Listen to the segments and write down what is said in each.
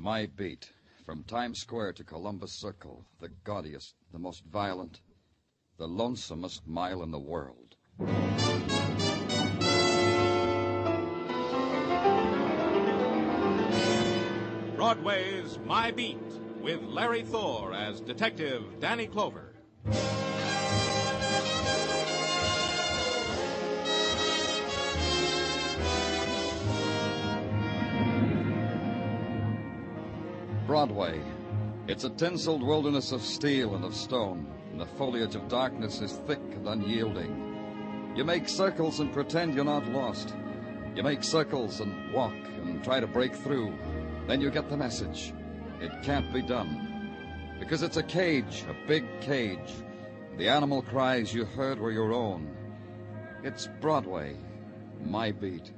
my beat. From Times Square to Columbus Circle, the gaudiest, the most violent, the lonesomest mile in the world. Broadway's My Beat, with Larry Thor as Detective Danny Clover. Broadway. It's a tinseled wilderness of steel and of stone, and the foliage of darkness is thick and unyielding. You make circles and pretend you're not lost. You make circles and walk and try to break through. Then you get the message. It can't be done. Because it's a cage, a big cage. The animal cries you heard were your own. It's Broadway, my beat.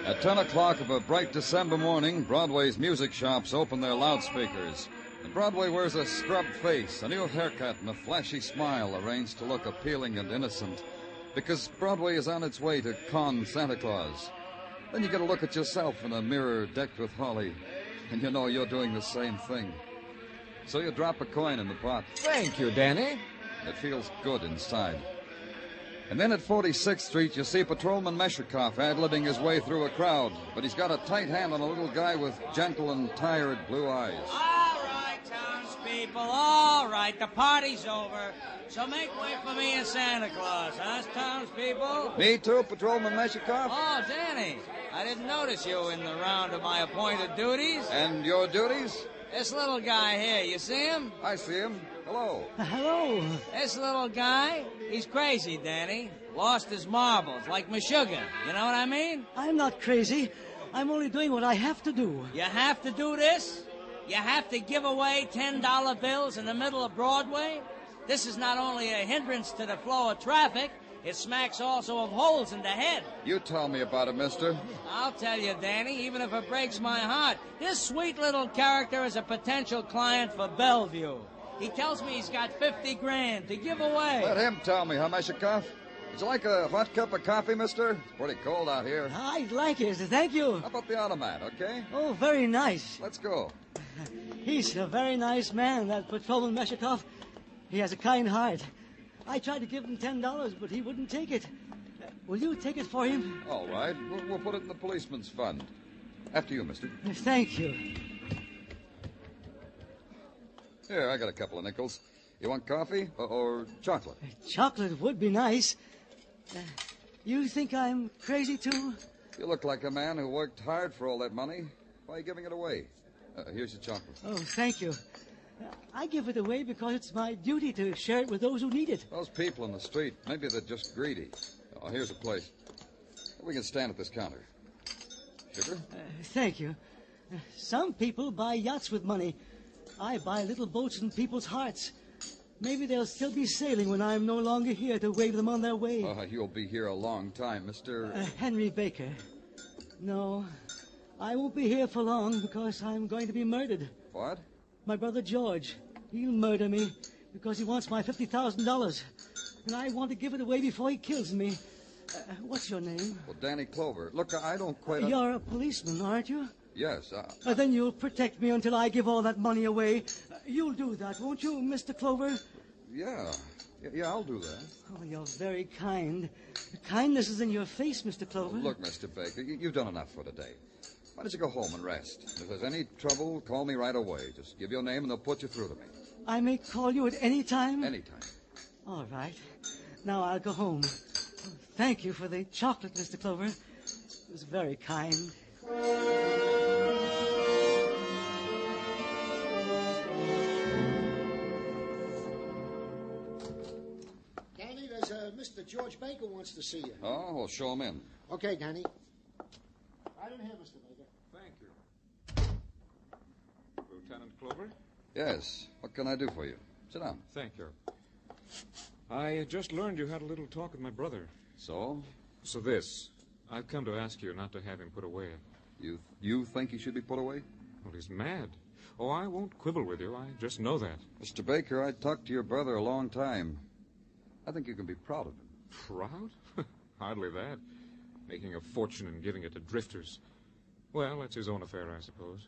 At 10 o'clock of a bright December morning, Broadway's music shops open their loudspeakers. And Broadway wears a scrubbed face, a new haircut, and a flashy smile arranged to look appealing and innocent. Because Broadway is on its way to con Santa Claus. Then you get a look at yourself in a mirror decked with holly, and you know you're doing the same thing. So you drop a coin in the pot. Thank you, Danny. It feels good inside. And then at 46th Street, you see Patrolman Meshikoff ad-libbing his way through a crowd. But he's got a tight hand on a little guy with gentle and tired blue eyes. All right, townspeople, all right. The party's over. So make way for me and Santa Claus, huh, townspeople? Me too, Patrolman Meshikoff. Oh, Danny, I didn't notice you in the round of my appointed duties. And your duties? This little guy here, you see him? I see him. Hello. Hello. This little guy, he's crazy, Danny. Lost his marbles, like Meshuggah. You know what I mean? I'm not crazy. I'm only doing what I have to do. You have to do this? You have to give away $10 bills in the middle of Broadway? This is not only a hindrance to the flow of traffic, it smacks also of holes in the head. You tell me about it, mister. I'll tell you, Danny, even if it breaks my heart, this sweet little character is a potential client for Bellevue. He tells me he's got $50,000 to give away. Let him tell me, huh, Meshikoff? Would you like a hot cup of coffee, mister? It's pretty cold out here. I'd like it. Thank you. How about the automat, okay? Oh, very nice. Let's go. He's a very nice man, that Patrolman Meshikoff. He has a kind heart. I tried to give him $10, but he wouldn't take it. Will you take it for him? All right. We'll put it in the policeman's fund. After you, mister. Thank you. Here, I got a couple of nickels. You want coffee or chocolate? Chocolate would be nice. You think I'm crazy, too? You look like a man who worked hard for all that money. Why are you giving it away? Here's your chocolate. Oh, thank you. I give it away because it's my duty to share it with those who need it. Those people in the street, maybe they're just greedy. Oh, here's a place. We can stand at this counter. Sugar? Thank you. Some people buy yachts with money. I buy little boats in people's hearts. Maybe they'll still be sailing when I'm no longer here to wave them on their way. You'll be here a long time, Mr. Henry Baker. No, I won't be here for long because I'm going to be murdered. What? My brother George. He'll murder me because he wants my $50,000. And I want to give it away before he kills me. What's your name? Well, Danny Clover. Look, I don't quite... You're a policeman, aren't you? Yes. Then you'll protect me until I give all that money away. You'll do that, won't you, Mr. Clover? Yeah, I'll do that. Oh, you're very kind. The kindness is in your face, Mr. Clover. Look, Mr. Baker, you've done enough for today. Why don't you go home and rest? If there's any trouble, call me right away. Just give your name and they'll put you through to me. I may call you at any time? Any time. All right. Now I'll go home. Oh, thank you for the chocolate, Mr. Clover. It was very kind. Danny, there's Mr. George Baker wants to see you. Oh, well, show him in. Okay, Danny. Right in here, Mr. Baker. Thank you. Lieutenant Clover? Yes. What can I do for you? Sit down. Thank you. I just learned you had a little talk with my brother. So? So this. I've come to ask you not to have him put away. You think he should be put away? Well, he's mad. Oh, I won't quibble with you. I just know that. Mr. Baker, I talked to your brother a long time. I think you can be proud of him. Proud? Hardly that. Making a fortune and giving it to drifters. Well, that's his own affair, I suppose.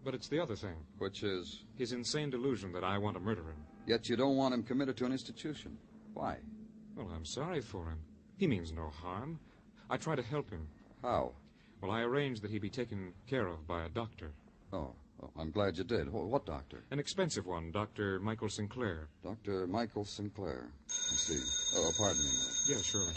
But it's the other thing. Which is? His insane delusion that I want to murder him. Yet you don't want him committed to an institution. Why? Well, I'm sorry for him. He means no harm. I try to help him. How? Well, I arranged that he be taken care of by a doctor. Oh, I'm glad you did. What doctor? An expensive one, Dr. Michael Sinclair. Dr. Michael Sinclair. I see. Oh, pardon me. Yeah, surely.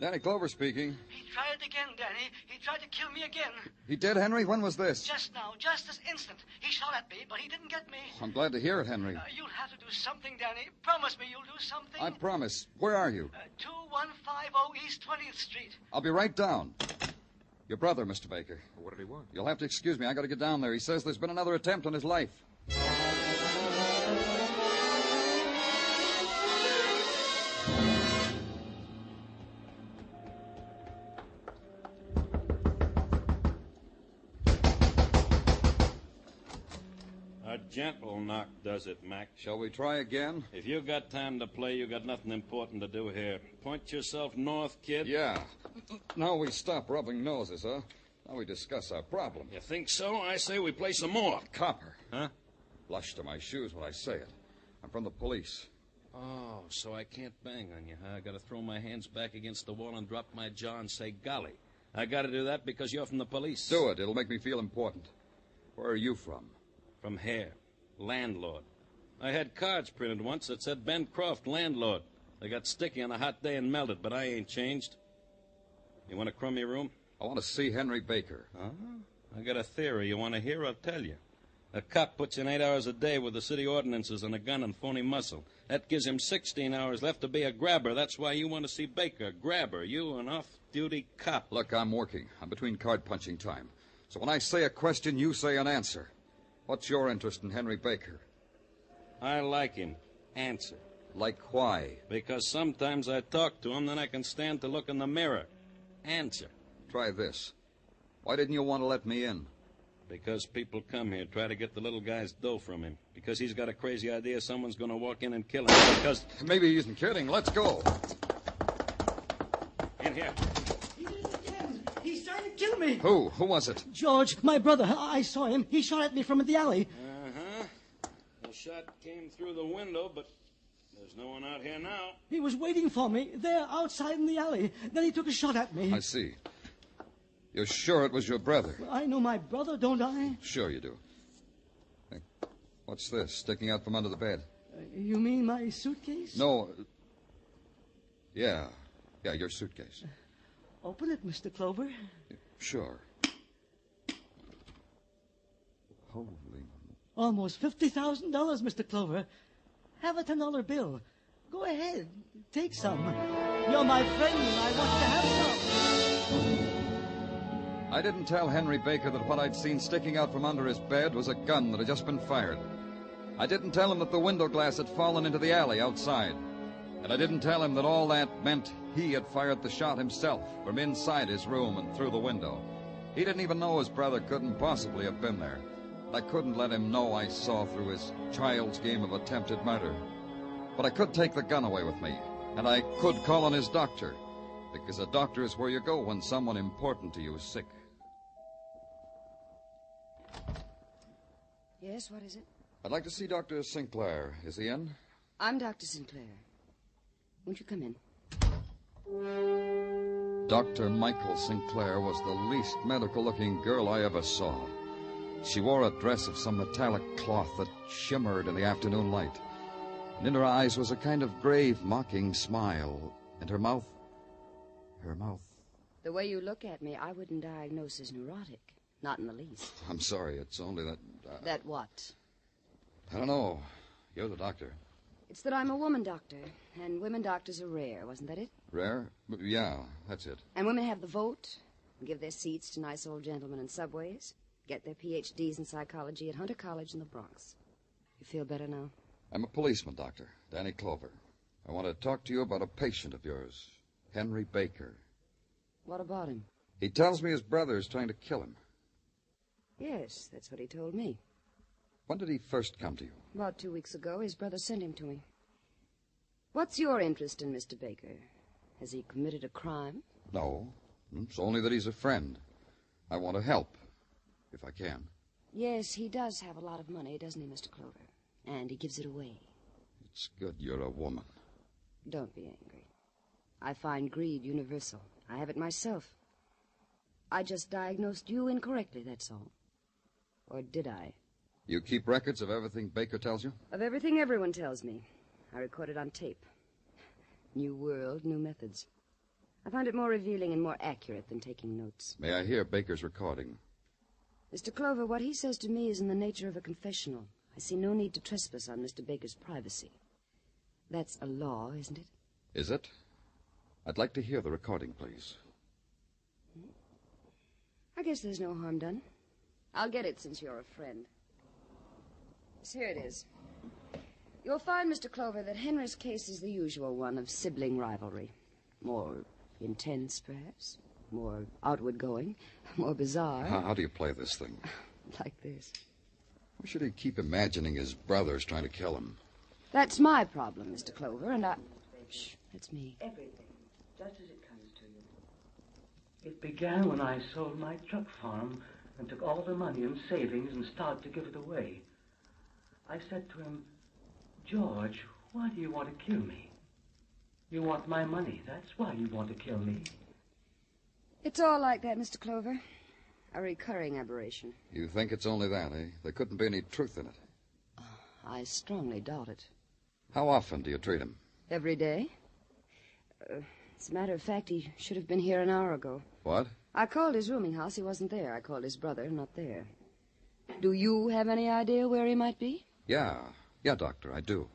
Danny Clover speaking. He tried it again, Danny. He tried to kill me again. He did, Henry? When was this? Just now, just this instant. He shot at me, but he didn't get me. I'm glad to hear it, Henry. You'll have to do something, Danny. Promise me you'll do something. I promise. Where are you? 2150 East 20th Street. I'll be right down. Your brother, Mr. Baker. What did he want? You'll have to excuse me. I got to get down there. He says there's been another attempt on his life. A gentle knock does it, Mac. Shall we try again? If you got time to play, you got nothing important to do here. Point yourself north, kid. Yeah. Now we stop rubbing noses, huh? Now we discuss our problem. You think so? I say we play some more. Copper. Huh? Blush to my shoes when I say it. I'm from the police. Oh, so I can't bang on you, huh? I gotta throw my hands back against the wall and drop my jaw and say, golly. I gotta do that because you're from the police. Do it. It'll make me feel important. Where are you from? From Hare. Landlord. I had cards printed once that said Ben Croft, landlord. They got sticky on a hot day and melted, but I ain't changed. You want a crummy room? I want to see Henry Baker. Huh? I got a theory. You want to hear? I'll tell you. A cop puts in 8 hours a day with the city ordinances and a gun and phony muscle. That gives him 16 hours left to be a grabber. That's why you want to see Baker, grabber. You, an off-duty cop. Look, I'm working. I'm between card-punching time. So when I say a question, you say an answer. What's your interest in Henry Baker? I like him. Answer. Like why? Because sometimes I talk to him, then I can stand to look in the mirror. Answer. Try this. Why didn't you want to let me in? Because people come here, try to get the little guy's dough from him. Because he's got a crazy idea someone's going to walk in and kill him. Because... Maybe he isn't kidding. Let's go. In here. He did it again. He's trying to kill me. Who? Who was it? George, my brother. I saw him. He shot at me from the alley. Uh-huh. The shot came through the window, but there's no one out here now. He was waiting for me there outside in the alley. Then he took a shot at me. I see. You're sure it was your brother? I know my brother, don't I? Sure you do. Hey, what's this sticking out from under the bed? You mean my suitcase? No. Yeah, your suitcase. Open it, Mr. Clover. Sure. Holy... Almost $50,000, Mr. Clover. Have a $10 bill. Go ahead. Take some. You're my friend, and I want you to have some. I didn't tell Henry Baker that what I'd seen sticking out from under his bed was a gun that had just been fired. I didn't tell him that the window glass had fallen into the alley outside. And I didn't tell him that all that meant he had fired the shot himself from inside his room and through the window. He didn't even know his brother couldn't possibly have been there. I couldn't let him know I saw through his child's game of attempted murder. But I could take the gun away with me, and I could call on his doctor, because a doctor is where you go when someone important to you is sick. Yes, what is it? I'd like to see Dr. Sinclair. Is he in? I'm Dr. Sinclair. Won't you come in? Dr. Michael Sinclair was the least medical-looking girl I ever saw. She wore a dress of some metallic cloth that shimmered in the afternoon light. And in her eyes was a kind of grave, mocking smile. And her mouth... The way you look at me, I wouldn't diagnose as neurotic. Not in the least. I'm sorry, it's only that... That what? I don't know. You're the doctor. It's that I'm a woman doctor, and women doctors are rare, wasn't that it? Rare? Yeah, that's it. And women have the vote, and give their seats to nice old gentlemen in subways, get their PhDs in psychology at Hunter College in the Bronx. You feel better now? I'm a policeman, Doctor. Danny Clover. I want to talk to you about a patient of yours, Henry Baker. What about him? He tells me his brother is trying to kill him. Yes, that's what he told me. When did he first come to you? About 2 weeks ago, his brother sent him to me. What's your interest in Mr. Baker? Has he committed a crime? No, it's only that he's a friend. I want to help, if I can. Yes, he does have a lot of money, doesn't he, Mr. Clover? And he gives it away. It's good you're a woman. Don't be angry. I find greed universal. I have it myself. I just diagnosed you incorrectly, that's all. Or did I? You keep records of everything Baker tells you? Of everything everyone tells me. I record it on tape. New world, new methods. I find it more revealing and more accurate than taking notes. May I hear Baker's recording? Mr. Clover, what he says to me is in the nature of a confessional. I see no need to trespass on Mr. Baker's privacy. That's a law, isn't it? Is it? I'd like to hear the recording, please. I guess there's no harm done. I'll get it since you're a friend. Yes, here it is. You'll find, Mr. Clover, that Henry's case is the usual one of sibling rivalry. More intense, perhaps. More outward-going. More bizarre. How do you play this thing? Like this. Why should he keep imagining his brother's trying to kill him? That's my problem, Mr. Clover, and I... Shh, that's me. Everything, just as it comes to you. It began when I sold my truck farm and took all the money and savings and started to give it away. I said to him, George, why do you want to kill me? You want my money. That's why you want to kill me. It's all like that, Mr. Clover. A recurring aberration. You think it's only that, eh? There couldn't be any truth in it. I strongly doubt it. How often do you treat him? Every day. As a matter of fact, he should have been here an hour ago. What? I called his rooming house. He wasn't there. I called his brother. Not there. Do you have any idea where he might be? Yeah, Doctor, I do.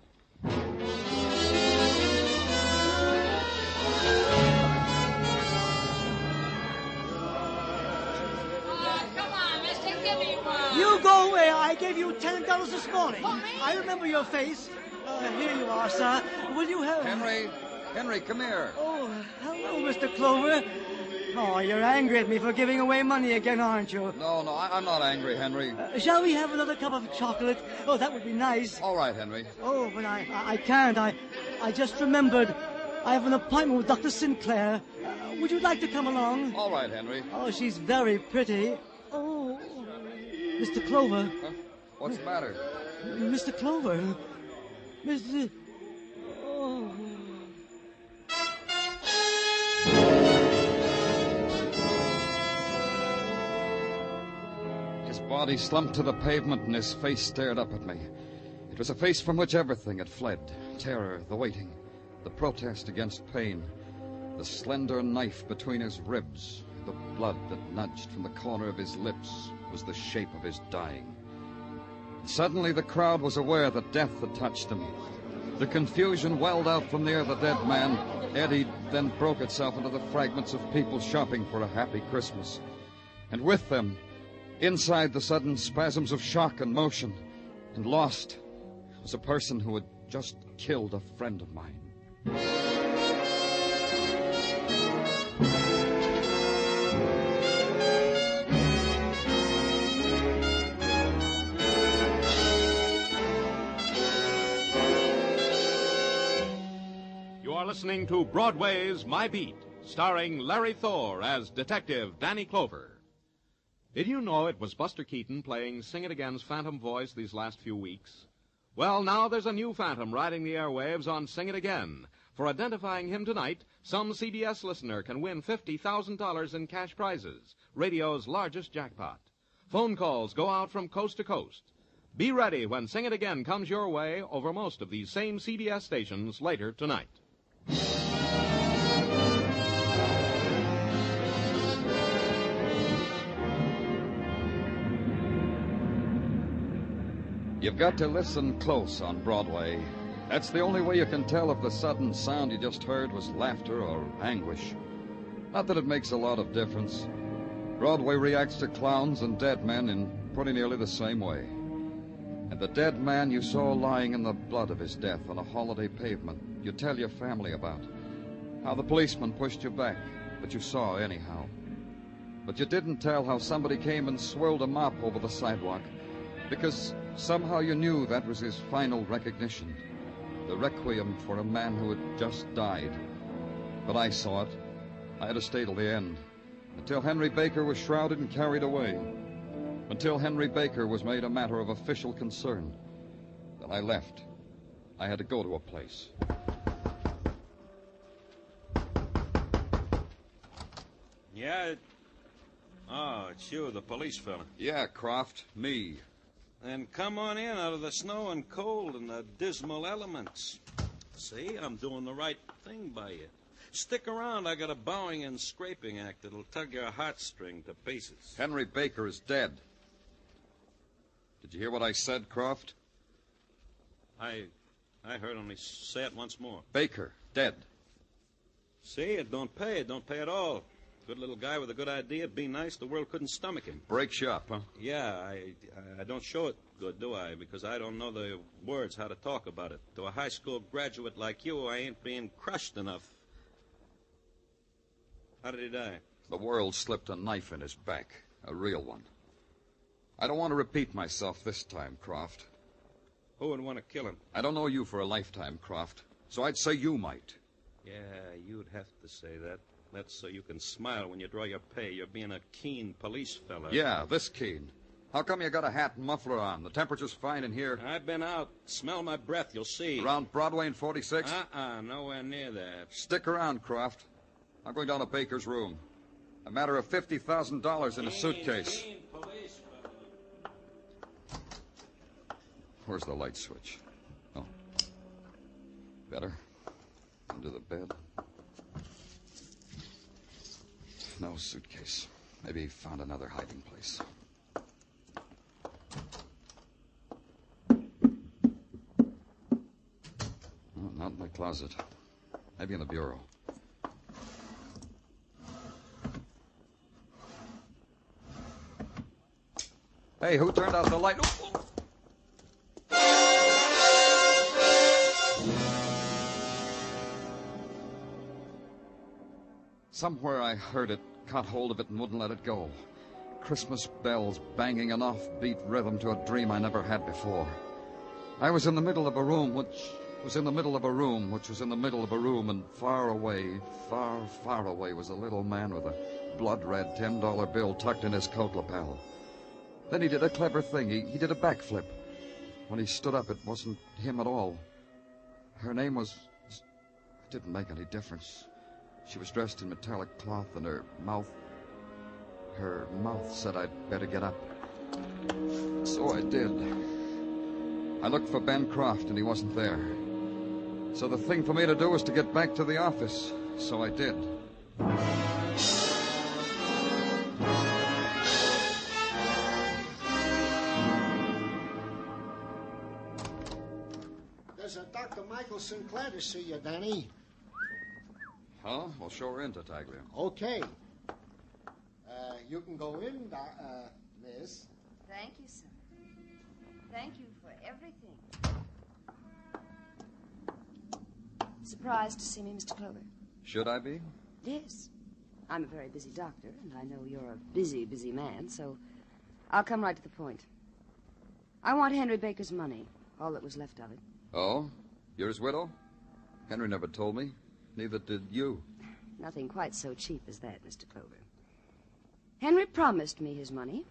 You go away. I gave you $10 this morning. I remember your face. Here you are, sir. Will you have... Henry, come here. Oh, hello, Mr. Clover. Oh, you're angry at me for giving away money again, aren't you? No, I'm not angry, Henry. Shall we have another cup of chocolate? Oh, that would be nice. All right, Henry. Oh, but I can't. I just remembered. I have an appointment with Dr. Sinclair. Would you like to come along? All right, Henry. Oh, she's very pretty. Oh, Mr. Clover. Huh? What's the matter? Mr. Clover. Mr... Oh... His body slumped to the pavement and his face stared up at me. It was a face from which everything had fled. Terror, the waiting, the protest against pain, the slender knife between his ribs, the blood that nudged from the corner of his lips was the shape of his dying. Suddenly the crowd was aware that death had touched him. The confusion welled out from near the dead man, eddied, then broke itself into the fragments of people shopping for a happy Christmas. And with them, inside the sudden spasms of shock and motion, and lost, was a person who had just killed a friend of mine. Listening to Broadway's My Beat, starring Larry Thor as Detective Danny Clover. Did you know it was Buster Keaton playing Sing It Again's phantom voice these last few weeks? Well, now there's a new phantom riding the airwaves on Sing It Again. For identifying him tonight, some CBS listener can win $50,000 in cash prizes, radio's largest jackpot. Phone calls go out from coast to coast. Be ready when Sing It Again comes your way over most of these same CBS stations later tonight. You've got to listen close on Broadway. That's the only way you can tell if the sudden sound you just heard was laughter or anguish. Not that it makes a lot of difference. Broadway reacts to clowns and dead men in pretty nearly the same way. And the dead man you saw lying in the blood of his death on a holiday pavement, you tell your family about. How the policeman pushed you back, but you saw anyhow. But you didn't tell how somebody came and swirled a mop over the sidewalk, because somehow you knew that was his final recognition. The Requiem for a man who had just died. But I saw it. I had to stay till the end. Until Henry Baker was shrouded and carried away. Until Henry Baker was made a matter of official concern. Then I left. I had to go to a place. Yeah, Oh, it's you, the police fella. Yeah, Croft, me. Then come on in out of the snow and cold and the dismal elements. See, I'm doing the right thing by you. Stick around. I got a bowing and scraping act that'll tug your heartstring to pieces. Henry Baker is dead. Did you hear what I said, Croft? I heard only say it once more. Baker, dead. See, it don't pay. It don't pay at all. Good little guy with a good idea. Be nice. The world couldn't stomach him. Breaks you up, huh? Yeah, I don't show it good, do I? Because I don't know the words how to talk about it. To a high school graduate like you, I ain't being crushed enough. How did he die? The world slipped a knife in his back. A real one. I don't want to repeat myself this time, Croft. Who would want to kill him? I don't know you for a lifetime, Croft. So I'd say you might. Yeah, you'd have to say that. That's so you can smile when you draw your pay. You're being a keen police fella. Yeah, this keen. How come you got a hat and muffler on? The temperature's fine in here. I've been out. Smell my breath, you'll see. Around Broadway and 46? Nowhere near that. Stick around, Croft. I'm going down to Baker's room. A matter of $50,000 in a suitcase. Keen police fella. Where's the light switch? Oh. Better. Under the bed. No suitcase. Maybe he found another hiding place. Oh, not in my closet. Maybe in the bureau. Hey, who turned out the light? Oh. Somewhere I heard it, caught hold of it, and wouldn't let it go. Christmas bells banging an offbeat rhythm to a dream I never had before. I was in the middle of a room, which was in the middle of a room, which was in the middle of a room, and far away, far, far away was a little man with a blood-red $10 bill tucked in his coat lapel. Then he did a clever thing. He did a backflip. When he stood up, it wasn't him at all. Her name was... It didn't make any difference. She was dressed in metallic cloth, and her mouth said I'd better get up. So I did. I looked for Ben Croft, and he wasn't there. So the thing for me to do was to get back to the office. So I did. There's a Dr. Michael Sinclair to see you, Danny. Huh? Well, show her in, Tartaglia. Okay. You can go in, miss. Thank you, sir. Thank you for everything. Surprised to see me, Mr. Clover? Should I be? Yes. I'm a very busy doctor, and I know you're a busy, busy man, so I'll come right to the point. I want Henry Baker's money, all that was left of it. Oh? You're his widow? Henry never told me. Neither did you. Nothing quite so cheap as that, Mr. Clover. Henry promised me his money.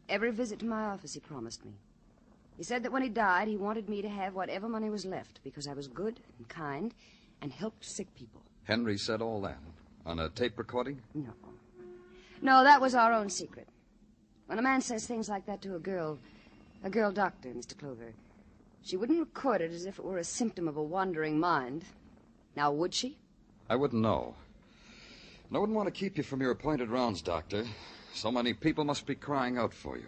Every visit to my office he promised me. He said that when he died, he wanted me to have whatever money was left because I was good and kind and helped sick people. Henry said all that? On a tape recording? No. No, that was our own secret. When a man says things like that to a girl doctor, Mr. Clover, she wouldn't record it as if it were a symptom of a wandering mind. Now, would she? I wouldn't know. And I wouldn't want to keep you from your appointed rounds, Doctor. So many people must be crying out for you.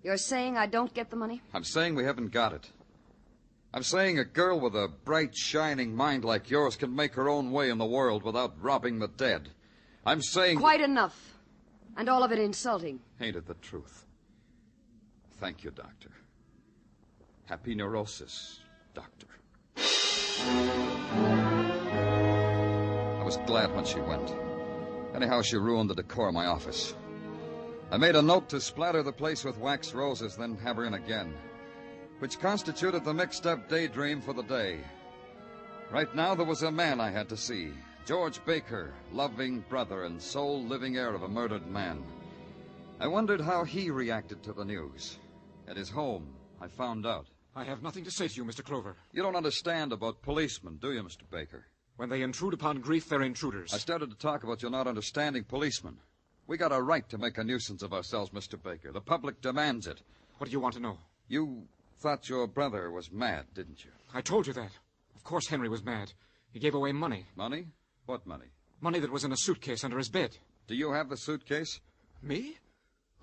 You're saying I don't get the money? I'm saying we haven't got it. I'm saying a girl with a bright, shining mind like yours can make her own way in the world without robbing the dead. I'm saying... Quite enough. And all of it insulting. Ain't it the truth? Thank you, Doctor. Happy neurosis, Doctor. I was glad when she went. Anyhow, she ruined the decor of my office. I made a note to splatter the place with wax roses, then have her in again. which constituted the mixed-up daydream for the day. Right now, there was a man I had to see. George Baker, loving brother and sole living heir of a murdered man. I wondered how he reacted to the news. At his home, I found out. I have nothing to say to you, Mr. Clover. You don't understand about policemen, do you, Mr. Baker? When they intrude upon grief, they're intruders. I started to talk about you not understanding policemen. We got a right to make a nuisance of ourselves, Mr. Baker. The public demands it. What do you want to know? You thought your brother was mad, didn't you? I told you that. Of course Henry was mad. He gave away money. Money? What money? Money that was in a suitcase under his bed. Do you have the suitcase? Me?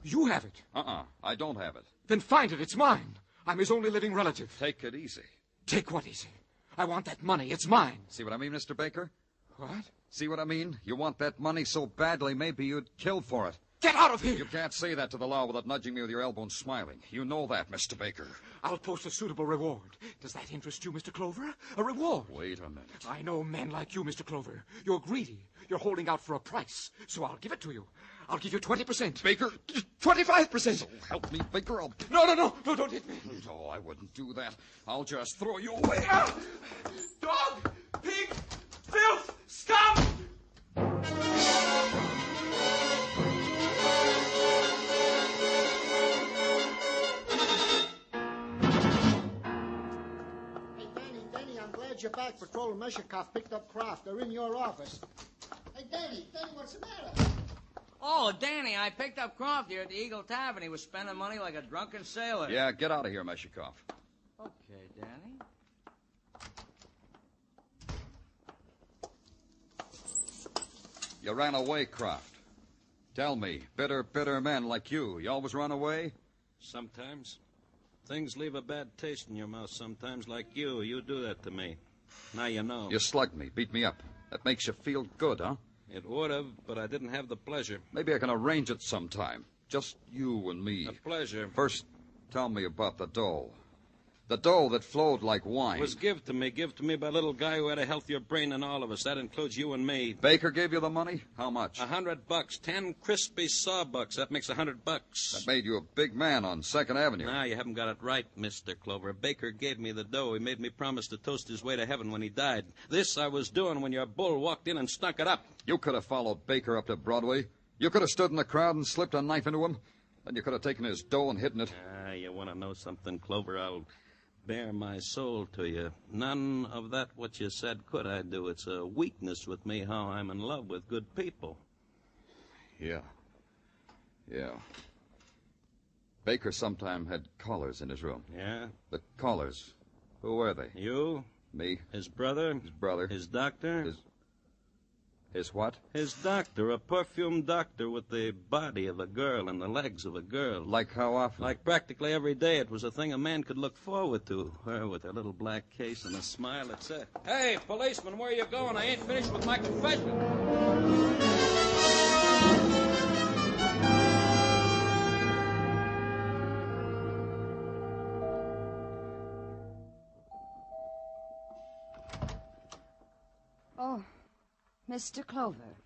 You have it. I don't have it. Then find it. It's mine. I'm his only living relative. Take it easy. Take what easy? I want that money. It's mine. See what I mean, Mr. Baker? What? See what I mean? You want that money so badly, maybe you'd kill for it. Get out of here! You can't say that to the law without nudging me with your elbow and smiling. You know that, Mr. Baker. I'll post a suitable reward. Does that interest you, Mr. Clover? A reward? Wait a minute. I know men like you, Mr. Clover. You're greedy. You're holding out for a price. So I'll give it to you. I'll give you 20%. Baker? 25%. So help me, Baker. I'll... No, don't hit me. No, I wouldn't do that. I'll just throw you away. Ah! Dog! Pig! Filth! Scum! You're back. Patrol and Meshikoff picked up Kraft. They're in your office. Hey, Danny, what's the matter? Oh, Danny, I picked up Croft here at the Eagle Tavern. He was spending money like a drunken sailor. Yeah, get out of here, Meshikoff. Okay, Danny. You ran away, Croft. Tell me, bitter men like you always run away? Sometimes. Things leave a bad taste in your mouth sometimes, like you. You do that to me. Now you know. You slugged me, beat me up. That makes you feel good, huh? It would have, but I didn't have the pleasure. Maybe I can arrange it sometime. Just you and me. A pleasure. First, tell me about the dough. The dough that flowed like wine. It was give to me by a little guy who had a healthier brain than all of us. That includes you and me. Baker gave you the money? How much? $100. 10 crispy sawbucks. That makes $100. That made you a big man on 2nd Avenue. Nah, you haven't got it right, Mr. Clover. Baker gave me the dough. He made me promise to toast his way to heaven when he died. This I was doing when your bull walked in and stunk it up. You could have followed Baker up to Broadway. You could have stood in the crowd and slipped a knife into him. Then you could have taken his dough and hidden it. You want to know something, Clover? I'll bare my soul to you. None of that what you said could I do. It's a weakness with me how I'm in love with good people. Yeah. Baker sometime had callers in his room. Yeah? The callers. Who were they? You? Me. His brother? His brother. His doctor? His what? His doctor, a perfumed doctor with the body of a girl and the legs of a girl. Like how often? Like practically every day. It was a thing a man could look forward to. Her with her little black case and a smile that said, "Hey, policeman, where you going? I ain't finished with my confession." Oh, Mr. Clover.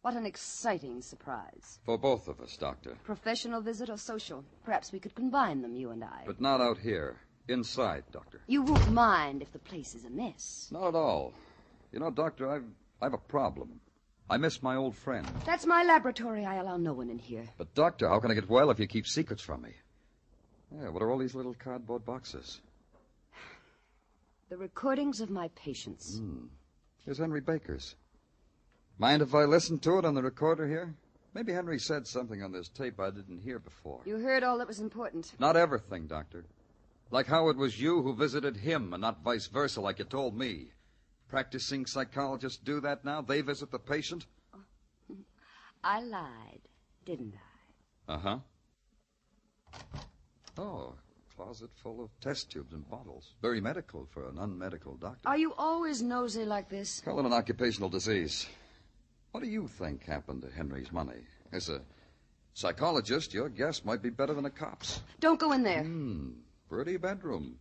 What an exciting surprise. For both of us, Doctor. Professional visit or social? Perhaps we could combine them, you and I. But not out here. Inside, Doctor. You won't mind if the place is a mess. Not at all. You know, Doctor, I've a problem. I miss my old friend. That's my laboratory. I allow no one in here. But, Doctor, how can I get well if you keep secrets from me? Yeah, what are all these little cardboard boxes? The recordings of my patients. Here's Henry Baker's. Mind if I listen to it on the recorder here? Maybe Henry said something on this tape I didn't hear before. You heard all that was important. Not everything, Doctor. Like how it was you who visited him and not vice versa like you told me. Practicing psychologists do that now? They visit the patient? I lied, didn't I? Uh-huh. Oh, closet full of test tubes and bottles. Very medical for an unmedical doctor. Are you always nosy like this? Call it an occupational disease. What do you think happened to Henry's money? As a psychologist, your guess might be better than a cop's. Don't go in there. Pretty bedroom.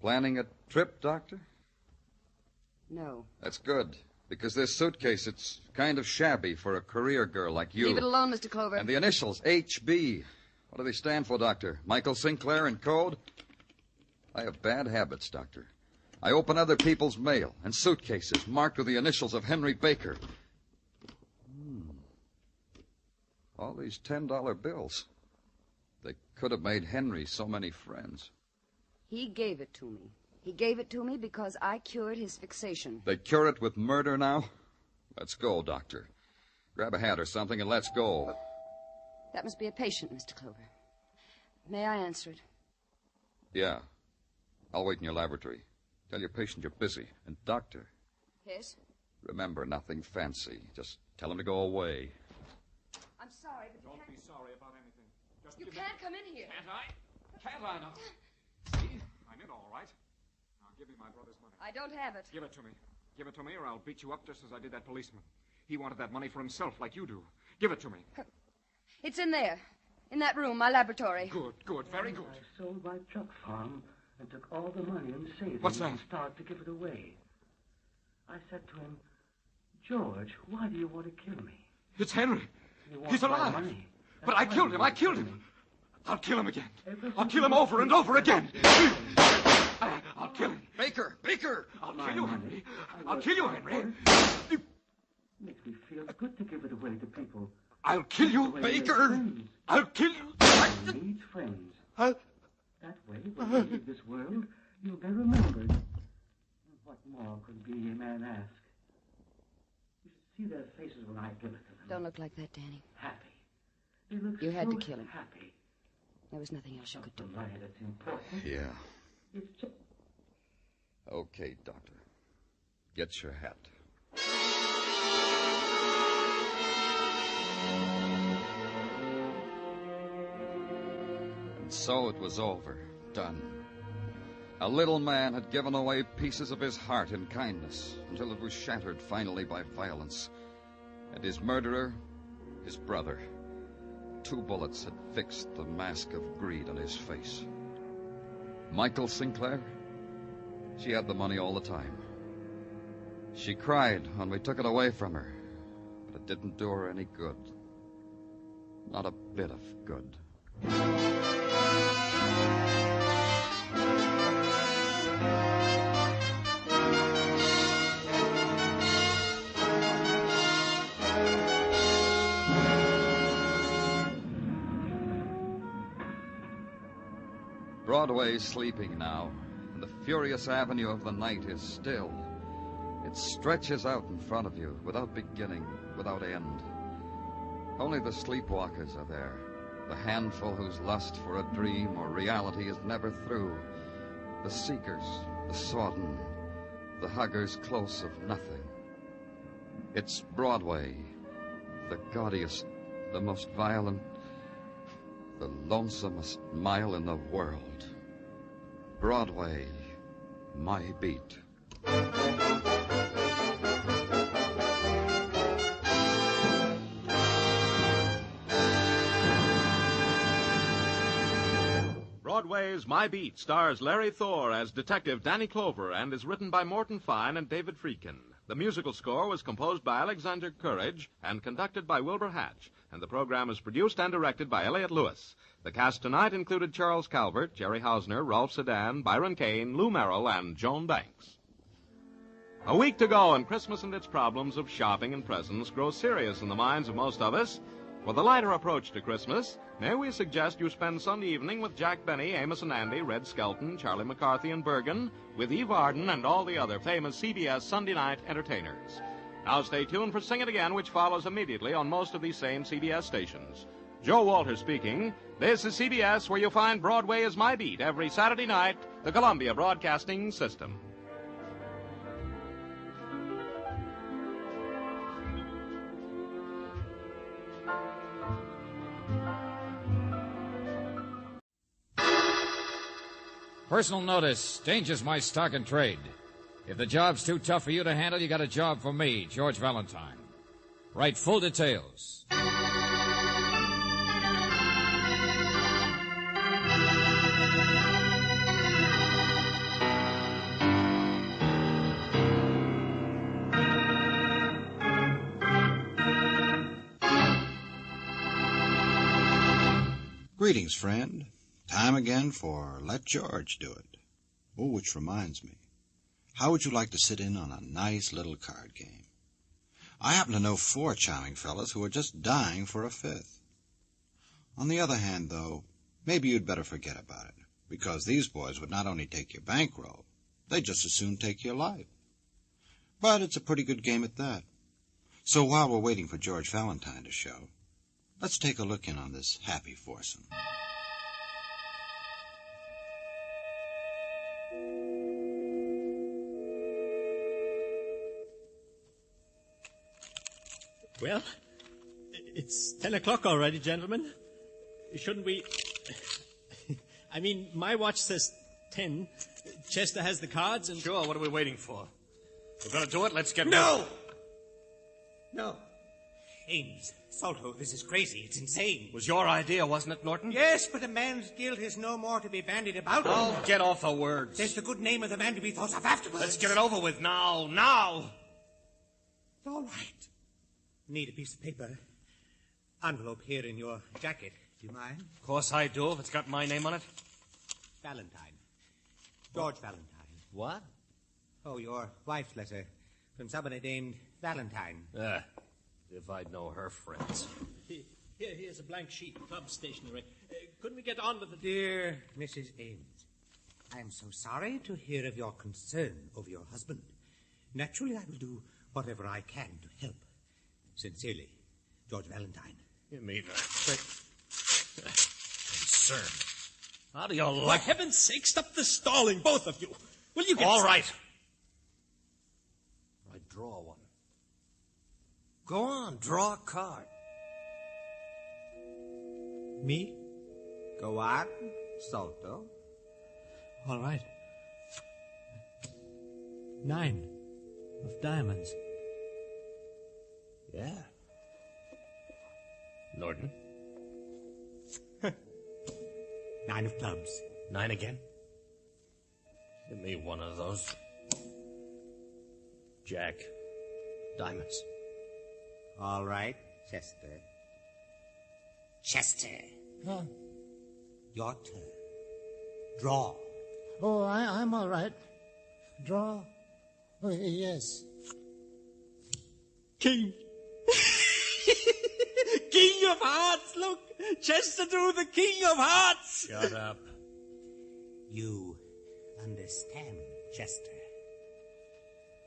Planning a trip, Doctor? No. That's good, because this suitcase, it's kind of shabby for a career girl like you. Leave it alone, Mr. Clover. And the initials, HB. What do they stand for, Doctor? Michael Sinclair in code? I have bad habits, Doctor. I open other people's mail and suitcases marked with the initials of Henry Baker. All these $10 bills. They could have made Henry so many friends. He gave it to me. He gave it to me because I cured his fixation. They cure it with murder now? Let's go, Doctor. Grab a hat or something and let's go. That must be a patient, Mr. Clover. May I answer it? Yeah. I'll wait in your laboratory. Tell your patient you're busy. And, Doctor... Yes? Remember, nothing fancy. Just tell him to go away. I'm sorry, but Don't be sorry about anything. Just you can't come in here. Can't I? Can't I now? See? I'm in all right. Now give me my brother's money. I don't have it. Give it to me. Give it to me or I'll beat you up just as I did that policeman. He wanted that money for himself like you do. Give it to me. It's in there. In that room, my laboratory. Good, very good. I sold my truck farm and took all the money and savings What's that? and started to give it away. I said to him, George, why do you want to kill me? It's Henry. You want He's my alive. money. But That's I why killed you him. want I to killed kill him. me. I'll kill him again. Ever I'll since kill him you over and over again. I'll kill him. Baker! I'll kill you, Henry. I'll kill you, Henry. Makes me feel good to give it away to people. I'll kill you, The way they Baker. make friends. I'll kill you. You need friends. That way, when you leave this world, you'll be remembered. And what more could a man ask? You should see their faces when I give it to them. Don't look like that, Danny. Happy. They look You had so to kill him. happy. There was nothing else you could do. The money that's important. Yeah. It's just... Okay, Doctor. Get your hat. And so it was over. Done. A little man had given away pieces of his heart in kindness until it was shattered finally by violence. And his murderer, his brother. 2 bullets had fixed the mask of greed on his face. Michael Sinclair? She had the money all the time. She cried when we took it away from her, but it didn't do her any good. Not a bit of good. Broadway's sleeping now, and the furious avenue of the night is still. It stretches out in front of you, without beginning, without end. Only the sleepwalkers are there, the handful whose lust for a dream or reality is never through. The seekers, the sodden, the huggers close of nothing. It's Broadway, the gaudiest, the most violent, the lonesomest mile in the world. Broadway, my beat. Broadway's My Beat stars Larry Thor as Detective Danny Clover and is written by Morton Fine and David Friedkin. The musical score was composed by Alexander Courage and conducted by Wilbur Hatch, and the program is produced and directed by Elliott Lewis. The cast tonight included Charles Calvert, Jerry Hausner, Rolf Sedan, Byron Kane, Lou Merrill, and Joan Banks. A week to go, and Christmas and its problems of shopping and presents grow serious in the minds of most of us. For the lighter approach to Christmas, may we suggest you spend Sunday evening with Jack Benny, Amos and Andy, Red Skelton, Charlie McCarthy and Bergen, with Eve Arden and all the other famous CBS Sunday night entertainers. Now stay tuned for Sing It Again, which follows immediately on most of these same CBS stations. Joe Walters speaking. This is CBS, where you'll find Broadway is My Beat every Saturday night, the Columbia Broadcasting System. Personal notice. Danger's my stock and trade. If the job's too tough for you to handle, you got a job for me, George Valentine. Write full details. Greetings, friend. Time again for Let George Do It. Oh, which reminds me. How would you like to sit in on a nice little card game? I happen to know 4 charming fellows who are just dying for a 5th. On the other hand, though, maybe you'd better forget about it, because these boys would not only take your bankroll, they'd just as soon take your life. But it's a pretty good game at that. So while we're waiting for George Valentine to show, let's take a look in on this happy foursome. Well, it's 10 o'clock already, gentlemen. Shouldn't we... I mean, my watch says 10. Chester has the cards and... Sure, what are we waiting for? We're going to do it, let's get... No! No. Ames, Salto, this is crazy. It's insane. It was your idea, wasn't it, Norton? Yes, but a man's guilt is no more to be bandied about. Oh, get off the words. There's the good name of the man to be thought of afterwards. Let's get it over with now, now! All right. Need a piece of paper. Envelope here in your jacket. Do you mind? Of course I do, if it's got my name on it. Valentine. George Valentine. What? Oh, your wife's letter. From somebody named Valentine. If I'd know her friends. Here's a blank sheet, club stationery. Couldn't we get on with the... Dear Mrs. Ames, I am so sorry to hear of your concern over your husband. Naturally, I will do whatever I can to help. Sincerely, George Valentine. You mean concern? How do you For like... heaven's sake, stop the stalling, both of you. Will you get... All right. I draw one. Go on, draw a card. Me? Go on, Salto. All right. 9 of diamonds. Yeah. Norton? 9 of clubs. 9 again? Give me one of those. Jack. Diamonds. All right, Chester. Chester. Huh? Your turn. Draw. Oh, I'm all right. Draw? Oh, yes. King. King of Hearts, look. Chester drew the King of Hearts. Shut up. You understand, Chester.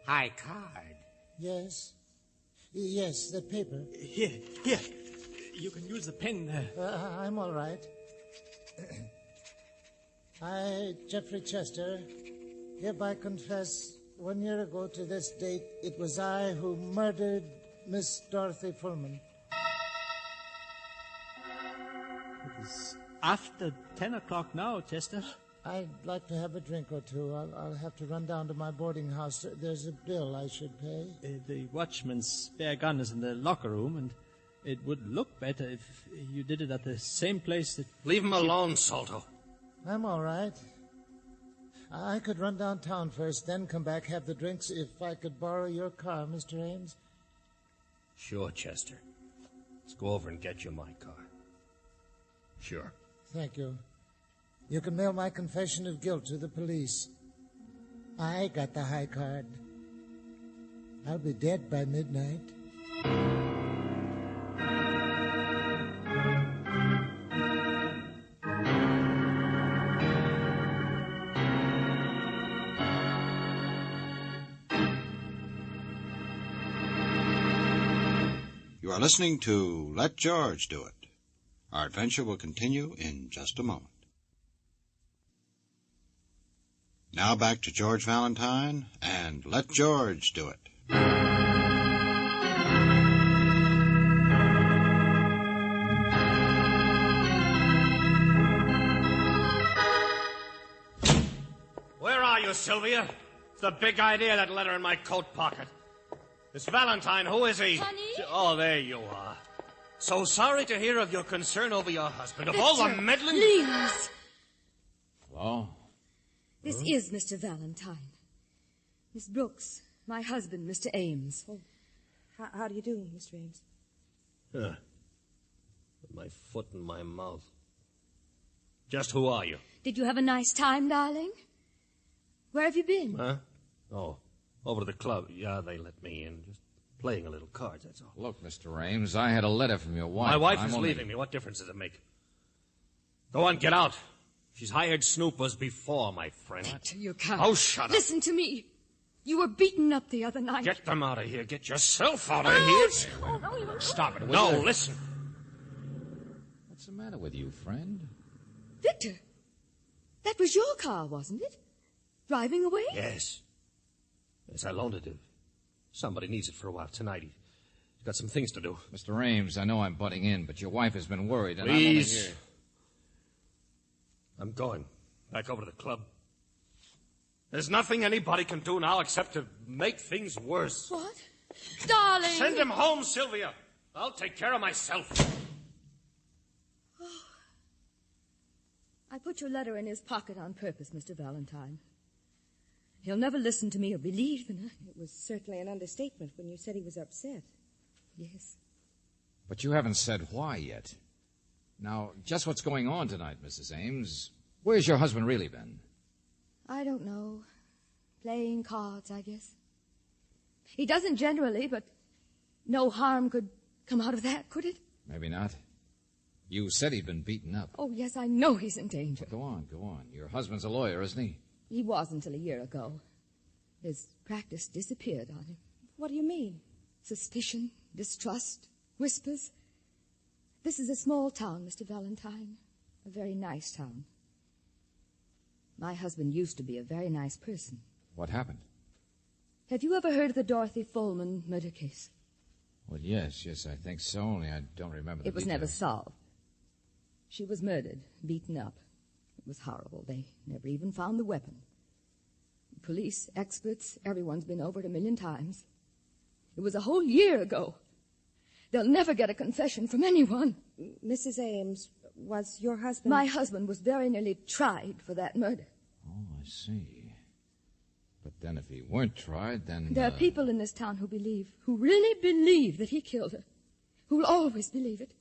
High card. Yes. Yes, the paper. Here. You can use the pen there. I'm all right. I, Geoffrey Chester, hereby confess 1 year ago to this date it was I who murdered Miss Dorothy Fullman. It is after 10 o'clock now, Chester. I'd like to have a drink or two. I'll have to run down to my boarding house. There's a bill I should pay. The watchman's spare gun is in the locker room, and it would look better if you did it at the same place that... Leave him alone, Salto. I'm all right. I could run downtown first, then come back, have the drinks, if I could borrow your car, Mr. Ames. Sure, Chester. Let's go over and get you my car. Sure. Thank you. You can mail my confession of guilt to the police. I got the high card. I'll be dead by midnight. You are listening to Let George Do It. Our adventure will continue in just a moment. Now back to George Valentine and Let George Do It. Where are you, Sylvia? It's the big idea, that letter in my coat pocket. This Valentine, who is he? Honey? Oh, there you are. So sorry to hear of your concern over your husband. Of all the meddling... Please. Hello? This is Mr. Valentine. Miss Brooks, my husband, Mr. Ames. Oh, how do you do, Mr. Ames? With my foot in my mouth. Just who are you? Did you have a nice time, darling? Where have you been? Huh? Oh, over to the club. Yeah, they let me in. Just playing a little cards, that's all. Look, Mr. Ames, I had a letter from your wife. My wife I'm is only... leaving me. What difference does it make? Go on, get out. She's hired snoopers before, my friend. You can't. Oh, shut up. Listen to me. You were beaten up the other night. Get them out of here. Get yourself out of here. Oh, no, you won't. Stop it. Will No, you? listen. What's the matter with you, friend? Victor, that was your car, wasn't it? Driving away? Yes. Yes, I loaned it to. Somebody needs it for a while tonight. He's got some things to do. Mr. Ames, I know I'm butting in, but your wife has been worried, and I'm only Please. here. I'm going back over to the club. There's nothing anybody can do now except to make things worse. What? Darling! Send him home, Sylvia. I'll take care of myself. I put your letter in his pocket on purpose, Mr. Valentine. He'll never listen to me or believe in it. It was certainly an understatement when you said he was upset. Yes. But you haven't said why yet. Now, just what's going on tonight, Mrs. Ames? Where's your husband really been? I don't know. Playing cards, I guess. He doesn't generally, but no harm could come out of that, could it? Maybe not. You said he'd been beaten up. Oh, yes, I know he's in danger. Go on, go on. Your husband's a lawyer, isn't he? He was until a year ago. His practice disappeared on him. What do you mean? Suspicion, distrust, whispers. This is a small town, Mr. Valentine. A very nice town. My husband used to be a very nice person. What happened? Have you ever heard of the Dorothy Folman murder case? Well, yes, I think so, only I don't remember the It was details. never solved. She was murdered, beaten up. It was horrible. They never even found the weapon. Police, experts, everyone's been over it 1,000,000 times. It was a whole year ago. They'll never get a confession from anyone. Mrs. Ames, was your husband... My husband was very nearly tried for that murder. Oh, I see. But then if he weren't tried, then... There are people in this town who really believe that he killed her, who will always believe it.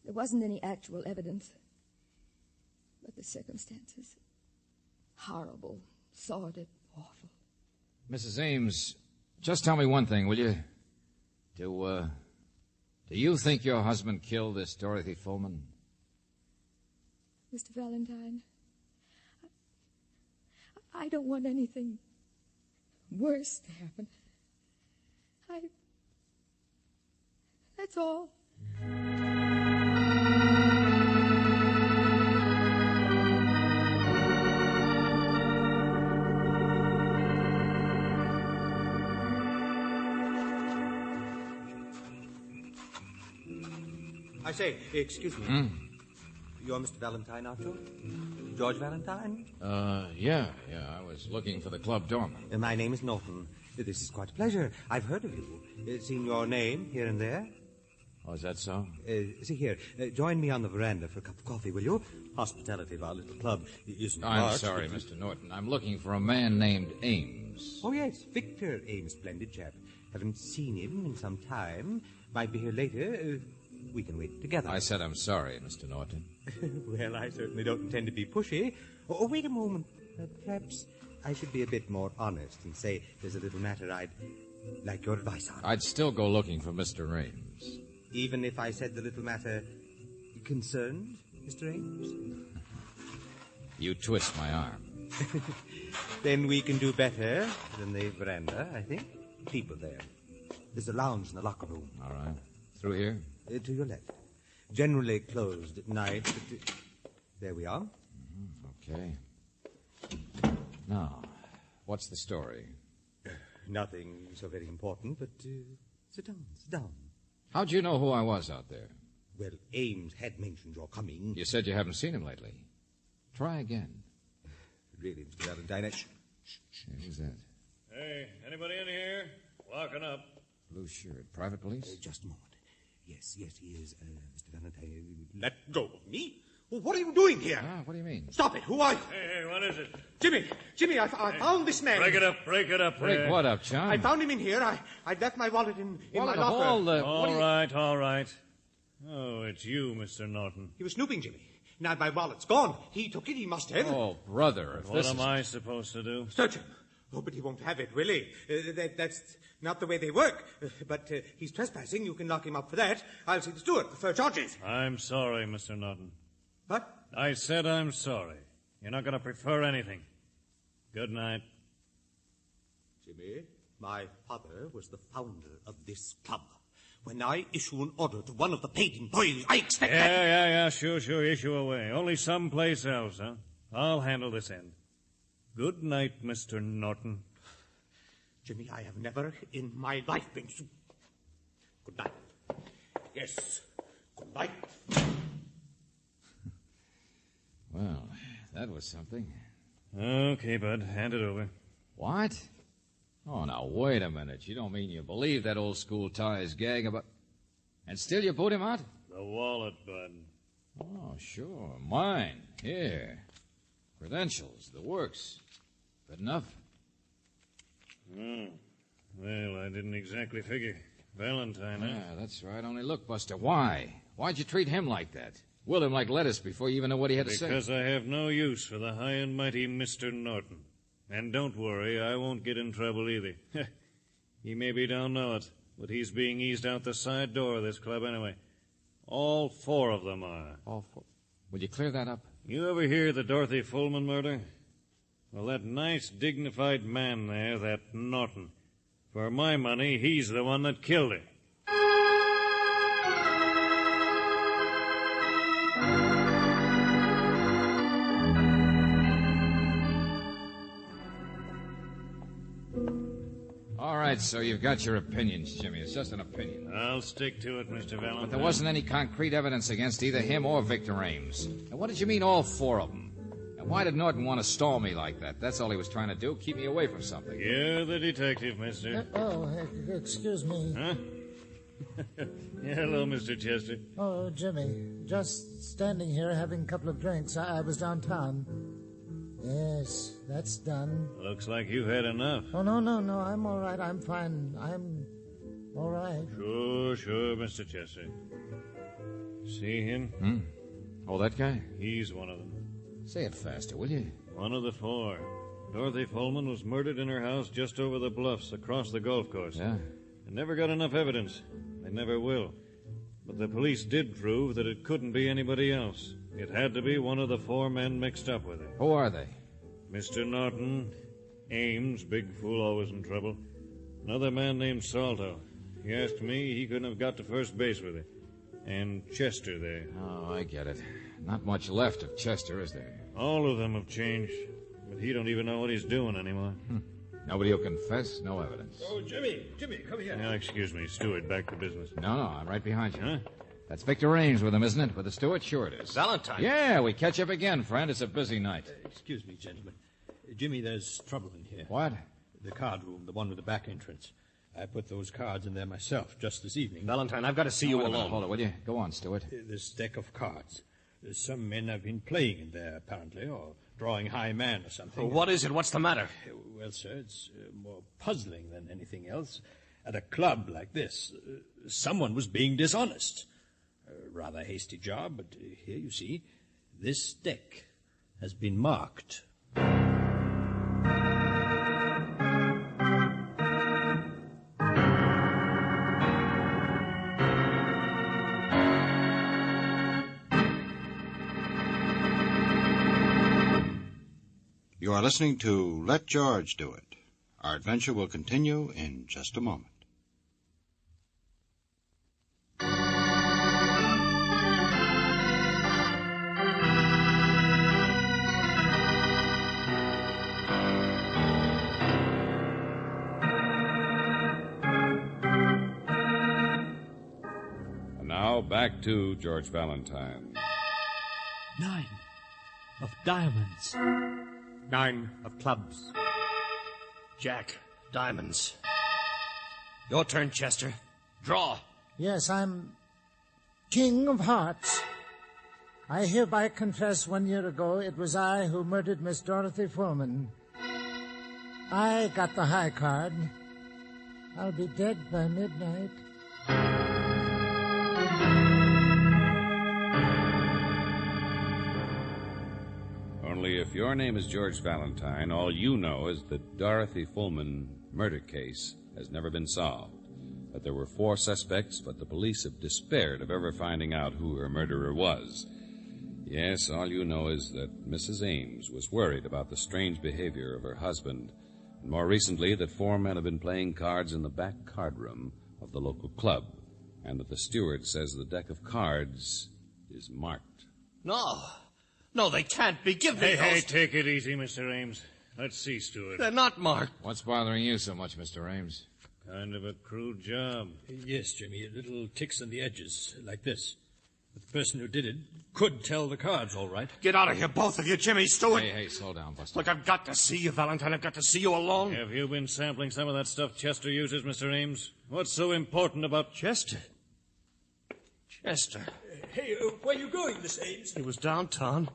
There wasn't any actual evidence. But the circumstances, horrible, sordid, awful. Mrs. Ames, just tell me one thing, will you? Do you think your husband killed this Dorothy Folman? Mr. Valentine, I don't want anything worse to happen. That's all. I say, excuse me. You're Mr. Valentine, aren't you? George Valentine? Yeah. I was looking for the club doorman. My name is Norton. This is quite a pleasure. I've heard of you. Seen your name here and there. Oh, is that so? See here, join me on the veranda for a cup of coffee, will you? Hospitality of our little club isn't I'm much, sorry, but- Mr. Norton. I'm looking for a man named Ames. Oh, yes, Victor Ames, splendid chap. Haven't seen him in some time. Might be here later. We can wait together. I said I'm sorry, Mr. Norton. Well, I certainly don't intend to be pushy. Oh, wait a moment. Perhaps I should be a bit more honest and say there's a little matter I'd like your advice on. I'd still go looking for Mr. Ames. Even if I said the little matter concerned Mr. Ames? You twist my arm. Then we can do better than the veranda, I think. People there. There's a lounge in the locker room. All right. Through here? To your left. Generally closed at night, but there we are. Okay. Now, what's the story? Nothing so very important, but sit down, sit down. How'd you know who I was out there? Well, Ames had mentioned your coming. You said you haven't seen him lately. Try again. Really, Mr. Valentine, Who's that? Hey, anybody in here? Walking up. Blue shirt. Private police? Just a moment. Yes, he is, Mr. Valentine. Let go of me. Well, what are you doing here? What do you mean? Stop it. Who are you? Hey, what is it? Jimmy, I found this man. Break it up. Break what up, John? I found him in here. I left my wallet in my locker. All right. Oh, it's you, Mr. Norton. He was snooping, Jimmy. Now my wallet's gone. He took it. He must have. Oh, brother, if What this am is... I supposed to do? Search him. Oh, but he won't have it, will he? That's not the way they work. But he's trespassing. You can lock him up for that. I'll see the steward. Prefer charges. I'm sorry, Mr. Norton. What? I said I'm sorry. You're not going to prefer anything. Good night. Jimmy, my father was the founder of this club. When I issue an order to one of the paid employees, I expect that... Yeah, sure, issue away. Only someplace else, huh? I'll handle this end. Good night, Mr. Norton. Jimmy, I have never in my life been so... Good night. Yes, good night. Well, that was something. Okay, Bud, hand it over. What? Oh, now, wait a minute. You don't mean you believe that old school ties gag about... And still you put him out? The wallet, Bud. Oh, sure. Mine. Here. Credentials, the works. Good enough? Oh. Well, I didn't exactly figure. Valentine, huh? Yeah, that's right. Only look, Buster, why? Why'd you treat him like that? Willed him like lettuce before you even know what he had to say. Because I have no use for the high and mighty Mr. Norton. And don't worry, I won't get in trouble either. He maybe don't know it, but he's being eased out the side door of this club anyway. All 4 of them are. All 4? Will you clear that up? You ever hear the Dorothy Fullman murder? Well, that nice, dignified man there, that Norton. For my money, he's the one that killed her. All right, so you've got your opinions, Jimmy. It's just an opinion. I'll stick to it, Mr. Valentine. But there wasn't any concrete evidence against either him or Victor Ames. And what did you mean, all 4 of them? And why did Norton want to stall me like that? That's all he was trying to do, keep me away from something. You're the detective, mister. Excuse me. Huh? Yeah, hello, Mr. Chester. Oh, Jimmy, just standing here having a couple of drinks. I was downtown. Yes, that's done. Looks like you've had enough. Oh, no, I'm all right. I'm fine. I'm all right. Sure, Mr. Chester. See him? Oh, that guy? He's one of them. Say it faster, will you? One of the 4. Dorothy Fullman was murdered in her house just over the bluffs across the golf course. Yeah? They never got enough evidence. They never will. But the police did prove that it couldn't be anybody else. It had to be one of the 4 men mixed up with her. Who are they? Mr. Norton, Ames, big fool, always in trouble. Another man named Salto. He asked me he couldn't have got to first base with her. And Chester there. Oh, I get it. Not much left of Chester, is there? All of them have changed. But he don't even know what he's doing anymore. Nobody will confess, no evidence. Oh, Jimmy, come here. Now, excuse me, Stewart, back to business. No, I'm right behind you. Huh? That's Victor Ames with him, isn't it? With the steward? Sure it is. Valentine. Yeah, we catch up again, friend. It's a busy night. Excuse me, gentlemen. Jimmy, there's trouble in here. What? The card room, the one with the back entrance. I put those cards in there myself just this evening. Valentine, I've got to see you Wait a minute, alone. hold it, will you? Go on, Stewart. This deck of cards. Some men have been playing in there, apparently, or drawing high man or something. Well, what is it? What's the matter? Well, sir, it's more puzzling than anything else. At a club like this, someone was being dishonest. Rather hasty job, but here you see, this deck has been marked. You are listening to Let George Do It. Our adventure will continue in just a moment. And now back to George Valentine. 9 of diamonds. 9 of clubs. Jack, diamonds. Your turn, Chester. Draw. Yes, I'm King of Hearts. I hereby confess 1 year ago it was I who murdered Miss Dorothy Fullman. I got the high card. I'll be dead by midnight. if your name is George Valentine, all you know is that Dorothy Fullman murder case has never been solved. That there were 4 suspects, but the police have despaired of ever finding out who her murderer was. Yes, all you know is that Mrs. Ames was worried about the strange behavior of her husband, and more recently that 4 men have been playing cards in the back card room of the local club, and that the steward says the deck of cards is marked. No, they can't be. Give me Hey, take it easy, Mr. Ames. Let's see, Stewart. They're not marked. What's bothering you so much, Mr. Ames? Kind of a crude job. Yes, Jimmy, little ticks on the edges, like this. But the person who did it could tell the cards, all right. Get out of here, both of you, Jimmy, Stewart. Hey, slow down, Buster. Look, I've got to see you, Valentine. I've got to see you alone. Have you been sampling some of that stuff Chester uses, Mr. Ames? What's so important about Chester? Hey, where are you going, Miss Ames? He was downtown.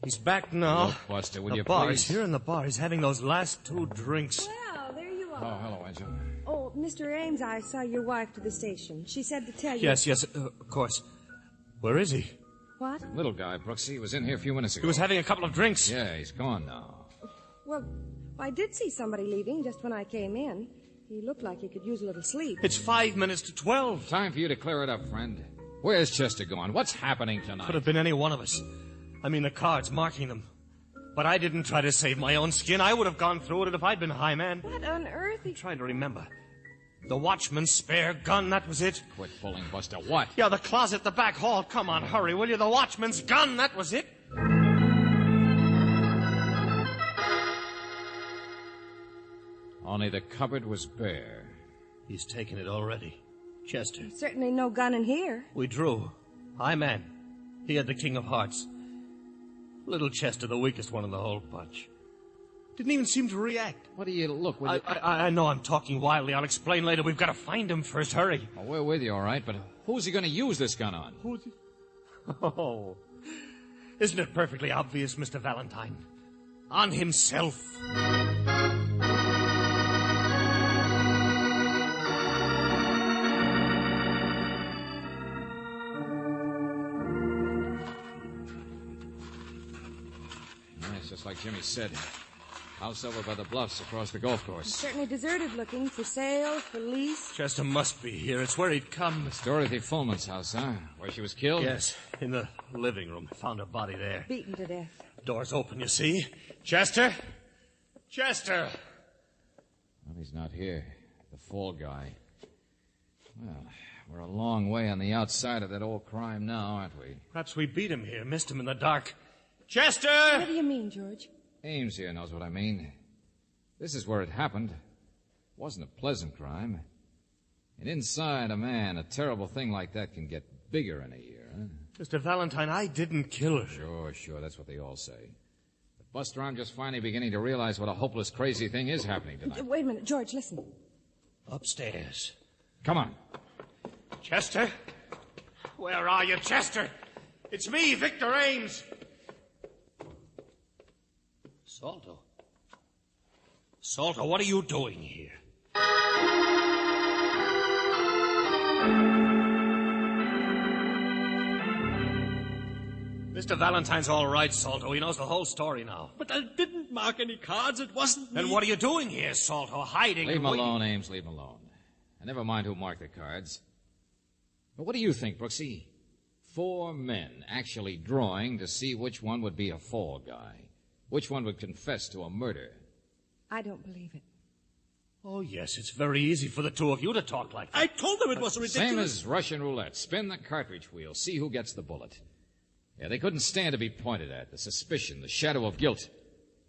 He's back now. Look, Buster, will the you bar. please? He's here in the bar. He's having those last 2 drinks. Well, there you are. Oh, hello, Angel. Oh, Mr. Ames, I saw your wife to the station. She said to tell you... Yes, of course. Where is he? What? Little guy, Brooksy. He was in here a few minutes ago. He was having a couple of drinks. Yeah, he's gone now. Well, I did see somebody leaving just when I came in. He looked like he could use a little sleep. It's 5 minutes to 12. Time for you to clear it up, friend. Where's Chester gone? What's happening tonight? Could have been any one of us. I mean, the cards marking them. But I didn't try to save my own skin. I would have gone through with it if I'd been high man. What on earth? I'm trying to remember. The watchman's spare gun, that was it. Quit pulling, Buster. What? Yeah, the closet, the back hall. Come on, hurry, will you? The watchman's gun, that was it. Only the cupboard was bare. He's taken it already. Chester. Certainly no gun in here. We drew. High man. He had the king of hearts. Little Chester, the weakest one in the whole bunch. Didn't even seem to react. What do you look? I know I'm talking wildly. I'll explain later. We've got to find him first. Hurry. Oh, we're with you, all right, but who's he going to use this gun on? Oh. Isn't it perfectly obvious, Mr. Valentine? On himself. It's just like Jimmy said. House over by the bluffs across the golf course. Certainly deserted looking. For sale, for lease. Chester must be here. It's where he'd come. It's Dorothy Fullman's house, huh? Where she was killed? Yes, in the living room. Found her body there. Beaten to death. Door's open, you see. Chester? Chester! Well, he's not here. The fall guy. Well, we're a long way on the outside of that old crime now, aren't we? Perhaps we beat him here, missed him in the dark. Chester! What do you mean, George? Ames here knows what I mean. This is where it happened. It wasn't a pleasant crime. And inside a man, a terrible thing like that can get bigger in a year, huh? Mr. Valentine, I didn't kill her. Sure, that's what they all say. But, Buster, I'm just finally beginning to realize what a hopeless, crazy thing is happening tonight. Wait a minute, George, listen. Upstairs. Come on. Chester? Where are you, Chester? It's me, Victor Ames. Salto, what are you doing here? Mr. Valentine's all right, Salto. He knows the whole story now. But I didn't mark any cards. It wasn't me. Then what are you doing here, Salto? Hiding? Leave him alone, Ames. Leave him alone. And never mind who marked the cards. But what do you think, Brooksy? 4 men actually drawing to see which one would be a fall guy. Which one would confess to a murder? I don't believe it. Oh, yes, it's very easy for the 2 of you to talk like that. I told them it was ridiculous. Same as Russian roulette. Spin the cartridge wheel. See who gets the bullet. Yeah, they couldn't stand to be pointed at. The suspicion, the shadow of guilt.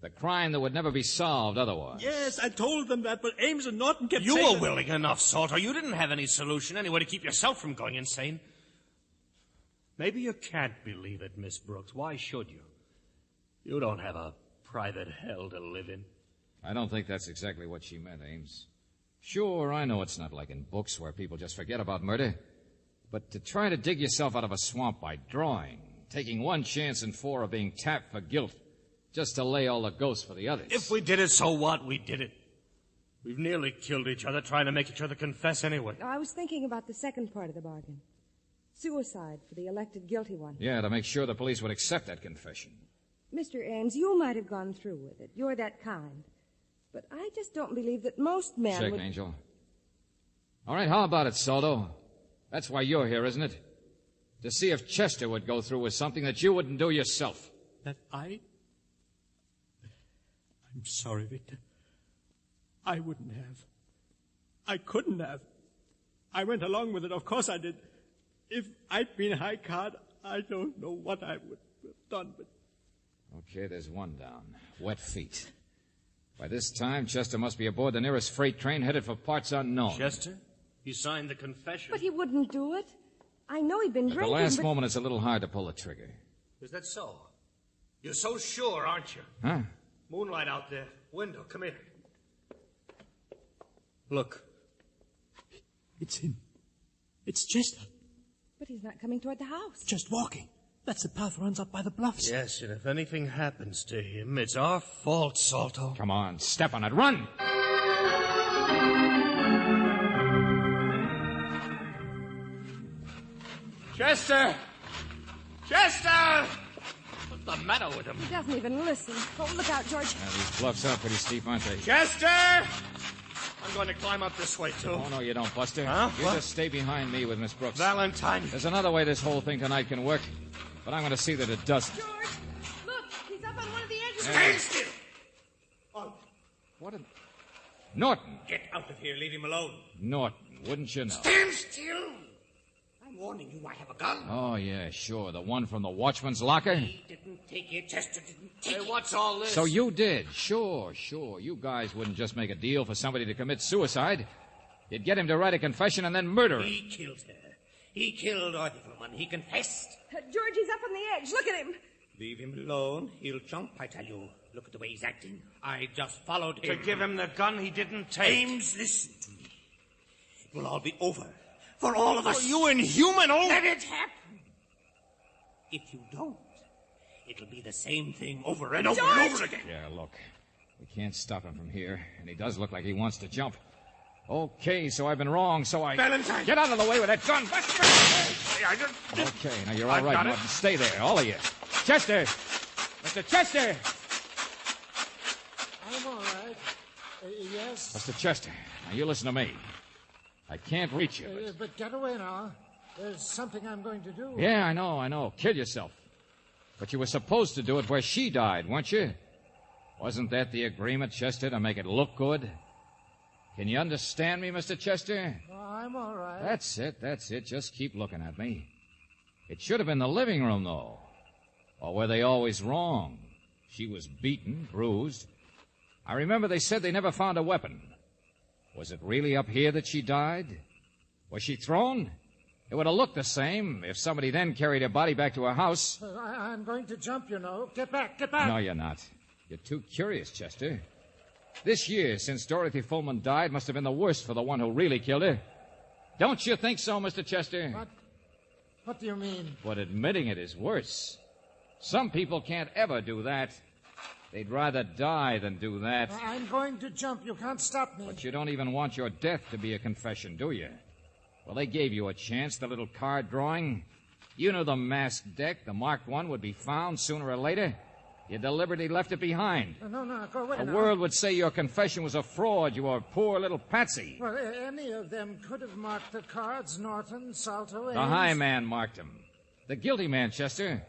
The crime that would never be solved otherwise. Yes, I told them that, but Ames and Norton kept saying... You were willing enough, Salter. You didn't have any solution anyway to keep yourself from going insane. Maybe you can't believe it, Miss Brooks. Why should you? You don't have a private hell to live in. I don't think that's exactly what she meant, Ames. Sure, I know it's not like in books where people just forget about murder. But to try to dig yourself out of a swamp by drawing, taking 1 chance in 4 of being tapped for guilt, just to lay all the ghosts for the others. If we did it, so what? We did it. We've nearly killed each other trying to make each other confess anyway. I was thinking about the second part of the bargain. Suicide for the elected guilty one. Yeah, to make sure the police would accept that confession. Mr. Ames, you might have gone through with it. You're that kind. But I just don't believe that most men Check, would... Angel. All right, how about it, Soldo? That's why you're here, isn't it? To see if Chester would go through with something that you wouldn't do yourself. That I'm sorry, Victor. I wouldn't have. I couldn't have. I went along with it, of course I did. If I'd been high card, I don't know what I would have done, but... Okay, there's one down. Wet feet. By this time, Chester must be aboard the nearest freight train headed for parts unknown. Chester? He signed the confession. But he wouldn't do it. I know he'd been At drinking, the last but... moment, it's a little hard to pull the trigger. Is that so? You're so sure, aren't you? Huh? Moonlight out there. Window, come here. Look. It's him. It's Chester. But he's not coming toward the house. Just walking. That's the path runs up by the bluffs. Yes, and if anything happens to him, it's our fault, Salto. Come on, step on it. Run! Chester! Chester! What's the matter with him? He doesn't even listen. Oh, look out, George. Now, these bluffs are pretty steep, aren't they? Chester! I'm going to climb up this way, too. Oh, no, you don't, Buster. Huh? You What? just stay behind me with Miss Brooks. Valentine. There's another way this whole thing tonight can work, but I'm going to see that it doesn't. George, look, he's up on one of the edges. Hey. Stand still! Oh, What in... Norton. Get out of here. Leave him alone. Norton, wouldn't you know? Stand still! I'm warning you, I have a gun. Oh, yeah, sure. The one from the watchman's locker? He didn't take it. Chester didn't take it. hey, what's all this? So you did. Sure. You guys wouldn't just make a deal for somebody to commit suicide. You'd get him to write a confession and then murder him. He killed her. He killed Dorothy Fullman. He confessed. George, he's up on the edge. Look at him. Leave him alone. He'll jump, I tell you. Look at the way he's acting. I just followed him. To give him the gun he didn't take. Ames, listen to me. It will all be over. For all of us. Oh, you inhuman old... Let it happen. If you don't, it'll be the same thing over and over and over again. Yeah, look. We can't stop him from here, and he does look like he wants to jump. Okay, so I've been wrong, so I... Valentine! Get out of the way with that gun! I just... Okay, now you're all I've right, got it. Martin. Stay there, all of you. Chester! Mr. Chester! I'm all right. Yes? Mr. Chester, now you listen to me. I can't reach you, But get away now. There's something I'm going to do. Yeah, I know. Kill yourself. But you were supposed to do it where she died, weren't you? Wasn't that the agreement, Chester, to make it look good? Can you understand me, Mr. Chester? Oh, I'm all right. That's it. Just keep looking at me. It should have been the living room, though. Or were they always wrong? She was beaten, bruised. I remember they said they never found a weapon. Was it really up here that she died? Was she thrown? It would have looked the same if somebody then carried her body back to her house. I'm going to jump, you know. Get back. No, you're not. You're too curious, Chester. This year, since Dorothy Fullman died, must have been the worst for the one who really killed her. Don't you think so, Mr. Chester? What do you mean? But admitting it is worse. Some people can't ever do that. They'd rather die than do that. I'm going to jump. You can't stop me. But you don't even want your death to be a confession, do you? Well, they gave you a chance, the little card drawing. You knew the masked deck, the marked one, would be found sooner or later. You deliberately left it behind. No, go away The now. world would say your confession was a fraud. You were a poor little patsy. Well, any of them could have marked the cards. Norton, Salto, Ames. The high man marked them. The guilty man, Chester.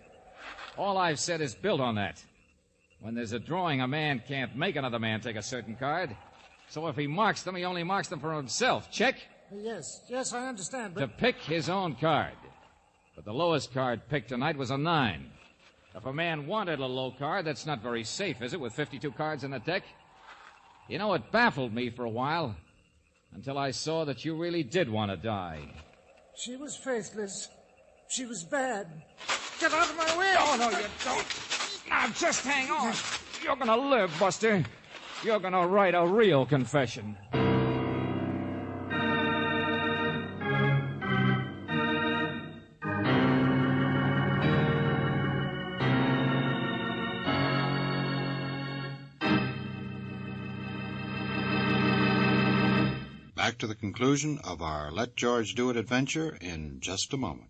All I've said is built on that. When there's a drawing, a man can't make another man take a certain card. So if he marks them, he only marks them for himself. Check? Yes, I understand, To but... pick his own card. But the lowest card picked tonight was a 9. If a man wanted a low card, that's not very safe, is it, with 52 cards in the deck? You know, it baffled me for a while, until I saw that you really did want to die. She was faithless. She was bad. Get out of my way! Oh, no, you don't. Now, just hang on. You're going to live, Buster. You're going to write a real confession. Back to the conclusion of our Let George Do It adventure in just a moment.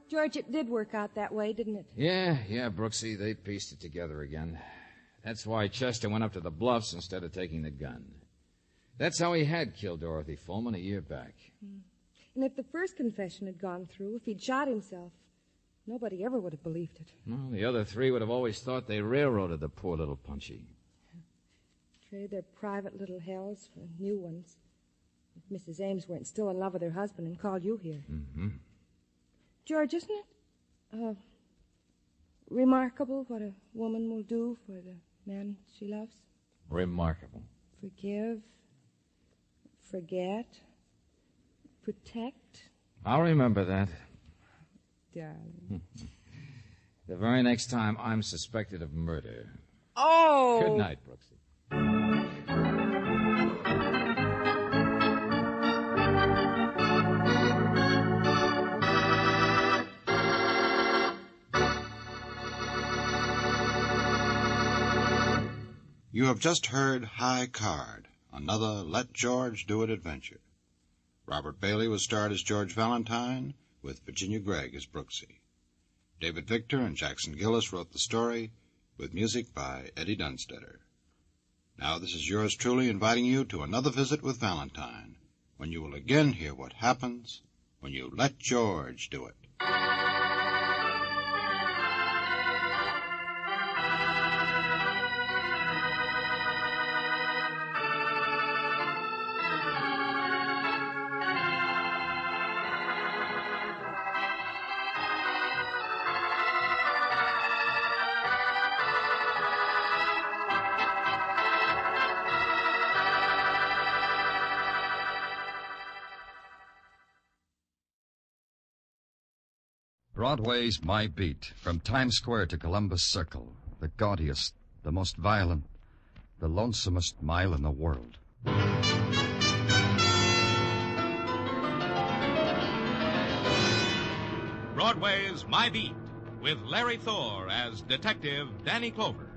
George, it did work out that way, didn't it? Yeah, Brooksy, they pieced it together again. That's why Chester went up to the bluffs instead of taking the gun. That's how he had killed Dorothy Fullman a year back. And if the first confession had gone through, if he'd shot himself, nobody ever would have believed it. Well, the other three would have always thought they railroaded the poor little Punchy. Trade their private little hells for new ones. If Mrs. Ames weren't still in love with her husband and called you here. Mm-hmm. George, isn't it remarkable what a woman will do for the man she loves? Remarkable. Forgive, forget, protect. I'll remember that. Darling. The very next time I'm suspected of murder. Oh! Good night, Brooksy. You have just heard High Card, another Let George Do It adventure. Robert Bailey was starred as George Valentine, with Virginia Gregg as Brooksy. David Victor and Jackson Gillis wrote the story, with music by Eddie Dunstetter. Now this is yours truly inviting you to another visit with Valentine, when you will again hear what happens when you let George do it. Broadway's My Beat, from Times Square to Columbus Circle, the gaudiest, the most violent, the lonesomest mile in the world. Broadway's My Beat, with Larry Thor as Detective Danny Clover.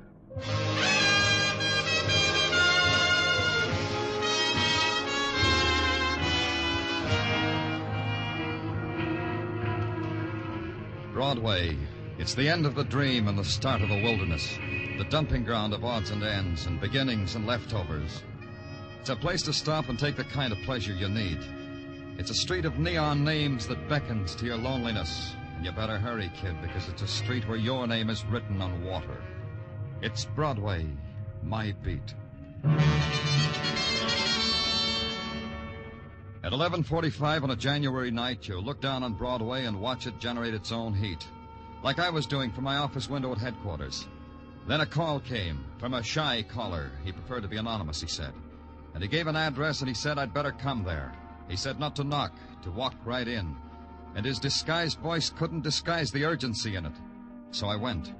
Broadway. It's the end of the dream and the start of a wilderness, the dumping ground of odds and ends and beginnings and leftovers. It's a place to stop and take the kind of pleasure you need. It's a street of neon names that beckons to your loneliness. And you better hurry, kid, because it's a street where your name is written on water. It's Broadway, My Beat. At 11:45 on a January night, you look down on Broadway and watch it generate its own heat, like I was doing from my office window at headquarters. Then a call came from a shy caller. He preferred to be anonymous, he said. And he gave an address, and he said I'd better come there. He said not to knock, to walk right in. And his disguised voice couldn't disguise the urgency in it. So I went.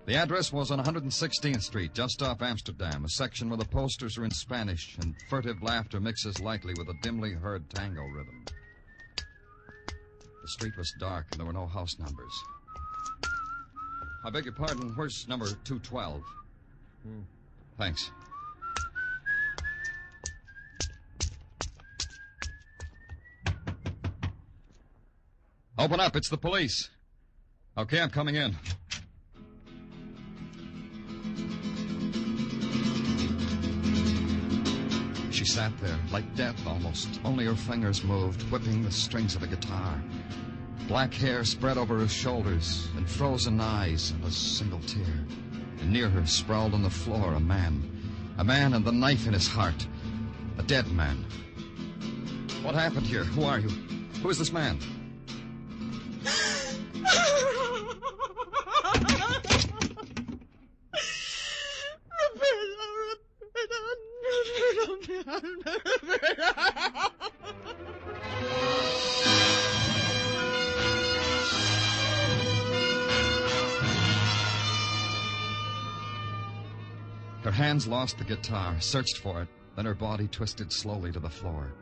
The address was on 116th Street, just off Amsterdam, a section where the posters are in Spanish and furtive laughter mixes lightly with a dimly heard tango rhythm. The street was dark and there were no house numbers. I beg your pardon, where's number 212? Thanks. Open up, it's the police. Okay, I'm coming in. She sat there, like death almost. Only her fingers moved, whipping the strings of a guitar. Black hair spread over her shoulders, and frozen eyes, and a single tear. And near her, sprawled on the floor, a man. A man and the knife in his heart. A dead man. What happened here? Who are you? Who is this man? Her hands lost the guitar, searched for it, then her body twisted slowly to the floor.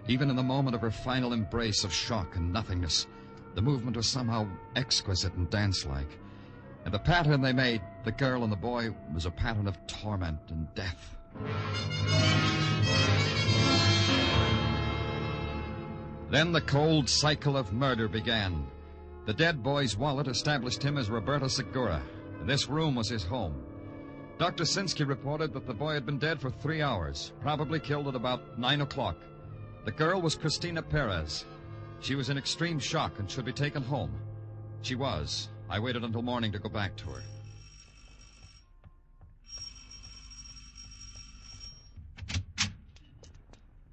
Even in the moment of her final embrace of shock and nothingness, the movement was somehow exquisite and dance-like. And the pattern they made, the girl and the boy, was a pattern of torment and death. Then the cold cycle of murder began. The dead boy's wallet established him as Roberto Segura, and this room was his home. Dr. Sinsky reported that the boy had been dead for 3 hours, probably killed at about 9 o'clock. The girl was Cristina Perez. She was in extreme shock and should be taken home. She was. I waited until morning to go back to her.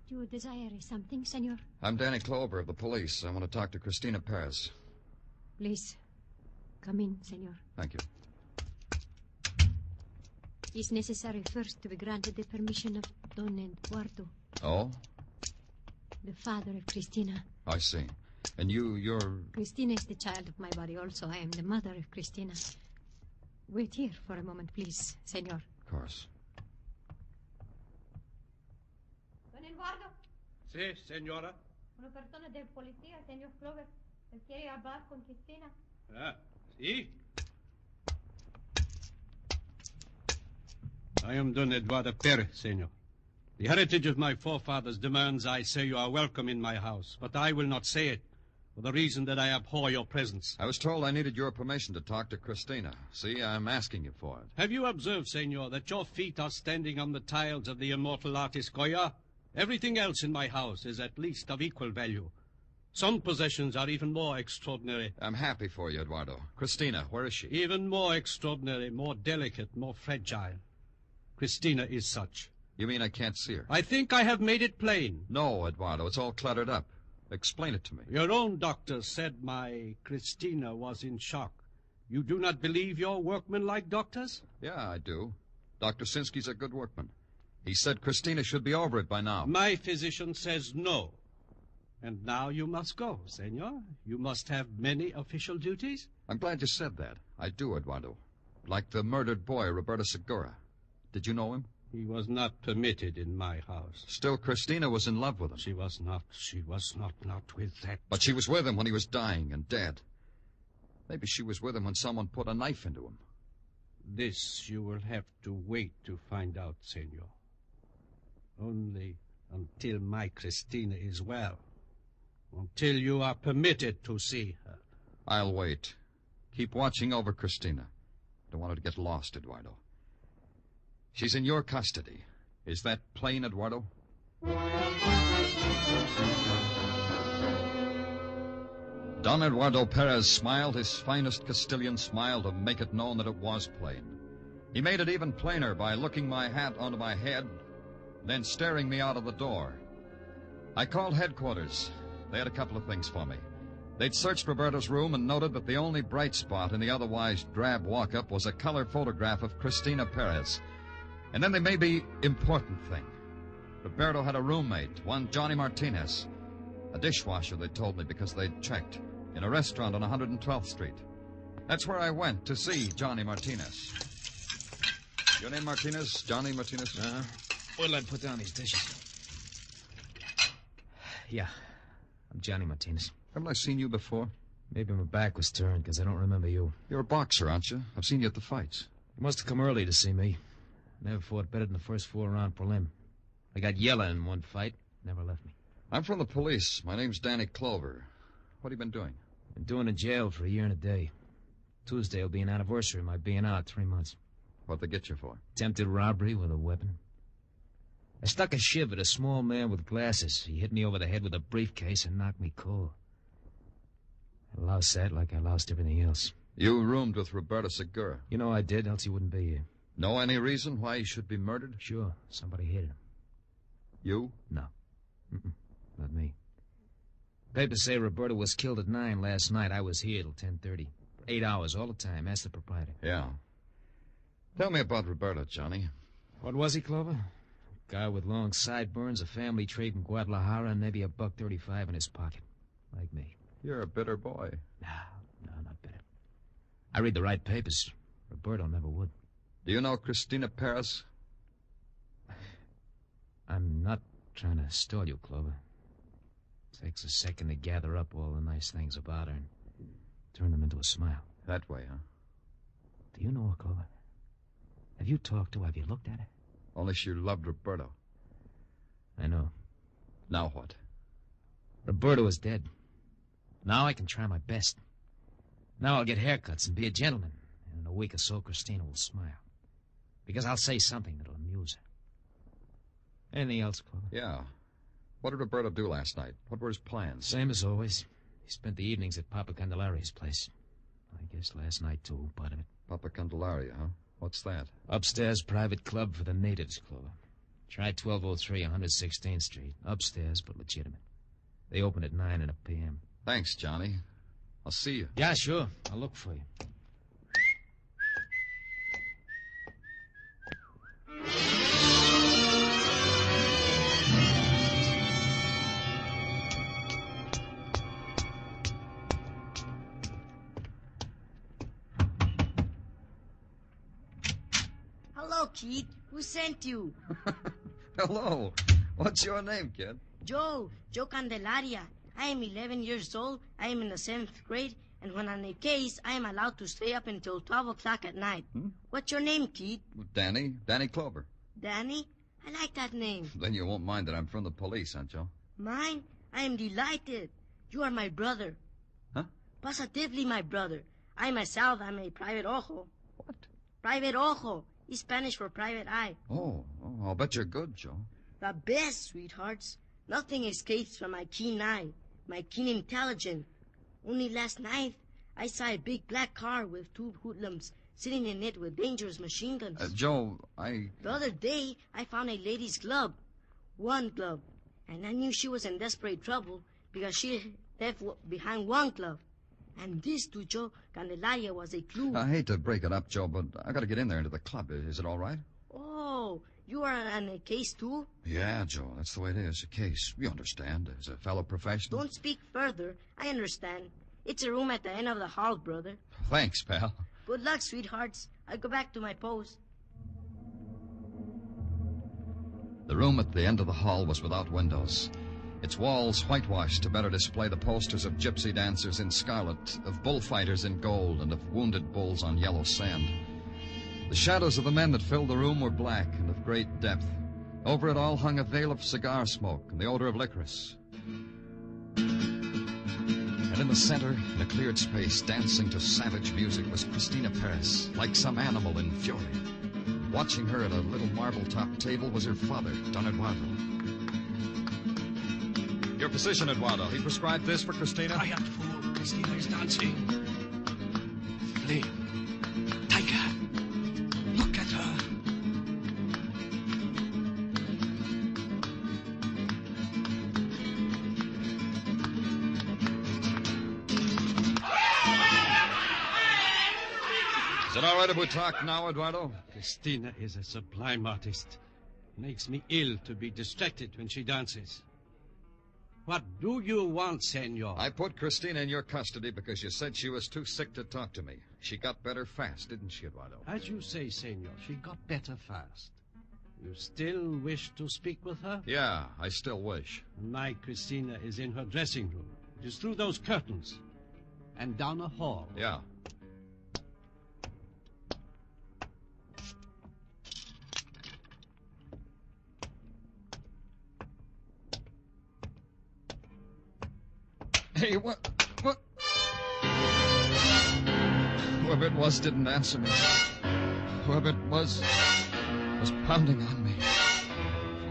You desire something, senor? I'm Danny Clover of the police. I want to talk to Cristina Perez. Please, come in, senor. Thank you. It's necessary first to be granted the permission of Don Eduardo. Oh? The father of Cristina. I see. And you're... Cristina is the child of my body also. I am the mother of Cristina. Wait here for a moment, please, senor. Of course. Don Eduardo. Sí, señora. Una persona de policía, señor Clover. Él quiere hablar con Cristina. Ah, sí. I am Don Eduardo Perez, senor. The heritage of my forefathers demands I say you are welcome in my house, but I will not say it, for the reason that I abhor your presence. I was told I needed your permission to talk to Cristina. See, I'm asking you for it. Have you observed, senor, that your feet are standing on the tiles of the immortal artist Goya? Everything else in my house is at least of equal value. Some possessions are even more extraordinary. I'm happy for you, Eduardo. Cristina, where is she? Even more extraordinary, more delicate, more fragile. Cristina is such. You mean I can't see her? I think I have made it plain. No, Eduardo, it's all cluttered up. Explain it to me. Your own doctor said my Cristina was in shock. You do not believe your workmen-like doctors? Yeah, I do. Dr. Sinsky's a good workman. He said Cristina should be over it by now. My physician says no. And now you must go, senor. You must have many official duties. I'm glad you said that. I do, Eduardo. Like the murdered boy, Roberto Segura. Did you know him? He was not permitted in my house. Still, Cristina was in love with him. She was not with that. But she was with him when he was dying and dead. Maybe she was with him when someone put a knife into him. This you will have to wait to find out, senor. Only until my Cristina is well. Until you are permitted to see her. I'll wait. Keep watching over Cristina. Don't want her to get lost, Eduardo. She's in your custody. Is that plain, Eduardo? Don Eduardo Perez smiled his finest Castilian smile to make it known that it was plain. He made it even plainer by looking my hat onto my head, then staring me out of the door. I called headquarters. They had a couple of things for me. They'd searched Roberto's room and noted that the only bright spot in the otherwise drab walk-up was a color photograph of Cristina Perez. And then they made the important thing. Roberto had a roommate, one Johnny Martinez. A dishwasher, they told me, because they'd checked, in a restaurant on 112th Street. That's where I went to see Johnny Martinez. Your name Martinez? Johnny Martinez? What'll I put down these dishes? Yeah, I'm Johnny Martinez. Haven't I seen you before? Maybe my back was turned, because I don't remember you. You're a boxer, aren't you? I've seen you at the fights. You must have come early to see me. Never fought better than the first 4-round prelim. I got yellow in one fight. Never left me. I'm from the police. My name's Danny Clover. What have you been doing? Been doing in jail for 1 year and a day. Tuesday will be an anniversary of my being out 3 months. What'd they get you for? Attempted robbery with a weapon. I stuck a shiv at a small man with glasses. He hit me over the head with a briefcase and knocked me cold. I lost that like I lost everything else. You roomed with Roberto Segura. You know I did, else he wouldn't be here. Know any reason why he should be murdered? Sure. Somebody hit him. You? No. Not me. Papers say Roberto was killed at 9 last night. I was here till 10:30. For 8 hours, all the time. Ask the proprietor. Yeah. Tell me about Roberto, Johnny. What was he, Clover? A guy with long sideburns, a family tree from Guadalajara, and maybe $1.35 in his pocket. Like me. You're a bitter boy. No, not bitter. I read the right papers. Roberto never would. Do you know Cristina Perez? I'm not trying to stall you, Clover. Takes a second to gather up all the nice things about her and turn them into a smile. That way, huh? Do you know her, Clover? Have you talked to her? Have you looked at her? Only she loved Roberto. I know. Now what? Roberto is dead. Now I can try my best. Now I'll get haircuts and be a gentleman. And in a week or so, Christina will smile. Because I'll say something that'll amuse her. Anything else, Clover? Yeah. What did Roberto do last night? What were his plans? Same as always. He spent the evenings at Papa Candelaria's place. I guess last night, too, part of it. Papa Candelaria, huh? What's that? Upstairs private club for the natives, Clover. Try 1203 on 116th Street. Upstairs, but legitimate. They open at 9 p.m. Thanks, Johnny. I'll see you. Yeah, sure. I'll look for you. Hello, kid. Who sent you? Hello. What's your name, kid? Joe Candelaria. I am 11 years old. I am in the 7th grade. And when on a case, I am allowed to stay up until 12 o'clock at night. What's your name, kid? Danny Clover. Danny? I like that name. Then you won't mind that I'm from the police, huh, Joe? Mine? I am delighted. You are my brother. Huh? Positively my brother. I myself am a private ojo. What? Private ojo. Is Spanish for private eye. Oh, I'll bet you're good, Joe. The best, sweethearts. Nothing escapes from my keen eye, my keen intelligence. Only last night, I saw a big black car with 2 hoodlums sitting in it with dangerous machine guns. Joe, The other day, I found a lady's glove. One glove. And I knew she was in desperate trouble because she left behind one glove. And this to Joe Candelaria was a clue. I hate to break it up, Joe, but I got to get in there into the club. Is it all right? Oh, you are on a case, too? Yeah, Joe, that's the way it is. A case. You understand, as a fellow professional. Don't speak further. I understand. It's a room at the end of the hall, brother. Thanks, pal. Good luck, sweethearts. I'll go back to my post. The room at the end of the hall was without windows. Its walls whitewashed to better display the posters of gypsy dancers in scarlet, of bullfighters in gold, and of wounded bulls on yellow sand. The shadows of the men that filled the room were black and of great depth. Over it all hung a veil of cigar smoke and the odor of licorice. And in the center, in a cleared space, dancing to savage music, was Cristina Perez, like some animal in fury. Watching her at a little marble-topped table was her father, Don Eduardo. Your position, Eduardo. He prescribed this for Cristina? Quiet, fool. Cristina is dancing. Flee. Take her. Look at her. Is it all right if we talk now, Eduardo? Cristina is a sublime artist. Makes me ill to be distracted when she dances. What do you want, senor? I put Cristina in your custody because you said she was too sick to talk to me. She got better fast, didn't she, Eduardo? As you say, senor, she got better fast. You still wish to speak with her? Yeah, I still wish. My Cristina is in her dressing room. It is through those curtains. And down a hall. Yeah. Hey, what? Whoever it was didn't answer me. Whoever it was pounding on me.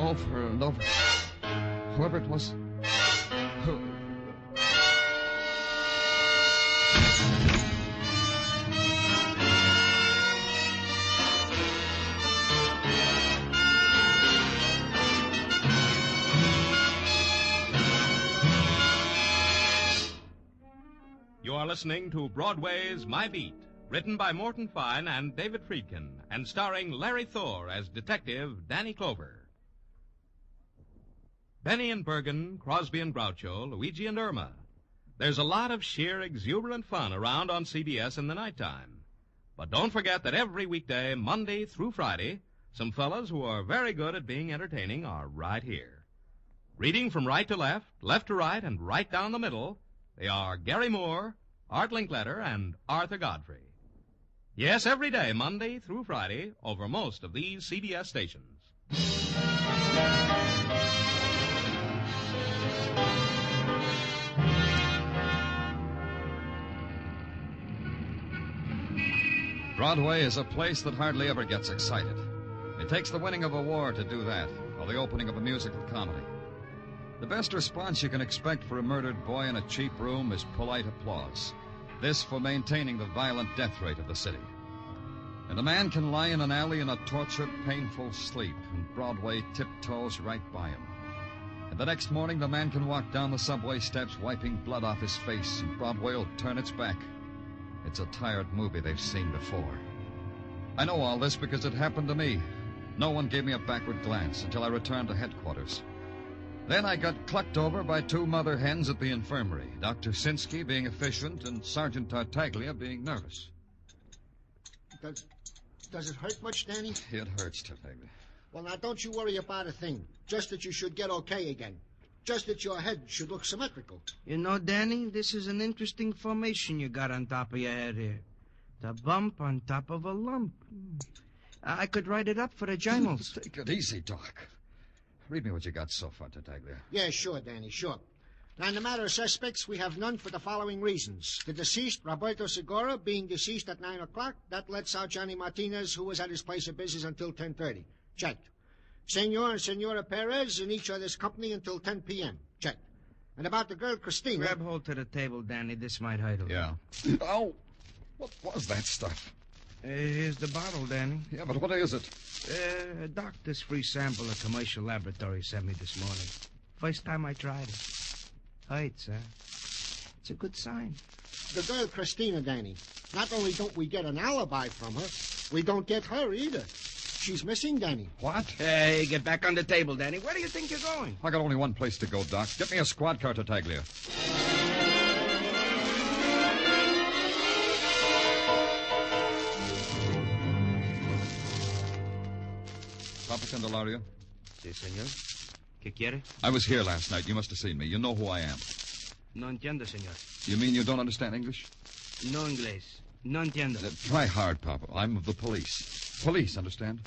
Over and over. Whoever it was... You are listening to Broadway's My Beat, written by Morton Fine and David Friedkin, and starring Larry Thor as Detective Danny Clover. Benny and Bergen, Crosby and Groucho, Luigi and Irma. There's a lot of sheer exuberant fun around on CBS in the nighttime. But don't forget that every weekday, Monday through Friday, some fellas who are very good at being entertaining are right here. Reading from right to left, left to right, and right down the middle, they are Gary Moore, Art Linkletter, and Arthur Godfrey. Yes, every day, Monday through Friday, over most of these CBS stations. Broadway is a place that hardly ever gets excited. It takes the winning of a war to do that, or the opening of a musical comedy. The best response you can expect for a murdered boy in a cheap room is polite applause. This for maintaining the violent death rate of the city. And a man can lie in an alley in a tortured, painful sleep, and Broadway tiptoes right by him. And the next morning, the man can walk down the subway steps wiping blood off his face, and Broadway will turn its back. It's a tired movie they've seen before. I know all this because it happened to me. No one gave me a backward glance until I returned to headquarters. Then I got clucked over by two mother hens at the infirmary, Dr. Sinsky being efficient and Sergeant Tartaglia being nervous. Does it hurt much, Danny? It hurts, Tartaglia. Well, now, don't you worry about a thing. Just that you should get okay again. Just that your head should look symmetrical. You know, Danny, this is an interesting formation you got on top of your head here. The bump on top of a lump. I could write it up for the journals. Take it easy, Doc. Read me what you got so far, Tartaglia. Yeah, sure, Danny, sure. Now, in the matter of suspects, we have none for the following reasons. The deceased, Roberto Segura, being deceased at 9 o'clock, that lets out Johnny Martinez, who was at his place of business until 10:30. Checked. Senor and Senora Perez in each other's company until 10 p.m. Checked. And about the girl, Christina... Grab hold to the table, Danny. This might hurt a little. Yeah. Oh, what was that stuff? Here's the bottle, Danny. Yeah, but what is it? A doctor's free sample a commercial laboratory sent me this morning. First time I tried it. Hurts, huh? It's a good sign. The girl, Christina, Danny. Not only don't we get an alibi from her, we don't get her either. She's missing, Danny. What? Hey, get back on the table, Danny. Where do you think you're going? I got only one place to go, Doc. Get me a squad car, Tartaglia. Papa Candelario? Sí, señor. ¿Qué quiere? I was here last night. You must have seen me. You know who I am. No entiendo, señor. You mean you don't understand English? No inglés. No entiendo. Try hard, Papa. I'm of the police. Police, understand?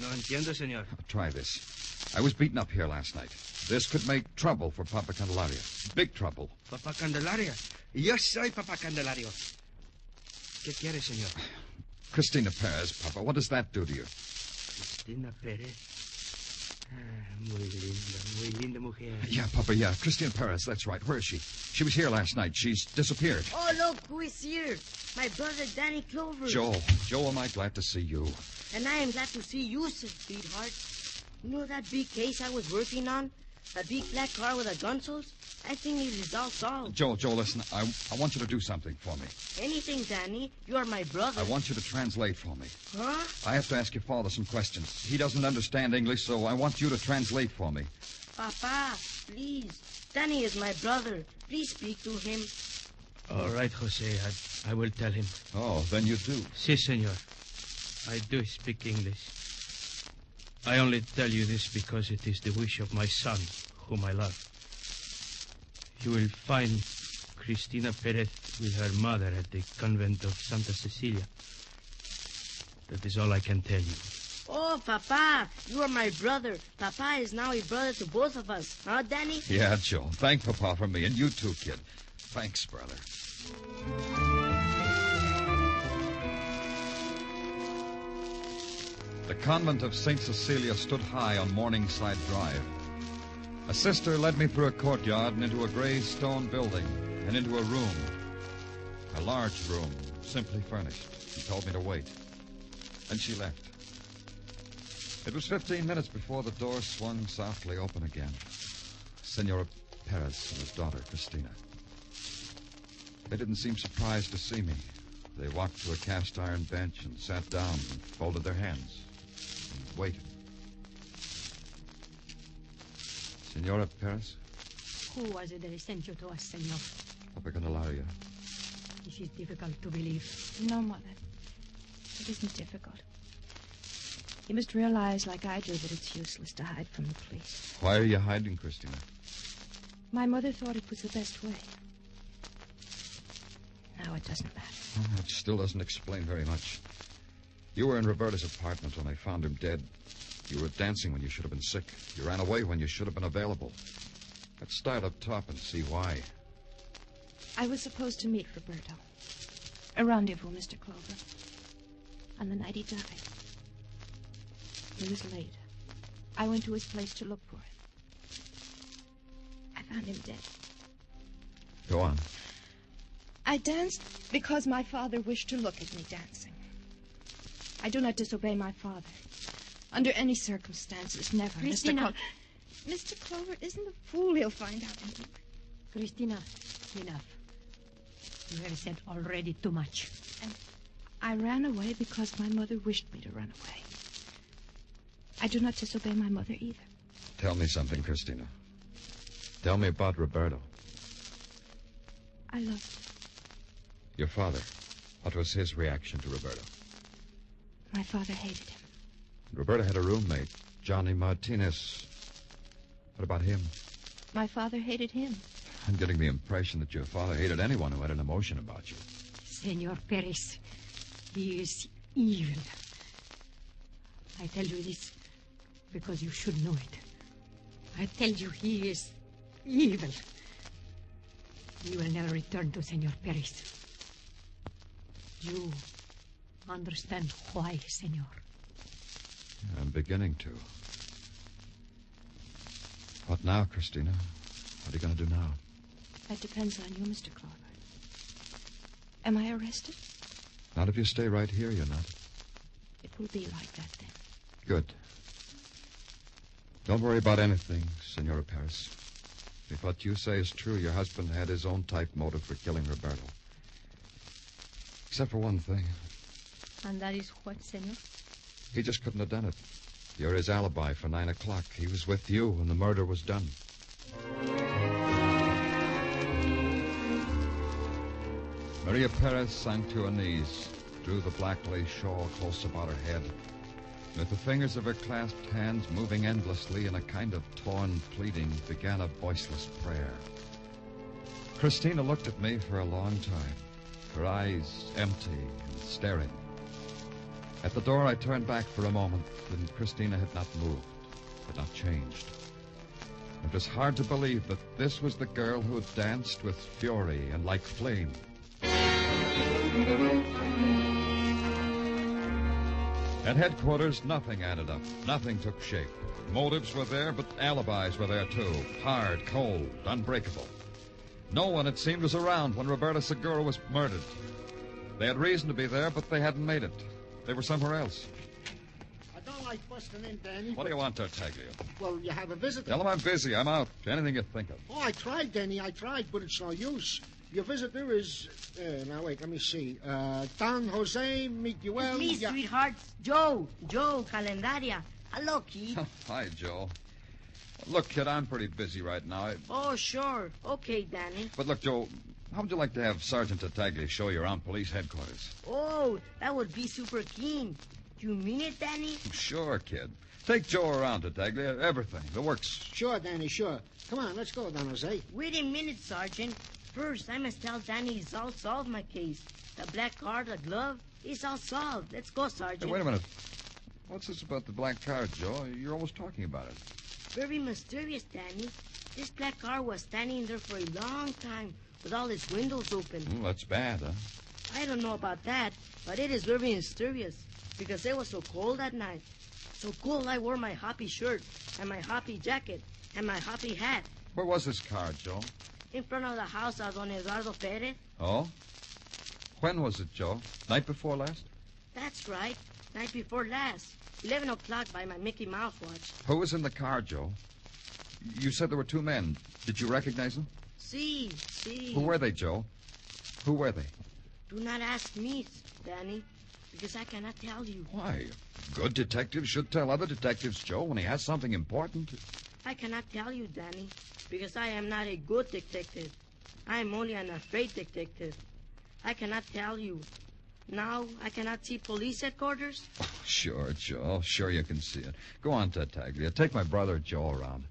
No entiendo, señor. Try this. I was beaten up here last night. This could make trouble for Papa Candelaria. Big trouble. Papa Candelaria. Yo soy Papa Candelario. ¿Qué quiere, señor? Christina Perez, Papa. What does that do to you? Christina Perez. Muy linda mujer. Yeah, Papa, yeah. Christina Perez, that's right. Where is she? She was here last night. She's disappeared. Oh, look who is here. My brother, Danny Clover. Joe, am I glad to see you. And I am glad to see you, sweetheart. You know that big case I was working on? That big black car with the gun souls? I think it is all solved. Joe, listen. I want you to do something for me. Anything, Danny. You are my brother. I want you to translate for me. Huh? I have to ask your father some questions. He doesn't understand English, so I want you to translate for me. Papa, please. Danny is my brother. Please speak to him. All right, Jose. I will tell him. Oh, then you do. Si, senor. I do speak English. I only tell you this because it is the wish of my son, whom I love. You will find Christina Perez with her mother at the convent of Santa Cecilia. That is all I can tell you. Oh, Papa, you are my brother. Papa is now a brother to both of us. Huh, Danny? Yeah, Joe. Thank Papa for me, and you too, kid. Thanks, brother. The convent of St. Cecilia stood high on Morningside Drive. A sister led me through a courtyard and into a gray stone building and into a room. A large room, simply furnished. She told me to wait. And she left. It was 15 minutes before the door swung softly open again. Senora Perez and his daughter, Christina. They didn't seem surprised to see me. They walked to a cast-iron bench and sat down and folded their hands and waited. Senora Perez? Who was it that sent you to us, senor? Papa Candelaria. This is difficult to believe. No, Mother. It isn't difficult. You must realize, like I do, that it's useless to hide from the police. Why are you hiding, Christina? My mother thought it was the best way. Now it doesn't matter. Well, that still doesn't explain very much. You were in Roberta's apartment when I found him dead. You were dancing when you should have been sick. You ran away when you should have been available. Let's start up top and see why. I was supposed to meet Roberto. A rendezvous, Mr. Clover. on the night he died. It was late. I went to his place to look for him. I found him dead. Go on. I danced because my father wished to look at me dancing. I do not disobey my father. Under any circumstances, never. Christina. Mr. Clover isn't a fool. He'll find out anyway. Christina, enough. You have said already too much. And I ran away because my mother wished me to run away. I do not disobey my mother either. Tell me something, Christina. Tell me about Roberto. I love him. Your father. What was his reaction to Roberto? My father hated him. Roberto had a roommate, Johnny Martinez. What about him? My father hated him. I'm getting the impression that your father hated anyone who had an emotion about you. Senor Perez, he is evil. I tell you this because you should know it. I tell you he is evil. He will never return to Senor Perez. You understand why, Senor? I'm beginning to. What now, Christina? What are you going to do now? That depends on you, Mr. Clover. Am I arrested? Not if you stay right here, you're not. It will be like that then. Good. Don't worry about anything, Senora Perez. If what you say is true, your husband had his own type motive for killing Roberto. Except for one thing. And that is what, Senor? He just couldn't have done it. You're his alibi for 9 o'clock. He was with you when the murder was done. Maria Perez sank to her knees, drew the black lace shawl close about her head. With the fingers of her clasped hands moving endlessly in a kind of torn pleading, began a voiceless prayer. Christina looked at me for a long time, her eyes empty and staring. At the door, I turned back for a moment, and Christina had not moved, had not changed. It was hard to believe that this was the girl who had danced with fury and like flame. At headquarters, nothing added up. Nothing took shape. Motives were there, but alibis were there, too. Hard, cold, unbreakable. No one, it seemed, was around when Roberto Segura was murdered. They had reason to be there, but they hadn't made it. They were somewhere else. I don't like busting in, Danny. What do you want, Tartaglia? Well, you have a visitor. Tell him I'm busy. I'm out. Anything you think of. Oh, I tried, Danny. I tried, but it's no use. Your visitor is... now, wait, let me see. Don Jose Miguel... It's me, sweetheart. Joe Calendaria. Hello, kid. Hi, Joe. Look, kid, I'm pretty busy right now. Oh, sure. Okay, Danny. But look, Joe, how would you like to have Sergeant Tartaglia show you around police headquarters? Oh, that would be super keen. You mean it, Danny? Sure, kid. Take Joe around, Tartaglia. Everything. The works. Sure, Danny, sure. Come on, let's go, Don Jose. Wait a minute, Sergeant. First, I must tell Danny it's all solved, my case. The black card, the glove, it's all solved. Let's go, Sergeant. Hey, wait a minute. What's this about the black card, Joe? You're always talking about it. Very mysterious, Danny. This black car was standing there for a long time with all its windows open. That's bad, huh? I don't know about that, but it is very mysterious because it was so cold that night. So cold I wore my hoppy shirt and my hoppy jacket and my hoppy hat. Where was this car, Joe? In front of the house of Don Eduardo Perez. Oh? When was it, Joe? Night before last? That's right. Night before last. 11 o'clock by my Mickey Mouse watch. Who was in the car, Joe? You said there were two men. Did you recognize them? See. Who were they, Joe? Who were they? Do not ask me, Danny, because I cannot tell you. Why? A good detective should tell other detectives, Joe, when he has something important. I cannot tell you, Danny, because I am not a good detective. I am only an afraid detective. I cannot tell you. Now I cannot see police headquarters? Oh, sure, Joe. Sure you can see it. Go on, Tartaglia. Take my brother Joe around.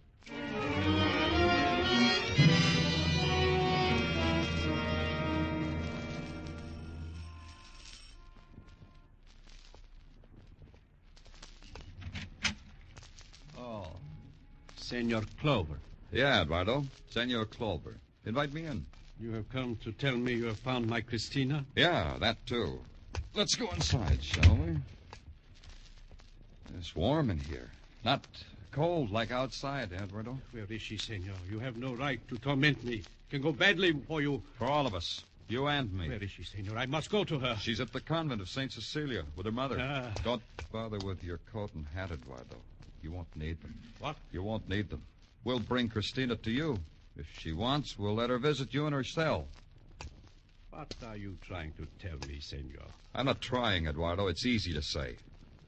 Oh, Senor Clover. Yeah, Eduardo. Senor Clover. Invite me in. You have come to tell me you have found my Christina? Yeah, that too. Let's go inside, shall we? It's warm in here. Not cold like outside, Eduardo. Where is she, senor? You have no right to torment me. It can go badly for you. For all of us. You and me. Where is she, senor? I must go to her. She's at the convent of St. Cecilia with her mother. Ah. Don't bother with your coat and hat, Eduardo. You won't need them. What? You won't need them. We'll bring Christina to you. If she wants, we'll let her visit you in her cell. What are you trying to tell me, senor? I'm not trying, Eduardo. It's easy to say.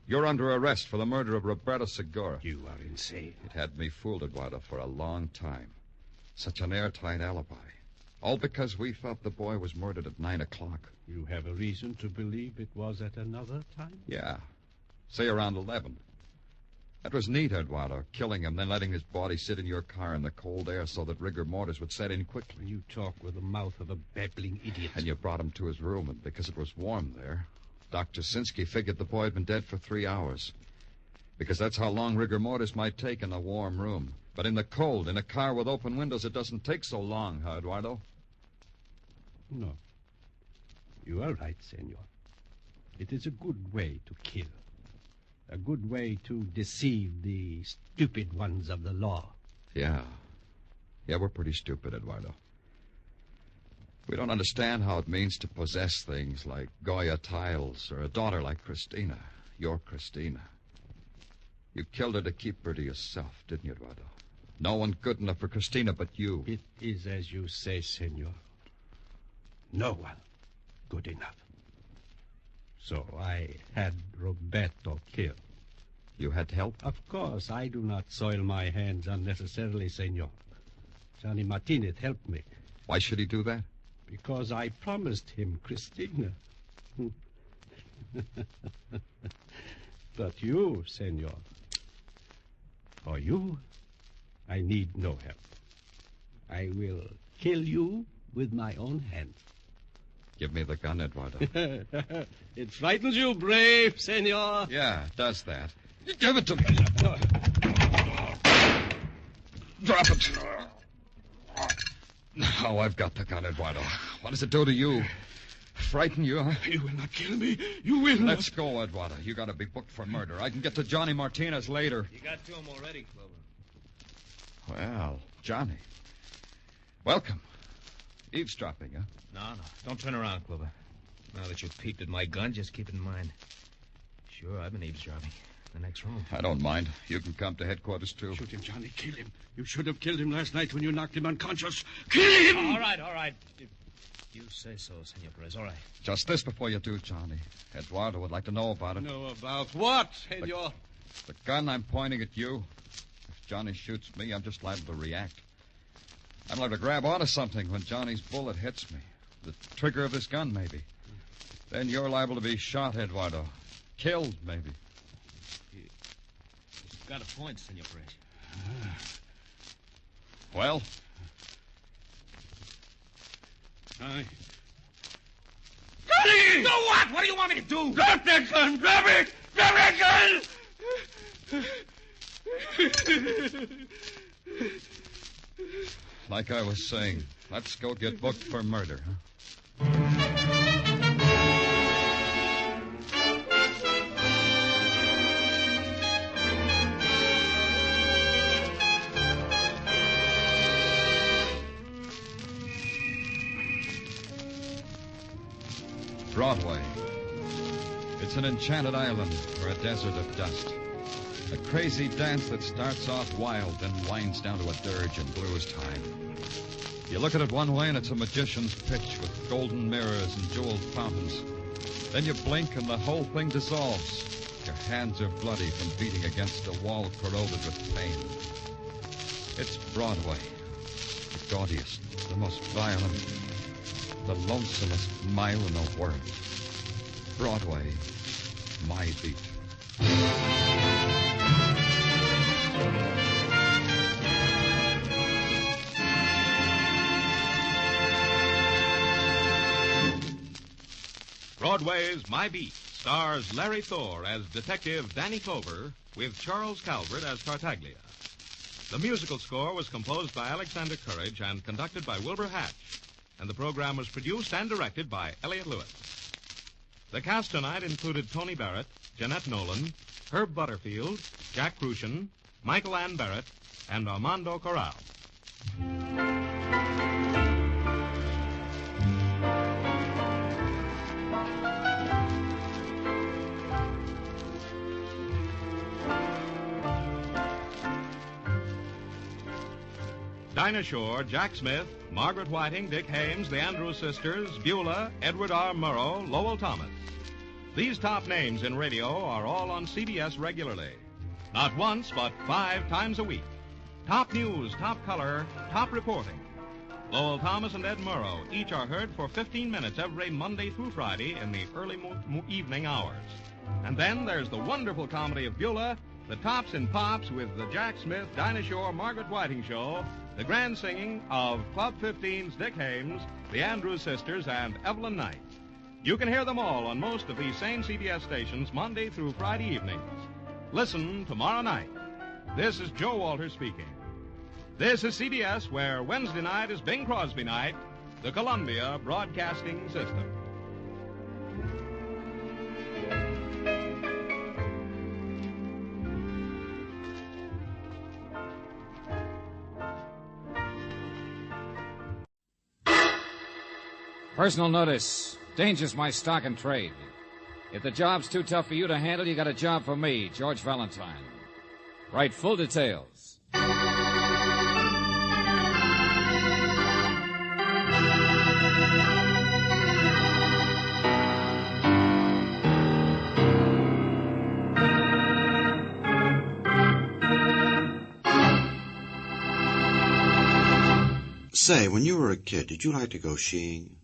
You're under arrest for the murder of Roberto Segura. You are insane. It had me fooled, Eduardo, for a long time. Such an airtight alibi. All because we thought the boy was murdered at 9 o'clock. You have a reason to believe it was at another time? Yeah. Say around 11. That was neat, Eduardo, killing him, then letting his body sit in your car in the cold air so that rigor mortis would set in quickly. You talk with the mouth of a babbling idiot. And you brought him to his room, and because it was warm there, Dr. Sinsky figured the boy had been dead for 3 hours. Because that's how long rigor mortis might take in a warm room. But in the cold, in a car with open windows, it doesn't take so long, huh, Eduardo? No. You are right, senor. It is a good way to kill. A good way to deceive the stupid ones of the law. Yeah. Yeah, we're pretty stupid, Eduardo. We don't understand how it means to possess things like Goya tiles or a daughter like Christina, your Christina. You killed her to keep her to yourself, didn't you, Eduardo? No one good enough for Christina but you. It is as you say, senor. No one good enough. So I had Roberto killed. You had help? Of course, I do not soil my hands unnecessarily, senor. Johnny Martinez helped me. Why should he do that? Because I promised him Christina. But you, senor, for you, I need no help. I will kill you with my own hands. Give me the gun, Eduardo. It frightens you, brave, senor. Yeah, it does that. Give it to me. Drop it. Now I've got the gun, Eduardo. What does it do to you? Frighten you, huh? You will not kill me. You will not. Let's go, Eduardo. You got to be booked for murder. I can get to Johnny Martinez later. You got to him already, Clover. Well, Johnny. Welcome. Eavesdropping, huh? No. Don't turn around, Clover. Now that you've peeked at my gun, just keep it in mind. Sure, I've been eavesdropping. The next room. I don't mind. You can come to headquarters, too. Shoot him, Johnny. Kill him. You should have killed him last night when you knocked him unconscious. Kill him! All right. If you say so, Senor Perez. All right. Just this before you do, Johnny. Eduardo would like to know about it. Know about what, Senor? The gun I'm pointing at you. If Johnny shoots me, I'm just liable to react. I'm liable to grab onto something when Johnny's bullet hits me. The trigger of this gun, maybe. Then you're liable to be shot, Eduardo. Killed, maybe. You've got a point, Senor Perez. Well? Johnny! Do what? What do you want me to do? Drop that gun! Drop it! Drop that gun! Like I was saying, let's go get booked for murder, huh? Broadway. It's an enchanted island or a desert of dust. A crazy dance that starts off wild, then winds down to a dirge and blues time. You look at it one way and it's a magician's pitch with golden mirrors and jeweled fountains. Then you blink and the whole thing dissolves. Your hands are bloody from beating against a wall corroded with pain. It's Broadway. The gaudiest, the most violent, the lonesomest mile in the world. Broadway, my beat. Broadway's My Beat stars Larry Thor as Detective Danny Clover with Charles Calvert as Tartaglia. The musical score was composed by Alexander Courage and conducted by Wilbur Hatch, and the program was produced and directed by Elliott Lewis. The cast tonight included Tony Barrett, Jeanette Nolan, Herb Butterfield, Jack Crucian, Michael Ann Barrett, and Armando Corral. Dinah Shore, Jack Smith, Margaret Whiting, Dick Haymes, the Andrews Sisters, Beulah, Edward R. Murrow, Lowell Thomas. These top names in radio are all on CBS regularly. Not once, but 5 times a week. Top news, top color, top reporting. Lowell Thomas and Ed Murrow each are heard for 15 minutes every Monday through Friday in the early evening hours. And then there's the wonderful comedy of Beulah, the Tops and Pops with the Jack Smith, Dinah Shore, Margaret Whiting Show, the grand singing of Club 15's Dick Haymes, the Andrews Sisters, and Evelyn Knight. You can hear them all on most of these same CBS stations Monday through Friday evenings. Listen tomorrow night. This is Joe Walter speaking. This is CBS, where Wednesday night is Bing Crosby night, the Columbia Broadcasting System. Personal notice. Danger's my stock and trade. If the job's too tough for you to handle, you got a job for me, George Valentine. Write full details. Say, when you were a kid, did you like to go skiing?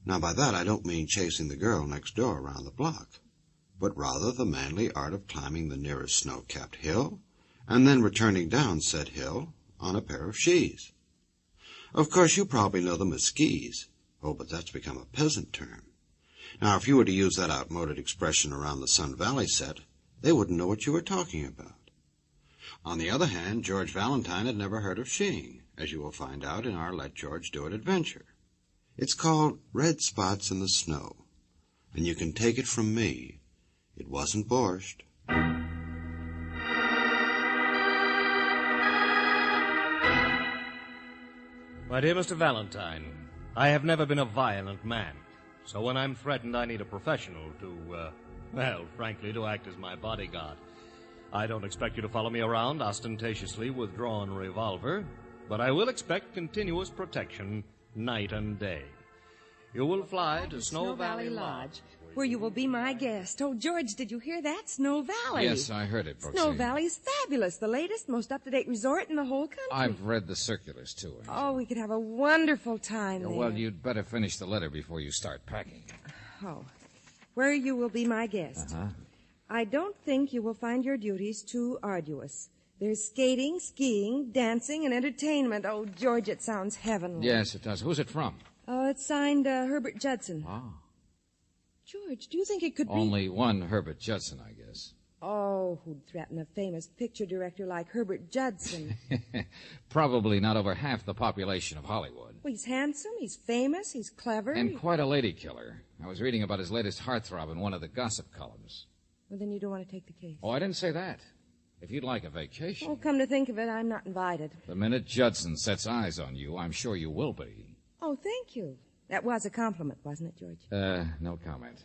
Now, by that I don't mean chasing the girl next door around the block, but rather the manly art of climbing the nearest snow-capped hill and then returning down said hill on a pair of skis. Of course, you probably know them as skis. Oh, but that's become a peasant term. Now, if you were to use that outmoded expression around the Sun Valley set, they wouldn't know what you were talking about. On the other hand, George Valentine had never heard of skiing, as you will find out in our Let George Do It adventure. It's called Red Spots in the Snow, and you can take it from me, it wasn't borscht. My dear Mr. Valentine, I have never been a violent man, so when I'm threatened I need a professional to, frankly, to act as my bodyguard. I don't expect you to follow me around ostentatiously with drawn revolver, but I will expect continuous protection night and day. You will fly to Snow Valley Lodge, where you will be my guest. Oh, George, did you hear that? Snow Valley. Yes, I heard it, Brooksy. Snow Valley's fabulous. The latest, most up-to-date resort in the whole country. I've read the circulars, too. Angel. Oh, we could have a wonderful time there. Well, you'd better finish the letter before you start packing. Oh, where you will be my guest. Uh-huh. I don't think you will find your duties too arduous. There's skating, skiing, dancing, and entertainment. Oh, George, it sounds heavenly. Yes, it does. Who's it from? Oh, it's signed Herbert Judson. Oh. George, do you think it could be... Only one Herbert Judson, I guess. Oh, who'd threaten a famous picture director like Herbert Judson? Probably not over half the population of Hollywood. Well, he's handsome, he's famous, he's clever. And quite a lady killer. I was reading about his latest heartthrob in one of the gossip columns. Well, then you don't want to take the case. Oh, I didn't say that. If you'd like a vacation... Oh, come to think of it, I'm not invited. The minute Judson sets eyes on you, I'm sure you will be. Oh, thank you. That was a compliment, wasn't it, George? No comment.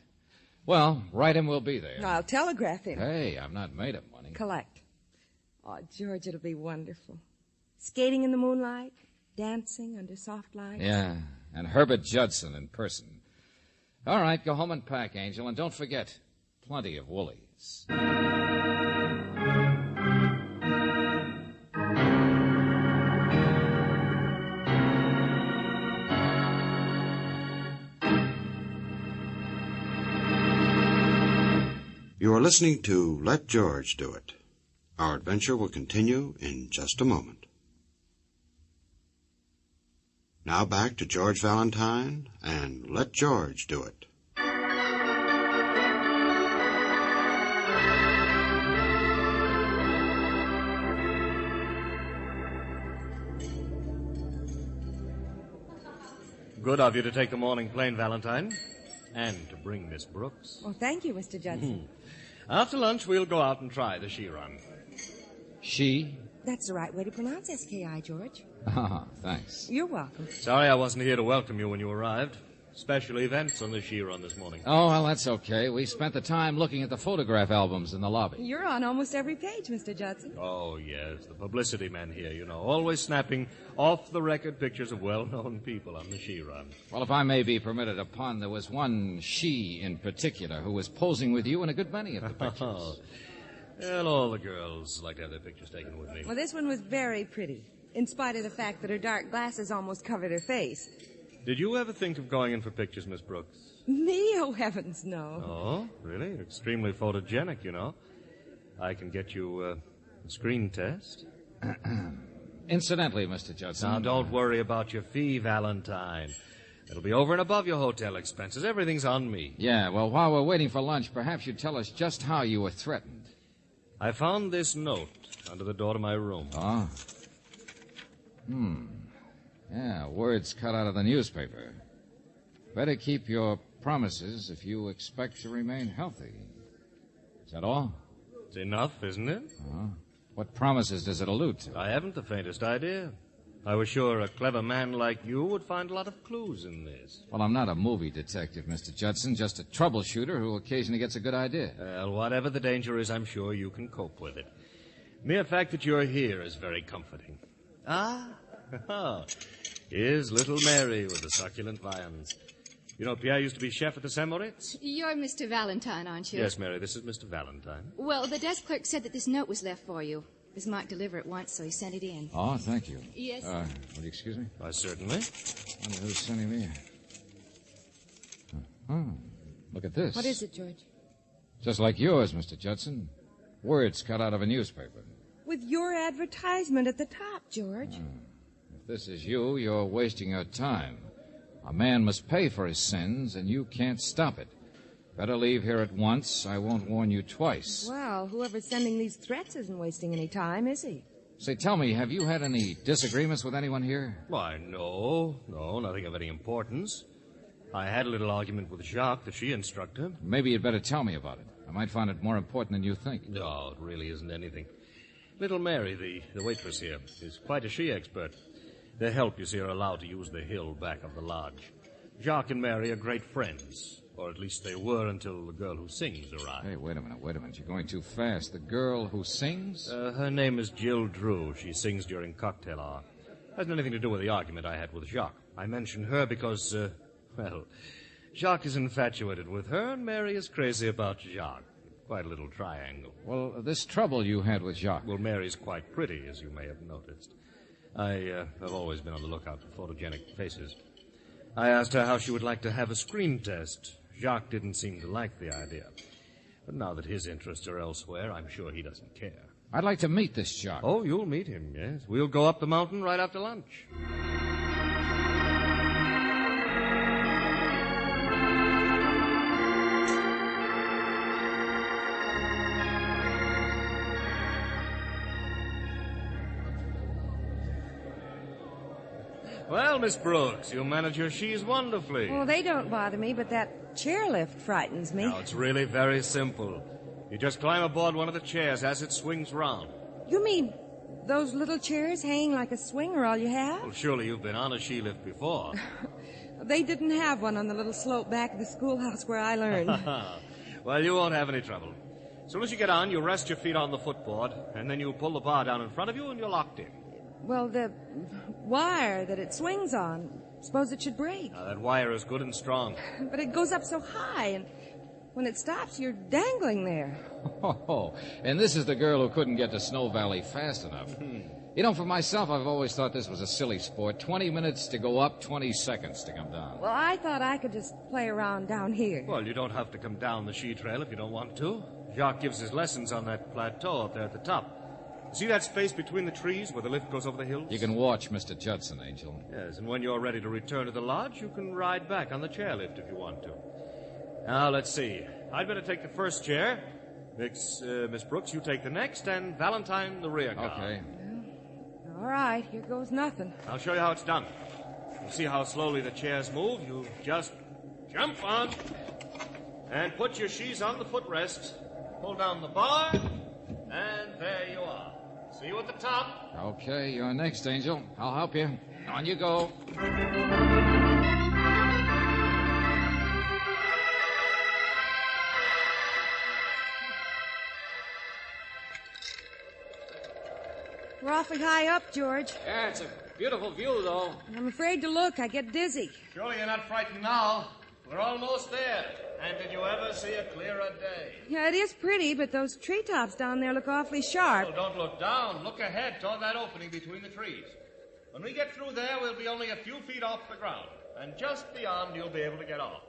Well, write him we'll be there. I'll telegraph him. Hey, I'm not made of money. Collect. Oh, George, it'll be wonderful. Skating in the moonlight, dancing under soft lights. Yeah, and Herbert Judson in person. All right, go home and pack, Angel, and don't forget, plenty of woolies. You are listening to Let George Do It. Our adventure will continue in just a moment. Now back to George Valentine and Let George Do It. Good of you to take the morning plane, Valentine. and to bring Miss Brooks. Oh, thank you, Mr. Judson. After lunch, we'll go out and try the she run. She? That's the right way to pronounce S-K-I, George. Ah, thanks. You're welcome. Sorry I wasn't here to welcome you when you arrived. Special events on the she run this morning. Oh, well, that's okay. We spent the time looking at the photograph albums in the lobby. You're on almost every page, Mr. Judson. Oh, yes, the publicity men here, you know, always snapping off-the-record pictures of well-known people on the she run. Well, if I may be permitted a pun, there was one she in particular who was posing with you in a good many of the pictures. Well, all the girls like to have their pictures taken with me. Well, this one was very pretty, in spite of the fact that her dark glasses almost covered her face. Did you ever think of going in for pictures, Miss Brooks? Me? Oh, heavens, no. Oh, really? You're extremely photogenic, you know. I can get you a screen test. Incidentally, Mr. Judson... Now, don't worry about your fee, Valentine. It'll be over and above your hotel expenses. Everything's on me. Yeah, well, while we're waiting for lunch, perhaps you'd tell us just how you were threatened. I found this note under the door to my room. Oh? Yeah, words cut out of the newspaper. Better keep your promises if you expect to remain healthy. Is that all? It's enough, isn't it? What promises does it allude to? I haven't the faintest idea. I was sure a clever man like you would find a lot of clues in this. Well, I'm not a movie detective, Mr. Judson, just a troubleshooter who occasionally gets a good idea. Well, whatever the danger is, I'm sure you can cope with it. Mere fact that you're here is very comforting. Here's little Mary with the succulent viands. You know, Pierre used to be chef at the St. Moritz? You're Mr. Valentine, aren't you? Yes, Mary, this is Mr. Valentine. Well, the desk clerk said that this note was left for you. This might deliver it once, so he sent it in. Oh, thank you. Yes. Will you excuse me? Why, certainly. I wonder who's sending me. Look at this. What is it, George? Just like yours, Mr. Judson. Words cut out of a newspaper. With your advertisement at the top, George. If this is you, you're wasting your time. A man must pay for his sins, and you can't stop it. Better leave here at once. I won't warn you twice. Well, whoever's sending these threats isn't wasting any time, is he? Say, tell me, have you had any disagreements with anyone here? Why, no, nothing of any importance. I had a little argument with Jacques, the she instructor. Maybe you'd better tell me about it. I might find it more important than you think. No, it really isn't anything. Little Mary, the waitress here, is quite a she expert. Their help, you see, are allowed to use the hill back of the lodge. Jacques and Mary are great friends, or at least they were until the girl who sings arrived. Hey, wait a minute. You're going too fast. The girl who sings? Her name is Jill Drew. She sings during cocktail hour. Hasn't anything to do with the argument I had with Jacques. I mention her because, Jacques is infatuated with her, and Mary is crazy about Jacques. Quite a little triangle. Well, this trouble you had with Jacques... Well, Mary's quite pretty, as you may have noticed. I have always been on the lookout for photogenic faces. I asked her how she would like to have a screen test. Jacques didn't seem to like the idea. But now that his interests are elsewhere, I'm sure he doesn't care. I'd like to meet this Jacques. Oh, you'll meet him, yes. We'll go up the mountain right after lunch. Well, Miss Brooks, you manage your she's wonderfully. Well, they don't bother me, but that chairlift frightens me. Now, it's really very simple. You just climb aboard one of the chairs as it swings round. You mean those little chairs hanging like a swing are all you have? Well, surely you've been on a she lift before. They didn't have one on the little slope back of the schoolhouse where I learned. Well, you won't have any trouble. As soon as you get on, you rest your feet on the footboard, and then you pull the bar down in front of you, and you're locked in. Well, the wire that it swings on, suppose it should break. Now, that wire is good and strong. But it goes up so high, and when it stops, you're dangling there. Oh, and this is the girl who couldn't get to Snow Valley fast enough. You know, for myself, I've always thought this was a silly sport. 20 minutes to go up, 20 seconds to come down. Well, I thought I could just play around down here. Well, you don't have to come down the she trail if you don't want to. Jacques gives his lessons on that plateau up there at the top. See that space between the trees where the lift goes over the hills? You can watch Mr. Judson, Angel. Yes, and when you're ready to return to the lodge, you can ride back on the chairlift if you want to. Now, let's see. I'd better take the first chair. Miss Brooks, you take the next, and Valentine the rear car. Okay. All right, here goes nothing. I'll show you how it's done. You see how slowly the chairs move? You just jump on. And put your shoes on the footrest. Pull down the bar. And there you are. See you at the top. Okay, you're next, Angel. I'll help you. On you go. We're awfully high up, George. Yeah, it's a beautiful view, though. I'm afraid to look. I get dizzy. Surely you're not frightened now. We're almost there. And did you ever see a clearer day? Yeah, it is pretty, but those treetops down there look awfully sharp. Well, don't look down. Look ahead toward that opening between the trees. When we get through there, we'll be only a few feet off the ground. And just beyond, you'll be able to get off.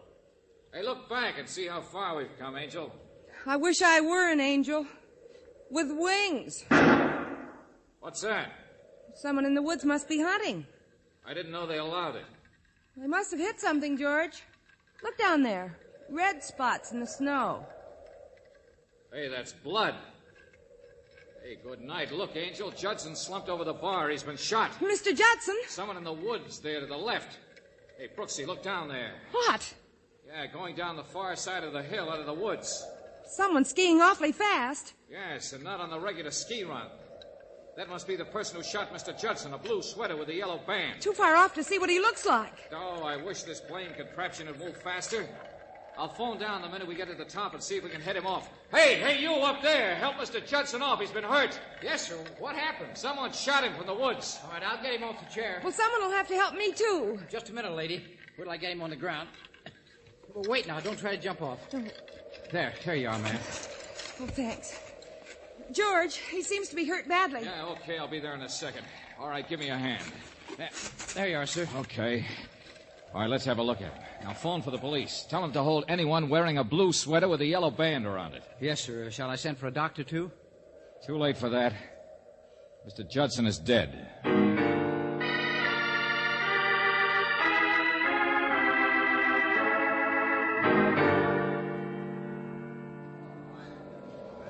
Hey, look back and see how far we've come, Angel. I wish I were an angel. With wings. What's that? Someone in the woods must be hunting. I didn't know they allowed it. They must have hit something, George. Look down there. Red spots in the snow. Hey, that's blood. Hey, good night. Look, Angel, Judson slumped over the bar. He's been shot. Mr. Judson? Someone in the woods there to the left. Hey, Brooksy, look down there. What? Yeah, going down the far side of the hill out of the woods. Someone skiing awfully fast. Yes, and not on the regular ski run. That must be the person who shot Mr. Judson, a blue sweater with a yellow band. Too far off to see what he looks like. Oh, I wish this plane contraption would move faster. I'll phone down the minute we get to the top and see if we can head him off. Hey, you up there. Help Mr. Judson off. He's been hurt. Yes, sir. What happened? Someone shot him from the woods. All right, I'll get him off the chair. Well, someone will have to help me, too. Just a minute, lady. Wait till I get him on the ground. Well, wait now. Don't try to jump off. There you are, ma'am. Oh, thanks. George, he seems to be hurt badly. Yeah, okay, I'll be there in a second. All right, give me a hand. There you are, sir. Okay. All right, let's have a look at him. Now, phone for the police. Tell them to hold anyone wearing a blue sweater with a yellow band around it. Yes, sir. Shall I send for a doctor, too? Too late for that. Mr. Judson is dead.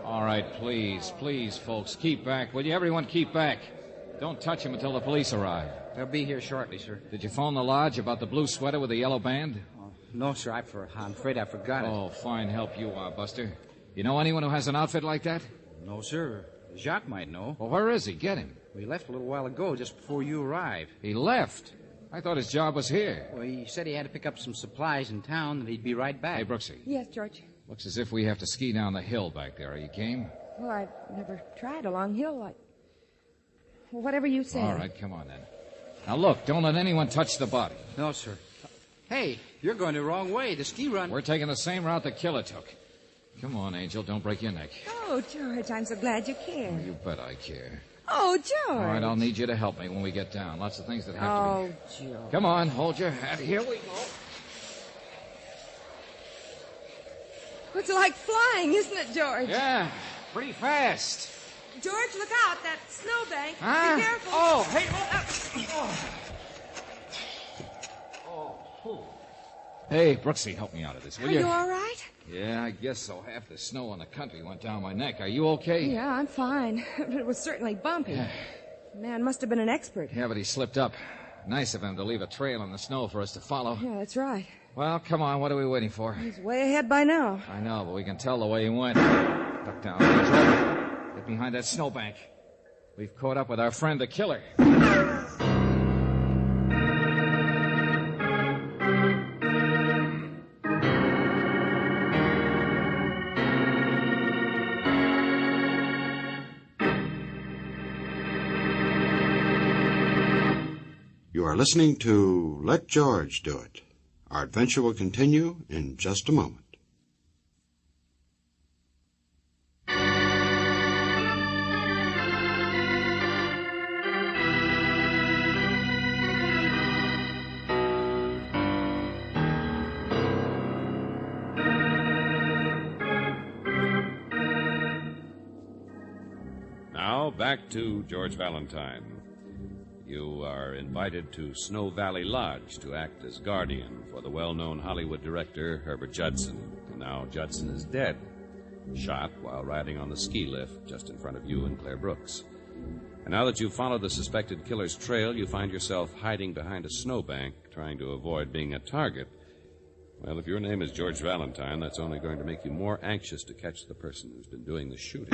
All right, please, folks, keep back. Will you? Everyone keep back. Don't touch him until the police arrive. They'll be here shortly, sir. Did you phone the lodge about the blue sweater with the yellow band? No, sir. I'm afraid I forgot it. Oh, fine help you are, Buster. You know anyone who has an outfit like that? No, sir. Jacques might know. Well, where is he? Get him. He left a little while ago, just before you arrived. He left? I thought his job was here. Well, he said he had to pick up some supplies in town and he'd be right back. Hey, Brooksy. Yes, George. Looks as if we have to ski down the hill back there. Are you game? Well, I've never tried a long hill like... Well, whatever you say. All right, come on then. Now, look, don't let anyone touch the body. No, sir. Hey, you're going the wrong way. The ski run... We're taking the same route the killer took. Come on, Angel, don't break your neck. Oh, George, I'm so glad you care. You bet I care. Oh, George. All right, I'll need you to help me when we get down. Lots of things that have to be... George. Come on, hold your hat. Here we go. It's like flying, isn't it, George? Yeah, pretty fast. George, look out. That snowbank. Huh? Be careful. Oh, hey. Hey, Brooksy, help me out of this, will Are you all right? Yeah, I guess so. Half the snow in the country went down my neck. Are you okay? Yeah, I'm fine. But it was certainly bumpy. The man must have been an expert. Yeah, but he slipped up. Nice of him to leave a trail in the snow for us to follow. Yeah, that's right. Well, come on. What are we waiting for? He's way ahead by now. I know, but we can tell the way he went. Duck down, Angel. Get behind that snowbank. We've caught up with our friend, the killer. You are listening to Let George Do It. Our adventure will continue in just a moment. Now, back to George Valentine. You are invited to Snow Valley Lodge to act as guardian for the well-known Hollywood director, Herbert Judson. And now Judson is dead, shot while riding on the ski lift just in front of you and Claire Brooks. And now that you've followed the suspected killer's trail, you find yourself hiding behind a snowbank, trying to avoid being a target. Well, if your name is George Valentine, that's only going to make you more anxious to catch the person who's been doing the shooting.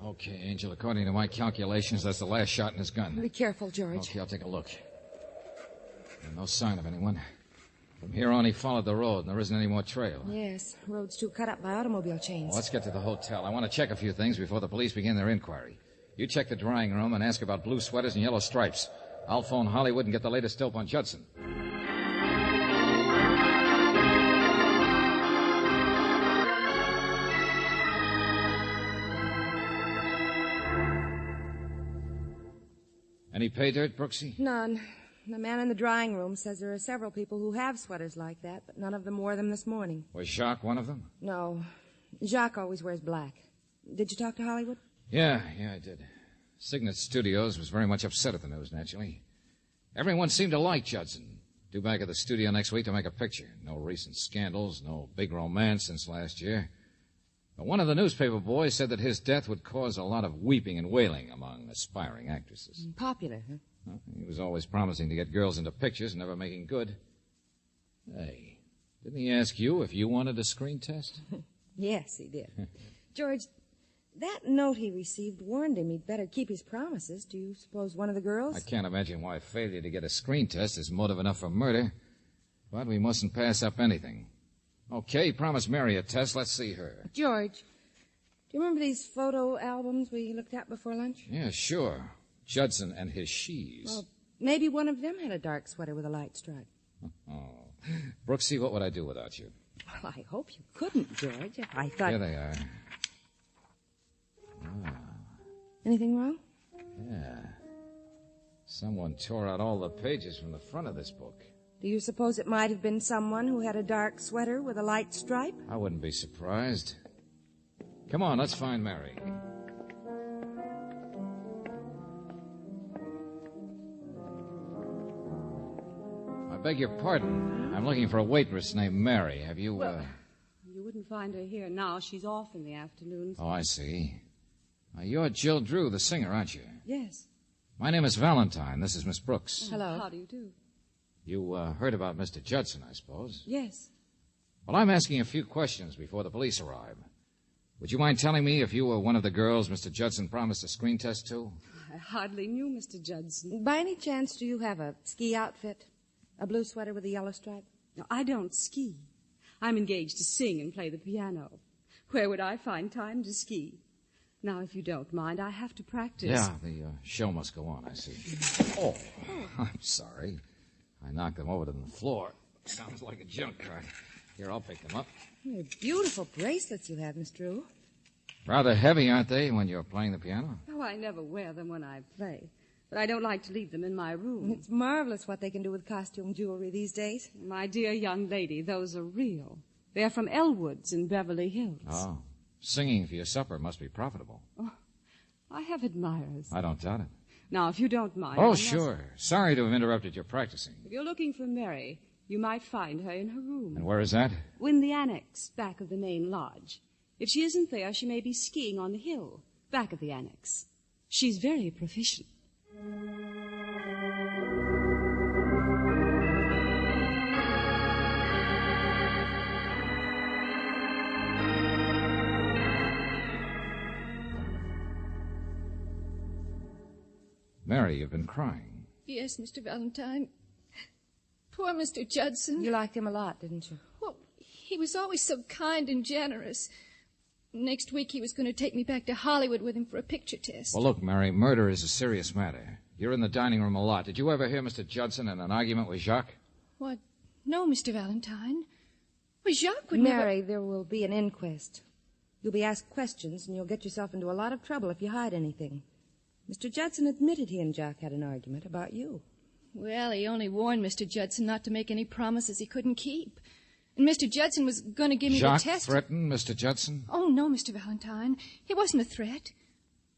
Okay, Angel, according to my calculations, that's the last shot in his gun. Be careful, George. Okay, I'll take a look. No sign of anyone. From here on, he followed the road, and there isn't any more trail. Yes, road's too cut up by automobile chains. Well, let's get to the hotel. I want to check a few things before the police begin their inquiry. You check the drawing room and ask about blue sweaters and yellow stripes. I'll phone Hollywood and get the latest dope on Judson. Any pay dirt, Brooksy? None. The man in the drawing room says there are several people who have sweaters like that, but none of them wore them this morning. Was Jacques one of them? No. Jacques always wears black. Did you talk to Hollywood? Yeah, I did. Signet Studios was very much upset at the news, naturally. Everyone seemed to like Judson. Due back at the studio next week to make a picture. No recent scandals, no big romance since last year. But one of the newspaper boys said that his death would cause a lot of weeping and wailing among aspiring actresses. Popular, huh? Well, he was always promising to get girls into pictures, never making good. Hey, didn't he ask you if you wanted a screen test? Yes, he did. George, that note he received warned him he'd better keep his promises. Do you suppose one of the girls? I can't imagine why failure to get a screen test is motive enough for murder. But we mustn't pass up anything. Okay, promise Mary a test. Let's see her. George, do you remember these photo albums we looked at before lunch? Yeah, sure. Judson and his she's. Well, maybe one of them had a dark sweater with a light stripe. Oh. Brooksy, what would I do without you? Well, I hope you couldn't, George. I thought... Here they are. Ah. Anything wrong? Yeah. Someone tore out all the pages from the front of this book. Do you suppose it might have been someone who had a dark sweater with a light stripe? I wouldn't be surprised. Come on, let's find Mary. I beg your pardon. I'm looking for a waitress named Mary. Have you, Well, you wouldn't find her here now. She's off in the afternoons. Oh, I see. You're Jill Drew, the singer, aren't you? Yes. My name is Valentine. This is Miss Brooks. Hello. How do you do? You heard about Mr. Judson, I suppose. Yes. Well, I'm asking a few questions before the police arrive. Would you mind telling me if you were one of the girls Mr. Judson promised a screen test to? I hardly knew Mr. Judson. By any chance, do you have a ski outfit? A blue sweater with a yellow stripe? No, I don't ski. I'm engaged to sing and play the piano. Where would I find time to ski? Now, if you don't mind, I have to practice. Yeah, the show must go on, I see. Oh, I'm sorry. I knocked them over to the floor. Sounds like a junk cart. Here, I'll pick them up. They're beautiful bracelets you have, Miss Drew. Rather heavy, aren't they, when you're playing the piano? Oh, I never wear them when I play. But I don't like to leave them in my room. It's marvelous what they can do with costume jewelry these days. My dear young lady, those are real. They're from Elwood's in Beverly Hills. Oh. Singing for your supper must be profitable. Oh, I have admirers. I don't doubt it. Now, if you don't mind... Oh, sure. Sorry to have interrupted your practicing. If you're looking for Mary, you might find her in her room. And where is that? In the annex, back of the main lodge. If she isn't there, she may be skiing on the hill, back of the annex. She's very proficient. Mary, you've been crying. Yes, Mr. Valentine. Poor Mr. Judson. You liked him a lot, didn't you? Well, he was always so kind and generous. Next week he was going to take me back to Hollywood with him for a picture test. Well, look, Mary, murder is a serious matter. You're in the dining room a lot. Did you ever hear Mr. Judson in an argument with Jacques? What? No, Mr. Valentine. Well, Jacques would Mary, never... there will be an inquest. You'll be asked questions, and you'll get yourself into a lot of trouble if you hide anything. Mr. Judson admitted he and Jacques had an argument about you. Well, he only warned Mr. Judson not to make any promises he couldn't keep. And Mr. Judson was going to give me Jacques the test. threatened Mr. Judson? Oh, no, Mr. Valentine. It wasn't a threat.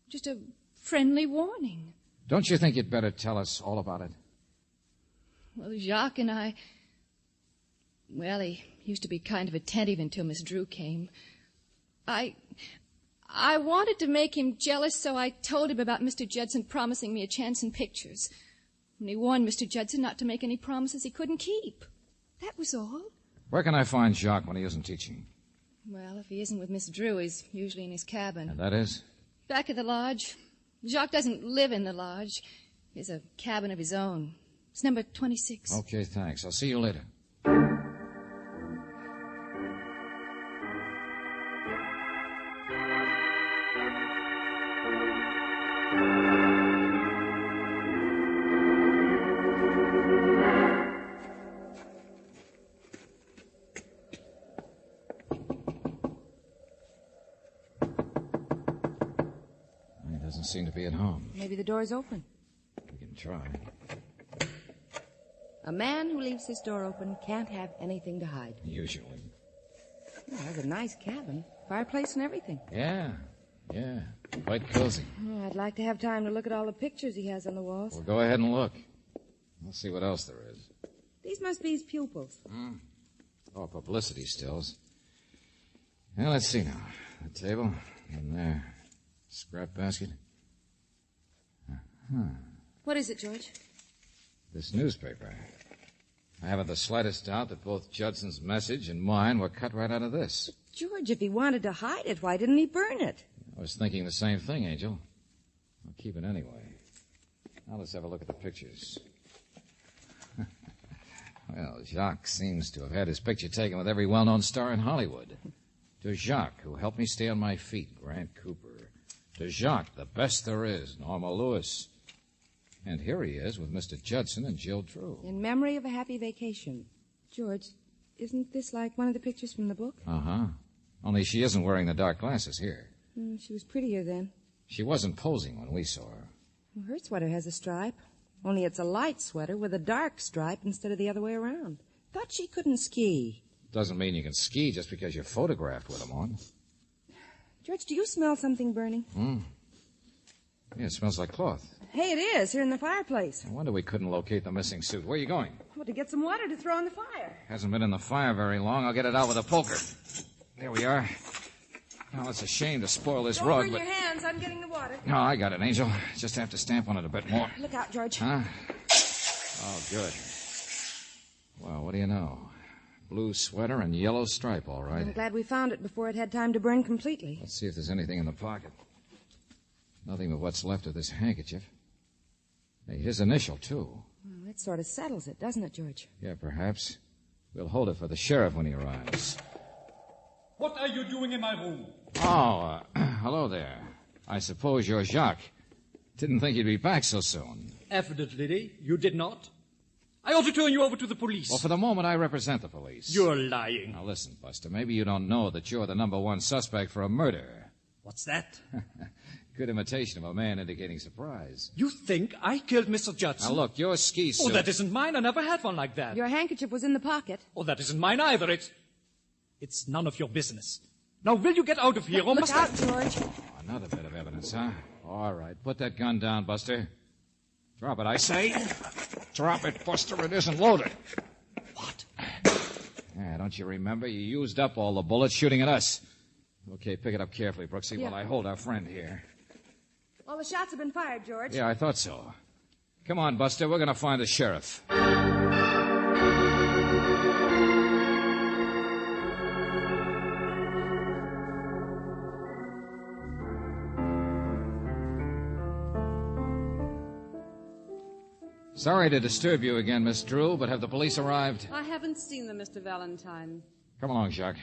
Just a friendly warning. Don't you think you'd better tell us all about it? Well, Jacques and I... Well, he used to be kind of attentive until Miss Drew came. I wanted to make him jealous, so I told him about Mr. Judson promising me a chance in pictures. And he warned Mr. Judson not to make any promises he couldn't keep. That was all. Where can I find Jacques when he isn't teaching? Well, if he isn't with Miss Drew, he's usually in his cabin. And that is? Back at the lodge. Jacques doesn't live in the lodge. He has a cabin of his own. It's number 26. Okay, thanks. I'll see you later. Seem to be at home. Maybe the door's open. We can try. A man who leaves his door open can't have anything to hide. Usually. Well, that's a nice cabin. Fireplace and everything. Yeah. Quite cozy. Oh, I'd like to have time to look at all the pictures he has on the walls. Well, go ahead and look. Let's see what else there is. These must be his pupils. Oh, publicity stills. Well, let's see now. The table. And there. Scrap basket. What is it, George? This newspaper. I haven't the slightest doubt that both Judson's message and mine were cut right out of this. George, if he wanted to hide it, why didn't he burn it? I was thinking the same thing, Angel. I'll keep it anyway. Now let's have a look at the pictures. Well, Jacques seems to have had his picture taken with every well-known star in Hollywood. To Jacques, who helped me stay on my feet, Grant Cooper. To Jacques, the best there is, Norma Lewis. And here he is with Mr. Judson and Jill Drew. In memory of a happy vacation. George, isn't this like one of the pictures from the book? Uh-huh. Only she isn't wearing the dark glasses here. She was prettier then. She wasn't posing when we saw her. Well, her sweater has a stripe. Only it's a light sweater with a dark stripe instead of the other way around. Thought she couldn't ski. Doesn't mean you can ski just because you're photographed with them on. George, do you smell something burning? Yeah, it smells like cloth. Hey, it is, here in the fireplace. I wonder we couldn't locate the missing suit. Where are you going? Well, to get some water to throw on the fire. Hasn't been in the fire very long. I'll get it out with a poker. There we are. Now, it's a shame to spoil this Don't rug, burn but... your hands. I'm getting the water. No, I got it, Angel. Just have to stamp on it a bit more. Look out, George. Huh? Oh, good. Well, what do you know? Blue sweater and yellow stripe, all right. I'm glad we found it before it had time to burn completely. Let's see if there's anything in the pocket. Nothing but what's left of this handkerchief. Hey, his initial, too. Well, that sort of settles it, doesn't it, George? Yeah, perhaps. We'll hold it for the sheriff when he arrives. What are you doing in my room? Oh, hello there. I suppose you're Jacques. Didn't think you'd be back so soon. Evidently, you did not. I ought to turn you over to the police. Well, for the moment, I represent the police. You're lying. Now, listen, Buster, maybe you don't know that you're the #1 suspect for a murder. What's that? Good imitation of a man indicating surprise. You think I killed Mr. Judson? Now, look, your ski suit... Oh, that isn't mine. I never had one like that. Your handkerchief was in the pocket. Oh, that isn't mine either. It's none of your business. Now, will you get out of here, or Look out, George. Oh, another bit of evidence, huh? All right, put that gun down, Buster. Drop it, I say. Drop it, Buster. It isn't loaded. What? Yeah, don't you remember? You used up all the bullets shooting at us. Okay, pick it up carefully, Brooksy, while I hold our friend here. All the shots have been fired, George. Yeah, I thought so. Come on, Buster. We're going to find the sheriff. Sorry to disturb you again, Miss Drew, but have the police arrived? I haven't seen them, Mr. Valentine. Come along, Jacques.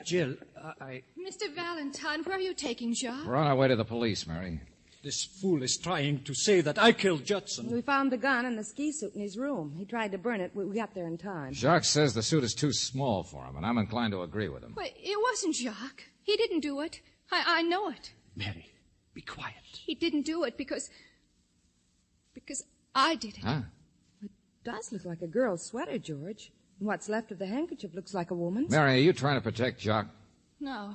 Jill, Mr. Valentine, where are you taking Jacques? We're on our way to the police, Mary. This fool is trying to say that I killed Judson. We found the gun and the ski suit in his room. He tried to burn it. We got there in time. Jacques says the suit is too small for him, and I'm inclined to agree with him. But it wasn't Jacques. He didn't do it. I know it. Mary, be quiet. He didn't do it because I did it. Huh? It does look like a girl's sweater, George. And what's left of the handkerchief looks like a woman's. Mary, are you trying to protect Jacques? No,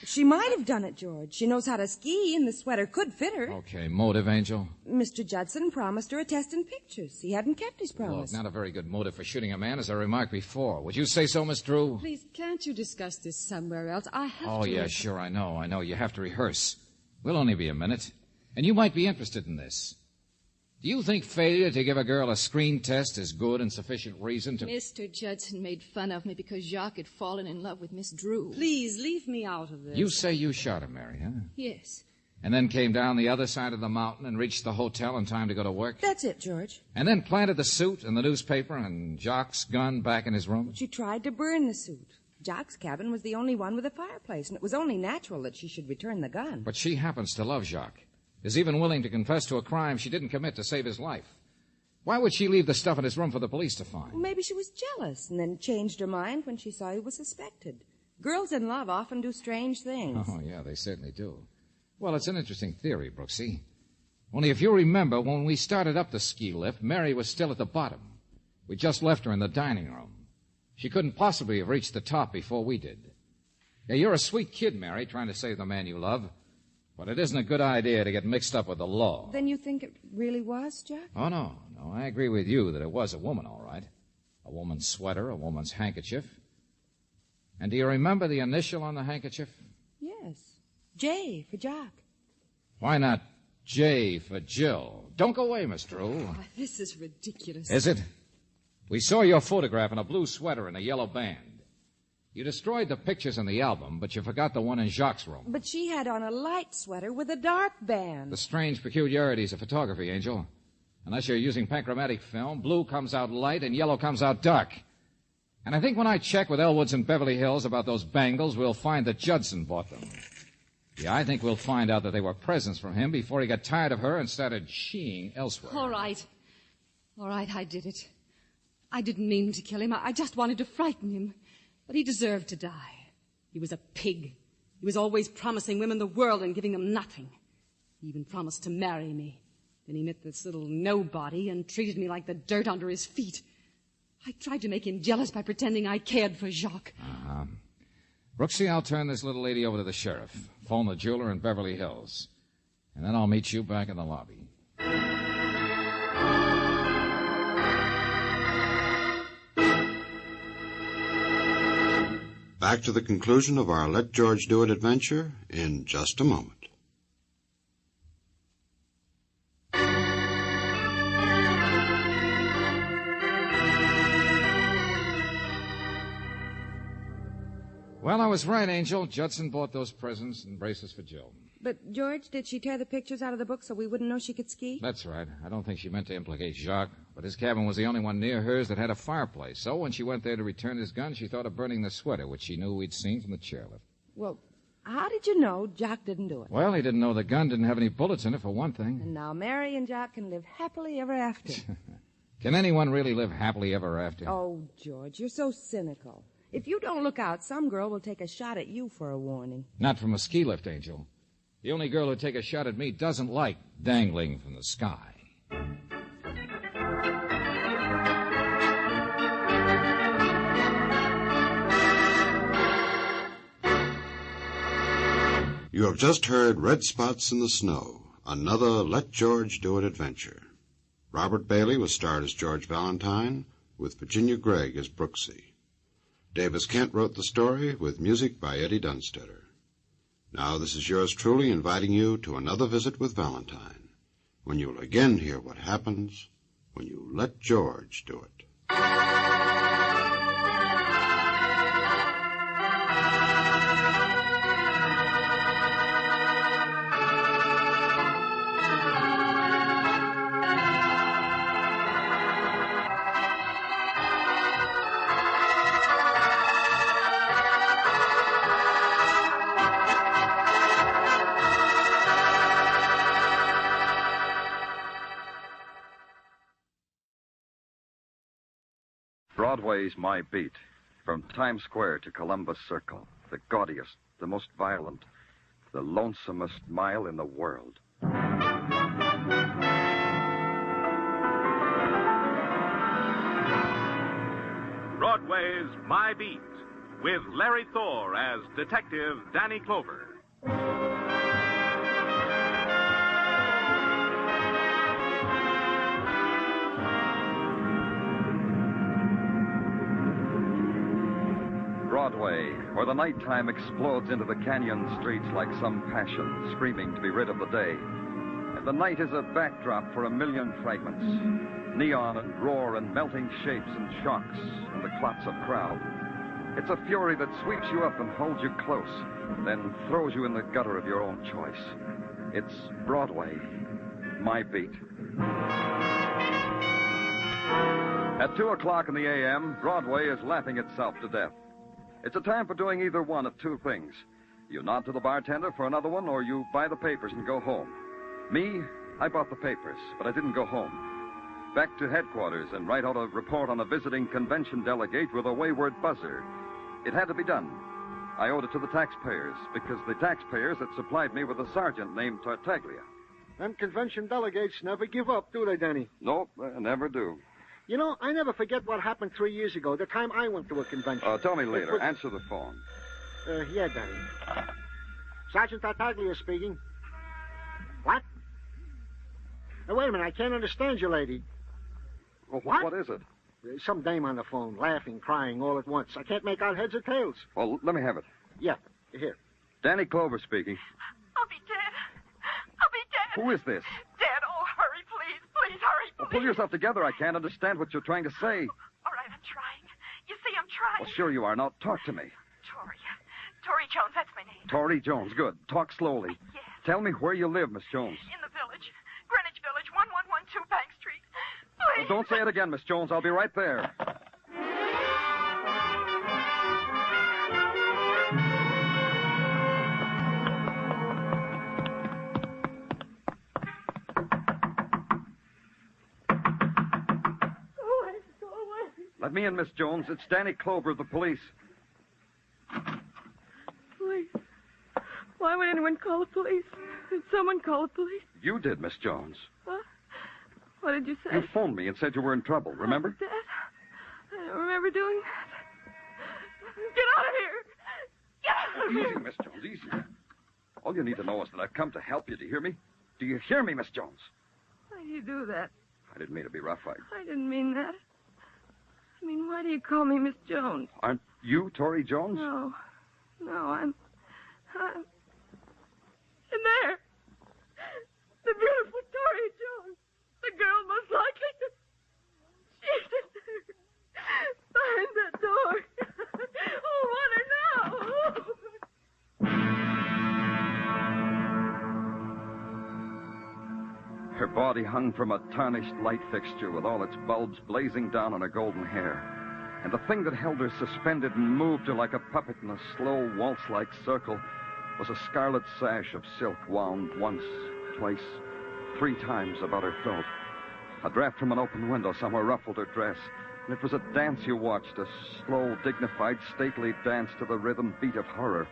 She might have done it, George. She knows how to ski, and the sweater could fit her. Okay, motive, Angel? Mr. Judson promised her a test in pictures. He hadn't kept his promise. Look, not a very good motive for shooting a man, as I remarked before. Would you say so, Miss Drew? Please, can't you discuss this somewhere else? I have to... Oh, yeah, sure, I know. You have to rehearse. We'll only be a minute. And you might be interested in this. Do you think failure to give a girl a screen test is good and sufficient reason to... Mr. Judson made fun of me because Jacques had fallen in love with Miss Drew. Please, leave me out of this. You say you shot him, Mary, huh? Yes. And then came down the other side of the mountain and reached the hotel in time to go to work? That's it, George. And then planted the suit and the newspaper and Jacques' gun back in his room? She tried to burn the suit. Jacques' cabin was the only one with a fireplace, and it was only natural that she should return the gun. But she happens to love Jacques, is even willing to confess to a crime she didn't commit to save his life. Why would she leave the stuff in his room for the police to find? Well, maybe she was jealous and then changed her mind when she saw he was suspected. Girls in love often do strange things. Oh, yeah, they certainly do. Well, it's an interesting theory, Brooksy. Only if you remember, when we started up the ski lift, Mary was still at the bottom. We just left her in the dining room. She couldn't possibly have reached the top before we did. Yeah, you're a sweet kid, Mary, trying to save the man you love. But it isn't a good idea to get mixed up with the law. Then you think it really was, Jack? Oh, no. I agree with you that it was a woman, all right. A woman's sweater, a woman's handkerchief. And do you remember the initial on the handkerchief? Yes. J for Jack. Why not J for Jill? Don't go away, Miss Drew. Oh, this is ridiculous. Is it? We saw your photograph in a blue sweater and a yellow band. You destroyed the pictures in the album, but you forgot the one in Jacques' room. But she had on a light sweater with a dark band. The strange peculiarities of photography, Angel. Unless you're using panchromatic film, blue comes out light and yellow comes out dark. And I think when I check with Elwoods and Beverly Hills about those bangles, we'll find that Judson bought them. Yeah, I think we'll find out that they were presents from him before he got tired of her and started sheeing elsewhere. All right, I did it. I didn't mean to kill him. I just wanted to frighten him. But he deserved to die. He was a pig. He was always promising women the world and giving them nothing. He even promised to marry me. Then he met this little nobody and treated me like the dirt under his feet. I tried to make him jealous by pretending I cared for Jacques. Brooksy, I'll turn this little lady over to the sheriff. Phone the jeweler in Beverly Hills. And then I'll meet you back in the lobby. Back to the conclusion of our Let George Do It adventure in just a moment. Well, I was right, Angel. Judson bought those presents and bracelets for Jill. But, George, did she tear the pictures out of the book so we wouldn't know she could ski? That's right. I don't think she meant to implicate Jacques, but his cabin was the only one near hers that had a fireplace. So when she went there to return his gun, she thought of burning the sweater, which she knew we'd seen from the chairlift. Well, how did you know Jack didn't do it? Well, he didn't know the gun didn't have any bullets in it, for one thing. And now Mary and Jack can live happily ever after. Can anyone really live happily ever after? Oh, George, you're so cynical. If you don't look out, some girl will take a shot at you for a warning. Not from a ski lift, Angel. The only girl who'd take a shot at me doesn't like dangling from the sky. You have just heard Red Spots in the Snow, another Let George Do It adventure. Robert Bailey was starred as George Valentine, with Virginia Gregg as Brooksy. Davis Kent wrote the story, with music by Eddie Dunstetter. Now this is yours truly inviting you to another visit with Valentine, when you'll again hear what happens when you let George do it. Broadway's My Beat. From Times Square to Columbus Circle. The gaudiest, the most violent, the lonesomest mile in the world. Broadway's My Beat, with Larry Thor as Detective Danny Clover. Broadway, where the nighttime explodes into the canyon streets like some passion, screaming to be rid of the day. The night is a backdrop for a million fragments. Neon and roar and melting shapes and shocks and the clots of crowd. It's a fury that sweeps you up and holds you close, then throws you in the gutter of your own choice. It's Broadway, my beat. At 2 o'clock in the a.m., Broadway is laughing itself to death. It's a time for doing either one of two things. You nod to the bartender for another one, or you buy the papers and go home. Me, I bought the papers, but I didn't go home. Back to headquarters and write out a report on a visiting convention delegate with a wayward buzzer. It had to be done. I owed it to the taxpayers, because the taxpayers had supplied me with a sergeant named Tartaglia. Them convention delegates never give up, do they, Danny? Nope, never do. You know, I never forget what happened 3 years ago, the time I went to a convention. Tell me later. Answer the phone. Yeah, Danny. Sergeant Tartaglia speaking. What? Now, wait a minute. I can't understand you, lady. Well, what is it? Some dame on the phone, laughing, crying all at once. I can't make out heads or tails. Well, let me have it. Yeah, here. Danny Clover speaking. I'll be dead. I'll be dead. Who is this? Dead. Oh, hurry, please. Please, hurry, Well, please. pull yourself together. I can't understand what you're trying to say. All right, I'm trying. You see, I'm trying. Well, sure you are. Now, talk to me. Tori Jones, that's my name. Tori Jones. Good. Talk slowly. Yes. Tell me where you live, Miss Jones. In the village. Greenwich Village, 1112 Bank Street. Please. Don't say it again, Miss Jones. I'll be right there. Go away. Let me in, Miss Jones. It's Danny Clover of the police. Police. Why would anyone call the police? Did someone call the police? You did, Miss Jones. What? What did you say? You phoned me and said you were in trouble, remember? That? I don't remember doing that. Get out of here! Get out of here! Easy, Miss Jones, easy. All you need to know is that I've come to help you. Do you hear me? Do you hear me, Miss Jones? Why do you do that? I didn't mean to be rough. I didn't mean that. I mean, why do you call me Miss Jones? Aren't you Tori Jones? No, I'm in there. The beautiful Tori Jones. The girl most likely to... She's in there. Behind that door. Oh, want her now. Her body hung from a tarnished light fixture with all its bulbs blazing down on her golden hair. And the thing that held her suspended and moved her like a puppet in a slow waltz-like circle was a scarlet sash of silk wound once, twice, 3 times about her throat. A draft from an open window somewhere ruffled her dress, and it was a dance you watched, a slow, dignified, stately dance to the rhythm beat of horror.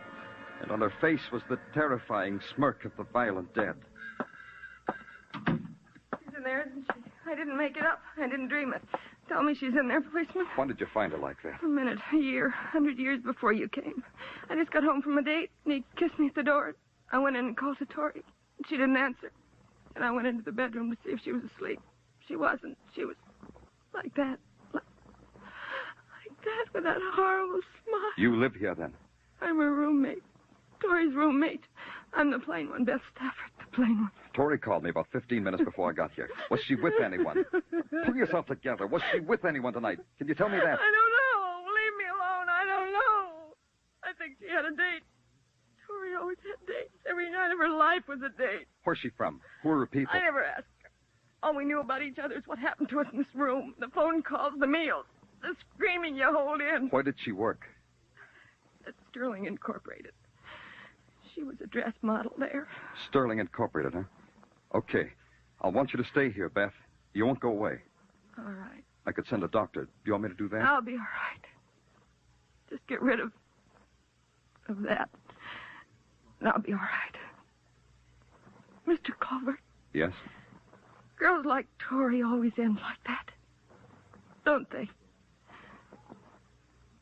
And on her face was the terrifying smirk of the violent dead. She's in there, isn't she? I didn't make it up. I didn't dream it. Tell me she's in there, policeman. When did you find her like that? A minute, a year, 100 years before you came. I just got home from a date, and he kissed me at the door. I went in and called to Tori. She didn't answer. And I went into the bedroom to see if she was asleep. She wasn't. She was like that. Like that, with that horrible smile. You live here, then? I'm her roommate. Tori's roommate. I'm the plain one, Beth Stafford, the plain one. Tori called me about 15 minutes before I got here. Was she with anyone? Pull yourself together. Was she with anyone tonight? Can you tell me that? I don't know. Leave me alone. I don't know. I think she had a date. Tori always had dates. Every night of her life was a date. Where's she from? Who are her people? I never asked her. All we knew about each other is what happened to us in this room. The phone calls, the meals, the screaming you hold in. Where did she work? At Sterling Incorporated. She was a dress model there. Sterling Incorporated, huh? Okay. I'll want you to stay here, Beth. You won't go away. All right. I could send a doctor. Do you want me to do that? I'll be all right. Just get rid of that. And I'll be all right. Mr. Clover, Yes? girls like Tori always end like that. Don't they?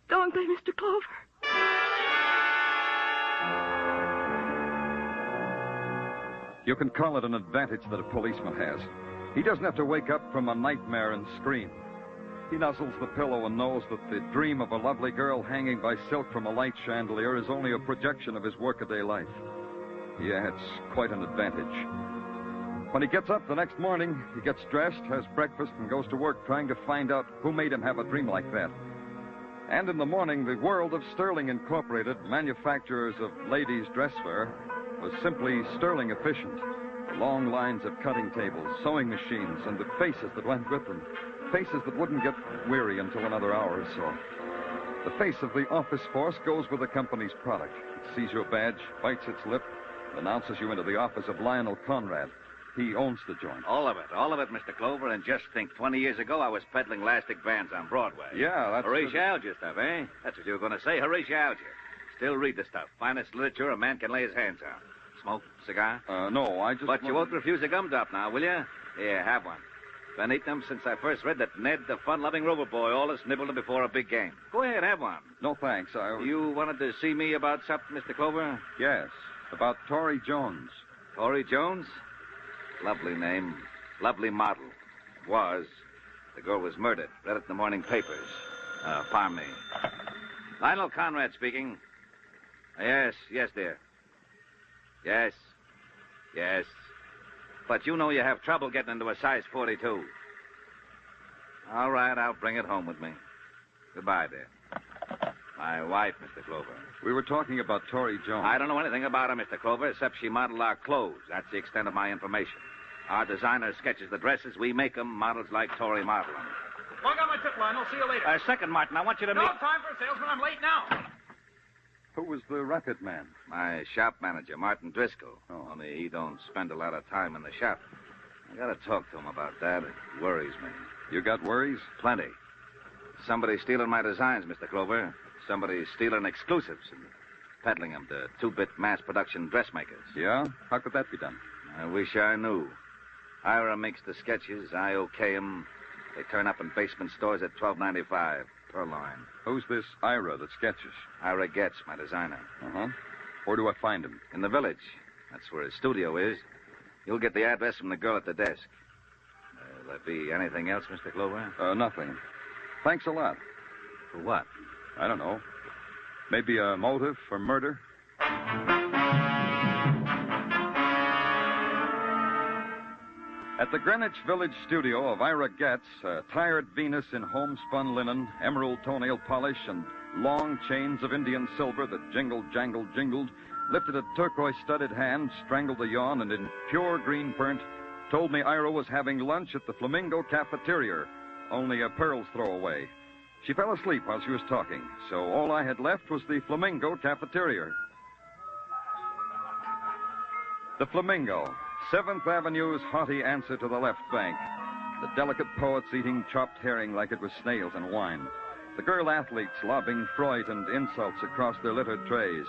Don't they, Mr. Clover? You can call it an advantage that a policeman has. He doesn't have to wake up from a nightmare and scream. He nuzzles the pillow and knows that the dream of a lovely girl hanging by silk from a light chandelier is only a projection of his workaday life. Yeah, it's quite an advantage. When he gets up the next morning, he gets dressed, has breakfast, and goes to work trying to find out who made him have a dream like that. And in the morning, the world of Sterling Incorporated, manufacturers of ladies' dresswear, was simply sterling efficient. The long lines of cutting tables, sewing machines, and the faces that went with them. Faces that wouldn't get weary until another hour or so. The face of the office force goes with the company's product. It sees your badge, bites its lip, and announces you into the office of Lionel Conrad. He owns the joint. All of it, Mr. Clover. And just think, 20 years ago, I was peddling elastic bands on Broadway. Yeah, that's... Horatio stuff, eh? That's what you were going to say, Horatio. Still read the stuff. Finest literature a man can lay his hands on. Smoke? Cigar? No, I just... But you won't refuse a gumdrop now, will you? Here, have one. Been eating them since I first read that Ned, the fun-loving rover boy, always nibbled them before a big game. Go ahead, have one. No, thanks. You wanted to see me about something, Mr. Clover? Yes, about Tori Jones. Tori Jones? Lovely name. Lovely model. Was. The girl was murdered. Read it in the morning papers. Pardon me. Lionel Conrad speaking. Yes, dear. Yes. But you know you have trouble getting into a size 42. All right, I'll bring it home with me. Goodbye, dear. My wife, Mr. Clover. We were talking about Tori Jones. I don't know anything about her, Mr. Clover, except she modeled our clothes. That's the extent of my information. Our designer sketches the dresses. We make them. Models like Tori model them. Well, I got my tip, Lionel. See you later. Second, Martin, I want you to No meet... time for a salesman. I'm late now. Who was the racket man? My shop manager, Martin Driscoll. Only he don't spend a lot of time in the shop. I gotta talk to him about that. It worries me. You got worries? Plenty. Somebody's stealing my designs, Mr. Clover. Somebody's stealing exclusives and peddling them to two-bit mass production dressmakers. Yeah? How could that be done? I wish I knew. Ira makes the sketches. I okay them. They turn up in basement stores at $12.95 per line. Who's this Ira that sketches? Ira Getz, my designer. Uh-huh. Where do I find him? In the village. That's where his studio is. You'll get the address from the girl at the desk. Will there be anything else, Mr. Clover? Nothing. Thanks a lot. For what? I don't know. Maybe a motive for murder? At the Greenwich Village studio of Ira Getz, a tired Venus in homespun linen, emerald toenail polish, and long chains of Indian silver that jingled, jangled, jingled, lifted a turquoise-studded hand, strangled a yawn, and in pure green burnt, told me Ira was having lunch at the Flamingo Cafeteria, only a pearl's throw away. She fell asleep while she was talking, so all I had left was the Flamingo Cafeteria. The Flamingo, 7th Avenue's haughty answer to the left bank. The delicate poets eating chopped herring like it was snails and wine. The girl athletes lobbing Freud and insults across their littered trays.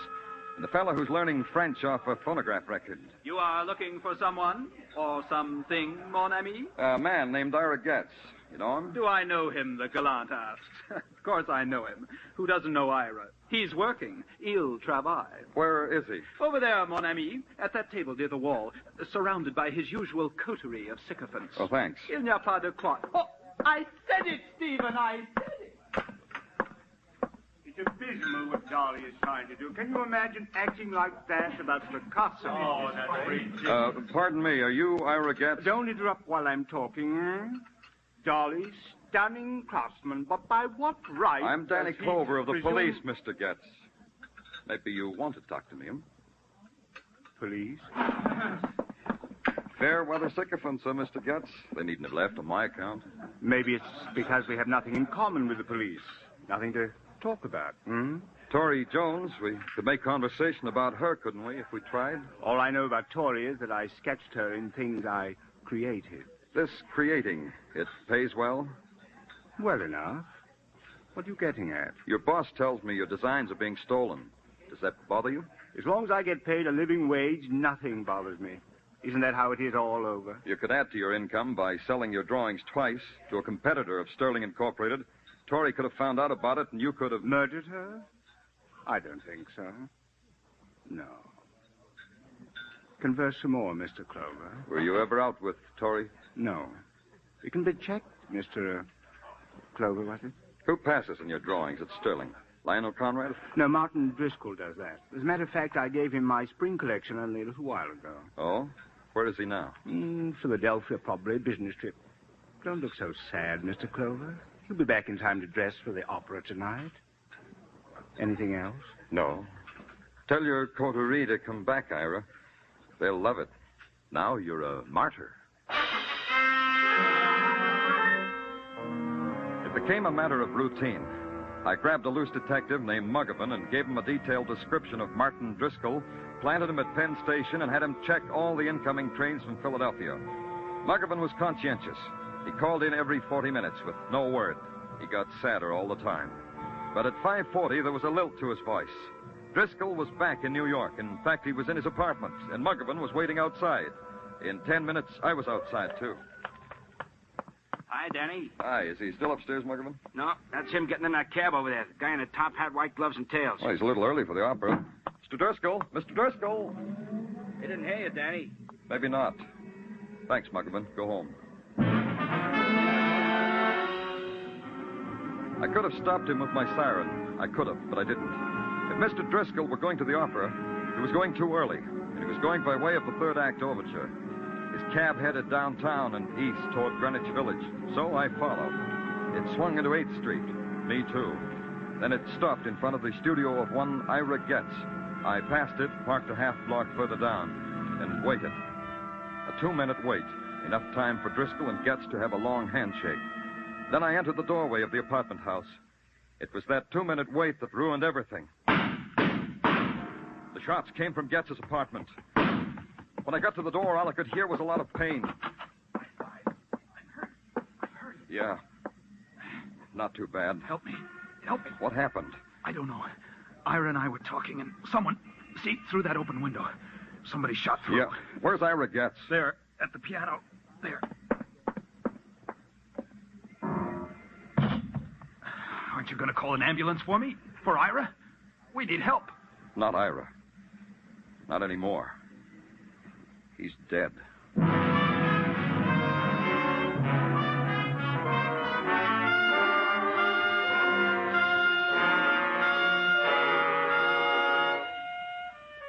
And the fellow who's learning French off a phonograph record. You are looking for someone or something, mon ami? A man named Ira Getz. You know him? Do I know him, the gallant asked. Of course I know him. Who doesn't know Ira? He's working. Il travaille. Where is he? Over there, mon ami, at that table near the wall, surrounded by his usual coterie of sycophants. Oh, thanks. Il n'y a pas de quoi. Oh, I said it, Stephen, I said it. It's abysmal what Dolly is trying to do. Can you imagine acting like that about Picasso? Oh, that's ridiculous. Pardon me, are you Ira Getz? Don't interrupt while I'm talking. Dolly, stunning craftsman, but by what right... I'm Danny Clover of the police, Mr. Getz. Maybe you want to talk to me, Police? Fair weather sycophants, Mr. Getz. They needn't have left on my account. Maybe it's because we have nothing in common with the police. Nothing to talk about, Tori Jones, we could make conversation about her, couldn't we, if we tried? All I know about Tori is that I sketched her in things I created. This creating, it pays well? Well enough. What are you getting at? Your boss tells me your designs are being stolen. Does that bother you? As long as I get paid a living wage, nothing bothers me. Isn't that how it is all over? You could add to your income by selling your drawings twice to a competitor of Sterling Incorporated. Tori could have found out about it, and you could have... Murdered her? I don't think so. No. Converse some more, Mr. Clover. Were you ever out with Tori? No. It can be checked, Mr. Clover, was it? Who passes in your drawings at Sterling? Lionel Conrad? No, Martin Driscoll does that. As a matter of fact, I gave him my spring collection only a little while ago. Oh? Where is he now? Philadelphia, probably. Business trip. Don't look so sad, Mr. Clover. He'll be back in time to dress for the opera tonight. Anything else? No. Tell your coterie to come back, Ira. They'll love it. Now you're a martyr. It became a matter of routine. I grabbed a loose detective named Muggavan and gave him a detailed description of Martin Driscoll, planted him at Penn Station, and had him check all the incoming trains from Philadelphia. Muggavan was conscientious. He called in every 40 minutes with no word. He got sadder all the time. But at 5:40, there was a lilt to his voice. Driscoll was back in New York. In fact, he was in his apartment, and Muggavan was waiting outside. In 10 minutes, I was outside, too. Hi, Danny. Hi, is he still upstairs, Muggavan? No, that's him getting in that cab over there. The guy in a top hat, white gloves, and tails. Well, he's a little early for the opera. Mr. Driscoll! Mr. Driscoll! He didn't hear you, Danny. Maybe not. Thanks, Muggavan. Go home. I could have stopped him with my siren. I could have, but I didn't. If Mr. Driscoll were going to the opera, he was going too early, and he was going by way of the third act overture. His cab headed downtown and east toward Greenwich Village, so I followed. It swung into 8th Street. Me too. Then it stopped in front of the studio of one Ira Getz. I passed it, parked a half block further down, and waited. A 2-minute wait, enough time for Driscoll and Getz to have a long handshake. Then I entered the doorway of the apartment house. It was that 2-minute wait that ruined everything. The shots came from Getz's apartment. When I got to the door, all I could hear was a lot of pain. I'm hurt. Yeah. Not too bad. Help me. Help me. What happened? I don't know. Ira and I were talking, and someone... See, through that open window. Somebody shot through. Yeah. Where's Ira Getz? There, at the piano. There. Aren't you going to call an ambulance for me? For Ira? We need help. Not Ira. Not anymore. He's dead.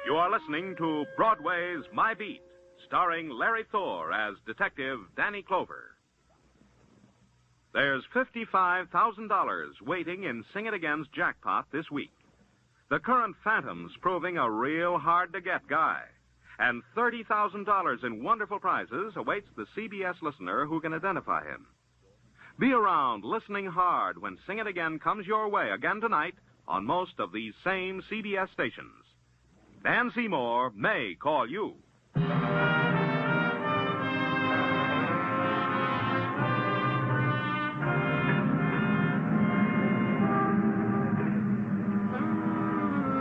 You are listening to Broadway's My Beat, starring Larry Thor as Detective Danny Clover. There's $55,000 waiting in Sing It Again's jackpot this week. The current Phantom's proving a real hard-to-get guy. And $30,000 in wonderful prizes awaits the CBS listener who can identify him. Be around listening hard when Sing It Again comes your way again tonight on most of these same CBS stations. Dan Seymour may call you.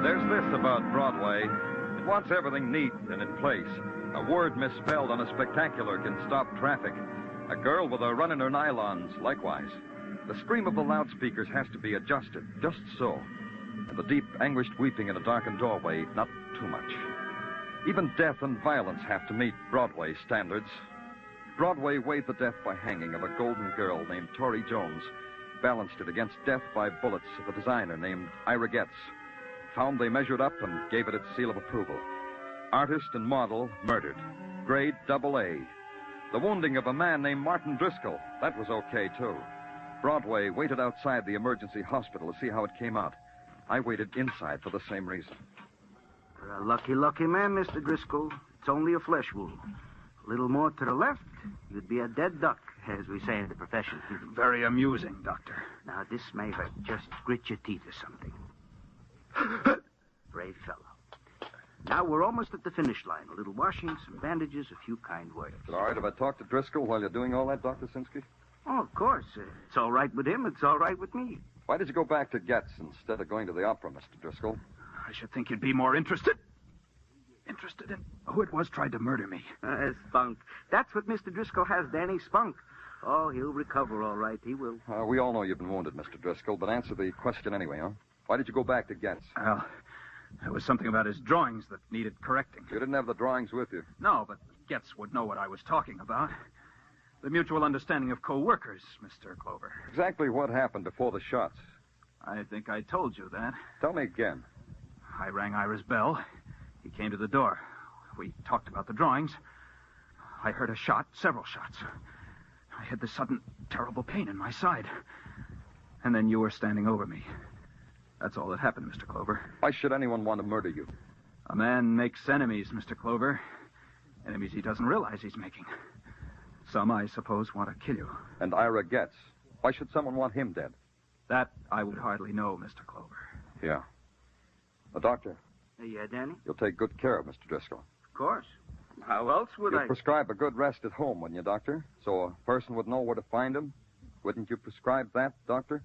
There's this about Broadway. It wants everything neat and in place. A word misspelled on a spectacular can stop traffic. A girl with a run in her nylons, likewise. The scream of the loudspeakers has to be adjusted, just so. And the deep, anguished weeping in a darkened doorway, not too much. Even death and violence have to meet Broadway standards. Broadway weighed the death by hanging of a golden girl named Tori Jones, balanced it against death by bullets of a designer named Ira Getz. Found they measured up and gave it its seal of approval. Artist and model murdered. Grade AA. The wounding of a man named Martin Driscoll, that was okay, too. Broadway waited outside the emergency hospital to see how it came out. I waited inside for the same reason. You're a lucky, lucky man, Mr. Driscoll. It's only a flesh wound. A little more to the left, you'd be a dead duck, as we say in the profession. Very amusing, Doctor. Now, this may hurt. Just grit your teeth or something. Brave fellow. Now, we're almost at the finish line. A little washing, some bandages, a few kind words. Is it all right if I talk to Driscoll while you're doing all that, Dr. Sinsky? Oh, of course. It's all right with him. It's all right with me. Why did you go back to Getz instead of going to the opera, Mr. Driscoll? I should think you'd be more interested in who it was tried to murder me. Spunk. That's what Mr. Driscoll has, Danny. Spunk. Oh, he'll recover all right. He will. We all know you've been wounded, Mr. Driscoll, but answer the question anyway, huh? Why did you go back to Getz? Well, there was something about his drawings that needed correcting. You didn't have the drawings with you? No, but Getz would know what I was talking about. The mutual understanding of co-workers, Mr. Clover. Exactly what happened before the shots? I think I told you that. Tell me again. I rang Ira's bell. He came to the door. We talked about the drawings. I heard a shot, several shots. I had this sudden, terrible pain in my side. And then you were standing over me. That's all that happened, Mr. Clover. Why should anyone want to murder you? A man makes enemies, Mr. Clover. Enemies he doesn't realize he's making. Some, I suppose, want to kill you. And Ira Getz. Why should someone want him dead? That I would hardly know, Mr. Clover. Yeah. Doctor. Yeah, Danny? You'll take good care of Mr. Driscoll. Of course. How else would You'll I... prescribe a good rest at home, wouldn't you, Doctor? So a person would know where to find him? Wouldn't you prescribe that, Doctor?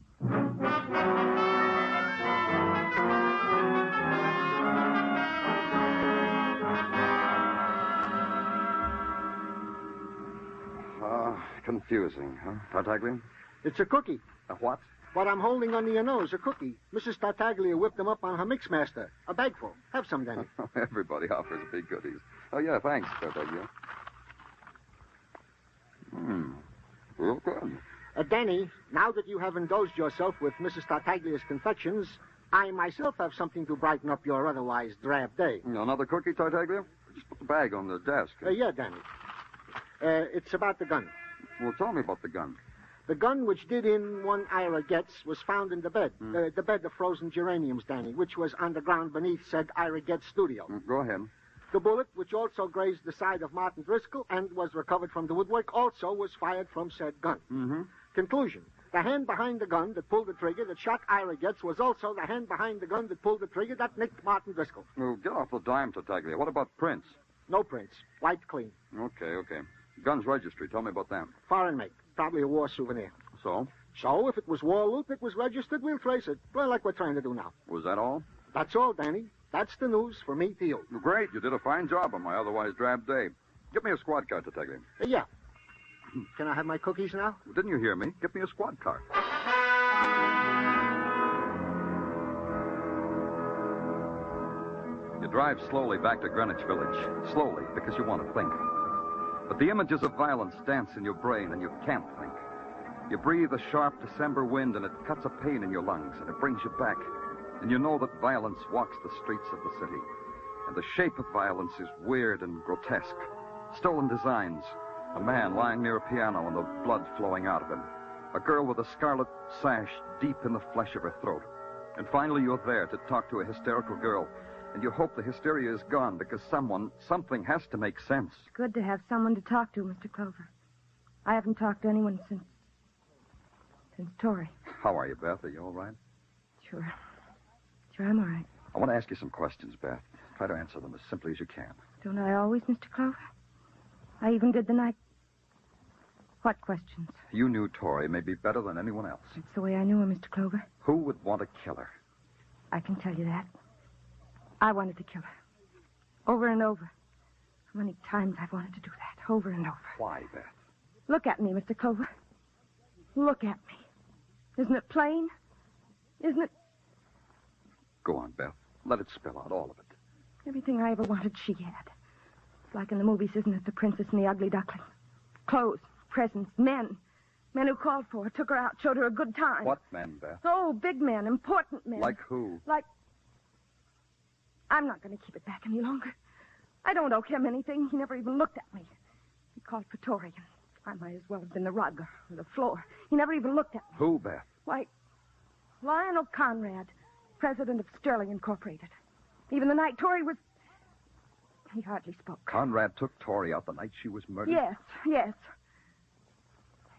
Confusing, huh, Tartaglia? It's a cookie. A what? What I'm holding under your nose, a cookie. Mrs. Tartaglia whipped them up on her mixmaster. A bagful. Have some, Danny. Everybody offers big goodies. Oh, yeah, thanks, Tartaglia. Real good. Danny, now that you have indulged yourself with Mrs. Tartaglia's confections, I myself have something to brighten up your otherwise drab day. Another cookie, Tartaglia? Just put the bag on the desk. Yeah, Danny. It's about the gun. Well, tell me about the gun. The gun which did in one Ira Getz was found in the bed. The bed of frozen geraniums, Danny, which was underground beneath said Ira Getz studio. Go ahead. The bullet, which also grazed the side of Martin Driscoll and was recovered from the woodwork, also was fired from said gun. Conclusion. The hand behind the gun that pulled the trigger that shot Ira Getz was also the hand behind the gun that pulled the trigger that nicked Martin Driscoll. Well, get off the dime, Tartaglia. What about prints? No prints. White clean. Okay. Guns registry. Tell me about them. Foreign make. Probably a war souvenir. So? So, if it was war loot that was registered, we'll trace it. Well, like we're trying to do now. Was that all? That's all, Danny. That's the news for me to you. Great. You did a fine job on my otherwise drab day. Give me a squad car, Tartaglia. Yeah. Can I have my cookies now? Well, didn't you hear me? Give me a squad car. You drive slowly back to Greenwich Village. Slowly, because you want to think. But the images of violence dance in your brain, and you can't think. You breathe a sharp December wind, and it cuts a pain in your lungs, and it brings you back. And you know that violence walks the streets of the city. And the shape of violence is weird and grotesque. Stolen designs. A man lying near a piano and the blood flowing out of him. A girl with a scarlet sash deep in the flesh of her throat. And finally you're there to talk to a hysterical girl. And you hope the hysteria is gone because something has to make sense. It's good to have someone to talk to, Mr. Clover. I haven't talked to anyone since Tori. How are you, Beth? Are you all right? Sure, I'm all right. I want to ask you some questions, Beth. Try to answer them as simply as you can. Don't I always, Mr. Clover? I even did the night. What questions? You knew Tori maybe better than anyone else. It's the way I knew her, Mr. Clover. Who would want to kill her? I can tell you that. I wanted to kill her. Over and over. How many times I've wanted to do that. Over and over. Why, Beth? Look at me, Mr. Clover. Look at me. Isn't it plain? Isn't it? Go on, Beth. Let it spill out, all of it. Everything I ever wanted, she had. It's like in the movies, isn't it? The Princess and the Ugly Duckling. Clothes, presents, men. Men who called for her, took her out, showed her a good time. What men, Beth? Oh, big men, important men. Like who? Like... I'm not going to keep it back any longer. I don't owe him anything. He never even looked at me. He called for Tori, and I might as well have been the rug or the floor. He never even looked at me. Who, Beth? Why, Lionel Conrad, president of Sterling Incorporated. Even the night Tori was... He hardly spoke. Conrad took Tori out the night she was murdered? Yes.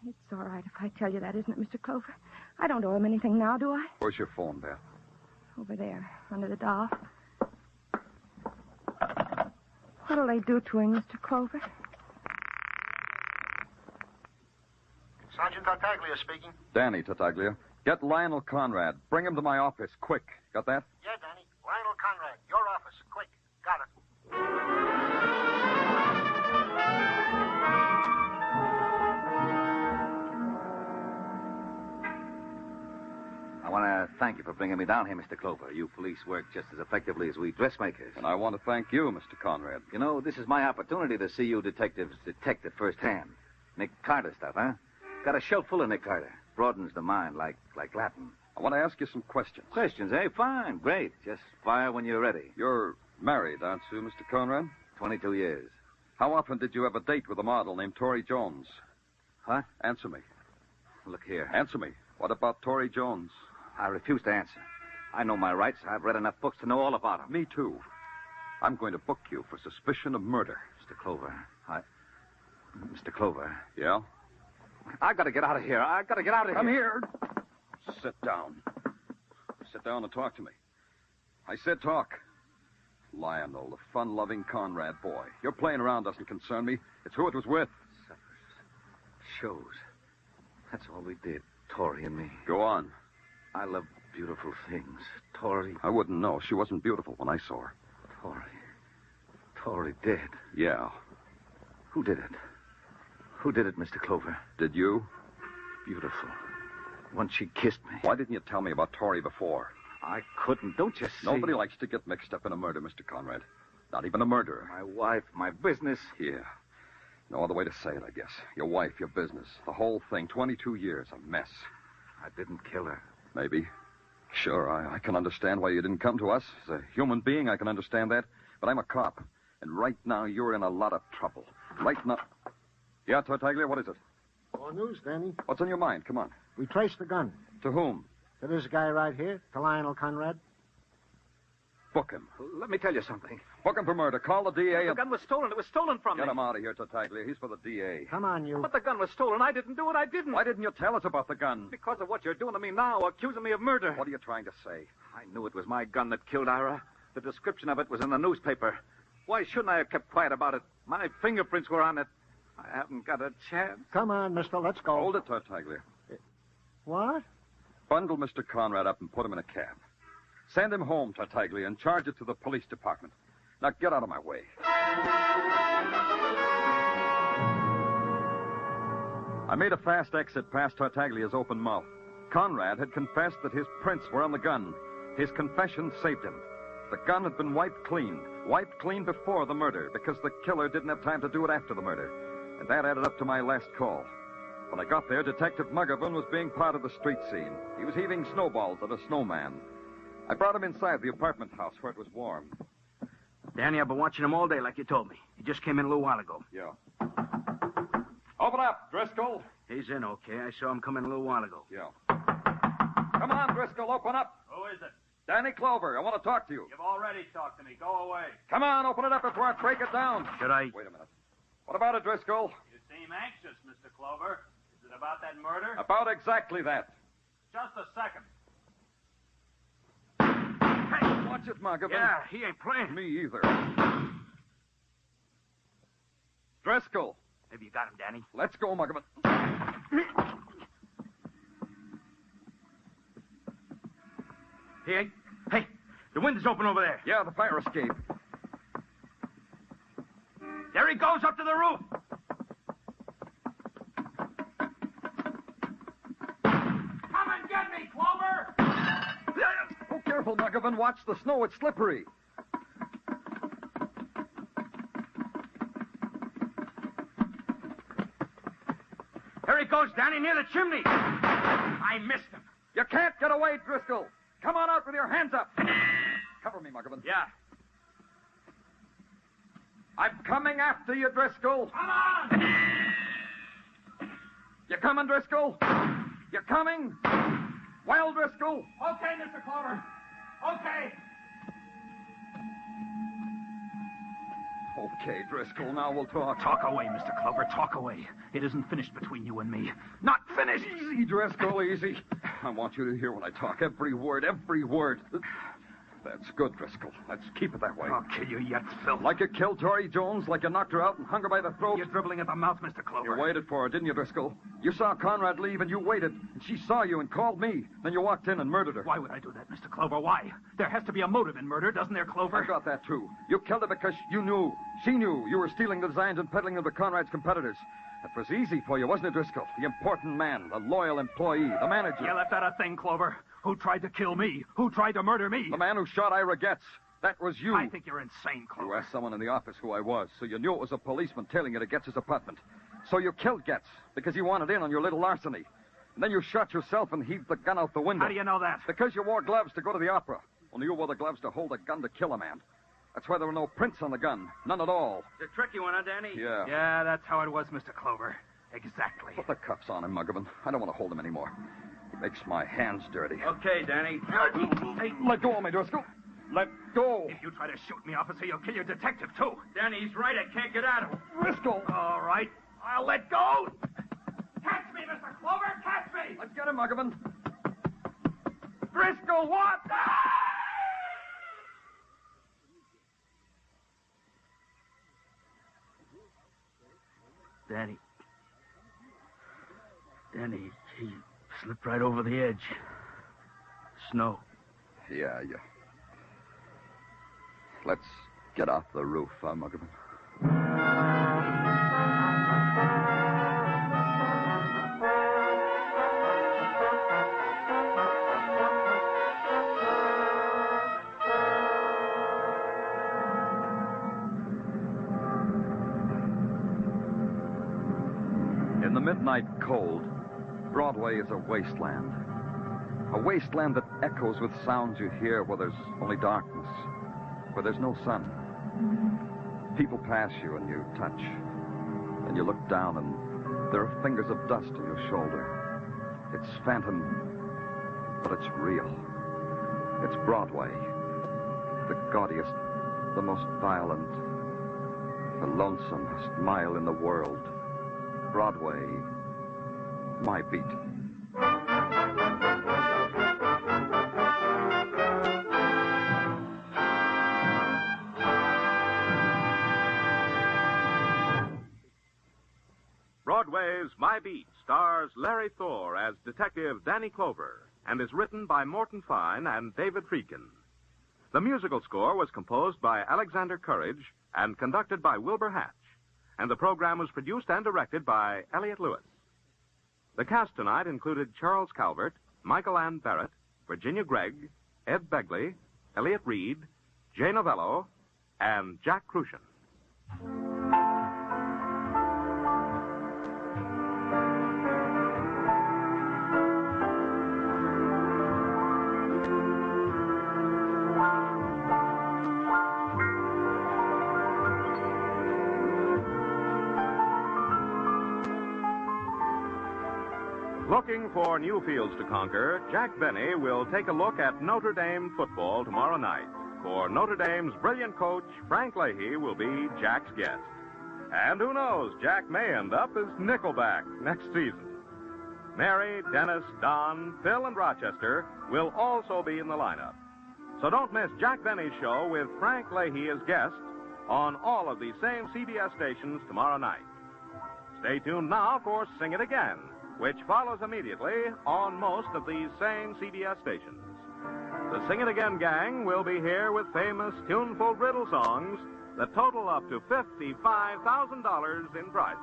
It's all right if I tell you that, isn't it, Mr. Clover? I don't owe him anything now, do I? Where's your phone, Beth? Over there, under the doll. What'll they do to him, Mr. Clover? Sergeant Tartaglia speaking. Danny Tartaglia. Get Lionel Conrad. Bring him to my office, quick. Got that? Yeah, Danny. Lionel Conrad, your office. Quick. Got it. I want to thank you for bringing me down here, Mr. Clover. You police work just as effectively as we dressmakers. And I want to thank you, Mr. Conrad. You know, this is my opportunity to see you detectives detect it firsthand. Nick Carter stuff, huh? Got a show full of Nick Carter. Broadens the mind like Latin. I want to ask you some questions. Questions, eh? Fine. Great. Just fire when you're ready. You're married, aren't you, Mr. Conrad? 22 years. How often did you have a date with a model named Tori Jones? Huh? Answer me. Look here. Answer me. What about Tori Jones? I refuse to answer. I know my rights. I've read enough books to know all about them. Me too. I'm going to book you for suspicion of murder. Mr. Clover, Mr. Clover. Yeah? I gotta get out of here. I gotta get out of Come here. Sit down. Sit down and talk to me. I said talk. Lionel, the fun-loving Conrad boy. Your playing around doesn't concern me. It's who it was with. Shows. That's all we did, Tori and me. Go on. I love beautiful things. Tori. I wouldn't know. She wasn't beautiful when I saw her. Tori dead. Yeah. Who did it? Who did it, Mr. Clover? Did you? Beautiful. Once she kissed me. Why didn't you tell me about Tori before? I couldn't. Don't you see? Nobody likes to get mixed up in a murder, Mr. Conrad. Not even a murderer. My wife, my business. Yeah. No other way to say it, I guess. Your wife, your business. The whole thing. 22 years. A mess. I didn't kill her. Maybe. Sure, I can understand why you didn't come to us. As a human being, I can understand that. But I'm a cop. And right now, you're in a lot of trouble. Right now... Yeah, Tartaglia, what is it? More news, Danny. What's on your mind? Come on. We traced the gun. To whom? To this guy right here, to Lionel Conrad. Book him. Let me tell you something. Book him for murder. Call the DA The and... gun was stolen. It was stolen from me. Get him out of here, Tartaglia. He's for the DA. Come on, you. But the gun was stolen. I didn't do it. I didn't. Why didn't you tell us about the gun? Because of what you're doing to me now, accusing me of murder. What are you trying to say? I knew it was my gun that killed Ira. The description of it was in the newspaper. Why shouldn't I have kept quiet about it? My fingerprints were on it. I haven't got a chance. Come on, mister. Let's go. Hold it, Tartaglia. What? Bundle Mr. Conrad up and put him in a cab. Send him home, Tartaglia, and charge it to the police department. Now get out of my way. I made a fast exit past Tartaglia's open mouth. Conrad had confessed that his prints were on the gun. His confession saved him. The gun had been wiped clean before the murder, because the killer didn't have time to do it after the murder. And that added up to my last call. When I got there, Detective Muggervan was being part of the street scene. He was heaving snowballs at a snowman. I brought him inside the apartment house where it was warm. Danny, I've been watching him all day like you told me. He just came in a little while ago. Yeah. Open up, Driscoll. He's in, okay. I saw him come in a little while ago. Yeah. Come on, Driscoll, open up. Who is it? Danny Clover, I want to talk to you. You've already talked to me. Go away. Come on, open it up before I break it down. Should I? Wait a minute. What about it, Driscoll? You seem anxious, Mr. Clover. Is it about that murder? About exactly that. Just a second. Hey, watch it, Muggervan. Yeah, he ain't playing. Me either. Driscoll. Maybe you got him, Danny. Let's go, Muggervan. Hey, the window's open over there. Yeah, the fire escape. There he goes up to the roof. Come and get me, Clover! Oh, careful, Muggervan. Watch the snow. It's slippery. There he goes, Danny, near the chimney. I missed him. You can't get away, Driscoll. Come on out with your hands up. Cover me, Muggervan. Yeah. I'm coming after you, Driscoll. Come on! You coming, Driscoll? You coming? Well, Driscoll? Okay, Mr. Clover. Okay. Okay, Driscoll, now we'll talk. Talk away, Mr. Clover, talk away. It isn't finished between you and me. Not finished! Easy, Driscoll, easy. I want you to hear when I talk. Every word, every word. That's good, Driscoll. Let's keep it that way. I'll kill you yet, Phil. Like you killed Tori Jones, like you knocked her out and hung her by the throat. You're dribbling at the mouth, Mr. Clover. You waited for her, didn't you, Driscoll? You saw Conrad leave and you waited. And she saw you and called me. Then you walked in and murdered her. Why would I do that, Mr. Clover? Why? There has to be a motive in murder, doesn't there, Clover? I got that, too. You killed her because you knew. She knew you were stealing the designs and peddling them to Conrad's competitors. That was easy for you, wasn't it, Driscoll? The important man, the loyal employee, the manager. You left out a thing, Clover. Who tried to kill me? Who tried to murder me? The man who shot Ira Getz. That was you. I think you're insane, Clover. You asked someone in the office who I was, so you knew it was a policeman tailing you to Getz's apartment. So you killed Getz because he wanted in on your little larceny. And then you shot yourself and heaved the gun out the window. How do you know that? Because you wore gloves to go to the opera. Only you wore the gloves to hold a gun to kill a man. That's why there were no prints on the gun. None at all. It's a tricky one, huh, Danny? Yeah. Yeah, that's how it was, Mr. Clover. Exactly. Put the cuffs on him, Muggerman. I don't want to hold him anymore. He makes my hands dirty. Okay, Danny. Hey, let go of me, Driscoll. Let go. If you try to shoot me, officer, you'll kill your detective, too. Danny, he's right. I can't get at him. Driscoll. All right. I'll let go. Catch me, Mr. Clover. Catch me. Let's get him, Muggerman. Driscoll, what? Danny, he slipped right over the edge. Snow. Yeah. Let's get off the roof, Muggerman. In the midnight cold, Broadway is a wasteland. A wasteland that echoes with sounds you hear where there's only darkness, where there's no sun. People pass you and you touch, and you look down and there are fingers of dust on your shoulder. It's phantom, but it's real. It's Broadway, the gaudiest, the most violent, the lonesomest mile in the world. Broadway, my beat. Broadway's My Beat stars Larry Thor as Detective Danny Clover and is written by Morton Fine and David Friedkin. The musical score was composed by Alexander Courage and conducted by Wilbur Hatch, and the program was produced and directed by Elliott Lewis. The cast tonight included Charles Calvert, Michael Ann Barrett, Virginia Gregg, Ed Begley, Elliott Reed, Jay Novello, and Jack Crucian. Looking for new fields to conquer, Jack Benny will take a look at Notre Dame football tomorrow night. For Notre Dame's brilliant coach, Frank Leahy, will be Jack's guest. And who knows, Jack may end up as Nickelback next season. Mary, Dennis, Don, Phil, and Rochester will also be in the lineup. So don't miss Jack Benny's show with Frank Leahy as guest on all of these same CBS stations tomorrow night. Stay tuned now for Sing It Again, which follows immediately on most of these same CBS stations. The Sing It Again gang will be here with famous tuneful riddle songs that total up to $55,000 in prizes.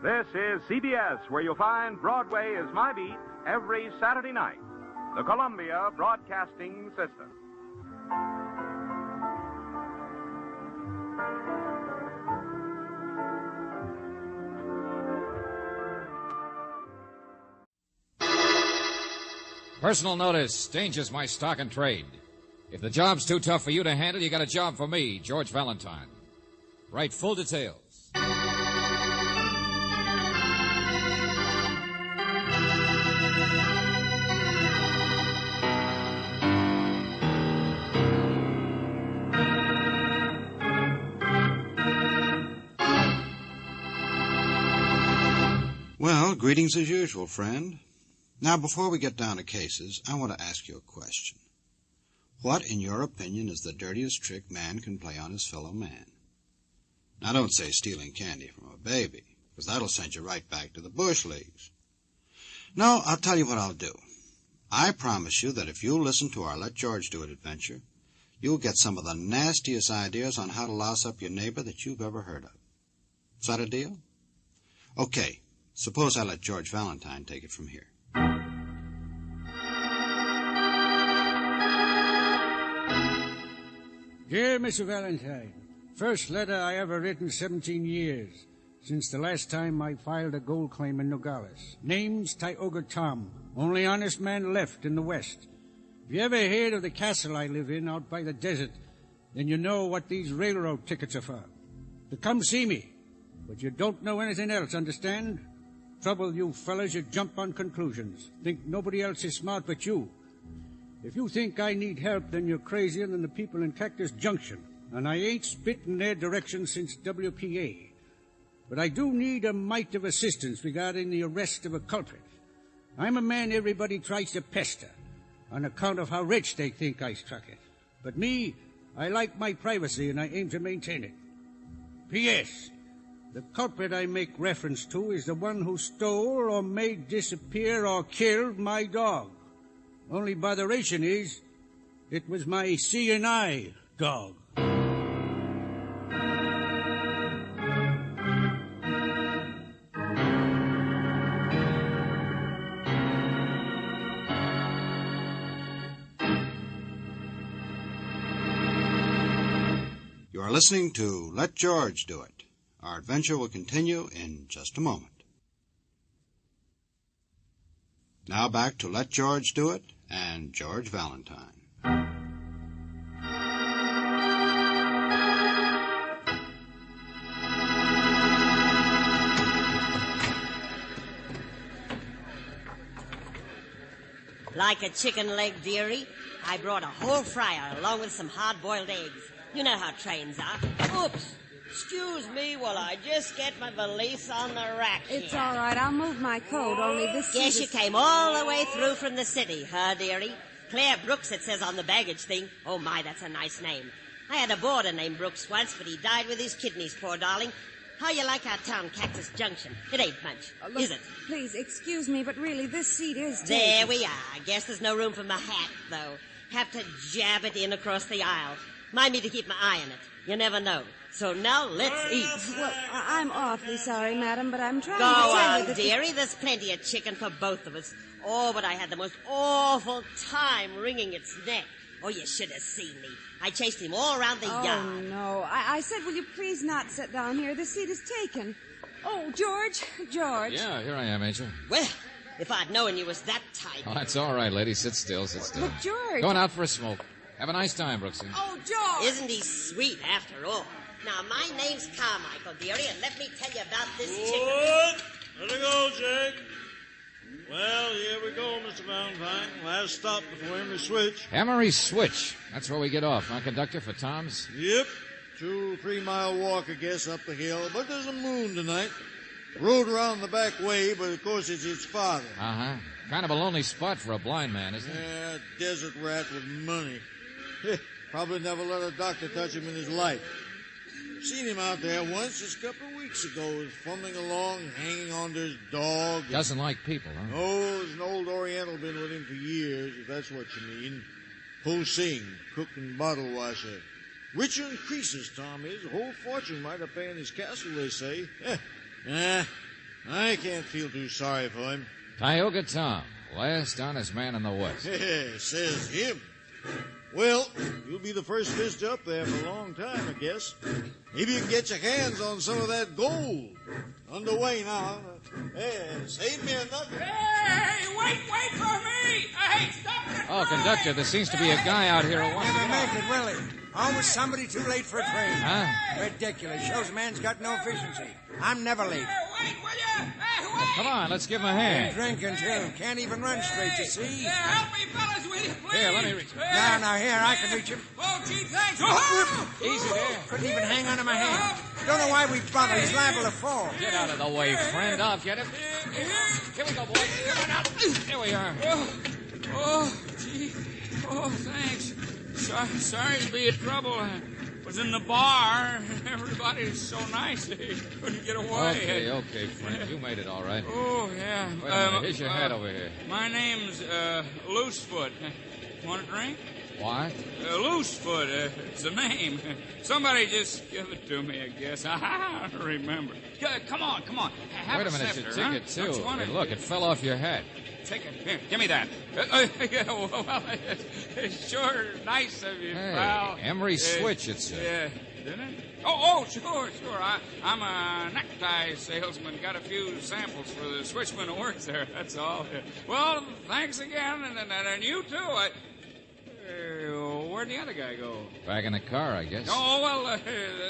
This is CBS, where you'll find Broadway is My Beat every Saturday night. The Columbia Broadcasting System. Personal notice. Danger's my stock and trade. If the job's too tough for you to handle, you got a job for me, George Valentine. Write full details. Well, greetings as usual, friend. Now, before we get down to cases, I want to ask you a question. What, in your opinion, is the dirtiest trick man can play on his fellow man? Now, don't say stealing candy from a baby, because that'll send you right back to the bush leagues. No, I'll tell you what I'll do. I promise you that if you'll listen to our Let George Do It adventure, you'll get some of the nastiest ideas on how to louse up your neighbor that you've ever heard of. Is that a deal? Okay. Suppose I let George Valentine take it from here. Dear Mr. Valentine, first letter I ever written 17 years, since the last time I filed a gold claim in Nogales. Name's Tioga Tom, only honest man left in the West. If you ever heard of the castle I live in out by the desert, then you know what these railroad tickets are for. To come see me, but you don't know anything else, understand? Trouble, you fellas, you jump on conclusions. Think nobody else is smart but you. If you think I need help, then you're crazier than the people in Cactus Junction, and I ain't spit in their direction since WPA. But I do need a mite of assistance regarding the arrest of a culprit. I'm a man everybody tries to pester, on account of how rich they think I struck it. But me, I like my privacy, and I aim to maintain it. P.S. The culprit I make reference to is the one who stole or made disappear or killed my dog. Only botheration is, it was my C&I dog. You are listening to Let George Do It. Our adventure will continue in just a moment. Now back to Let George Do It and George Valentine. Like a chicken leg, dearie, I brought a whole fryer along with some hard-boiled eggs. You know how trains are. Oops. Excuse me while I just get my valise on the rack It's here. all right. I'll move my coat, only this Guess seat you is... came all the way through from the city, huh, dearie? Claire Brooks, it says on the baggage thing. Oh, my, that's a nice name. I had a boarder named Brooks once, but he died with his kidneys, poor darling. How you like our town, Cactus Junction? It ain't much, Look, is it? Please, excuse me, but really, this seat is taken. There we are. Guess there's no room for my hat, though. Have to jab it in across the aisle. Mind me to keep my eye on it. You never know. So now let's eat. Well, I'm awfully sorry, madam, but I'm trying Go to tell on, you that... dearie. There's plenty of chicken for both of us. Oh, but I had the most awful time wringing its neck. Oh, you should have seen me. I chased him all around the yard. Oh, no. I said, will you please not sit down here? The seat is taken. Oh, George. Yeah, here I am, Angel. Well, if I'd known you was that type. Oh, that's all right, lady. Sit still, sit still. But, George... Going out for a smoke. Have a nice time, Brooksy. Oh, George! Isn't he sweet after all? Now, my name's Carmichael, dearie, and let me tell you about this chicken. Let it go, Jake. Well, here we go, Mr. Valentine. Last stop before Emery Switch. Emery Switch. That's where we get off, huh, conductor, for Tom's? Yep. 2-3 mile walk, I guess, up the hill. But there's a moon tonight. Road around the back way, but of course it's its father. Uh-huh. Kind of a lonely spot for a blind man, isn't it? Yeah, desert rat with money. Probably never let a doctor touch him in his life. Seen him out there once just a couple of weeks ago. He was fumbling along, hanging on to his dog. Doesn't like people, huh? Oh, there's an old Oriental been with him for years, if that's what you mean. Po Sing, cook and bottle washer. Richer in creases, Tom is. A whole fortune might have paid in his castle, they say. I can't feel too sorry for him. Tioga Tom, last honest man in the West. Says him. Well, you'll be the first visitor up there for a long time, I guess. Maybe you can get your hands on some of that gold. Underway now. Hey, save me a nugget. Hey, wait for me! Hey, stop it! Oh, conductor, there seems to be a guy out here who wants to Never get make it, will he? Always somebody too late for a train. Huh? Ridiculous. Shows a man's got no efficiency. I'm never late. Come on, let's give him a hand. Drinking, too. Can't even run straight, you see? Help me, fellas, will you, please? Here, let me reach him. Now, here, I can reach him. Oh, gee, thanks. Easy there. Couldn't even hang onto my hand. Don't know why we bother. He's liable to fall. Get out of the way, friend. I'll get him. Here we go, boys. Come on out. Here we are. Oh, gee. Oh, thanks. Sorry to be in trouble. I was in the bar. Everybody's so nice they couldn't get away. Okay, friend. You made it all right. Oh, yeah. Wait a minute. Here's your hat over here. My name's Loosefoot. Want a drink? What? Loosefoot. It's a name. Somebody just give it to me, I guess. I don't remember. Come on. Have Wait a minute. scepter, Your ticket, huh? too. Don't you want Hey, it? look, it fell off your hat. take it. Here, give me that. Yeah, well, it's sure nice of you, Hey, pal. Emery Switch, it said. Yeah, didn't it? Oh, sure. I'm a necktie salesman. Got a few samples for the switchman who works there, that's all. Well, thanks again, and you too. Where'd the other guy go? Back in the car, I guess. Oh, well,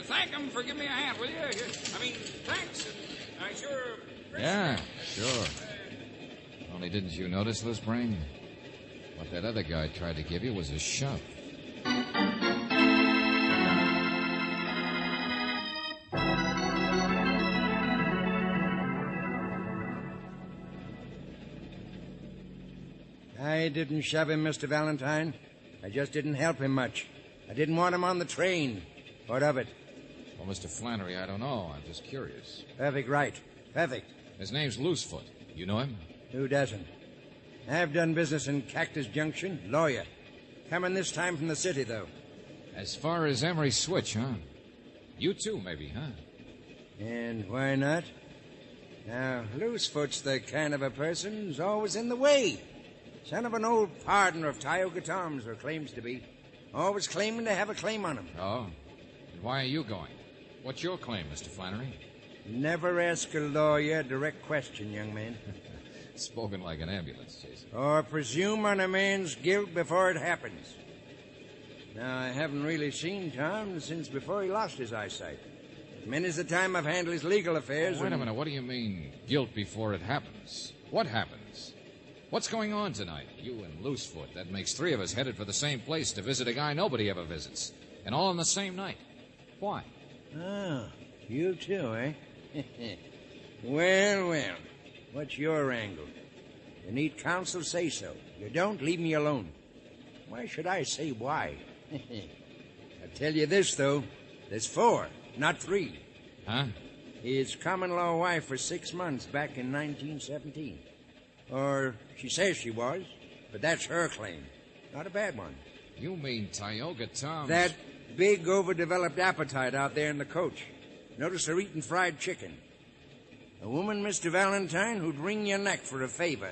thank him for giving me a hand, will you? I mean, thanks. I sure appreciate Yeah, sure. Only didn't you notice, Loose Brain? What that other guy tried to give you was a shove. I didn't shove him, Mr. Valentine. I just didn't help him much. I didn't want him on the train. What of it? Well, Mr. Flannery, I don't know. I'm just curious. Perfect right. Perfect. His name's Loosefoot. You know him? Who doesn't? I've done business in Cactus Junction. Lawyer. Coming this time from the city, though. As far as Emery Switch, huh? You too, maybe, huh? And why not? Now, Loosefoot's the kind of a person who's always in the way. Son of an old partner of Tioga Tom's, or claims to be. Always claiming to have a claim on him. Oh? And why are you going? What's your claim, Mr. Flannery? Never ask a lawyer a direct question, young man. Spoken like an ambulance, Jason. Or presume on a man's guilt before it happens. Now, I haven't really seen Tom since before he lost his eyesight. Many's the time I've handled his legal affairs. Wait a minute. What do you mean, guilt before it happens? What happens? What's going on tonight? You and Loosefoot. That makes three of us headed for the same place to visit a guy nobody ever visits. And all on the same night. Why? Oh, you too, eh? Well. What's your angle? You need counsel, say so. You don't, leave me alone. Why should I say why? I tell you this, though. There's 4, not 3. Huh? His common-law wife for 6 months back in 1917. Or she says she was, but that's her claim. Not a bad one. You mean Tioga Tom's... That big, overdeveloped appetite out there in the coach. Notice her eating fried chicken. A woman, Mr. Valentine, who'd wring your neck for a favor,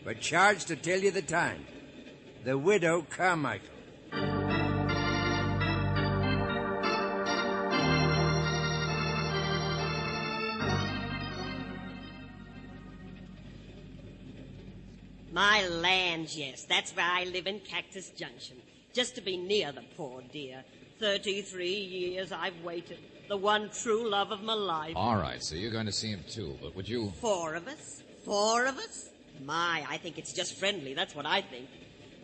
but charged to tell you the time. The widow Carmichael. My lands, yes. That's where I live in Cactus Junction. Just to be near the poor dear. 33 years I've waited. The one true love of my life. All right, so you're going to see him too, but would you... 4 of us? 4 of us? My, I think it's just friendly. That's what I think.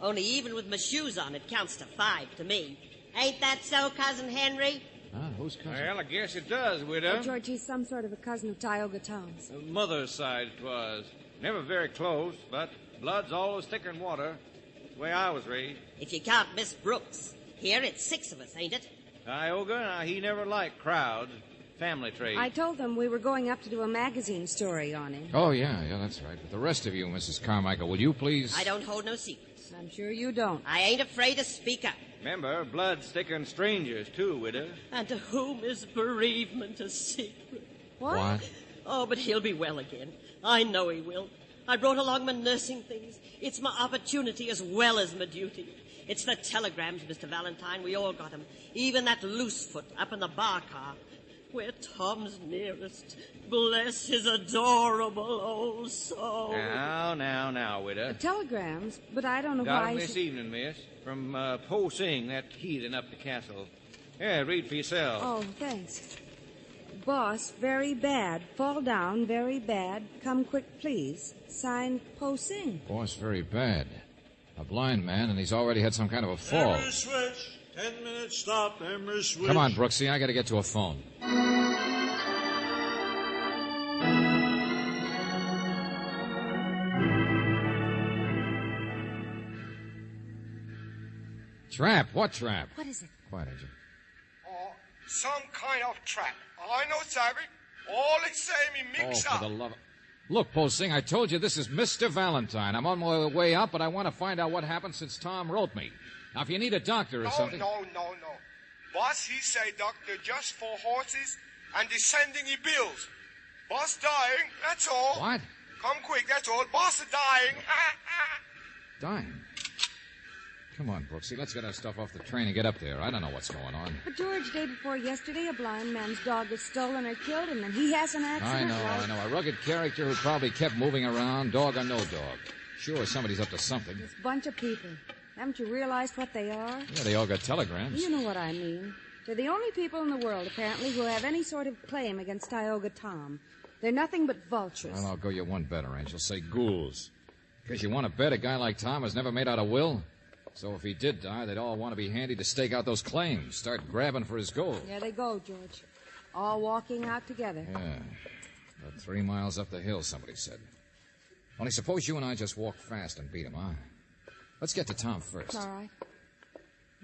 Only even with my shoes on, it counts to 5 to me. Ain't that so, Cousin Henry? Ah, whose cousin? Well, I guess it does, widow. Oh, George, he's some sort of a cousin of Tioga Tom's. Mother's side 'twas. Never very close, but blood's always thicker than water. That's the way I was raised. If you count Miss Brooks. Here it's 6 of us, ain't it? Tioga, he never liked crowds. Family trait. I told them we were going up to do a magazine story on him. Oh, yeah, that's right. But the rest of you, Mrs. Carmichael, will you please... I don't hold no secrets. I'm sure you don't. I ain't afraid to speak up. Remember, blood's thicker than strangers, too, widow. And to whom is bereavement a secret? What? Oh, but he'll be well again. I know he will. I brought along my nursing things. It's my opportunity as well as my duty. It's the telegrams, Mr. Valentine. We all got 'em. Even that Loosefoot up in the bar car. We're Tom's nearest. Bless his adorable old soul. Now, widow. Telegrams, but I don't know Got why... 'em this evening, miss. From Po Sing, that heathen up the castle. Yeah, read for yourself. Oh, thanks. Boss, very bad. Fall down, very bad. Come quick, please. Signed, Po Sing. Boss, very bad. A blind man, and he's already had some kind of a fall. Emery Switch. 10 minutes stop, Emery Switch. Come on, Brooksy, I got to get to a phone. Trap? What trap? What is it? Quiet, Agent. Some kind of trap. I know, Savvy. All it's saying me mix Oh, up. for the love of... Look, Posing, I told you this is Mr. Valentine. I'm on my way up, but I want to find out what happened since Tom wrote me. Now, if you need a doctor or something... No. Boss, he say doctor just for horses and the sending he bills. Boss dying, that's all. What? Come quick, that's all. Boss is dying. Dying? Come on, Brooksy, let's get our stuff off the train and get up there. I don't know what's going on. But, George, day before yesterday, a blind man's dog was stolen or killed, and then he has an accident. I know. A rugged character who probably kept moving around, dog or no dog. Sure, somebody's up to something. This bunch of people. Haven't you realized what they are? Yeah, they all got telegrams. You know what I mean. They're the only people in the world, apparently, who have any sort of claim against Tioga Tom. They're nothing but vultures. Well, I'll go you one better, Angel. Say ghouls. Because you want to bet a guy like Tom has never made out a will? So if he did die, they'd all want to be handy to stake out those claims, start grabbing for his gold. There they go, George. All walking out together. Yeah. About 3 miles up the hill, somebody said. Only suppose you and I just walk fast and beat him, huh? Let's get to Tom first. All right.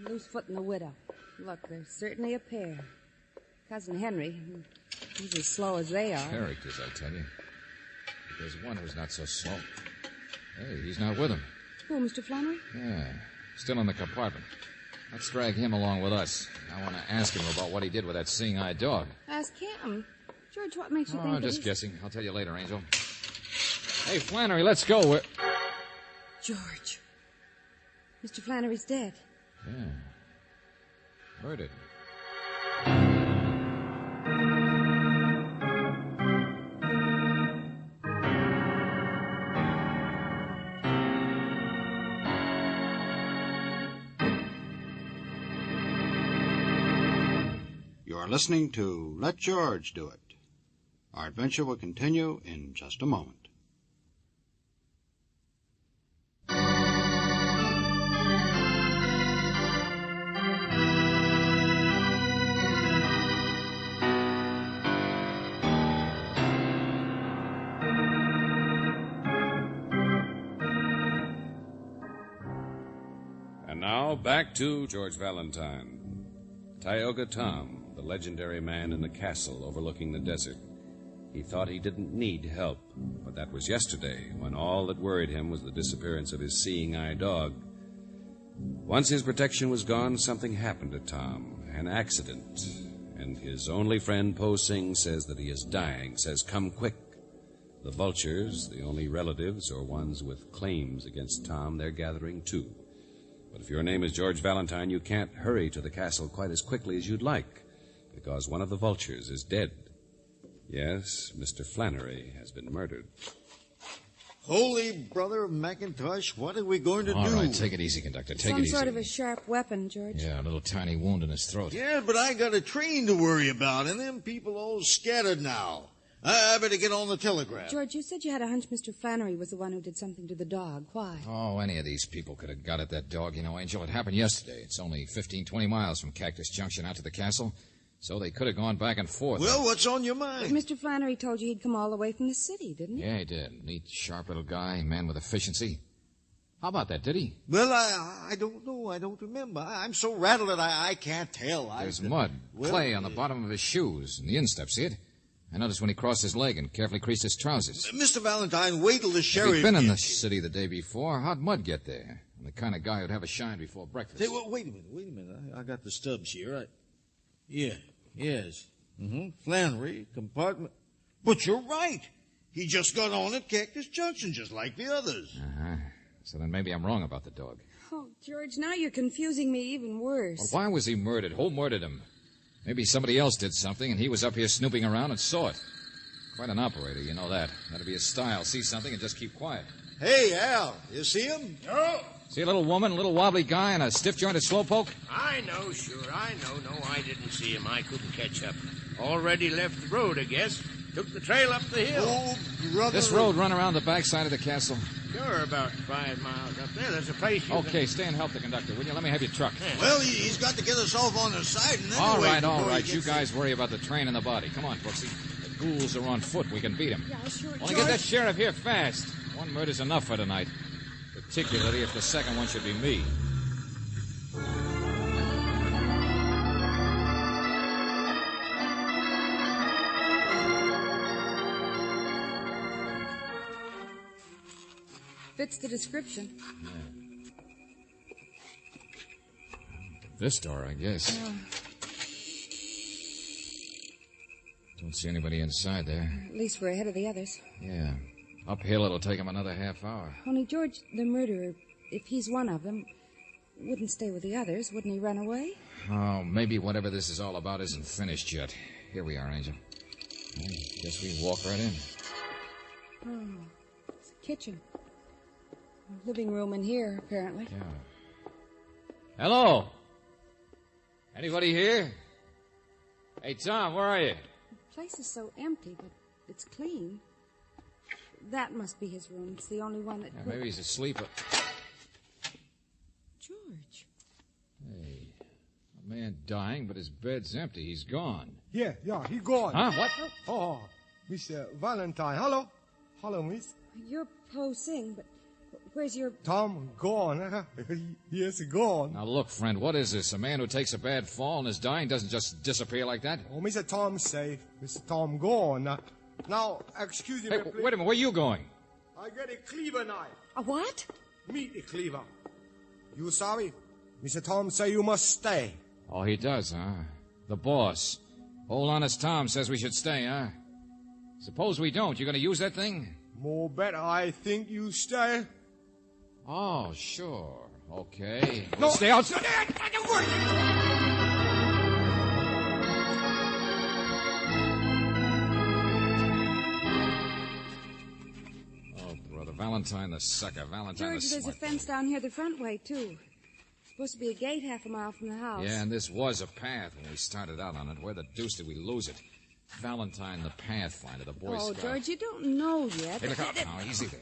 Loosefoot and the widow. Look, they're certainly a pair. Cousin Henry, he's as slow as they are. Characters, I tell you. But there's one who's not so slow. Hey, he's not with him. Who, Mr. Flannery? Yeah, still in the compartment. Let's drag him along with us. I want to ask him about what he did with that seeing-eye dog. Ask him. George, what makes you think I'm that just he's... guessing. I'll tell you later, Angel. Hey, Flannery, let's go. George. Mr. Flannery's dead. Yeah. Murdered. You are listening to Let George Do It. Our adventure will continue in just a moment. And now, back to George Valentine. Tioga Tom, the legendary man in the castle overlooking the desert. He thought he didn't need help, but that was yesterday, when all that worried him was the disappearance of his seeing-eye dog. Once his protection was gone, something happened to Tom, an accident. And his only friend, Po Sing, says that he is dying, says, come quick. The vultures, the only relatives or ones with claims against Tom, they're gathering too. But if your name is George Valentine, you can't hurry to the castle quite as quickly as you'd like, because one of the vultures is dead. Yes, Mr. Flannery has been murdered. Holy brother of McIntosh, what are we going to do? All right, take it easy, conductor. Take it easy. Some sort of a sharp weapon, George. Yeah, a little tiny wound in his throat. Yeah, but I got a train to worry about, and them people all scattered now. I better get on the telegraph. George, you said you had a hunch Mr. Flannery was the one who did something to the dog. Why? Oh, any of these people could have got at that dog, you know, Angel. It happened yesterday. It's only 15, 20 miles from Cactus Junction out to the castle, so they could have gone back and forth. Well, what's on your But mind? Mr. Flannery told you he'd come all the way from the city, didn't he? Yeah, he did. Neat, sharp little guy, man with efficiency. How about that, did he? Well, I don't know. I don't remember. I'm so rattled that I can't tell. There's mud, clay on the bottom of his shoes, and the instep, see it? I noticed when he crossed his leg and carefully creased his trousers. Mr. Valentine, wait till the sheriff... If he'd been in the city the day before, how'd mud get there? I'm the kind of guy who'd have a shine before breakfast. Say, well, wait a minute. I got the stubs here. Yes. Flannery, compartment... But you're right. He just got on at Cactus Junction, just like the others. Uh-huh. So then maybe I'm wrong about the dog. Oh, George, now you're confusing me even worse. Well, why was he murdered? Who murdered him? Maybe somebody else did something, and he was up here snooping around and saw it. Quite an operator, you know that. That'd be his style. See something and just keep quiet. Hey, Al, you see him? No. See a little woman, a little wobbly guy, and a stiff-jointed slowpoke? I know, sure, I know. No, I didn't see him. I couldn't catch up. Already left the road, I guess. Took the trail up the hill. Oh, brother. This road run around the backside of the castle? Sure, about 5 miles up there. There's a place you Okay, stay and help the conductor, will you? Let me have your truck. Well, he's got to get us off on the side. And All anyway, right. before he You gets guys worry about the train and the body. Come on, Brooksy. The ghouls are on foot. We can beat them. Yeah, sure, Only get that sheriff here fast. One murder's enough for tonight. Particularly if the second one should be me. Fits the description. This door, I guess. Don't see anybody inside there. At least we're ahead of the others. Yeah. Uphill, it'll take him another half hour. Only George, the murderer, if he's one of them, wouldn't stay with the others. Wouldn't he run away? Oh, maybe whatever this is all about isn't finished yet. Here we are, Angel. I guess we walk right in. Oh, it's a kitchen. A living room in here, apparently. Yeah. Hello? Anybody here? Hey, Tom, where are you? The place is so empty, but it's clean. That must be his room. It's the only one that could... Maybe he's asleep. George. Hey, a man dying, but his bed's empty. He's gone. Yeah, he gone. Huh? What? Oh, Mr. Valentine. Hello? Hello, miss. You're posing, but where's your... Tom gone. Yes, gone. Now, look, friend, what is this? A man who takes a bad fall and is dying doesn't just disappear like that? Oh, Mr. Tom safe. Mr. Tom gone. Now, excuse me, Hey, please. wait a minute. Where are you going? I get a cleaver knife. A what? Meet the cleaver. You sorry? Mr. Tom say you must stay. Oh, he does, huh? The boss. Old honest Tom says we should stay, huh? Suppose we don't. You gonna use that thing? More better, I think you stay. Oh, sure. Okay. No. Stay outside. Oh, brother. Valentine the sucker. Valentine George, the there's a smart. fence down here the front way, too. Supposed to be a gate half a mile from the house. Yeah, and this was a path when we started out on it. Where the deuce did we lose it? Valentine the Pathfinder, the Boy Oh, Scout. George, you don't know yet. Hey, look out. Now, easy there.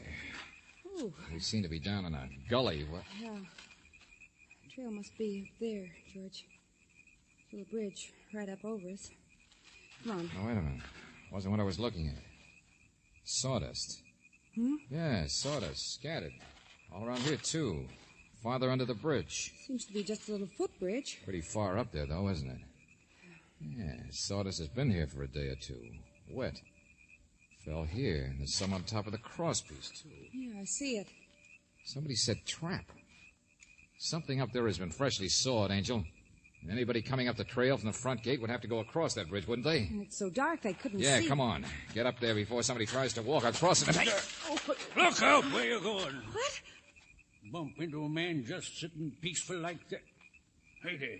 Ooh. We seem to be down in a gully. What? Yeah. The trail must be up there, George. Little bridge right up over us. Come on. Now, wait a minute. Wasn't what I was looking at. Sawdust. Hmm? Yeah, sawdust. Scattered. All around here, too. Farther under the bridge. Seems to be just a little footbridge. Pretty far up there, though, isn't it? Yeah, sawdust has been here for a day or two. Wet. Fell here, and there's some on top of the crosspiece, too. Yeah, I see it. Somebody said trap. Something up there has been freshly sawed, Angel. And anybody coming up the trail from the front gate would have to go across that bridge, wouldn't they? And it's so dark they couldn't see. Yeah, come on. Get up there before somebody tries to walk across it. Look out where you're going. What? Bump into a man just sitting peaceful like that. Hey there.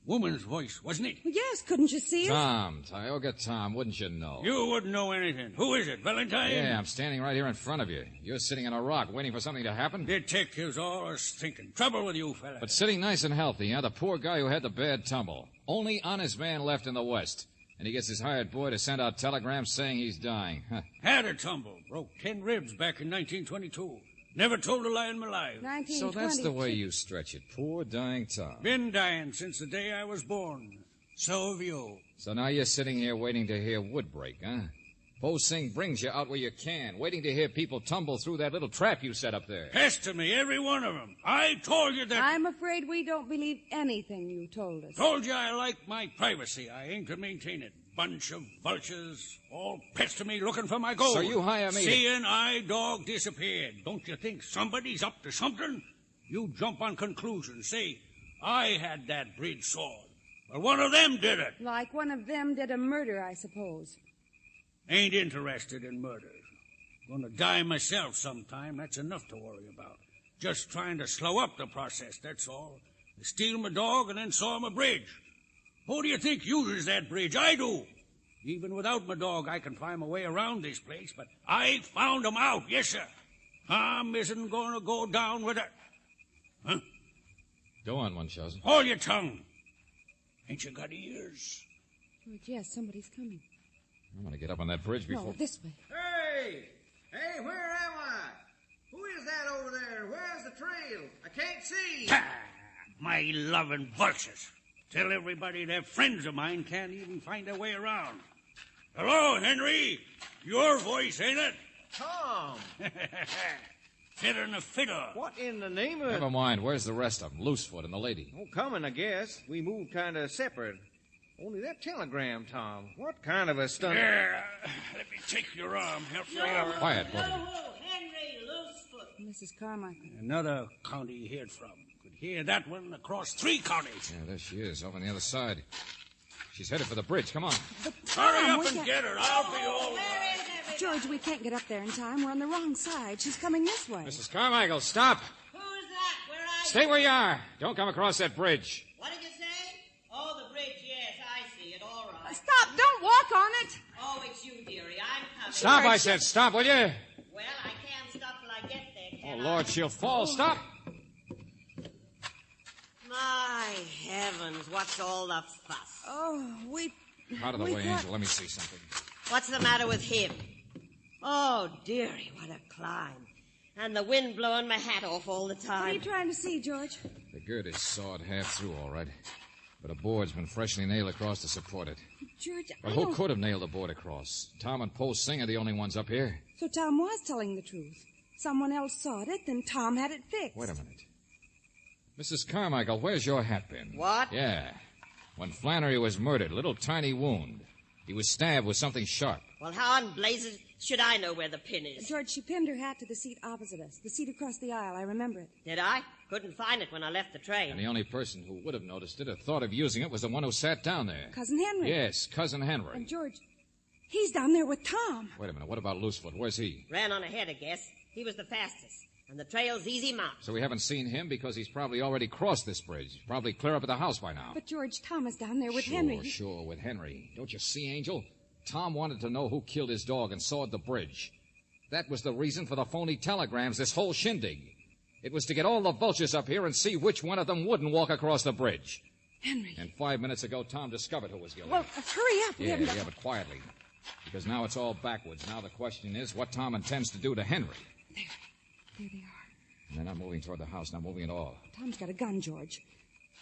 Woman's voice, wasn't it? Well, yes, couldn't you see it? Tom, Tioga Tom, wouldn't you know? You wouldn't know anything. Who is it, Valentine? Yeah, I'm standing right here in front of you. You're sitting on a rock waiting for something to happen? Detectives always thinking. Trouble with you, fella. But sitting nice and healthy, huh? The poor guy who had the bad tumble. Only honest man left in the West. And he gets his hired boy to send out telegrams saying he's dying. Huh. Had a tumble. Broke 10 ribs back in 1922. Never told a lie in my life. So that's the way you stretch it. Poor dying Tom. Been dying since the day I was born. So have you. So now you're sitting here waiting to hear wood break, huh? Posing brings you out where you can, waiting to hear people tumble through that little trap you set up there. Pester me, every one of them. I told you that... I'm afraid we don't believe anything you told us. Told you I like my privacy. I aim to maintain it. Bunch of vultures all pester me looking for my gold. So you hire me to- Seeing I dog disappeared. Don't you think somebody's up to something? You jump on conclusions. Say, I had that bridge sawed. Well, one of them did it. Like one of them did a murder, I suppose. Ain't interested in murder. Gonna die myself sometime. That's enough to worry about. Just trying to slow up the process, that's all. Steal my dog and then saw my bridge. Who do you think uses that bridge? I do. Even without my dog, I can find my way around this place, but I found 'em out, yes, sir. Tom isn't gonna go down with it. Huh? Go on, Munchausen. Hold your tongue. Ain't you got ears? George, yes, somebody's coming. I'm going to get up on that bridge before... No, this way. Hey! Hey, where am I? Who is that over there? Where's the trail? I can't see. My loving vultures. Tell everybody they're friends of mine can't even find their way around. Hello, Henry. Your voice, ain't it? Tom. Fitter than a fiddle. What in the name of... Never mind. Where's the rest of them? Loosefoot and the lady. Oh, coming, I guess. We moved kind of separate. Only that telegram, Tom. What kind of a stunt... There. Let me take your arm. Help me up. Quiet, boy. Henry Loosefoot. Mrs. Carmichael. Another county you heard from. Could hear that one across 3 counties. Yeah, there she is, over on the other side. She's headed for the bridge. Come on. Hurry up and get her. I'll be all right. Where is George, we can't get up there in time. We're on the wrong side. She's coming this way. Mrs. Carmichael, stop. Who's that? Where are you? Stay where you are. Don't come across that bridge. What did you say? Oh, the bridge, yes, I see it. All right. Stop! Don't walk on it! Oh, it's you, dearie. I'm coming. Stop, I said. Stop, will you? Well, I can't stop till I get there, Oh, can Lord, she'll fall. Stop. My heavens, what's all the fuss? Oh, Out of the way, Angel. Let me see something. What's the matter with him? Oh, dearie, what a climb. And the wind blowing my hat off all the time. What are you trying to see, George? The gird is sawed half through, all right. But a board's been freshly nailed across to support it. George, But I who don't... could have nailed the board across? Tom and Post Singh are the only ones up here. So Tom was telling the truth. Someone else sawed it, then Tom had it fixed. Wait a minute. Mrs. Carmichael, where's your hat pin? What? Yeah. When Flannery was murdered, a little tiny wound. He was stabbed with something sharp. Well, how in blazes should I know where the pin is? George, she pinned her hat to the seat opposite us. The seat across the aisle. I remember it. Did I? Couldn't find it when I left the train. And the only person who would have noticed it or thought of using it was the one who sat down there. Cousin Henry. Yes, Cousin Henry. And George, he's down there with Tom. Wait a minute. What about Loosefoot? Where's he? Ran on ahead, I guess. He was the fastest. And the trail's easy mountain. So we haven't seen him because he's probably already crossed this bridge. Probably clear up at the house by now. But George, Tom is down there with Sure, Henry. Sure, with Henry. Don't you see, Angel? Tom wanted to know who killed his dog and sawed the bridge. That was the reason for the phony telegrams, this whole shindig. It was to get all the vultures up here and see which one of them wouldn't walk across the bridge. Henry. And 5 minutes ago, Tom discovered who was guilty. Well, hurry up. We Yeah, haven't got... but quietly. Because now it's all backwards. Now the question is what Tom intends to do to Henry. There they are. And they're not moving toward the house, not moving at all. Tom's got a gun, George.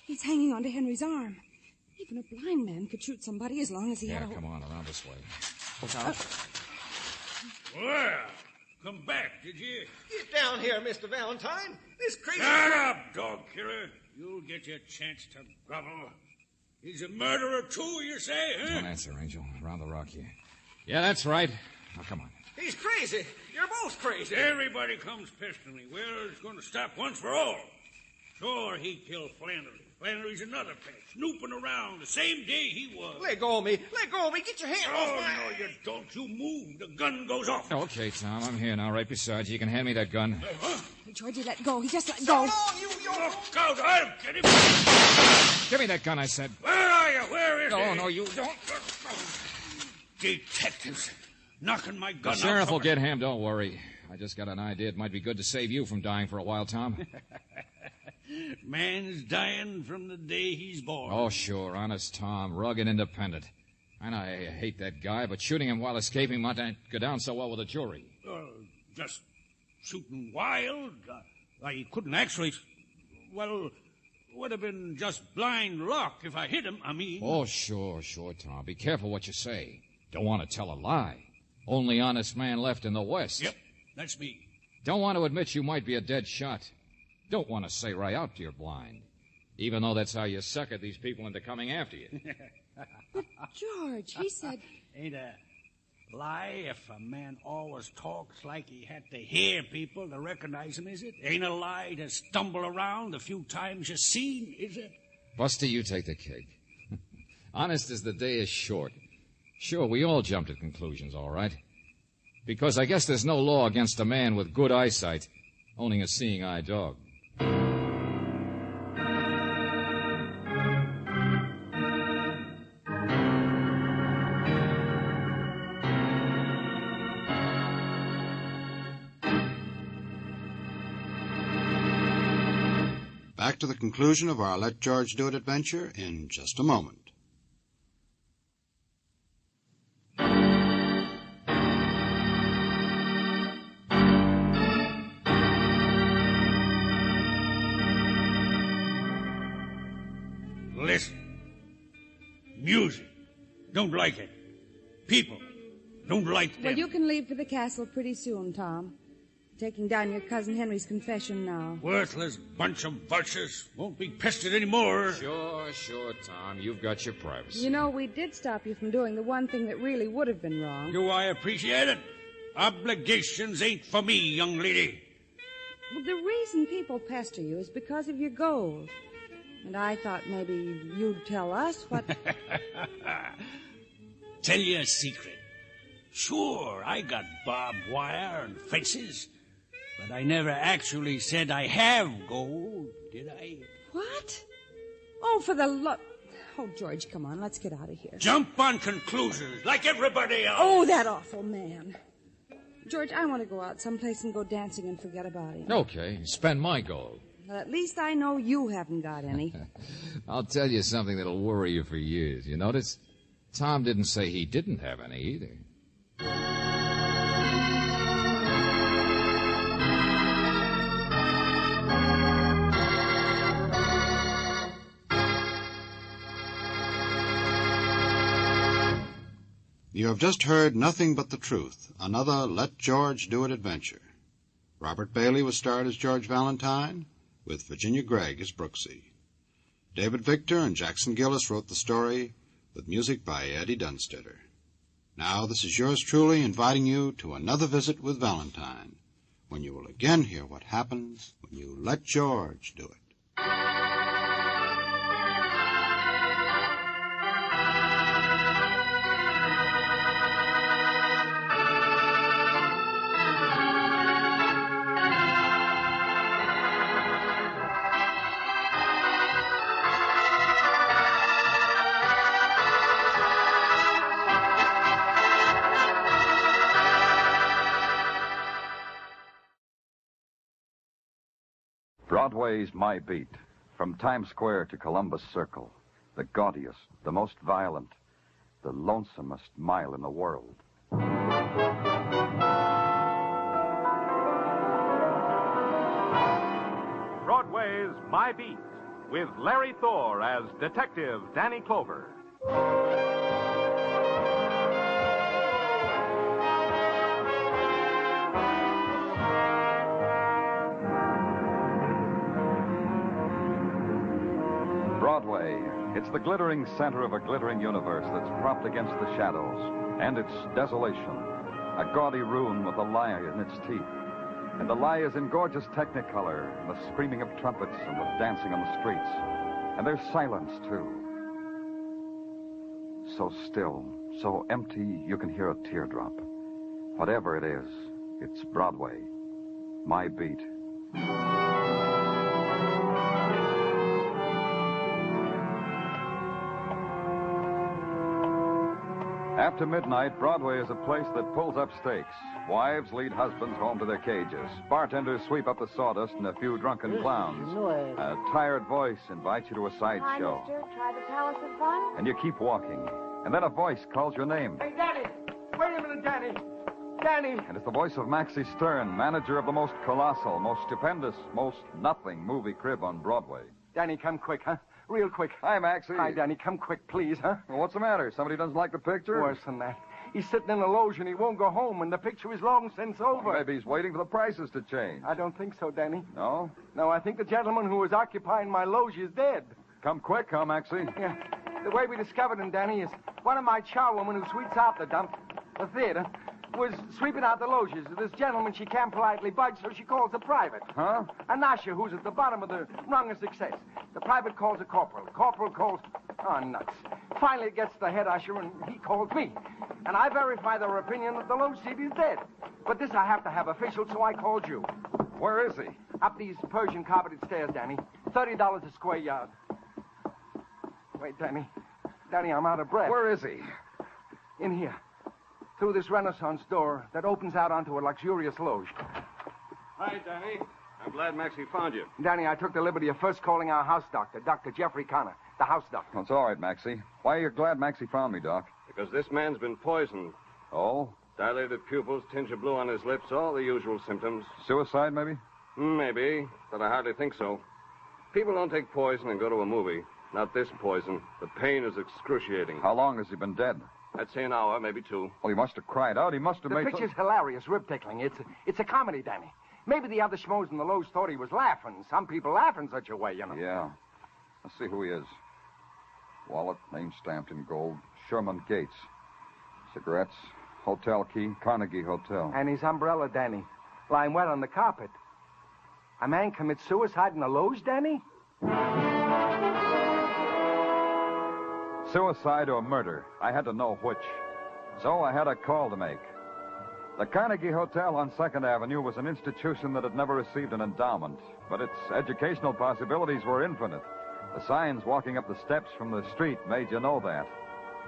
He's hanging onto Henry's arm. Even a blind man could shoot somebody as long as he had a... Come on, around this way. Look out. Well, come back, did you? Get down here, Mr. Valentine. This crazy... Shut up, dog killer. You'll get your chance to grovel. He's a murderer, too, you say, huh? Don't answer, Angel. Around the rock here. Yeah, that's right. Now, come on. He's crazy. You're both crazy. Everybody comes pestering me. Well, it's going to stop once for all. Sure, he killed Flannery. Flannery's another pest, snooping around the same day he was. Let go of me. Let go of me. Get your hand off my... Oh, no, you don't. You move. The gun goes off. Okay, Tom, I'm here now, right beside you. You can hand me that gun. Georgie, let go. He just let go. Look out. I'll get him. Give me that gun, I said. Where are you? Where is he? No, you don't. Detectives. Knocking my gun The sheriff out. will get him, don't worry. I just got an idea. It might be good to save you from dying for a while, Tom. Man's dying from the day he's born. Oh, sure. Honest Tom. Rugged independent. I know I hate that guy, but shooting him while escaping might not go down so well with a jury. Just shooting wild? I couldn't actually... Well, would have been just blind luck if I hit him, I mean. Oh, sure, Tom. Be careful what you say. Don't want to tell a lie. Only honest man left in the West. Yep, that's me. Don't want to admit you might be a dead shot. Don't want to say right out you're blind. Even though that's how you suckered these people into coming after you. But, George, he said... Ain't a lie if a man always talks like he had to hear people to recognize him, is it? Ain't a lie to stumble around the few times you've seen, is it? Buster, you take the cake. Honest as the day is short. Sure, we all jumped at conclusions, all right. Because I guess there's no law against a man with good eyesight owning a seeing-eye dog. Back to the conclusion of our Let George Do It adventure in just a moment. Listen. Music. Don't like it. People. Don't like them. Well, you can leave for the castle pretty soon, Tom. Taking down your cousin Henry's confession now. Worthless bunch of vultures. Won't be pestered anymore. Sure, Tom. You've got your privacy. You know, we did stop you from doing the one thing that really would have been wrong. Do I appreciate it? Obligations ain't for me, young lady. Well, the reason people pester you is because of your gold. And I thought maybe you'd tell us what... Tell you a secret. Sure, I got barbed wire and fences, but I never actually said I have gold, did I? What? Oh, for the love... Oh, George, come on, let's get out of here. Jump on conclusions like everybody else. Oh, that awful man. George, I want to go out someplace and go dancing and forget about him. Okay, spend my gold. Well, at least I know you haven't got any. I'll tell you something that'll worry you for years. You notice? Tom didn't say he didn't have any either. You have just heard Nothing But the Truth, another Let George Do It adventure. Robert Bailey was starred as George Valentine, with Virginia Gregg as Brooksy. David Victor and Jackson Gillis wrote the story, with music by Eddie Dunstetter. Now, this is yours truly inviting you to another visit with Valentine, when you will again hear what happens when you let George do it. Broadway's My Beat. From Times Square to Columbus Circle. The gaudiest, the most violent, the lonesomest mile in the world. Broadway's My Beat, with Larry Thor as Detective Danny Clover. Broadway. It's the glittering center of a glittering universe that's propped against the shadows and its desolation. A gaudy ruin with a lie in its teeth. And the lie is in gorgeous technicolor, and the screaming of trumpets and the dancing on the streets. And there's silence, too. So still, so empty you can hear a teardrop. Whatever it is, it's Broadway. My Beat. After midnight, Broadway is a place that pulls up stakes. Wives lead husbands home to their cages. Bartenders sweep up the sawdust and a few drunken clowns. A tired voice invites you to a sideshow. Hi, mister. Try the Palace of Fun? And you keep walking. And then a voice calls your name. Hey, Danny! Wait a minute, Danny! Danny! And it's the voice of Maxie Stern, manager of the most colossal, most stupendous, most nothing movie crib on Broadway. Danny, come quick, huh? Real quick. Hi, Maxie. Hi, Danny. Come quick, please, huh? Well, what's the matter? Somebody doesn't like the picture? Worse than that. He's sitting in the loge and he won't go home, and the picture is long since over. Well, maybe he's waiting for the prices to change. I don't think so, Danny. No? No, I think the gentleman who was occupying my loge is dead. Come quick, huh, Maxie? Yeah. The way we discovered him, Danny, is one of my charwomen who sweeps out the dump, the theater, was sweeping out the loges. This gentleman she can't politely budge, so she calls a private. Huh? A nasher who's at the bottom of the rung of success. The private calls a corporal. Corporal calls... Oh, nuts. Finally it gets to the head usher, and he calls me. And I verify their opinion that the loge seat is dead. But this I have to have official, so I called you. Where is he? Up these Persian carpeted stairs, Danny. $30 a square yard. Wait, Danny. Danny, I'm out of breath. Where is he? In here. Through this Renaissance door that opens out onto a luxurious loge. Hi, Danny. I'm glad Maxie found you. Danny, I took the liberty of first calling our house doctor, Dr. Jeffrey Connor, the house doctor. Well, it's all right, Maxie. Why are you glad Maxie found me, Doc? Because this man's been poisoned. Oh? Dilated pupils, tinge of blue on his lips, all the usual symptoms. Suicide, maybe? Maybe, but I hardly think so. People don't take poison and go to a movie. Not this poison. The pain is excruciating. How long has he been dead? I'd say an hour, maybe two. Well, he must have cried out. He must have made... The picture's hilarious, rib-tickling. It's a comedy, Danny. Maybe the other schmoes in the loge thought he was laughing. Some people laugh in such a way, you know. Yeah. Let's see who he is. Wallet, name stamped in gold. Sherman Gates. Cigarettes, hotel key, Carnegie Hotel. And his umbrella, Danny, lying wet on the carpet. A man commits suicide in the loge, Danny? Suicide or murder. I had to know which. So I had a call to make. The Carnegie Hotel on 2nd Avenue was an institution that had never received an endowment, but its educational possibilities were infinite. The signs walking up the steps from the street made you know that.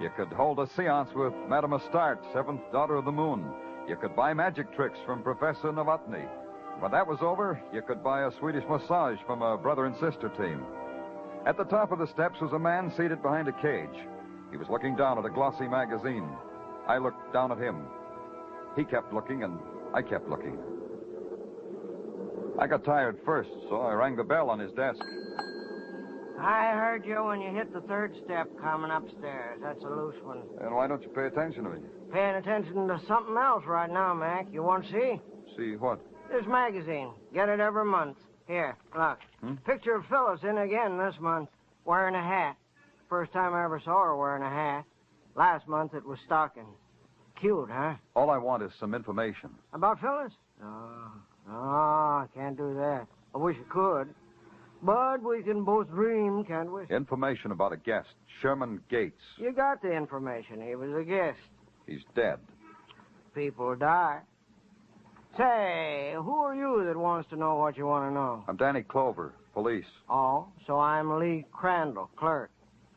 You could hold a seance with Madame Astarte, 7th daughter of the moon. You could buy magic tricks from Professor Novotny. When that was over, you could buy a Swedish massage from a brother and sister team. At the top of the steps was a man seated behind a cage. He was looking down at a glossy magazine. I looked down at him. He kept looking, and I kept looking. I got tired first, so I rang the bell on his desk. I heard you when you hit the 3rd step coming upstairs. That's a loose one. And why don't you pay attention to me? Paying attention to something else right now, Mac. You want to see? See what? This magazine. Get it every month. Here, look. Picture of Phyllis in again this month, wearing a hat. First time I ever saw her wearing a hat. Last month it was stockings. Cute, huh? All I want is some information. About Phyllis? No, I can't do that. I wish I could. But we can both dream, can't we? Information about a guest, Sherman Gates. You got the information. He was a guest. He's dead. People die. Say, who are you that wants to know what you want to know? I'm Danny Clover, police. Oh, so I'm Lee Crandall, clerk.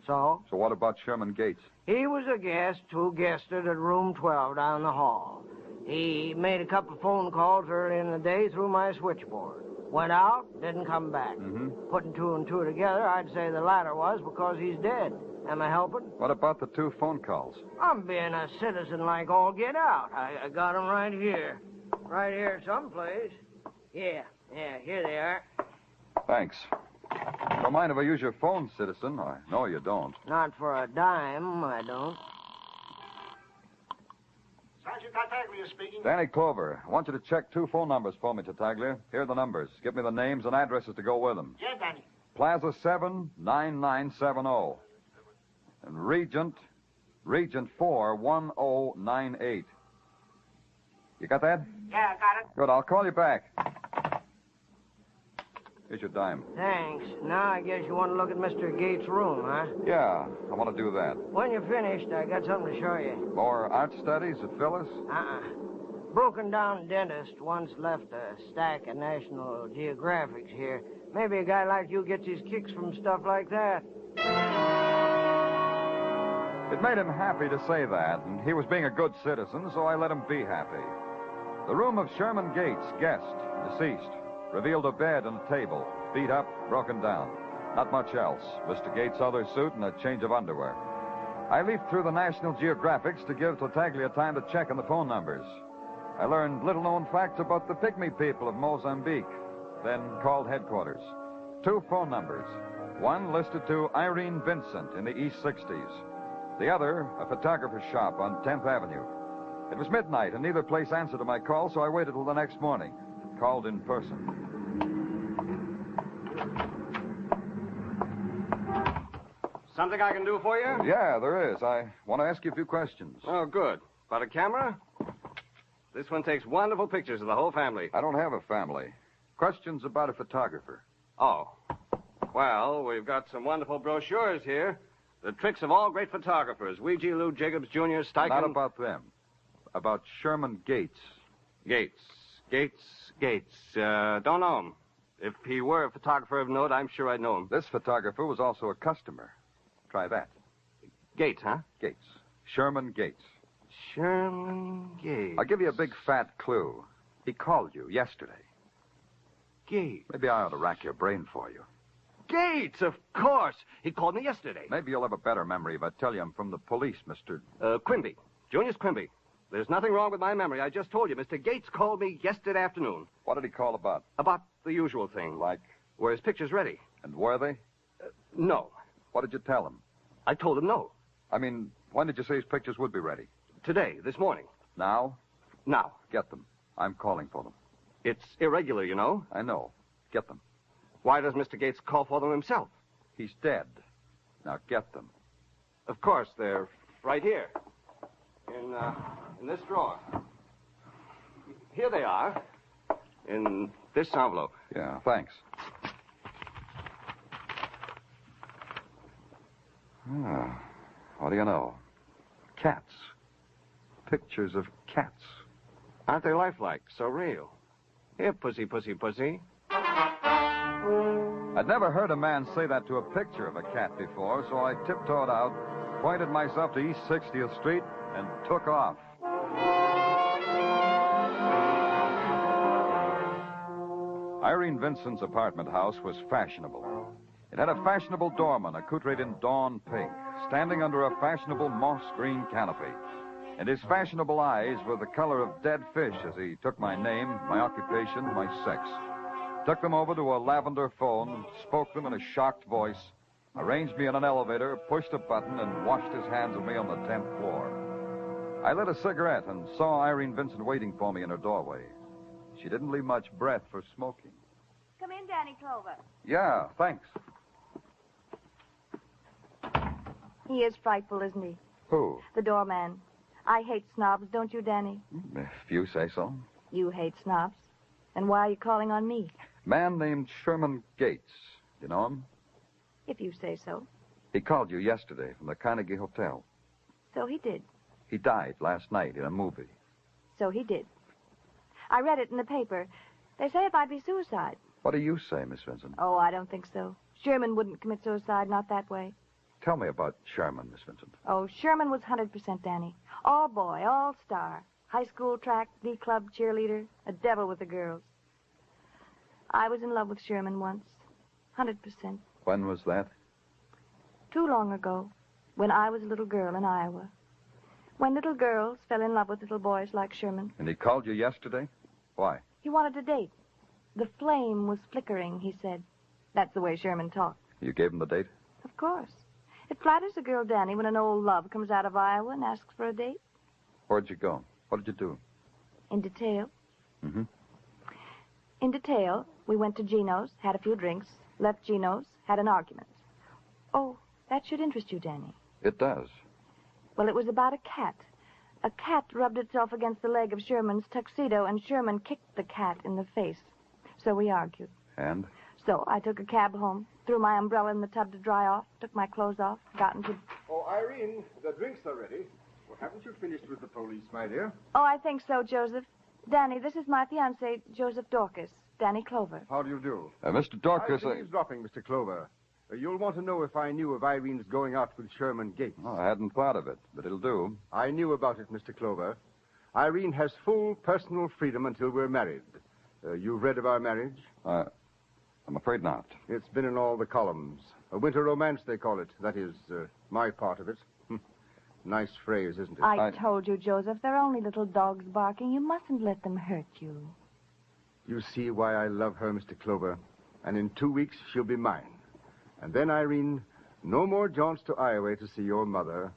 So? So what about Sherman Gates? He was a guest who guested at room 12 down the hall. He made a couple of phone calls early in the day through my switchboard. Went out, didn't come back. Putting 2 and 2 together, I'd say the latter was because he's dead. Am I helping? What about the 2 phone calls? I'm being a citizen like all get out. I got 'em right here. Right here someplace. Yeah, here they are. Thanks. Don't mind if I use your phone, citizen. I know you don't. Not for a dime, I don't. Sergeant Tartaglia speaking. Danny Clover, I want you to check 2 phone numbers for me, Tartaglia. Here are the numbers. Give me the names and addresses to go with them. Yeah, Danny. Plaza 7, 9970. And Regent 4, 1098. You got that? Yeah, I got it. Good, I'll call you back. Here's your dime. Thanks. Now I guess you want to look at Mr. Gates' room, huh? Yeah, I want to do that. When you're finished, I got something to show you. More art studies at Phyllis? Broken down dentist once left a stack of National Geographics here. Maybe a guy like you gets his kicks from stuff like that. It made him happy to say that, and he was being a good citizen, so I let him be happy. The room of Sherman Gates, guest, deceased, revealed a bed and a table, beat up, broken down. Not much else. Mr. Gates' other suit and a change of underwear. I leafed through the National Geographics to give Tartaglia time to check on the phone numbers. I learned little-known facts about the Pygmy people of Mozambique, then called headquarters. 2 phone numbers. One listed to Irene Vincent in the East 60s. The other, a photographer's shop on 10th Avenue. It was midnight, and neither place answered to my call, so I waited till the next morning. Called in person. Something I can do for you? Yeah, there is. I want to ask you a few questions. Oh, good. About a camera? This one takes wonderful pictures of the whole family. I don't have a family. Questions about a photographer. Oh. Well, we've got some wonderful brochures here. The tricks of all great photographers. Weegee Lou Jacobs Jr., Steichen... Not about them. About Sherman Gates. Gates. Don't know him. If he were a photographer of note, I'm sure I'd know him. This photographer was also a customer. Try that. Gates, huh? Gates. Sherman Gates. Sherman Gates. I'll give you a big fat clue. He called you yesterday. Gates. Maybe I ought to rack your brain for you. Gates, of course. He called me yesterday. Maybe you'll have a better memory if I tell you I'm from the police, Mr. Quimby. Junius Quimby. There's nothing wrong with my memory. I just told you. Mr. Gates called me yesterday afternoon. What did he call about? About the usual thing. Like? Were his pictures ready? And were they? No. What did you tell him? I told him no. I mean, when did you say his pictures would be ready? Today, this morning. Now? Now. Get them. I'm calling for them. It's irregular, you know. I know. Get them. Why does Mr. Gates call for them himself? He's dead. Now get them. Of course, they're right here. In this drawer. Here they are. In this envelope. Yeah, thanks. What do you know? Cats. pictures of cats. Aren't they lifelike? So real. Here, pussy, pussy, pussy. I'd never heard a man say that to a picture of a cat before, so I tiptoed out, pointed myself to East 60th Street, and took off. Irene Vincent's apartment house was fashionable. It had a fashionable doorman accoutred in dawn pink, standing under a fashionable moss green canopy. And his fashionable eyes were the color of dead fish as he took my name, my occupation, my sex. Took them over to a lavender phone, spoke them in a shocked voice, arranged me in an elevator, pushed a button, and washed his hands of me on the 10th floor. I lit a cigarette and saw Irene Vincent waiting for me in her doorway. She didn't leave much breath for smoking. Come in, Danny Clover. Yeah, thanks. He is frightful, isn't he? Who? The doorman. I hate snobs, don't you, Danny? If you say so. You hate snobs. Then why are you calling on me? Man named Sherman Gates. You know him? If you say so. He called you yesterday from the Carnegie Hotel. So he did. He died last night in a movie. So he did. I read it in the paper. They say it might be suicide. What do you say, Miss Vincent? Oh, I don't think so. Sherman wouldn't commit suicide, not that way. Tell me about Sherman, Miss Vincent. Oh, Sherman was 100%, Danny. All boy, all star. High school track, V-club cheerleader, a devil with the girls. I was in love with Sherman once. 100%. When was that? Too long ago, when I was a little girl in Iowa. When little girls fell in love with little boys like Sherman. And he called you yesterday? Why? He wanted a date. The flame was flickering, he said. That's the way Sherman talked. You gave him the date? Of course. It flatters a girl, Danny, when an old love comes out of Iowa and asks for a date. Where'd you go? What did you do? In detail. Mm-hmm. In detail, we went to Gino's, had a few drinks, left Gino's, had an argument. Oh, that should interest you, Danny. It does. Well, it was about a cat. A cat rubbed itself against the leg of Sherman's tuxedo, and Sherman kicked the cat in the face. So we argued. And? So I took a cab home, threw my umbrella in the tub to dry off, took my clothes off, got into... Oh, Irene, the drinks are ready. Well, haven't you finished with the police, my dear? Oh, I think so, Joseph. Danny, this is my fiancé, Joseph Dorcas, Danny Clover. How do you do? Mr. Dorcas... I'm eavesdropping, Mr. Clover. You'll want to know if I knew of Irene's going out with Sherman Gates. Oh, I hadn't thought of it, but it'll do. I knew about it, Mr. Clover. Irene has full personal freedom until we're married. You've read of our marriage? I'm afraid not. It's been in all the columns. A winter romance, they call it. That is, my part of it. Nice phrase, isn't it? I told you, Joseph, they're only little dogs barking. You mustn't let them hurt you. You see why I love her, Mr. Clover. And in 2 weeks, she'll be mine. And then, Irene, no more jaunts to Iowa to see your mother.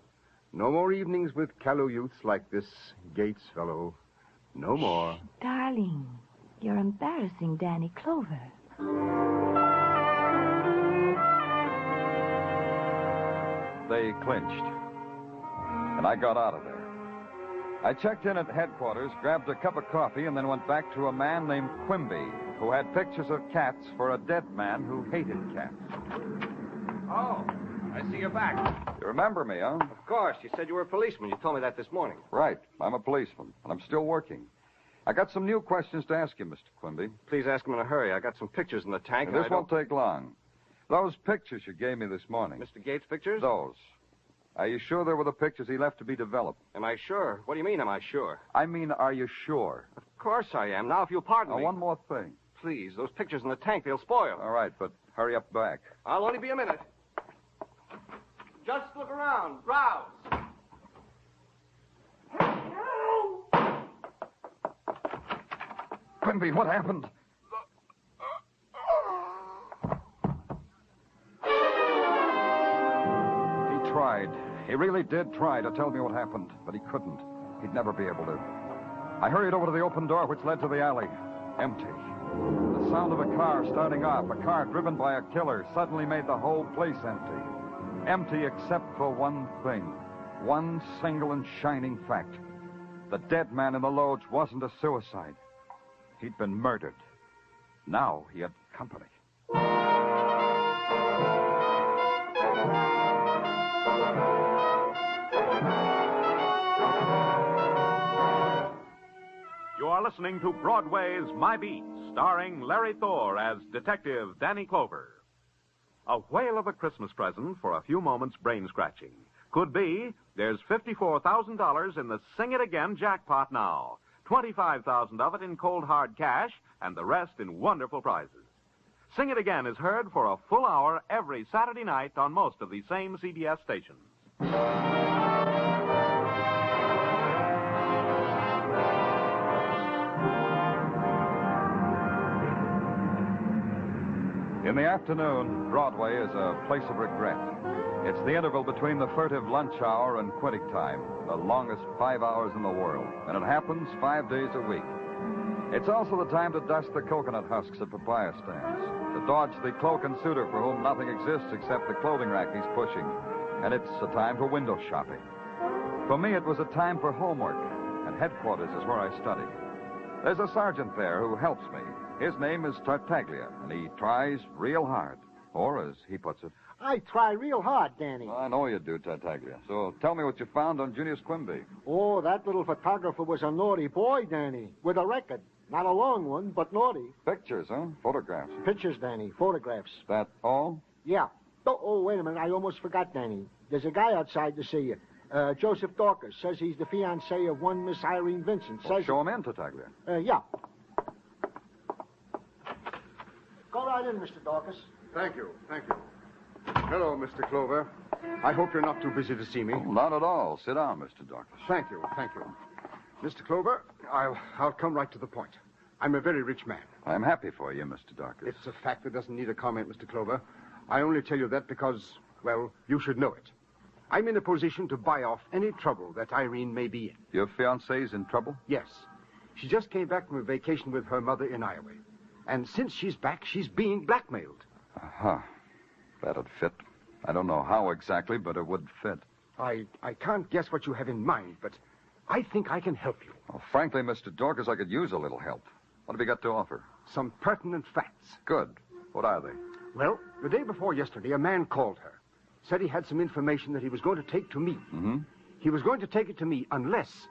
No more evenings with callow youths like this Gates fellow. No more. Darling, you're embarrassing Danny Clover. They clinched. And I got out of there. I checked in at headquarters, grabbed a cup of coffee, and then went back to a man named Quimby, who had pictures of cats for a dead man who hated cats. Oh, I see you're back. You remember me, huh? Of course. You said you were a policeman. You told me that this morning. Right. I'm a policeman, and I'm still working. I got some new questions to ask you, Mr. Quimby. Please ask him in a hurry. I got some pictures in the tank. This won't take long. Those pictures you gave me this morning. Mr. Gates' pictures? Those. Are you sure they were the pictures he left to be developed? Am I sure? What do you mean, am I sure? I mean, are you sure? Of course I am. Now, if you'll pardon me. One more thing. Please, those pictures in the tank, they'll spoil. All right, but hurry up back. I'll only be a minute. Just look around. Browse. Quimby, what happened? He tried. He really did try to tell me what happened, but he couldn't. He'd never be able to. I hurried over to the open door which led to the alley. Empty. The sound of a car starting off, a car driven by a killer, suddenly made the whole place empty. Empty except for one thing. One single and shining fact. The dead man in the lodge wasn't a suicide. He'd been murdered. Now he had company. listening to Broadway's My Beat, starring Larry Thor as Detective Danny Clover. A whale of a Christmas present for a few moments brain scratching. Could be there's $54,000 in the Sing It Again jackpot now. 25,000 of it in cold hard cash and the rest in wonderful prizes. Sing It Again is heard for a full hour every Saturday night on most of the same CBS stations. In the afternoon, Broadway is a place of regret. It's the interval between the furtive lunch hour and quitting time, the longest 5 hours in the world, and it happens 5 days a week. It's also the time to dust the coconut husks at papaya stands, to dodge the cloak-and suitor for whom nothing exists except the clothing rack he's pushing, and it's a time for window shopping. For me, it was a time for homework, and headquarters is where I study. There's a sergeant there who helps me. His name is Tartaglia, and he tries real hard. Or, as he puts it... I try real hard, Danny. I know you do, Tartaglia. So tell me what you found on Junius Quimby. Oh, that little photographer was a naughty boy, Danny, with a record. Not a long one, but naughty. Pictures, huh? Photographs. Pictures, Danny. Photographs. That all? Yeah. Oh, wait a minute. I almost forgot, Danny. There's a guy outside to see you. Joseph Dorcas says he's the fiancé of one Miss Irene Vincent. Well, show him in, Tartaglia. Yeah. Go right in, Mr. Dorcas. Thank you. Hello, Mr. Clover. I hope you're not too busy to see me. Oh, not at all. Sit down, Mr. Dorcas. Thank you. Mr. Clover, I'll come right to the point. I'm a very rich man. I'm happy for you, Mr. Dorcas. It's a fact that doesn't need a comment, Mr. Clover. I only tell you that because, well, you should know it. I'm in a position to buy off any trouble that Irene may be in. Your fiancé's in trouble? Yes. She just came back from a vacation with her mother in Iowa. And since she's back, she's being blackmailed. Aha. That'd fit. I don't know how exactly, but it would fit. I can't guess what you have in mind, but I think I can help you. Well, frankly, Mr. Dorcas, I could use a little help. What have you got to offer? Some pertinent facts. Good. What are they? Well, the day before yesterday, a man called her. Said he had some information that he was going to take to me. Mm-hmm. He was going to take it to me unless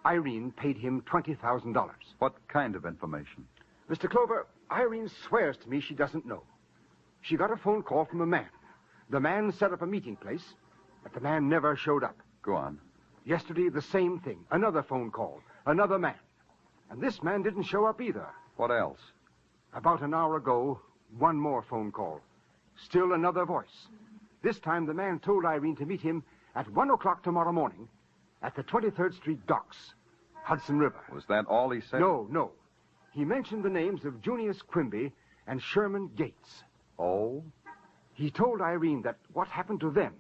Irene paid him $20,000. What kind of information? Mr. Clover, Irene swears to me she doesn't know. She got a phone call from a man. The man set up a meeting place, but the man never showed up. Go on. Yesterday, the same thing. Another phone call. Another man. And this man didn't show up either. What else? About an hour ago, one more phone call. Still another voice. This time, the man told Irene to meet him at 1 o'clock tomorrow morning at the 23rd Street docks, Hudson River. Was that all he said? No. He mentioned the names of Junius Quimby and Sherman Gates. Oh? He told Irene that what happened to them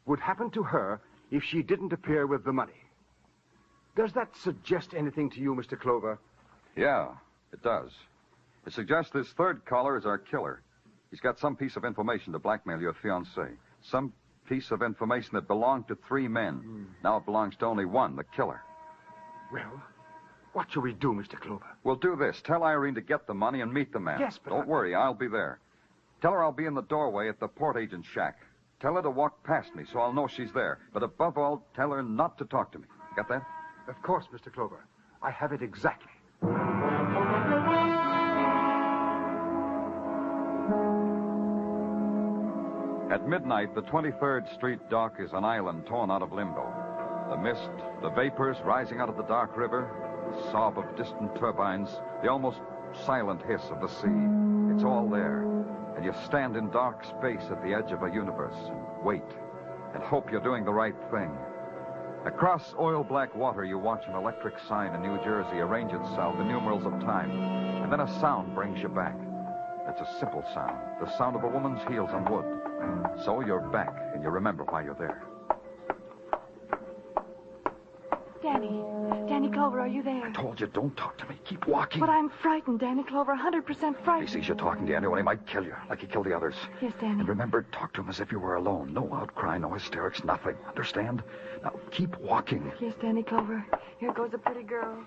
would happen to her if she didn't appear with the money. Does that suggest anything to you, Mr. Clover? Yeah, it does. It suggests this third caller is our killer. He's got some piece of information to blackmail your fiancée. Some piece of information that belonged to 3 men. Now it belongs to only one, the killer. Well, what shall we do, Mr. Clover? We'll do this. Tell Irene to get the money and meet the man. Yes, but Don't worry, I'll be there. Tell her I'll be in the doorway at the port agent's shack. Tell her to walk past me so I'll know she's there. But above all, tell her not to talk to me. Got that? Of course, Mr. Clover. I have it exactly. At midnight, the 23rd Street dock is an island torn out of limbo. The mist, the vapors rising out of the dark river, the sob of distant turbines, the almost silent hiss of the sea. It's all there. And you stand in dark space at the edge of a universe and wait and hope you're doing the right thing. Across oil-black water, you watch an electric sign in New Jersey arrange itself in numerals of time. And then a sound brings you back. It's a simple sound, the sound of a woman's heels on wood. So you're back, and you remember why you're there. Danny Clover, are you there? I told you, don't talk to me. Keep walking. But I'm frightened, Danny Clover, 100% frightened. He sees you talking to anyone, he might kill you, like he killed the others. Yes, Danny. And remember, talk to him as if you were alone. No outcry, no hysterics, nothing. Understand? Now, keep walking. Yes, Danny Clover. Here goes a pretty girl.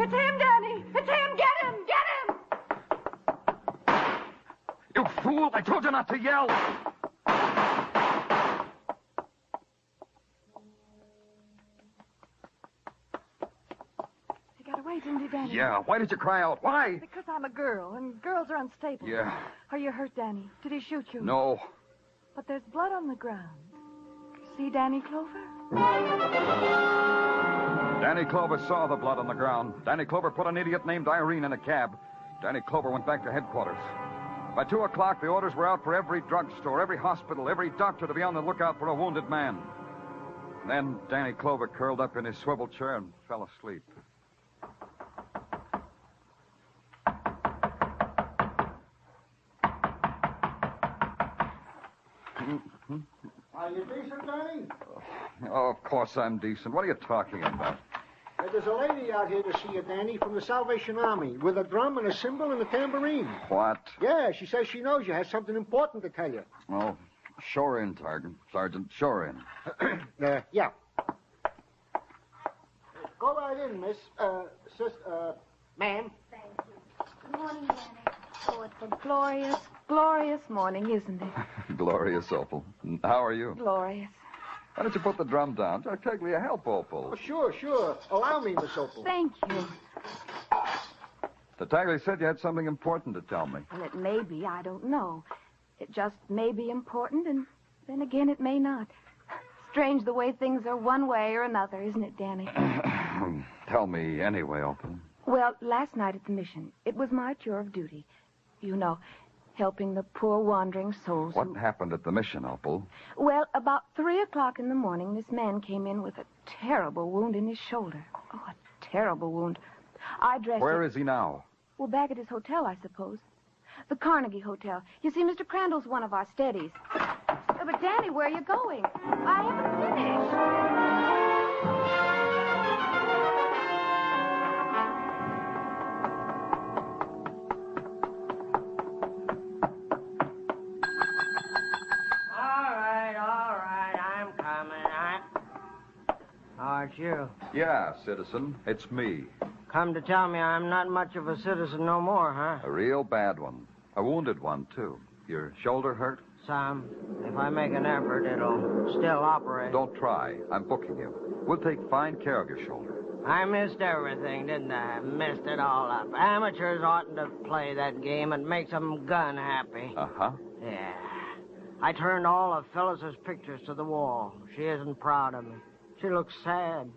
It's him, Danny! fool! I told you not to yell! He got away, didn't he, Danny? Yeah, why did you cry out? Why? Because I'm a girl, and girls are unstable. Yeah. Are you hurt, Danny? Did he shoot you? No. But there's blood on the ground. See, Danny Clover? Danny Clover saw the blood on the ground. Danny Clover put an idiot named Irene in a cab. Danny Clover went back to headquarters. By 2 o'clock, the orders were out for every drugstore, every hospital, every doctor to be on the lookout for a wounded man. Then Danny Clover curled up in his swivel chair and fell asleep. Are you decent, Danny? Oh, of course I'm decent. What are you talking about? There's a lady out here to see you, Danny, from the Salvation Army, with a drum and a cymbal and a tambourine. What? Yeah, she says she knows you, has something important to tell you. Oh, show her in, Sergeant. Show her in. Yeah. Go right in, miss. Ma'am. Thank you. Good morning, Danny. Oh, it's a glorious, glorious morning, isn't it? Glorious, Opal. How are you? Glorious. Why don't you put the drum down? Tartaglia, help Opal. Oh, sure. Allow me, Miss Opal. Thank you. Tartaglia said you had something important to tell me. Well, it may be. I don't know. It just may be important, and then again, it may not. Strange the way things are one way or another, isn't it, Danny? Tell me anyway, Opal. Well, last night at the mission, it was my tour of duty. You know, helping the poor wandering souls. What happened at the mission, Opal? Well, about 3 o'clock in the morning, this man came in with a terrible wound in his shoulder. Oh, a terrible wound. I dressed Where is he now? Well, back at his hotel, I suppose. The Carnegie Hotel. You see, Mr. Crandall's one of our steadies. But, Danny, where are you going? I haven't finished. All right, I'm coming. Oh, it's you. Yeah, citizen. It's me. Come to tell me I'm not much of a citizen no more, huh? A real bad one. A wounded one, too. Your shoulder hurt? Some. If I make an effort, it'll still operate. Don't try. I'm booking you. We'll take fine care of your shoulder. I missed everything, didn't I? Missed it all up. Amateurs oughtn't to play that game. It makes them gun happy. Uh-huh. Yeah. I turned all of Phyllis's pictures to the wall. She isn't proud of me. She looks sad.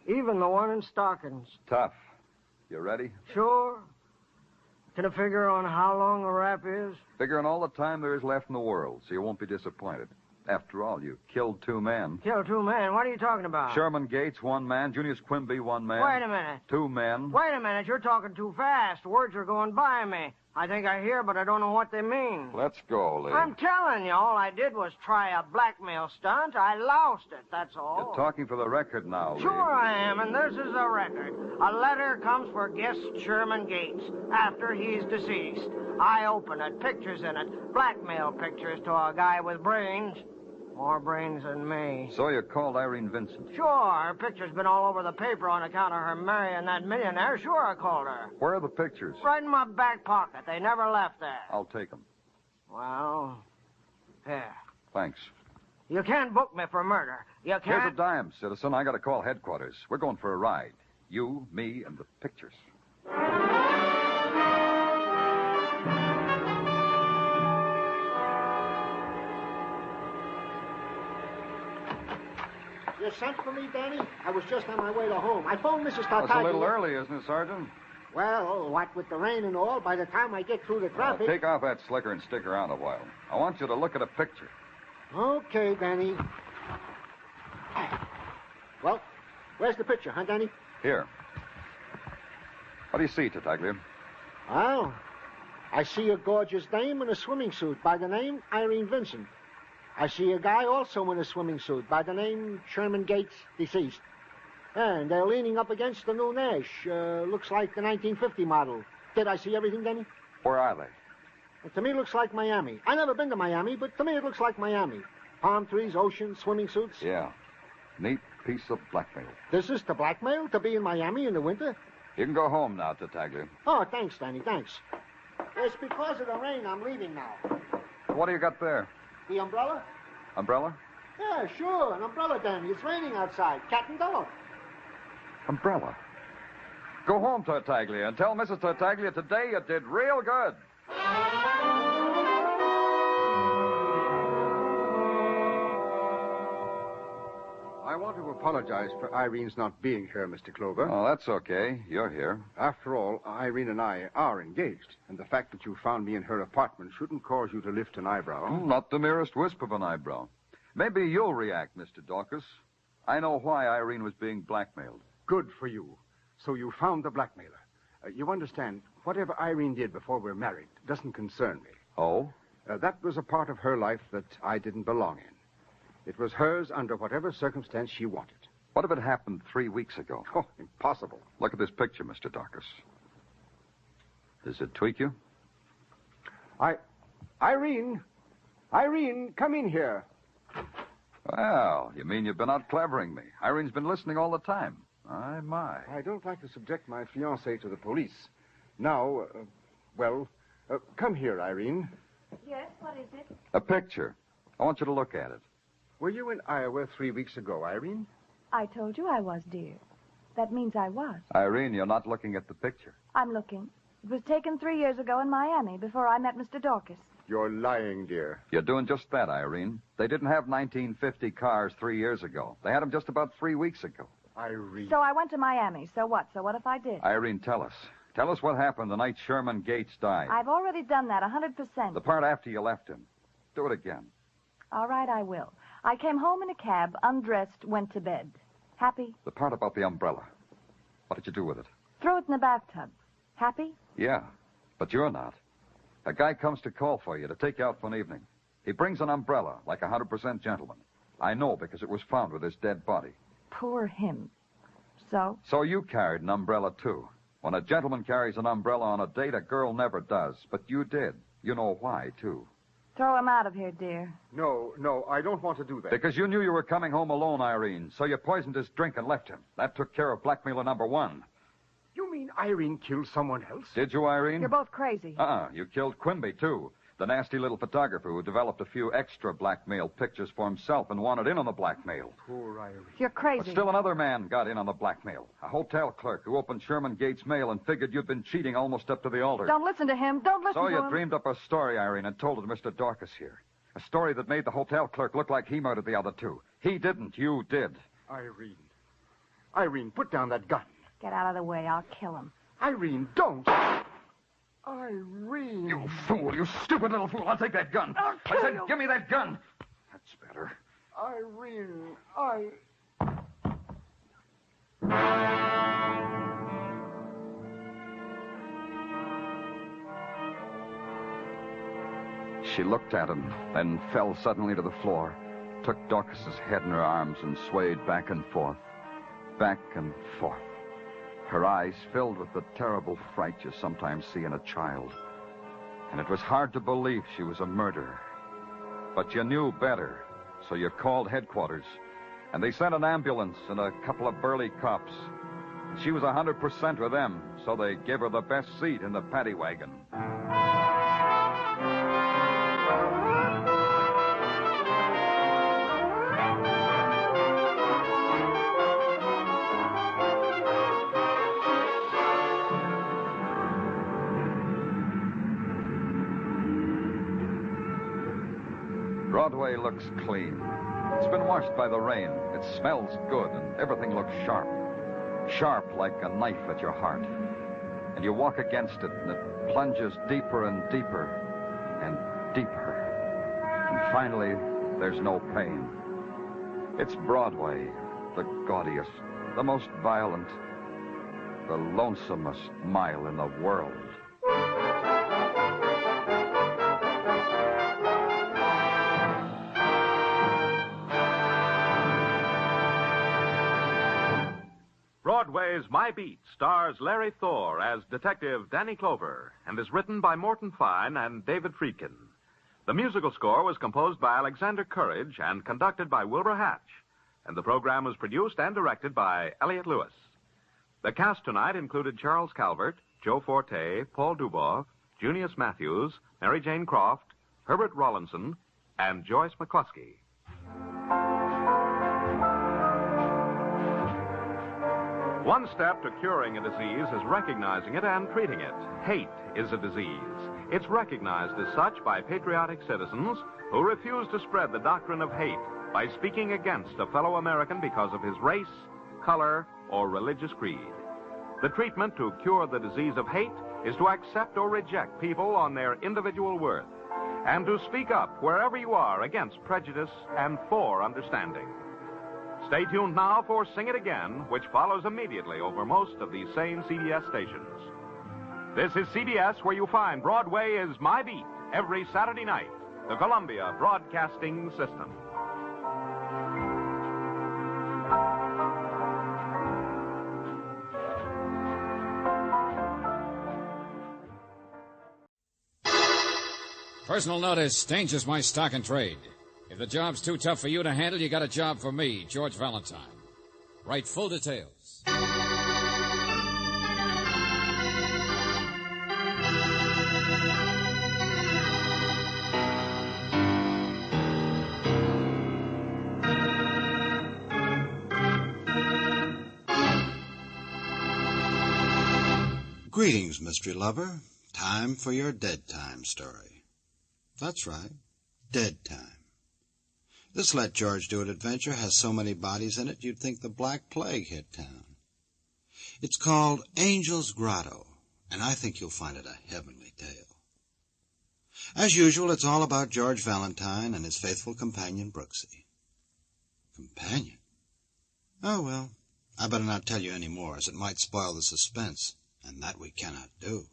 Even the one in stockings. Tough. You ready? Sure. Can I figure on how long the rap is? Figure on all the time there is left in the world, so you won't be disappointed. After all, you killed 2 men. Killed 2 men? What are you talking about? Sherman Gates, 1 man. Junius Quimby, 1 man. Wait a minute. 2 men. Wait a minute. You're talking too fast. Words are going by me. I think I hear, but I don't know what they mean. Let's go, Lee. I'm telling you, all I did was try a blackmail stunt. I lost it, that's all. You're talking for the record now, Lee. Sure I am, and this is a record. A letter comes for guest Sherman Gates after he's deceased. I open it, pictures in it, blackmail pictures to a guy with brains. More brains than me. So you called Irene Vincent? Sure. Her picture's been all over the paper on account of her marrying that millionaire. Sure, I called her. Where are the pictures? Right in my back pocket. They never left there. I'll take them. Well, here. Thanks. You can't book me for murder. You can't... Here's a dime, citizen. I gotta call headquarters. We're going for a ride. You, me, and the pictures. You sent for me, Danny? I was just on my way to home. I phoned Mrs. Tartaglia. That's a little early, isn't it, Sergeant? Well, what with the rain and all, by the time I get through the traffic... Take off that slicker and stick around a while. I want you to look at a picture. Okay, Danny. Well, where's the picture, huh, Danny? Here. What do you see, Tartaglia? Well, I see a gorgeous dame in a swimming suit by the name Irene Vincent. I see a guy also in a swimming suit by the name Sherman Gates, deceased. And they're leaning up against the new Nash. Looks like the 1950 model. Did I see everything, Denny? Where are they? Well, to me, it looks like Miami. I've never been to Miami, but to me, it looks like Miami. Palm trees, ocean, swimming suits. Yeah. Neat piece of blackmail. This is to blackmail? To be in Miami in the winter? You can go home now, Tartaglia. Oh, thanks, Danny, thanks. It's because of the rain I'm leaving now. What do you got there? The umbrella? Umbrella? Yeah, sure, an umbrella, Danny. It's raining outside. Cat and dog. Umbrella. Go home, Tartaglia, and tell Mrs. Tartaglia today you did real good. I want to apologize for Irene's not being here, Mr. Clover. Oh, that's okay. You're here. After all, Irene and I are engaged, and the fact that you found me in her apartment shouldn't cause you to lift an eyebrow. Oh, not the merest wisp of an eyebrow. Maybe you'll react, Mr. Dorcas. I know why Irene was being blackmailed. Good for you. So you found the blackmailer. You understand, whatever Irene did before we're married doesn't concern me. Oh? That was a part of her life that I didn't belong in. It was hers under whatever circumstance she wanted. What if it happened 3 weeks ago? Oh, impossible. Look at this picture, Mr. Dorcas. Does it tweak you? Irene, come in here. Well, you mean you've been out clevering me. Irene's been listening all the time. My. I don't like to subject my fiancée to the police. Now, come here, Irene. Yes, what is it? A picture. I want you to look at it. Were you in Iowa 3 weeks ago, Irene? I told you I was, dear. That means I was. Irene, you're not looking at the picture. I'm looking. It was taken 3 years ago in Miami before I met Mr. Dorcas. You're lying, dear. You're doing just that, Irene. They didn't have 1950 cars 3 years ago. They had them just about 3 weeks ago. Irene. So I went to Miami. So what? So what if I did? Irene, tell us. Tell us what happened the night Sherman Gates died. I've already done that, 100%. The part after you left him. Do it again. All right, I will. I came home in a cab, undressed, went to bed. Happy? The part about the umbrella. What did you do with it? Throw it in the bathtub. Happy? Yeah, but you're not. A guy comes to call for you to take you out for an evening. He brings an umbrella, like a 100% gentleman. I know because it was found with his dead body. Poor him. So? So you carried an umbrella, too. When a gentleman carries an umbrella on a date, a girl never does. But you did. You know why, too. Throw him out of here, dear. No, I don't want to do that. Because you knew you were coming home alone, Irene. So you poisoned his drink and left him. That took care of blackmailer number one. You mean Irene killed someone else? Did you, Irene? You're both crazy. You killed Quimby, too. The nasty little photographer who developed a few extra blackmail pictures for himself and wanted in on the blackmail. Poor Irene. You're crazy. But still another man got in on the blackmail. A hotel clerk who opened Sherman Gates' mail and figured you'd been cheating almost up to the altar. Don't listen to him. Don't listen So to you him. dreamed up a story, Irene, and told it to Mr. Dorcas here. A story that made the hotel clerk look like he murdered the other two. He didn't. You did. Irene, put down that gun. Get out of the way. I'll kill him. Irene, don't. Irene. You fool. You stupid little fool. I'll take that gun. I said, give me that gun. That's better. Irene, She looked at him, then fell suddenly to the floor, took Dorcas's head in her arms and swayed back and forth. Her eyes filled with the terrible fright you sometimes see in a child. And it was hard to believe she was a murderer. But you knew better, so you called headquarters. And they sent an ambulance and a couple of burly cops. She was 100% with them, so they gave her the best seat in the paddy wagon. Broadway looks clean. It's been washed by the rain. It smells good, and everything looks sharp. Sharp like a knife at your heart. And you walk against it, and it plunges deeper and deeper and deeper. And finally, there's no pain. It's Broadway, the gaudiest, the most violent, the lonesomest mile in the world. Broadway's My Beat stars Larry Thor as Detective Danny Clover and is written by Morton Fine and David Friedkin. The musical score was composed by Alexander Courage and conducted by Wilbur Hatch, and the program was produced and directed by Elliott Lewis. The cast tonight included Charles Calvert, Joe Forte, Paul Duboff, Junius Matthews, Mary Jane Croft, Herbert Rawlinson, and Joyce McCluskey. One step to curing a disease is recognizing it and treating it. Hate is a disease. It's recognized as such by patriotic citizens who refuse to spread the doctrine of hate by speaking against a fellow American because of his race, color, or religious creed. The treatment to cure the disease of hate is to accept or reject people on their individual worth, and to speak up wherever you are against prejudice and for understanding. Stay tuned now for Sing It Again, which follows immediately over most of these same CBS stations. This is CBS, where you find Broadway is My Beat every Saturday night, the Columbia Broadcasting System. Personal notice, danger's my stock and trade. If the job's too tough for you to handle, you got a job for me, George Valentine. Write full details. Greetings, mystery lover. Time for your dead time story. That's right, dead time. This Let George Do It adventure has so many bodies in it you'd think the Black Plague hit town. It's called Angel's Grotto, and I think you'll find it a heavenly tale. As usual, it's all about George Valentine and his faithful companion, Brooksy. Companion? Oh, well, I better not tell you any more, as it might spoil the suspense, and that we cannot do.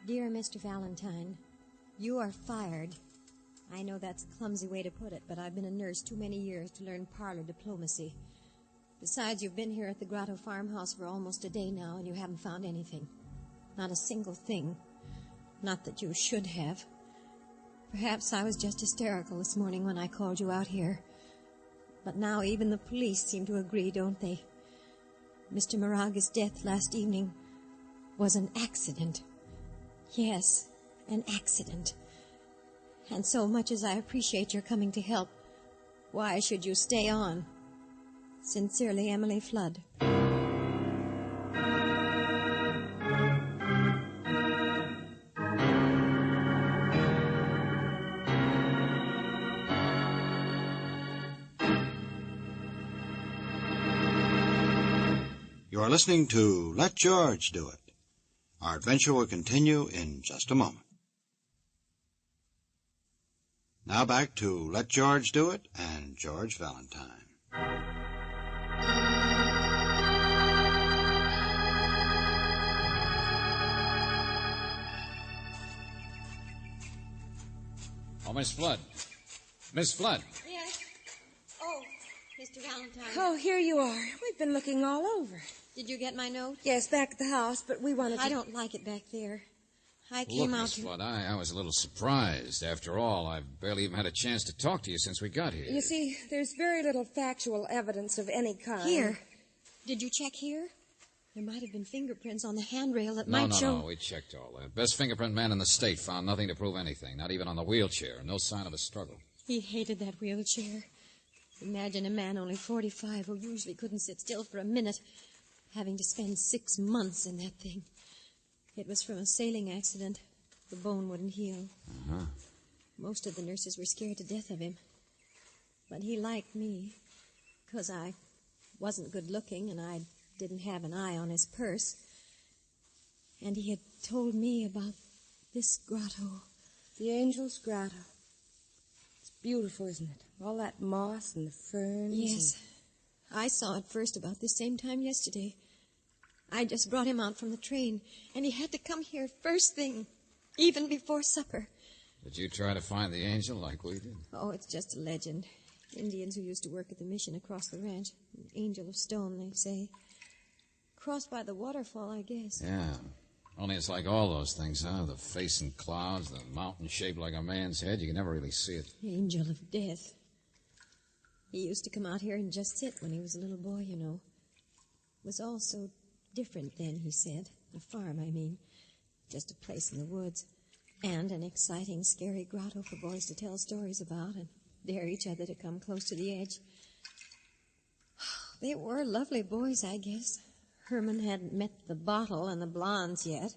Dear Mr. Valentine, you are fired. I know that's a clumsy way to put it, but I've been a nurse too many years to learn parlor diplomacy. Besides, you've been here at the Grotto farmhouse for almost a day now, and you haven't found anything. Not a single thing. Not that you should have. Perhaps I was just hysterical this morning when I called you out here. But now even the police seem to agree, don't they? Mr. Moraga's death last evening was an accident. Yes, an accident. And so much as I appreciate your coming to help, why should you stay on? Sincerely, Emily Flood. You're listening to Let George Do It. Our adventure will continue in just a moment. Now back to Let George Do It and George Valentine. Oh, Miss Flood. Miss Flood. Yes? Oh, Mr. Valentine. Oh, here you are. We've been looking all over. Did you get my note? Yes, back at the house, but we wanted to... I don't like it back there. I came Look, out Miss to... Flood, I was a little surprised. After all, I've barely even had a chance to talk to you since we got here. You see, there's very little factual evidence of any kind. Here. Did you check here? There might have been fingerprints on the handrail that might show... No, we checked all that. Best fingerprint man in the state found nothing to prove anything, not even on the wheelchair. No sign of a struggle. He hated that wheelchair. Imagine a man only 45 who usually couldn't sit still for a minute, having to spend 6 months in that thing. It was from a sailing accident. The bone wouldn't heal. Uh-huh. Most of the nurses were scared to death of him. But he liked me, because I wasn't good looking and I didn't have an eye on his purse. And he had told me about this grotto. The Angel's Grotto. It's beautiful, isn't it? All that moss and the ferns. Yes. I saw it first about this same time yesterday. I just brought him out from the train, and he had to come here first thing, even before supper. Did you try to find the angel like we did? Oh, it's just a legend. Indians who used to work at the mission across the ranch. An angel of stone, they say. Crossed by the waterfall, I guess. Yeah. Only it's like all those things, huh? The face in clouds, the mountain shaped like a man's head. You can never really see it. Angel of death. He used to come out here and just sit when he was a little boy, you know. It was all so different then, he said. A farm, I mean. Just a place in the woods. And an exciting, scary grotto for boys to tell stories about and dare each other to come close to the edge. They were lovely boys, I guess. Herman hadn't met the bottle and the blondes yet.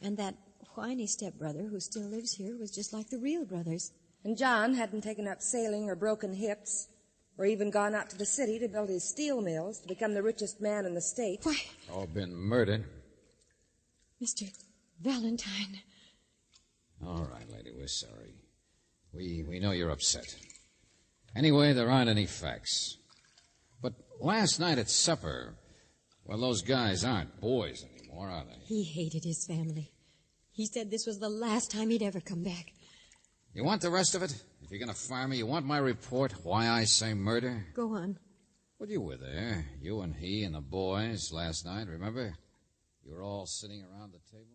And that whiny stepbrother who still lives here was just like the real brothers. And John hadn't taken up sailing or broken hips, or even gone out to the city to build his steel mills to become the richest man in the state. Why? All been murdered. Mr. Valentine. All right, lady, we're sorry. We know you're upset. Anyway, there aren't any facts. But last night at supper, well, those guys aren't boys anymore, are they? He hated his family. He said this was the last time he'd ever come back. You want the rest of it? If you're going to fire me, you want my report, why I say murder? Go on. Well, you were there. You and he and the boys last night, remember? You were all sitting around the table.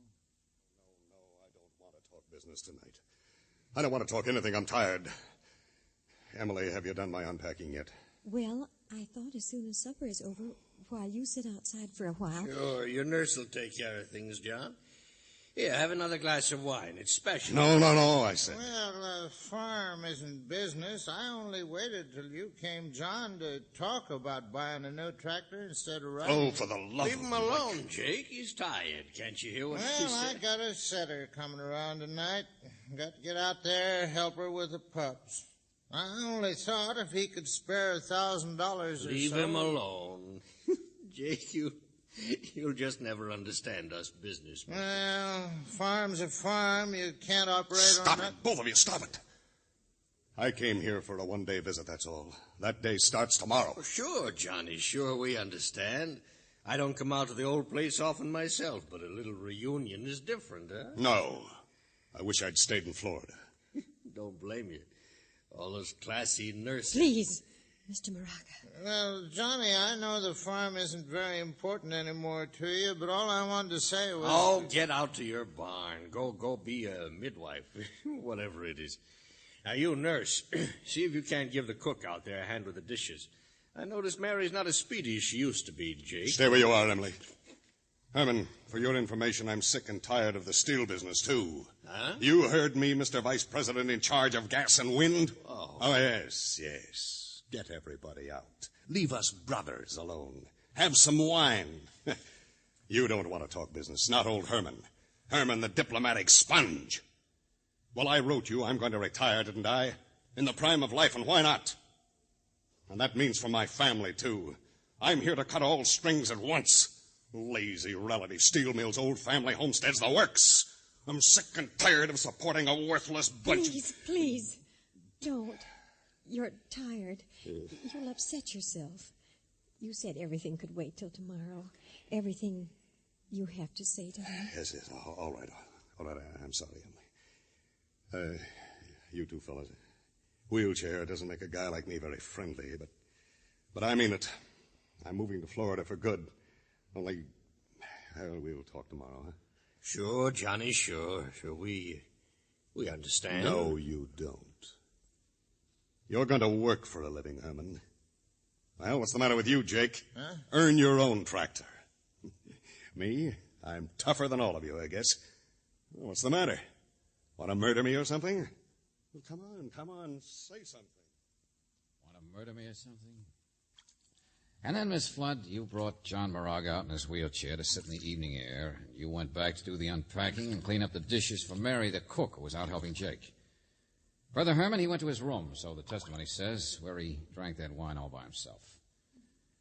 No, I don't want to talk business tonight. I don't want to talk anything. I'm tired. Emily, have you done my unpacking yet? Well, I thought as soon as supper is over, while you sit outside for a while. Sure, your nurse will take care of things, John. Here, have another glass of wine. It's special. No, I said. Well, the farm isn't business. I only waited till you came, John, to talk about buying a new tractor instead of riding. Oh, for the love Leave of him alone, Jake. He's tired. Can't you hear what he Well, I said? got a setter coming around tonight. Got to get out there, help her with the pups. I only thought if he could spare $1,000 or so. Leave him alone. Jake, you'll just never understand us businessmen. Well, farm's a farm. You can't operate Stop on it, both of you, stop it. I came here for a one-day visit, that's all. That day starts tomorrow. Oh, sure, Johnny, sure, we understand. I don't come out to the old place often myself, but a little reunion is different, huh? No. I wish I'd stayed in Florida. Don't blame you. All those classy nurses. Please, Mr. Moraga. Well, Johnny, I know the farm isn't very important anymore to you, but all I wanted to say was... Oh, get out to your barn. Go be a midwife, whatever it is. Now, you nurse, see if you can't give the cook out there a hand with the dishes. I notice Mary's not as speedy as she used to be, Jake. Stay where you are, Emily. Herman, for your information, I'm sick and tired of the steel business, too. Huh? You heard me, Mr. Vice President in charge of gas and wind? Oh, yes. Get everybody out. Leave us brothers alone. Have some wine. You don't want to talk business, not old Herman. Herman, the diplomatic sponge. Well, I wrote you I'm going to retire, didn't I? In the prime of life, and why not? And that means for my family, too. I'm here to cut all strings at once. Lazy relative steel mills, old family homesteads, the works. I'm sick and tired of supporting a worthless bunch. Please, don't. You're tired. You'll upset yourself. You said everything could wait till tomorrow. Everything you have to say to him. Yes. All right. I'm sorry, Emily. You two fellas. Wheelchair doesn't make a guy like me very friendly, but I mean it. I'm moving to Florida for good. Only, we'll talk tomorrow, huh? Sure, Johnny, sure. We understand. No, you don't. You're going to work for a living, Herman. Well, what's the matter with you, Jake? Huh? Earn your own tractor. Me? I'm tougher than all of you, I guess. Well, what's the matter? Want to murder me or something? Well, come on, say something. Want to murder me or something? And then, Miss Flood, you brought John Moraga out in his wheelchair to sit in the evening air. You went back to do the unpacking and clean up the dishes for Mary, the cook, who was out helping Jake. Brother Herman, he went to his room, so the testimony says, where he drank that wine all by himself.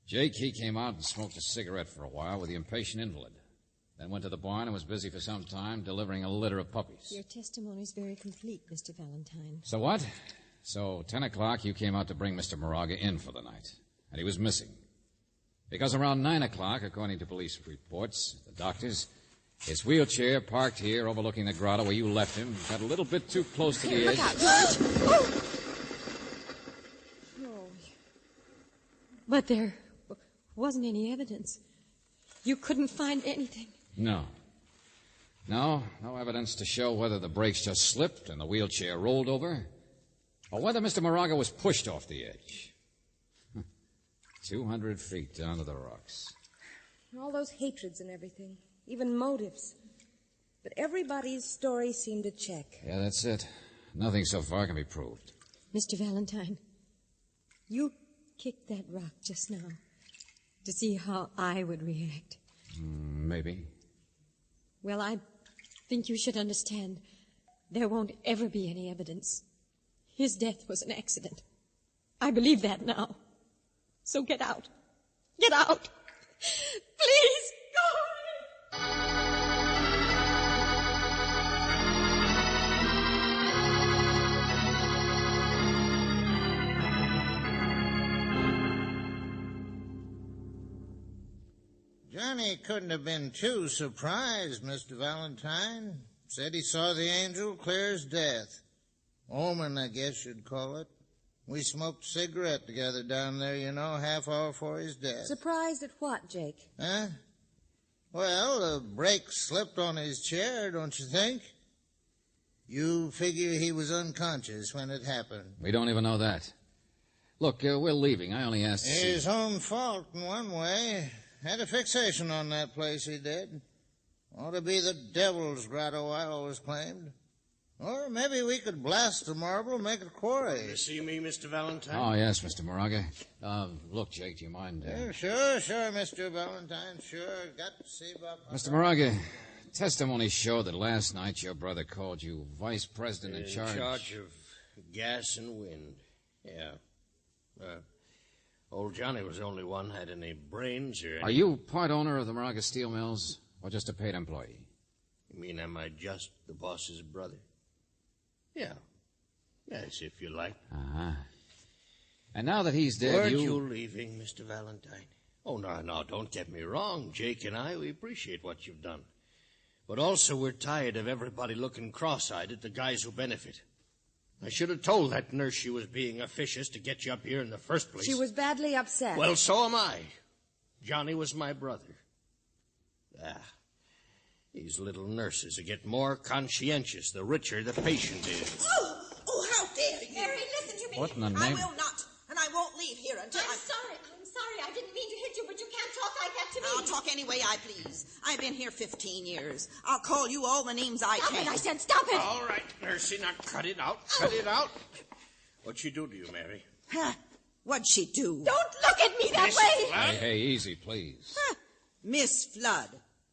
Jake, he came out and smoked a cigarette for a while with the impatient invalid. Then went to the barn and was busy for some time delivering a litter of puppies. Your testimony's very complete, Mr. Valentine. So what? So 10 o'clock, you came out to bring Mr. Moraga in for the night. And he was missing. Because around 9 o'clock, according to police reports, the doctors, his wheelchair parked here overlooking the grotto where you left him got a little bit too close to the edge. Look out, George! Oh! But there wasn't any evidence. You couldn't find anything. No, evidence to show whether the brakes just slipped and the wheelchair rolled over, or whether Mr. Moraga was pushed off the edge. 200 feet down to the rocks. All those hatreds and everything. even motives. But everybody's story seemed to check. Yeah, that's it. Nothing so far can be proved. Mr. Valentine, you kicked that rock just now to see how I would react. Maybe. Well, I think you should understand there won't ever be any evidence. His death was an accident. I believe that now. So get out. Get out. Please, go away. Johnny couldn't have been too surprised, Mr. Valentine. Said he saw the angel clear as death. Omen, I guess you'd call it. We smoked a cigarette together down there, you know, half hour before his death. Surprised at what, Jake? Huh? Well, the brake slipped on his chair, don't you think? You figure he was unconscious when it happened. We don't even know that. Look, we're leaving. I only asked to see... His own fault in one way. Had a fixation on that place, he did. Ought to be the devil's grotto, I always claimed. Or maybe we could blast the marble and make a quarry. You see me, Mr. Valentine? Oh, yes, Mr. Moraga. Look, Jake, do you mind... Sure, Mr. Valentine, sure. Got to see about... Mr. Moraga, testimony showed that last night your brother called you vice president in charge... In charge of gas and wind. Yeah. Old Johnny was the only one had any brains or... Are you part owner of the Moraga Steel Mills, or just a paid employee? You mean am I just the boss's brother? Yeah. Yes, if you like. Uh-huh. And now that he's dead, Weren't you leaving, Mr. Valentine? Oh, no, don't get me wrong. Jake and I, we appreciate what you've done. But also we're tired of everybody looking cross-eyed at the guys who benefit. I should have told that nurse she was being officious to get you up here in the first place. She was badly upset. Well, so am I. Johnny was my brother. These little nurses get more conscientious the richer the patient is. Oh, how dare you! Mary, listen to me. What in the I name... will not, and I won't leave here until I'm sorry. I didn't mean to hit you, but you can't talk like that to me. I'll talk any way I please. I've been here 15 years. I'll call you all the names I can. Stop it, I said stop it! All right, Nursey, now cut it out. Cut it out. What'd she do to you, Mary? Huh? What'd she do? Don't look at me that Miss way! Flood? Hey, easy, please. Huh. Miss Flood.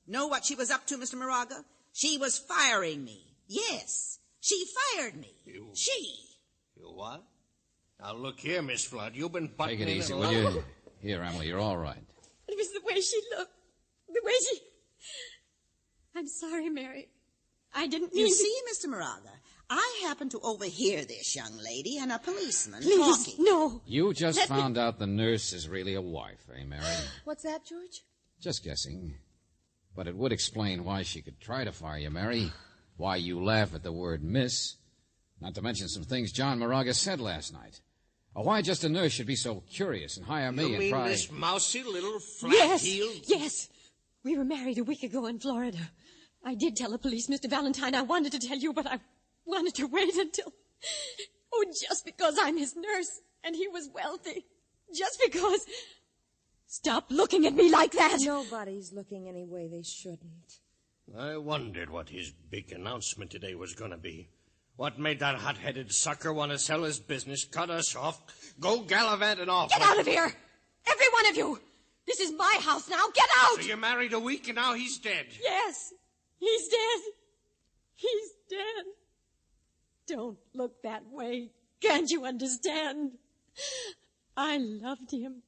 Know what she was up to, Mr. Moraga? She was firing me. Yes, she fired me. You what? Now, look here, Miss Flood. You've been butting Take it Oh. easy, will you? Here, Emily, you're all right. It was the way she looked. The way she... I'm sorry, Mary. I didn't mean You see, Mr. Moraga, I happened to overhear this young lady and a policeman Please, talking. no. You just found out the nurse is really a wife, eh, Mary? What's that, George? Just guessing. But it would explain why she could try to fire you, Mary. Why you laugh at the word miss. Not to mention some things John Moraga said last night. Or why just a nurse should be so curious and hire me You and mean pry... this mousy little flat-heeled... Yes. We were married a week ago in Florida. I did tell the police, Mr. Valentine. I wanted to tell you, but I wanted to wait until... Oh, just because I'm his nurse and he was wealthy. Just because... Stop looking at me like that. Nobody's looking any way they shouldn't. I wondered what his big announcement today was going to be. What made that hot-headed sucker want to sell his business, cut us off, go gallivanting off? Get out of here! Every one of you! This is my house now. Get out! So you married a week and now he's dead. Yes, he's dead. He's dead. Don't look that way. Can't you understand? I loved him.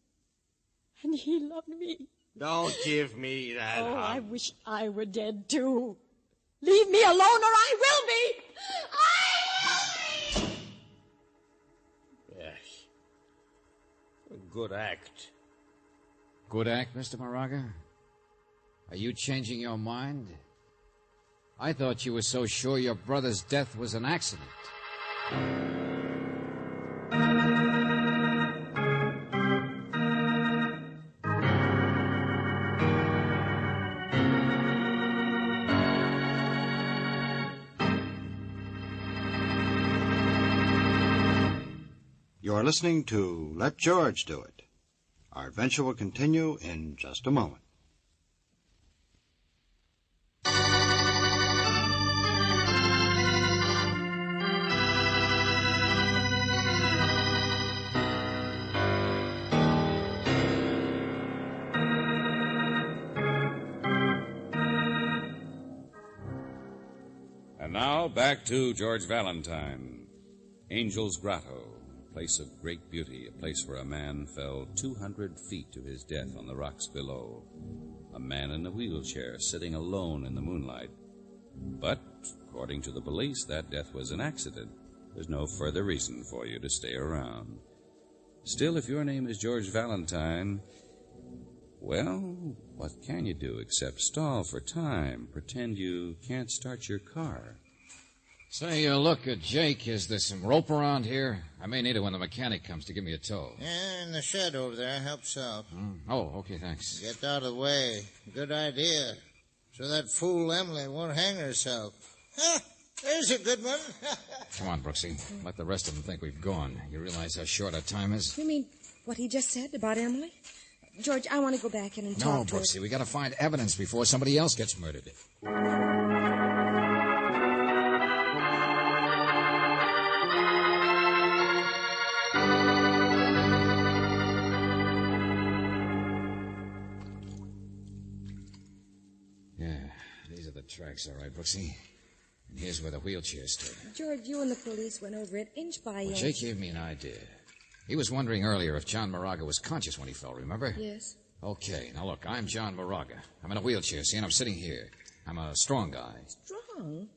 And he loved me. Don't give me that Oh, hug. I wish I were dead, too. Leave me alone or I will be! Yes. A good act. Good act, Mr. Moraga? Are you changing your mind? I thought you were so sure your brother's death was an accident. You're listening to Let George Do It. Our adventure will continue in just a moment. now, back to George Valentine. Angel's Grotto, a place of great beauty, a place where a man fell 200 feet to his death on the rocks below. A man in a wheelchair sitting alone in the moonlight. But, according to the police, that death was an accident. There's no further reason for you to stay around. Still, if your name is George Valentine, well, what can you do except stall for time, pretend you can't start your car? Say, look, Jake, is there some rope around here? I may need it when the mechanic comes to give me a tow. Yeah, in the shed over there helps out. Oh, okay, thanks. Get out of the way. Good idea. So that fool Emily won't hang herself. Ha! There's a good one. Come on, Brooksy. Let the rest of them think we've gone. You realize how short our time is? You mean what he just said about Emily? George, I want to go back in and talk to her. No, Brooksy, we got to find evidence before somebody else gets murdered. Yeah, these are the tracks, all right, Brooksy. And here's where the wheelchair stood. George, you and the police went over it inch by inch. Jake gave me an idea. He was wondering earlier if John Moraga was conscious when he fell, remember? Yes. Okay, now look, I'm John Moraga. I'm in a wheelchair, see, and I'm sitting here. I'm a strong guy. Strong?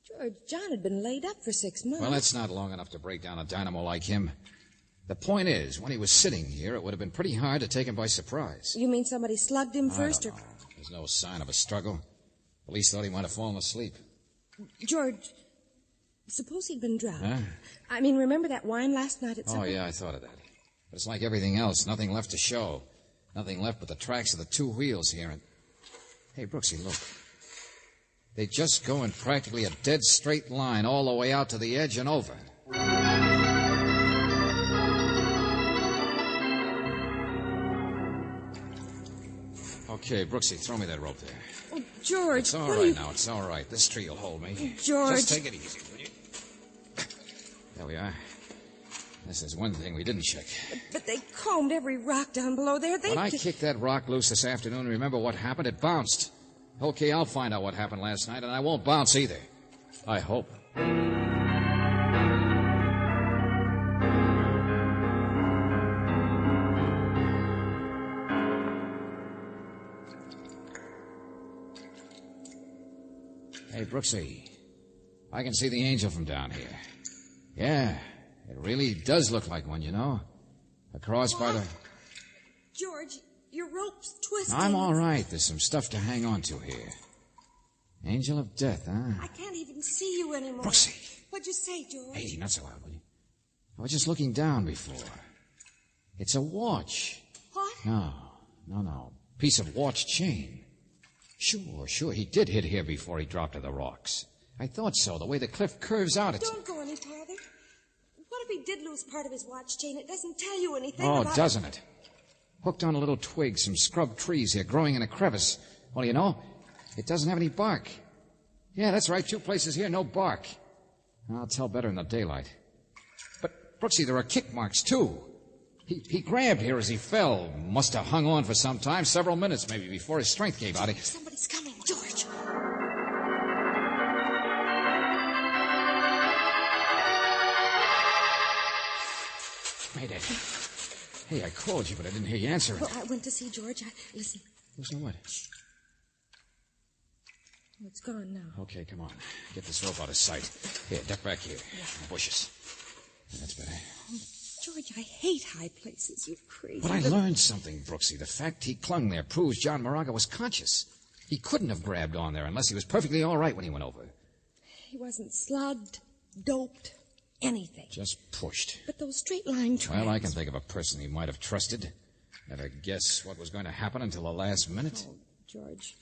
George, John had been laid up for 6 months. Well, that's not long enough to break down a dynamo like him. The point is, when he was sitting here, it would have been pretty hard to take him by surprise. You mean somebody slugged him first? I don't know. There's no sign of a struggle. Police thought he might have fallen asleep. George, suppose he'd been drugged. Huh? I mean, remember that wine last night at supper? Oh, yeah, I thought of that. But it's like everything else. Nothing left to show. Nothing left but the tracks of the two wheels here. And hey, Brooksy, look. They just go in practically a dead straight line all the way out to the edge and over. Okay, Brooksy, throw me that rope there. Oh, George, it's all right now. It's all right. This tree will hold me. George. Just take it easy, will you? There we are. This is one thing we didn't check. But they combed every rock down below there. When I kicked that rock loose this afternoon, remember what happened? It bounced. Okay, I'll find out what happened last night, and I won't bounce either. I hope. Hey, Brooksy, I can see the angel from down here. Yeah, it really does look like one, you know. Across by the... George, your rope's twisting. I'm all right. There's some stuff to hang on to here. Angel of death, huh? I can't even see you anymore. Brooksy. What'd you say, George? Hey, not so loud, will you? I was just looking down before. It's a watch. What? No. Piece of watch chain. Sure. He did hit here before he dropped to the rocks. I thought so. The way the cliff curves out, it's... Don't go any farther. What if he did lose part of his watch chain? It doesn't tell you anything about... doesn't it? Hooked on a little twig, some scrub trees here growing in a crevice. Well, you know, it doesn't have any bark. Yeah, that's right. 2 places here, no bark. I'll tell better in the daylight. But, Brooksy, there are kick marks, too. He grabbed here as he fell. Must have hung on for some time, several minutes maybe, before his strength gave out. Somebody's coming, George. Mayday. Hey, I called you, but I didn't hear you answer it. Well, I went to see George. Listen. Listen to what? Oh, it's gone now. Okay, come on. Get this rope out of sight. Here, duck back here. Yeah. In the bushes. Yeah, that's better. Oh, George, I hate high places. You're crazy. But I learned something, Brooksy. The fact he clung there proves John Moraga was conscious. He couldn't have grabbed on there unless he was perfectly all right when he went over. He wasn't slugged, doped, anything. Just pushed. But those straight line tracks... Well, I can think of a person he might have trusted. Never guess what was going to happen until the last minute. Oh, George,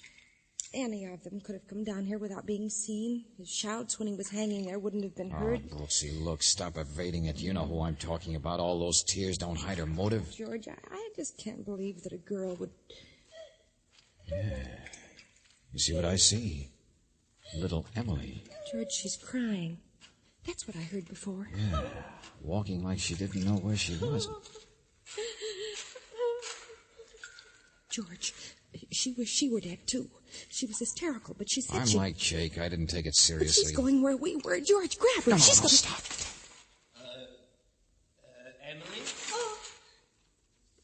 any of them could have come down here without being seen. His shouts when he was hanging there wouldn't have been heard. Oh, Brooksy, look, stop evading it. You know who I'm talking about. All those tears don't hide her motive. George, I just can't believe that a girl would... Yeah. You see what I see? Little Emily. George, she's crying. That's what I heard before. Yeah. Walking like she didn't know where she was. George, She wished she were dead, too. She was hysterical, but she said I'm like Jake. I didn't take it But seriously. she's going where we were. George, grab her. No, She's no, going stop. Emily? Oh,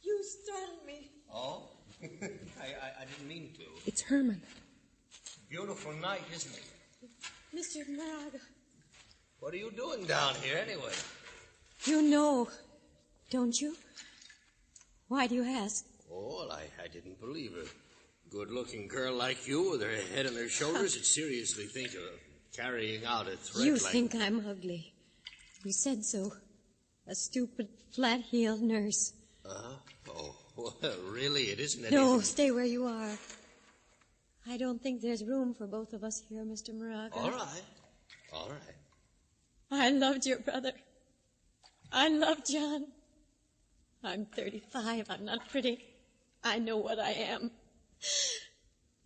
you startled me. Oh? I didn't mean to. It's Herman. Beautiful night, isn't it? Mr. Moraga. What are you doing down here, anyway? You know, don't you? Why do you ask? Oh, well, I didn't believe a good-looking girl like you with her head on her shoulders would seriously think of carrying out a threat You like... think I'm ugly. You said so. A stupid, flat-heeled nurse. Oh, well, really, it isn't anything... No, stay where you are. I don't think there's room for both of us here, Mr. Moraga. All right. All right. I loved your brother. I loved John. I'm 35. I'm not pretty. I know what I am.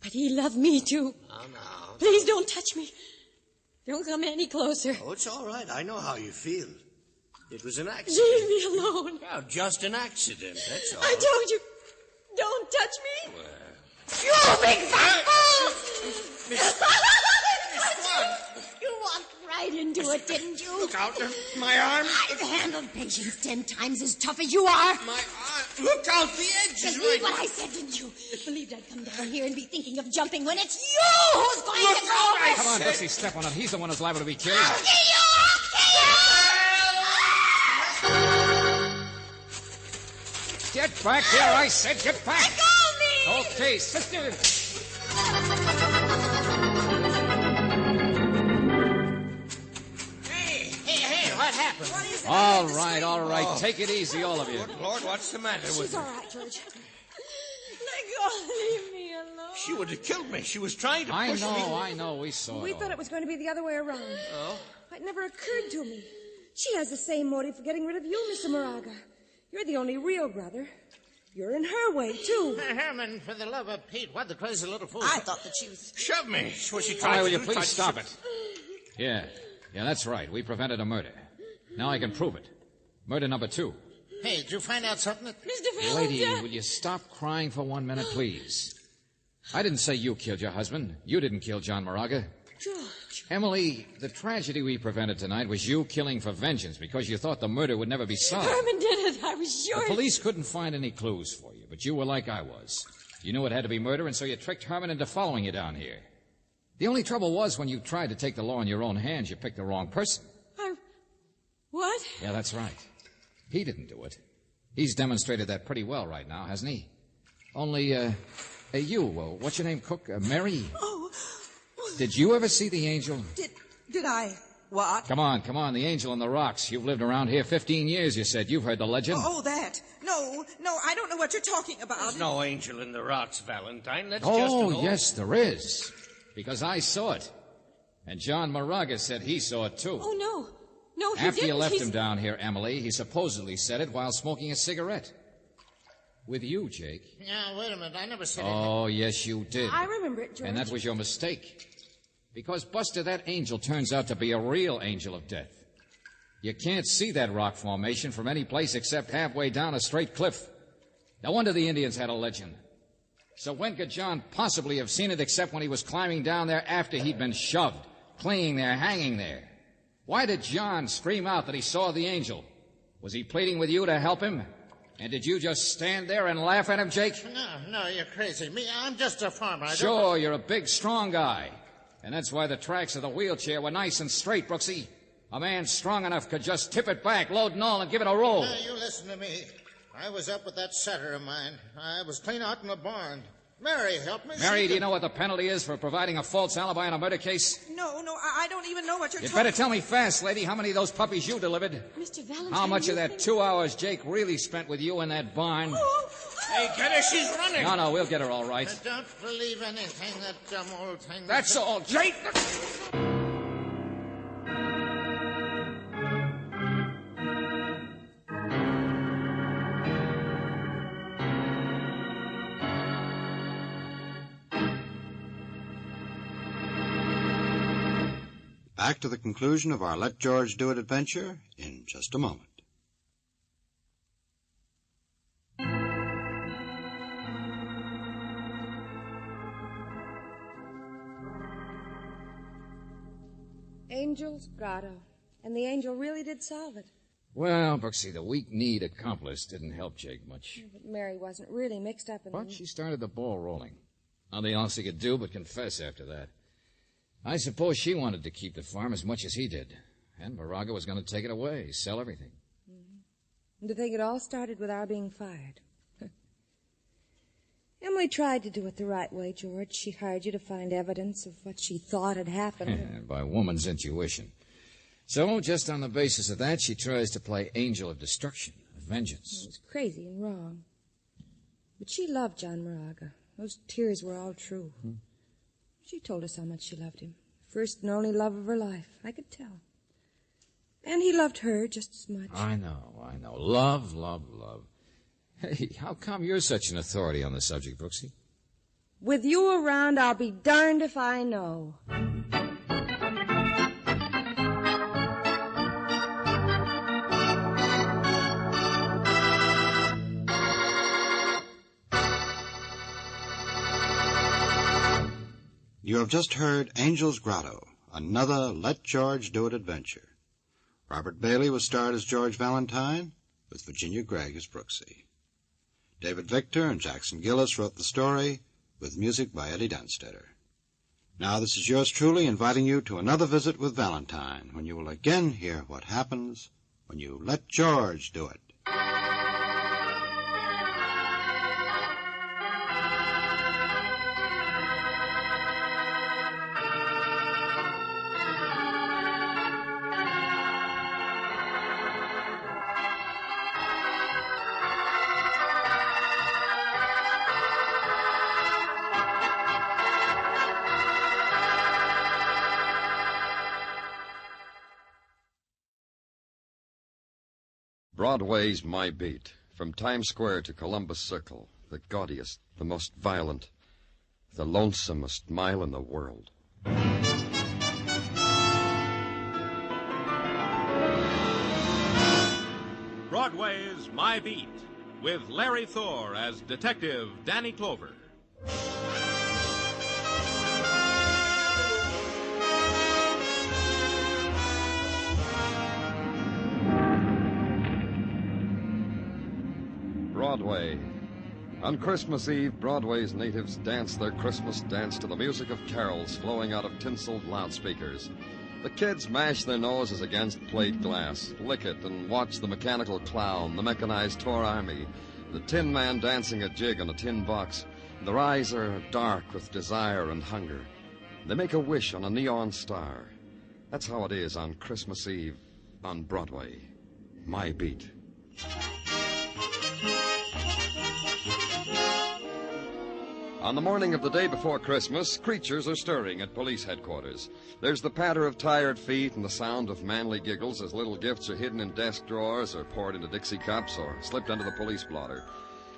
But he loved me, too. Now. Please don't touch me. Don't come any closer. Oh, it's all right. I know how you feel. It was an accident. Leave me alone. Well, just an accident, that's all. I told you, don't touch me. Well... You big fat fool! You walked right into it, didn't you? Look out, my arm. I've handled patients 10 times as tough as you are. My arm. Look out, the edges. Believe what I said, didn't you? Believed I'd come down here and be thinking of jumping when it's you who's going to go. Come on, Bessie, step on it. He's the one who's liable to be killed. I'll get you! Get back here, I said. Get back. Let go of me! Okay, sister. Hey, what happened? What is it? All right. Oh. Take it easy, all of you. Good Lord, what's the matter with She's her? all right, George. Let go. Leave me alone. She would have killed me. She was trying to I push me. know. We saw We it thought all. it was going to be the other way around. Oh? It never occurred to me. She has the same motive for getting rid of you, Mr. Moraga. You're the only real brother. You're in her way, too. Herman, for the love of Pete, what the crazy little fool... I thought that she was... Shove me. Was she All trying right, will to you do? please Tried to stop shove- it? Yeah, that's right. We prevented a murder. Now I can prove it. Murder number 2. Hey, did you find out something? Mr. Lady, Valentine. will you stop crying for 1 minute, please? I didn't say you killed your husband. You didn't kill John Moraga. George. Emily, the tragedy we prevented tonight was you killing for vengeance because you thought the murder would never be solved. Herman did it. I was sure. The police couldn't find any clues for you, but you were like I was. You knew it had to be murder, and so you tricked Herman into following you down here. The only trouble was when you tried to take the law in your own hands, you picked the wrong person. What? Yeah, that's right. He didn't do it. He's demonstrated that pretty well right now, hasn't he? Only, what's your name, Cook? Mary? Oh, Did you ever see the angel? did I... What? Come on, the angel on the rocks. You've lived around here 15 years, you said. You've heard the legend. Oh, that. No, I don't know what you're talking about. There's no angel in the rocks, Valentine. That's just an Oh, old... yes, there is. Because I saw it. And John Moraga said he saw it, too. Oh, no. No, he After didn't. you left He's... him down here, Emily, he supposedly said it while smoking a cigarette. With you, Jake. Now, wait a minute. I never said anything. Oh, yes, you did. I remember it, George. And that was your mistake. Because, Buster, that angel turns out to be a real angel of death. You can't see that rock formation from any place except halfway down a straight cliff. No wonder the Indians had a legend. So when could John possibly have seen it except when he was climbing down there after he'd been shoved, clinging there, hanging there? Why did John scream out that he saw the angel? Was he pleading with you to help him? And did you just stand there and laugh at him, Jake? No, you're crazy. I'm just a farmer. Sure, you're a big, strong guy. And that's why the tracks of the wheelchair were nice and straight, Brooksy. A man strong enough could just tip it back, load and all, and give it a roll. You listen to me. I was up with that setter of mine. I was clean out in the barn. Mary, help me. Mary, do you know what the penalty is for providing a false alibi in a murder case? No, I don't even know what you're You talking... better tell me fast, lady, how many of those puppies you delivered? Mr. Valentine... How much of that 2 hours Jake really spent with you in that barn? Hey, get her, she's running. No, we'll get her all right. I don't believe anything that dumb old thing... That's all, Jake! Back to the conclusion of our Let George Do It adventure in just a moment. Angel's Grotto. And the angel really did solve it. Well, Brooksy, the weak need accomplice didn't help Jake much. But Mary wasn't really mixed up in But she started the ball rolling. Nothing else he could do but confess after that. I suppose she wanted to keep the farm as much as he did. And Moraga was going to take it away, sell everything. And to think it all started with our being fired. Emily tried to do it the right way, George. She hired you to find evidence of what she thought had happened. And by woman's intuition. So, just on the basis of that, she tries to play angel of destruction, of vengeance. It was crazy and wrong. But she loved John Moraga. Those tears were all true. She told us how much she loved him. First and only love of her life. I could tell. And he loved her just as much. I know. Love, love, love. Hey, how come you're such an authority on the subject, Brooksy? With you around, I'll be darned if I know. You have just heard Angel's Grotto, another Let George Do It adventure. Robert Bailey was starred as George Valentine, with Virginia Gregg as Brooksy. David Victor and Jackson Gillis wrote the story, with music by Eddie Dunstetter. Now this is yours truly inviting you to another visit with Valentine, when you will again hear what happens when you let George do it. Broadway's my beat. From Times Square to Columbus Circle. The gaudiest, the most violent, the lonesomest mile in the world. Broadway's My Beat, with Larry Thor as Detective Danny Clover. Broadway. On Christmas Eve, Broadway's natives dance their Christmas dance to the music of carols flowing out of tinseled loudspeakers. The kids mash their noses against plate glass, lick it, and watch the mechanical clown, the mechanized tour army, the tin man dancing a jig on a tin box. Their eyes are dark with desire and hunger. They make a wish on a neon star. That's how it is on Christmas Eve on Broadway. My beat. On the morning of the day before Christmas, creatures are stirring at police headquarters. There's the patter of tired feet and the sound of manly giggles as little gifts are hidden in desk drawers or poured into Dixie cups or slipped under the police blotter.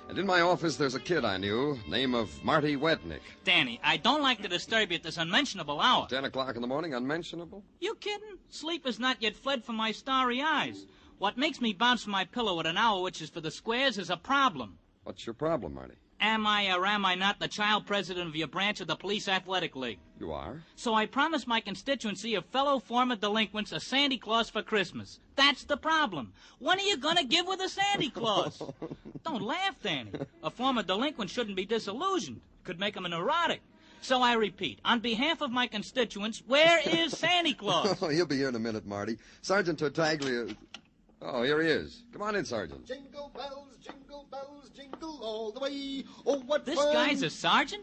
And in my office, there's a kid I knew, name of Marty Wednick. Danny, I don't like to disturb you at this unmentionable hour. 10 o'clock in the morning, unmentionable? You kidding? Sleep has not yet fled from my starry eyes. What makes me bounce from my pillow at an hour which is for the squares is a problem. What's your problem, Marty? Am I or am I not the child president of your branch of the Police Athletic League? You are? So I promised my constituency of fellow former delinquents a Santa Claus for Christmas. That's the problem. When are you going to give with a Santa Claus? Don't laugh, Danny. A former delinquent shouldn't be disillusioned. Could make him a neurotic. So I repeat, on behalf of my constituents, where is Santa Claus? Oh, he'll be here in a minute, Marty. Sergeant Tartaglia... Oh, here he is. Come on in, Sergeant. Jingle bells, jingle all the way. Oh, what This fun. guy's a sergeant?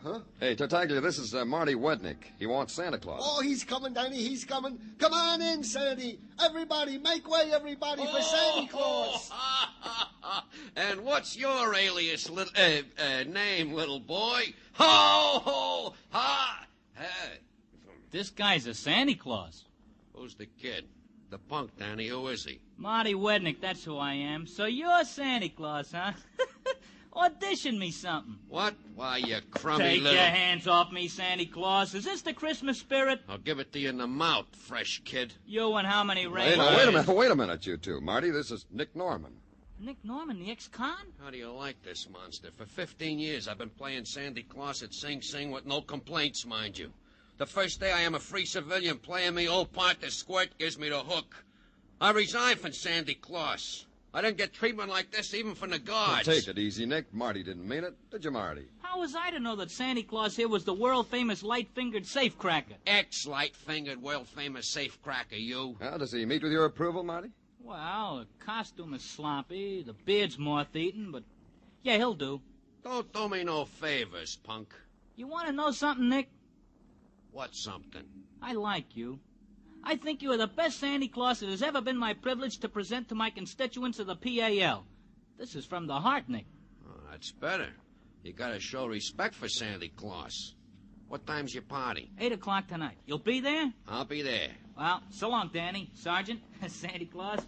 Huh? Hey, Tartaglia, this is Marty Wednick. He wants Santa Claus. Oh, he's coming, Danny, he's coming. Come on in, Sandy. Everybody, make way, everybody, for Santa Claus. And what's your alias, name, little boy? Ho, ho, ha. Hey. This guy's a Santa Claus. Who's the kid? The punk, Danny. Who is he? Marty Wednick, that's who I am. So you're Santa Claus, huh? Audition me something. What? Why, you crummy Take little... your hands off me, Santa Claus. Is this the Christmas spirit? I'll give it to you in the mouth, fresh kid. You and how many Wait a minute, you two. Marty, this is Nick Norman. Nick Norman, the ex-con? How do you like this monster? For 15 years, I've been playing Santa Claus at Sing Sing with no complaints, mind you. The first day I am a free civilian playing me old part, the squirt gives me the hook. I resigned from Sandy Claus. I didn't get treatment like this even from the guards. Take it easy, Nick. Marty didn't mean it. Did you, Marty? How was I to know that Santa Claus here was the world-famous light-fingered safecracker? Ex-light-fingered, world-famous safecracker, you. Does he meet with your approval, Marty? Well, the costume is sloppy, the beard's moth-eaten, but yeah, he'll do. Don't do me no favors, punk. You want to know something, Nick? What's something? I like you. I think you are the best Santa Claus it has ever been my privilege to present to my constituents of the PAL. This is from the heart, Nick. Oh, that's better. You gotta show respect for Santa Claus. What time's your party? 8 o'clock tonight. You'll be there? I'll be there. Well, so long, Danny, Sergeant, Santa Claus.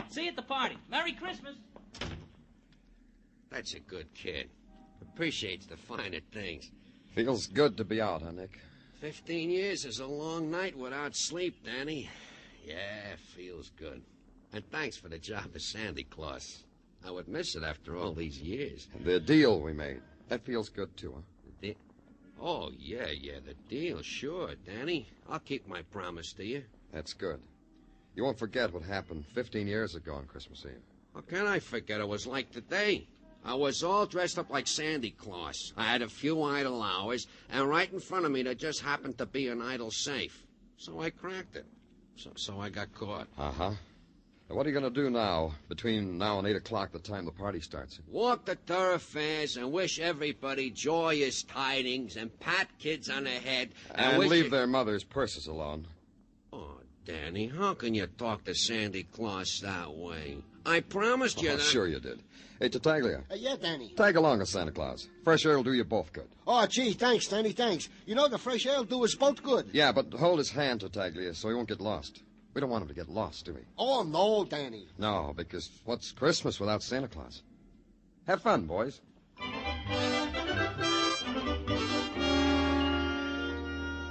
See you at the party. Merry Christmas. That's a good kid. Appreciates the finer things. Feels good to be out, huh, Nick? 15 years is a long night without sleep, Danny. Yeah, feels good. And thanks for the job of Santa Claus. I would miss it after all these years. The deal we made. That feels good, too, huh? Oh, yeah, the deal, sure, Danny. I'll keep my promise to you. That's good. You won't forget what happened 15 years ago on Christmas Eve. How can I forget it was like today? I was all dressed up like Santa Claus. I had a few idle hours, and right in front of me there just happened to be an idle safe. So I cracked it. So I got caught. Uh-huh. Now, what are you going to do now, between now and 8 o'clock, the time the party starts? Walk the thoroughfares and wish everybody joyous tidings and pat kids on the head. And leave their mothers' purses alone. Oh, Danny, how can you talk to Santa Claus that way? I promised you that... Sure you did. Hey, Tartaglia. Yeah, Danny. Tag along with Santa Claus. Fresh air will do you both good. Oh, gee, thanks, Danny, thanks. You know, the fresh air will do us both good. Yeah, but hold his hand, Tartaglia, so he won't get lost. We don't want him to get lost, do we? Oh, no, Danny. No, because what's Christmas without Santa Claus? Have fun, boys.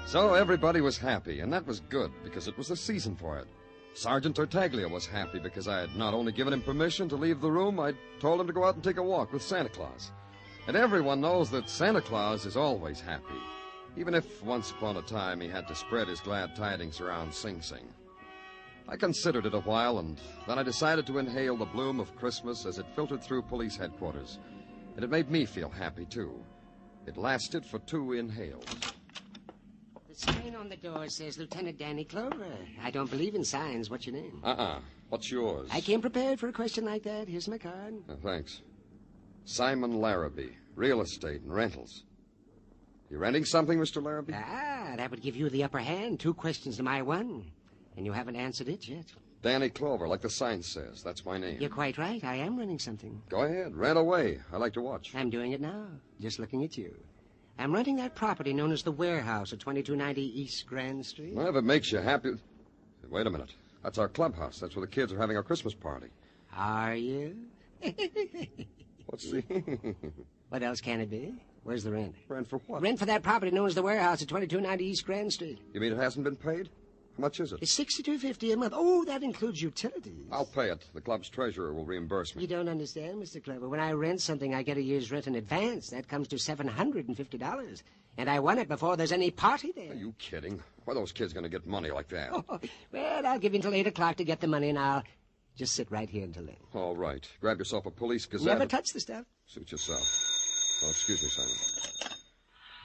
So everybody was happy, and that was good, because it was the season for it. Sergeant Tartaglia was happy because I had not only given him permission to leave the room, I'd told him to go out and take a walk with Santa Claus. And everyone knows that Santa Claus is always happy, even if once upon a time he had to spread his glad tidings around Sing Sing. I considered it a while, and then I decided to inhale the bloom of Christmas as it filtered through police headquarters. And it made me feel happy, too. It lasted for 2 inhales. The sign on the door says Lieutenant Danny Clover. I don't believe in signs. What's your name? What's yours? I came prepared for a question like that. Here's my card. Thanks. Simon Larrabee, real estate and rentals. You renting something, Mr. Larrabee? That would give you the upper hand. 2 questions to my 1. And you haven't answered it yet. Danny Clover, like the sign says. That's my name. You're quite right. I am renting something. Go ahead. Rent away. I like to watch. I'm doing it now. Just looking at you. I'm renting that property known as the Warehouse at 2290 East Grand Street. Well, if it makes you happy... Wait a minute. That's our clubhouse. That's where the kids are having our Christmas party. Are you? What's the... What else can it be? Where's the rent? Rent for what? Rent for that property known as the Warehouse at 2290 East Grand Street. You mean it hasn't been paid? How much is it? It's $62.50 a month. Oh, that includes utilities. I'll pay it. The club's treasurer will reimburse me. You don't understand, Mr. Clover. When I rent something, I get a year's rent in advance. That comes to $750. And I want it before there's any party there. Are you kidding? Why are those kids going to get money like that? Well, I'll give you until 8 o'clock to get the money, and I'll just sit right here until then. All right. Grab yourself a police gazette. Never touch the stuff. Suit yourself. Oh, excuse me, Simon.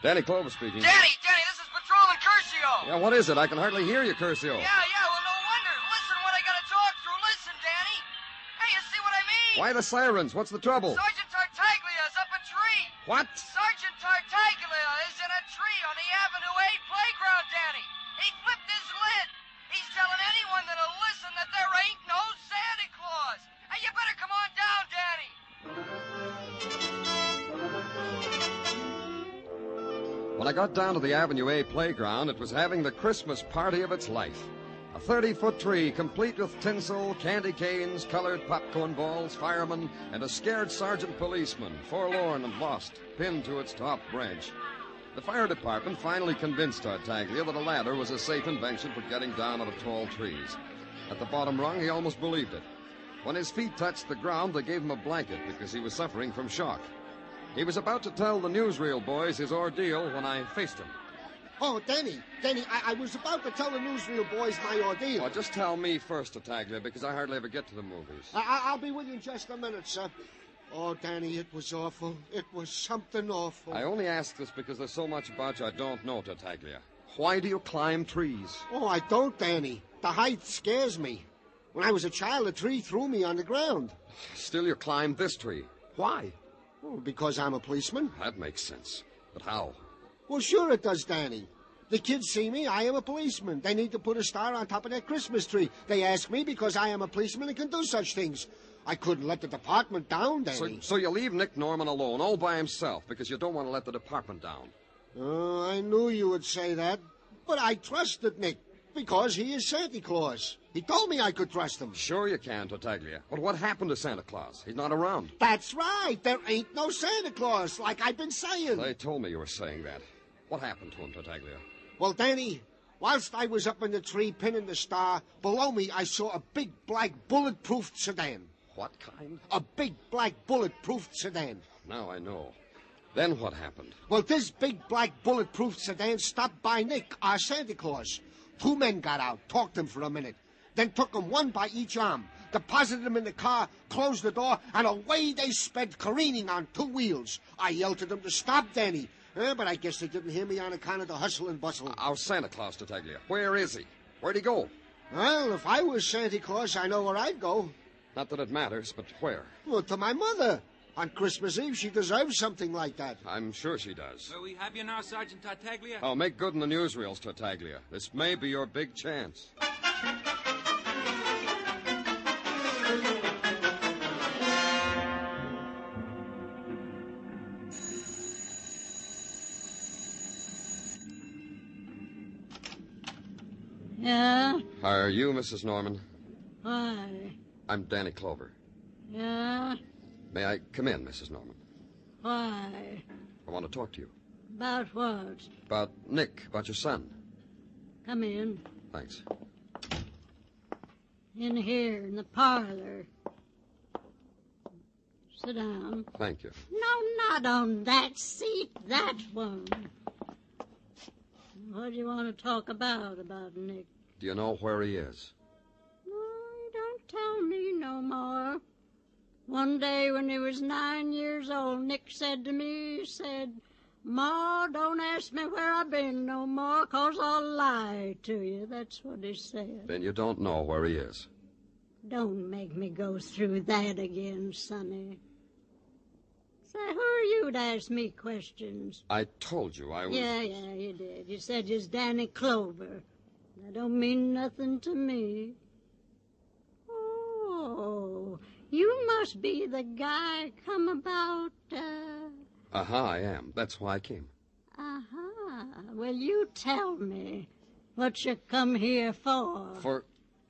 Danny Clover speaking. Danny, this is Patrolman Curcio. Yeah, what is it? I can hardly hear you, Curcio. Yeah, well, no wonder. Listen what I gotta talk through. Listen, Danny. Hey, you see what I mean? Why the sirens? What's the trouble? Sergeant Tartaglia's up a tree. What? Sergeant Tartaglia is in a tree on the Avenue 8 playground, Danny. He flipped his lid. He's telling anyone that'll listen that there ain't no Santa Claus. Hey, you better come on down, Danny. When I got down to the Avenue A playground, it was having the Christmas party of its life. A 30-foot tree, complete with tinsel, candy canes, colored popcorn balls, firemen, and a scared sergeant policeman, forlorn and lost, pinned to its top branch. The fire department finally convinced Tartaglia that a ladder was a safe invention for getting down out of tall trees. At the bottom rung, he almost believed it. When his feet touched the ground, they gave him a blanket because he was suffering from shock. He was about to tell the newsreel boys his ordeal when I faced him. Oh, Danny, I was about to tell the newsreel boys my ordeal. Well, just tell me first, Tartaglia, because I hardly ever get to the movies. I'll be with you in just a minute, sir. Oh, Danny, it was awful. It was something awful. I only ask this because there's so much about you I don't know, Tartaglia. Why do you climb trees? Oh, I don't, Danny. The height scares me. When I was a child, a tree threw me on the ground. Still, you climbed this tree. Why? Oh, because I'm a policeman. That makes sense. But how? Well, sure it does, Danny. The kids see me, I am a policeman. They need to put a star on top of their Christmas tree. They ask me because I am a policeman and can do such things. I couldn't let the department down, Danny. So you leave Nick Norman alone, all by himself, because you don't want to let the department down. Oh, I knew you would say that. But I trusted Nick, because he is Santa Claus. He told me I could trust him. Sure you can, Tartaglia. But what happened to Santa Claus? He's not around. That's right. There ain't no Santa Claus, like I've been saying. They told me you were saying that. What happened to him, Tartaglia? Well, Danny, whilst I was up in the tree pinning the star, below me I saw a big black bulletproof sedan. What kind? A big black bulletproof sedan. Now I know. Then what happened? Well, this big black bulletproof sedan stopped by Nick, our Santa Claus. 2 men got out, talked to him for a minute, then took them one by each arm, deposited them in the car, closed the door, and away they sped, careening on 2 wheels. I yelled to them to stop, Danny. But I guess they didn't hear me on account of the hustle and bustle. Our Santa Claus, Tartaglia. Where is he? Where'd he go? Well, if I was Santa Claus, I know where I'd go. Not that it matters, but where? Well, to my mother. On Christmas Eve, she deserves something like that. I'm sure she does. So we have you now, Sergeant Tartaglia? Oh, make good in the newsreels, Tartaglia. This may be your big chance. Yeah? Are you Mrs. Norman? Why? I'm Danny Clover. Yeah? May I come in, Mrs. Norman? Why? I want to talk to you. About what? About Nick, about your son. Come in. Thanks. In here, in the parlor. Sit down. Thank you. No, not on that seat, that one. What do you want to talk about Nick? Do you know where he is? No, you don't tell me no more. One day when he was 9 years old, Nick said to me, he said, "Ma, don't ask me where I've been no more, 'cause I'll lie to you." That's what he said. Then you don't know where he is. Don't make me go through that again, Sonny. Say, who are you to ask me questions? I told you I was... Yeah, you did. You said you's Danny Clover. That don't mean nothing to me. Oh, you must be the guy come about, I am. That's why I came. Well, you tell me what you come here for. For,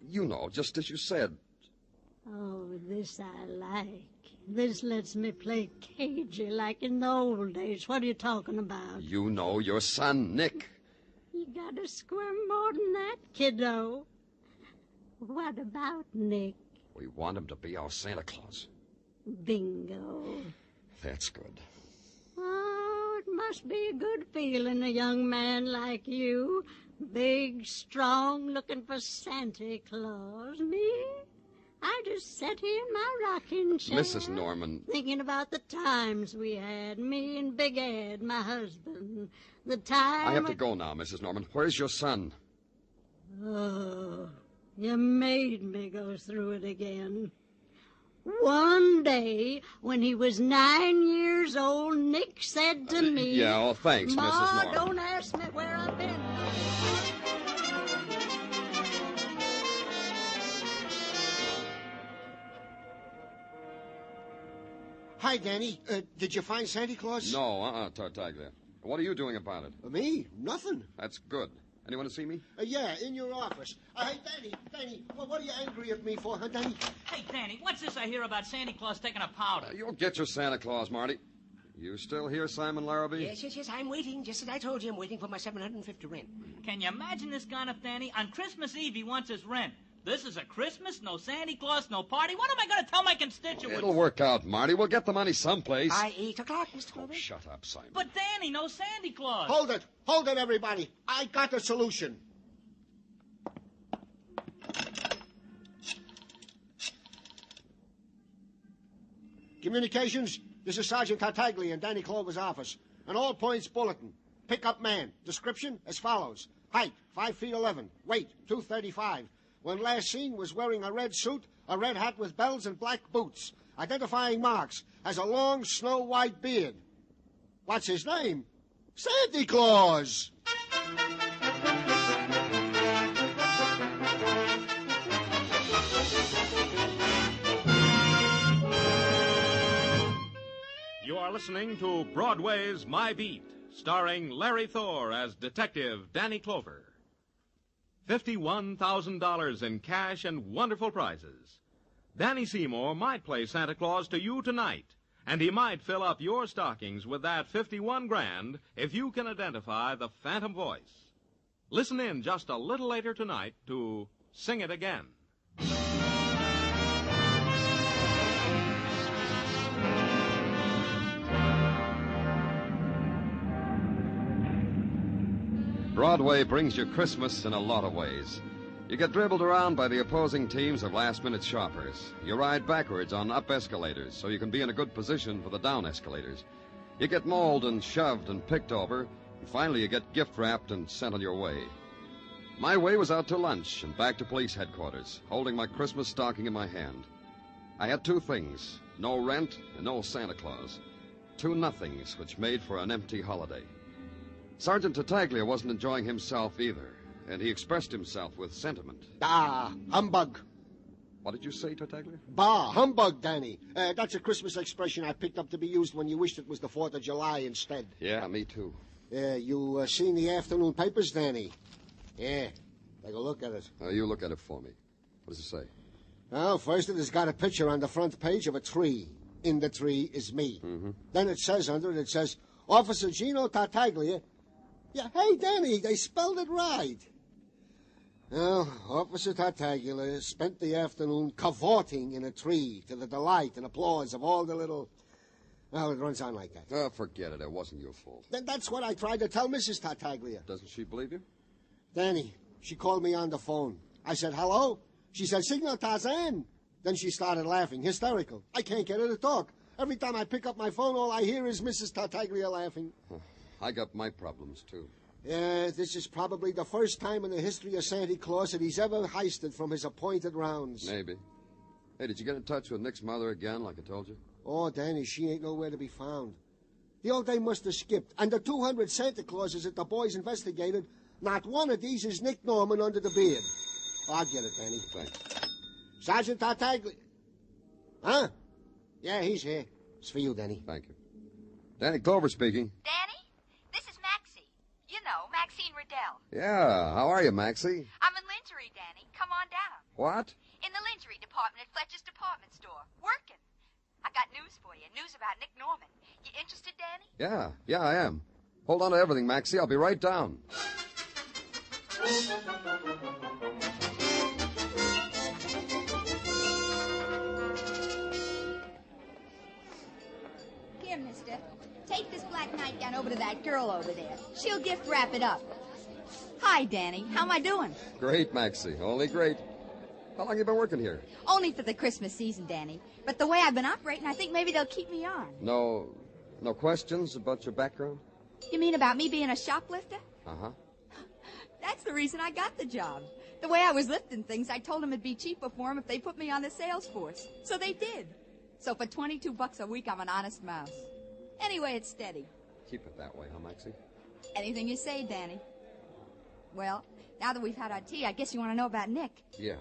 you know, just as you said. Oh, this I like. This lets me play cagey like in the old days. What are you talking about? You know your son, Nick. You gotta squirm more than that, kiddo. What about Nick? We want him to be our Santa Claus. Bingo. That's good. Oh, it must be a good feeling, a young man like you. Big, strong, looking for Santa Claus. Me? I just sat here in my rocking chair. Mrs. Norman. Thinking about the times we had, me and Big Ed, my husband. The time... I have to go now, Mrs. Norman. Where's your son? Oh, you made me go through it again. One day, when he was 9 years old, Nick said to me... Yeah, well, thanks, Ma, Mrs. Norman. don't ask me where I've been. Hi, Danny. Did you find Santa Claus? No, Tartaglia. What are you doing about it? Me? Nothing. That's good. Anyone to see me? Yeah, in your office. Hey, Danny, what are you angry at me for, huh, Danny? Hey, Danny, what's this I hear about Santa Claus taking a powder? You'll get your Santa Claus, Marty. You still here, Simon Larrabee? Yes, I'm waiting. Just as I told you, I'm waiting for my $750 rent. Can you imagine this kind of Danny? On Christmas Eve, he wants his rent. This is a Christmas, no Santa Claus, no party. What am I going to tell my constituents? It'll work out, Marty. We'll get the money someplace. By 8 o'clock, Mr. Clover. Shut up, Simon. But, Danny, no Santa Claus. Hold it, everybody. I got the solution. Communications, this is Sergeant Tartaglia in Danny Clover's office. An all-points bulletin. Pick-up man. Description as follows. Height, 5 feet 11. Weight, 235. When last seen was wearing a red suit, a red hat with bells, and black boots. Identifying marks. Has a long, snow-white beard. What's his name? Santa Claus! You are listening to Broadway's My Beat, starring Larry Thor as Detective Danny Clover. $51,000 in cash and wonderful prizes. Danny Seymour might play Santa Claus to you tonight, and he might fill up your stockings with that 51 grand if you can identify the phantom voice. Listen in just a little later tonight to Sing It Again. Broadway brings you Christmas in a lot of ways. You get dribbled around by the opposing teams of last-minute shoppers. You ride backwards on up escalators so you can be in a good position for the down escalators. You get mauled and shoved and picked over, and finally you get gift-wrapped and sent on your way. My way was out to lunch and back to police headquarters, holding my Christmas stocking in my hand. I had two things, no rent and no Santa Claus. Two nothings which made for an empty holiday. Sergeant Tartaglia wasn't enjoying himself either, and he expressed himself with sentiment. Ah, humbug. What did you say, Tartaglia? Bah, humbug, Danny. That's a Christmas expression I picked up to be used when you wished it was the 4th of July instead. Yeah, me too. You seen the afternoon papers, Danny? Yeah, take a look at it. You look at it for me. What does it say? Well, first it has got a picture on the front page of a tree. In the tree is me. Mm-hmm. Then it says under it, Officer Gino Tartaglia. Yeah, hey, Danny, they spelled it right. Well, Officer Tartaglia spent the afternoon cavorting in a tree to the delight and applause of all the little... Well, it runs on like that. Oh, forget it. It wasn't your fault. Then that's what I tried to tell Mrs. Tartaglia. Doesn't she believe you? Danny, she called me on the phone. I said, hello? She said, Signor Tarzan. Then she started laughing, hysterical. I can't get her to talk. Every time I pick up my phone, all I hear is Mrs. Tartaglia laughing. I got my problems, too. Yeah, this is probably the first time in the history of Santa Claus that he's ever heisted from his appointed rounds. Maybe. Hey, did you get in touch with Nick's mother again, like I told you? Oh, Danny, she ain't nowhere to be found. The old day must have skipped. And the 200 Santa Clauses that the boys investigated, not one of these is Nick Norman under the beard. Oh, I'll get it, Danny. Thanks. Sergeant Tartaglia. Huh? Yeah, he's here. It's for you, Danny. Thank you. Danny Clover speaking. Danny, this is Maxie. You know, Maxine Riddell. Yeah, how are you, Maxie? I'm in lingerie, Danny. Come on down. What? In the lingerie department at Fletcher's department store. Working. I got news for you. News about Nick Norman. You interested, Danny? Yeah, I am. Hold on to everything, Maxie. I'll be right down. Here, mister. Take this black nightgown over to that girl over there. She'll gift wrap it up. Hi, Danny. How am I doing? Great, Maxie. Only great. How long you been working here? Only for the Christmas season, Danny. But the way I've been operating, I think maybe they'll keep me on. No questions about your background? You mean about me being a shoplifter? Uh-huh. That's the reason I got the job. The way I was lifting things, I told them it'd be cheaper for them if they put me on the sales force. So they did. So for $22 a week, I'm an honest mouse. Anyway, it's steady. Keep it that way, huh, Maxie? Anything you say, Danny. Well, now that we've had our tea, I guess you want to know about Nick. Yeah.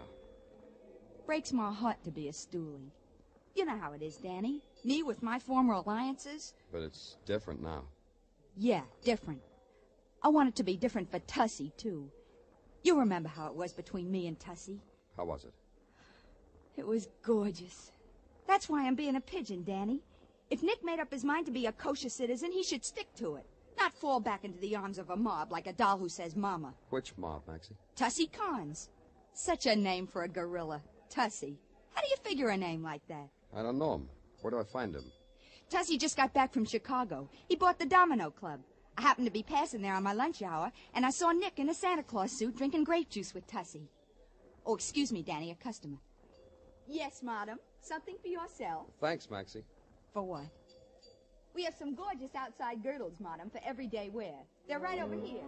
Breaks my heart to be a stoolie. You know how it is, Danny. Me with my former alliances. But it's different now. Yeah, different. I want it to be different for Tussie, too. You remember how it was between me and Tussie. How was it? It was gorgeous. That's why I'm being a pigeon, Danny. If Nick made up his mind to be a kosher citizen, he should stick to it. Not fall back into the arms of a mob like a doll who says mama. Which mob, Maxie? Tussie Cons. Such a name for a gorilla. Tussie. How do you figure a name like that? I don't know him. Where do I find him? Tussie just got back from Chicago. He bought the Domino Club. I happened to be passing there on my lunch hour, and I saw Nick in a Santa Claus suit drinking grape juice with Tussie. Oh, excuse me, Danny, a customer. Yes, madam. Something for yourself. Thanks, Maxie. For what? We have some gorgeous outside girdles, madam, for everyday wear. They're right over here.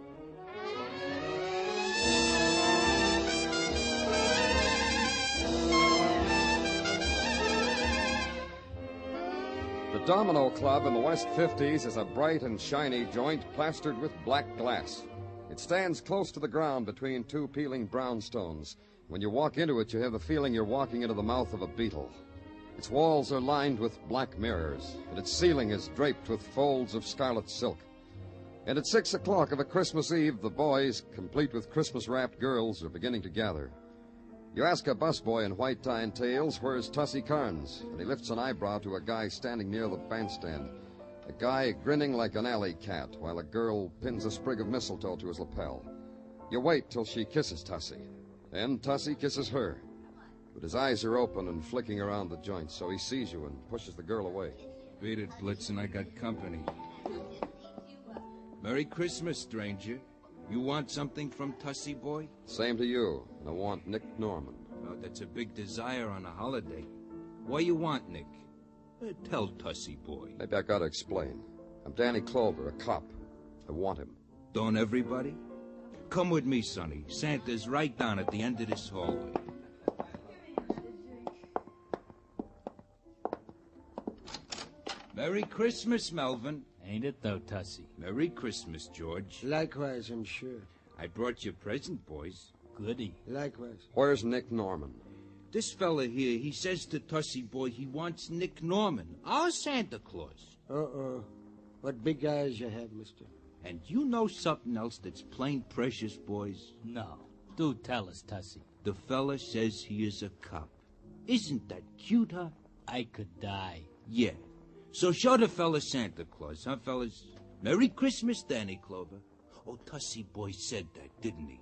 The Domino Club in the West 50s is a bright and shiny joint plastered with black glass. It stands close to the ground between two peeling brownstones. When you walk into it, you have the feeling you're walking into the mouth of a beetle. Its walls are lined with black mirrors, and its ceiling is draped with folds of scarlet silk. And at 6 o'clock of a Christmas Eve, the boys, complete with Christmas-wrapped girls, are beginning to gather. You ask a busboy in white tie and tails, where's Tussie Carnes? And he lifts an eyebrow to a guy standing near the bandstand. A guy grinning like an alley cat, while a girl pins a sprig of mistletoe to his lapel. You wait till she kisses Tussie. Then Tussie kisses her. But his eyes are open and flicking around the joint, so he sees you and pushes the girl away. Beat it, Blitzen, I got company. Merry Christmas, stranger. You want something from Tussie, boy? Same to you, and I want Nick Norman. Oh, that's a big desire on a holiday. What you want, Nick? Tell Tussie, boy. Maybe I gotta explain. I'm Danny Clover, a cop. I want him. Don't everybody? Come with me, Sonny. Santa's right down at the end of this hallway. Merry Christmas, Melvin. Ain't it, though, Tussie? Merry Christmas, George. Likewise, I'm sure. I brought you a present, boys. Goody. Likewise. Where's Nick Norman? This fella here, he says to Tussie boy he wants Nick Norman, our Santa Claus. Uh-oh. What big eyes you have, mister. And you know something else that's plain precious, boys? No. Do tell us, Tussie. The fella says he is a cop. Isn't that cute, huh? I could die. Yeah. So show the fella Santa Claus, huh, fellas? Merry Christmas, Danny Clover. Oh, Tussie boy said that, didn't he?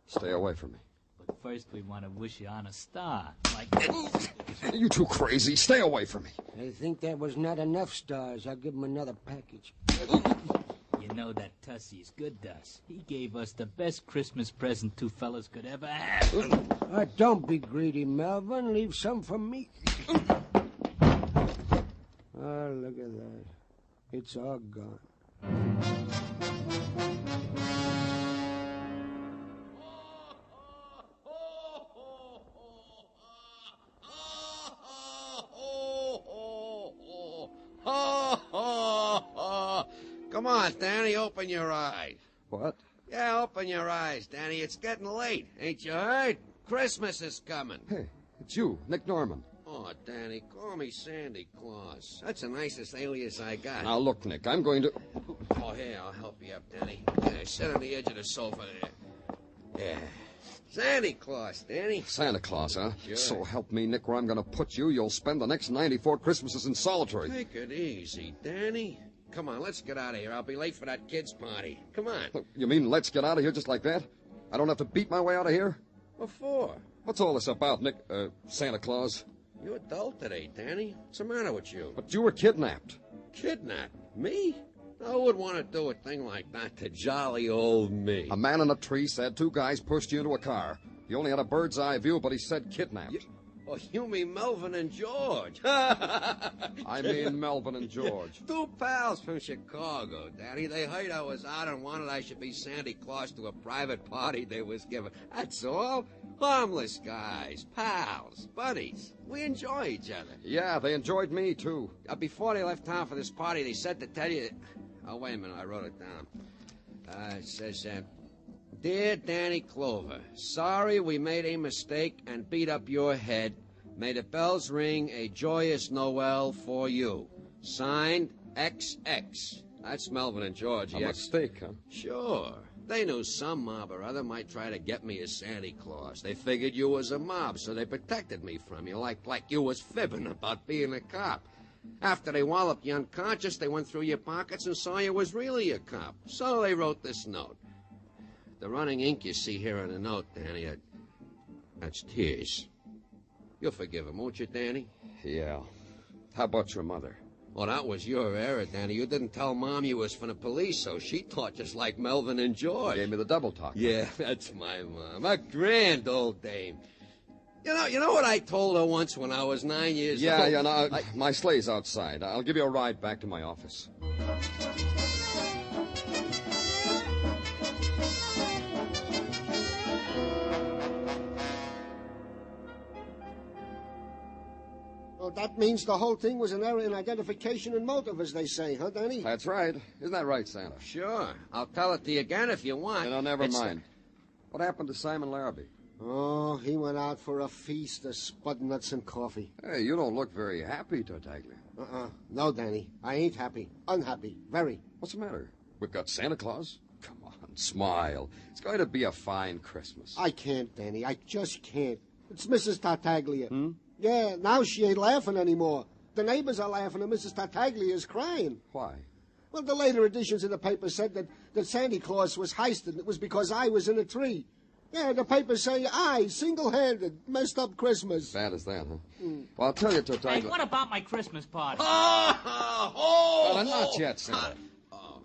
Stay away from me. But first we want to wish you on a star, like this. You too crazy. Stay away from me. I think that was not enough stars. I'll give him another package. You know that Tussie is good to us. He gave us the best Christmas present two fellas could ever have. Don't be greedy, Melvin. Leave some for me. Oh, look at that. It's all gone. Come on, Danny, open your eyes. What? Yeah, open your eyes, Danny. It's getting late. Ain't you heard? Christmas is coming. Hey, it's you, Nick Norman. Oh, Danny, call me Sandy Claus. That's the nicest alias I got. Now, look, Nick, I'm going to... Oh, here, I'll help you up, Danny. Yeah, sit on the edge of the sofa there. Yeah. Sandy Claus, Danny. Santa Claus, huh? Sure. So help me, Nick, where I'm going to put you, you'll spend the next 94 Christmases in solitary. Take it easy, Danny. Come on, let's get out of here. I'll be late for that kid's party. Come on. You mean let's get out of here just like that? I don't have to beat my way out of here? What for? What's all this about, Nick, Santa Claus? You're adult today, Danny. What's the matter with you? But you were kidnapped. Kidnapped? Me? Who would want to do a thing like that to jolly old me? A man in a tree said two guys pushed you into a car. He only had a bird's eye view, but he said kidnapped. Oh, you mean Melvin and George? I mean Melvin and George. Two pals from Chicago, Daddy. They heard I was out and wanted I should be Santa Claus to a private party they was giving. That's all. Harmless guys, pals, buddies. We enjoy each other. Yeah, they enjoyed me, too. Before they left town for this party, they said to tell you... Oh, wait a minute, I wrote it down. It says, Dear Danny Clover, sorry we made a mistake and beat up your head. May the bells ring a joyous Noel for you. Signed, XX. That's Melvin and George. A mistake, huh? Sure. They knew some mob or other might try to get me as Santa Claus. They figured you was a mob, so they protected me from you, like you was fibbing about being a cop. After they walloped you unconscious, they went through your pockets and saw you was really a cop. So they wrote this note. The running ink you see here on the note, Danny, that's tears. You'll forgive him, won't you, Danny? Yeah. How about your mother? Well, that was your error, Danny. You didn't tell Mom you was from the police, so she thought just like Melvin and George. Gave me the double talk. Yeah, that's my mom. A grand old dame. You know what I told her once when I was 9 years old? Yeah, my sleigh's outside. I'll give you a ride back to my office. Well, that means the whole thing was an error in identification and motive, as they say, huh, Danny? That's right. Isn't that right, Santa? Sure. I'll tell it to you again if you want. Never mind. What happened to Simon Larrabee? Oh, he went out for a feast of spud nuts and coffee. Hey, you don't look very happy, Tartaglia. No, Danny. I ain't happy. Unhappy. Very. What's the matter? We've got Santa Claus? Come on, smile. It's going to be a fine Christmas. I can't, Danny. I just can't. It's Mrs. Tartaglia. Yeah, now she ain't laughing anymore. The neighbors are laughing and Mrs. Tartaglia is crying. Why? Well, the later editions of the paper said that Santa Claus was heisted. It was because I was in a tree. Yeah, the papers say I, single-handed, messed up Christmas. Bad as that, huh? Well, I'll tell you, Tartaglia. Hey, what about my Christmas party? Well, not yet, Santa.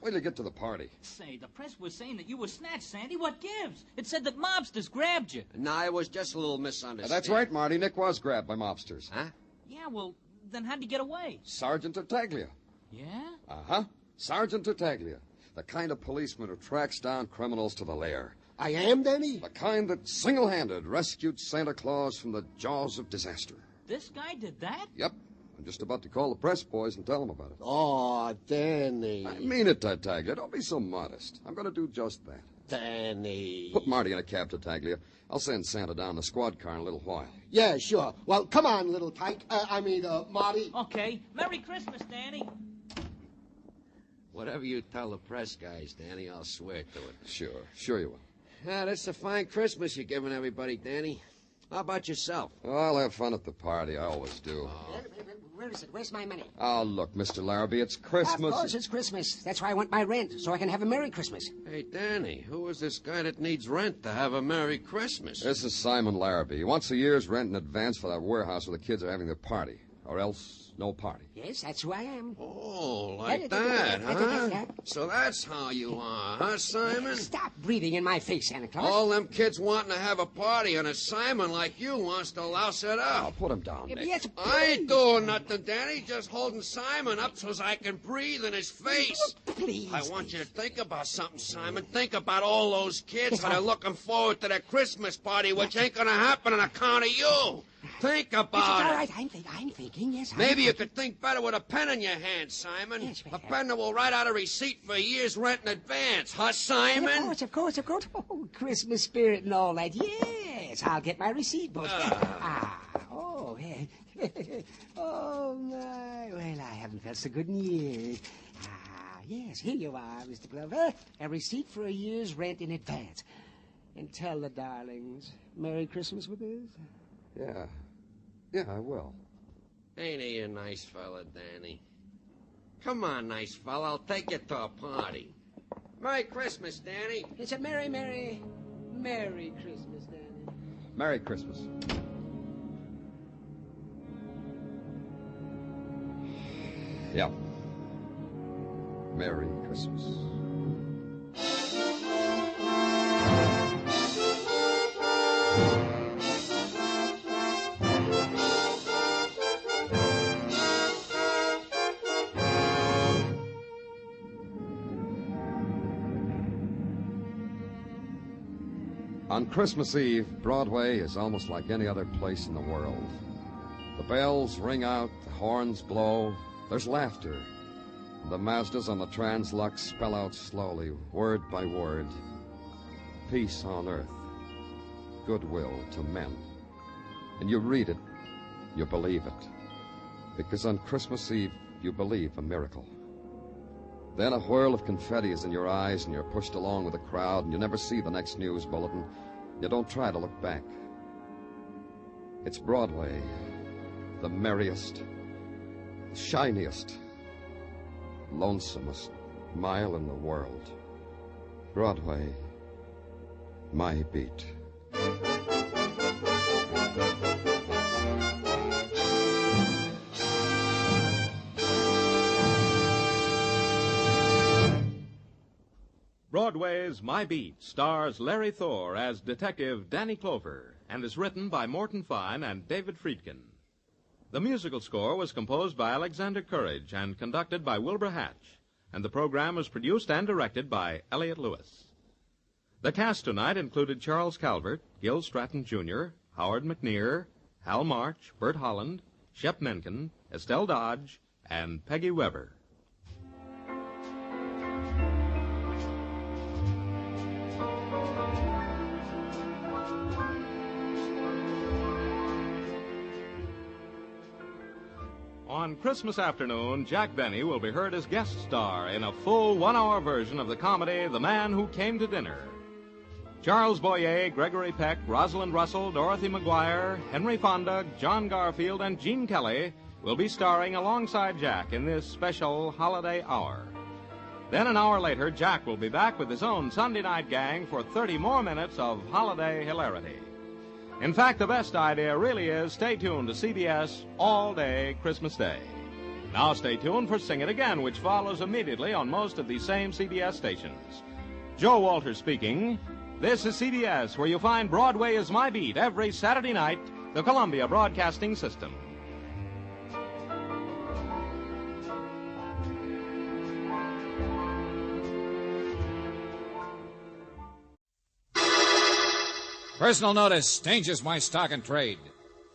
Wait till you get to the party. Say, the press was saying that you were snatched, Sandy. What gives? It said that mobsters grabbed you. No, it was just a little misunderstanding. That's right, Marty. Nick was grabbed by mobsters. Huh? Yeah, well, then how'd you get away? Sergeant Tartaglia. Yeah? Uh-huh. Sergeant Tartaglia. The kind of policeman who tracks down criminals to the lair. I am, Danny? The kind that single-handed rescued Santa Claus from the jaws of disaster. This guy did that? Yep. I'm just about to call the press boys and tell them about it. Oh, Danny. I mean it, Tartaglia. Don't be so modest. I'm going to do just that. Danny. Put Marty in a cab, Tartaglia. I'll send Santa down the squad car in a little while. Yeah, sure. Well, come on, little tyke. Marty. Okay. Merry Christmas, Danny. Whatever you tell the press guys, Danny, I'll swear to it. Sure you will. That's a fine Christmas you're giving everybody, Danny. How about yourself? Oh, I'll have fun at the party. I always do. Where is it? Where's my money? Oh, look, Mr. Larrabee, it's Christmas. Of course it's Christmas. That's why I want my rent, so I can have a Merry Christmas. Hey, Danny, who is this guy that needs rent to have a Merry Christmas? This is Simon Larrabee. He wants a year's rent in advance for that warehouse where the kids are having their party. Or else, no party. Yes, that's who I am. Oh, like that, huh? So that's how you are, huh, Simon? Stop breathing in my face, Santa Claus. All them kids wanting to have a party, and a Simon like you wants to louse it up. I'll put him down, Nick. Yes, I ain't doing nothing, Danny. Just holding Simon up so as I can breathe in his face. Please. I want you to think about something, Simon. Think about all those kids that are looking forward to their Christmas party, which ain't going to happen on account of you. Think about All it. right, I'm thinking, yes. Maybe you could think better with a pen in your hand, Simon. Yes, a pen that will write out a receipt for a year's rent in advance, huh, Simon? Of course. Oh, Christmas spirit and all that. Yes, I'll get my receipt book. Oh, my. Well, I haven't felt so good in years. Yes, here you are, Mr. Clover. A receipt for a year's rent in advance. And tell the darlings, Merry Christmas with us. Yeah, I will. Ain't he a nice fella, Danny? Come on, nice fella. I'll take you to a party. Merry Christmas, Danny. It's a Merry Christmas, Danny. Merry Christmas. Yeah. Merry Christmas. On Christmas Eve, Broadway is almost like any other place in the world. The bells ring out, the horns blow, there's laughter. The Mazdas on the Translux spell out slowly, word by word, peace on earth, goodwill to men. And you read it, you believe it. Because on Christmas Eve, you believe a miracle. Then a whirl of confetti is in your eyes, and you're pushed along with the crowd, and you never see the next news bulletin. You don't try to look back. It's Broadway, the merriest, the shiniest, lonesomest mile in the world. Broadway, my beat. Broadway's My Beat stars Larry Thor as Detective Danny Clover and is written by Morton Fine and David Friedkin. The musical score was composed by Alexander Courage and conducted by Wilbur Hatch, and the program was produced and directed by Elliott Lewis. The cast tonight included Charles Calvert, Gil Stratton Jr., Howard McNear, Hal March, Bert Holland, Shep Menken, Estelle Dodge, and Peggy Weber. On Christmas afternoon, Jack Benny will be heard as guest star in a full one-hour version of the comedy The Man Who Came to Dinner. Charles Boyer, Gregory Peck, Rosalind Russell, Dorothy McGuire, Henry Fonda, John Garfield, and Gene Kelly will be starring alongside Jack in this special holiday hour. Then an hour later, Jack will be back with his own Sunday night gang for 30 more minutes of holiday hilarity. In fact, the best idea really is stay tuned to CBS all day Christmas Day. Now stay tuned for Sing It Again, which follows immediately on most of these same CBS stations. Joe Walters speaking. This is CBS, where you'll find Broadway is My Beat every Saturday night, the Columbia Broadcasting System. Personal notice, danger's my stock and trade.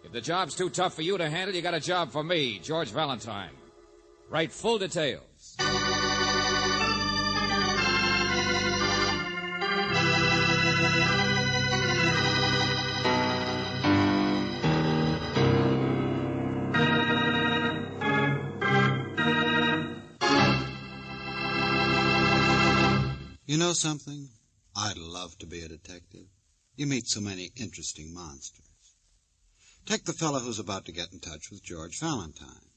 If the job's too tough for you to handle, you got a job for me, George Valentine. Write full details. You know something? I'd love to be a detective. You meet so many interesting monsters. Take the fellow who's about to get in touch with George Valentine.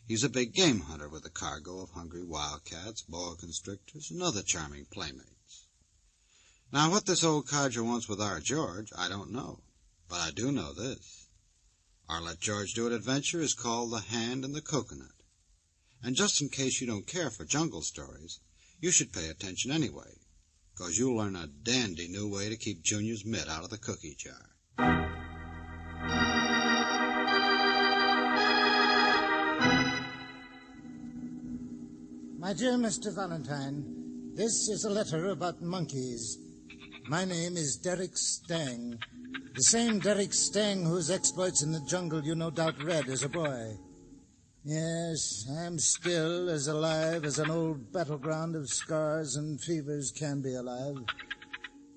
He's a big game hunter with a cargo of hungry wildcats, boa constrictors, and other charming playmates. Now, what this old codger wants with our George, I don't know. But I do know this. Our Let George Do It adventure is called The Hand and the Coconut. And just in case you don't care for jungle stories, you should pay attention anyway, because you'll learn a dandy new way to keep Junior's mitt out of the cookie jar. My dear Mr. Valentine, this is a letter about monkeys. My name is Derek Stang, the same Derek Stang whose exploits in the jungle you no doubt read as a boy. Yes, I'm still as alive as an old battleground of scars and fevers can be alive.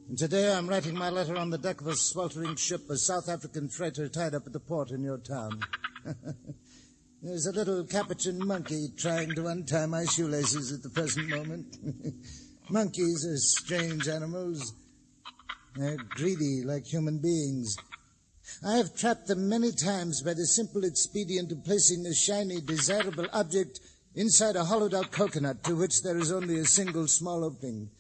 And today I'm writing my letter on the deck of a sweltering ship, a South African freighter tied up at the port in your town. There's a little capuchin monkey trying to untie my shoelaces at the present moment. Monkeys are strange animals. They're greedy like human beings. I have trapped them many times by the simple expedient of placing a shiny, desirable object inside a hollowed-out coconut to which there is only a single small opening.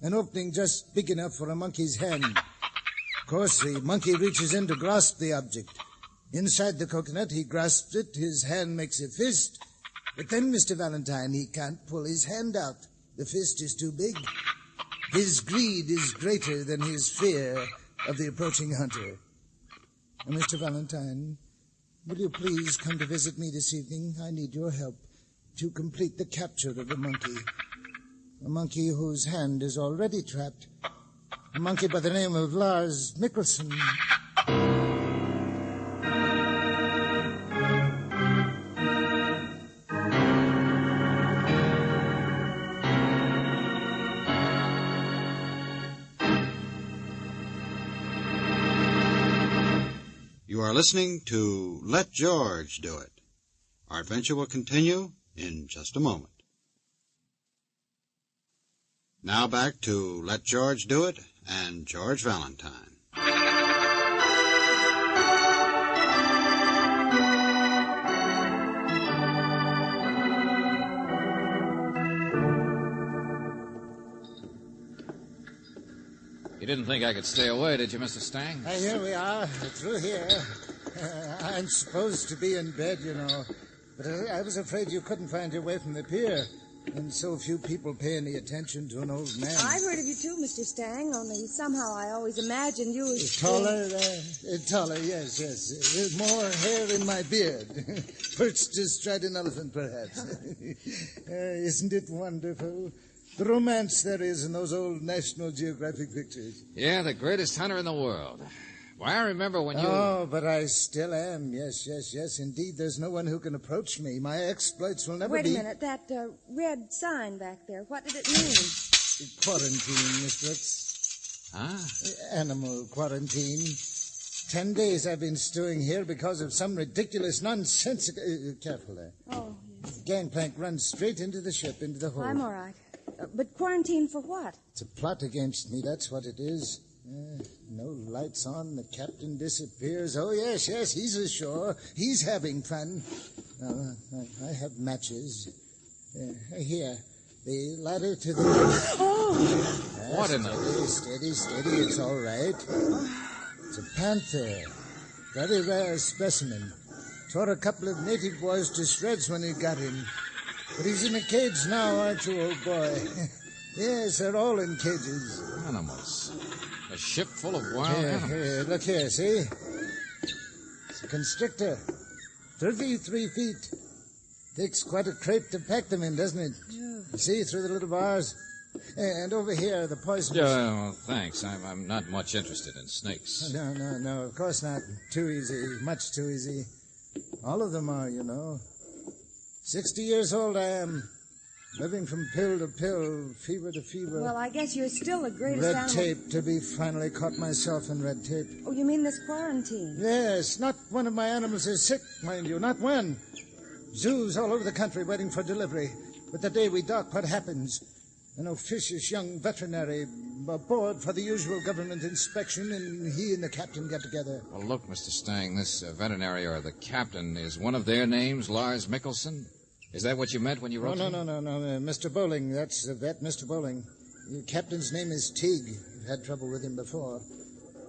An opening just big enough for a monkey's hand. Of course, the monkey reaches in to grasp the object. Inside the coconut, he grasps it, his hand makes a fist. But then, Mr. Valentine, he can't pull his hand out. The fist is too big. His greed is greater than his fear of the approaching hunter. Mr. Valentine, will you please come to visit me this evening? I need your help to complete the capture of a monkey whose hand is already trapped, a monkey by the name of Lars Mikkelsen. You are listening to Let George Do It. Our adventure will continue in just a moment. Now back to Let George Do It and George Valentine. You didn't think I could stay away, did you, Mr. Stang? Here we are, through here. I'm supposed to be in bed, you know. But I was afraid you couldn't find your way from the pier. And so few people pay any attention to an old man. I've heard of you too, Mr. Stang, only somehow I always imagined you as... Taller, yes. More hair in my beard. Perched astride an elephant, perhaps. Isn't it wonderful? The romance there is in those old National Geographic pictures. Yeah, the greatest hunter in the world. Why, I remember when you... Oh, but I still am. Yes. Indeed, there's no one who can approach me. My exploits will never be... Wait a minute. That red sign back there, what did it mean? Quarantine, Miss Brooks. Ah? Animal quarantine. 10 days I've been stewing here because of some ridiculous, nonsensical... careful there. Oh, yes. Gangplank runs straight into the ship, into the hold. I'm all right. But quarantine for what? It's a plot against me, that's what it is. No lights on, the captain disappears. Oh, yes, he's ashore. He's having fun. I have matches. Here, the ladder to the... Oh! What in the... Steady, it's all right. It's a panther. Very rare specimen. Tore a couple of native boys to shreds when he got him. But he's in a cage now, aren't you, old boy? Yes, they're all in cages. Animals. A ship full of wild animals. Here, look here, see? It's a constrictor. 33 feet. Takes quite a crate to pack them in, doesn't it? Yeah. See, through the little bars? And over here, the poison... Well, thanks. I'm not much interested in snakes. No, of course not. Too easy, much too easy. All of them are, you know. 60 years old I am. Living from pill to pill, fever to fever. Well, I guess you're still the greatest Red animal... tape, to be finally caught myself in red tape. Oh, you mean this quarantine? Yes, not one of my animals is sick, mind you, not one. Zoos all over the country waiting for delivery. But the day we dock, what happens? An officious young veterinary aboard for the usual government inspection, and he and the captain get together. Well, look, Mr. Stang, this veterinary or the captain, is one of their names Lars Mikkelsen? Is that what you meant when you wrote No. Mr. Bowling, that's the vet, Mr. Bowling. Your captain's name is Teague. You've had trouble with him before.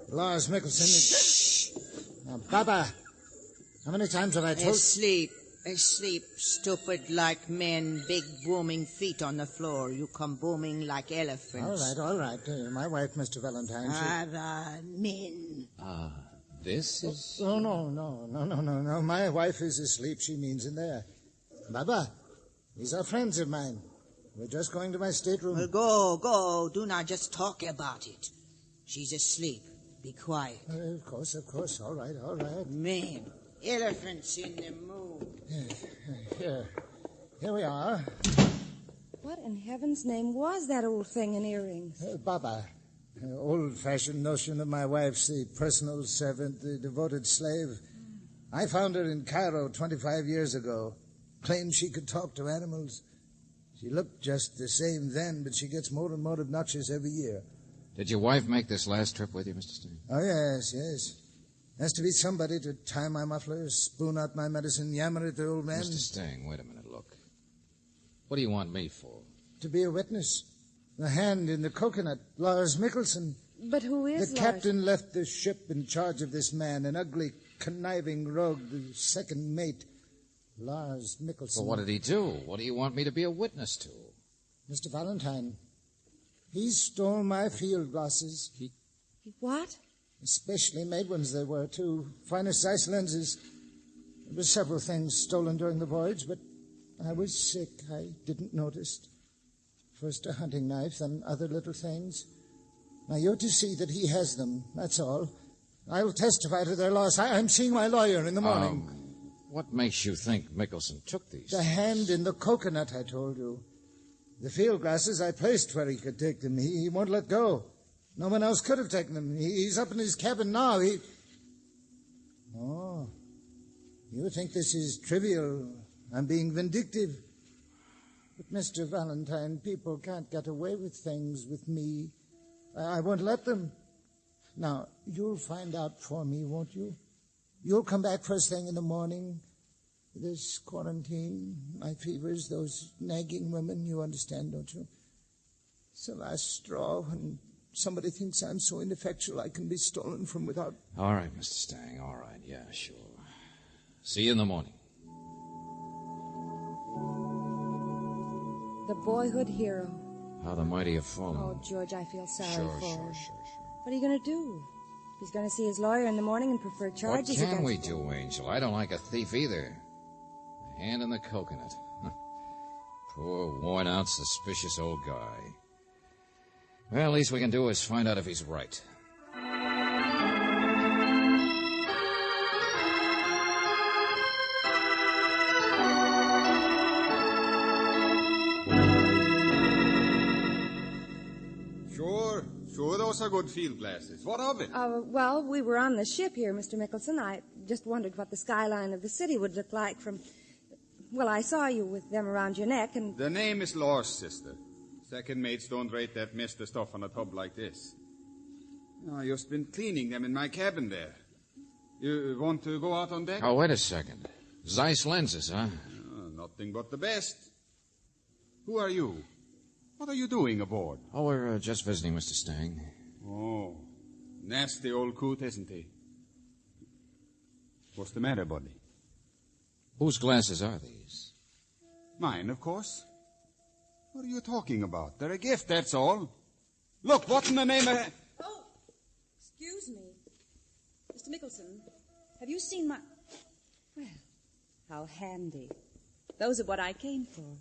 Lars Mikkelsen is... Now, Baba, how many times have I told... Asleep, stupid like men, big booming feet on the floor. You come booming like elephants. All right. My wife, Mr. Valentine, men. This is... Oh, no. My wife is asleep. She means in there. Baba, these are friends of mine. We're just going to my stateroom. Well, go. Do not just talk about it. She's asleep. Be quiet. Of course. All right. Men, elephants in the mood. Here we are. What in heaven's name was that old thing in earrings? Baba. Old-fashioned notion of my wife's the personal servant, the devoted slave. I found her in Cairo 25 years ago. Claimed she could talk to animals. She looked just the same then, but she gets more and more obnoxious every year. Did your wife make this last trip with you, Mr. Stang? Oh, yes. Has to be somebody to tie my muffler, spoon out my medicine, yammer at the old man. Mr. Stang, wait a minute, look. What do you want me for? To be a witness. The hand in the coconut, Lars Mikkelsen. But who is The captain left the ship in charge of this man, an ugly, conniving rogue, the second mate, Lars Mikkelsen. Well, what did he do? What do you want me to be a witness to? Mr. Valentine, he stole my field glasses. He what? Especially made ones they were, too. Finest Zeiss lenses. There were several things stolen during the voyage, but I was sick. I didn't notice. First a hunting knife, then other little things. Now you're to see that he has them, that's all. I'll testify to their loss. I'm seeing my lawyer in the morning. What makes you think Mikkelsen took these? The hand in the coconut, I told you. The field glasses I placed where he could take them. He won't let go. No one else could have taken them. He's up in his cabin now. Oh, you think this is trivial. I'm being vindictive. But, Mr. Valentine, people can't get away with things with me. I won't let them. Now, you'll find out for me, won't you? You'll come back first thing in the morning. This quarantine, my fevers, those nagging women, you understand, don't you? It's the last straw when somebody thinks I'm so ineffectual I can be stolen from without... All right, Mr. Stang, all right. Yeah, sure. See you in the morning. The boyhood hero. How the mighty have fallen. Oh, George, I feel sorry for him. Sure. What are you going to do? He's going to see his lawyer in the morning and prefer charges What can against... we do, Angel? I don't like a thief either. A hand in the coconut. Poor, worn-out, suspicious old guy. Well, least we can do is find out if he's right. Sure, those are good field glasses. What of it? Well, we were on the ship here, Mr. Mickelson. I just wondered what the skyline of the city would look like from... Well, I saw you with them around your neck, and... The name is Lars, sister. Second mates don't rate that mess of stuff on a tub like this. I've just been cleaning them in my cabin there. You want to go out on deck? Oh, wait a second. Zeiss lenses, huh? Nothing but the best. Who are you? What are you doing aboard? Oh, we're just visiting Mr. Stang. Oh, nasty old coot, isn't he? What's the matter, buddy? Whose glasses are these? Mine, of course. What are you talking about? They're a gift, that's all. Look, what in the name of... Oh, excuse me. Mr. Mickelson, have you seen my... Well, how handy. Those are what I came for.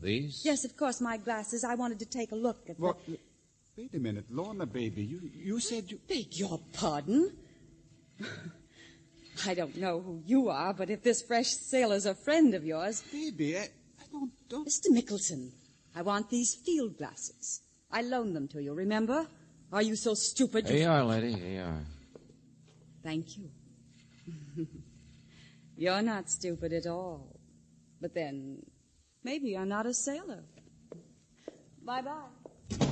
These? Yes, of course, my glasses. I wanted to take a look at What? Wait a minute, Lorna, baby. You said you... Beg your pardon? I don't know who you are, but if this fresh sailor's a friend of yours... Baby, I don't... Mr. Mickelson, I want these field glasses. I loaned them to you, remember? Are you so stupid? Here you are, lady. Here you are. Thank you. You're not stupid at all. But then... maybe you're not a sailor. Bye-bye.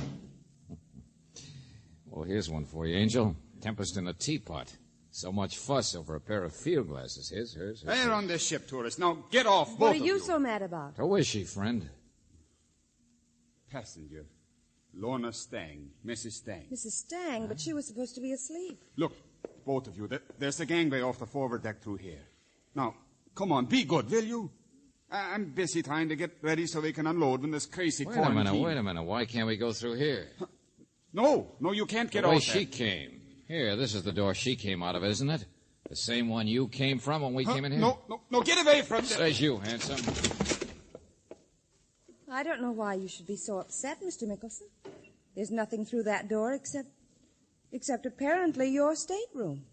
Well, here's one for you, Angel. Tempest in a teapot. So much fuss over a pair of field glasses. Here's. They're on this ship, tourist. Now, get off, both What are of you so mad about? Who is she, friend? Passenger. Lorna Stang. Mrs. Stang. Mrs. Stang, but she was supposed to be asleep. Look, both of you, there's a gangway off the forward deck through here. Now, come on, be good, will you? I'm busy trying to get ready so we can unload when this crazy quarantine... Wait a minute. Why can't we go through here? No, you can't get the way out she came. Here, this is the door she came out of, isn't it? The same one you came from when we came in here? No, get away from there. Says you, handsome. I don't know why you should be so upset, Mr. Mickelson. There's nothing through that door except apparently your stateroom.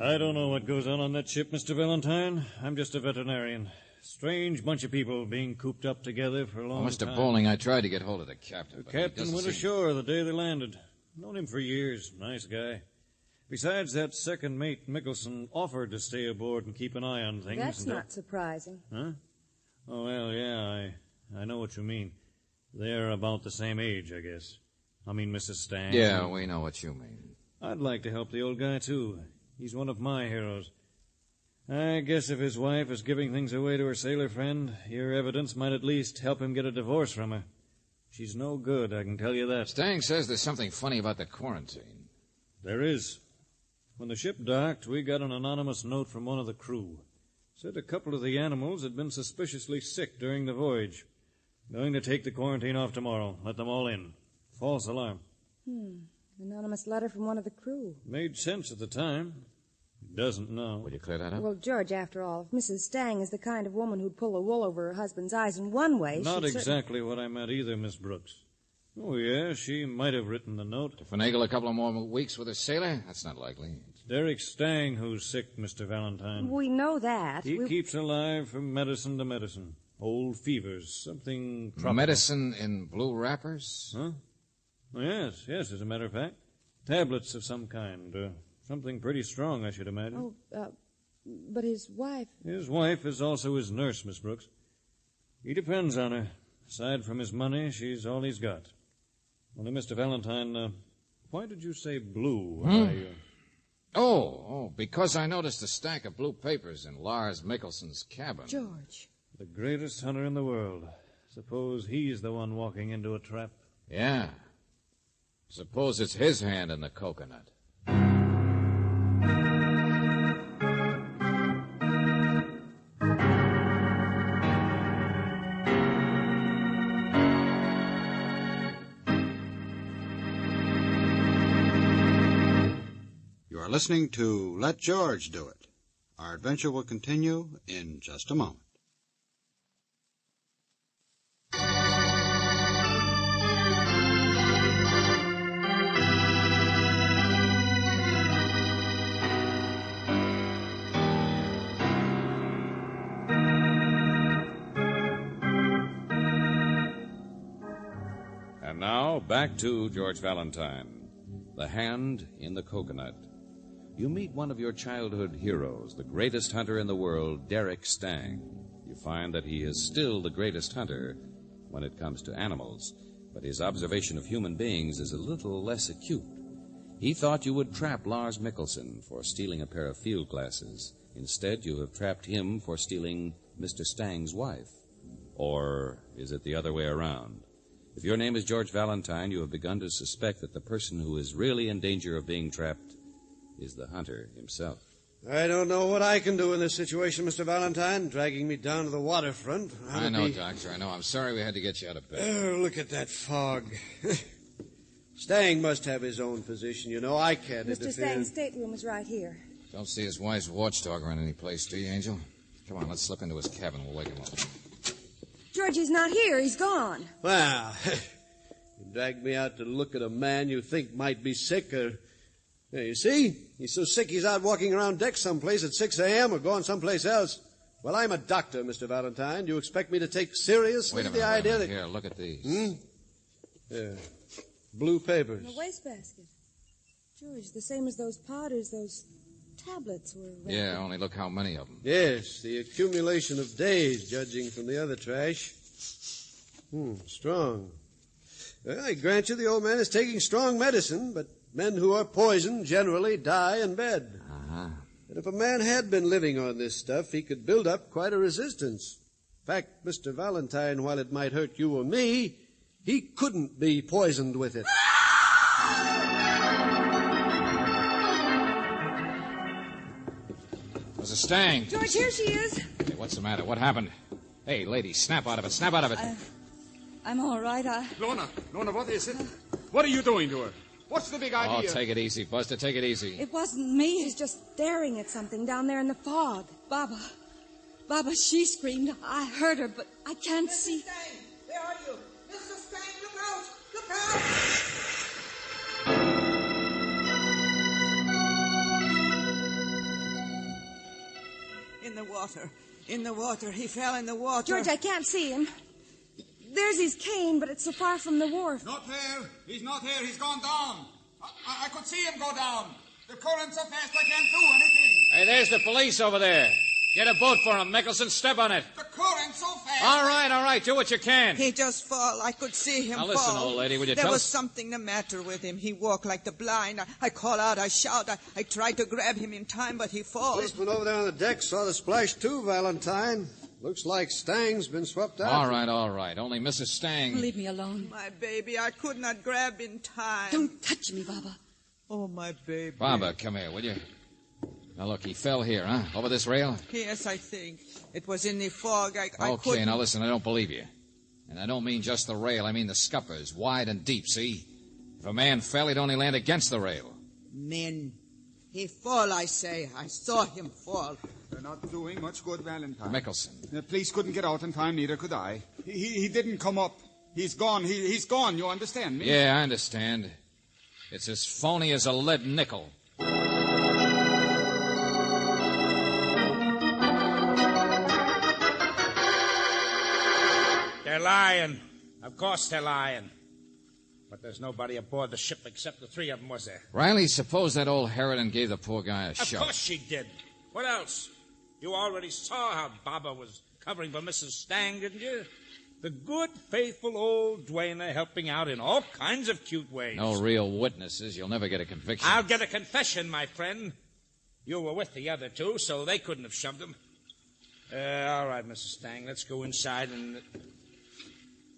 I don't know what goes on that ship, Mr. Valentine. I'm just a veterinarian. Strange bunch of people being cooped up together for a long time. Mr. Bowling, I tried to get hold of the captain. The captain went ashore the day they landed. Known him for years. Nice guy. Besides, that second mate, Mickelson, offered to stay aboard and keep an eye on things. That's not surprising. Huh? Oh, well, yeah, I know what you mean. They're about the same age, I guess. I mean, Mrs. Stang. Yeah, we know what you mean. I'd like to help the old guy, too. He's one of my heroes. I guess if his wife is giving things away to her sailor friend, your evidence might at least help him get a divorce from her. She's no good, I can tell you that. Stang says there's something funny about the quarantine. There is. When the ship docked, we got an anonymous note from one of the crew. Said a couple of the animals had been suspiciously sick during the voyage. Going to take the quarantine off tomorrow. Let them all in. False alarm. Anonymous letter from one of the crew. Made sense at the time. Doesn't now. Will you clear that up? Well, George, after all, if Mrs. Stang is the kind of woman who'd pull the wool over her husband's eyes in one way, Not exactly what I meant either, Miss Brooks. Oh, yeah, she might have written the note. To finagle a couple of more weeks with a sailor? That's not likely. It's Derek Stang who's sick, Mr. Valentine. We know that. He keeps alive from medicine to medicine. Old fevers, something tropical. Medicine in blue wrappers? Huh? Yes, as a matter of fact. Tablets of some kind. Something pretty strong, I should imagine. But his wife... His wife is also his nurse, Miss Brooks. He depends on her. Aside from his money, she's all he's got. Only, Mr. Valentine, why did you say blue? Oh, because I noticed a stack of blue papers in Lars Mickelson's cabin. George. The greatest hunter in the world. Suppose he's the one walking into a trap. Yeah. Suppose it's his hand in the coconut. You are listening to Let George Do It. Our adventure will continue in just a moment. And now, back to George Valentine. The Hand in the Coconut. You meet one of your childhood heroes, the greatest hunter in the world, Derek Stang. You find that he is still the greatest hunter when it comes to animals, but his observation of human beings is a little less acute. He thought you would trap Lars Mickelson for stealing a pair of field glasses. Instead, you have trapped him for stealing Mr. Stang's wife. Or is it the other way around? If your name is George Valentine, you have begun to suspect that the person who is really in danger of being trapped is the hunter himself. I don't know what I can do in this situation, Mr. Valentine, dragging me down to the waterfront. I know, Doctor, I know. I'm sorry we had to get you out of bed. Oh, look at that fog. Stang must have his own position, you know. I can't interfere. Mr. Stang's stateroom is right here. Don't see his wife's watchdog around any place, do you, Angel? Come on, let's slip into his cabin. We'll wake him up. Georgie's not here. He's gone. Well, you dragged me out to look at a man you think might be sick or... Yeah, you see? He's so sick he's out walking around deck someplace at 6 a.m. or going someplace else. Well, I'm a doctor, Mr. Valentine. Do you expect me to take seriously the idea that... Here, look at these. Yeah. Blue papers. In the wastebasket. George, the same as those powders, those tablets were... Yeah, only look how many of them. Yes, the accumulation of days, judging from the other trash. Strong. Well, I grant you the old man is taking strong medicine, but men who are poisoned generally die in bed. Uh-huh. And if a man had been living on this stuff, he could build up quite a resistance. In fact, Mr. Valentine, while it might hurt you or me, he couldn't be poisoned with it. There's a Stang. George, here she is. Hey, what's the matter? What happened? Hey, lady, snap out of it. Snap out of it. I'm all right. Lorna, what is it? What are you doing to her? What's the big idea? Oh, take it easy, Buster. Take it easy. It wasn't me. She's just staring at something down there in the fog. Baba, she screamed. I heard her, but I can't see. Stang, where are you? Mr. Stang, look out! Look out! In the water. He fell in the water. George, I can't see him. There's his cane, but it's so far from the wharf. Not there. He's not here. He's gone down. I could see him go down. The current's so fast I can't do anything. Hey, there's the police over there. Get a boat for him, Mickelson. Step on it. The current's so fast. All right. Do what you can. He just fall. I could see him now, fall. listen, old lady, will you there tell was us? something the matter with him. He walked like the blind. I call out, I shout. I tried to grab him in time, but he falls. Policeman over there on the deck saw the splash too, Valentine. Looks like Stang's been swept out. All right. Only Mrs. Stang. Leave me alone. My baby, I could not grab in time. Don't touch me, Baba. Oh, my baby. Baba, come here, will you? Now, look, he fell here, huh? Over this rail? Yes, I think. It was in the fog. I Okay, couldn't... now listen, I don't believe you. And I don't mean just the rail. I mean the scuppers, wide and deep, see? If a man fell, he'd only land against the rail. Men. He fall, I say. I saw him fall. They're not doing much good, Valentine. Mickelson. The police couldn't get out in time, neither could I. He didn't come up. He's gone. He's gone, you understand me? Yeah, I understand. It's as phony as a lead nickel. They're lying. Of course they're lying. But there's nobody aboard the ship except the three of them, was there? Riley, suppose that old harridan gave the poor guy a shove. Of course she did. What else? You already saw how Baba was covering for Mrs. Stang, didn't you? The good, faithful old Duena helping out in all kinds of cute ways. No real witnesses. You'll never get a conviction. I'll get a confession, my friend. You were with the other two, so they couldn't have shoved him. All right, Mrs. Stang, let's go inside and...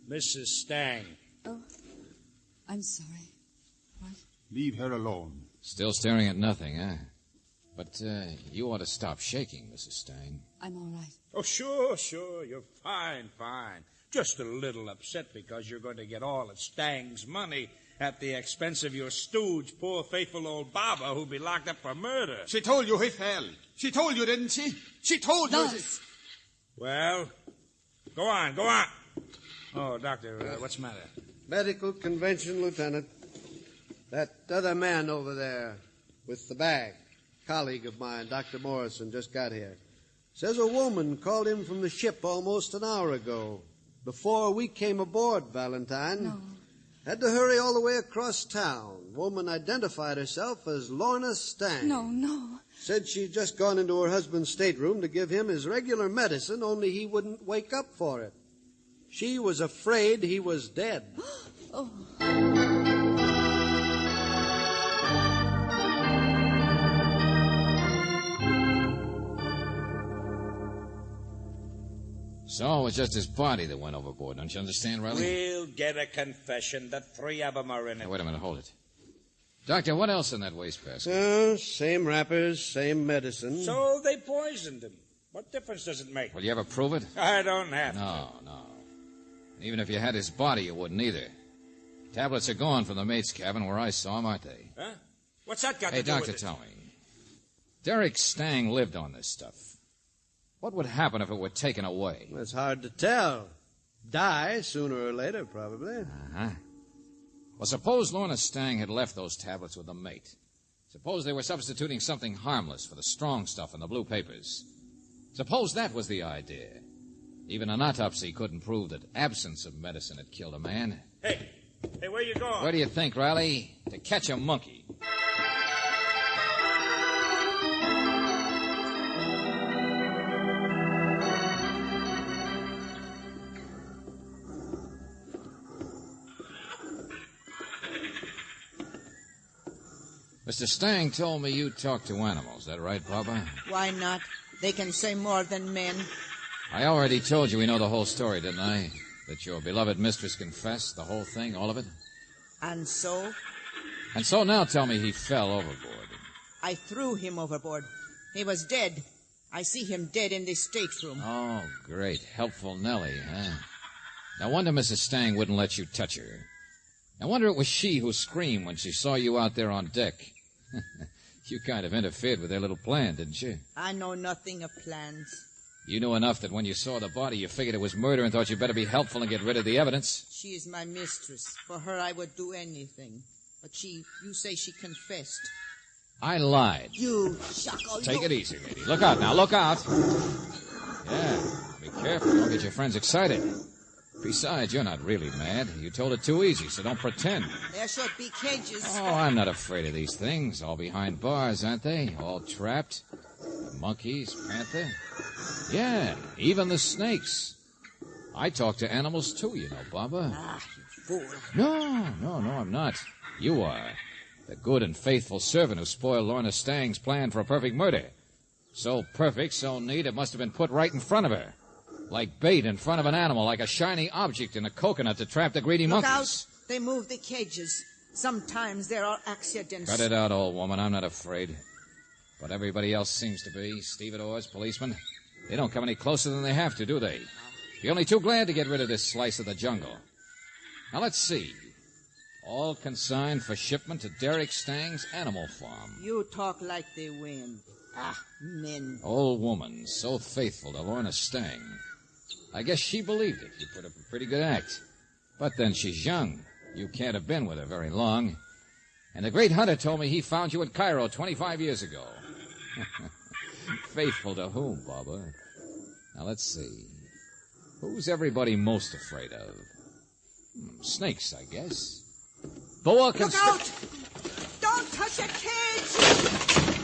Mrs. Stang. Oh, I'm sorry. What? Leave her alone. Still staring at nothing, huh? But you ought to stop shaking, Mrs. Stang. I'm all right. Oh, sure. You're fine. Just a little upset because you're going to get all of Stang's money at the expense of your stooge, poor faithful old Baba, who'll be locked up for murder. She told you he fell. She told you, didn't she? She told you. Well, go on. Oh, Doctor, what's the matter? Medical convention, Lieutenant. That other man over there with the bag, colleague of mine, Dr. Morrison, just got here. Says a woman called him from the ship almost an hour ago. Before we came aboard, Valentine. No. Had to hurry all the way across town. Woman identified herself as Lorna Stang. No. Said she'd just gone into her husband's stateroom to give him his regular medicine, only he wouldn't wake up for it. She was afraid he was dead. Oh. So it was just his body that went overboard. Don't you understand, Riley? We'll get a confession. The three of them are in it. Hey, wait a minute, hold it. Doctor, what else in that wastebasket? Same wrappers, same medicine. So they poisoned him. What difference does it make? Will you ever prove it? I don't have to. No. Even if you had his body, you wouldn't either. Tablets are gone from the mate's cabin where I saw him, aren't they? Huh? What's that got Hey, to do Doctor, with it? tell me. Derek Stang lived on this stuff. What would happen if it were taken away? It's hard to tell. Die sooner or later, probably. Uh-huh. Well, suppose Lorna Stang had left those tablets with the mate. Suppose they were substituting something harmless for the strong stuff in the blue papers. Suppose that was the idea. Even an autopsy couldn't prove that absence of medicine had killed a man. Hey, where you going? Where do you think, Riley? To catch a monkey. Mr. Stang told me you talk to animals. Is that right, Papa? Why not? They can say more than men. I already told you we know the whole story, didn't I? That your beloved mistress confessed, the whole thing, all of it? And so? And so now tell me he fell overboard. I threw him overboard. He was dead. I see him dead in this stateroom. Oh, great. Helpful Nellie, huh? No wonder Mrs. Stang wouldn't let you touch her. No wonder it was she who screamed when she saw you out there on deck. You kind of interfered with their little plan, didn't you? I know nothing of plans. You knew enough that when you saw the body, you figured it was murder and thought you'd better be helpful and get rid of the evidence. She is my mistress. For her, I would do anything. But you say she confessed. I lied. You shuckle. Take it easy, lady. Look out now, look out. Yeah, be careful. Don't get your friends excited. Besides, you're not really mad. You told it too easy, so don't pretend. There should be cages. Oh, I'm not afraid of these things. All behind bars, aren't they? All trapped. The monkeys, panther. Yeah, even the snakes. I talk to animals too, you know, Baba. Ah, you fool. No, I'm not. You are. The good and faithful servant who spoiled Lorna Stang's plan for a perfect murder. So perfect, so neat, it must have been put right in front of her. Like bait in front of an animal, like a shiny object in a coconut to trap the greedy Look monkeys. out. They move the cages. Sometimes there are accidents. Cut it out, old woman. I'm not afraid. But everybody else seems to be. Stevedores, policemen. They don't come any closer than they have to, do they? You're only too glad to get rid of this slice of the jungle. Now, let's see. All consigned for shipment to Derek Stang's animal farm. You talk like the wind. Ah, men. Old woman, so faithful to Lorna Stang. I guess she believed it. You put up a pretty good act. But then she's young. You can't have been with her very long. And the great hunter told me he found you in Cairo 25 years ago. Faithful to whom, Baba? Now, let's see. Who's everybody most afraid of? Snakes, I guess. Boa Look out! Don't touch a cage!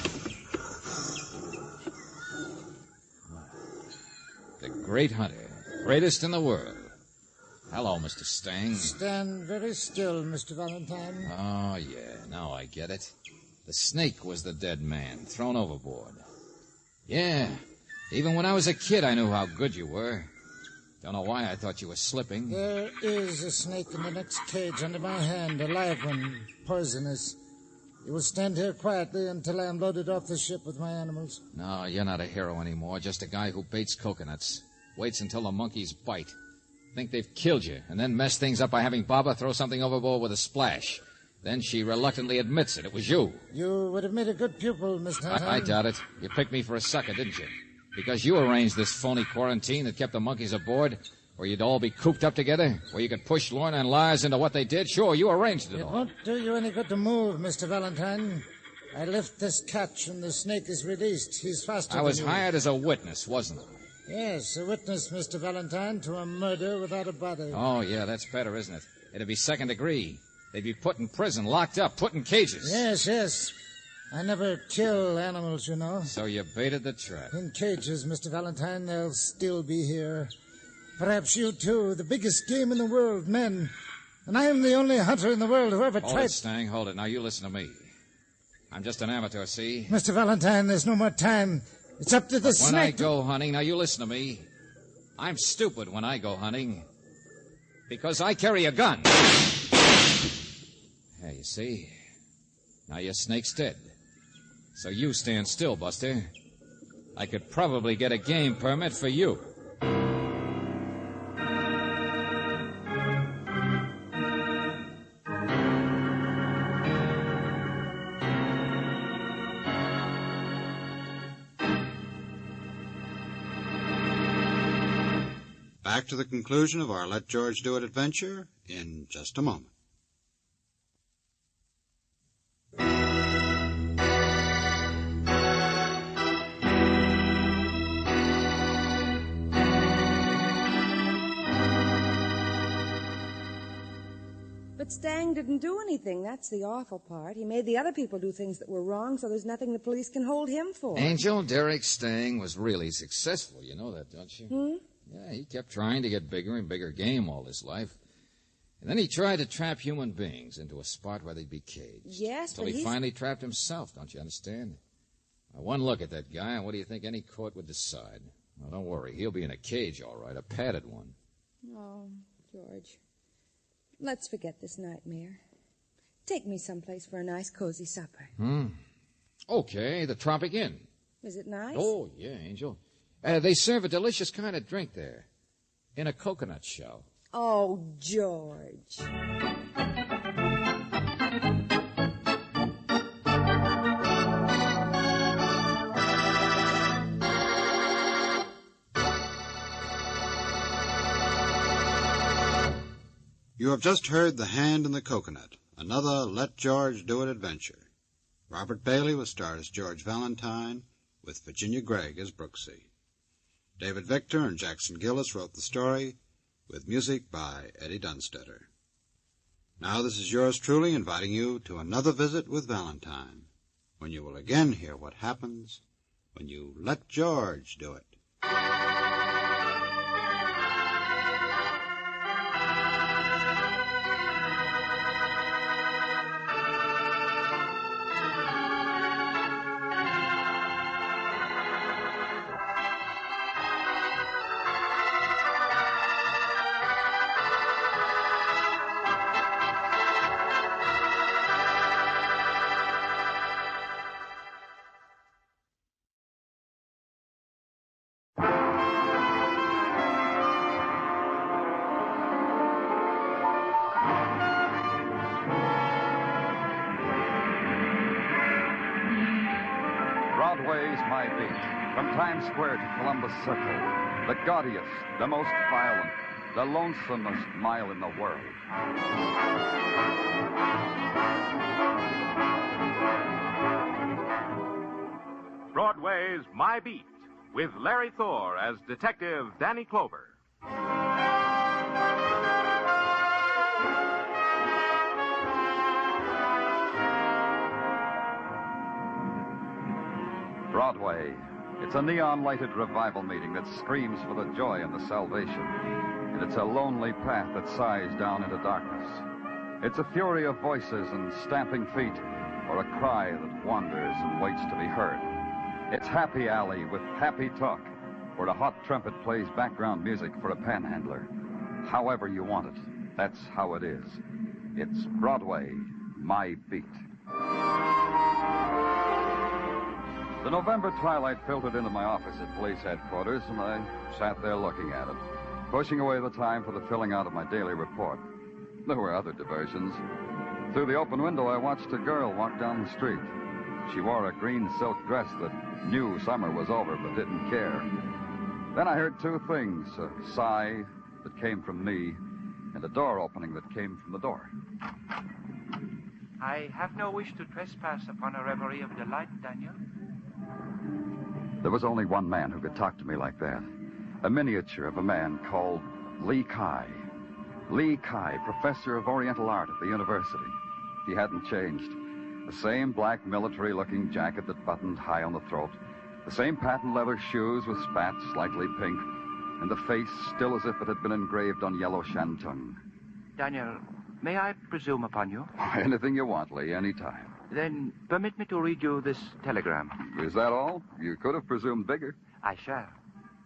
The great hunter. Greatest in the world. Hello, Mr. Stang. Stand very still, Mr. Valentine. Oh, yeah, now I get it. The snake was the dead man, thrown overboard. Yeah, even when I was a kid, I knew how good you were. Don't know why I thought you were slipping. There is a snake in the next cage under my hand, a live one, poisonous. You will stand here quietly until I am loaded off the ship with my animals. No, you're not a hero anymore, just a guy who baits coconuts. Waits until the monkeys bite. Think they've killed you, and then mess things up by having Baba throw something overboard with a splash. Then she reluctantly admits it. It was you. You would have made a good pupil, Mr. Valentine. I doubt it. You picked me for a sucker, didn't you? Because you arranged this phony quarantine that kept the monkeys aboard, where you'd all be cooped up together, where you could push Lorna and Lars into what they did. Sure, you arranged it all. It won't do you any good to move, Mr. Valentine. I lift this catch and the snake is released. He's faster than you. I was hired as a witness, wasn't I? Yes, a witness, Mr. Valentine, to a murder without a body. Oh, yeah, that's better, isn't it? It'd be second degree. They'd be put in prison, locked up, put in cages. Yes. I never kill animals, you know. So you baited the trap. In cages, Mr. Valentine, they'll still be here. Perhaps you, too. The biggest game in the world, men. And I am the only hunter in the world who ever tried... Hold it, Stang, hold it. Now, you listen to me. I'm just an amateur, see? Mr. Valentine, there's no more time. It's up to the snake. When I go hunting, now you listen to me. I'm stupid when I go hunting. Because I carry a gun. Yeah, you see? Now your snake's dead. So you stand still, Buster. I could probably get a game permit for you. Back to the conclusion of our Let George Do It adventure in just a moment. But Stang didn't do anything. That's the awful part. He made the other people do things that were wrong, so there's nothing the police can hold him for. Angel, Derek Stang was really successful. You know that, don't you? Yeah, he kept trying to get bigger and bigger game all his life. And then he tried to trap human beings into a spot where they'd be caged. Yes, Until he finally trapped himself, don't you understand? Now, one look at that guy, and what do you think any court would decide? Well, don't worry. He'll be in a cage, all right, a padded one. Oh, George. Let's forget this nightmare. Take me someplace for a nice, cozy supper. Okay, the Tropic Inn. Is it nice? Oh, yeah, Angel. They serve a delicious kind of drink there. In a coconut shell. Oh, George. You have just heard The Hand in the Coconut, another Let George Do It adventure. Robert Bailey was starred as George Valentine, with Virginia Gregg as Brooksy. David Victor and Jackson Gillis wrote the story, with music by Eddie Dunstetter. Now this is yours truly inviting you to another visit with Valentine, when you will again hear what happens when you let George do it. Broadway's my beat. From Times Square to Columbus Circle. The gaudiest, the most violent, the lonesomest mile in the world. Broadway's My Beat, with Larry Thor as Detective Danny Clover. Broadway. It's a neon-lighted revival meeting that screams for the joy and the salvation. and it's a lonely path that sighs down into darkness. It's a fury of voices and stamping feet, or a cry that wanders and waits to be heard. It's Happy Alley with happy talk, where a hot trumpet plays background music for a panhandler. However you want it, that's how it is. It's Broadway, my beat. The November twilight filtered into my office at police headquarters, and I sat there looking at it, pushing away the time for the filling out of my daily report. There were other diversions. Through the open window, I watched a girl walk down the street. She wore a green silk dress that knew summer was over but didn't care. Then I heard two things, a sigh that came from me and a door opening that came from the door. I have no wish to trespass upon a reverie of delight, Daniel. There was only one man who could talk to me like that. A miniature of a man called Lee Kai. Lee Kai, professor of Oriental art at the university. He hadn't changed. The same black military-looking jacket that buttoned high on the throat. The same patent leather shoes with spats slightly pink. And the face still as if it had been engraved on yellow shantung. Daniel, may I presume upon you? Anything you want, Lee, any time. Then permit me to read you this telegram. Is that all? You could have presumed bigger. I shall,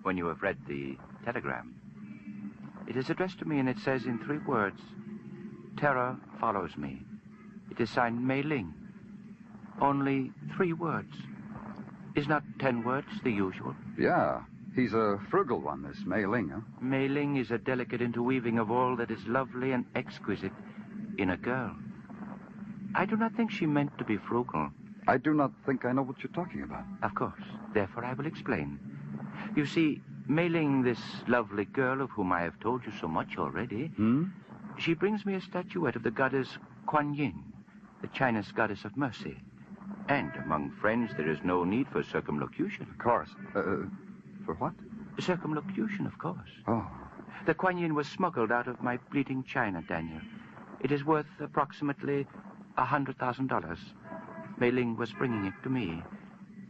when you have read the telegram. It is addressed to me, and it says in 3 words, "Terror follows me." It is signed Mei Ling. Only 3 words. Is not 10 words the usual? Yeah. He's a frugal one, this Mei Ling, huh? Mei Ling is a delicate interweaving of all that is lovely and exquisite in a girl. I do not think she meant to be frugal. I do not think I know what you're talking about. Of course. Therefore, I will explain. You see, Mei Ling, this lovely girl of whom I have told you so much already, she brings me a statuette of the goddess Kuan Yin, the Chinese goddess of mercy. And among friends, there is no need for circumlocution. Of course. For what? Circumlocution, of course. Oh. The Kuan Yin was smuggled out of my bleeding China, Daniel. It is worth approximately $100,000. Mei Ling was bringing it to me.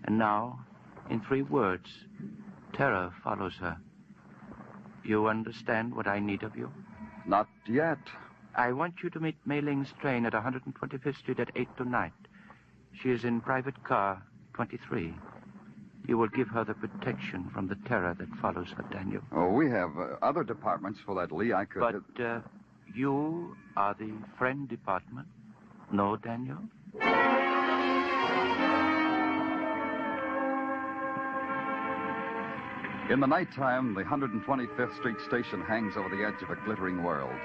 And now, in 3 words, terror follows her. You understand what I need of you? Not yet. I want you to meet Mei Ling's train at 125th Street at 8 tonight. She is in private car 23. You will give her the protection from the terror that follows her, Daniel. Oh, we have other departments for that, Lee. I could... But you are the friend department. No, Daniel? In the nighttime, the 125th Street station hangs over the edge of a glittering world.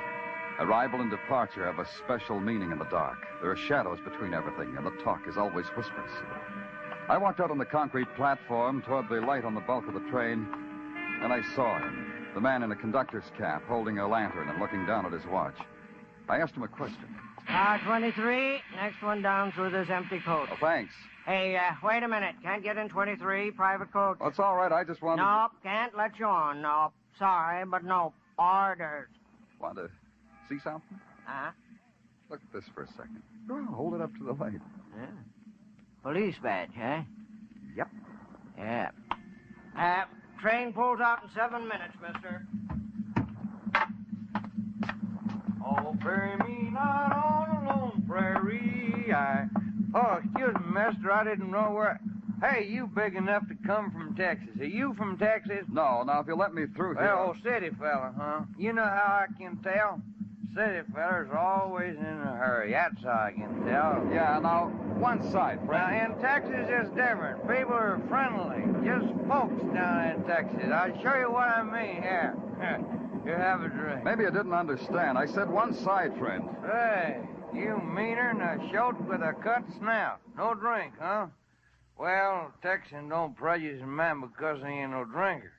Arrival and departure have a special meaning in the dark. There are shadows between everything, and the talk is always whispers. I walked out on the concrete platform toward the light on the bulk of the train, and I saw him, the man in a conductor's cap, holding a lantern and looking down at his watch. I asked him a question. 23, next one down through this empty coach. Oh, thanks. Hey, wait a minute. Can't get in 23, private coach. That's all right. I just wanted... Nope, can't let you on. Nope. Sorry, but nope. Orders. Want to see something? Huh? Look at this for a second. Oh, hold it up to the light. Yeah. Police badge, huh? Yep. Yeah. Train pulls out in 7 minutes, mister. Oh, bury me not on a lone prairie. Oh, excuse me, mister. I didn't know where... Hey, you big enough to come from Texas. Are you from Texas? No, now, if you'll let me through here... Well, city fella, huh? You know how I can tell? City fellas are always in a hurry. That's how I can tell. Yeah, now, one side, friend. Now, in Texas, it's different. People are friendly. Just folks down in Texas. I'll show you what I mean here. You have a drink. Maybe you didn't understand. I said one side, friend. Hey, you meaner than a shote with a cut snout. No drink, huh? Well, Texan don't prejudice a man because he ain't no drinker.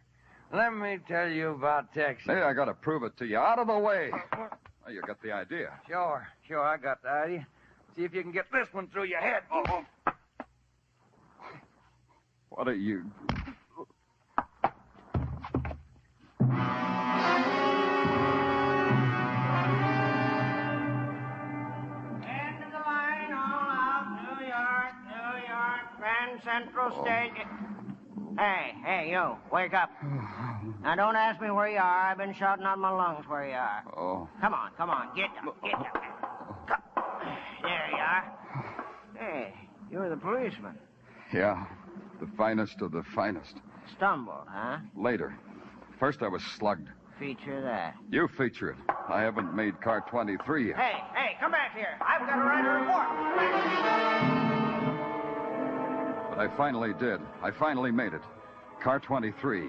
Let me tell you about Texas. Hey, I gotta prove it to you. Out of the way. Oh, you got the idea. Sure, I got the idea. See if you can get this one through your head. What are you... End of the line, all out. New York, Grand Central Station. Hey, you, wake up. Now, don't ask me where you are. I've been shouting out my lungs where you are. Oh. Come on. Get up. There you are. Hey, you're the policeman. Yeah, the finest of the finest. Stumbled, huh? Later. First I was slugged. Feature that. You feature it. I haven't made car 23 yet. Hey, come back here. I've got to write a report. But I finally did. I finally made it. Car 23.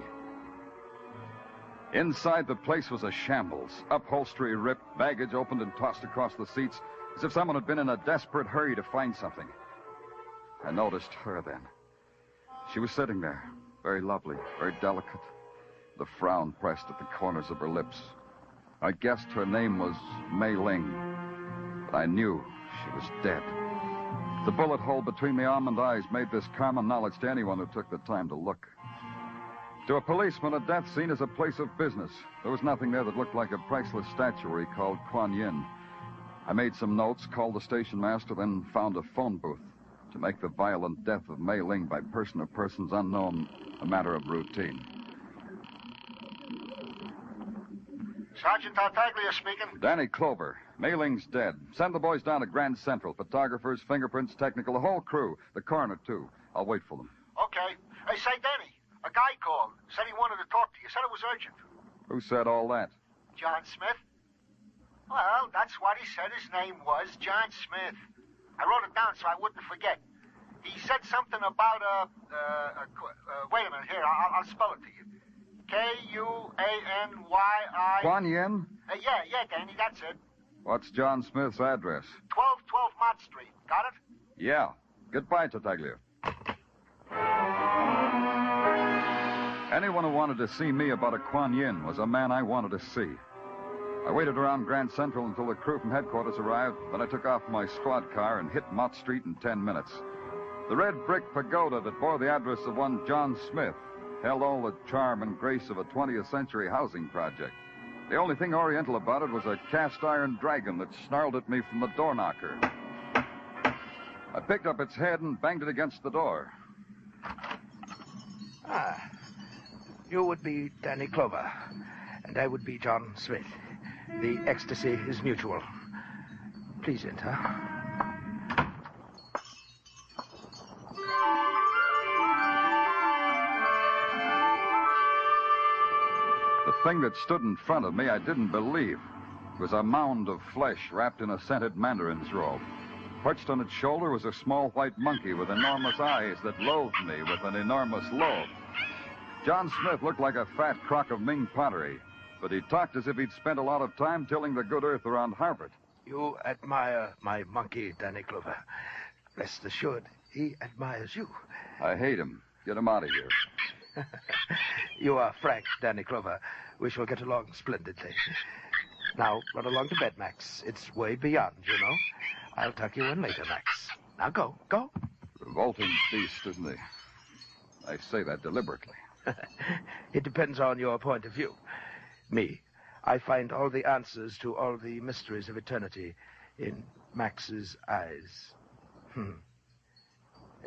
Inside, the place was a shambles. Upholstery ripped, baggage opened and tossed across the seats, as if someone had been in a desperate hurry to find something. I noticed her then. She was sitting there, very lovely, very delicate, the frown pressed at the corners of her lips. I guessed her name was Mei Ling, but I knew she was dead. The bullet hole between the almond eyes made this common knowledge to anyone who took the time to look. To a policeman, a death scene is a place of business. There was nothing there that looked like a priceless statuary called Kuan Yin. I made some notes, called the station master, then found a phone booth to make the violent death of Mei Ling by person or persons unknown a matter of routine. Sergeant Tartaglia speaking. Danny Clover. Mei Ling's dead. Send the boys down to Grand Central. Photographers, fingerprints, technical, the whole crew. The coroner, too. I'll wait for them. Okay. Hey, say, Danny, a guy called. Said he wanted to talk to you. Said it was urgent. Who said all that? John Smith. Well, that's what he said his name was, John Smith. I wrote it down so I wouldn't forget. He said something about wait a minute, here, I'll spell it to you. Kuanyi. Kuan Yin? Yeah, Danny, that's it. What's John Smith's address? 1212 Mott Street. Got it? Yeah. Goodbye, Tartaglia. Anyone who wanted to see me about a Kuan Yin was a man I wanted to see. I waited around Grand Central until the crew from headquarters arrived, then I took off my squad car and hit Mott Street in 10 minutes. The red brick pagoda that bore the address of one John Smith held all the charm and grace of a 20th century housing project. The only thing oriental about it was a cast iron dragon that snarled at me from the door knocker. I picked up its head and banged it against the door. You would be Danny Clover, and I would be John Smith. The ecstasy is mutual. Please enter. The thing that stood in front of me I didn't believe. It was a mound of flesh wrapped in a scented mandarin's robe. Perched on its shoulder was a small white monkey with enormous eyes that loathed me with an enormous loathe. John Smith looked like a fat crock of Ming pottery, but he talked as if he'd spent a lot of time tilling the good earth around Harvard. You admire my monkey, Danny Clover. Rest assured, he admires you. I hate him. Get him out of here. You are frank, Danny Clover. We shall get along splendidly. Now, run along to bed, Max. It's way beyond, you know. I'll tuck you in later, Max. Now go. Revolting beast, isn't he? I say that deliberately. It depends on your point of view. Me, I find all the answers to all the mysteries of eternity in Max's eyes.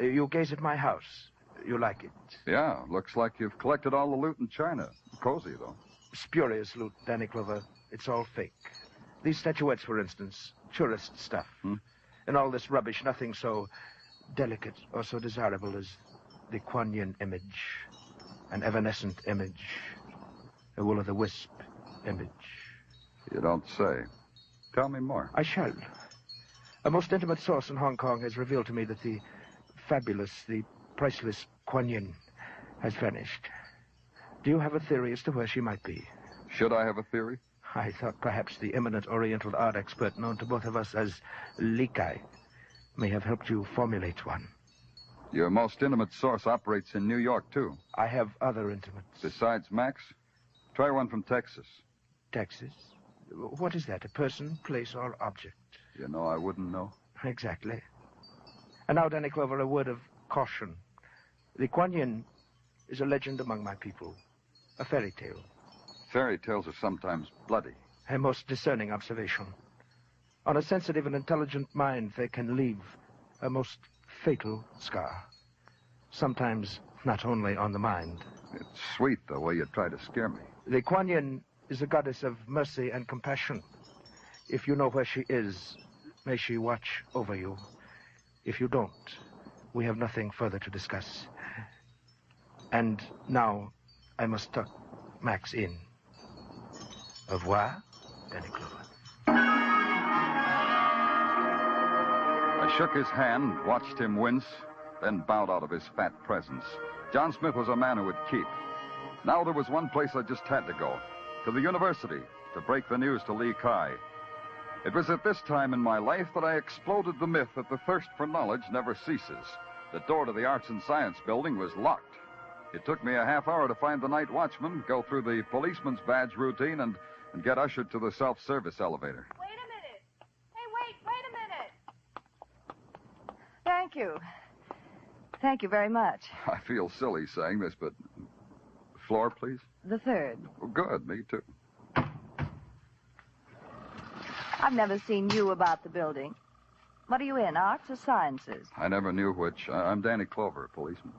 You gaze at my house. You like it? Yeah, looks like you've collected all the loot in China. Cozy, though. Spurious loot, Danny Clover. It's all fake. These statuettes, for instance, tourist stuff. And all this rubbish, nothing so delicate or so desirable as the Kuan Yin image, an evanescent image, a will-o'-the-wisp image. You don't say. Tell me more. I shall. A most intimate source in Hong Kong has revealed to me that the fabulous, the priceless Kuan Yin has vanished. Do you have a theory as to where she might be? Should I have a theory? I thought perhaps the eminent Oriental art expert known to both of us as Li Kai may have helped you formulate one. Your most intimate source operates in New York, too. I have other intimates. Besides Max? Try one from Texas. Texas? What is that, a person, place, or object? You know I wouldn't know. Exactly. And now, Danny Clover, a word of caution. The Kuan Yin is a legend among my people, a fairy tale. Fairy tales are sometimes bloody. A most discerning observation. On a sensitive and intelligent mind, they can leave a most fatal scar. Sometimes not only on the mind, It's sweet the way you try to scare me. The Kuan Yin is a goddess of mercy and compassion. If you know where she is, may she watch over you. If you don't, we have nothing further to discuss. And now I must tuck Max in. Au revoir, Danny Clover. I shook his hand, watched him wince, then bowed out of his fat presence. John Smith was a man who would keep. Now there was one place I just had to go, to the university, to break the news to Lee Kai. It was at this time in my life that I exploded the myth that the thirst for knowledge never ceases. The door to the Arts and Science building was locked. It took me a half hour to find the night watchman, go through the policeman's badge routine, and get ushered to the self-service elevator. Wait a minute. Hey, wait a minute. Thank you. Thank you very much. I feel silly saying this, but... Floor, please? The third. Oh, good, me too. I've never seen you about the building. What are you in, arts or sciences? I never knew which. I'm Danny Clover, a policeman.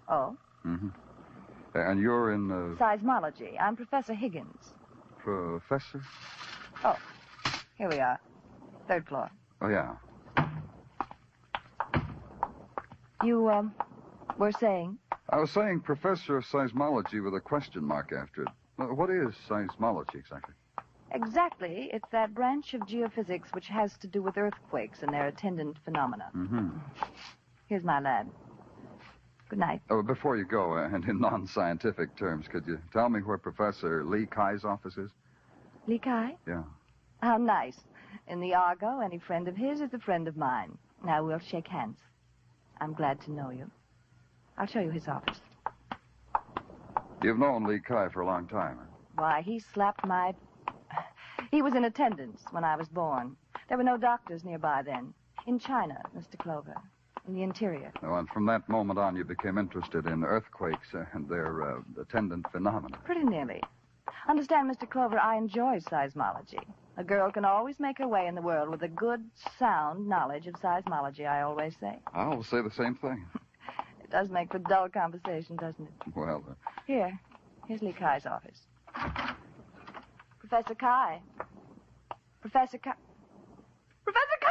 Oh? Mm-hmm. And you're in... Seismology. I'm Professor Higgins. Professor? Oh, here we are. Third floor. Oh, yeah. You, were saying? I was saying Professor of Seismology with a question mark after it. What is seismology exactly? Exactly. It's that branch of geophysics which has to do with earthquakes and their attendant phenomena. Mm-hmm. Here's my lab. Good night. Oh, before you go, and in non-scientific terms, could you tell me where Professor Lee Kai's office is? Lee Kai? Yeah. How nice. In the Argo, any friend of his is a friend of mine. Now we'll shake hands. I'm glad to know you. I'll show you his office. You've known Lee Kai for a long time. Why, he slapped my... He was in attendance when I was born. There were no doctors nearby then. In China, Mr. Clover. In the interior. Oh, and from that moment on, you became interested in earthquakes and their attendant phenomena. Pretty nearly. Understand, Mr. Clover, I enjoy seismology. A girl can always make her way in the world with a good, sound knowledge of seismology, I always say. I'll say the same thing. It does make for dull conversation, doesn't it? Well, Here's Lee Kai's office. Professor Kai. Professor Kai. Professor Kai!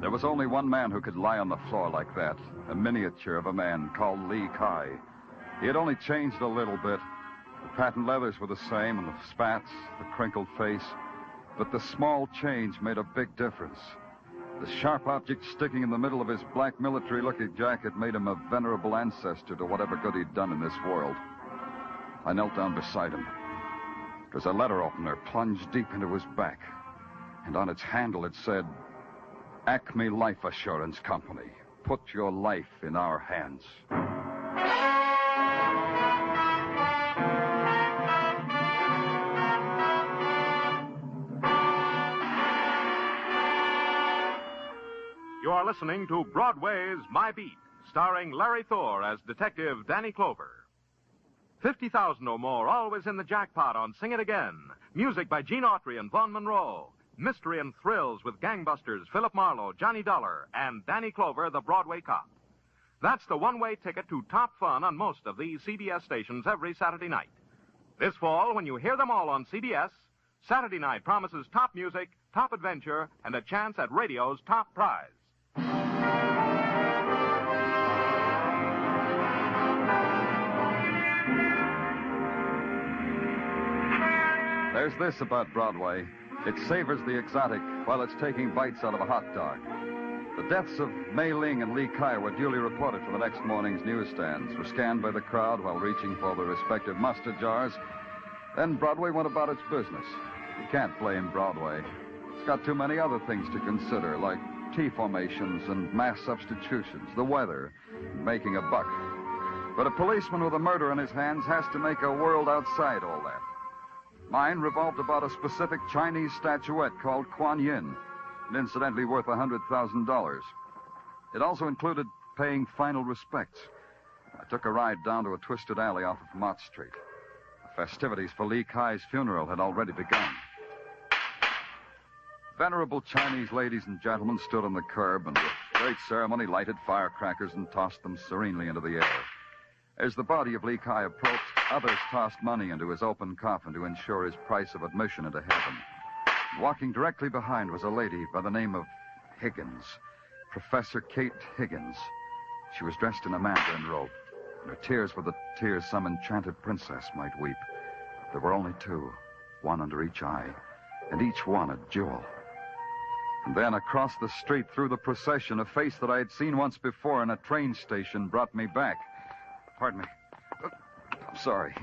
There was only one man who could lie on the floor like that, a miniature of a man called Lee Kai. He had only changed a little bit. The patent leathers were the same, and the spats, the crinkled face. But the small change made a big difference. The sharp object sticking in the middle of his black military-looking jacket made him a venerable ancestor to whatever good he'd done in this world. I knelt down beside him. It was a letter opener plunged deep into his back. And on its handle it said, Acme Life Assurance Company. Put your life in our hands. You are listening to Broadway's My Beat, starring Larry Thor as Detective Danny Clover. 50,000 or more always in the jackpot on Sing It Again. Music by Gene Autry and Vaughn Monroe. Mystery and thrills with gangbusters Philip Marlowe, Johnny Dollar, and Danny Clover, the Broadway cop. That's the one-way ticket to top fun on most of these CBS stations every Saturday night. This fall, when you hear them all on CBS, Saturday night promises top music, top adventure, and a chance at radio's top prize. There's this about Broadway. It savors the exotic while it's taking bites out of a hot dog. The deaths of Mei Ling and Lee Kai were duly reported for the next morning's newsstands, were scanned by the crowd while reaching for their respective mustard jars. Then Broadway went about its business. You can't blame Broadway. It's got too many other things to consider, like T formations and mass substitutions, the weather, and making a buck. But a policeman with a murder in his hands has to make a world outside all that. Mine revolved about a specific Chinese statuette called Kuan Yin, and incidentally worth $100,000. It also included paying final respects. I took a ride down to a twisted alley off of Mott Street. The festivities for Lee Kai's funeral had already begun. Venerable Chinese ladies and gentlemen stood on the curb and with great ceremony lighted firecrackers and tossed them serenely into the air. As the body of Li Kai approached, others tossed money into his open coffin to ensure his price of admission into heaven. Walking directly behind was a lady by the name of Higgins, Professor Kate Higgins. She was dressed in a mandarin robe, and her tears were the tears some enchanted princess might weep. There were only two, one under each eye, and each one a jewel. And then across the street through the procession, a face that I had seen once before in a train station brought me back. Pardon me. I'm sorry.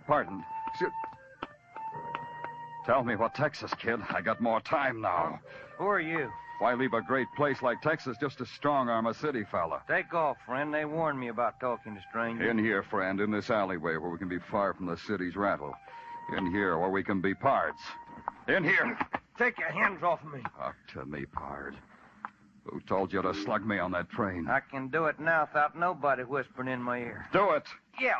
Pardon. Tell me what Texas, kid. I got more time now. Who are you? Why leave a great place like Texas just to strong-arm a city fella? Take off, friend. They warned me about talking to strangers. In here, friend, in this alleyway where we can be far from the city's rattle. In here where we can be pards. In here. Take your hands off of me. Talk to me, pard. Who told you to slug me on that train? I can do it now without nobody whispering in my ear. Do it. Yeah.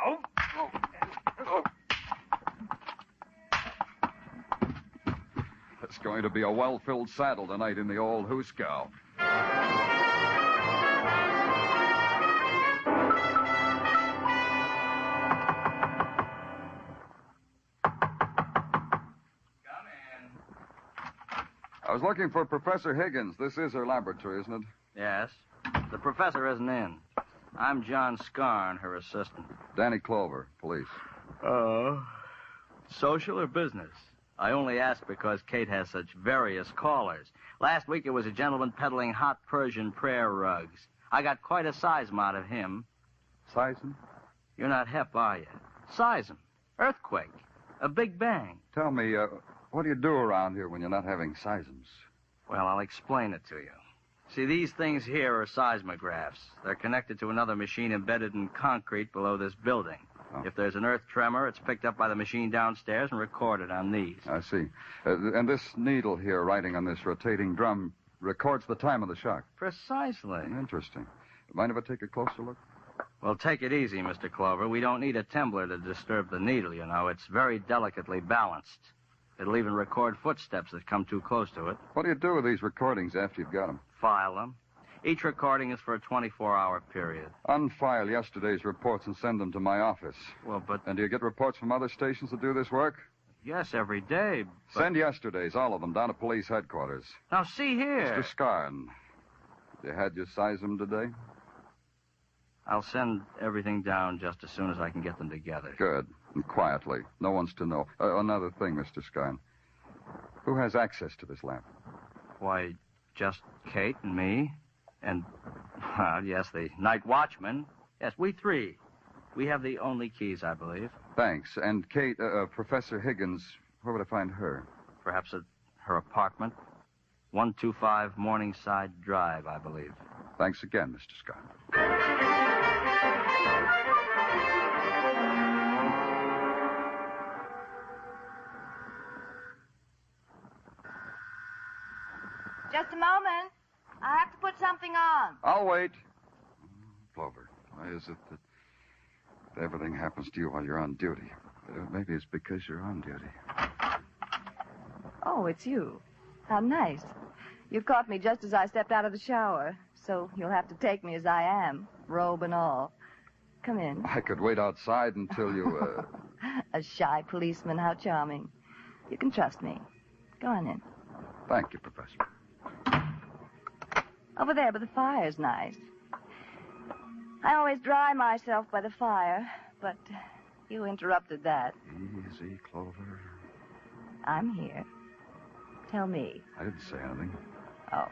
It's going to be a well-filled saddle tonight in the old Hooskow. I was looking for Professor Higgins. This is her laboratory, isn't it? Yes. The professor isn't in. I'm John Scarn, her assistant. Danny Clover, police. Social or business? I only ask because Kate has such various callers. Last week it was a gentleman peddling hot Persian prayer rugs. I got quite a seism out of him. Seism? You're not hep, are you? Seism. Earthquake. A big bang. Tell me, what do you do around here when you're not having seisms? Well, I'll explain it to you. See, these things here are seismographs. They're connected to another machine embedded in concrete below this building. Oh. If there's an earth tremor, it's picked up by the machine downstairs and recorded on these. I see. And this needle here, writing on this rotating drum, records the time of the shock. Precisely. Interesting. Mind if I take a closer look? Well, take it easy, Mr. Clover. We don't need a tumbler to disturb the needle, you know. It's very delicately balanced. It'll even record footsteps that come too close to it. What do you do with these recordings after you've got them? File them. Each recording is for a 24-hour period. Unfile yesterday's reports and send them to my office. Well, but... And do you get reports from other stations that do this work? Yes, every day, but... Send yesterday's, all of them, down to police headquarters. Now, see here. Mr. Scarn, you had your seism today? I'll send everything down just as soon as I can get them together. Good. And quietly. No one's to know. Another thing, Mr. Scarn. Who has access to this lamp? Why, just Kate and me. And, well, yes, the night watchman. Yes, we three. We have the only keys, I believe. Thanks. And Kate, Professor Higgins, where would I find her? Perhaps at her apartment. 125 Morningside Drive, I believe. Thanks again, Mr. Scott. Just a moment. I have to put something on. I'll wait. Clover, why is it that everything happens to you while you're on duty? Maybe it's because you're on duty. Oh, it's you. How nice. You caught me just as I stepped out of the shower, so you'll have to take me as I am, robe and all. Come in. I could wait outside until you, A shy policeman, how charming. You can trust me. Go on in. Thank you, Professor. Over there, but the fire's nice. I always dry myself by the fire, but you interrupted that. Easy, Clover. I'm here. Tell me. I didn't say anything. Oh.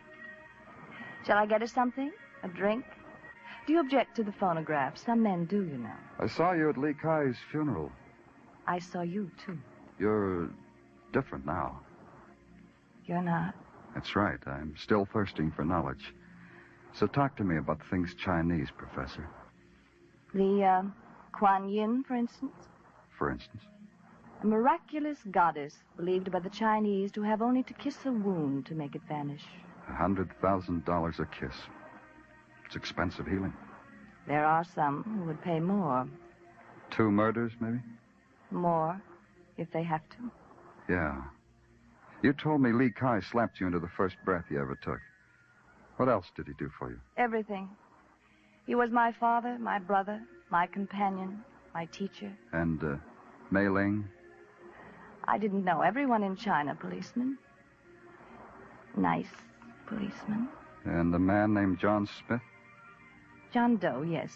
Shall I get her something? A drink? Do you object to the phonograph? Some men do, you know. I saw you at Li Kai's funeral. I saw you, too. You're different now. You're not? That's right. I'm still thirsting for knowledge. So talk to me about things Chinese, Professor. The, Kuan Yin, for instance? For instance? A miraculous goddess believed by the Chinese to have only to kiss a wound to make it vanish. $100,000 a kiss. It's expensive healing. There are some who would pay more. 2 murders, maybe? More, if they have to. Yeah. You told me Lee Kai slapped you into the first breath you ever took. What else did he do for you? Everything. He was my father, my brother, my companion, my teacher. And, Mei Ling? I didn't know everyone in China, policeman. Nice policeman. And a man named John Smith? John Doe, yes.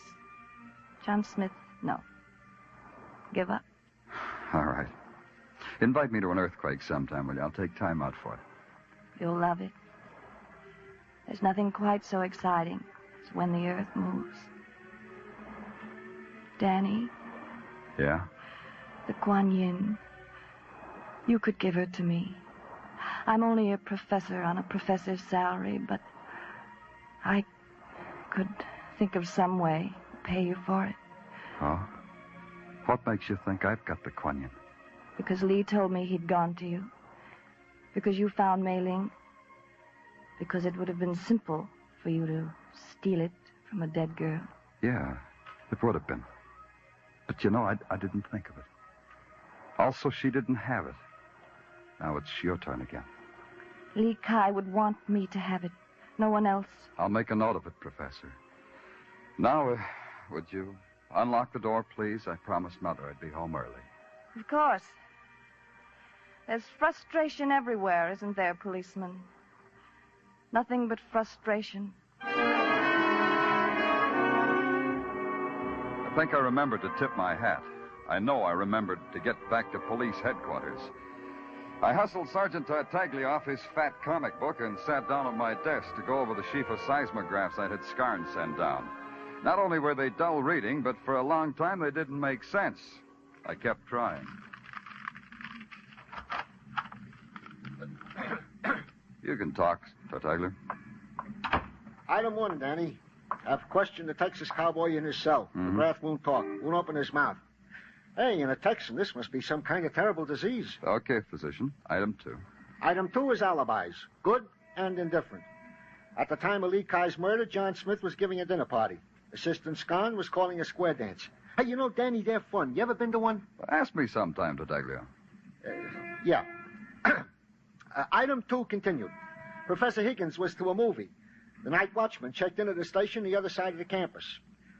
John Smith, no. Give up. All right. Invite me to an earthquake sometime, will you? I'll take time out for it. You'll love it. There's nothing quite so exciting as when the earth moves. Danny, Yeah? the Kuan Yin. You could give her to me. I'm only a professor on a professor's salary, but I could think of some way to pay you for it. Oh? What makes you think I've got the Kuan Yin? Because Lee told me he'd gone to you. Because you found Mei Ling. Because it would have been simple for you to steal it from a dead girl. Yeah, it would have been. But you know, I didn't think of it. Also, she didn't have it. Now it's your turn again. Lee Kai would want me to have it. No one else. I'll make a note of it, Professor. Now, would you unlock the door, please? I promised Mother I'd be home early. Of course. There's frustration everywhere, isn't there, policeman? Nothing but frustration. I think I remembered to tip my hat. I know I remembered to get back to police headquarters. I hustled Sergeant Tartaglia off his fat comic book and sat down at my desk to go over the sheaf of seismographs I had Scarn send down. Not only were they dull reading, but for a long time they didn't make sense. I kept trying. You can talk, Tartaglia. Item 1, Danny. I've questioned the Texas cowboy in his cell. Mm-hmm. McGrath won't talk, won't open his mouth. Hey, in a Texan, this must be some kind of terrible disease. Okay, physician. Item 2. Item 2 is alibis, good and indifferent. At the time of Lee Kai's murder, John Smith was giving a dinner party. Assistant Scarn was calling a square dance. Hey, you know, Danny, they're fun. You ever been to one? Ask me sometime, Tartaglia. Yeah. Item 2 continued. Professor Higgins was to a movie. The night watchman checked in at a station the other side of the campus.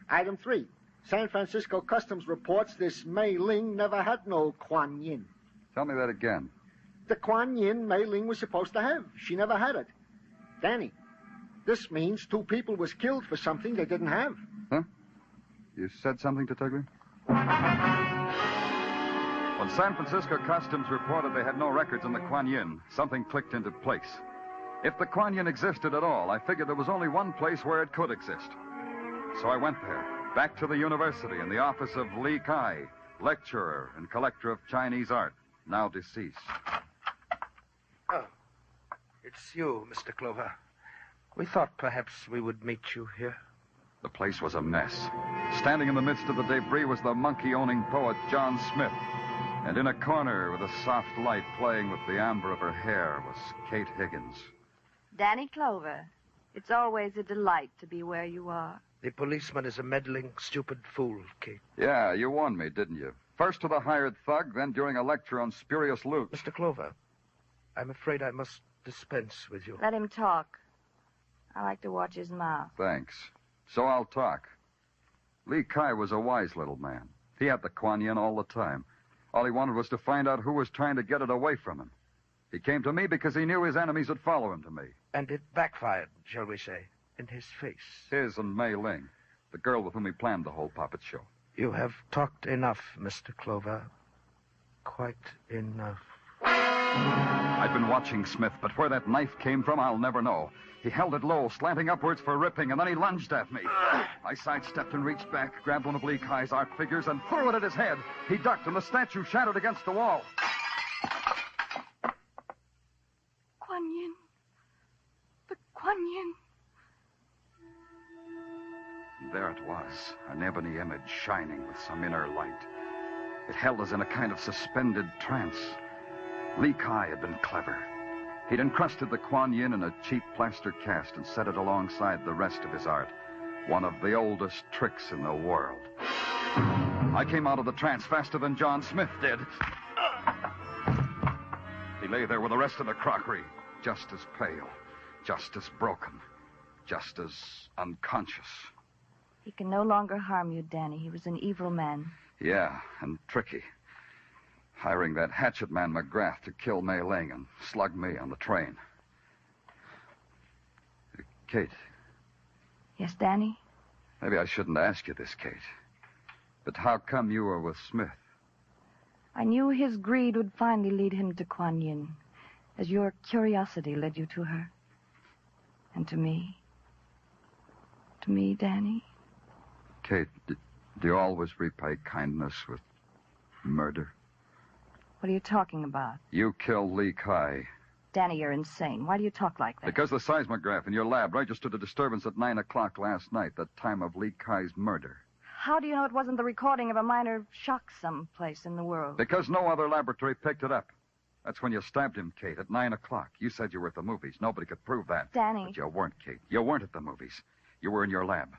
Item 3. San Francisco Customs reports this Mei Ling never had no Kuan Yin. Tell me that again. The Kuan Yin Mei Ling was supposed to have. She never had it. Danny, this means 2 people was killed for something they didn't have. Huh? You said something, Tartaglia? When San Francisco Customs reported they had no records on the Kuan Yin, something clicked into place. If the Kuan Yin existed at all, I figured there was only one place where it could exist. So I went there, back to the university in the office of Lee Kai, lecturer and collector of Chinese art, now deceased. Oh, it's you, Mr. Clover. We thought perhaps we would meet you here. The place was a mess. Standing in the midst of the debris was the monkey-owning poet John Smith. And in a corner with a soft light playing with the amber of her hair was Kate Higgins. Danny Clover, it's always a delight to be where you are. The policeman is a meddling, stupid fool, Kate. Yeah, you warned me, didn't you? First to the hired thug, then during a lecture on spurious loot. Mr. Clover, I'm afraid I must dispense with you. Let him talk. I like to watch his mouth. Thanks. So I'll talk. Lee Kai was a wise little man. He had the Kuan Yin all the time. All he wanted was to find out who was trying to get it away from him. He came to me because he knew his enemies would follow him to me. And it backfired, shall we say, in his face. His and Mei Ling, the girl with whom he planned the whole puppet show. You have talked enough, Mr. Clover. Quite enough. I'd been watching Smith, but where that knife came from, I'll never know. He held it low, slanting upwards for ripping, and then he lunged at me. I sidestepped and reached back, grabbed one of Lee Kai's art figures, and threw it at his head. He ducked, and the statue shattered against the wall. Kuan Yin. The Kuan Yin. There it was, an ebony image shining with some inner light. It held us in a kind of suspended trance. Lee Kai had been clever. He'd encrusted the Kuan Yin in a cheap plaster cast and set it alongside the rest of his art. One of the oldest tricks in the world. I came out of the trance faster than John Smith did. He lay there with the rest of the crockery, just as pale, just as broken, just as unconscious. He can no longer harm you, Danny. He was an evil man. Yeah, and tricky. Hiring that hatchet man McGrath to kill May Ling and slug me on the train. Kate. Yes, Danny? Maybe I shouldn't ask you this, Kate. But how come you were with Smith? I knew his greed would finally lead him to Kuan Yin, as your curiosity led you to her. And to me. To me, Danny. Kate, do you always repay kindness with murder? What are you talking about? You killed Lee Kai. Danny, you're insane. Why do you talk like that? Because the seismograph in your lab registered a disturbance at 9 o'clock last night, the time of Lee Kai's murder. How do you know it wasn't the recording of a minor shock someplace in the world? Because no other laboratory picked it up. That's when you stabbed him, Kate, at 9 o'clock. You said you were at the movies. Nobody could prove that. Danny. But you weren't, Kate. You weren't at the movies. You were in your lab.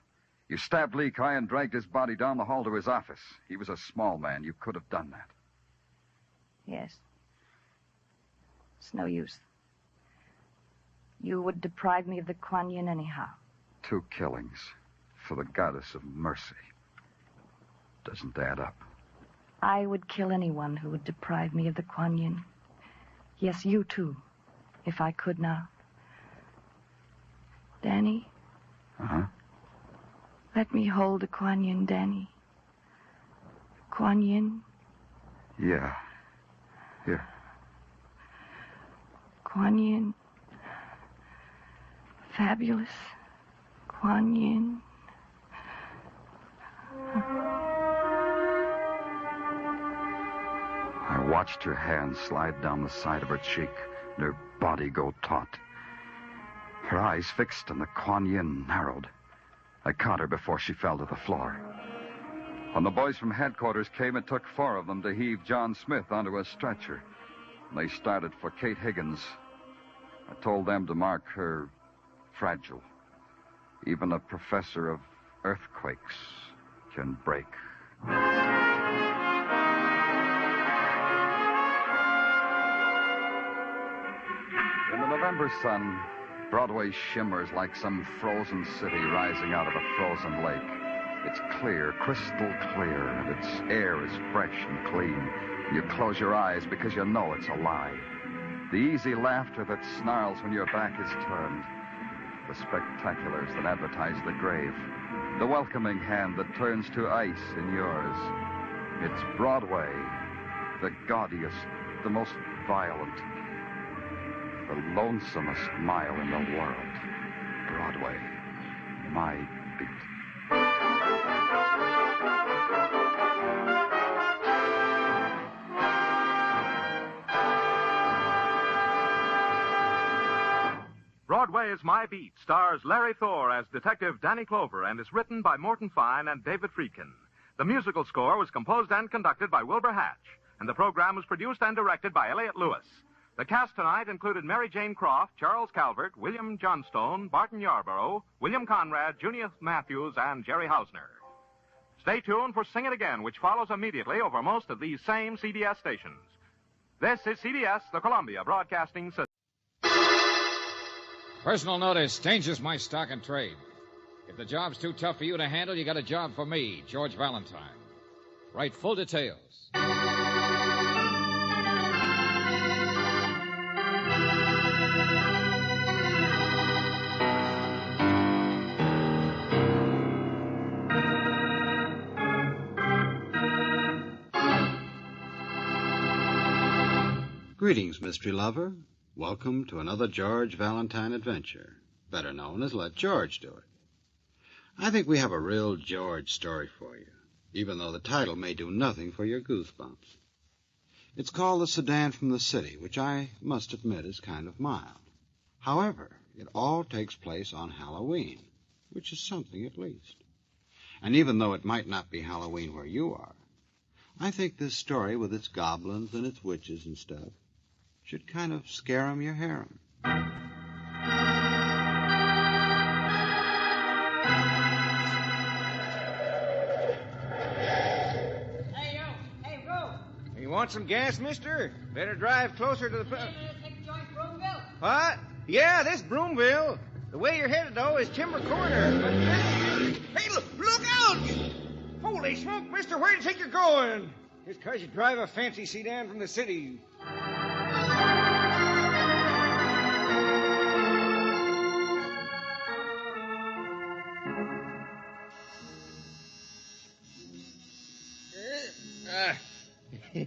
You stabbed Lee Kai and dragged his body down the hall to his office. He was a small man. You could have done that. Yes. It's no use. You would deprive me of the Kuan Yin anyhow. 2 killings for the goddess of mercy. Doesn't add up. I would kill anyone who would deprive me of the Kuan Yin. Yes, you too, if I could now. Danny? Uh-huh. Let me hold the Kuan Yin, Danny. Kuan Yin? Yeah. Here. Kuan Yin. Fabulous. Kuan Yin. I watched her hand slide down the side of her cheek and her body go taut. Her eyes fixed and the Kuan Yin narrowed. I caught her before she fell to the floor. When the boys from headquarters came, it took 4 of them to heave John Smith onto a stretcher. And they started for Kate Higgins. I told them to mark her fragile. Even a professor of earthquakes can break. In the November sun, Broadway shimmers like some frozen city rising out of a frozen lake. It's clear, crystal clear, and its air is fresh and clean. You close your eyes because you know it's a lie. The easy laughter that snarls when your back is turned. The spectaculars that advertise the grave. The welcoming hand that turns to ice in yours. It's Broadway, the gaudiest, the most violent, the lonesomest mile in the world. Broadway, my beat. Broadway is My Beat stars Larry Thor as Detective Danny Clover and is written by Morton Fine and David Friedkin. The musical score was composed and conducted by Wilbur Hatch, and the program was produced and directed by Elliott Lewis. The cast tonight included Mary Jane Croft, Charles Calvert, William Johnstone, Barton Yarborough, William Conrad, Junius Matthews, and Jerry Hausner. Stay tuned for Sing It Again, which follows immediately over most of these same CBS stations. This is CBS, the Columbia Broadcasting System. Personal notice, changes my stock and trade. If the job's too tough for you to handle, you got a job for me, George Valentine. Write full details. Greetings, mystery lover. Welcome to another George Valentine adventure, better known as Let George Do It. I think we have a real George story for you, even though the title may do nothing for your goosebumps. It's called The Sedan from the City, which I must admit is kind of mild. However, it all takes place on Halloween, which is something at least. And even though it might not be Halloween where you are, I think this story with its goblins and its witches and stuff should kind of scare 'em your harem. Hey, you! Hey, Roo! You want Want some gas, mister? Better drive closer to the... Take joint Broomville. What? Yeah, this Broomville. The way you're headed, though, is Timber Corner. But hey, look out! Holy smoke, mister, where do you think you're going? It's 'cause you drive a fancy sedan from the city.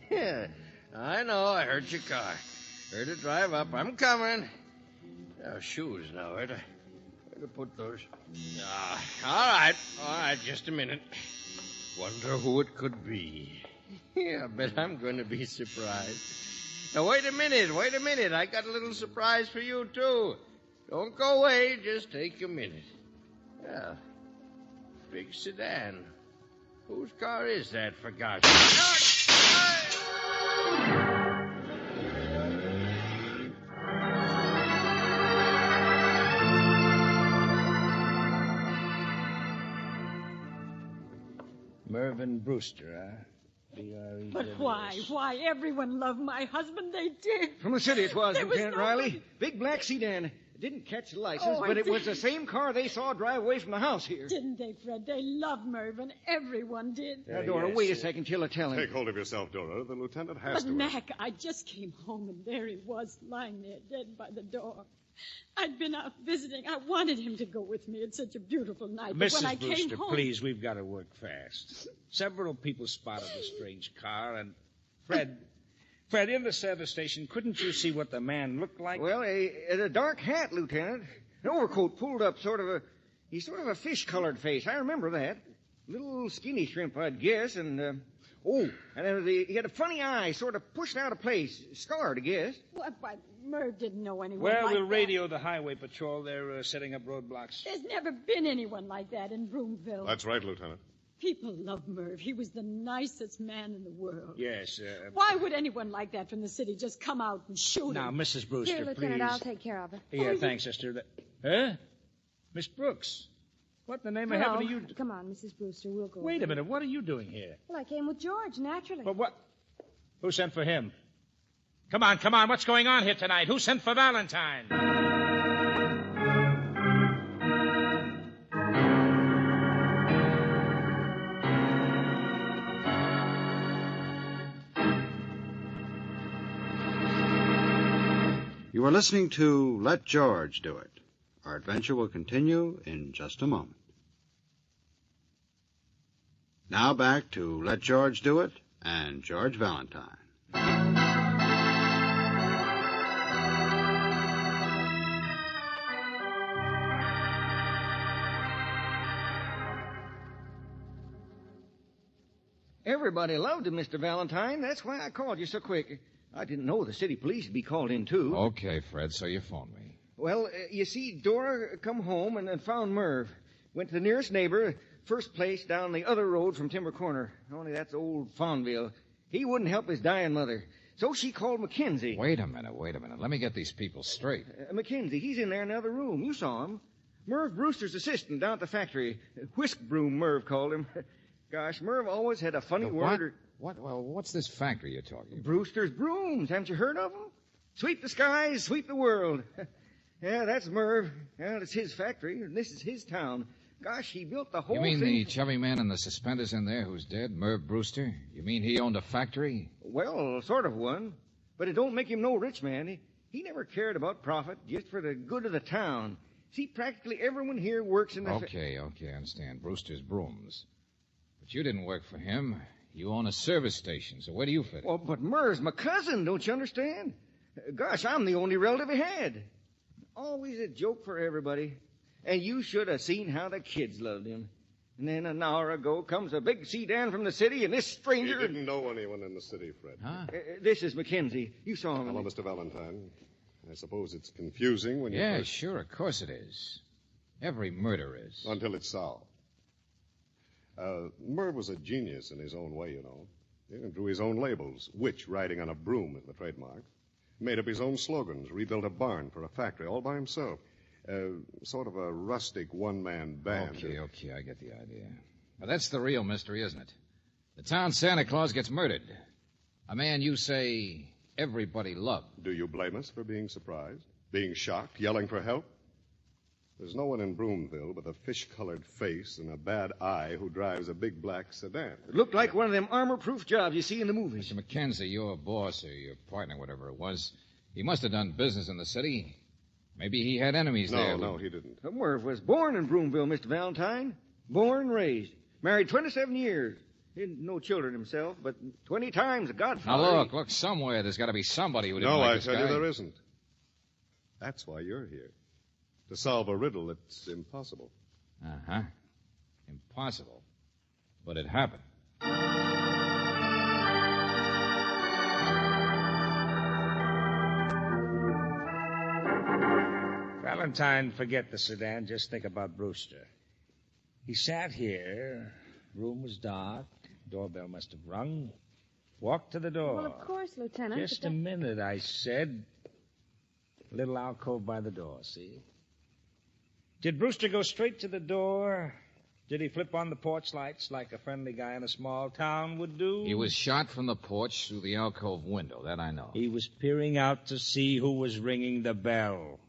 Yeah, I know. I heard your car. Heard it drive up. I'm coming. Shoes now. Where to put those? All right. Just a minute. Wonder who it could be. Yeah, I bet I'm going to be surprised. Now, wait a minute. I got a little surprise for you, too. Don't go away. Just take a minute. Yeah, big sedan. Whose car is that, for God's sake? Mervyn Brewster, huh? B-R-E-W-S. But why? Everyone loved my husband. They did. From the city it was, There was Lieutenant nobody- Riley. Big black sedan. It didn't catch the license, Oh, but I it was did. the same car they saw drive away from the house here. Didn't they, Fred? They loved Mervyn. Everyone did. Now, Dora, wait a second till I tell him. Take hold of yourself, Dora. The lieutenant has But, to. Mac, I just came home, and there he was, lying there dead by the door. I'd been out visiting. I wanted him to go with me. It's such a beautiful night. But when I Mrs. came Brewster, home... please, we've got to work fast. Several people spotted the strange car, and Fred, in the service station, couldn't you see what the man looked like? Well, a dark hat, Lieutenant. An overcoat pulled up, he's sort of a fish-colored face. I remember that. Little skinny shrimp, I'd guess, and, he had a funny eye, sort of pushed out of place. Scarred, I guess. What? Merv didn't know anyone Well, like we'll that. radio the highway patrol. They're setting up roadblocks. There's never been anyone like that in Broomville. That's right, Lieutenant. People love Merv. He was the nicest man in the world. Yes. Why would anyone like that from the city just come out and shoot Now, him? Mrs. Brewster, Here, Lieutenant, please. I'll take care of it. Yeah, thanks, sister. Huh? Miss Brooks? What in the name of Hello. heaven are you... Come on, Mrs. Brewster, we'll go. Wait a minute. What are you doing here? Well, I came with George, naturally. But what? Who sent for him? Come on. What's going on here tonight? Who sent for Valentine? You are listening to Let George Do It. Our adventure will continue in just a moment. Now back to Let George Do It and George Valentine. Everybody loved him, Mr. Valentine. That's why I called you so quick. I didn't know the city police would be called in, too. Okay, Fred, so you phoned me. Well, you see, Dora come home and found Merv. Went to the nearest neighbor, first place down the other road from Timber Corner. Only that's old Fawnville. He wouldn't help his dying mother. So she called McKenzie. Wait a minute. Let me get these people straight. McKenzie, he's in there in the other room. You saw him. Merv Brewster's assistant down at the factory. Whisk Broom, Merv called him. Gosh, Merv always had a funny word. Well, what's this factory you're talking about? Brewster's Brooms. Haven't you heard of them? Sweep the skies, sweep the world. Yeah, that's Merv. Well, it's his factory, and this is his town. Gosh, he built the whole You mean thing. the chubby man in the suspenders in there who's dead, Merv Brewster? You mean he owned a factory? Well, sort of one. But it don't make him no rich man. He never cared about profit, just for the good of the town. See, practically everyone here works in the... Okay, I understand. Brewster's Brooms. But you didn't work for him. You own a service station, so where do you fit in? Well, but Merv's my cousin, don't you understand? Gosh, I'm the only relative he had. Always a joke for everybody. And you should have seen how the kids loved him. And then an hour ago comes a big sedan from the city, and this stranger... He didn't know anyone in the city, Fred. Huh? This is McKenzie. You saw him. Hello, Mr. Valentine. I suppose it's confusing when you... Yeah, sure, of course it is. Every murder is. Until it's solved. Merv was a genius in his own way, you know. He drew his own labels. Witch riding on a broom is the trademark. Made up his own slogans. Rebuilt a barn for a factory all by himself. Sort of a rustic one-man band. Okay, I get the idea. But that's the real mystery, isn't it? The town Santa Claus gets murdered. A man you say everybody loved. Do you blame us for being surprised? Being shocked? Yelling for help? There's no one in Broomville with a fish-colored face and a bad eye who drives a big black sedan. It looked like one of them armor-proof jobs you see in the movies. Mr. McKenzie, your boss or your partner, whatever it was, he must have done business in the city. Maybe he had enemies there. No, he didn't. Murph was born in Broomville, Mr. Valentine. Born and raised. Married 27 years. Didn't no children himself, but 20 times a godfather. Now, look, somewhere there's got to be somebody who didn't No, like I this tell guy. you there isn't. That's why you're here. To solve a riddle that's impossible. Uh-huh. Impossible. But it happened. Valentine, forget the sedan. Just think about Brewster. He sat here. Room was dark. Doorbell must have rung. Walked to the door. Well, of course, Lieutenant. Just a minute, I said. Little alcove by the door, see? Did Brewster go straight to the door? Did he flip on the porch lights like a friendly guy in a small town would do? He was shot from the porch through the alcove window. That I know. He was peering out to see who was ringing the bell.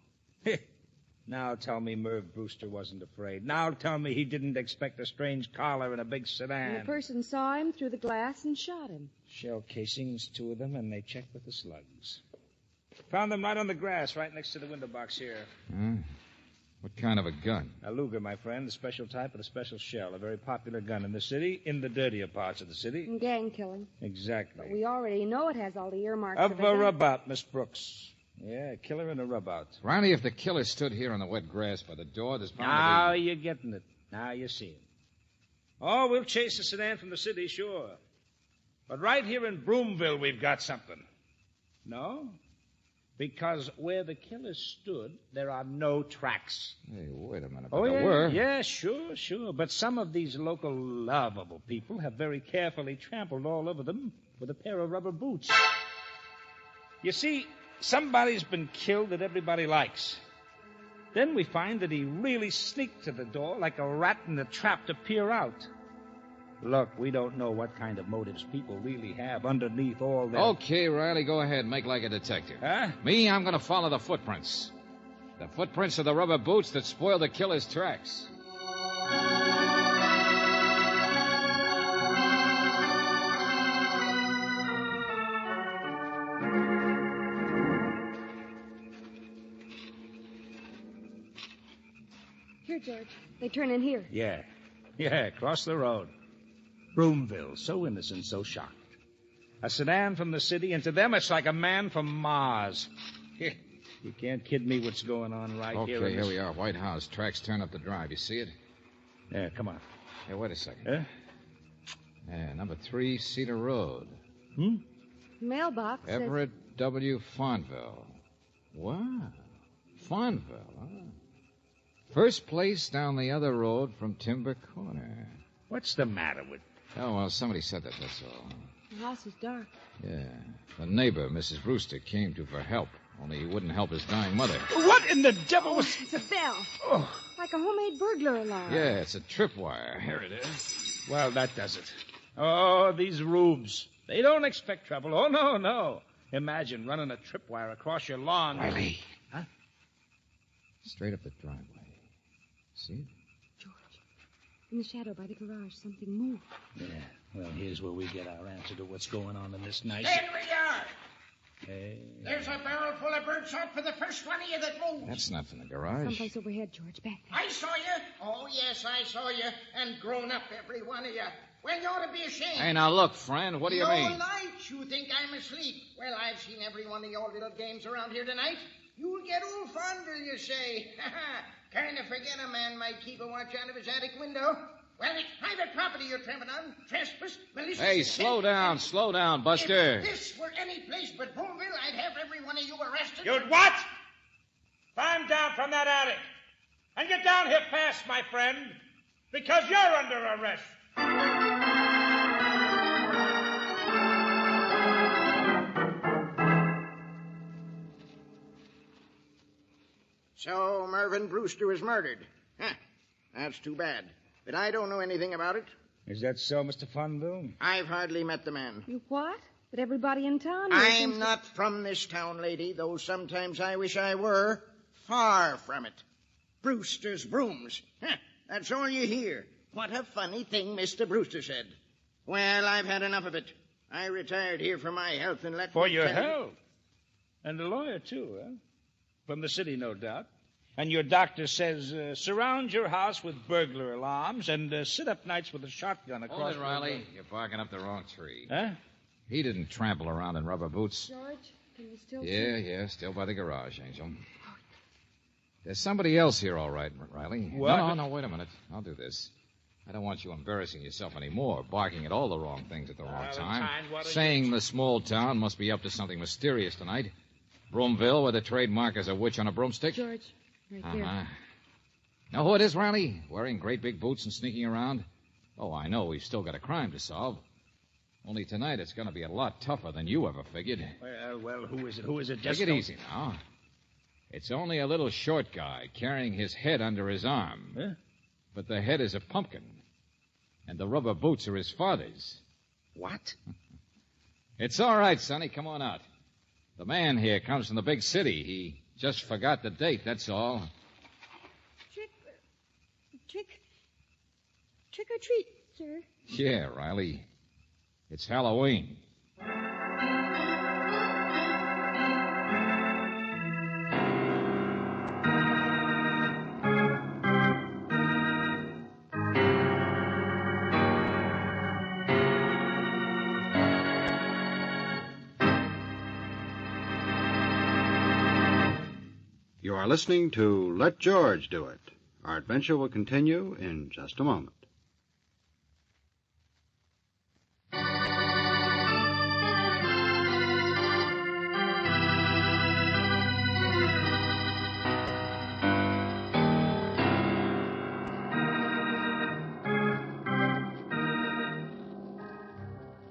Now tell me Merv Brewster wasn't afraid. Now tell me he didn't expect a strange collar in a big sedan. And the person saw him through the glass and shot him. Shell casings, 2 of them, and they checked with the slugs. Found them right on the grass, right next to the window box here. What kind of a gun? A Luger, my friend, a special type with a special shell. A very popular gun in the city, in the dirtier parts of the city. And gang killing. Exactly. But we already know it has all the earmarks Of of a rubout, Miss Brooks. Yeah, a killer and a rubout. Ronnie, if the killer stood here on the wet grass by the door, there's probably... Now you're getting it. Now you see him. Oh, we'll chase the sedan from the city, sure. But right here in Broomville, we've got something. No? Because where the killer stood, there are no tracks. Hey, wait a minute. Oh, there yeah? were. Yeah, sure. But some of these local lovable people have very carefully trampled all over them with a pair of rubber boots. You see, somebody's been killed that everybody likes. Then we find that he really sneaked to the door like a rat in a trap to peer out. Look, we don't know what kind of motives people really have underneath all that. Okay, Riley, go ahead. Make like a detective. Huh? Me, I'm going to follow the footprints. The footprints of the rubber boots that spoiled the killer's tracks. Here, George. They turn in here. Yeah, across the road. Broomville, so innocent, so shocked. A sedan from the city, and to them it's like a man from Mars. You can't kid me what's going on right here. Okay, here we are. White House. Tracks turn up the drive. You see it? Yeah, come on. Hey, wait a second. Huh? Yeah, number 3, Cedar Road. Mailbox says... Everett W. Fonville. Wow. Fonville, huh? First place down the other road from Timber Corner. What's the matter with... Oh, well, somebody said that, that's all. The house is dark. Yeah. The neighbor, Mrs. Brewster, came to for help, only he wouldn't help his dying mother. What in the devil was... It's a bell. Oh. Like a homemade burglar alarm. Yeah, it's a tripwire. Here it is. Well, that does it. Oh, these rubes. They don't expect trouble. Oh, no. Imagine running a tripwire across your lawn. Riley. Huh? Straight up the driveway. See it? George, in the shadow by the garage, something moved. Yeah, well, here's where we get our answer to what's going on in this nice... There we are. Hey. There's a barrel full of birdshot for the first one of you that moves. That's not from the garage. Someplace overhead, George. Back there. I saw you. Oh, yes, I saw you. And grown up, every one of you. Well, you ought to be ashamed. Hey, now look, friend, what do you mean? No lights. You think I'm asleep. Well, I've seen every one of your little games around here tonight. You'll get old fonder, you say. Kind of forget a man might keep a watch out of his attic window. Well, it's private property you're trampling on. Trespass, malicious... Hey, slow down, Buster. If this were any place but Boomville, I'd have every one of you arrested. You'd what? Climb down from that attic. And get down here fast, my friend. Because you're under arrest. So Mervyn Brewster was murdered. Huh. That's too bad. But I don't know anything about it. Is that so, Mr. Fonville? I've hardly met the man. You what? But everybody in town... I'm not from this town, lady, though sometimes I wish I were. Far from it. Brewster's brooms. That's all you hear. What a funny thing Mr. Brewster said. Well, I've had enough of it. I retired here for my health and let For me your tell you- health? And a lawyer, too, huh? From the city, no doubt. And your doctor says, surround your house with burglar alarms and sit up nights with a shotgun across... Hold it, Riley. You're barking up the wrong tree. Huh? He didn't trample around in rubber boots. George, can you still... Yeah, still by the garage, Angel. There's somebody else here, all right, Riley. What? No, wait a minute. I'll do this. I don't want you embarrassing yourself anymore, barking at all the wrong things at the wrong time. what are you- Saying the small town must be up to something mysterious tonight. Broomville, where the trademark is a witch on a broomstick. George, right there. Uh-huh. Know who it is, Riley? Wearing great big boots and sneaking around? Oh, I know. We've still got a crime to solve. Only tonight it's going to be a lot tougher than you ever figured. Well, who is it? Who is it? Just Take it don't- easy now. It's only a little short guy carrying his head under his arm. Huh? But the head is a pumpkin. And the rubber boots are his father's. What? It's all right, Sonny. Come on out. The man here comes from the big city. He just forgot the date, that's all. Trick or treat, sir. Yeah, Riley. It's Halloween. You are listening to Let George Do It. Our adventure will continue in just a moment.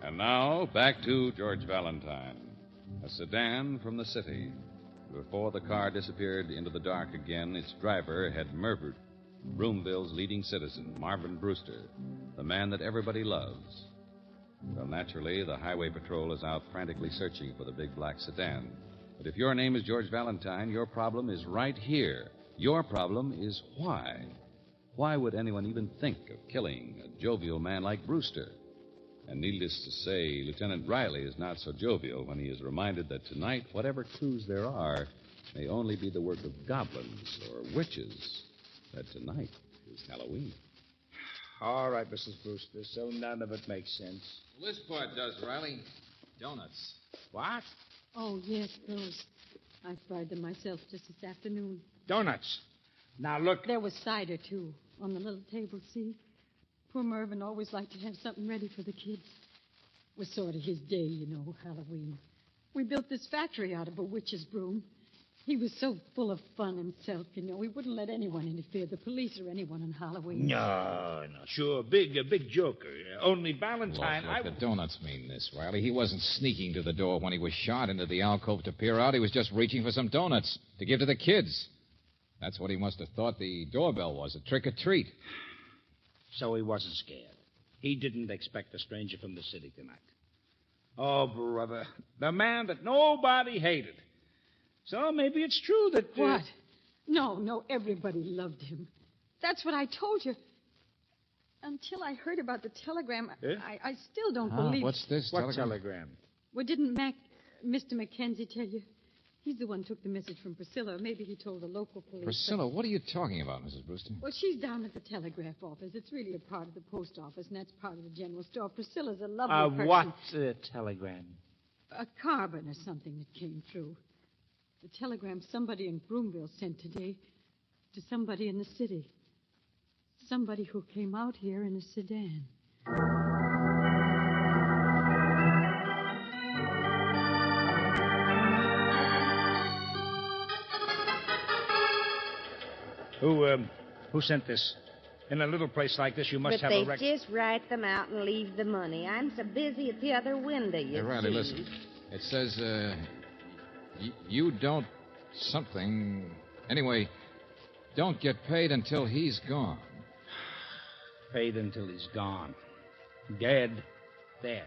And now, back to George Valentine. A sedan from the city. Before the car disappeared into the dark again, its driver had murdered Broomville's leading citizen, Marvin Brewster, the man that everybody loves. Well, naturally, the highway patrol is out frantically searching for the big black sedan. But if your name is George Valentine, your problem is right here. Your problem is why. Why would anyone even think of killing a jovial man like Brewster? And needless to say, Lieutenant Riley is not so jovial when he is reminded that tonight, whatever clues there are, may only be the work of goblins or witches. That tonight is Halloween. All right, Mrs. Brewster, so none of it makes sense. Well, this part does, Riley. Donuts. What? Oh, yes, those. I fried them myself just this afternoon. Donuts. Now, look. There was cider, too, on the little table, see? Poor Mervyn always liked to have something ready for the kids. It was sort of his day, you know, Halloween. We built this factory out of a witch's broom. He was so full of fun himself, you know. He wouldn't let anyone interfere, the police or anyone on Halloween. No, sure, a big joker. Only Valentine... Look, the donuts mean this, Riley. He wasn't sneaking to the door when he was shot into the alcove to peer out. He was just reaching for some donuts to give to the kids. That's what he must have thought the doorbell was, a trick or treat. So he wasn't scared. He didn't expect a stranger from the city tonight. Oh, brother, the man that nobody hated. So maybe it's true that... What? No, everybody loved him. That's what I told you. Until I heard about the telegram, Yeah? I still don't believe... What's this What telegram? Well, didn't Mr. Mackenzie tell you? He's the one who took the message from Priscilla. Maybe he told the local police. Priscilla, what are you talking about, Mrs. Brewster? Well, she's down at the telegraph office. It's really a part of the post office, and that's part of the general store. Priscilla's a lovely person. What telegram? A carbon or something that came through. The telegram somebody in Broomville sent today to somebody in the city. Somebody who came out here in a sedan. Who sent this? In a little place like this, you must but have a they just write them out and leave the money. I'm so busy at the other window, you Hey, Riley, see. listen. It says, you don't something... Anyway, don't get paid until he's gone. Paid until he's gone. Dead. There.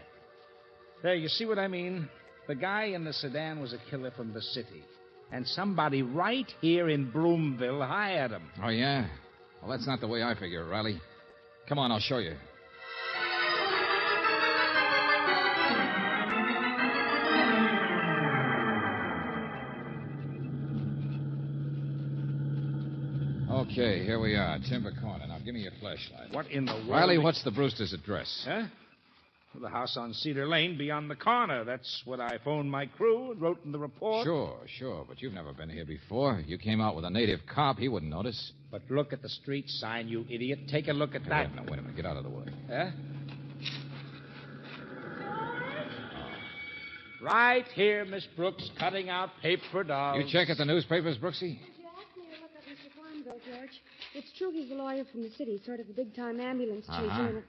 There, you see what I mean? The guy in the sedan was a killer from the city. And somebody right here in Broomville hired him. Oh, yeah? Well, that's not the way I figure it, Riley. Come on, I'll show you. Okay, here we are, Timber Corner. Now, give me your flashlight. What in the world? Riley, what's the Brewster's address? Huh? Well, the house on Cedar Lane beyond the corner. That's what I phoned my crew and wrote in the report. Sure, but you've never been here before. You came out with a native cop. He wouldn't notice. But look at the street sign, you idiot. Take a look at that. Wait a minute. Get out of the way. Huh? Right here, Miss Brooks, cutting out paper dolls. You check at the newspapers, Brooksy? George. It's true he's a lawyer from the city, sort of a big-time ambulance chaser. Uh-huh.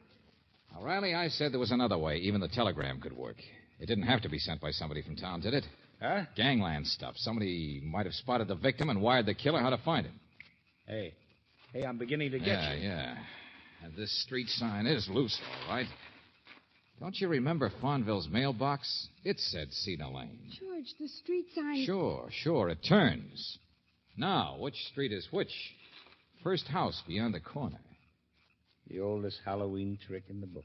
Now, Riley, I said there was another way. Even the telegram could work. It didn't have to be sent by somebody from town, did it? Huh? Gangland stuff. Somebody might have spotted the victim and wired the killer how to find him. Hey, I'm beginning to get you. Yeah. And this street sign is loose, all right. Don't you remember Fonville's mailbox? It said Cedar Lane. George, the street sign... Sure. It turns. Now, which street is which? First house beyond the corner. The oldest Halloween trick in the book.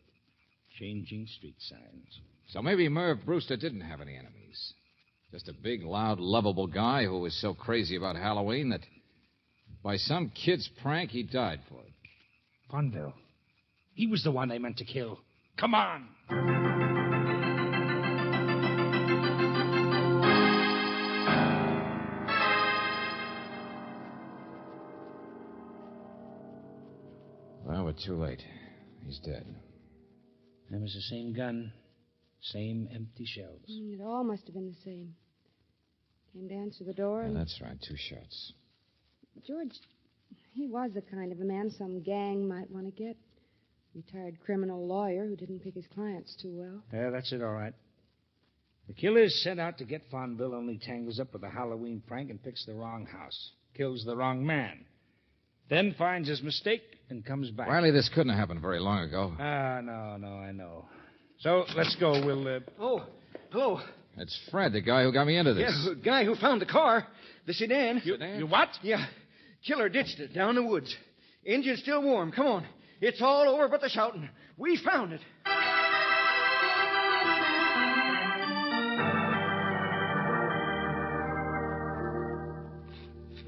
Changing street signs. So maybe Merv Brewster didn't have any enemies. Just a big, loud, lovable guy who was so crazy about Halloween that by some kid's prank he died for it. Fonville. He was the one they meant to kill. Come on! Well, we're too late. He's dead. That was the same gun, same empty shells. It all must have been the same. Came to answer the door and... Yeah, that's right, 2 shots. George, he was the kind of a man some gang might want to get. Retired criminal lawyer who didn't pick his clients too well. Yeah, that's it, all right. The killer's set out to get Fonville, only tangles up with a Halloween prank and picks the wrong house. Kills the wrong man. Then finds his mistake and comes back. Riley, this couldn't have happened very long ago. No, I know. So, let's go. We'll, Oh, hello. It's Fred, the guy who got me into this. Yeah, the guy who found the car. The sedan. You what? Yeah. Killer ditched it down the woods. Engine's still warm. Come on. It's all over but the shouting. We found it.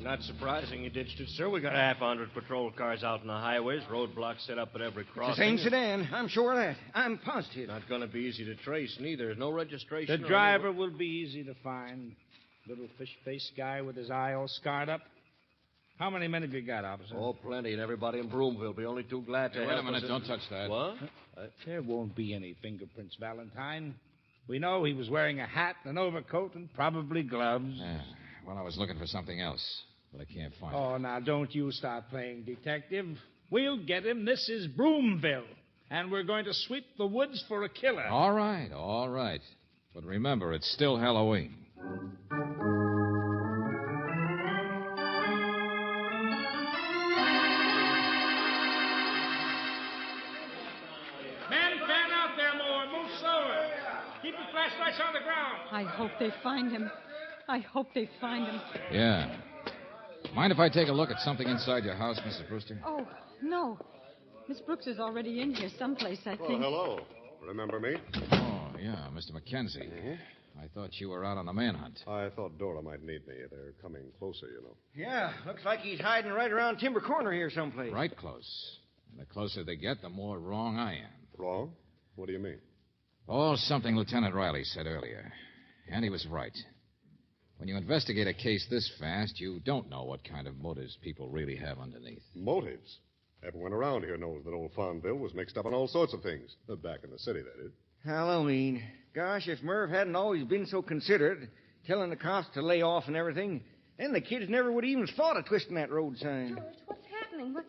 Not surprising you ditched it, sir. We got 100 patrol cars out on the highways, roadblocks set up at every crossing. The same sedan. I'm sure of that. I'm positive. Not going to be easy to trace, neither. No registration. The driver will be easy to find. Little fish-faced guy with his eye all scarred up. How many men have you got, officer? Oh, plenty, and everybody in Broomville will be only too glad to help us. Wait a minute, don't touch that. What? There won't be any fingerprints, Valentine. We know he was wearing a hat, an overcoat, and probably gloves. Yeah. Well, I was looking for something else, but I can't find it. Oh, now, don't you start playing detective. We'll get him. This is Broomville, and we're going to sweep the woods for a killer. All right. But remember, it's still Halloween. Keep the flashlights on the ground. I hope they find him. Yeah. Mind if I take a look at something inside your house, Mrs. Brewster? Oh, no. Miss Brooks is already in here someplace, I think. Well, hello. Remember me? Oh, yeah, Mr. Mackenzie. I thought you were out on a manhunt. I thought Dora might need me. They're coming closer, you know. Yeah, looks like he's hiding right around Timber Corner here someplace. Right close. And the closer they get, the more wrong I am. Wrong? What do you mean? Oh, something Lieutenant Riley said earlier. And he was right. When you investigate a case this fast, you don't know what kind of motives people really have underneath. Motives? Everyone around here knows that old Fonville was mixed up in all sorts of things. Back in the city, that is. Halloween. Gosh, if Merv hadn't always been so considerate, telling the cops to lay off and everything, then the kids never would have even thought of twisting that road sign. George, what's happening? What?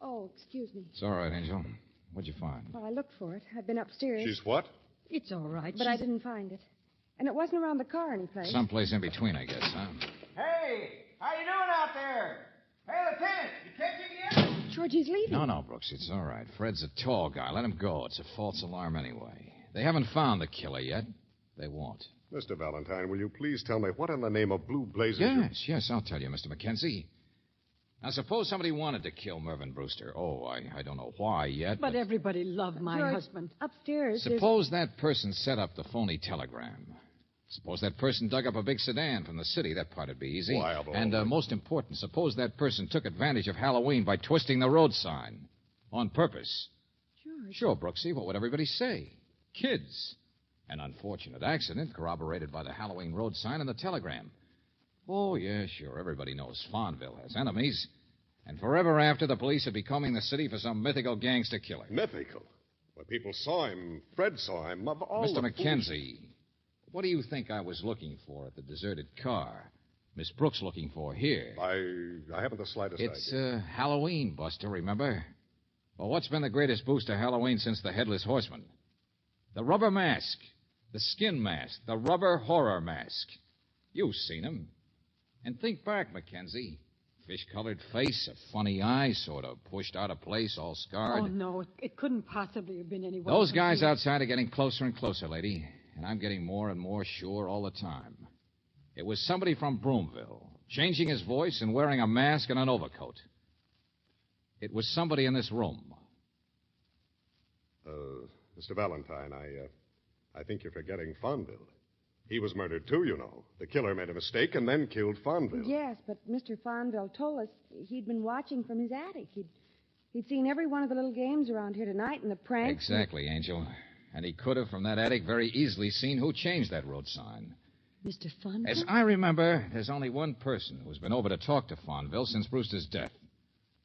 Oh, excuse me. It's all right, Angel. What'd you find? Well, I looked for it. I've been upstairs. She's what? It's all right. But I didn't find it. And it wasn't around the car anyplace. Someplace in between, I guess, huh? Hey, how you doing out there? Hey, Lieutenant, detective yet? George, he's leaving. No, Brooks, it's all right. Fred's a tall guy. Let him go. It's a false alarm anyway. They haven't found the killer yet. They won't. Mr. Valentine, will you please tell me what in the name of blue blazes... Yes, I'll tell you, Mr. Mackenzie. Now, suppose somebody wanted to kill Mervyn Brewster. Oh, I don't know why yet. But everybody loved my George, husband. Upstairs. Suppose that person set up the phony telegram. Suppose that person dug up a big sedan from the city. That part'd be easy. Why, of all and most important, suppose that person took advantage of Halloween by twisting the road sign. On purpose. George. Sure, Brooksy. What would everybody say? Kids. An unfortunate accident corroborated by the Halloween road sign and the telegram. Oh, yeah, sure. Everybody knows Farnville has enemies. And forever after, the police would be combing the city for some mythical gangster killer. Mythical? Well, people saw him. Fred saw him. Of all Mr. the Mackenzie, what do you think I was looking for at the deserted car? Miss Brooks looking for here? I haven't the slightest idea. It's Halloween, Buster, remember? Well, what's been the greatest boost to Halloween since the Headless Horseman? The rubber mask. The skin mask. The rubber horror mask. You've seen him. And think back, Mackenzie. Fish-colored face, a funny eye, sort of pushed out of place, all scarred. Oh, no, it couldn't possibly have been anyone. Those guys outside are getting closer and closer, lady. And I'm getting more and more sure all the time. It was somebody from Broomville, changing his voice and wearing a mask and an overcoat. It was somebody in this room. Mr. Valentine, I think you're forgetting Farnville. He was murdered, too, you know. The killer made a mistake and then killed Farnville. Yes, but Mr. Farnville told us he'd been watching from his attic. He'd seen every one of the little games around here tonight and the pranks. Exactly, Angel. And he could have, from that attic, very easily seen who changed that road sign. Mr. Farnville? As I remember, there's only one person who's been over to talk to Farnville since Brewster's death,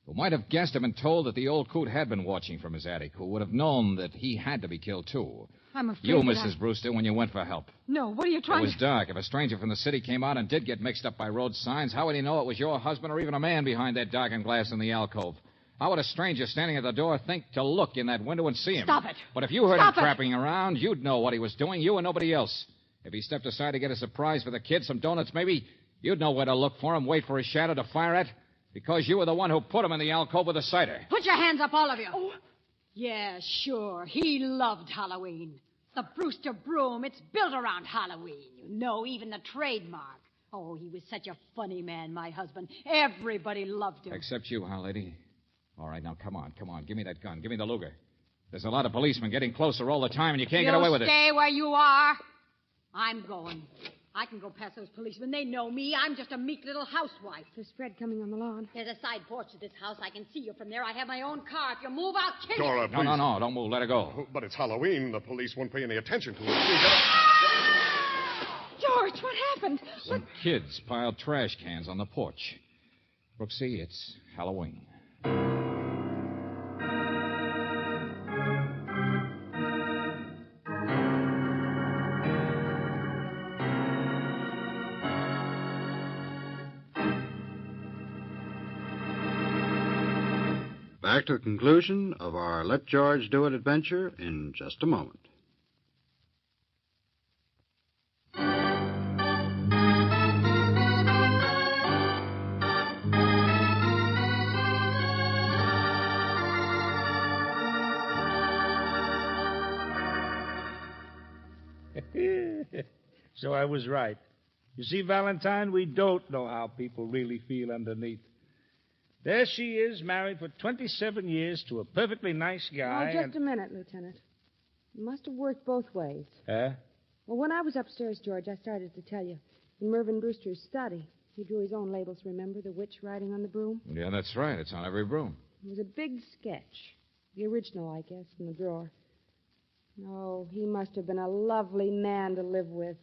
who might have guessed and been told that the old coot had been watching from his attic, who would have known that he had to be killed, too. I'm afraid You, that Mrs. Brewster, when you went for help. No, what are you trying It was dark. If a stranger from the city came out and did get mixed up by road signs, how would he know it was your husband or even a man behind that darkened glass in the alcove? How would a stranger standing at the door think to look in that window and see him? Stop it. But if you heard Stop him it. trapping around, you'd know what he was doing, you and nobody else. If he stepped aside to get a surprise for the kids, some donuts maybe, you'd know where to look for him, wait for his shadow to fire at, because you were the one who put him in the alcove with the cider. Put your hands up, all of you. Oh. Yeah, sure. He loved Halloween. The Brewster broom, it's built around Halloween. You know, even the trademark. Oh, he was such a funny man, my husband. Everybody loved him. Except you, huh, lady? All right, now, come on. Give me that gun. Give me the Luger. There's a lot of policemen getting closer all the time, and you can't get away with it. Stay where you are. I'm going. I can go past those policemen. They know me. I'm just a meek little housewife. There's Fred coming on the lawn. There's a side porch to this house. I can see you from there. I have my own car. If you move, I'll kill Dora, you. please. No. Don't move. Let her go. But it's Halloween. The police won't pay any attention to it. George, what happened? Some kids piled trash cans on the porch. Brooksy, it's Halloween. Back to the conclusion of our Let George Do It adventure in just a moment. So I was right. You see, Valentine, we don't know how people really feel underneath. There she is, married for 27 years to a perfectly nice guy. Oh, just a minute, Lieutenant. It must have worked both ways. Huh? Well, when I was upstairs, George, I started to tell you. In Mervyn Brewster's study, he drew his own labels, remember? The witch riding on the broom? Yeah, that's right. It's on every broom. It was a big sketch. The original, I guess, in the drawer. Oh, he must have been a lovely man to live with.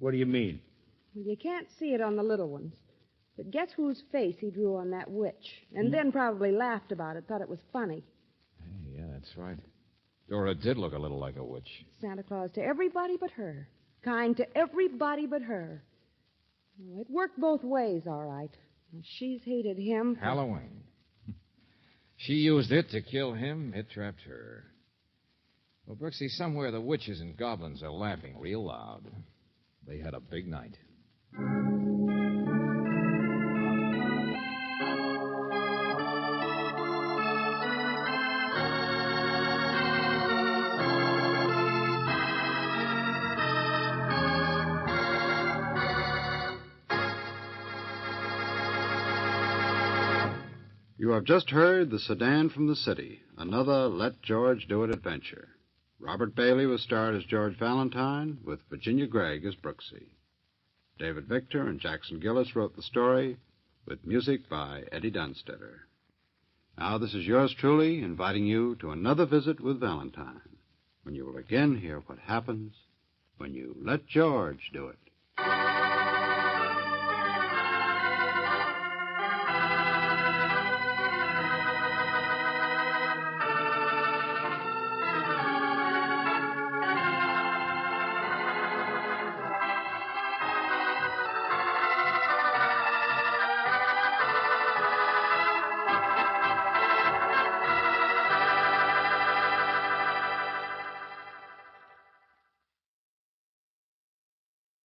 What do you mean? Well, you can't see it on the little ones. But guess whose face he drew on that witch? And then probably laughed about it, thought it was funny. Hey, yeah, that's right. Dora did look a little like a witch. Santa Claus to everybody but her. Kind to everybody but her. Well, it worked both ways, all right. She's hated him. Halloween. She used it to kill him. It trapped her. Well, Brooksy, somewhere the witches and goblins are laughing real loud. They had a big night. You have just heard The Sedan from the City, another Let George Do It adventure. Robert Bailey was starred as George Valentine, with Virginia Gregg as Brooksy. David Victor and Jackson Gillis wrote the story, with music by Eddie Dunstetter. Now this is yours truly, inviting you to another visit with Valentine, when you will again hear what happens when you let George do it.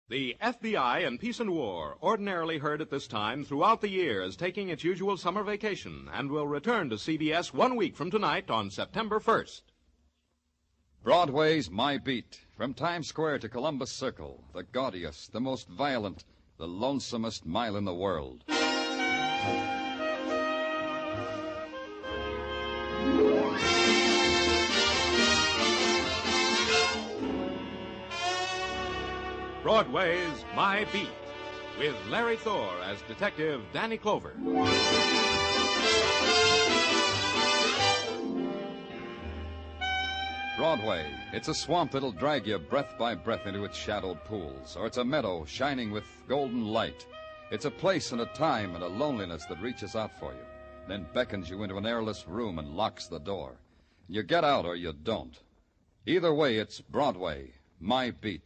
The FBI in Peace and War, ordinarily heard at this time throughout the year, is taking its usual summer vacation and will return to CBS 1 week from tonight on September 1st. Broadway's My Beat. From Times Square to Columbus Circle, the gaudiest, the most violent, the lonesomest mile in the world. Broadway's My Beat, with Larry Thor as Detective Danny Clover. Broadway. It's a swamp that'll drag you breath by breath into its shadowed pools, or it's a meadow shining with golden light. It's a place and a time and a loneliness that reaches out for you, then beckons you into an airless room and locks the door. You get out or you don't. Either way, it's Broadway, My Beat.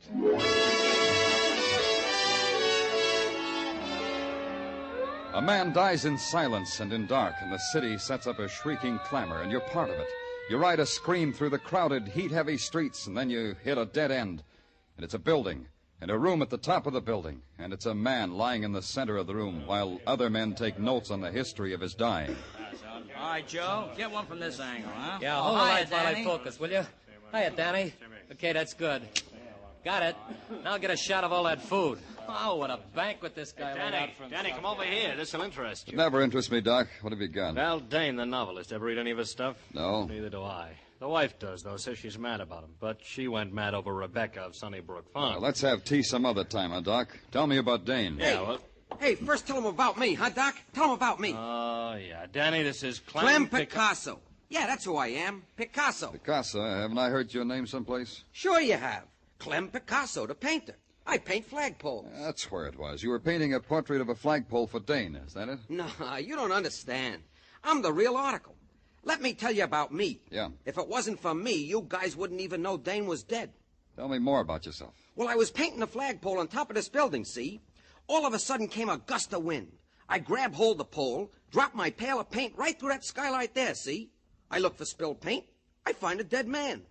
A man dies in silence and in dark, and the city sets up a shrieking clamor, and you're part of it. You ride a scream through the crowded, heat-heavy streets, and then you hit a dead end. And it's a building, and a room at the top of the building, and it's a man lying in the center of the room while other men take notes on the history of his dying. All right, Joe, get one from this angle, huh? Yeah, hold the light while I Danny. focus, will you? Hiya, Danny. Okay, that's good. Got it. Now get a shot of all that food. Oh, what a banquet this guy laid out for himself. Danny, come over here. This'll interest you. It never interests me, Doc. What have you got? Val Dane, the novelist. Ever read any of his stuff? No. Neither do I. The wife does, though. Says she's mad about him. But she went mad over Rebecca of Sunnybrook Farm. Well, let's have tea some other time, huh, Doc? Tell me about Dane. Yeah, well... Hey, first tell him about me, huh, Doc? Tell him about me. Oh, yeah. Danny, this is Clem Picasso. Yeah, that's who I am. Picasso. Picasso, haven't I heard your name someplace? Sure you have. Clem Picasso, the painter. I paint flagpoles. That's where it was. You were painting a portrait of a flagpole for Dane, is that it? No, you don't understand. I'm the real article. Let me tell you about me. Yeah. If it wasn't for me, you guys wouldn't even know Dane was dead. Tell me more about yourself. Well, I was painting a flagpole on top of this building, see? All of a sudden came a gust of wind. I grabbed hold of the pole, dropped my pail of paint right through that skylight there, see? I look for spilled paint. I find a dead man.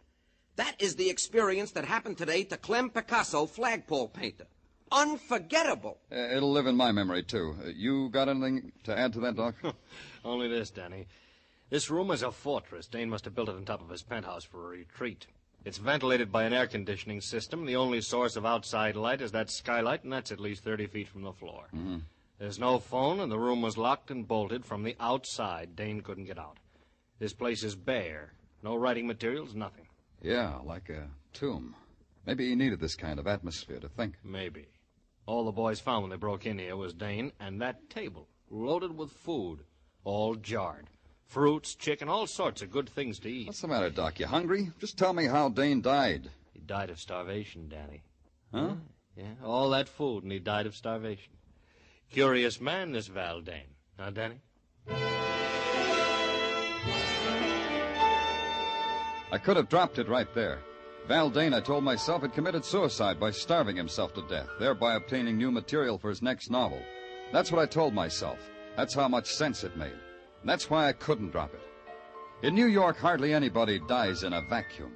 That is the experience that happened today to Clem Picasso, flagpole painter. Unforgettable. It'll live in my memory, too. You got anything to add to that, Doc? Only this, Danny. This room is a fortress. Dane must have built it on top of his penthouse for a retreat. It's ventilated by an air conditioning system. The only source of outside light is that skylight, and that's at least 30 feet from the floor. Mm-hmm. There's no phone, and the room was locked and bolted from the outside. Dane couldn't get out. This place is bare. No writing materials, nothing. Yeah, like a tomb. Maybe he needed this kind of atmosphere to think. Maybe. All the boys found when they broke in here was Dane and that table, loaded with food, all jarred. Fruits, chicken, all sorts of good things to eat. What's the matter, Doc? You hungry? Just tell me how Dane died. He died of starvation, Danny. Huh? Yeah, all that food, and he died of starvation. Curious man, this Val Dane. Huh, Danny? I could have dropped it right there. Val Dane, I told myself, had committed suicide by starving himself to death, thereby obtaining new material for his next novel. That's what I told myself. That's how much sense it made. And that's why I couldn't drop it. In New York, hardly anybody dies in a vacuum.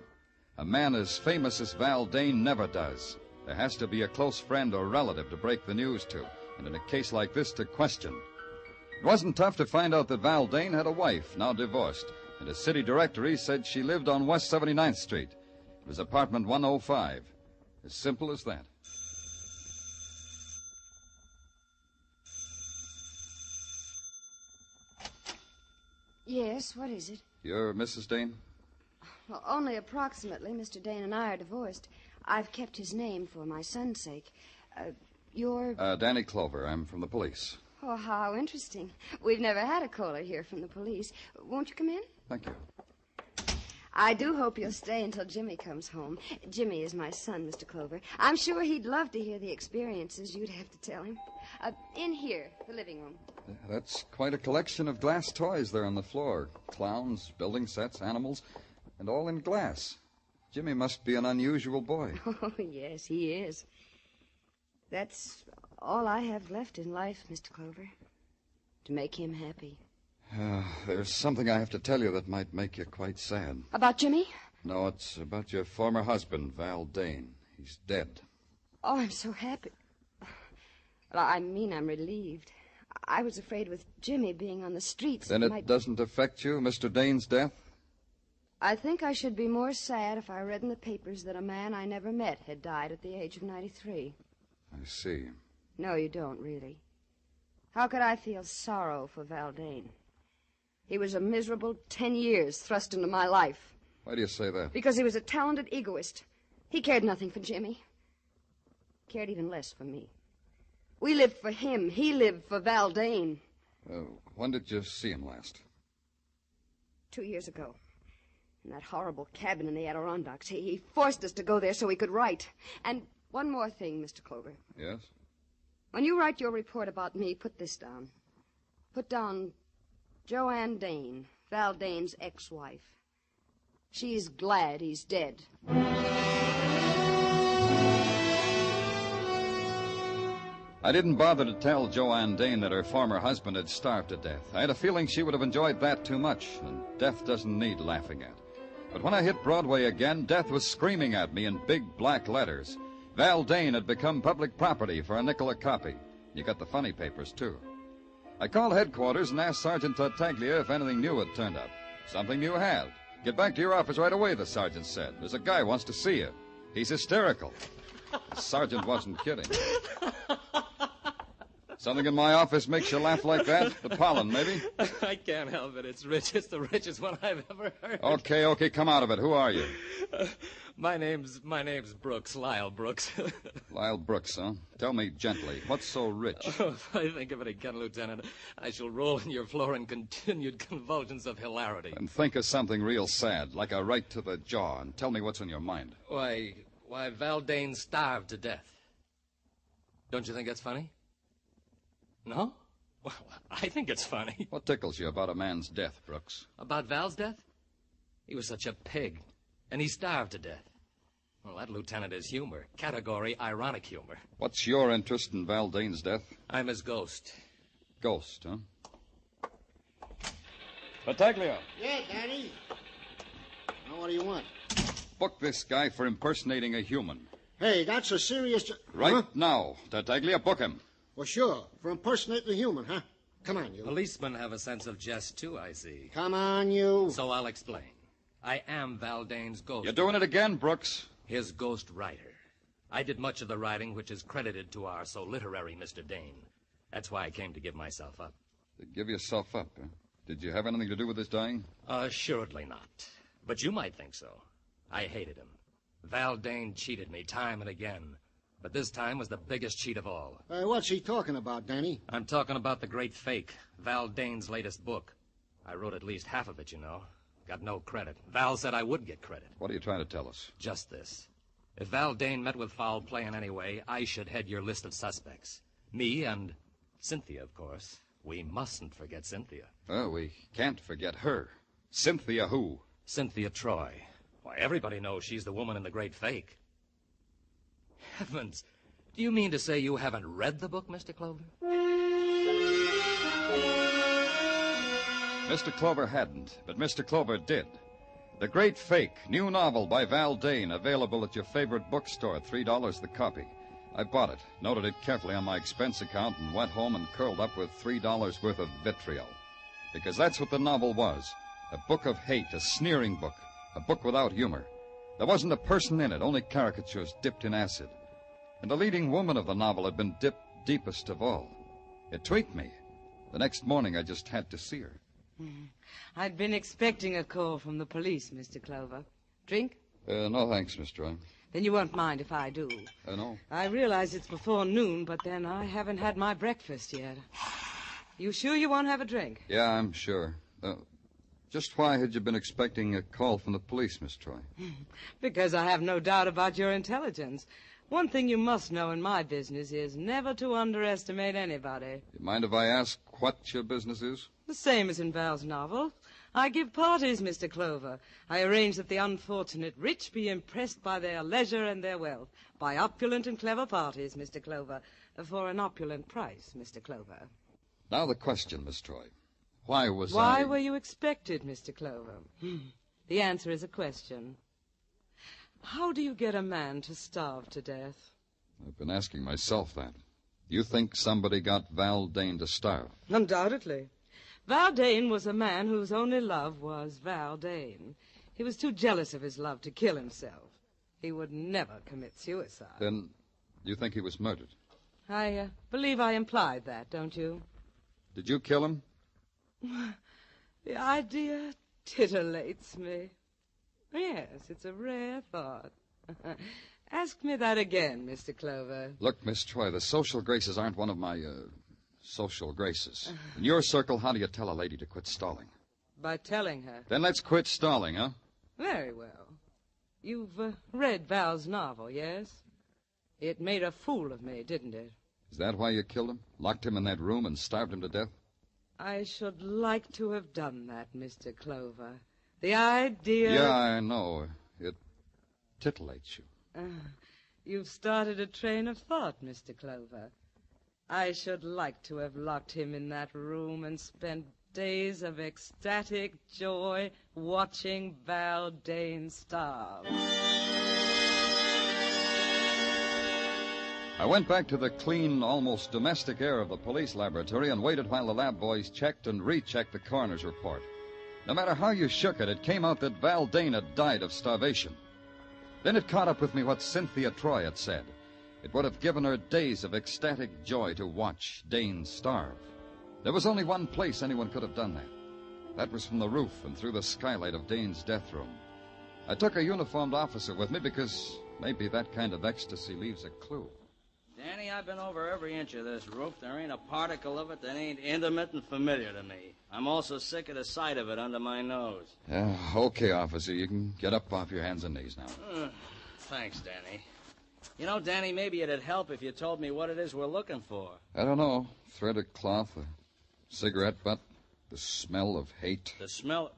A man as famous as Val Dane never does. There has to be a close friend or relative to break the news to, and in a case like this, to question. It wasn't tough to find out that Val Dane had a wife, now divorced, and a city directory said she lived on West 79th Street. It was apartment 105. As simple as that. Yes, what is it? You're Mrs. Dane? Well, only approximately. Mr. Dane and I are divorced. I've kept his name for my son's sake. You're... Danny Clover. I'm from the police. Oh, how interesting. We've never had a caller here from the police. Won't you come in? Thank you. I do hope you'll stay until Jimmy comes home. Jimmy is my son, Mr. Clover. I'm sure he'd love to hear the experiences you'd have to tell him. In here, the living room. That's quite a collection of glass toys there on the floor. Clowns, building sets, animals, and all in glass. Jimmy must be an unusual boy. Oh, yes, he is. That's all I have left in life, Mr. Clover. To make him happy. There's something I have to tell you that might make you quite sad. About Jimmy? No, it's about your former husband, Val Dane. He's dead. Oh, I'm so happy. Well, I mean, I'm relieved. I was afraid with Jimmy being on the streets... Then it doesn't affect you, Mr. Dane's death? I think I should be more sad if I read in the papers that a man I never met had died at the age of 93. I see. No, you don't, really. How could I feel sorrow for Val Dane? He was a miserable 10 years thrust into my life. Why do you say that? Because he was a talented egoist. He cared nothing for Jimmy. Cared even less for me. We lived for him. He lived for Val Dane. When did you see him last? 2 years ago. In that horrible cabin in the Adirondacks. He forced us to go there so he could write. And one more thing, Mr. Clover. Yes? When you write your report about me, put this down. Put down Joanne Dane, Val Dane's ex-wife. She's glad he's dead. I didn't bother to tell Joanne Dane that her former husband had starved to death. I had a feeling she would have enjoyed that too much, and death doesn't need laughing at. But when I hit Broadway again, death was screaming at me in big black letters. Val Dane had become public property for a nickel a copy. You got the funny papers, too. I called headquarters and asked Sergeant Tartaglia if anything new had turned up. Something new had. Get back to your office right away, the sergeant said. There's a guy who wants to see you. He's hysterical. The sergeant wasn't kidding. Something in my office makes you laugh like that? The pollen, maybe? I can't help it. It's rich. It's the richest one I've ever heard. Okay, come out of it. Who are you? My name's Brooks, Lyle Brooks. Lyle Brooks, huh? Tell me gently, what's so rich? Oh, if I think of it again, Lieutenant, I shall roll on your floor in continued convulsions of hilarity. And think of something real sad, like a right to the jaw, and tell me what's on your mind. Why, Val Dane starved to death. Don't you think that's funny? No? Well, I think it's funny. What tickles you about a man's death, Brooks? About Val's death? He was such a pig, and he starved to death. Well, that, Lieutenant, is humor. Category ironic humor. What's your interest in Val Dane's death? I'm his ghost. Ghost, huh? Battaglia. Yeah, Danny. Now, what do you want? Book this guy for impersonating a human. Hey, that's a serious... Right now, Tartaglia, book him. Well, sure. For impersonating a human, huh? Come on, you. Policemen have a sense of jest, too, I see. Come on, you. So I'll explain. I am Val Dane's ghost. You're doing it again, Brooks. His ghost writer. I did much of the writing which is credited to our so literary Mr. Dane. That's why I came to give myself up. To give yourself up, huh? Did you have anything to do with his dying? Assuredly not. But you might think so. I hated him. Val Dane cheated me time and again. But this time was the biggest cheat of all. What's he talking about, Danny? I'm talking about The Great Fake, Val Dane's latest book. I wrote at least half of it, you know. Got no credit. Val said I would get credit. What are you trying to tell us? Just this. If Val Dane met with foul play in any way, I should head your list of suspects. Me and Cynthia, of course. We mustn't forget Cynthia. Oh, we can't forget her. Cynthia who? Cynthia Troy. Why, everybody knows she's the woman in The Great Fake. Heavens, do you mean to say you haven't read the book, Mr. Clover? Mr. Clover hadn't, but Mr. Clover did. The Great Fake, new novel by Val Dane, available at your favorite bookstore, $3 the copy. I bought it, noted it carefully on my expense account, and went home and curled up with $3 worth of vitriol. Because that's what the novel was. A book of hate, a sneering book, a book without humor. There wasn't a person in it, only caricatures dipped in acid. And the leading woman of the novel had been dipped deepest of all. It tweaked me. The next morning, I just had to see her. I'd been expecting a call from the police, Mr. Clover. Drink? No, thanks, Miss Troy. Then you won't mind if I do. No. I realize it's before noon, but then I haven't had my breakfast yet. You sure you won't have a drink? Yeah, I'm sure. Just why had you been expecting a call from the police, Miss Troy? Because I have no doubt about your intelligence. One thing you must know in my business is never to underestimate anybody. You mind if I ask what your business is? The same as in Val's novel. I give parties, Mr. Clover. I arrange that the unfortunate rich be impressed by their leisure and their wealth. By opulent and clever parties, Mr. Clover. For an opulent price, Mr. Clover. Now the question, Miss Troy. Why Why were you expected, Mr. Clover? The answer is a question. How do you get a man to starve to death? I've been asking myself that. You think somebody got Val Dane to starve? Undoubtedly. Val Dane was a man whose only love was Val Dane. He was too jealous of his love to kill himself. He would never commit suicide. Then you think he was murdered? I believe I implied that, don't you? Did you kill him? The idea titillates me. Yes, it's a rare thought. Ask me that again, Mr. Clover. Look, Miss Troy, the social graces aren't one of my, social graces. In your circle, how do you tell a lady to quit stalling? By telling her. Then let's quit stalling, huh? Very well. You've read Val's novel, yes? It made a fool of me, didn't it? Is that why you killed him? Locked him in that room and starved him to death? I should like to have done that, Mr. Clover. The idea... Yeah, I know. It titillates you. You've started a train of thought, Mr. Clover. I should like to have locked him in that room and spent days of ecstatic joy watching Val Dane starve. I went back to the clean, almost domestic air of the police laboratory and waited while the lab boys checked and rechecked the coroner's report. No matter how you shook it, it came out that Val Dane had died of starvation. Then it caught up with me what Cynthia Troy had said. It would have given her days of ecstatic joy to watch Dane starve. There was only one place anyone could have done that. That was from the roof and through the skylight of Dane's death room. I took a uniformed officer with me because maybe that kind of ecstasy leaves a clue. Danny, I've been over every inch of this roof. There ain't a particle of it that ain't intimate and familiar to me. I'm also sick of the sight of it under my nose. Okay, officer. You can get up off your hands and knees now. Thanks, Danny. You know, Danny, maybe it'd help if you told me what it is we're looking for. I don't know. Thread of cloth, a cigarette butt, the smell of hate. The smell...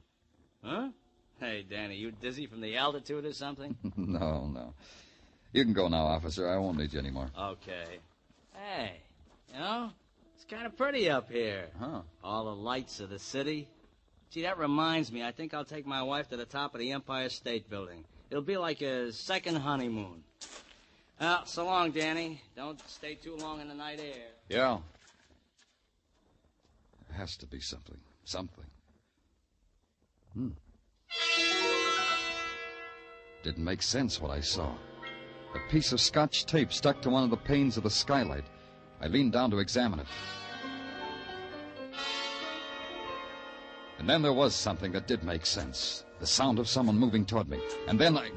Huh? Hey, Danny, you dizzy from the altitude or something? No. You can go now, officer. I won't need you anymore. Okay. Hey, you know, it's kind of pretty up here. Huh. All the lights of the city. Gee, that reminds me. I think I'll take my wife to the top of the Empire State Building. It'll be like a second honeymoon. So long, Danny. Don't stay too long in the night air. Yeah. There has to be something. Didn't make sense what I saw. A piece of Scotch tape stuck to one of the panes of the skylight. I leaned down to examine it. And then there was something that did make sense. The sound of someone moving toward me. And then I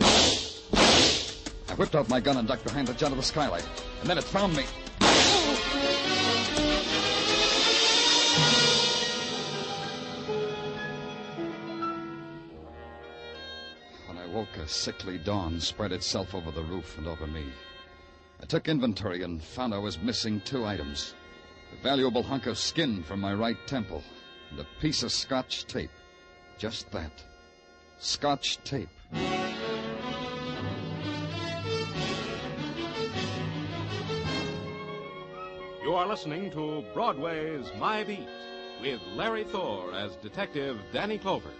whipped out my gun and ducked behind the jut of the skylight. And then it found me. When I woke, a sickly dawn spread itself over the roof and over me. I took inventory and found I was missing 2 items. A valuable hunk of skin from my right temple and a piece of Scotch tape. Just that. Scotch tape. You are listening to Broadway's My Beat with Larry Thor as Detective Danny Clover.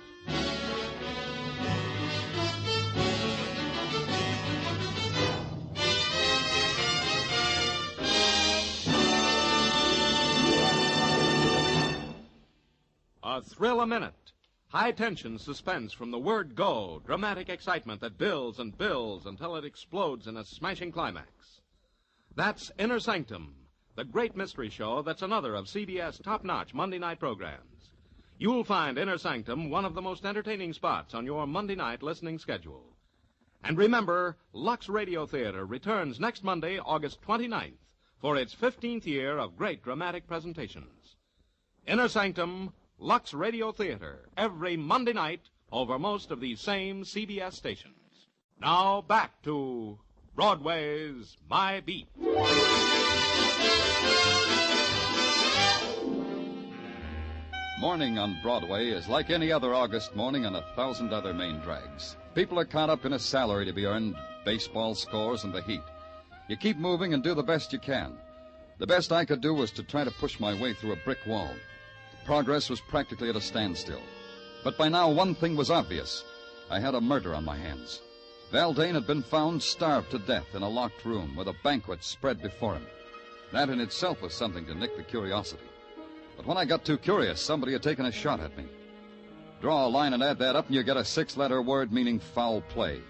A thrill a minute. High-tension suspense from the word go. Dramatic excitement that builds and builds until it explodes in a smashing climax. That's Inner Sanctum, the great mystery show that's another of CBS top-notch Monday night programs. you'll find Inner Sanctum one of the most entertaining spots on your Monday night listening schedule. And remember, Lux Radio Theater returns next Monday, August 29th, for its 15th year of great dramatic presentations. Inner Sanctum, Lux Radio Theater, every Monday night over most of these same CBS stations. Now back to Broadway's My Beat. Morning on Broadway is like any other August morning on 1,000 other main drags. People are caught up in a salary to be earned, baseball scores, and the heat. You keep moving and do the best you can. The best I could do was to try to push my way through a brick wall. Progress was practically at a standstill. But by now, one thing was obvious. I had a murder on my hands. Valentine had been found starved to death in a locked room with a banquet spread before him. That in itself was something to nick the curiosity. But when I got too curious, somebody had taken a shot at me. Draw a line and add that up, and you get a 6-letter word meaning foul play.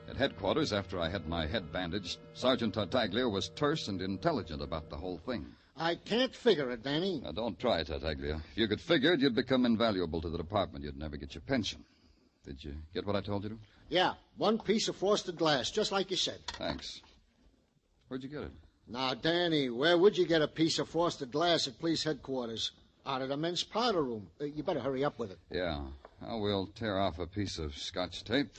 At headquarters, after I had my head bandaged, Sergeant Tartaglia was terse and intelligent about the whole thing. I can't figure it, Danny. Now, don't try, Tartaglia. If you could figure it, you'd become invaluable to the department. You'd never get your pension. Did you get what I told you to? Yeah, one piece of frosted glass, just like you said. Thanks. Where'd you get it? Now, Danny, where would you get a piece of frosted glass at police headquarters? Out of the men's powder room. You better hurry up with it. Yeah. Now, we'll tear off a piece of Scotch tape.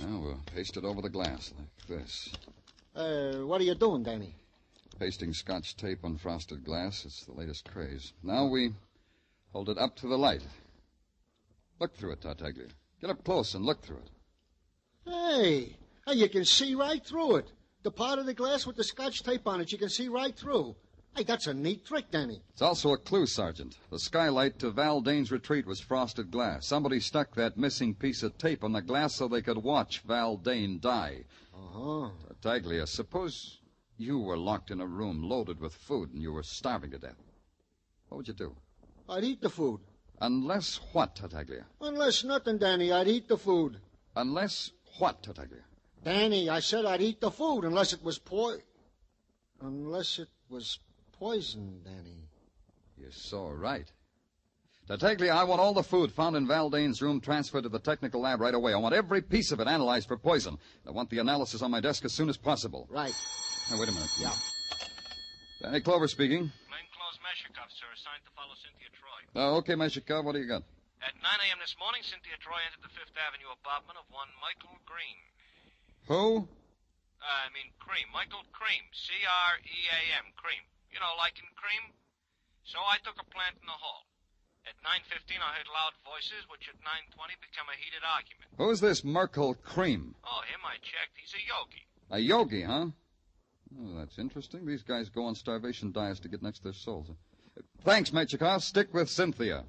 Now, we'll paste it over the glass like this. What are you doing, Danny? Pasting Scotch tape on frosted glass. It's the latest craze. Now we hold it up to the light. Look through it, Tartaglia. Get up close and look through it. Hey, you can see right through it. The part of the glass with the Scotch tape on it, you can see right through. Hey, that's a neat trick, Danny. It's also a clue, Sergeant. The skylight to Valdane's retreat was frosted glass. Somebody stuck that missing piece of tape on the glass so they could watch Valdane die. Uh-huh. Tartaglia, suppose you were locked in a room loaded with food and you were starving to death. What would you do? I'd eat the food. Unless what, Tartaglia? Unless nothing, Danny. I'd eat the food. Unless what, Tartaglia? Danny, I said I'd eat the food unless it was Unless it was poison, Danny. You're so right. Tartaglia, I want all the food found in Valdane's room transferred to the technical lab right away. I want every piece of it analyzed for poison. I want the analysis on my desk as soon as possible. Right. Now, wait a minute. Yeah. Danny Clover speaking. Plainclothes Meshikov, sir, assigned to follow Cynthia Troy. Oh, okay, Meshikov, what do you got? At 9 a.m. this morning, Cynthia Troy entered the Fifth Avenue apartment of one Michael Green. Who? Cream. Michael Cream. C-R-E-A-M. Cream. You know, like in cream. So I took a plant in the hall. At 9:15, I heard loud voices, which at 9:20 become a heated argument. Who's this Merkel Cream? Oh, him I checked. He's a yogi. A yogi, huh? Oh, that's interesting. These guys go on starvation diets to get next to their souls. Thanks, Mechikov. Stick with Cynthia.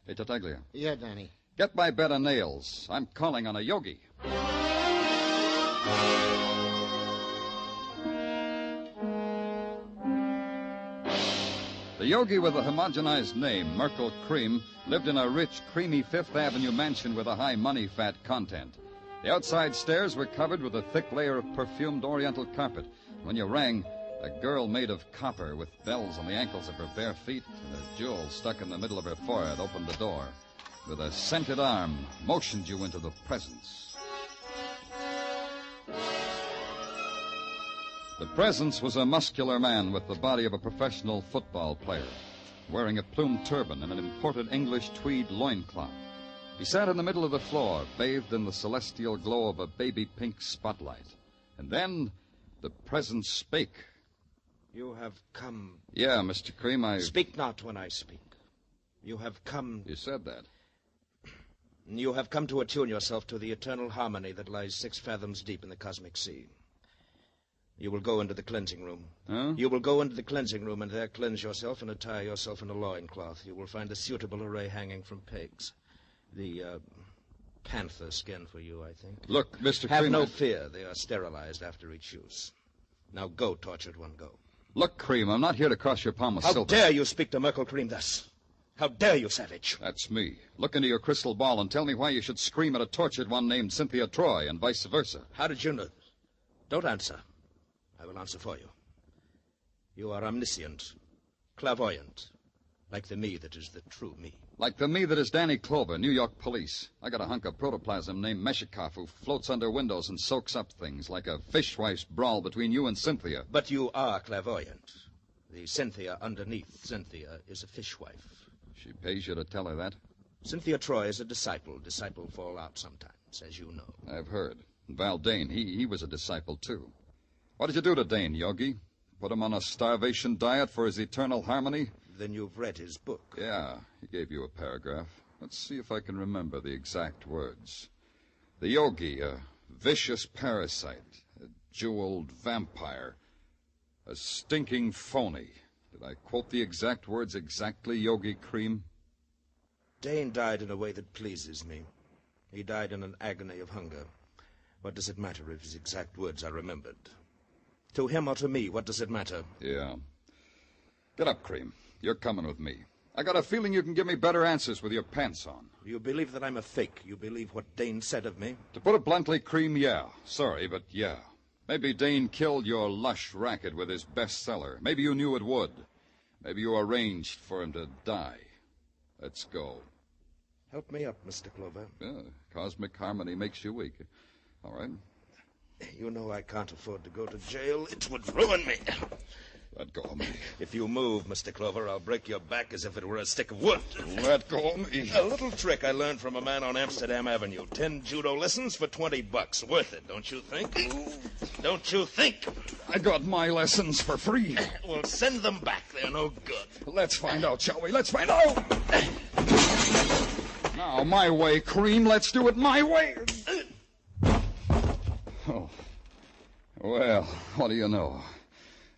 Hey, Tartaglia. Yeah, Danny. Get my bed of nails. I'm calling on a yogi. The yogi with a homogenized name, Merkel Cream, lived in a rich, creamy Fifth Avenue mansion with a high money-fat content. The outside stairs were covered with a thick layer of perfumed oriental carpet. When you rang, a girl made of copper with bells on the ankles of her bare feet and a jewel stuck in the middle of her forehead opened the door. With a scented arm, motioned you into the presence. The presence was a muscular man with the body of a professional football player, wearing a plumed turban and an imported English tweed loincloth. He sat in the middle of the floor, bathed in the celestial glow of a baby-pink spotlight. And then the presence spake. You have come... Yeah, Mr. Cream, Speak not when I speak. You have come... You said that. You have come to attune yourself to the eternal harmony that lies 6 fathoms deep in the cosmic sea. You will go into the cleansing room. Huh? You will go into the cleansing room and there cleanse yourself and attire yourself in a loincloth. You will find a suitable array hanging from pegs. The panther skin for you, I think. Look, Mr. Have Cream... no fear. They are sterilized after each use. Now go, tortured one, go. Look, Cream, I'm not here to cross your palm with How silver. dare you speak to Merkel Cream thus? How dare you, savage? That's me. Look into your crystal ball and tell me why you should scream at a tortured one named Cynthia Troy and vice versa. How did you know? Don't answer. I will answer for you. You are omniscient, clairvoyant, Like the me that is the true me. Like the me that is Danny Clover, New York police. I got a hunk of protoplasm named Meshikoff who floats under windows and soaks up things like a fishwife's brawl between you and Cynthia. But you are clairvoyant. The Cynthia underneath Cynthia is a fishwife. She pays you to tell her that? Cynthia Troy is a disciple. Disciple fall out sometimes, as you know. I've heard. Val Dane, he was a disciple, too. What did you do to Dane, Yogi? Put him on a starvation diet for his eternal harmony? Then you've read his book. Yeah, he gave you a paragraph. Let's see if I can remember the exact words. The Yogi, a vicious parasite, a jeweled vampire, a stinking phony. Did I quote the exact words exactly, Yogi Cream? Dane died in a way that pleases me. He died in an agony of hunger. What does it matter if his exact words are remembered? To him or to me, what does it matter? Yeah. Get up, Cream. You're coming with me. I got a feeling you can give me better answers with your pants on. You believe that I'm a fake. You believe what Dane said of me. To put it bluntly, Cream, yeah. Sorry, but yeah. Maybe Dane killed your lush racket with his bestseller. Maybe you knew it would. Maybe you arranged for him to die. Let's go. Help me up, Mr. Clover. Yeah, cosmic harmony makes you weak. All right. You know I can't afford to go to jail. It would ruin me. Let go of me. If you move, Mr. Clover, I'll break your back as if it were a stick of wood. Let go of me. A little trick I learned from a man on Amsterdam Avenue. 10 judo lessons for $20. Worth it, don't you think? Don't you think? I got my lessons for free. Well, send them back. They're no good. Let's find out, shall we? Let's find out. Now, my way, Cream. Let's do it my way. Oh. Well, what do you know?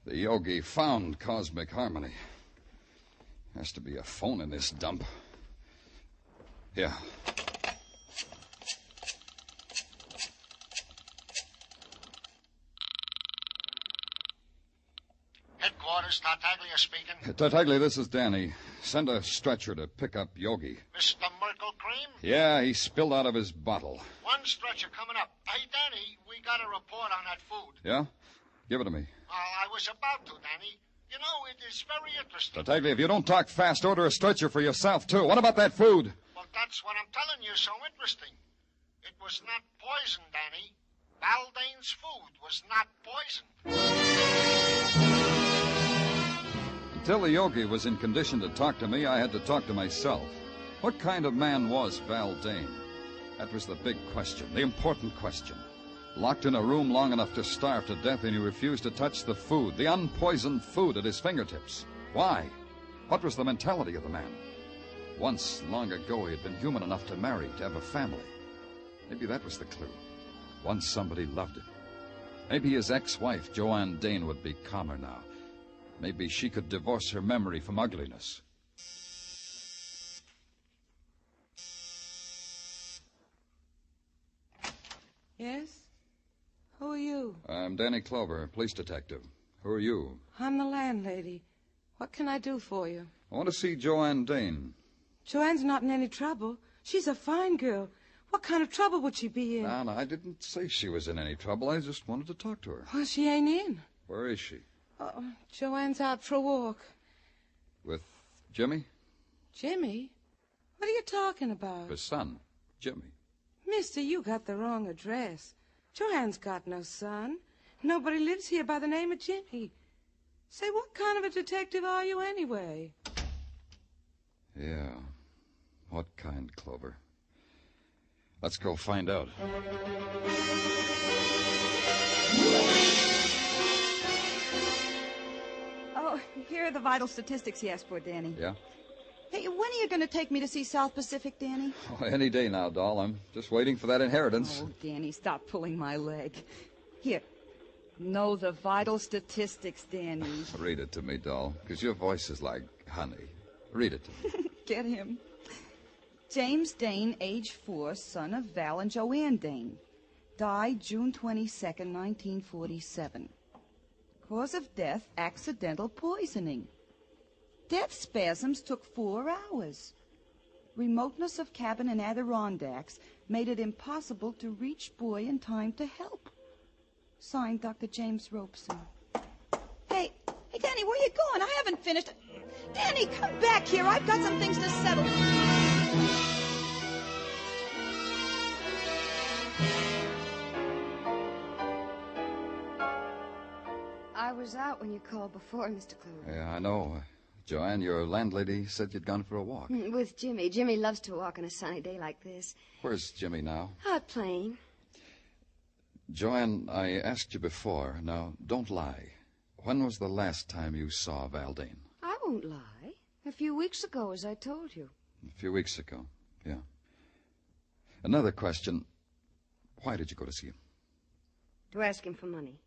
The Yogi found cosmic harmony. Has to be a phone in this dump. Yeah. Headquarters, Tartaglia speaking. Tartaglia, this is Danny. Send a stretcher to pick up Yogi. Mr. Merkle Cream? Yeah, he spilled out of his bottle. One stretcher coming up. Hey, Danny, we got a report on that food. Yeah? Give it to me. I was about to, Danny. You know, it is very interesting. Tartaglia, if you don't talk fast, order a stretcher for yourself, too. What about that food? Well, that's what I'm telling you, so interesting. It was not poison, Danny. Valdane's food was not poison. Until the Yogi was in condition to talk to me, I had to talk to myself. What kind of man was Val Dane? That was the big question, the important question. Locked in a room long enough to starve to death, and he refused to touch the food, the unpoisoned food at his fingertips. Why? What was the mentality of the man? Once, long ago, he had been human enough to marry, to have a family. Maybe that was the clue. Once somebody loved him. Maybe his ex-wife, Joanne Dane, would be calmer now. Maybe she could divorce her memory from ugliness. Yes? Who are you? I'm Danny Clover, police detective. Who are you? I'm the landlady. What can I do for you? I want to see Joanne Dane. Joanne's not in any trouble. She's a fine girl. What kind of trouble would she be in? No, I didn't say she was in any trouble. I just wanted to talk to her. Well, she ain't in. Where is she? Oh, Joanne's out for a walk. With Jimmy? Jimmy? What are you talking about? His son, Jimmy. Mister, you got the wrong address. Joanne's got no son. Nobody lives here by the name of Jimmy. Say, what kind of a detective are you anyway? Yeah. What kind, Clover? Let's go find out. Oh, here are the vital statistics he asked for, Danny. Yeah? Hey, when are you going to take me to see South Pacific, Danny? Oh, any day now, doll. I'm just waiting for that inheritance. Oh, Danny, stop pulling my leg. Here. Know the vital statistics, Danny. Read it to me, doll, because your voice is like honey. Read it to me. Get him. James Dane, age 4, son of Val and Joanne Dane. Died June 22nd, 1947. Cause of death, accidental poisoning. Death spasms took 4 hours. Remoteness of cabin in Adirondacks made it impossible to reach boy in time to help. Signed, Dr. James Robeson. Hey, Danny, where you going? I haven't finished. Danny, come back here. I've got some things to settle. I was out when you called before, Mr. Clover. Yeah, I know. Joanne, your landlady said you'd gone for a walk. With Jimmy. Jimmy loves to walk on a sunny day like this. Where's Jimmy now? Out playing. Joanne, I asked you before. Now, don't lie. When was the last time you saw Valdane? I won't lie. A few weeks ago, as I told you. A few weeks ago, yeah. Another question. Why did you go to see him? To ask him for money.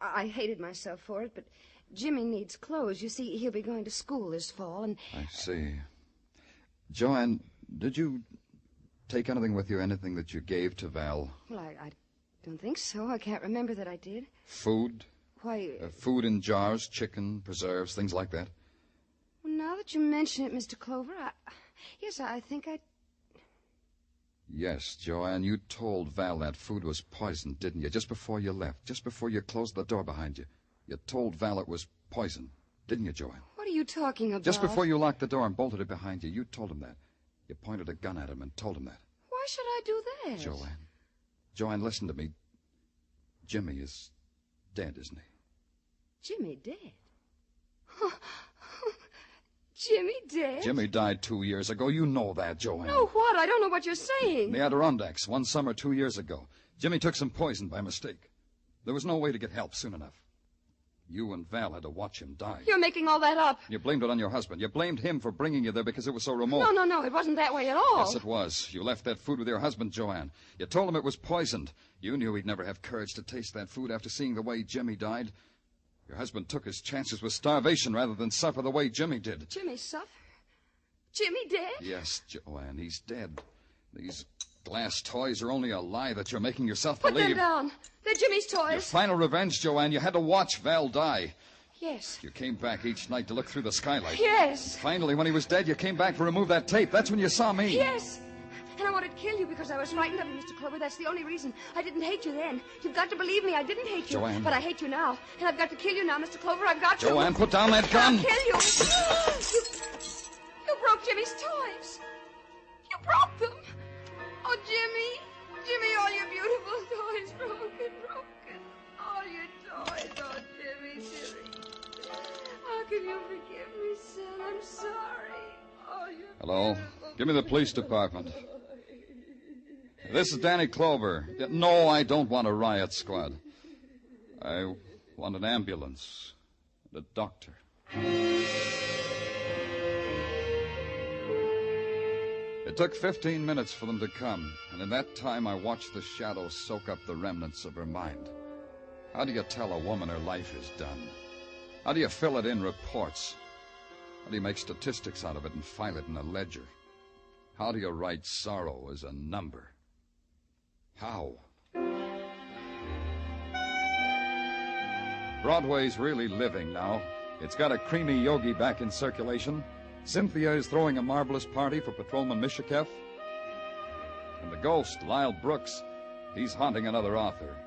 I hated myself for it, but Jimmy needs clothes. You see, he'll be going to school this fall, and... I see. Joanne, did you take anything with you, anything that you gave to Val? Well, I don't think so. I can't remember that I did. Food? Why... food in jars, chicken, preserves, things like that? Well, now that you mention it, Mr. Clover, yes, I think I... Yes, Joanne, you told Val that food was poisoned, didn't you? Just before you left, just before you closed the door behind you. You told Val it was poison, didn't you, Joanne? What are you talking about? Just before you locked the door and bolted it behind you, you told him that. You pointed a gun at him and told him that. Why should I do that? Joanne, listen to me. Jimmy is dead, isn't he? Jimmy dead? Jimmy dead? Jimmy died 2 years ago. You know that, Joanne. No, what? I don't know what you're saying. In the Adirondacks, one summer 2 years ago. Jimmy took some poison by mistake. There was no way to get help soon enough. You and Val had to watch him die. You're making all that up. You blamed it on your husband. You blamed him for bringing you there because it was so remote. No, it wasn't that way at all. Yes, it was. You left that food with your husband, Joanne. You told him it was poisoned. You knew he'd never have courage to taste that food after seeing the way Jimmy died. Your husband took his chances with starvation rather than suffer the way Jimmy did. Jimmy suffer? Jimmy dead? Yes, Joanne, he's dead. These glass toys are only a lie that you're making yourself Put believe. them down. They're Jimmy's toys. Your final revenge, Joanne. You had to watch Val die. Yes. You came back each night to look through the skylight. Yes. And finally, when he was dead, you came back to remove that tape. That's when you saw me. Yes. And I wanted to kill you because I was frightened of you, Mr. Clover. That's the only reason. I didn't hate you then. You've got to believe me. I didn't hate you. Joanne. But I hate you now. And I've got to kill you now, Mr. Clover. I've got to. Joanne, put down that gun. I'll kill you. You broke Jimmy's toys. You broke them. Oh, Jimmy. Jimmy, all your beautiful toys broken. All your toys. Oh, Jimmy. How can you forgive me, son? I'm sorry. Oh, you're... Hello. Give me the police department. This is Danny Clover. No, I don't want a riot squad. I want an ambulance and a doctor. It took 15 minutes for them to come, and in that time I watched the shadow soak up the remnants of her mind. How do you tell a woman her life is done? How do you fill it in reports? How do you make statistics out of it and file it in a ledger? How do you write sorrow as a number? How? Broadway's really living now. It's got a creamy yogi back in circulation. Cynthia is throwing a marvelous party for Patrolman Mishakef. And the ghost, Lyle Brooks, he's haunting another author.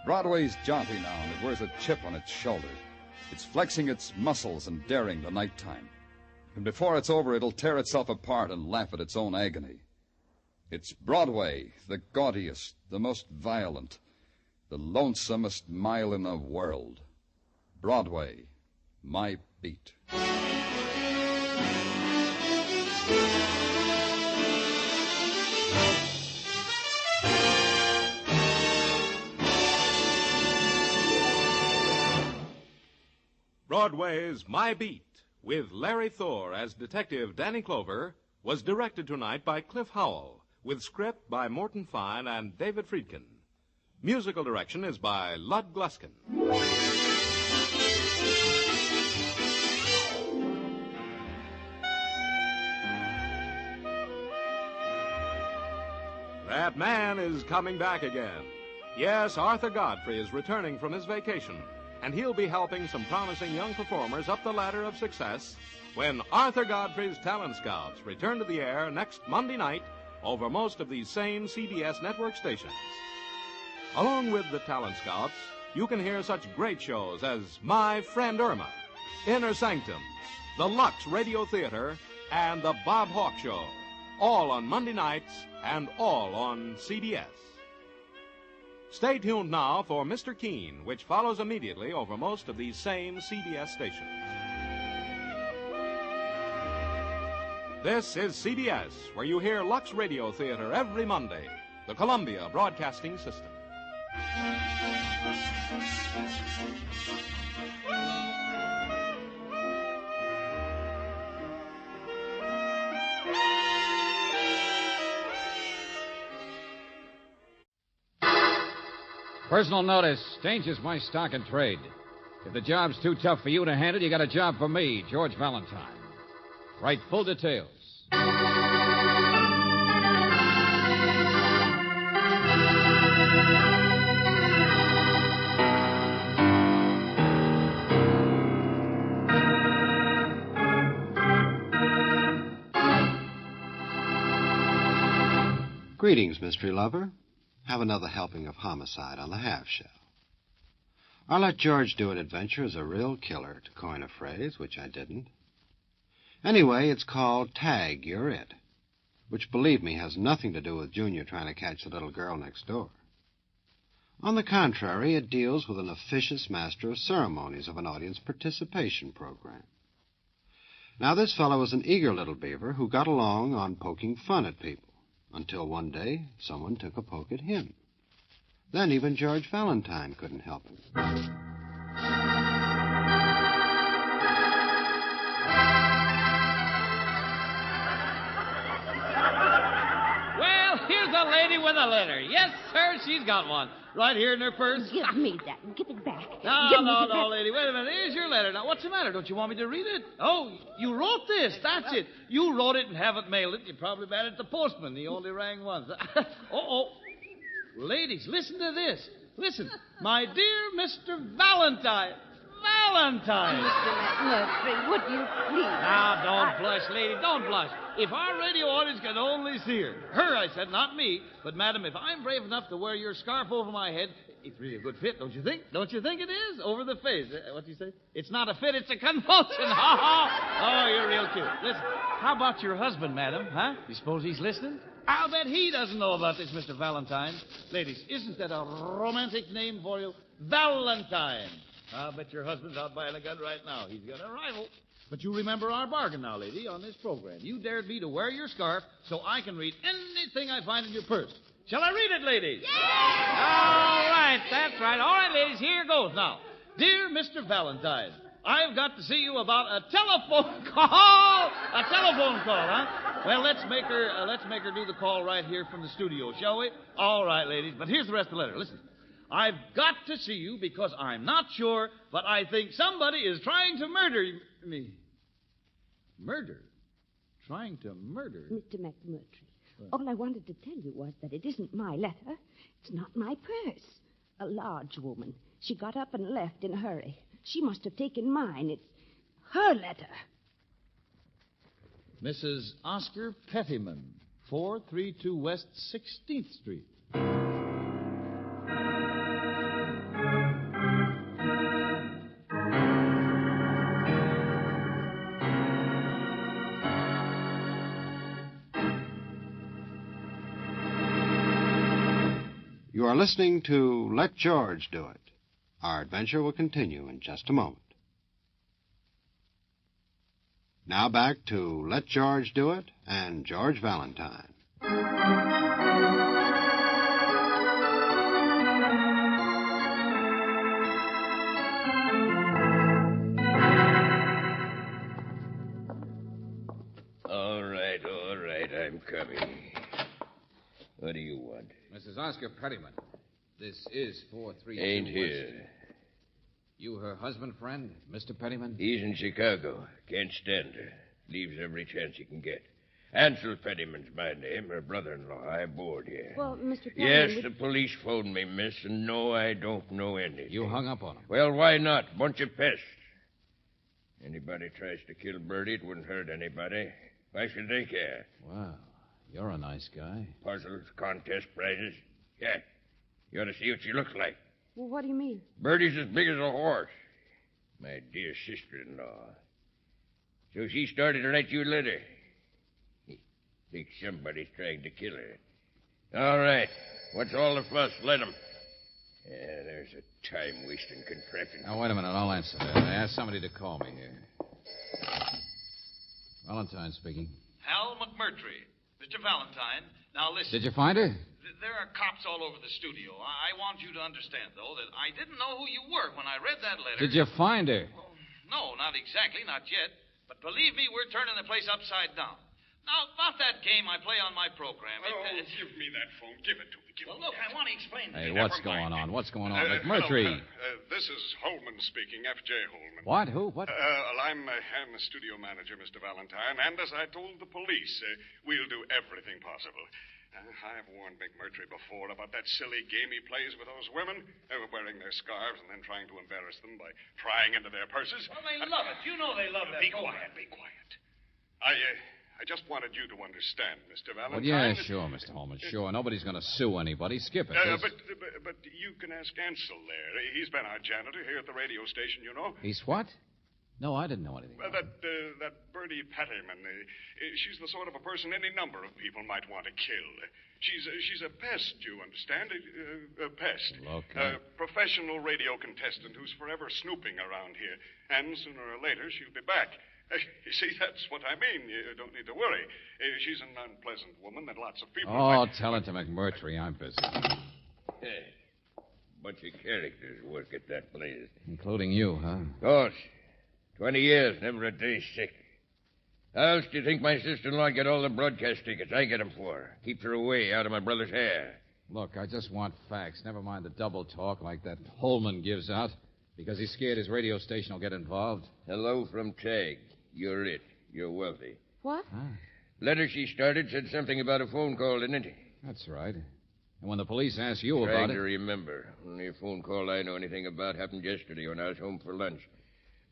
Broadway's jaunty now, and it wears a chip on its shoulder. It's flexing its muscles and daring the nighttime. And before it's over, it'll tear itself apart and laugh at its own agony. It's Broadway, the gaudiest, the most violent, the lonesomest mile in the world. Broadway, my beat. Broadway's My Beat, with Larry Thor as Detective Danny Clover, was directed tonight by Cliff Howell, with script by Morton Fine and David Friedkin. Musical direction is by Lud Gluskin. That man is coming back again. Yes, Arthur Godfrey is returning from his vacation, and he'll be helping some promising young performers up the ladder of success when Arthur Godfrey's Talent Scouts return to the air next Monday night over most of these same CBS network stations. Along with the Talent Scouts, you can hear such great shows as My Friend Irma, Inner Sanctum, the Lux Radio Theater, and the Bob Hawk Show. All on Monday nights and all on CBS. Stay tuned now for Mr. Keene, which follows immediately over most of these same CBS stations. This is CBS, where you hear Lux Radio Theater every Monday, the Columbia Broadcasting System. Personal notice. Danger's my stock and trade. If the job's too tough for you to handle, you got a job for me, George Valentine. Write full details. Greetings, mystery lover. Have another helping of homicide on the half-shell. Our Let George Do It adventure is a real killer, to coin a phrase, which I didn't. Anyway, it's called Tag, You're It, which, believe me, has nothing to do with Junior trying to catch the little girl next door. On the contrary, it deals with an officious master of ceremonies of an audience participation program. Now, this fellow was an eager little beaver who got along on poking fun at people, until one day someone took a poke at him. Then even George Valentine couldn't help him. Well, here's a lady with a letter. Yes, sir, she's got one. Right here in her purse. Give me that. Give it back. No, lady. Wait a minute. Here's your letter. Now, what's the matter? Don't you want me to read it? Oh, you wrote this. That's it. You wrote it and haven't mailed it. You probably mad at the postman. He only rang once. Uh-oh. Ladies, listen to this. Listen. My dear Mr. Valentine. Valentine. Mr. McMurtry, would you please? Now, don't blush, lady. Don't blush. If our radio audience could only see her. Her, I said, not me. But, madam, if I'm brave enough to wear your scarf over my head, it's really a good fit, don't you think? Don't you think it is? Over the face. What do you say? It's not a fit, it's a convulsion. Oh, you're real cute. Listen, how about your husband, madam? Huh? You suppose he's listening? I'll bet he doesn't know about this, Mr. Valentine. Ladies, isn't that a romantic name for you? Valentine. I'll bet your husband's out buying a gun right now. He's got a rival. But you remember our bargain now, lady, on this program. You dared me to wear your scarf so I can read anything I find in your purse. Shall I read it, ladies? Yeah! All right, that's right. All right, ladies, here goes now. Dear Mr. Valentine, I've got to see you about a telephone call. A telephone call, huh? Well, let's make her do the call right here from the studio, shall we? All right, ladies, but here's the rest of the letter. Listen. I've got to see you because I'm not sure, but I think somebody is trying to murder me. Murder? Trying to murder? Mr. McMurtry, all I wanted to tell you was that it isn't my letter. It's not my purse. A large woman. She got up and left in a hurry. She must have taken mine. It's her letter. Mrs. Oscar Pettyman, 432 West 16th Street. You are listening to Let George Do It. Our adventure will continue in just a moment. Now back to Let George Do It and George Valentine. All right, I'm coming. What do you want? Mrs. Oscar Pettyman, this is 432 Ain't West. here. You her husband, friend, Mr. Pettyman? He's in Chicago. Can't stand her. Leaves every chance he can get. Ansel Pettyman's my name, her brother-in-law. I board here. Well, Mr. Pettyman... Yes, the police phoned me, miss, and no, I don't know anything. You hung up on him? Well, why not? Bunch of pests. Anybody tries to kill Birdie, it wouldn't hurt anybody. Why should they care? Wow, you're a nice guy. Puzzles, contest prizes. Yeah. You ought to see what she looks like. Well, what do you mean? Birdie's as big as a horse. My dear sister-in-law. So she started to write you a letter. Think somebody's trying to kill her. All right. What's all the fuss? Let him. Yeah, there's a time-wasting contraption. Now, wait a minute. I'll answer that. I asked somebody to call me here. Valentine speaking. Hal McMurtry. Mr. Valentine, now listen. Did you find her? There are cops all over the studio. I want you to understand, though, that I didn't know who you were when I read that letter. Did you find her? Well, no, not exactly, not yet. But believe me, we're turning the place upside down. Now, about that game I play on my program. Give me that phone. Give it to me. Well, look, I want to explain to Hey, you. what's going on? What's going on? McMurtry. Hello, this is Holman speaking, F.J. Holman. What? Who? What? I'm the studio manager, Mr. Valentine, and as I told the police, we'll do everything possible. I've warned McMurtry before about that silly game he plays with those women, wearing their scarves and then trying to embarrass them by prying into their purses. Well, they love it. You know they love that. Be quiet, be quiet. I just wanted you to understand, Mr. Valentine. Well, yeah, sure, Mr. Holman, sure. Nobody's going to sue anybody. Skip it. But you can ask Ansel there. He's been our janitor here at the radio station, you know. He's what? No, I didn't know anything. Well, that Bertie Pettyman, she's the sort of a person any number of people might want to kill. She's a pest, you understand? A pest. Look. A professional radio contestant who's forever snooping around here. And sooner or later, she'll be back. You see, that's what I mean. You don't need to worry. She's an unpleasant woman that lots of people Oh, tell it to McMurtry. I'm busy. Hey, bunch of characters work at that place. Including you, huh? Gosh, 20 years, never a day sick. How else do you think my sister-in-law get all the broadcast tickets I get them for? Keeps her away out of my brother's hair. Look, I just want facts. Never mind the double talk like that Holman gives out. Because he's scared his radio station will get involved. Hello from Tag. You're it. You're wealthy. What? Huh? Letter she started said something about a phone call, didn't it? That's right. And when the police asked you about Trying it... to remember. Only a phone call I know anything about happened yesterday when I was home for lunch.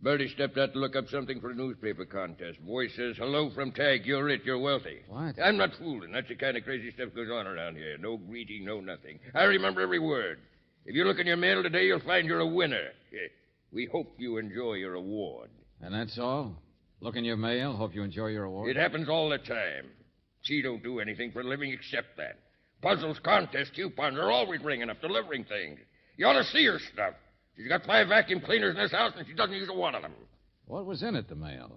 Bertie stepped out to look up something for a newspaper contest. Voice says, hello from Tag. You're it. You're wealthy. What? I'm not fooling. That's the kind of crazy stuff goes on around here. No greeting, no nothing. I remember every word. If you look in your mail today, you'll find you're a winner. We hope you enjoy your award. And that's all? Look in your mail. Hope you enjoy your award. It happens all the time. She don't do anything for a living except that. Puzzles, contests, coupons are always ringing up, delivering things. You ought to see her stuff. She's got 5 vacuum cleaners in this house, and she doesn't use one of them. What was in it, the mail?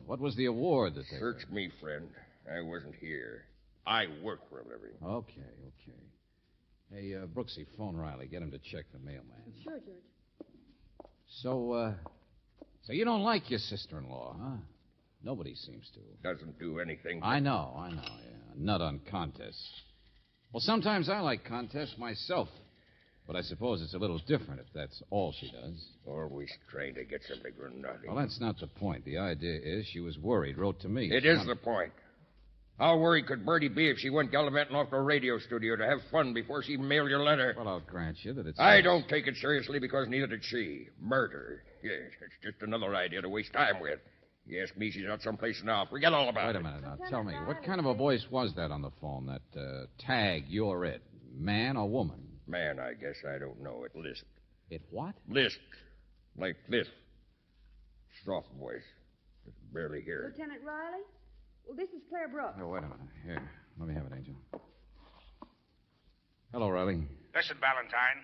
What was the award that they... Search me, friend. I wasn't here. I work for a living. Okay. Hey, Brooksy, phone Riley. Get him to check the mailman. Sure, George. So you don't like your sister-in-law, huh? Nobody seems to. Doesn't do anything. I know, yeah. Nut on contests. Well, sometimes I like contests myself. But I suppose it's a little different if that's all she does. Always trying to get something for nothing. Well, that's not the point. The idea is she was worried, wrote to me. It is the point. How worried could Bertie be if she went gallivanting off to a radio studio to have fun before she mailed your letter? Well, I'll grant you that it's... I don't take it seriously because neither did she. Murder. Yes, it's just another idea to waste time with. You ask me, she's out someplace now. Forget all about it. Wait a minute now. Tell me, what kind of a voice was that on the phone? That Tag, you're it. Man or woman? Man, I guess. I don't know. It lisped. It what? Lisped. Like this. Soft voice. Just barely hear it. Lieutenant Riley? Well, this is Claire Brooks. Oh, wait a minute. Here, let me have it, Angel. Hello, Riley. Listen, Valentine.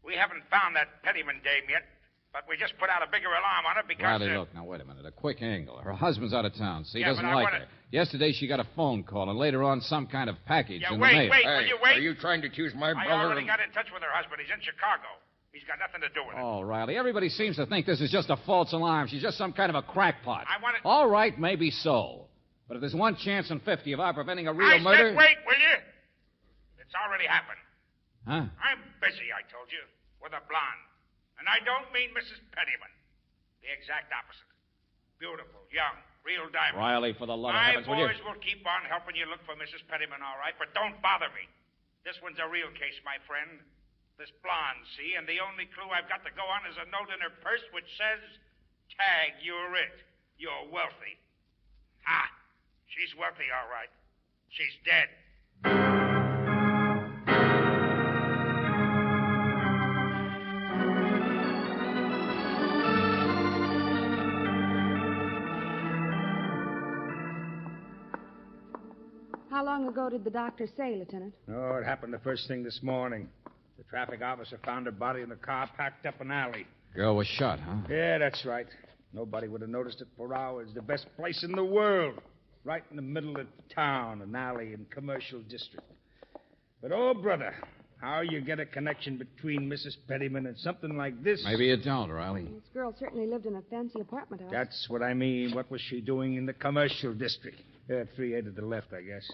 We haven't found that Pettyman dame yet, but we just put out a bigger alarm on her because... Riley, look, now, wait a minute. A quick angle. Her husband's out of town, so he Yeah, doesn't but I like wanna- her. Yesterday, she got a phone call, and later on, some kind of package Yeah, in wait, the mail. wait, will you wait? Are you trying to accuse my I brother already of... got in touch with her husband. He's in Chicago. He's got nothing to do with it. Oh, Riley, everybody seems to think this is just a false alarm. She's just some kind of a crackpot. I want to... All right, maybe so. But if there's 1 chance in 50 of our preventing a real I murder... said wait, will you? It's already happened. Huh? I'm busy, I told you, with a blonde. And I don't mean Mrs. Pettyman. The exact opposite. Beautiful, young, real diamond. Riley, for the love of My heavens, will you... boys will keep on helping you look for Mrs. Pettyman, all right, but don't bother me. This one's a real case, my friend. This blonde, see, and the only clue I've got to go on is a note in her purse which says, Tag, you're it. You're wealthy. Ah, she's wealthy, all right. She's dead. How long ago did the doctor say, Lieutenant? Oh, it happened the first thing this morning. The traffic officer found her body in the car packed up an alley. Girl was shot, huh? Yeah, that's right. Nobody would have noticed it for hours. The best place in the world. Right in the middle of town, an alley in commercial district. But, oh, brother, how you get a connection between Mrs. Pettyman and something like this? Maybe you don't, Riley. This girl certainly lived in a fancy apartment house. That's what I mean. What was she doing in the commercial district? 3A to the left, I guess.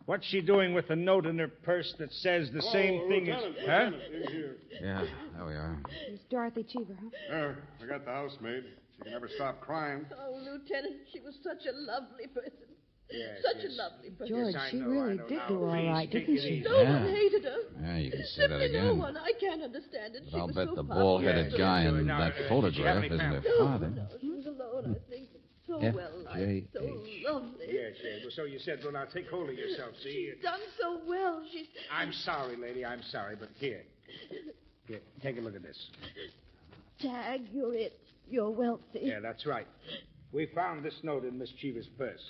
What's she doing with a note in her purse that says the same thing as... Huh? Yeah, there we are. It's Dorothy Cheever, huh? I got the housemaid. She can never stop crying. Oh, Lieutenant, she was such a lovely person. Yes, Such a lovely person. George, Yes, I she know, really I know. did Now, do all please, right, take didn't it she? easy. No one hated her. Yeah, you can say Simply that again. no one. I can't understand it. But She I'll was bet so the popular. bald-headed guy in Now, that did you have photograph any isn't her family? father. No, she was alone, I think. So F. well liked, J. so H. lovely. Yes, yes. Well, so you said. Well, now, take hold of yourself, see? She's done so well. She's... I'm sorry, lady. I'm sorry, but here. Here, take a look at this. Tag, you're it. You're wealthy. Yeah, that's right. We found this note in Miss Cheever's purse.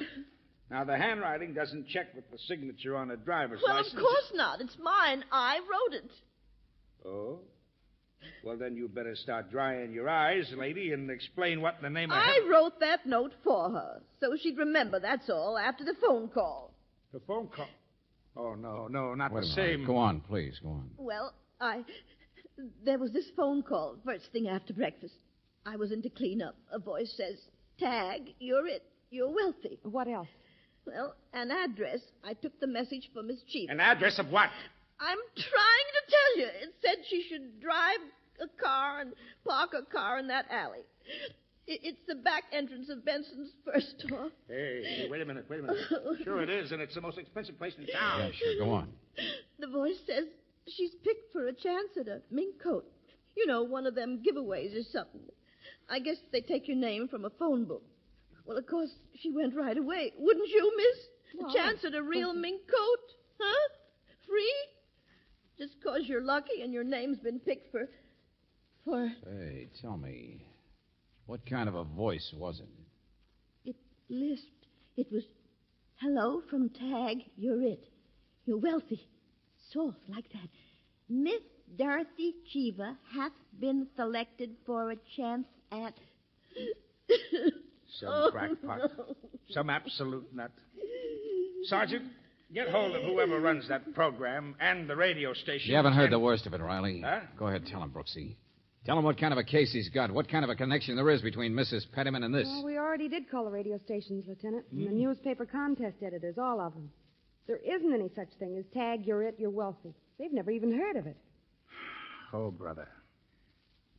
Now, the handwriting doesn't check with the signature on a driver's Well, license. of course not. It's mine. I wrote it. Oh? Well, then you better start drying your eyes, lady, and explain what in the name of I wrote that note for her, so she'd remember, that's all, after the phone call. The phone call? Oh, no, not Wait the a same. minute. Go on, please, go on. Well, there was this phone call first thing after breakfast. I was in to clean up. A voice says, Tag, you're it. You're wealthy. What else? Well, an address. I took the message for Miss Cheever. An address of what? I'm trying to tell you. It said she should drive a car and park a car in that alley. It's the back entrance of Benson's first store. Hey, wait a minute. Sure it is, and it's the most expensive place in town. Yeah, sure, go on. The voice says she's picked for a chance at a mink coat. You know, one of them giveaways or something. I guess they take your name from a phone book. Well, of course, she went right away. Wouldn't you, miss? A chance at a real mink coat? Huh? Free? Just 'cause you're lucky and your name's been picked for... Say, tell me, what kind of a voice was it? It lisped. It was, hello from Tag, you're it. You're wealthy. Soft like that. Miss Dorothy Cheever hath been selected for a chance at... Some crackpot. No. Some absolute nut. Sergeant, get hold of whoever runs that program and the radio station. You haven't heard the worst of it, Riley. Huh? Go ahead, tell him, Brooksy. Tell him what kind of a case he's got, what kind of a connection there is between Mrs. Pettyman and this. Well, we already did call the radio stations, Lieutenant, and the newspaper contest editors, all of them. There isn't any such thing as Tag, you're it, you're wealthy. They've never even heard of it. Oh, brother.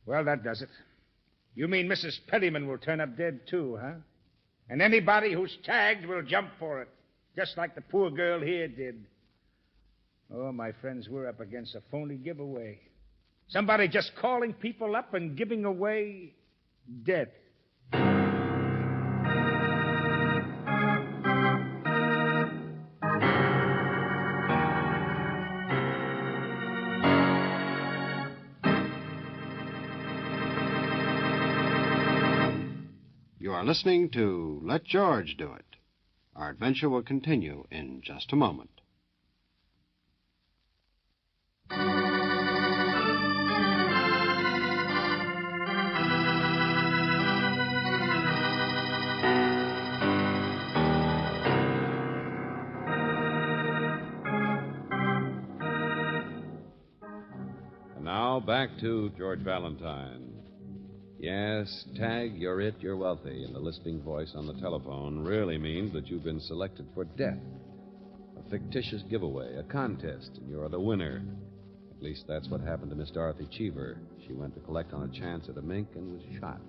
Well, that does it. You mean Mrs. Pettyman will turn up dead, too, huh? And anybody who's tagged will jump for it, just like the poor girl here did. Oh, my friends, we're up against a phony giveaway. Somebody just calling people up and giving away death. You are listening to Let George Do It. Our adventure will continue in just a moment. And now back to George Valentine. Yes, Tag, you're it, you're wealthy, and the lisping voice on the telephone really means that you've been selected for death. A fictitious giveaway, a contest, and you're the winner. At least that's what happened to Miss Dorothy Cheever. She went to collect on a chance at a mink and was shot.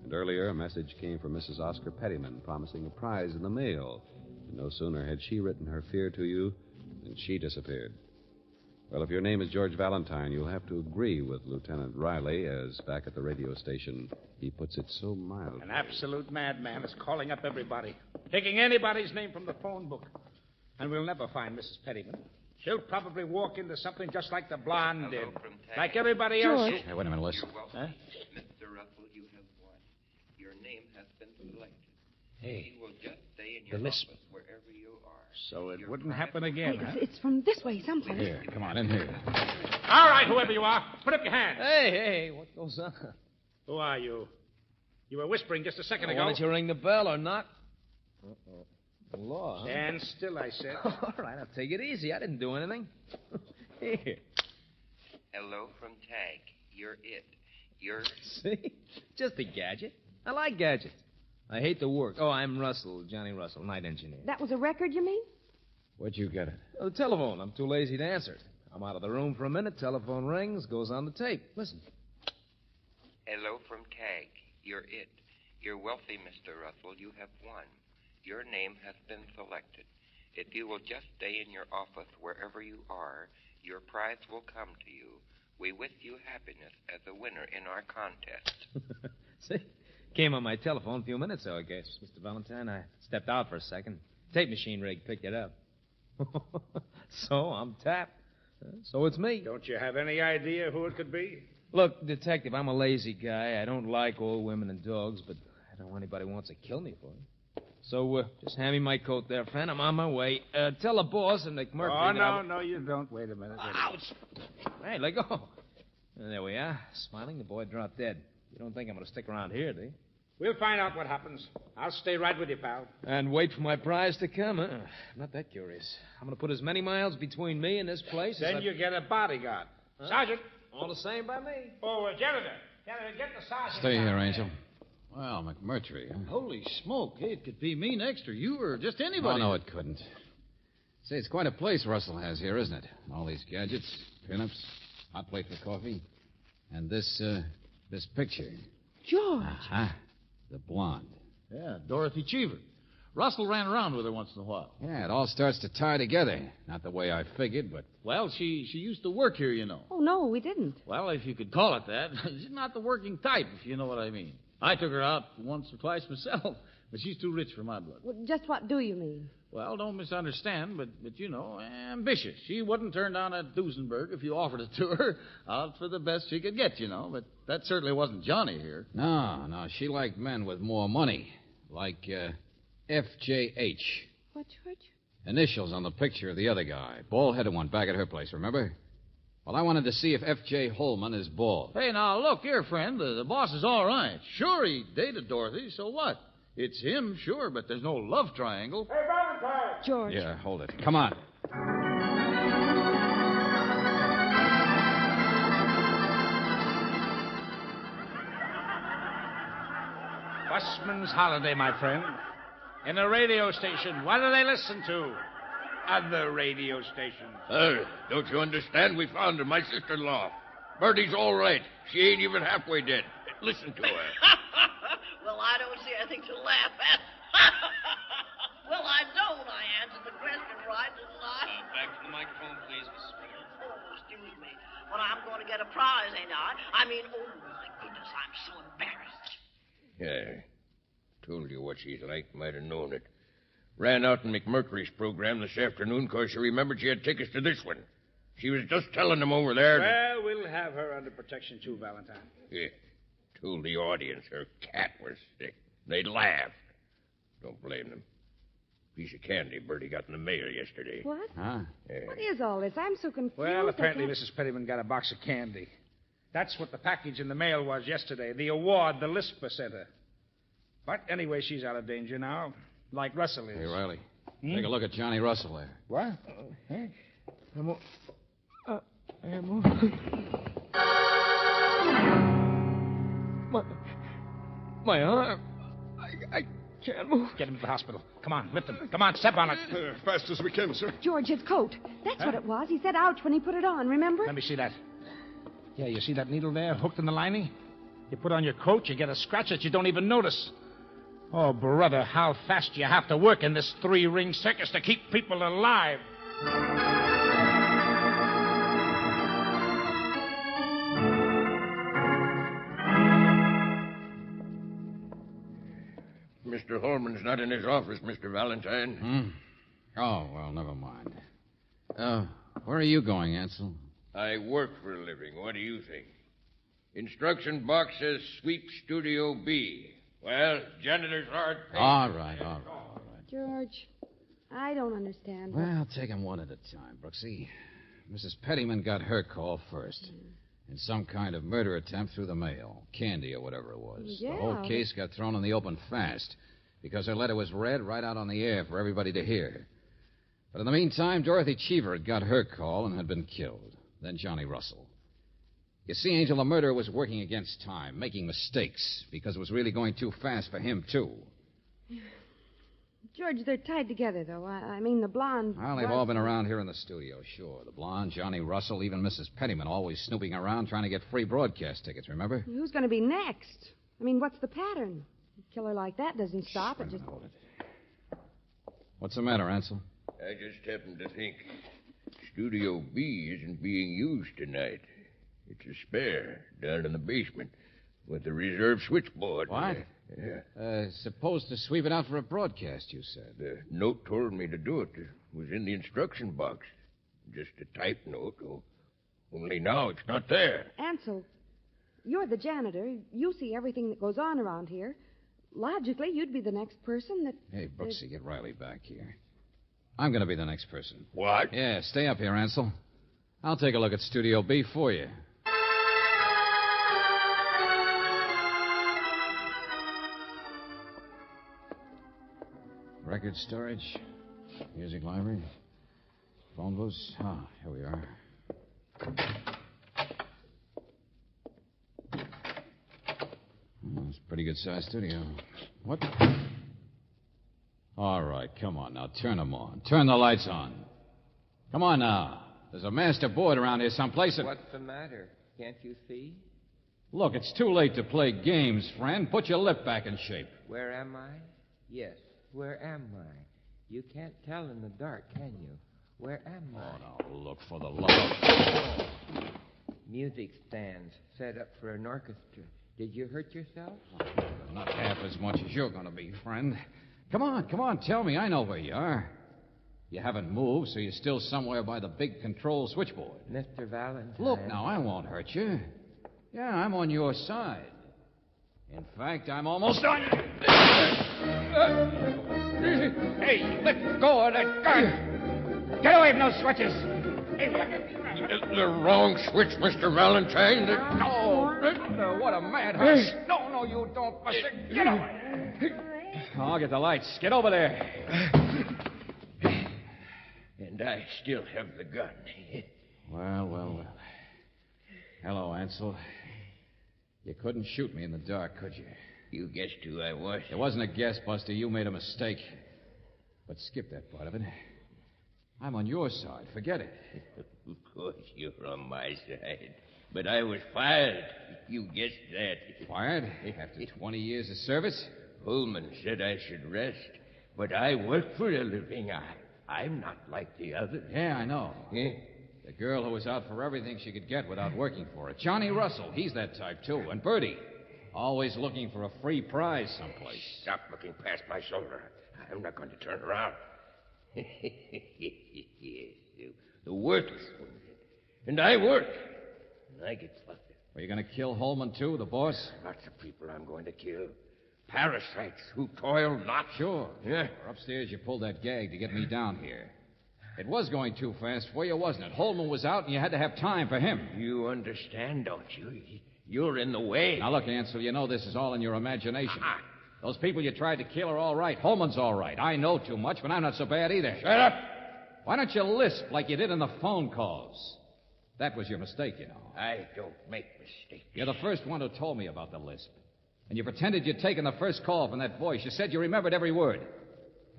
And earlier, a message came from Mrs. Oscar Pettyman promising a prize in the mail. And no sooner had she written her fear to you than she disappeared. Well, if your name is George Valentine, you'll have to agree with Lieutenant Riley, as back at the radio station, he puts it so mildly. An absolute madman is calling up everybody, taking anybody's name from the phone book. And we'll never find Mrs. Pettyman. She'll probably walk into something just like the blonde did. Like everybody else. Hey, wait a minute, listen. Huh? Mr. Russell, you have won. Your name has been selected. Hey, You will just stay in the your lisp. office wherever you are. So it wouldn't happen again, Hey, huh? it's from this way someplace. Here, come on, in here. All right, whoever you are, put up your hands. Hey, what goes on? Who are you? You were whispering just a second ago. Why don't you ring the bell or not? Uh-oh. The law, huh? Stand still, I said. All right, I'll take it easy. I didn't do anything. Here. Hello from Tag. You're it. You're... See? Just a gadget. I like gadgets. I hate the work. Oh, I'm Russell, Johnny Russell, night engineer. That was a record, you mean? Where'd you get it? Oh, the telephone. I'm too lazy to answer it. I'm out of the room for a minute. Telephone rings, goes on the tape. Listen. Hello from Tag. You're it. You're wealthy, Mr. Russell. You have won. Your name has been selected. If you will just stay in your office wherever you are, your prize will come to you. We wish you happiness as a winner in our contest. See? Came on my telephone a few minutes ago, I guess. Mr. Valentine, I stepped out for a second. Tape machine rig picked it up. So I'm tapped. So it's me. Don't you have any idea who it could be? Look, Detective, I'm a lazy guy. I don't like old women and dogs, but I don't want anybody who wants to kill me for it. So just hand me my coat there, friend. I'm on my way. Tell the boss and McMurphy No, you don't. Wait a minute. Ouch! Hey, let go. There we are. Smiling, the boy dropped dead. You don't think I'm going to stick around here, do you? We'll find out what happens. I'll stay right with you, pal. And wait for my prize to come, huh? I'm not that curious. I'm going to put as many miles between me and this place Then as you get a bodyguard. Huh? Sergeant. All the same by me. Oh, janitor. Janitor, get the sergeant. Stay down here, there. Angel. Well, McMurtry, huh? Holy smoke. Hey, it could be me next, or you, or just Oh, anybody. no, it couldn't. Say, it's quite a place Russell has here, isn't it? All these gadgets, pin-ups, hot plate for coffee, and this picture. George. Uh-huh. The blonde. Yeah, Dorothy Cheever. Russell ran around with her once in a while. Yeah, it all starts to tie together. Not the way I figured, but... Well, she used to work here, you know. Oh, no, we didn't. Well, if you could call it that. She's not the working type, if you know what I mean. I took her out once or twice myself, but she's too rich for my blood. Well, just what do you mean? Well, don't misunderstand, but you know, ambitious. She wouldn't turn down a Duesenberg if you offered it to her. Out for the best she could get, you know. But that certainly wasn't Johnny here. No, she liked men with more money. Like, FJH. What, George? Initials on the picture of the other guy. Bald-headed one back at her place, remember? Well, I wanted to see if F.J. Holman is bald. Hey, now, look here, friend. The boss is all right. Sure, he dated Dorothy, so what? It's him, sure, but there's no love triangle. Hey, Valentine! George. Yeah, hold it. Come on. Busman's holiday, my friend. In a radio station. What do they listen to? Other radio stations. Don't you understand? We found her, my sister-in-law. Bertie's all right. She ain't even halfway dead. Listen to her. Well, I don't see anything to laugh at. Well, I don't. I answered the question right, didn't I? Back to the microphone, please, Mrs. Springer. Oh, excuse me. But I'm going to get a prize, ain't I? I mean, oh, my goodness, I'm so embarrassed. Yeah. Told you what she's like. Might have known it. Ran out in McMurtry's program this afternoon because she remembered she had tickets to this one. She was just telling them over there. Well, we'll have her under protection, too, Valentine. Yeah. Told the audience her cat was sick. They laughed. Don't blame them. Piece of candy Bertie got in the mail yesterday. What? Huh? Yeah. What is all this? I'm so confused. Well, apparently I can't- Mrs. Pettyman got a box of candy. That's what the package in the mail was yesterday. The award the Lisper sent her. But anyway, she's out of danger now, like Russell is. Hey, Riley. Take a look at Johnny Russell there. What? My arm. I can't move. Get him to the hospital. Come on, lift him. Come on, step on it. Fast as we can, sir. George, his coat. That's what it was. He said ouch when he put it on, remember? Let me see that. Yeah, you see that needle there hooked in the lining? You put on your coat, you get a scratch that you don't even notice. Oh, brother, how fast you have to work in this three-ring circus to keep people alive. Mr. Holman's not in his office, Mr. Valentine. Oh, well, never mind. Where are you going, Ansel? I work for a living. What do you think? Instruction box says sweep Studio B. Well, janitor's hard paid. All right. George, I don't understand. Well, take them one at a time, Brooksy. Mrs. Pettyman got her call first. In some kind of murder attempt through the mail. Candy or whatever it was. Yeah. The whole case got thrown in the open fast because her letter was read right out on the air for everybody to hear. But in the meantime, Dorothy Cheever had got her call and had been killed. Then Johnny Russell. You see, Angel, the murderer was working against time, making mistakes, because it was really going too fast for him, too. George, they're tied together, though. I mean, the blonde... Well, they've all been around here in the studio, sure. The blonde, Johnny Russell, even Mrs. Pettyman, always snooping around trying to get free broadcast tickets, remember? Who's going to be next? I mean, what's the pattern? A killer like that doesn't stop. It just... Hold it. What's the matter, Ansel? I just happened to think Studio B isn't being used tonight. It's a spare down in the basement with the reserve switchboard. What? Yeah. Supposed to sweep it out for a broadcast, you said. The note told me to do it. It was in the instruction box. Just a type note. Only now it's not there. Ansel, you're the janitor. You see everything that goes on around here. Logically, you'd be the next person that... Hey, Brooksy, get Riley back here. I'm going to be the next person. What? Yeah, stay up here, Ansel. I'll take a look at Studio B for you. Record storage, music library, phone booths. Ah, here we are. It's a pretty good-sized studio. What? All right, come on now. Turn them on. Turn the lights on. Come on now. There's a master board around here someplace. What's the matter? Can't you see? Look, it's too late to play games, friend. Put your lip back in shape. Where am I? Yes. Where am I? You can't tell in the dark, can you? Where am I? Oh, now, look for the love. Music stands set up for an orchestra. Did you hurt yourself? Not half as much as you're going to be, friend. Come on, tell me. I know where you are. You haven't moved, so you're still somewhere by the big control switchboard. Mr. Valentine. Look, now, I won't hurt you. Yeah, I'm on your side. In fact, I'm almost on you. Hey, let go of that gun. Get away from those switches. The wrong switch, Mr. Valentine. No, what a madhouse. No, you don't, Buster. Get away. I'll get the lights. Get over there. And I still have the gun. Well. Hello, Ansel. You couldn't shoot me in the dark, could you? You guessed who I was. It wasn't a guess, Buster. You made a mistake. But skip that part of it. I'm on your side. Forget it. Of course you're on my side. But I was fired. You guessed that. Fired? After 20 years of service? Holman said I should rest. But I work for a living. I'm not like the others. Yeah, I know. The girl who was out for everything she could get without working for it. Johnny Russell, he's that type, too. And Bertie, always looking for a free prize someplace. Stop looking past my shoulder. I'm not going to turn around. Yes, the worthless one. And I work. And I get flustered. Are you going to kill Holman, too, the boss? Lots of people I'm going to kill. Parasites who toil not. Sure. Yeah. Upstairs, you pulled that gag to get me down here. It was going too fast for you, wasn't it? Holman was out, and you had to have time for him. You understand, don't you? You're in the way. Now, look, Ansel, you know this is all in your imagination. Those people you tried to kill are all right. Holman's all right. I know too much, but I'm not so bad either. Shut up! Why don't you lisp like you did in the phone calls? That was your mistake, you know. I don't make mistakes. You're the first one who told me about the lisp. And you pretended you'd taken the first call from that voice. You said you remembered every word.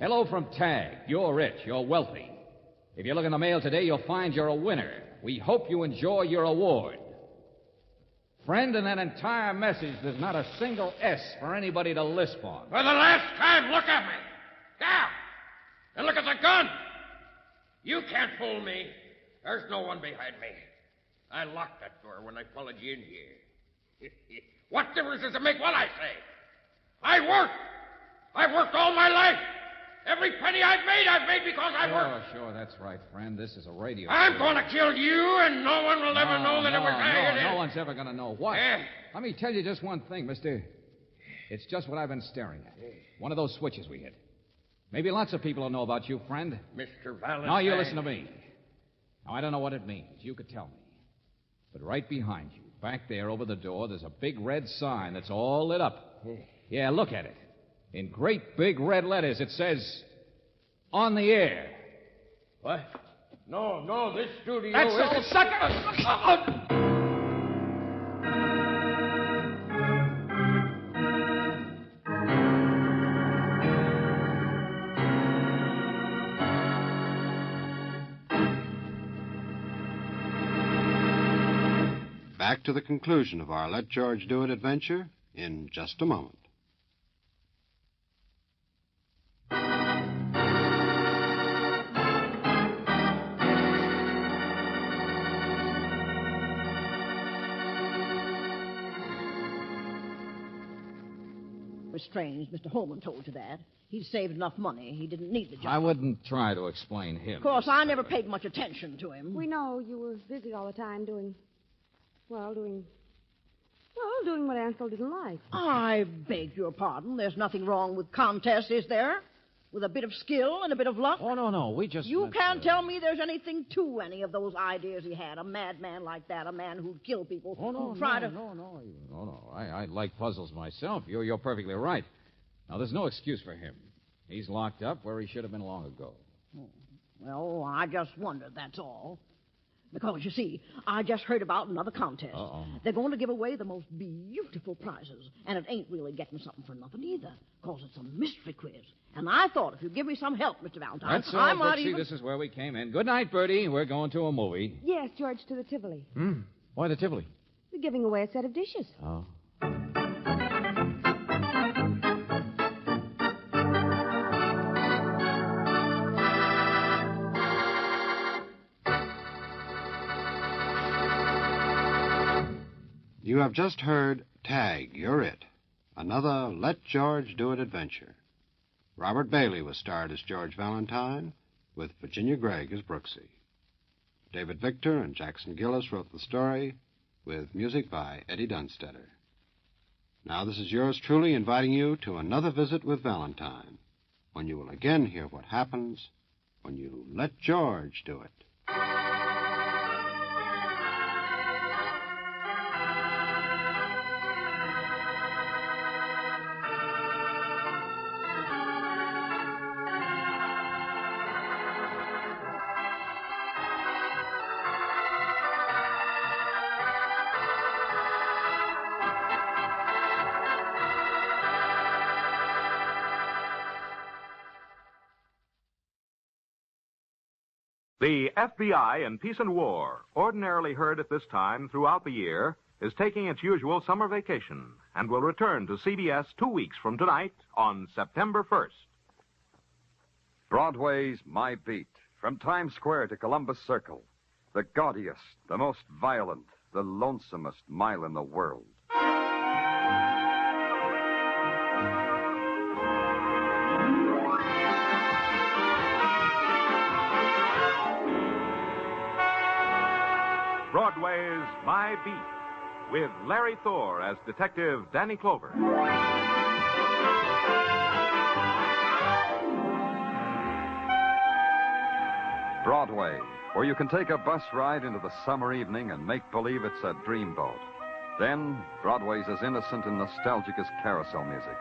Hello from Tag. You're rich. You're wealthy. If you look in the mail today, you'll find you're a winner. We hope you enjoy your award. Friend, in that entire message, there's not a single S for anybody to lisp on. For the last time, look at me. Now! And look at the gun! You can't fool me. There's no one behind me. I locked that door when I followed you in here. What difference does it make what I say? I work. I've worked all my life. Every penny I've made because I worked. Sure, that's right, friend. This is a radio. I'm going to kill you, and no one will ever know that it was I. No one's ever going to know what. Let me tell you just one thing, mister. It's just what I've been staring at. One of those switches we hit. Maybe lots of people don't know about you, friend. Mr. Valentine. Now, you listen to me. Now, I don't know what it means. You could tell me. But right behind you, back there over the door, there's a big red sign that's all lit up. Yeah, look at it. In great big red letters, it says, "On the air." What? No, this studio That's is... so, sucker! Back to the conclusion of our Let George Do It adventure in just a moment. It was strange. Mr. Holman told you that. He'd saved enough money. He didn't need the job. I wouldn't try to explain him. Of course, I never paid much attention to him. We know you were busy all the time doing what Ansel didn't like. I beg your pardon. There's nothing wrong with contests, is there? With a bit of skill and a bit of luck? Oh, no. We just... You can't tell me there's anything to any of those ideas he had. A madman like that, a man who'd kill people. Oh, no, No. I like puzzles myself. You're perfectly right. Now, there's no excuse for him. He's locked up where he should have been long ago. Well, I just wondered, that's all. Because, you see, I just heard about another contest. Uh-oh. They're going to give away the most beautiful prizes. And it ain't really getting something for nothing either. Because it's a mystery quiz. And I thought if you'd give me some help, Mr. Valentine, That's all, I might Brooksy. even... This is where we came in. Good night, Bertie. We're going to a movie. Yes, George, to the Tivoli. Why the Tivoli? We're giving away a set of dishes. Oh. You have just heard Tag, You're It, another Let George Do It adventure. Robert Bailey was starred as George Valentine, with Virginia Gregg as Brooksy. David Victor and Jackson Gillis wrote the story, with music by Eddie Dunstetter. Now this is yours truly inviting you to another visit with Valentine, when you will again hear what happens when you let George do it. The FBI in Peace and War, ordinarily heard at this time throughout the year, is taking its usual summer vacation and will return to CBS 2 weeks from tonight on September 1st. Broadway's My Beat, from Times Square to Columbus Circle. The gaudiest, the most violent, the lonesomest mile in the world. Broadway's My Beat, with Larry Thor as Detective Danny Clover. Broadway, where you can take a bus ride into the summer evening and make believe it's a dreamboat. Then, Broadway's as innocent and nostalgic as carousel music.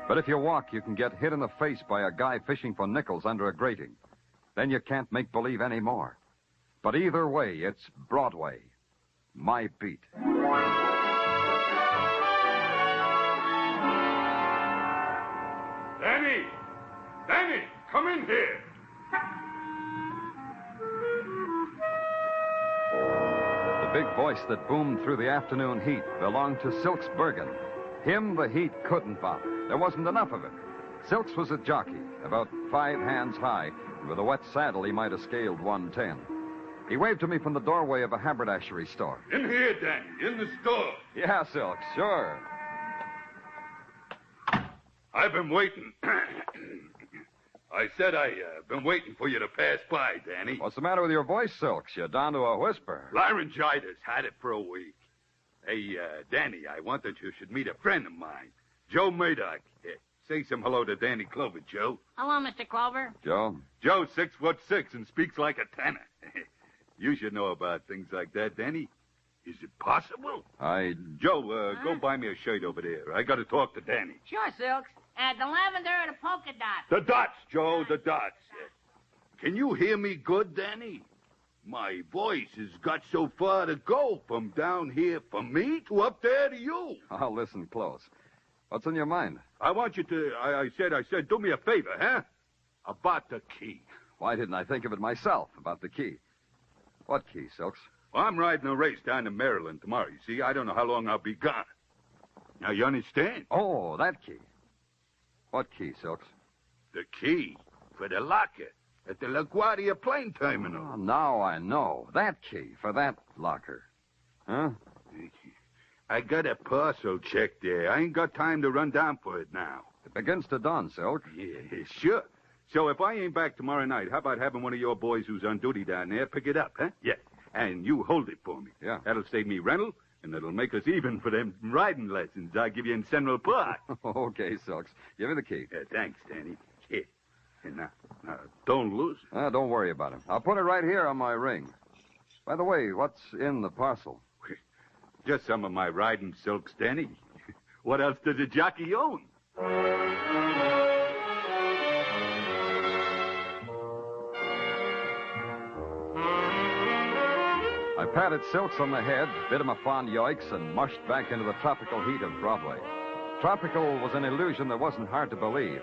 But if you walk, you can get hit in the face by a guy fishing for nickels under a grating. Then you can't make believe anymore. But either way, it's Broadway. My Beat. Danny, come in here. The big voice that boomed through the afternoon heat belonged to Silks Bergen. Him the heat couldn't bother. There wasn't enough of it. Silks was a jockey, about 5 hands high, and with a wet saddle he might have scaled 110. He waved to me from the doorway of a haberdashery store. In here, Danny, in the store. Yeah, Silks, sure. I've been waiting. I said I've been waiting for you to pass by, Danny. What's the matter with your voice, Silks? You're down to a whisper. Laryngitis. Had it for a week. Hey, Danny, I wanted you should meet a friend of mine. Joe Murdoch. Say some hello to Danny Clover, Joe. Hello, Mr. Clover. Joe? Joe's 6'6" and speaks like a tenor. You should know about things like that, Danny. Is it possible? Joe, go buy me a shirt over there. I got to talk to Danny. Sure, Silks. The lavender or the polka dot? The dots, Joe, the dots. Can you hear me good, Danny? My voice has got so far to go from down here from me to up there to you. I'll listen close. What's on your mind? I want you to, I said, do me a favor, huh? About the key. Why didn't I think of it myself, about the key? What key, Silks? Well, I'm riding a race down to Maryland tomorrow, you see. I don't know how long I'll be gone. Now, you understand? Oh, that key. What key, Silks? The key for the locker at the LaGuardia plane terminal. Oh, now I know. That key for that locker. Huh? I got a parcel check there. I ain't got time to run down for it now. It begins to dawn, Silk. Yeah, sure. So if I ain't back tomorrow night, how about having one of your boys who's on duty down there pick it up, huh? Yeah. And you hold it for me. Yeah. That'll save me rental, and it'll make us even for them riding lessons I give you in Central Park. Okay, Silks. Give me the key. Thanks, Danny. Here. And now, don't lose it. Don't worry about it. I'll put it right here on my ring. By the way, what's in the parcel? Just some of my riding silks, Danny. What else does a jockey own? I patted Silks on the head, bit him a fond yoicks, and mushed back into the tropical heat of Broadway. Tropical was an illusion that wasn't hard to believe.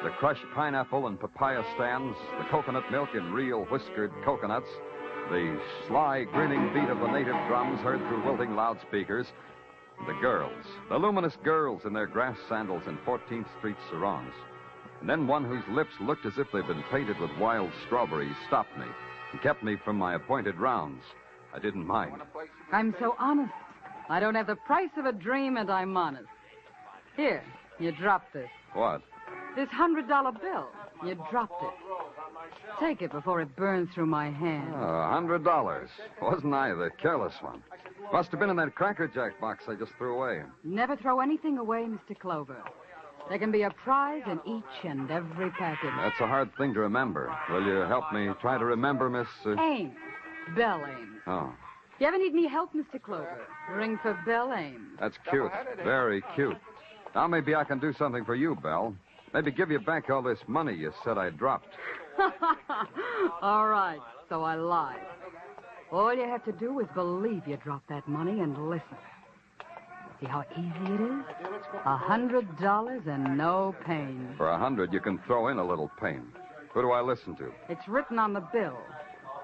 The crushed pineapple and papaya stands, the coconut milk in real whiskered coconuts, the sly, grinning beat of the native drums heard through wilting loudspeakers, the girls, the luminous girls in their grass sandals and 14th Street sarongs. And then one whose lips looked as if they'd been painted with wild strawberries stopped me and kept me from my appointed rounds. I didn't mind. I'm so honest. I don't have the price of a dream, and I'm honest. Here, you dropped this. What? This $100 bill. You dropped it. Take it before it burns through my hand. $100. Wasn't I the careless one? Must have been in that Cracker Jack box I just threw away. Never throw anything away, Mr. Clover. There can be a prize in each and every package. That's a hard thing to remember. Will you help me try to remember, Miss... Ames. Belle Ames. Oh. You ever need any help, Mr. Clover? Ring for Belle Ames. That's cute. Very cute. Now maybe I can do something for you, Belle. Maybe give you back all this money you said I dropped. All right, so I lied. All you have to do is believe you dropped that money and listen. See how easy it is? $100 and no pain. For $100, you can throw in a little pain. Who do I listen to? It's written on the bill.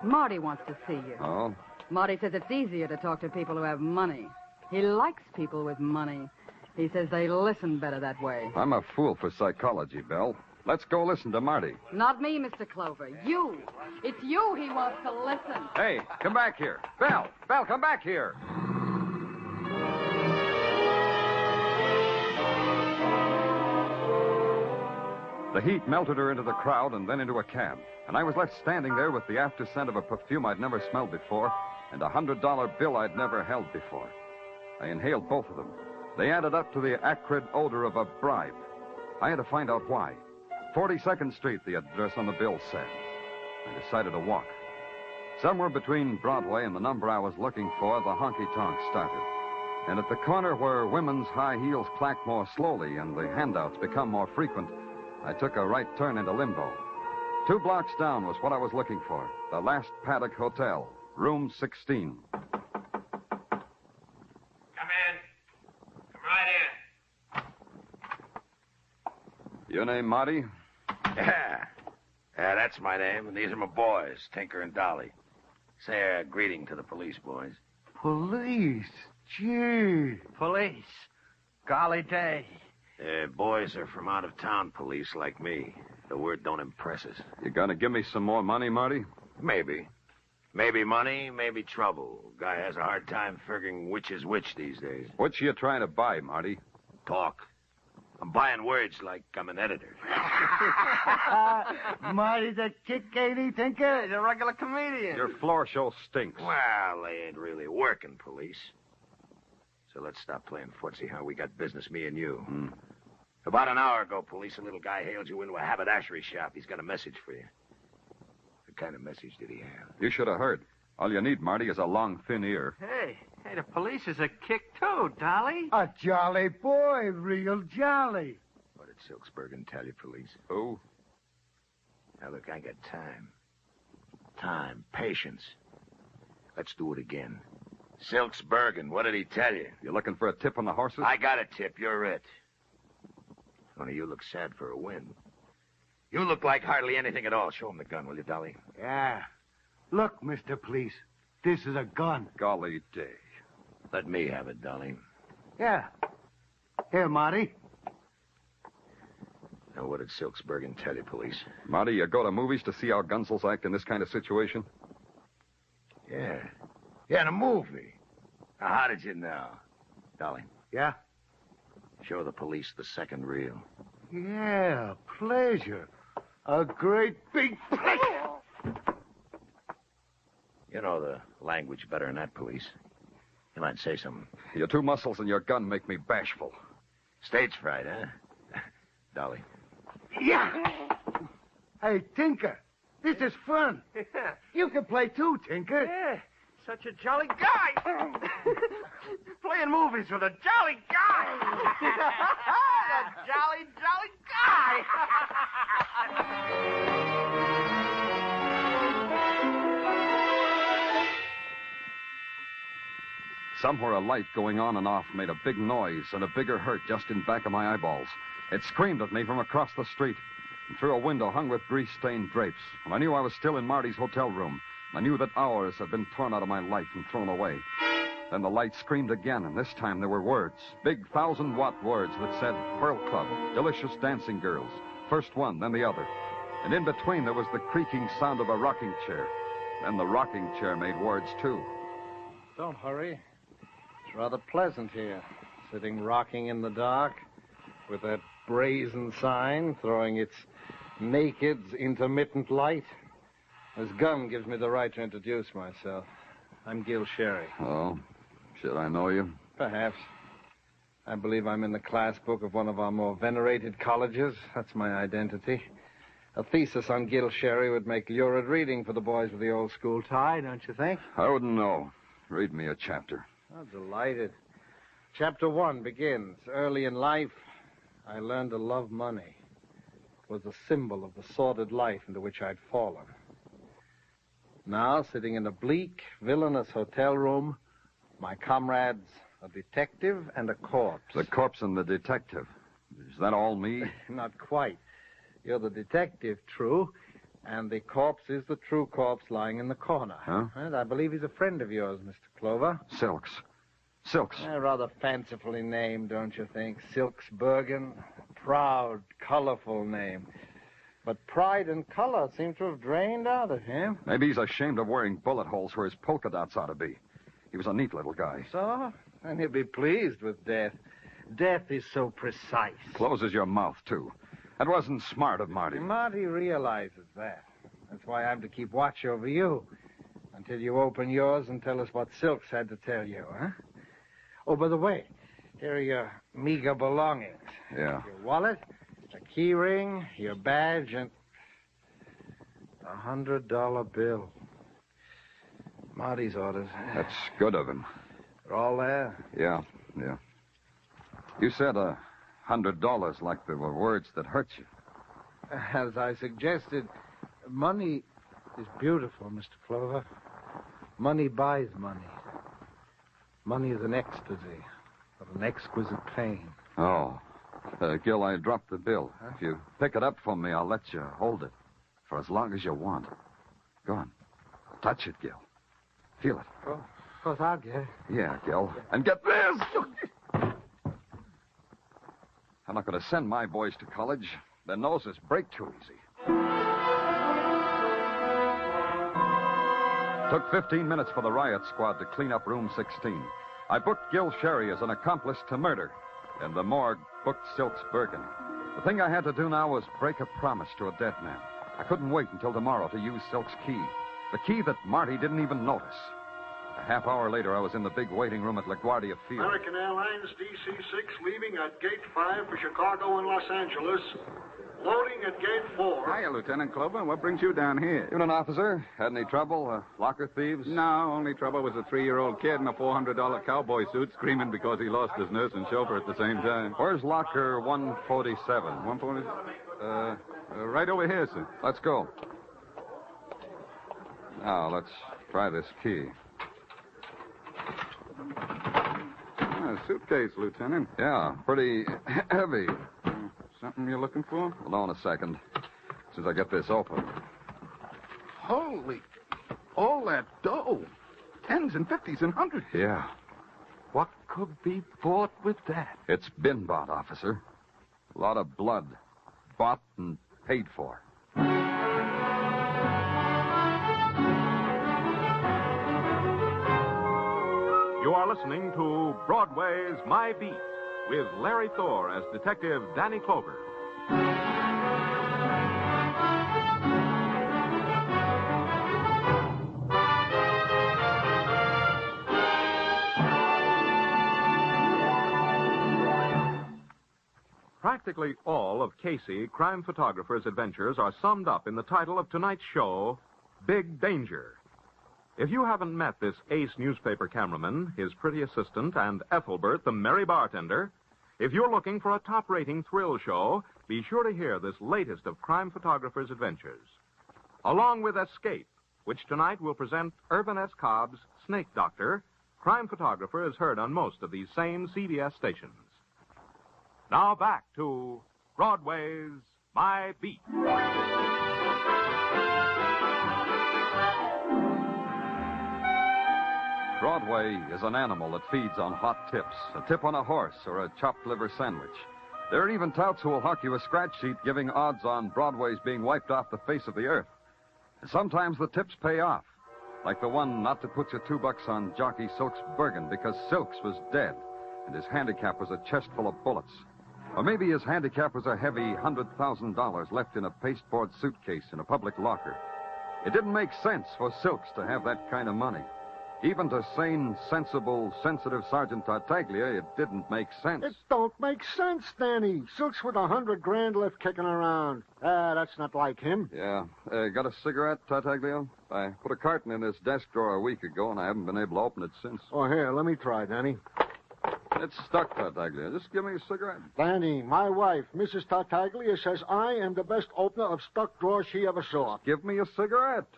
Marty wants to see you. Oh? Marty says it's easier to talk to people who have money. He likes people with money. He says they listen better that way. I'm a fool for psychology, Belle. Let's go listen to Marty. Not me, Mr. Clover. You. It's you he wants to listen. Hey, come back here. Belle, come back here. The heat melted her into the crowd and then into a cab. And I was left standing there with the after scent of a perfume I'd never smelled before and a $100 bill I'd never held before. I inhaled both of them. They added up to the acrid odor of a bribe. I had to find out why. 42nd Street, the address on the bill said. I decided to walk. Somewhere between Broadway and the number I was looking for, the honky-tonk started. And at the corner where women's high heels clack more slowly and the handouts become more frequent, I took a right turn into limbo. 2 blocks down was what I was looking for. The Last Paddock Hotel, room 16. Come in. Come right in. Your name, Marty? Yeah, that's my name, and these are my boys, Tinker and Dolly. Say a greeting to the police, boys. Police? Gee. Police? Golly day. Boys are from out-of-town police like me. The word don't impress us. You gonna give me some more money, Marty? Maybe. Maybe money, maybe trouble. Guy has a hard time figuring which is which these days. What you trying to buy, Marty? Talk. I'm buying words like I'm an editor. Marty's a kick, ain't he, Tinker? He's a regular comedian. Your floor show stinks. Well, they ain't really working, police. So let's stop playing footsie, huh? We got business, me and you. About an hour ago, police, a little guy hailed you into a haberdashery shop. He's got a message for you. What kind of message did he have? You should have heard. All you need, Marty, is a long, thin ear. Hey, the police is a kick, too, Dolly. A jolly boy, real jolly. What did Silksbergen tell you, police? Who? Now, look, I got time. Time, patience. Let's do it again. Silksbergen, what did he tell you? You looking for a tip on the horses? I got a tip. You're it. Only you look sad for a win. You look like hardly anything at all. Show him the gun, will you, Dolly? Yeah. Look, Mr. Police, this is a gun. Golly day. Let me have it, Dolly. Yeah. Here, Marty. Now, what did Silksbergen tell you, police? Marty, you go to movies to see how gunsels act in this kind of situation? Yeah. Yeah, in a movie. Now, how did you know? Dolly. Yeah? Show the police the second reel. Yeah, pleasure. A great big pleasure. You know the language better than that, police. You might say something. Your two muscles and your gun make me bashful. Stage fright, huh? Dolly. Yeah. Hey, Tinker, this is fun. You can play too, Tinker. Yeah, such a jolly guy. Playing movies with a jolly guy. A jolly, jolly guy. Somewhere a light going on and off made a big noise and a bigger hurt just in back of my eyeballs. It screamed at me from across the street and through a window hung with grease-stained drapes. And I knew I was still in Marty's hotel room. I knew that hours had been torn out of my life and thrown away. Then the light screamed again, and this time there were words. Big 1,000-watt words that said, Pearl Club, delicious dancing girls. First one, then the other. And in between there was the creaking sound of a rocking chair. Then the rocking chair made words, too. Don't hurry. It's rather pleasant here, sitting rocking in the dark with that brazen sign throwing its naked, intermittent light. This gun gives me the right to introduce myself. I'm Gil Sherry. Oh, should I know you? Perhaps. I believe I'm in the class book of one of our more venerated colleges. That's my identity. A thesis on Gil Sherry would make lurid reading for the boys with the old school tie, don't you think? I wouldn't know. Read me a chapter. Oh, delighted. Chapter 1 begins. Early in life, I learned to love money. It was a symbol of the sordid life into which I'd fallen. Now, sitting in a bleak, villainous hotel room, my comrades, a detective and a corpse. The corpse and the detective. Is that all me? Not quite. You're the detective, true, and the corpse is the true corpse lying in the corner. Huh? And I believe he's a friend of yours, Mr. Clover. Silks. Silks. A rather fancifully named, don't you think? Silksbergen. Proud, colorful name. But pride and color seem to have drained out of him. Maybe he's ashamed of wearing bullet holes where his polka dots ought to be. He was a neat little guy. So? And he'll be pleased with death. Death is so precise. Closes your mouth, too. That wasn't smart of Marty. Marty realizes that. That's why I'm to keep watch over you until you open yours and tell us what Silks had to tell you, huh? Oh, by the way, here are your meager belongings. Yeah. Your wallet, a key ring, your badge, and a $100 bill. Marty's orders. That's good of him. They're all there? Yeah. You said $100 like there were words that hurt you. As I suggested, money is beautiful, Mr. Clover. Money buys money. Money is an ecstasy of an exquisite pain. Oh. Gil, I dropped the bill. Huh? If you pick it up for me, I'll let you hold it for as long as you want. Go on. Touch it, Gil. Feel it. Oh, I'll get it. Yeah, Gil. And get this! I'm not going to send my boys to college. Their noses break too easy. Took 15 minutes for the riot squad to clean up room 16. I booked Gil Sherry as an accomplice to murder, and the morgue booked Silksbergen. The thing I had to do now was break a promise to a dead man. I couldn't wait until tomorrow to use Silk's key, the key that Marty didn't even notice. I A half hour later, I was in the big waiting room at LaGuardia Field. American Airlines DC-6 leaving at Gate 5 for Chicago and Los Angeles. Loading at Gate 4. Hiya, Lieutenant Clover. What brings you down here? You an officer? Had any trouble? Locker thieves? No, only trouble was a 3-year-old kid in a $400 cowboy suit screaming because he lost his nurse and chauffeur at the same time. Where's locker 147? 140? Right over here, sir. Let's go. Now, let's try this key. Suitcase, Lieutenant. Yeah, pretty heavy. Something you're looking for? Hold on a second. As soon as I get this open. Holy... all that dough. 10s and 50s and 100s. Yeah. What could be bought with that? It's been bought, officer. A lot of blood. Bought and paid for. You are listening to Broadway's My Beat with Larry Thor as Detective Danny Clover. Practically all of Casey, crime photographer's adventures are summed up in the title of tonight's show, Big Danger. If you haven't met this ace newspaper cameraman, his pretty assistant, and Ethelbert, the merry bartender, if you're looking for a top-rating thrill show, be sure to hear this latest of crime photographer's adventures. Along with Escape, which tonight will present Irvin S. Cobb's Snake Doctor, crime photographer is heard on most of these same CBS stations. Now back to Broadway's My Beat. Broadway is an animal that feeds on hot tips, a tip on a horse or a chopped liver sandwich. There are even touts who will hawk you a scratch sheet giving odds on Broadway's being wiped off the face of the earth. And sometimes the tips pay off, like the one not to put your $2 on jockey Silks Bergen because Silks was dead and his handicap was a chest full of bullets. Or maybe his handicap was a heavy $100,000 left in a pasteboard suitcase in a public locker. It didn't make sense for Silks to have that kind of money. Even to sane, sensible, sensitive Sergeant Tartaglia, it didn't make sense. It don't make sense, Danny. Silks with $100,000 left kicking around. That's not like him. Yeah. Got a cigarette, Tartaglia? I put a carton in his desk drawer a week ago, and I haven't been able to open it since. Oh, here, let me try, Danny. It's stuck, Tartaglia. Just give me a cigarette. Danny, my wife, Mrs. Tartaglia, says I am the best opener of stuck drawers she ever saw. Give me a cigarette.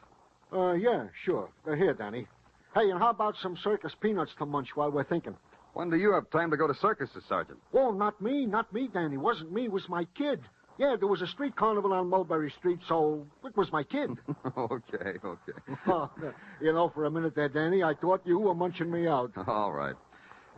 Yeah, sure. Here, Danny. Hey, and how about some circus peanuts to munch while we're thinking? When do you have time to go to circuses, Sergeant? Oh, not me, Danny. It wasn't me, it was my kid. Yeah, there was a street carnival on Mulberry Street, so it was my kid. Okay. Oh, for a minute there, Danny, I thought you were munching me out. All right.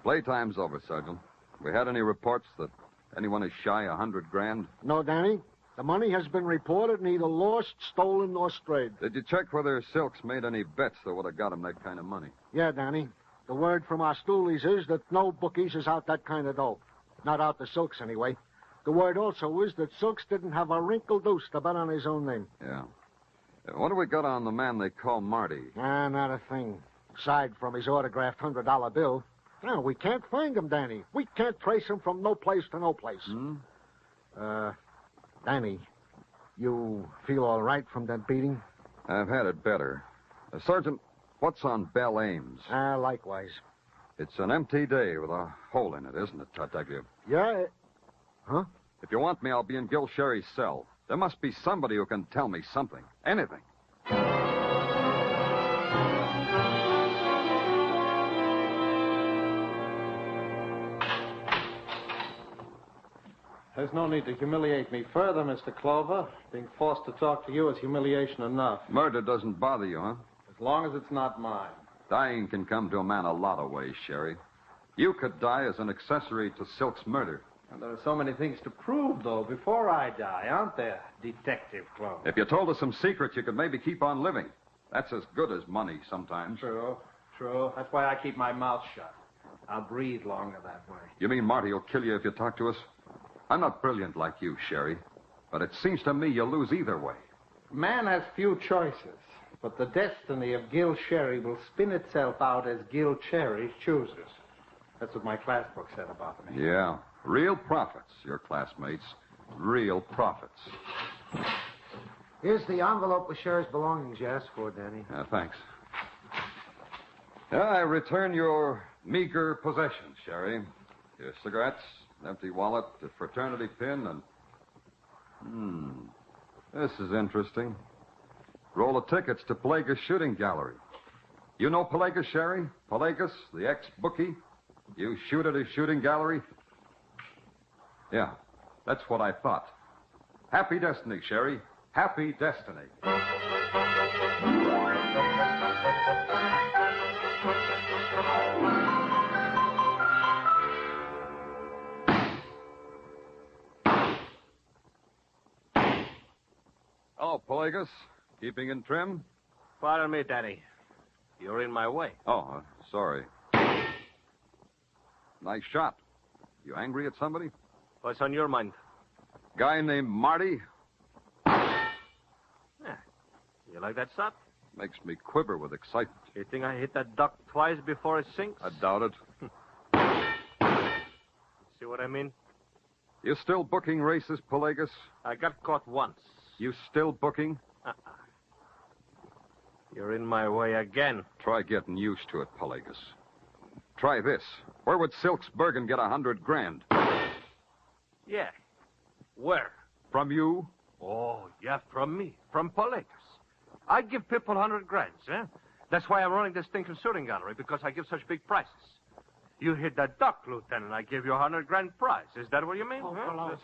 Playtime's over, Sergeant. We had any reports that anyone is shy $100,000? No, Danny. The money has been reported neither lost, stolen, nor strayed. Did you check whether Silks made any bets that would have got him that kind of money? Yeah, Danny. The word from our stoolies is that no bookies is out that kind of dough. Not out to Silks, anyway. The word also is that Silks didn't have a wrinkle deuce to bet on his own name. Yeah. What do we got on the man they call Marty? Not a thing. Aside from his autographed $100 bill. No, we can't find him, Danny. We can't trace him from no place to no place. Danny, you feel all right from that beating? I've had it better. Sergeant, what's on Belle Ames? Likewise. It's an empty day with a hole in it, isn't it, Tartaglia? Yeah. Huh? If you want me, I'll be in Gil Sherry's cell. There must be somebody who can tell me something. Anything. There's no need to humiliate me further, Mr. Clover. Being forced to talk to you is humiliation enough. Murder doesn't bother you, huh? As long as it's not mine. Dying can come to a man a lot of ways, Sherry. You could die as an accessory to Silk's murder. And there are so many things to prove, though, before I die, aren't there, Detective Clover? If you told us some secrets, you could maybe keep on living. That's as good as money sometimes. True. That's why I keep my mouth shut. I'll breathe longer that way. You mean Marty will kill you if you talk to us? I'm not brilliant like you, Sherry, but it seems to me you'll lose either way. Man has few choices. But the destiny of Gil Sherry will spin itself out as Gil Cherry chooses. That's what my class book said about me. Yeah. Real prophets, your classmates. Real prophets. Here's the envelope with Sherry's belongings you asked for, Danny. Thanks. I return your meager possessions, Sherry. Your cigarettes, an empty wallet, a fraternity pin, and... This is interesting. Roll of tickets to Pelagus Shooting Gallery. You know Pelagus, Sherry? Pelagus, the ex-bookie? You shoot at his shooting gallery? Yeah, that's what I thought. Happy destiny, Sherry. Happy destiny. Oh, Pelagus. Keeping in trim? Pardon me, Danny. You're in my way. Oh, sorry. Nice shot. You angry at somebody? What's on your mind? Guy named Marty? Yeah. You like that shot? Makes me quiver with excitement. You think I hit that duck twice before it sinks? I doubt it. See what I mean? You still booking races, Pelagus? I got caught once. You still booking? You're in my way again. Try getting used to it, Pelagus. Try this. Where would Silks Bergen get $100,000? Yeah. Where? From you? Oh, yeah, from me. From Pelagus. I give people $100,000, eh? That's why I'm running this stinking shooting gallery, because I give such big prizes. You hit that duck, Lieutenant, I give you $100,000 prize. Is that what you mean? Hello.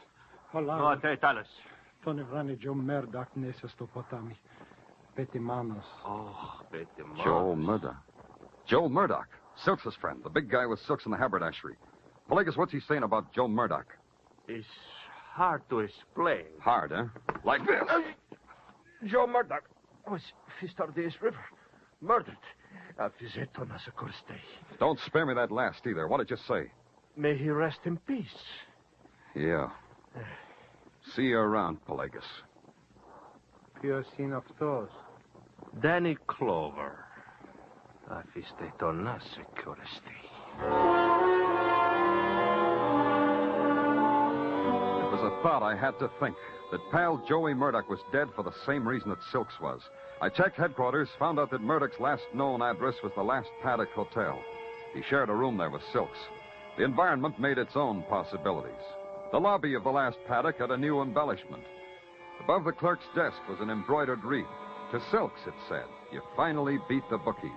Tell us. Tony Vrani, Joe Murdoch, Nesa Stopotami. Betty Manos. Oh, Betty Manos. Joel Murdoch. Joel Murdoch. Silks' friend. The big guy with Silks in the haberdashery. Pelagus, what's he saying about Joe Murdoch? It's hard to explain. Hard, eh? Like this. Joe Murdoch was fished out of the East River. Murdered. Don't spare me that last either. What did you say? May he rest in peace. Yeah. See you around, Pelagus. Pure scene of toes. Danny Clover. Affistato na security. It was a thought I had to think. That pal Joey Murdoch was dead for the same reason that Silks was. I checked headquarters, found out that Murdoch's last known address was the Last Paddock Hotel. He shared a room there with Silks. The environment made its own possibilities. The lobby of the Last Paddock had a new embellishment. Above the clerk's desk was an embroidered wreath. To Silks, it said, "You finally beat the bookies."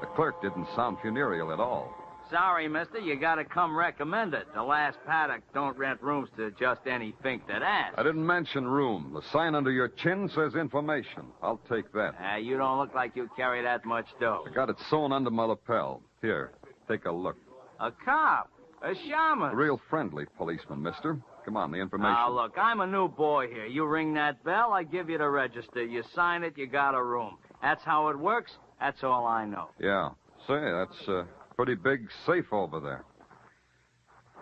The clerk didn't sound funereal at all. Sorry, mister, you gotta come recommended. The Last Paddock don't rent rooms to just any fink that asks. I didn't mention room. The sign under your chin says information. I'll take that. You don't look like you carry that much dough. I got it sewn under my lapel. Here, take a look. A cop? A shaman? A real friendly policeman, mister. Come on, the information. Now, look, I'm a new boy here. You ring that bell, I give you the register. You sign it, you got a room. That's how it works. That's all I know. Yeah. Say, that's a pretty big safe over there.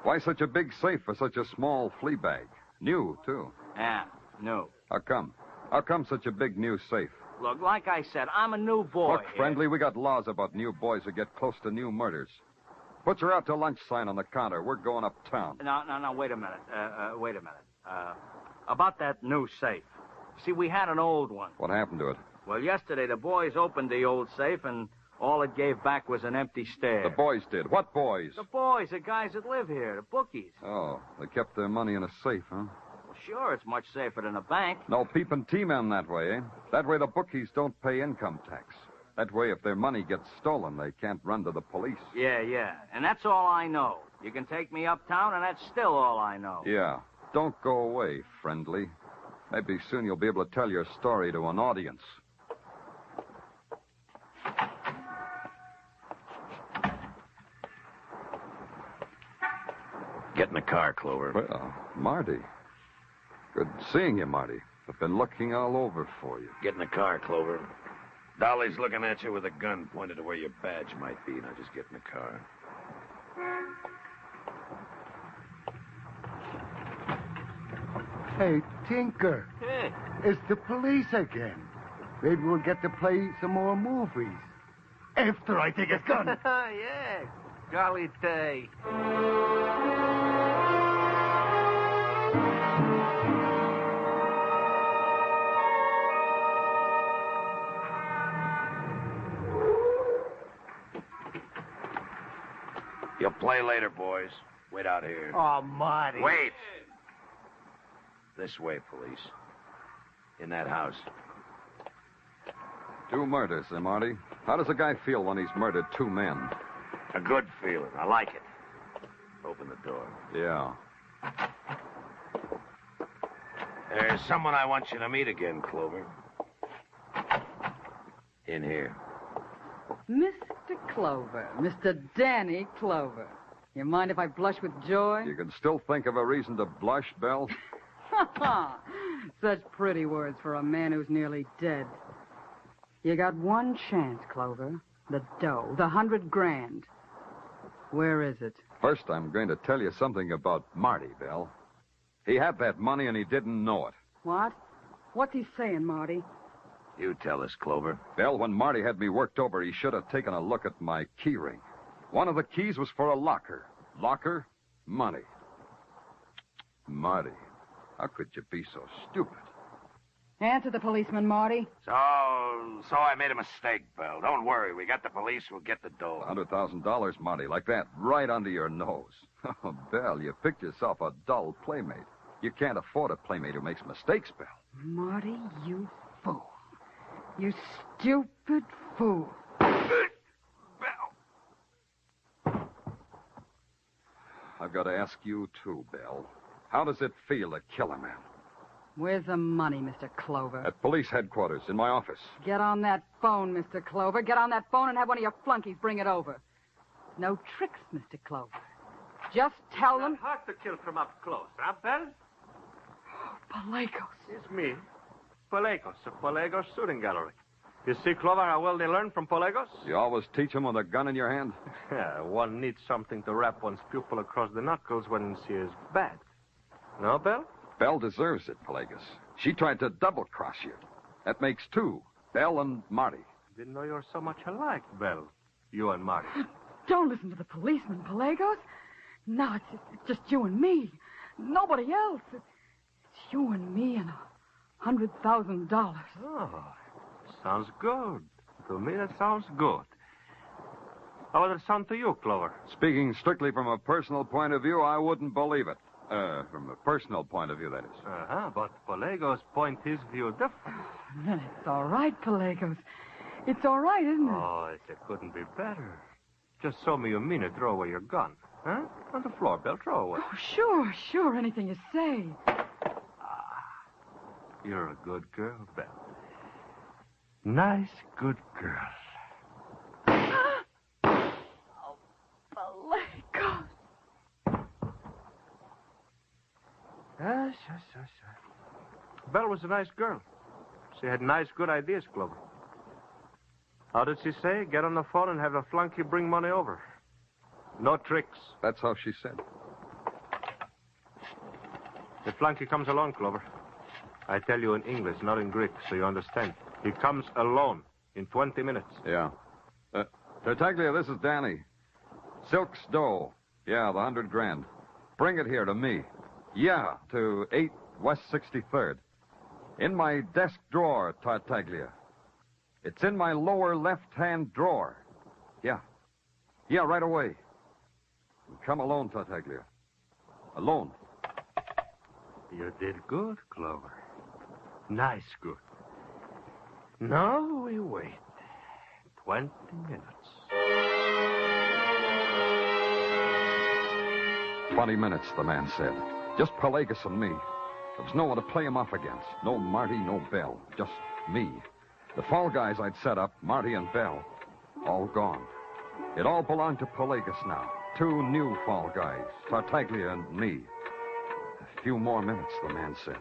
Why such a big safe for such a small flea bag? New, too. Yeah, new. How come? How come such a big new safe? Look, like I said, I'm a new boy. Look, friendly, we got laws about new boys who get close to new murders. Put your out to lunch sign on the counter. We're going uptown. No, wait a minute. Wait a minute. About that new safe. See, we had an old one. What happened to it? Well, yesterday the boys opened the old safe, and all it gave back was an empty stare. The boys did. What boys? The boys, the guys that live here, the bookies. Oh, they kept their money in a safe, huh? Sure, it's much safer than a bank. No peeping T-men that way, eh? That way the bookies don't pay income tax. That way, if their money gets stolen, they can't run to the police. Yeah. And that's all I know. You can take me uptown, and that's still all I know. Yeah. Don't go away, friendly. Maybe soon you'll be able to tell your story to an audience. Get in the car, Clover. Well, Marty. Good seeing you, Marty. I've been looking all over for you. Get in the car, Clover. Dolly's looking at you with a gun pointed to where your badge might be. Now just get in the car. Hey, Tinker. Hey. It's the police again. Maybe we'll get to play some more movies. After I take a gun. Yeah. Golly day. You'll play later, boys. Wait out here. Oh, Marty. Wait. This way, police. In that house. 2 murders, eh, Marty? How does a guy feel when he's murdered 2 men? A good feeling. I like it. Open the door. Yeah. There's someone I want you to meet again, Clover. In here. Mr. Clover. Mr. Danny Clover. You mind if I blush with joy? You can still think of a reason to blush, Belle? Such pretty words for a man who's nearly dead. You got one chance, Clover. The dough, the $100,000. Where is it? First, I'm going to tell you something about Marty, Belle. He had that money and he didn't know it. What? What's he saying, Marty? You tell us, Clover. Belle, when Marty had me worked over, he should have taken a look at my key ring. One of the keys was for a locker. Locker, money. Marty, how could you be so stupid? Answer the policeman, Marty. So I made a mistake, Belle. Don't worry. We got the police. We'll get the dough. $100,000, Marty, like that, right under your nose. Oh, Belle, you picked yourself a dull playmate. You can't afford a playmate who makes mistakes, Belle. Marty, you fool. You stupid fool. I've got to ask you, too, Belle. How does it feel to kill a man? Where's the money, Mr. Clover? At police headquarters, in my office. Get on that phone, Mr. Clover. Get on that phone and have one of your flunkies bring it over. No tricks, Mr. Clover. Just tell them... Hard to kill from up close, huh, Belle? Pelagos. It's me. Pelagos, of Pelagos Shooting Gallery. You see, Clover, how well they learn from Pelagos? You always teach them with a gun in your hand? Yeah, one needs something to rap one's pupil across the knuckles when she is bad. No, Belle? Belle deserves it, Pelagos. She tried to double-cross you. That makes 2, Belle and Marty. Didn't know you were so much alike, Belle. You and Marty. Don't listen to the policeman, Pelagos. No, it's just you and me. Nobody else. It's you and me and $100,000. Oh, sounds good. To me, that sounds good. How would it sound to you, Clover? Speaking strictly from a personal point of view, I wouldn't believe it. From a personal point of view, that is. Uh-huh, but Pelagos' point his view different. Then it's all right, Pelagos. It's all right, isn't it? Oh, it couldn't be better. Just show me you mean it. Throw away your gun. Huh? On the floor, Belle. Throw away. Oh, sure. Anything you say. You're a good girl, Belle. Nice, good girl. Oh, Pelagos. Yes. Belle was a nice girl. She had nice, good ideas, Clover. How did she say? Get on the phone and have a flunky bring money over. No tricks. That's how she said. The flunky comes alone, Clover. I tell you in English, not in Greek, so you understand. He comes alone in 20 minutes. Yeah. Tartaglia, this is Danny. Silk's dough. Yeah, the $100,000. Bring it here to me. Yeah, to 8 West 63rd. In my desk drawer, Tartaglia. It's in my lower left-hand drawer. Yeah. Yeah, right away. Come alone, Tartaglia. Alone. You did good, Clover. Nice good. Now we wait 20 minutes. 20 minutes, the man said. Just Pelagos and me. There was no one to play him off against. No Marty, no Belle. Just me. The fall guys I'd set up, Marty and Belle, all gone. It all belonged to Pelagos now. 2 new fall guys, Tartaglia and me. A few more minutes, the man said.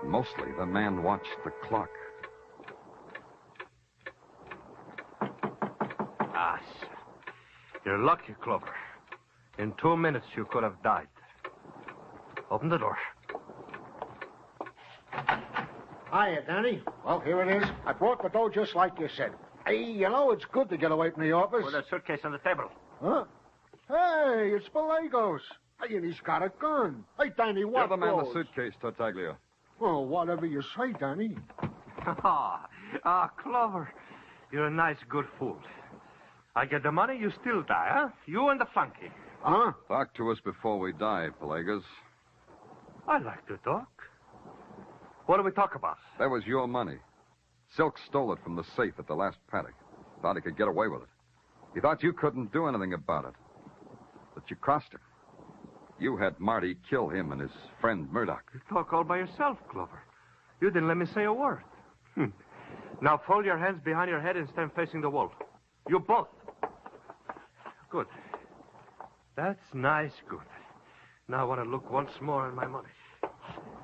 Mostly, the man watched the clock. You're lucky, Clover. In 2 minutes, you could have died. Open the door. Hiya, Danny. Well, here it is. I brought the dough just like you said. Hey, you know, it's good to get away from the office. With that suitcase on the table. Huh? Hey, it's Pelagos. Hey, and he's got a gun. Hey, Danny, what Give the man the goes? suitcase, Tartaglia. Well, whatever you say, Danny. Clover. You're a nice, good fool. I get the money, you still die, huh? You and the flunky. Huh? Talk to us before we die, Pelagos. I like to talk. What do we talk about? That was your money. Silk stole it from the safe at the last paddock. Thought he could get away with it. He thought you couldn't do anything about it. But you crossed him. You had Marty kill him and his friend Murdoch. You talk all by yourself, Clover. You didn't let me say a word. Now fold your hands behind your head and stand facing the wall. You both. Good. That's nice, good. Now I want to look once more at my money.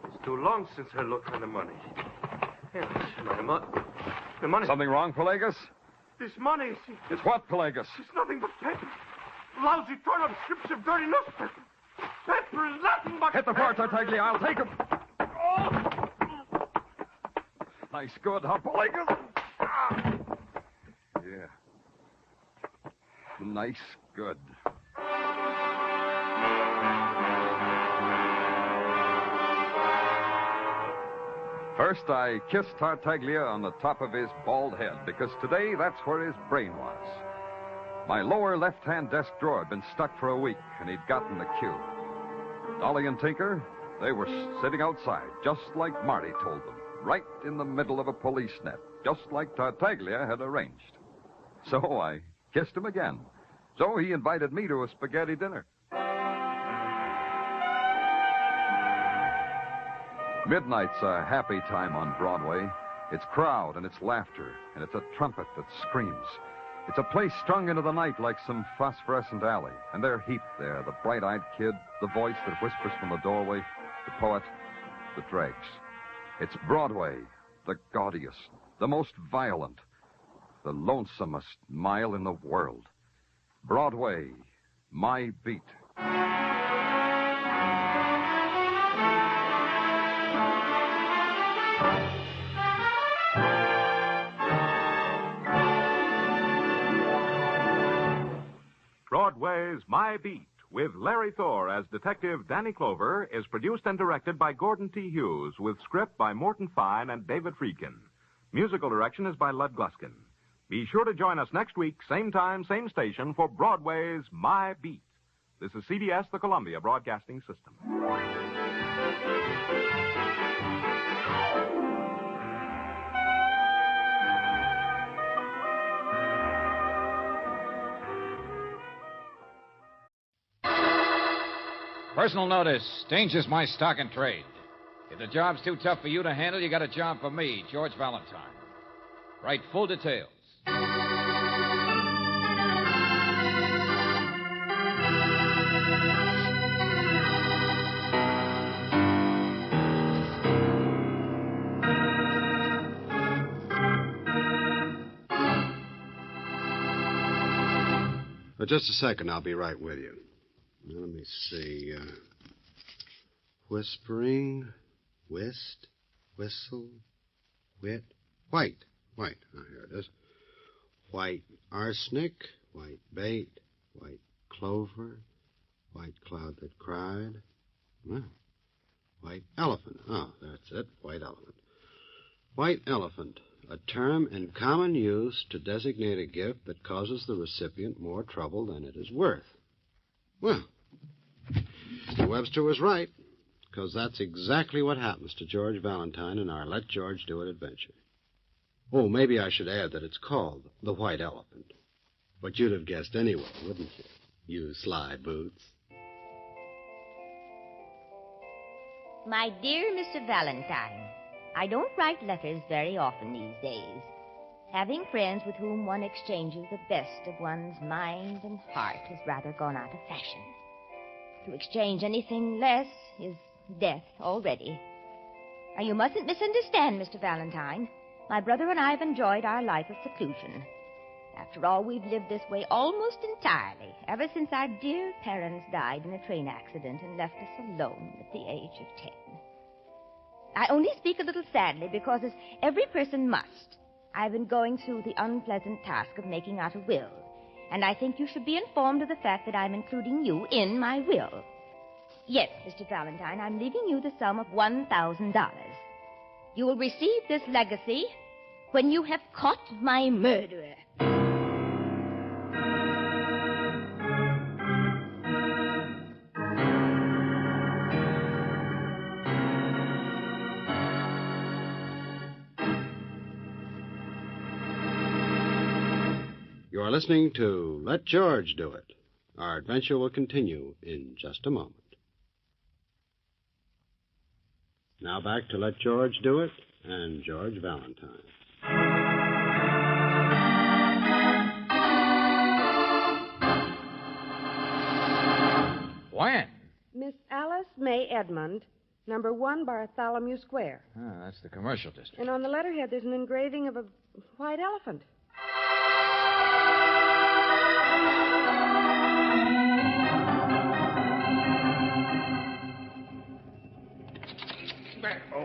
It's too long since I looked at the money. Here's the money. Something wrong, Pelagos? This money, It's what, Pelagos? it's nothing but paper. Lousy torn-up strips of dirty newspaper. Paper is nothing but Hit the floor, paper. Tartaglia. I'll take him. Nice good, huh, Pelagos? Yeah. Nice good. First, I kissed Tartaglia on the top of his bald head, because today that's where his brain was. My lower left-hand desk drawer had been stuck for a week, and he'd gotten the cue. Dolly and Tinker, they were sitting outside, just like Marty told them, right in the middle of a police net, just like Tartaglia had arranged. So I kissed him again. So he invited me to a spaghetti dinner. Midnight's a happy time on Broadway. It's crowd and it's laughter, and it's a trumpet that screams. It's a place strung into the night like some phosphorescent alley, and they're heaped there, the bright-eyed kid, the voice that whispers from the doorway, the poet, the dregs. It's Broadway, the gaudiest, the most violent, the lonesomest mile in the world. Broadway, my beat. Broadway's My Beat, with Larry Thor as Detective Danny Clover, is produced and directed by Gordon T. Hughes, with script by Morton Fine and David Friedkin. Musical direction is by Lud Gluskin. Be sure to join us next week, same time, same station, for Broadway's My Beat. This is CBS, the Columbia Broadcasting System. Personal notice. Danger's my stock and trade. If the job's too tough for you to handle, you got a job for me, George Valentine. Write full details. Just a second, I'll be right with you. Now, let me see. Whispering, whist, whistle, wit, white. Oh, here it is. White arsenic, white bait, white clover, white cloud that cried. Well, white elephant. Oh, that's it, white elephant. White elephant, a term in common use to designate a gift that causes the recipient more trouble than it is worth. Well, Mr. Webster was right, because that's exactly what happens to George Valentine in our Let George Do It adventure. Oh, maybe I should add that it's called the White Elephant. But you'd have guessed anyway, wouldn't you? You sly boots. My dear Mr. Valentine, I don't write letters very often these days. Having friends with whom one exchanges the best of one's mind and heart has rather gone out of fashion. To exchange anything less is death already. Now, you mustn't misunderstand, Mr. Valentine. My brother and I have enjoyed our life of seclusion. After all, we've lived this way almost entirely, ever since our dear parents died in a train accident and left us alone at the age of 10. I only speak a little sadly because, as every person must, I've been going through the unpleasant task of making out a will. And I think you should be informed of the fact that I'm including you in my will. Yes, Mr. Valentine, I'm leaving you the sum of $1,000. You will receive this legacy when you have caught my murderer. You are listening to Let George Do It. Our adventure will continue in just a moment. Now back to Let George Do It and George Valentine. When? Miss Alice May Edmund, number 1 Bartholomew Square. Ah, that's the commercial district. And on the letterhead, there's an engraving of a white elephant.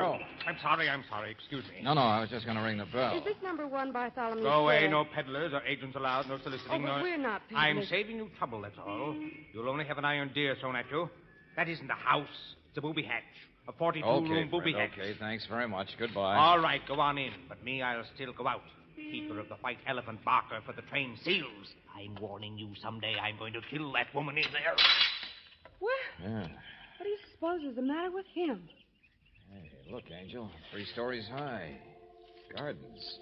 Oh, I'm sorry. Excuse me. No, I was just going to ring the bell. Is this number 1 Bartholomew Go Square? away. No peddlers or agents allowed. No soliciting. Oh, no. we're not peddlers. I'm saving you trouble, that's all. You'll only have an iron deer sewn at you. That isn't a house. It's a booby hatch. A 42-room booby hatch. Okay, thanks very much. Goodbye. All right, go on in. But me, I'll still go out. Keeper of the white elephant barker for the train seals. I'm warning you, someday I'm going to kill that woman in there. What? Yeah. What do you suppose is the matter with him? Hey, look, Angel. 3 stories high. Gardens.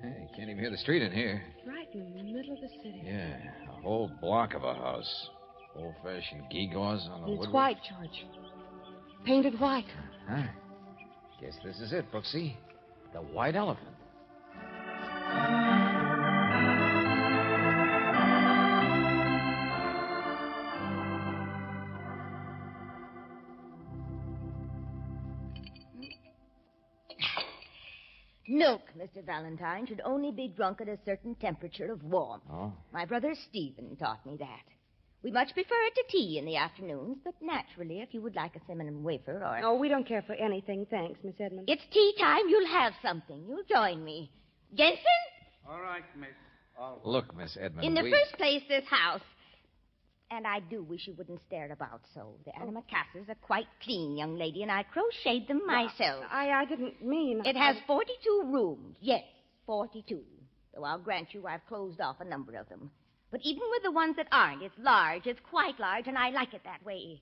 Hey, can't even hear the street in here. Right in the middle of the city. Yeah, a whole block of a house. Old-fashioned gewgaws on the It's woodwork. white, George. Painted white. Huh. Guess this is it, Brooksy. The white elephant. Milk, Mr. Valentine, should only be drunk at a certain temperature of warmth. Oh? My brother Stephen taught me that. We much prefer it to tea in the afternoons, but naturally, if you would like a cinnamon wafer or... Oh, we don't care for anything, thanks, Miss Edmund. It's tea time. You'll have something. You'll join me. Jensen? All right, miss. Look, Miss Edmund, In the first place, this house... And I do wish you wouldn't stare about so. The antimacassars are quite clean, young lady, and I crocheted them myself. I didn't mean... It has 42 rooms. Yes, 42. Though I'll grant you I've closed off a number of them. But even with the ones that aren't, it's large. It's quite large, and I like it that way.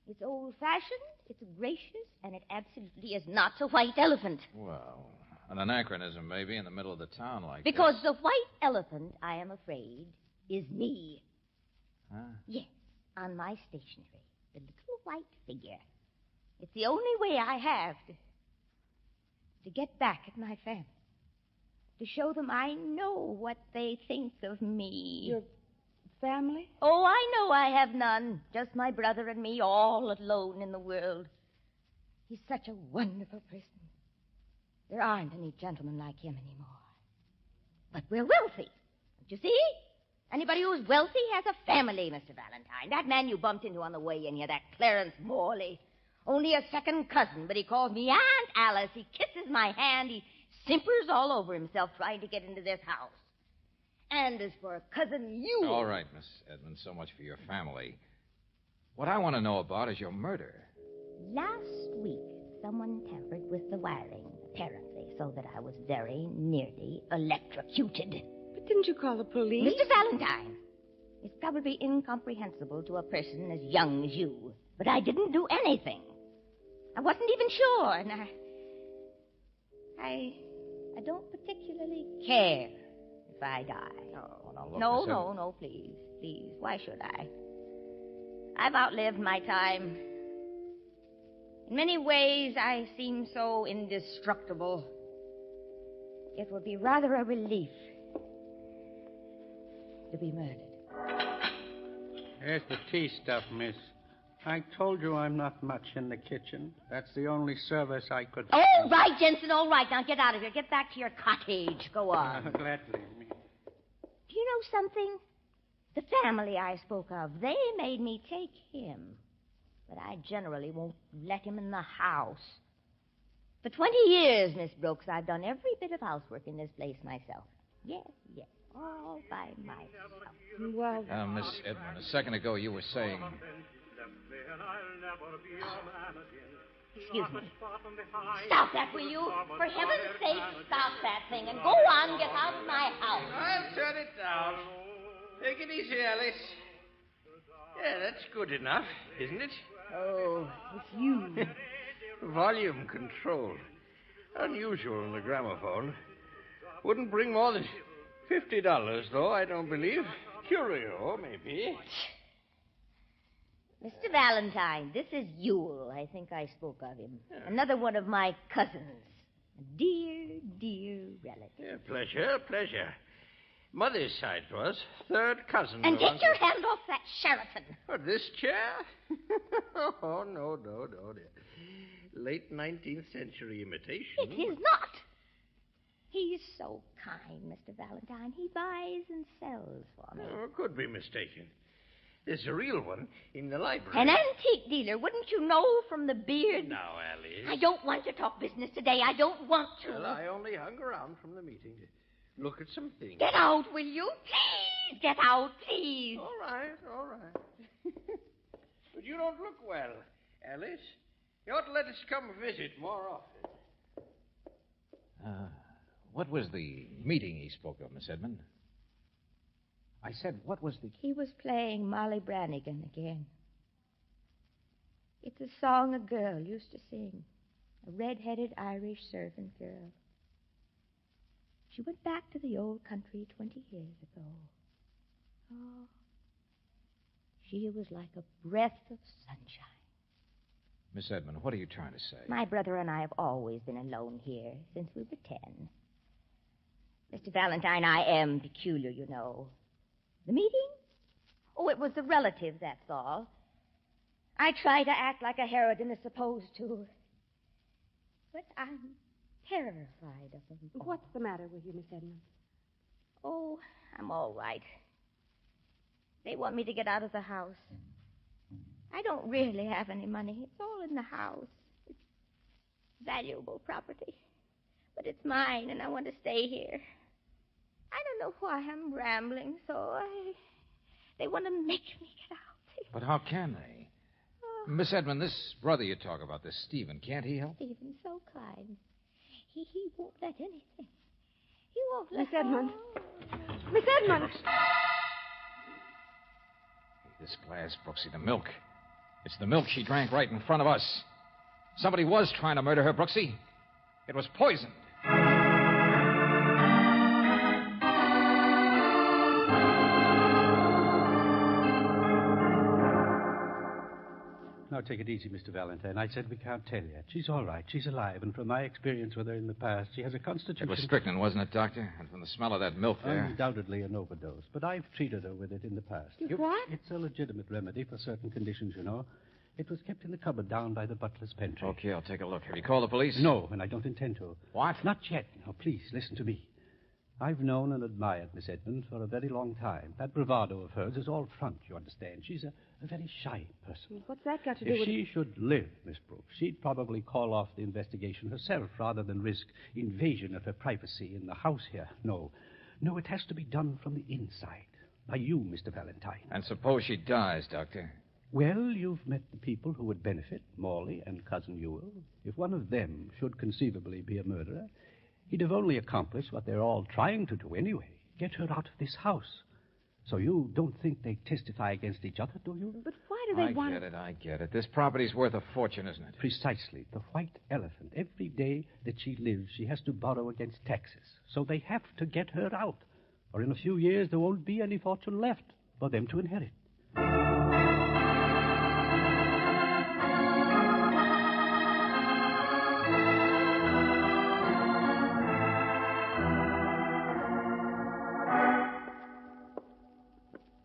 It's old-fashioned, it's gracious, and it absolutely is not a white elephant. Well, an anachronism, maybe, in the middle of the town like Because this. the white elephant, I am afraid, is me. Huh? Yes, on my stationery. The little white figure. It's the only way I have to get back at my family. To show them I know what they think of me. Your family? Oh, I know I have none. Just my brother and me, all alone in the world. He's such a wonderful person. There aren't any gentlemen like him anymore. But we're wealthy. Don't you see? Anybody who's wealthy has a family, Mr. Valentine. That man you bumped into on the way in here, that Clarence Morley. Only a second cousin, but he calls me Aunt Alice. He kisses my hand. He simpers all over himself trying to get into this house. And as for Cousin you... All right, Miss Edmund, so much for your family. What I want to know about is your murder. Last week, someone tampered with the wiring, apparently, so that I was very nearly electrocuted. But didn't you call the police? Mr. Valentine, it's probably incomprehensible to a person as young as you, but I didn't do anything. I wasn't even sure, and I don't particularly care if I die. Oh, now look, No, Miss Edmund. no, please. Why should I? I've outlived my time. In many ways, I seem so indestructible. It would be rather a relief to be murdered. Here's the tea stuff, miss. I told you I'm not much in the kitchen. That's the only service I could... All right, Jensen, all right. Now get out of here. Get back to your cottage. Go on. Gladly. Do you know something? The family I spoke of, they made me take him. But I generally won't let him in the house. For 20 years, Miss Brooks, I've done every bit of housework in this place myself. Yes, all by myself. Well, Miss Edmund, a second ago you were saying... Excuse me. Stop that, will you? For heaven's sake, stop that thing and go on, get out of my house. I'll turn it down. Take it easy, Alice. Yeah, that's good enough, isn't it? Oh, it's you. Volume control. Unusual in the gramophone. Wouldn't bring more than $50, though, I don't believe. Curio, maybe. Mr. Valentine, this is Yule. I think I spoke of him. Yeah. Another one of my cousins. A dear, dear relative. Yeah, pleasure. Mother's side was third cousin. And get your hand off that Sheraton. What, this chair? Oh, no. Late 19th century imitation. It is not. He's so kind, Mr. Valentine. He buys and sells for me. Oh, could be mistaken. There's a real one in the library. An antique dealer. Wouldn't you know from the beard? Now, Alice. I don't want to talk business today. I don't want to. Well, I only hung around from the meeting to look at some things. Get out, will you? Please, get out, please. All right. But you don't look well, Alice. You ought to let us come visit more often. What was the meeting he spoke of, Miss Edmund? I said, what was the... He was playing Molly Brannigan again. It's a song a girl used to sing. A red-headed Irish servant girl. She went back to the old country 20 years ago. Oh, she was like a breath of sunshine. Miss Edmund, what are you trying to say? My brother and I have always been alone here since we were 10. Mr. Valentine, I am peculiar, you know. The meeting? Oh, it was the relative, that's all. I try to act like a harridan is supposed to. But I'm terrified of them. What's the matter with you, Miss Edmund? Oh, I'm all right. They want me to get out of the house. I don't really have any money. It's all in the house. It's valuable property. But it's mine, and I want to stay here. I don't know why I'm rambling, so they want to make me get out. But how can they? Oh. Miss Edmund, this brother you talk about, this Stephen, can't he help? Stephen's so kind. He won't let anything. He won't let... Miss Edmund. Miss Edmund! This glass, Brooksy, the milk. It's the milk she drank right in front of us. Somebody was trying to murder her, Brooksy. It was poisoned. Now, take it easy, Mr. Valentine. I said we can't tell yet. She's all right. She's alive, and from my experience with her in the past, she has a constitution... It was strychnine, wasn't it, Doctor? And from the smell of that milk there... Undoubtedly an overdose, but I've treated her with it in the past. What? It's a legitimate remedy for certain conditions, you know. It was kept in the cupboard down by the butler's pantry. Okay, I'll take a look. Have you called the police? No, and I don't intend to. What? Not yet. Now, please, listen to me. I've known and admired Miss Edmund for a very long time. That bravado of hers is all front, you understand. She's a very shy person. What's that got to do If with... she should live, Miss Brooks, she'd probably call off the investigation herself rather than risk invasion of her privacy in the house here. No, it has to be done from the inside. By you, Mr. Valentine. And suppose she dies, Doctor? Well, you've met the people who would benefit, Morley and Cousin Ewell. If one of them should conceivably be a murderer, he'd have only accomplished what they're all trying to do anyway, get her out of this house. So you don't think they testify against each other, do you? But why do they want... I get it. This property's worth a fortune, isn't it? Precisely. The white elephant. Every day that she lives, she has to borrow against taxes. So they have to get her out. Or in a few years, there won't be any fortune left for them to inherit.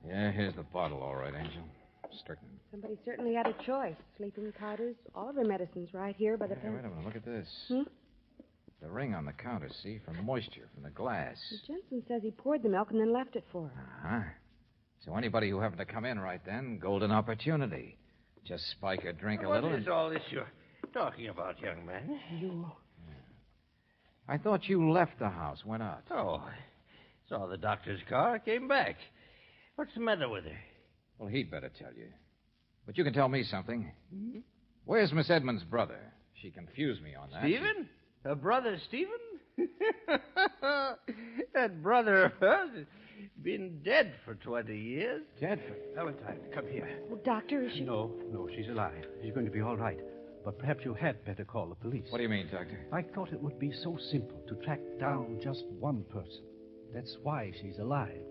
Yeah, here's the bottle, all right, Angel. Strychnine. Somebody certainly had a choice. Sleeping powders, all their medicines right here by the... Hey, wait a minute. Look at this. Hmm? The ring on the counter, see? From moisture, from the glass. Jensen says he poured the milk and then left it for her. Uh-huh. So anybody who happened to come in right then, golden opportunity. Just spike her drink a little. What is all this you're talking about, young man? I thought you left the house, went out. Oh, I saw the doctor's car, came back. What's the matter with her? Well, he'd better tell you. But you can tell me something. Where's Miss Edmund's brother? She confused me on that. Stephen? Her brother, Stephen? That brother of hers has been dead for 20 years. Dead? Valentine, come here. Oh, Doctor, is she... No, she's alive. She's going to be all right. But perhaps you had better call the police. What do you mean, Doctor? I thought it would be so simple to track down just one person. That's why she's alive.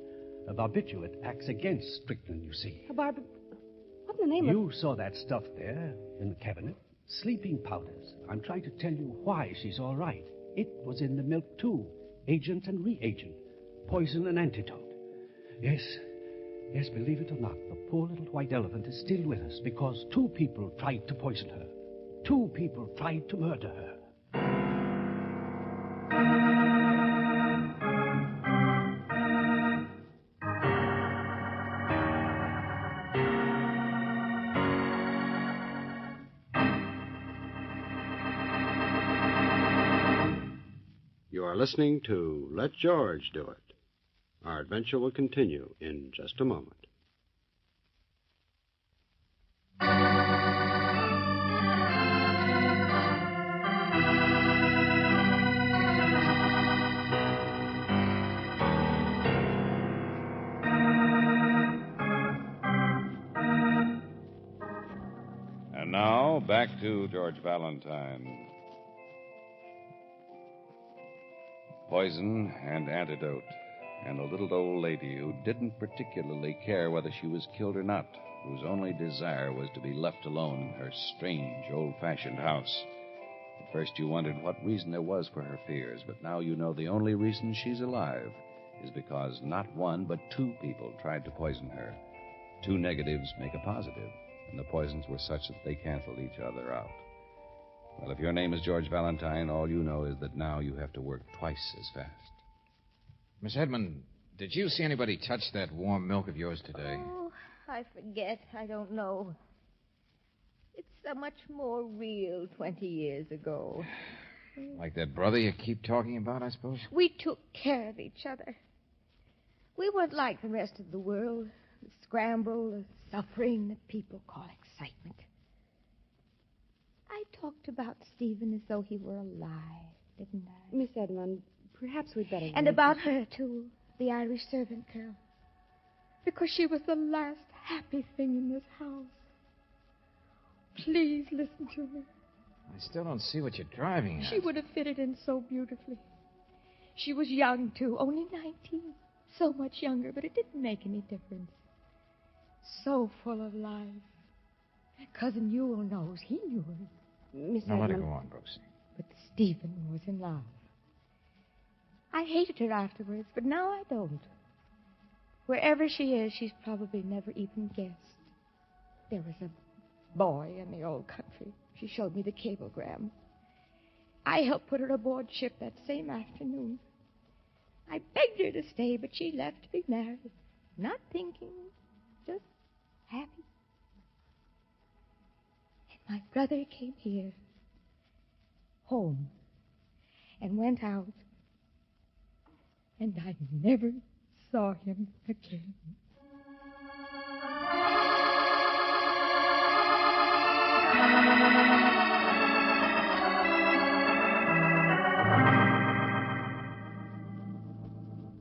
A barbiturate acts against Strickland, you see. What in the name of... You saw that stuff there in the cabinet. Sleeping powders. I'm trying to tell you why she's all right. It was in the milk, too. Agent and reagent. Poison and antidote. Yes, believe it or not, the poor little white elephant is still with us because 2 people tried to poison her. 2 people tried to murder her. You are listening to Let George Do It. Our adventure will continue in just a moment. And now, back to George Valentine. Poison and antidote, and a little old lady who didn't particularly care whether she was killed or not, whose only desire was to be left alone in her strange, old-fashioned house. At first you wondered what reason there was for her fears, but now you know the only reason she's alive is because not 1 but 2 people tried to poison her. 2 negatives make a positive, and the poisons were such that they canceled each other out. Well, if your name is George Valentine, all you know is that now you have to work twice as fast. Miss Edmund, did you see anybody touch that warm milk of yours today? Oh, I forget. I don't know. It's so much more real 20 years ago. Like that brother you keep talking about, I suppose? We took care of each other. We weren't like the rest of the world. The scramble, the suffering that people call excitement. I talked about Stephen as though he were alive, didn't I? Miss Edmund, perhaps we'd better... And about her, too, the Irish servant girl. Because she was the last happy thing in this house. Please listen to me. I still don't see what you're driving at. She would have fitted in so beautifully. She was young, too, only 19. So much younger, but it didn't make any difference. So full of life. Cousin Ewell knows. He knew her. Miss Now let Edmund... it go on, Brooksy. But Stephen was in love. I hated her afterwards, but now I don't. Wherever she is, she's probably never even guessed. There was a boy in the old country. She showed me the cablegram. I helped put her aboard ship that same afternoon. I begged her to stay, but she left to be married. Not thinking, just happy. And my brother came here, home, and went out. And I never saw him again.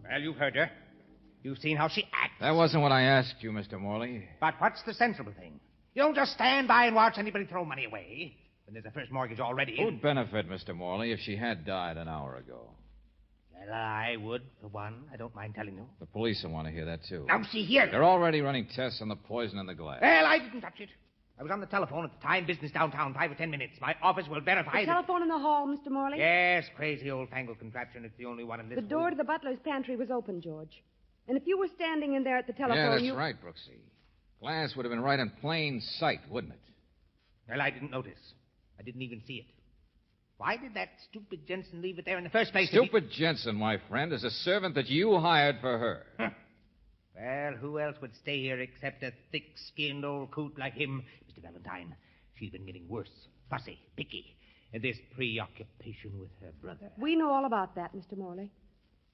Well, you've heard her. You've seen how she acts. That wasn't what I asked you, Mr. Morley. But what's the sensible thing? You don't just stand by and watch anybody throw money away when there's a first mortgage already in. Who'd benefit, Mr. Morley, if she had died an hour ago? Well, I would, for one. I don't mind telling you. The police will want to hear that, too. Now, see here. They're already running tests on the poison in the glass. Well, I didn't touch it. I was on the telephone at the time, business downtown, 5 or 10 minutes. My office will verify The telephone in the hall, Mr. Morley? Yes, crazy old-fangled contraption. It's the only one in this The door to the butler's pantry was open, George. And if you were standing in there at the telephone, Yeah, that's right, Brooksy. Glass would have been right in plain sight, wouldn't it? Well, I didn't notice. I didn't even see it. Why did that stupid Jensen leave it there in the first place? Stupid Jensen, my friend, is a servant that you hired for her. Huh. Well, who else would stay here except a thick-skinned old coot like him? Mr. Valentine, she's been getting worse. Fussy, picky. this preoccupation with her brother. We know all about that, Mr. Morley.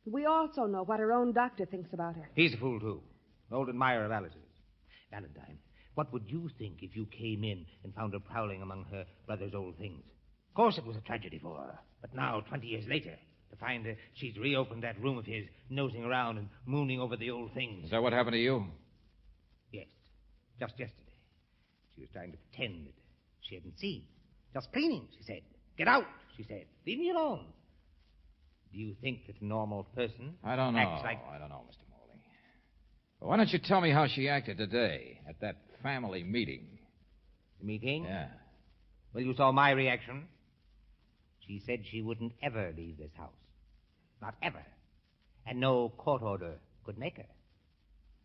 We also know what her own doctor thinks about her. He's a fool, too. An old admirer of Alice's. Valentine, what would you think if you came in and found her prowling among her brother's old things? Of course it was a tragedy for her. But now, 20 years later, to find her, she's reopened that room of his, nosing around and mooning over the old things. Is that what happened to you? Yes. Just yesterday. She was trying to pretend that she hadn't seen. Just cleaning, she said. Get out, she said. Leave me alone. Do you think that a normal person I don't know. acts like... I don't know, Mr. Morley. But why don't you tell me how she acted today at that family meeting? The meeting? Yeah. Well, you saw my reaction. She said she wouldn't ever leave this house. Not ever. And no court order could make her.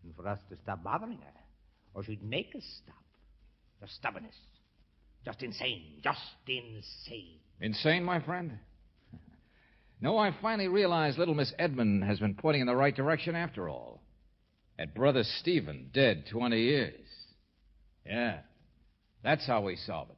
And for us to stop bothering her, or she'd make us stop. The stubbornness. Just insane. Just insane. Insane, my friend? No, I finally realized little Miss Edmund has been pointing in the right direction after all. And Brother Stephen, dead 20 years. Yeah. That's how we solve it.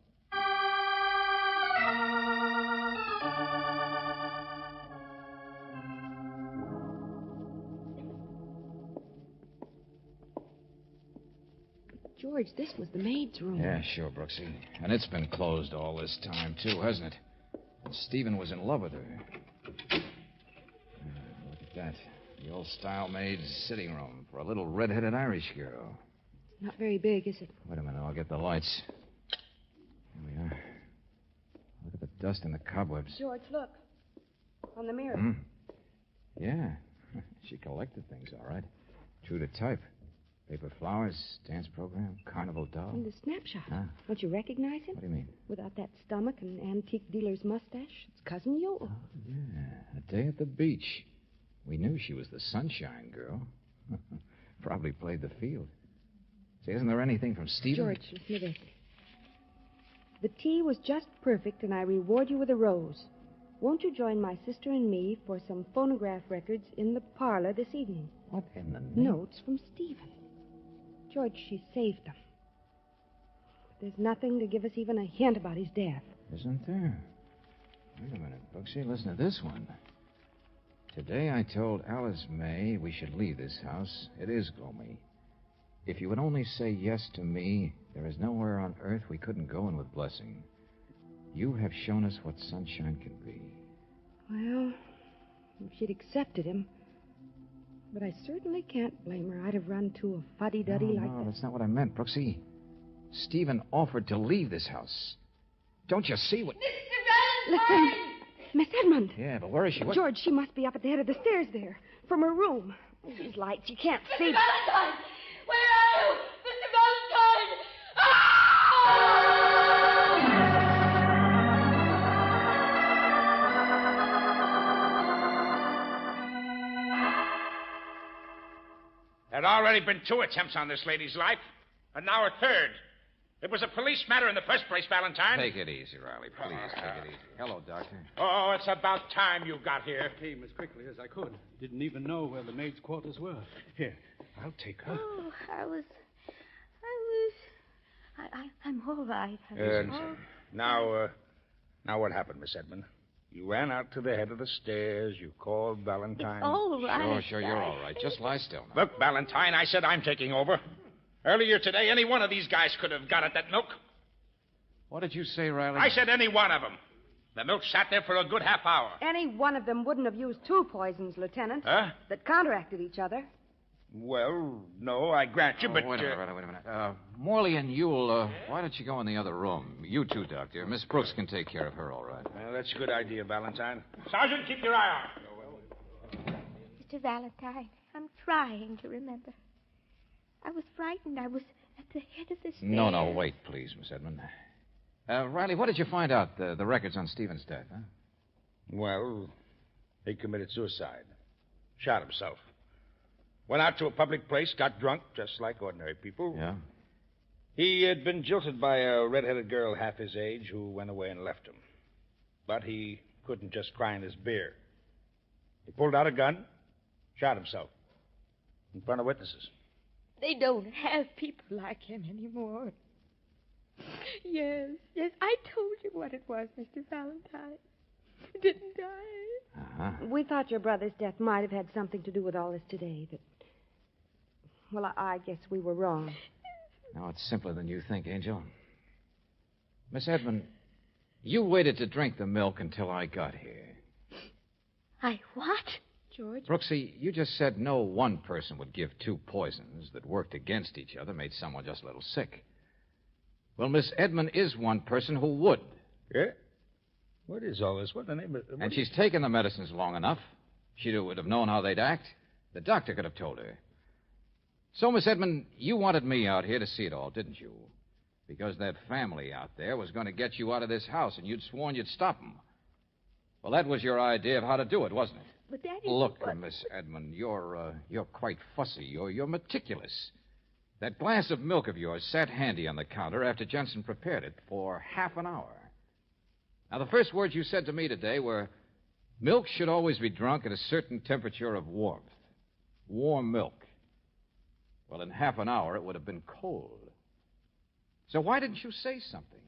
George, this was the maid's room. Yeah, sure, Brooksy. And it's been closed all this time, too, hasn't it? And Stephen was in love with her. Look at that. The old-style maid's sitting room for a little red-headed Irish girl. Not very big, is it? Wait a minute, I'll get the lights. Here we are. Look at the dust and the cobwebs. George, look. On the mirror. Hmm. Yeah. She collected things, all right. True to type. Paper flowers, dance program, carnival doll. And the snapshot. Huh? Don't you recognize him? What do you mean? Without that stomach and antique dealer's mustache, it's Cousin Yule. Oh, yeah. A day at the beach. We knew she was the Sunshine Girl. Probably played the field. Say, isn't there anything from Stephen? George, listen to this. The tea was just perfect, and I reward you with a rose. Won't you join my sister and me for some phonograph records in the parlor this evening? What in the name? Notes from Stephen. George, she saved them. But there's nothing to give us even a hint about his death. Isn't there? Wait a minute, Brooksy. Listen to this one. Today I told Alice May we should leave this house. It is gloomy. If you would only say yes to me, there is nowhere on earth we couldn't go in with blessing. You have shown us what sunshine can be. Well, if she'd accepted him. But I certainly can't blame her. I'd have run to a fuddy-duddy like that. No, that's not what I meant, Brooksy. Stephen offered to leave this house. Don't you see what... Listen, Miss Edmund. Yeah, but where is she? What... George, she must be up at the head of the stairs there. From her room. These lights, you can't see. Mr. Valentine! Where are you? Mr. Valentine! Ah! There'd already been 2 attempts on this lady's life, and now a third. It was a police matter in the first place, Valentine. Take it easy, Riley, please. Take it easy. Hello, Doctor. Oh, it's about time you got here. I came as quickly as I could. Didn't even know where the maid's quarters were. Here, I'll take her. Oh, I'm all right. Now what happened, Miss Edmund? You ran out to the head of the stairs. You called Valentine. It's all right. Sure, you're all right. Just lie still now. Look, Valentine, I said I'm taking over. Earlier today, any one of these guys could have got at that milk. What did you say, Riley? I said any one of them. The milk sat there for a good half hour. Any one of them wouldn't have used 2 poisons, Lieutenant. Huh? That counteracted each other. Well, no, I grant you, but... Wait a minute. Morley and Yule, why don't you go in the other room? You too, Doctor. Miss Brooks can take care of her, all right. Well, that's a good idea, Valentine. Sergeant, keep your eye on. Mr. Valentine, I'm trying to remember. I was frightened. I was at the head of the stairs. No, wait, please, Miss Edmund. Riley, what did you find out, the records on Stephen's death, huh? Well, he committed suicide. Shot himself. Went out to a public place, got drunk, just like ordinary people. Yeah? He had been jilted by a red-headed girl half his age who went away and left him. But he couldn't just cry in his beer. He pulled out a gun, shot himself in front of witnesses. They don't have people like him anymore. Yes, I told you what it was, Mr. Valentine. Didn't I? Uh-huh. We thought your brother's death might have had something to do with all this today. Well, I guess we were wrong. No, it's simpler than you think, Angel. Miss Edmund, you waited to drink the milk until I got here. I what, George? Brooksy, you just said no one person would give two poisons that worked against each other, made someone just a little sick. Well, Miss Edmund is one person who would. Yeah? What is all this? What the name of... And she's taken the medicines long enough. She would have known how they'd act. The doctor could have told her. So, Miss Edmund, you wanted me out here to see it all, didn't you? Because that family out there was going to get you out of this house, and you'd sworn you'd stop them. Well, that was your idea of how to do it, wasn't it? But, Daddy... Look, Miss Edmund, you're quite fussy. You're meticulous. That glass of milk of yours sat handy on the counter after Jensen prepared it for half an hour. Now, the first words you said to me today were, milk should always be drunk at a certain temperature of warmth. Warm milk. Well, in half an hour, it would have been cold. So why didn't you say something?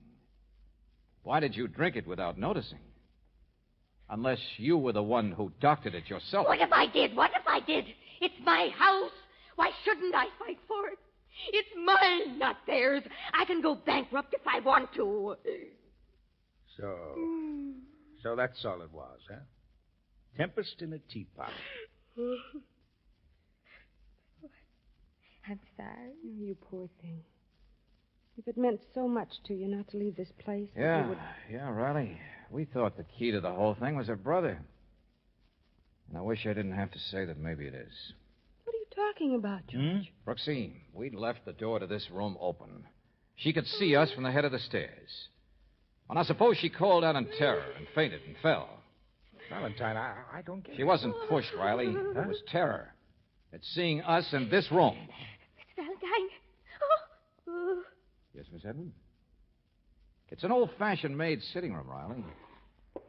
Why did you drink it without noticing? Unless you were the one who doctored it yourself. What if I did? What if I did? It's my house. Why shouldn't I fight for it? It's mine, not theirs. I can go bankrupt if I want to. So that's all it was, huh? Tempest in a teapot. I'm sorry. Oh, you poor thing. If it meant so much to you not to leave this place... Yeah, you would... yeah, Riley. We thought the key to the whole thing was her brother. And I wish I didn't have to say that maybe it is. What are you talking about, George? Brooksy, we'd left the door to this room open. She could see us from the head of the stairs. Well, now, suppose she called out in terror and fainted and fell. Valentine, I don't get it. She wasn't pushed, Riley. It was terror. It's seeing us in this room. Mr. Valentine. Oh. Yes, Miss Edmund? It's an old-fashioned maid sitting room, Riley.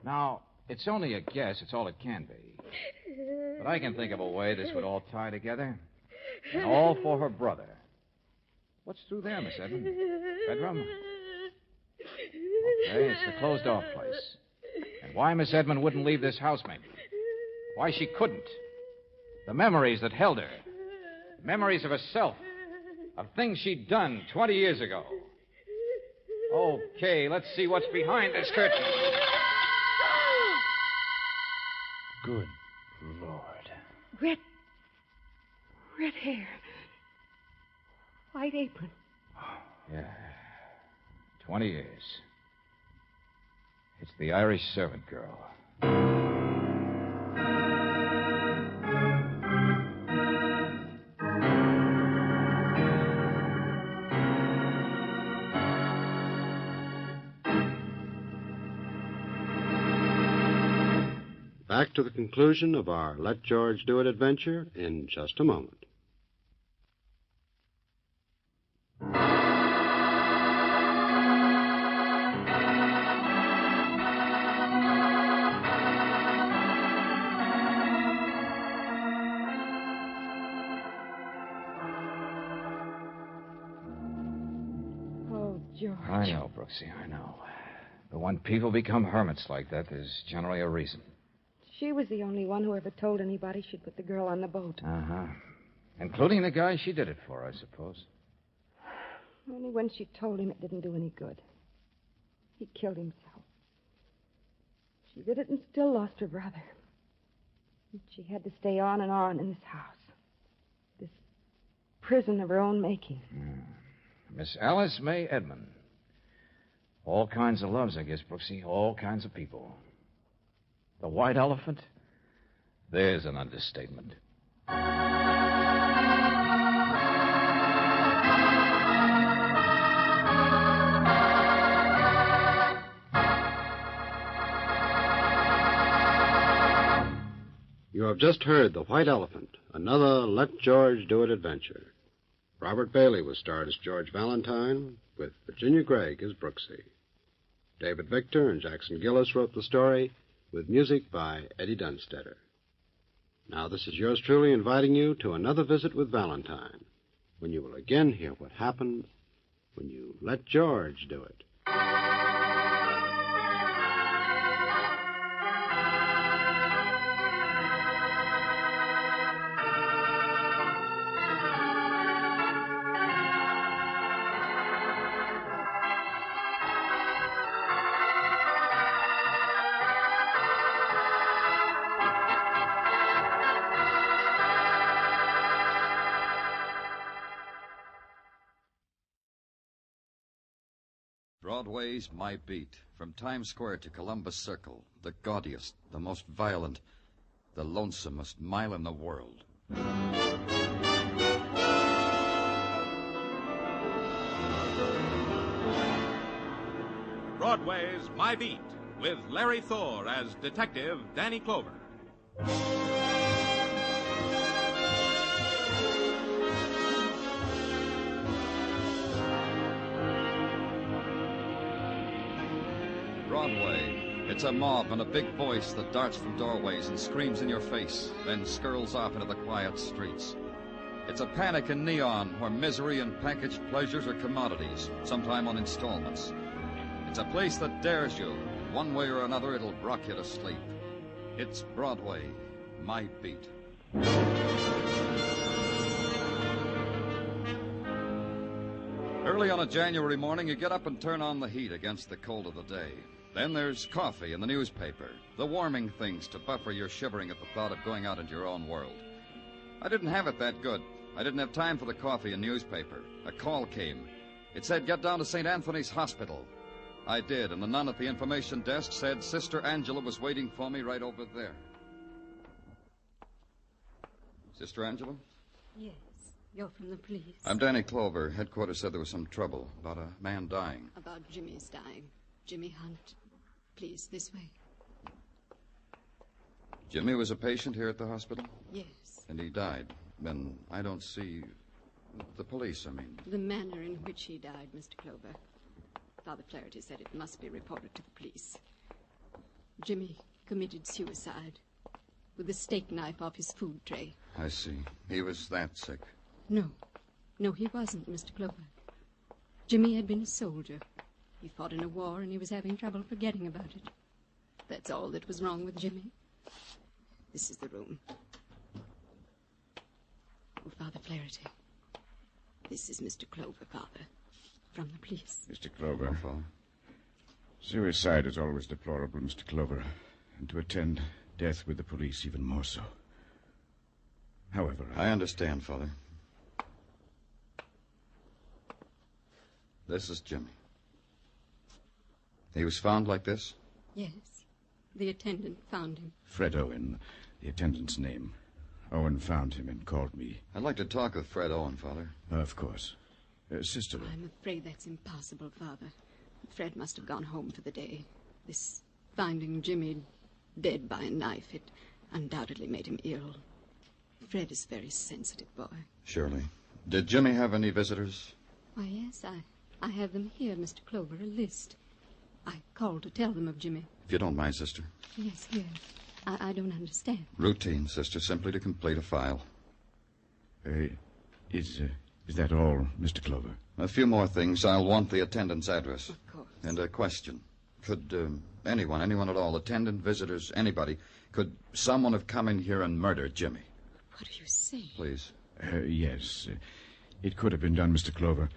Now, it's only a guess. It's all it can be. But I can think of a way this would all tie together. And all for her brother. What's through there, Miss Edmund? Bedroom? Okay, it's the closed-off place. And why Miss Edmund wouldn't leave this house, maybe. Why she couldn't. The memories that held her. Memories of herself. Of things she'd done 20 years ago. Okay, let's see what's behind this curtain. Good Lord. Red hair. White apron. Yeah. 20 years. It's the Irish servant girl. Back to the conclusion of our Let George Do It adventure in just a moment. Oh, George. I know, Brooksy, I know. But when people become hermits like that, there's generally a reason. She was the only one who ever told anybody she'd put the girl on the boat. Uh-huh. Including the guy she did it for, I suppose. Only when she told him it didn't do any good. He killed himself. She did it and still lost her brother. And she had to stay on and on in this house. This prison of her own making. Miss Alice May Edmund. All kinds of loves, I guess, Brooksy. All kinds of people. The white elephant? There's an understatement. You have just heard The White Elephant, another Let George Do It adventure. Robert Bailey was starred as George Valentine, with Virginia Gregg as Brooksy. David Victor and Jackson Gillis wrote the story, with music by Eddie Dunstetter. Now, this is yours truly inviting you to another visit with Valentine, when you will again hear what happened when you let George do it. Broadway's my beat. From Times Square to Columbus Circle. The gaudiest, the most violent, the lonesomest mile in the world. Broadway's My Beat, with Larry Thor as Detective Danny Clover. Broadway. It's a mob and a big voice that darts from doorways and screams in your face, then skirls off into the quiet streets. It's a panic in neon where misery and packaged pleasures are commodities, sometime on installments. It's a place that dares you. One way or another, it'll rock you to sleep. It's Broadway, my beat. Early on a January morning, you get up and turn on the heat against the cold of the day. Then there's coffee and the newspaper, the warming things to buffer your shivering at the thought of going out into your own world. I didn't have it that good. I didn't have time for the coffee and newspaper. A call came. It said, get down to St. Anthony's Hospital. I did, and the nun at the information desk said Sister Angela was waiting for me right over there. Sister Angela? Yes, you're from the police. I'm Danny Clover. Headquarters said there was some trouble about a man dying. About Jimmy's dying. Jimmy Hunt. Please, this way. Jimmy was a patient here at the hospital? Yes. And he died. Then I don't see... the police, I mean. The manner in which he died, Mr. Clover. Father Flaherty said it must be reported to the police. Jimmy committed suicide with a steak knife off his food tray. I see. He was that sick. No. No, he wasn't, Mr. Clover. Jimmy had been a soldier. He fought in a war, and he was having trouble forgetting about it. That's all that was wrong with Jimmy. This is the room. Oh, Father Flaherty. This is Mr. Clover, Father, from the police. Mr. Clover. Suicide is always deplorable, Mr. Clover. And to attend death with the police, even more so. However, I understand, Father. This is Jimmy. He was found like this? Yes. The attendant found him. Fred Owen, the attendant's name. Owen found him and called me. I'd like to talk with Fred Owen, Father. Of course. Sister. I'm afraid that's impossible, Father. Fred must have gone home for the day. This finding Jimmy dead by a knife, it undoubtedly made him ill. Fred is a very sensitive boy. Surely. Did Jimmy have any visitors? Why, yes, I have them here, Mr. Clover, a list. I called to tell them of Jimmy. If you don't mind, Sister. Yes, here. I don't understand. Routine, Sister, simply to complete a file. Is that all, Mr. Clover? A few more things. I'll want the attendant's address. Of course. And a question. Could anyone at all, attendant, visitors, anybody, could someone have come in here and murdered Jimmy? What do you say? Please. Yes. It could have been done, Mr. Clover.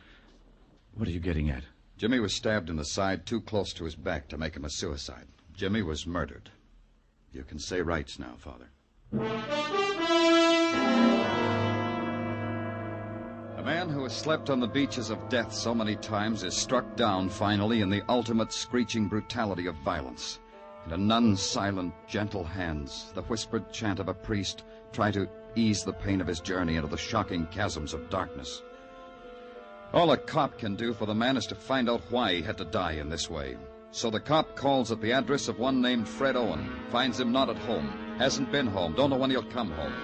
What are you getting at? Jimmy was stabbed in the side too close to his back to make him a suicide. Jimmy was murdered. You can say rights now, Father. A man who has slept on the beaches of death so many times is struck down finally in the ultimate screeching brutality of violence. And a nun's silent, gentle hands, the whispered chant of a priest, try to ease the pain of his journey into the shocking chasms of darkness. All a cop can do for the man is to find out why he had to die in this way. So the cop calls at the address of one named Fred Owen, finds him not at home, hasn't been home, don't know when he'll come home.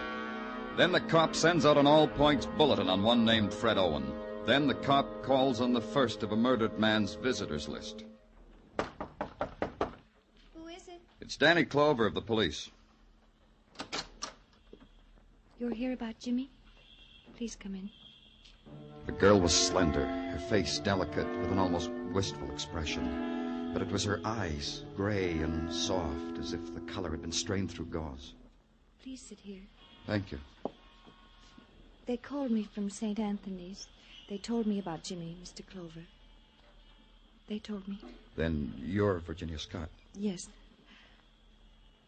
Then the cop sends out an all-points bulletin on one named Fred Owen. Then the cop calls on the first of a murdered man's visitors list. Who is it? It's Danny Clover of the police. You're here about Jimmy? Please come in. The girl was slender, her face delicate with an almost wistful expression. But it was her eyes, gray and soft, as if the color had been strained through gauze. Please sit here. Thank you. They called me from St. Anthony's. They told me about Jimmy, Mr. Clover. They told me. Then you're Virginia Scott. Yes.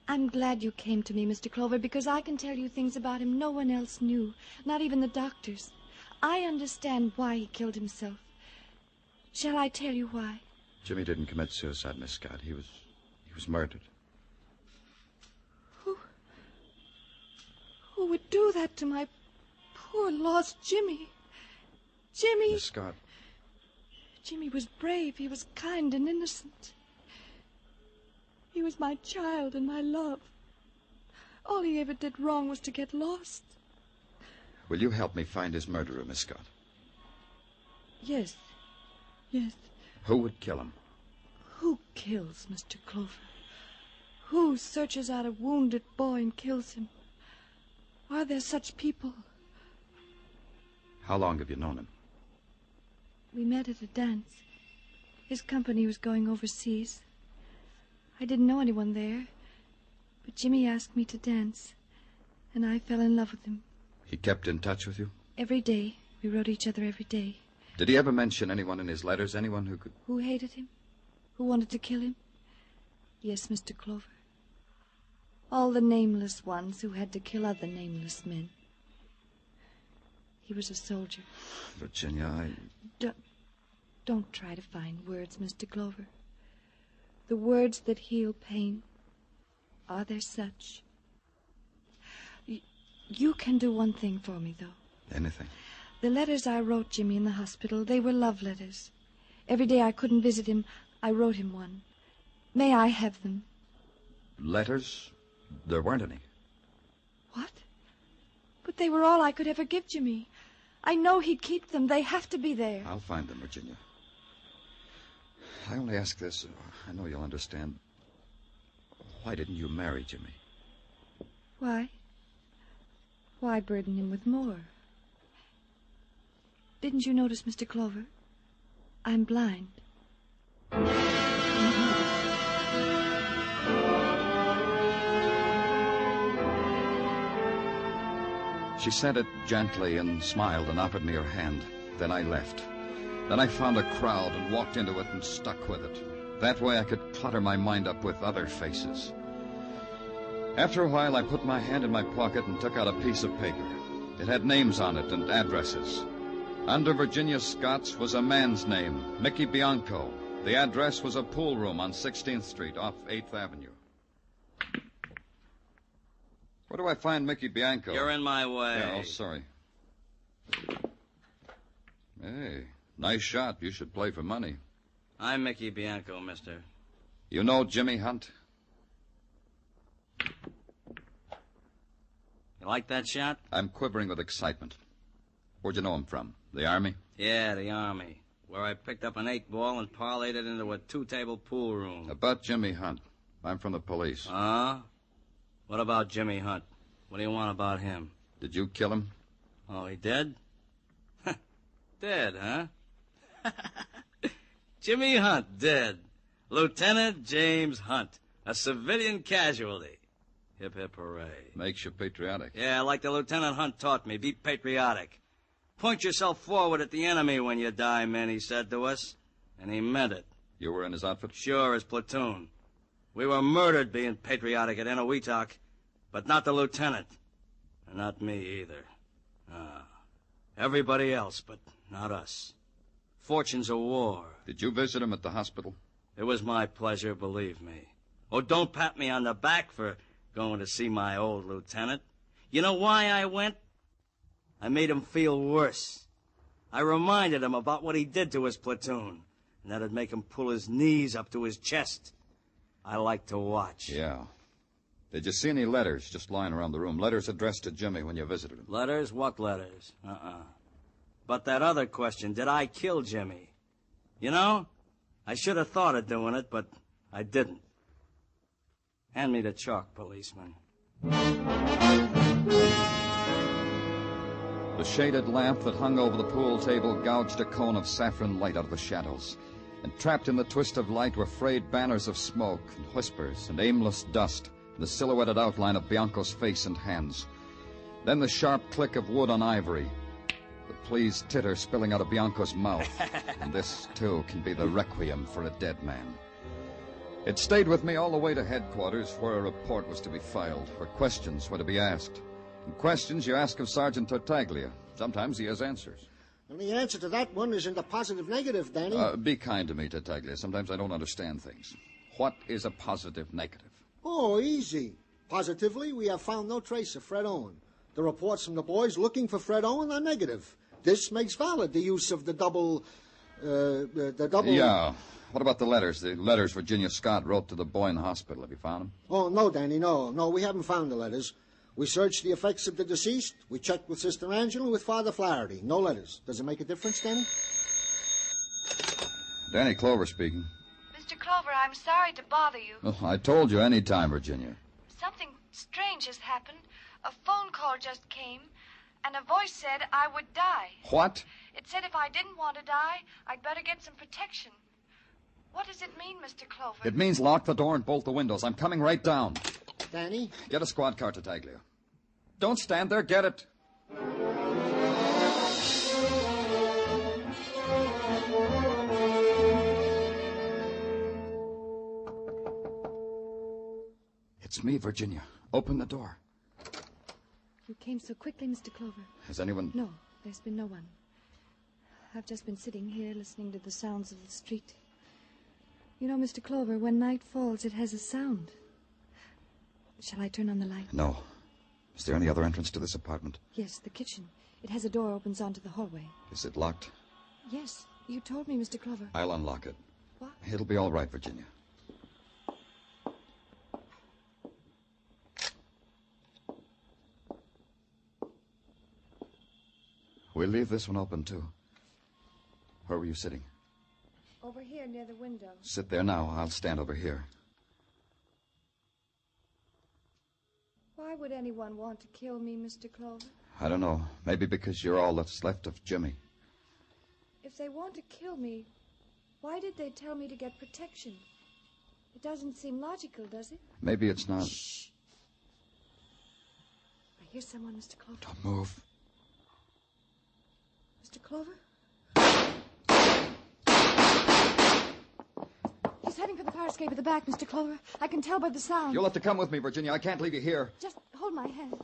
I'm glad you came to me, Mr. Clover, because I can tell you things about him no one else knew, not even the doctors. I understand why he killed himself. Shall I tell you why? Jimmy didn't commit suicide, Miss Scott. He was murdered. Who would do that to my poor lost Jimmy? Jimmy... Miss Scott. Jimmy was brave. He was kind and innocent. He was my child and my love. All he ever did wrong was to get lost. Will you help me find his murderer, Miss Scott? Yes. Yes. Who would kill him? Who kills Mr. Clover? Who searches out a wounded boy and kills him? Are there such people? How long have you known him? We met at a dance. His company was going overseas. I didn't know anyone there, but Jimmy asked me to dance, and I fell in love with him. He kept in touch with you? Every day. We wrote each other every day. Did he ever mention anyone in his letters, anyone who could... Who hated him? Who wanted to kill him? Yes, Mr. Clover. All the nameless ones who had to kill other nameless men. He was a soldier. Virginia, Don't try to find words, Mr. Clover. The words that heal pain, are there such? You can do one thing for me, though. Anything? The letters I wrote Jimmy in the hospital, they were love letters. Every day I couldn't visit him, I wrote him one. May I have them? Letters? There weren't any. What? But they were all I could ever give Jimmy. I know he'd keep them. They have to be there. I'll find them, Virginia. I only ask this. I know you'll understand. Why didn't you marry Jimmy? Why? Why burden him with more? Didn't you notice, Mr. Clover? I'm blind. She said it gently and smiled and offered me her hand. Then I left. Then I found a crowd and walked into it and stuck with it. That way I could clutter my mind up with other faces. After a while, I put my hand in my pocket and took out a piece of paper. It had names on it and addresses. Under Virginia Scott's was a man's name, Mickey Bianco. The address was a pool room on 16th Street off 8th Avenue. Where do I find Mickey Bianco? You're in my way. Yeah, oh, sorry. Hey, nice shot. You should play for money. I'm Mickey Bianco, mister. You know Jimmy Hunt? You like that shot? I'm quivering with excitement. Where'd you know him from? The Army? Yeah, the Army. Where I picked up an 8-ball and parlayed it into a 2-table pool room. About Jimmy Hunt. I'm from the police. What about Jimmy Hunt? What do you want about him? Did you kill him? Oh, he dead? Dead, huh? Jimmy Hunt, dead. Lieutenant James Hunt, a civilian casualty. Hip, hip, hooray. Makes you patriotic. Yeah, like the Lieutenant Hunt taught me. Be patriotic. Point yourself forward at the enemy when you die, men, he said to us. And he meant it. You were in his outfit? Sure, his platoon. We were murdered being patriotic at Enowetok, but not the lieutenant. And not me either. Everybody else, but not us. Fortunes of war. Did you visit him at the hospital? It was my pleasure, believe me. Oh, don't pat me on the back for going to see my old lieutenant. You know why I went? I made him feel worse. I reminded him about what he did to his platoon, and that'd make him pull his knees up to his chest. I like to watch. Yeah. Did you see any letters just lying around the room? Letters addressed to Jimmy when you visited him? Letters? What letters? But that other question, did I kill Jimmy? You know, I should have thought of doing it, but I didn't. Hand me the chalk, policeman. The shaded lamp that hung over the pool table gouged a cone of saffron light out of the shadows. And trapped in the twist of light were frayed banners of smoke and whispers and aimless dust, and the silhouetted outline of Bianco's face and hands. Then the sharp click of wood on ivory, the pleased titter spilling out of Bianco's mouth. And this, too, can be the requiem for a dead man. It stayed with me all the way to headquarters, where a report was to be filed, where questions were to be asked. And questions you ask of Sergeant Tartaglia. Sometimes he has answers. And the answer to that one is in the positive negative, Danny. Be kind to me, Tartaglia. Sometimes I don't understand things. What is a positive negative? Oh, easy. Positively, we have found no trace of Fred Owen. The reports from the boys looking for Fred Owen are negative. This makes valid the use of the double... Yeah. What about the letters? The letters Virginia Scott wrote to the boy in the hospital. Have you found them? Oh, no, Danny, no. No, we haven't found the letters. We searched the effects of the deceased. We checked with Sister Angela and with Father Flaherty. No letters. Does it make a difference, Danny? Danny Clover speaking. Mr. Clover, I'm sorry to bother you. Oh, I told you any time, Virginia. Something strange has happened. A phone call just came, and a voice said I would die. What? It said if I didn't want to die, I'd better get some protection. What does it mean, Mr. Clover? It means lock the door and bolt the windows. I'm coming right down. Danny? Get a squad car, Tartaglia. Don't stand there. Get it. It's me, Virginia. Open the door. You came so quickly, Mr. Clover. Has anyone... No, there's been no one. I've just been sitting here listening to the sounds of the street. You know, Mr. Clover, when night falls, it has a sound. Shall I turn on the light? No. Is there any other entrance to this apartment? Yes, the kitchen. It has a door opens onto the hallway. Is it locked? Yes, you told me, Mr. Clover. I'll unlock it. What? It'll be all right, Virginia. We'll leave this one open, too. Where were you sitting? Over here near the window. Sit there now. I'll stand over here. Why would anyone want to kill me, Mr. Clover? I don't know. Maybe because you're all that's left of Jimmy. If they want to kill me, why did they tell me to get protection? It doesn't seem logical, does it? Maybe it's not. Shh. I hear someone, Mr. Clover. Don't move. Mr. Clover? He's heading for the fire escape at the back, Mr. Clover. I can tell by the sound. You'll have to come with me, Virginia. I can't leave you here. Just hold my hand.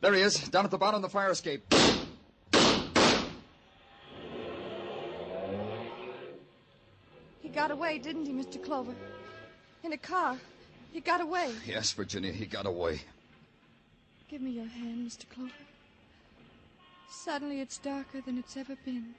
There he is, down at the bottom of the fire escape. He got away, didn't he, Mr. Clover? In a car. He got away. Yes, Virginia, he got away. Give me your hand, Mr. Clover. Suddenly it's darker than it's ever been.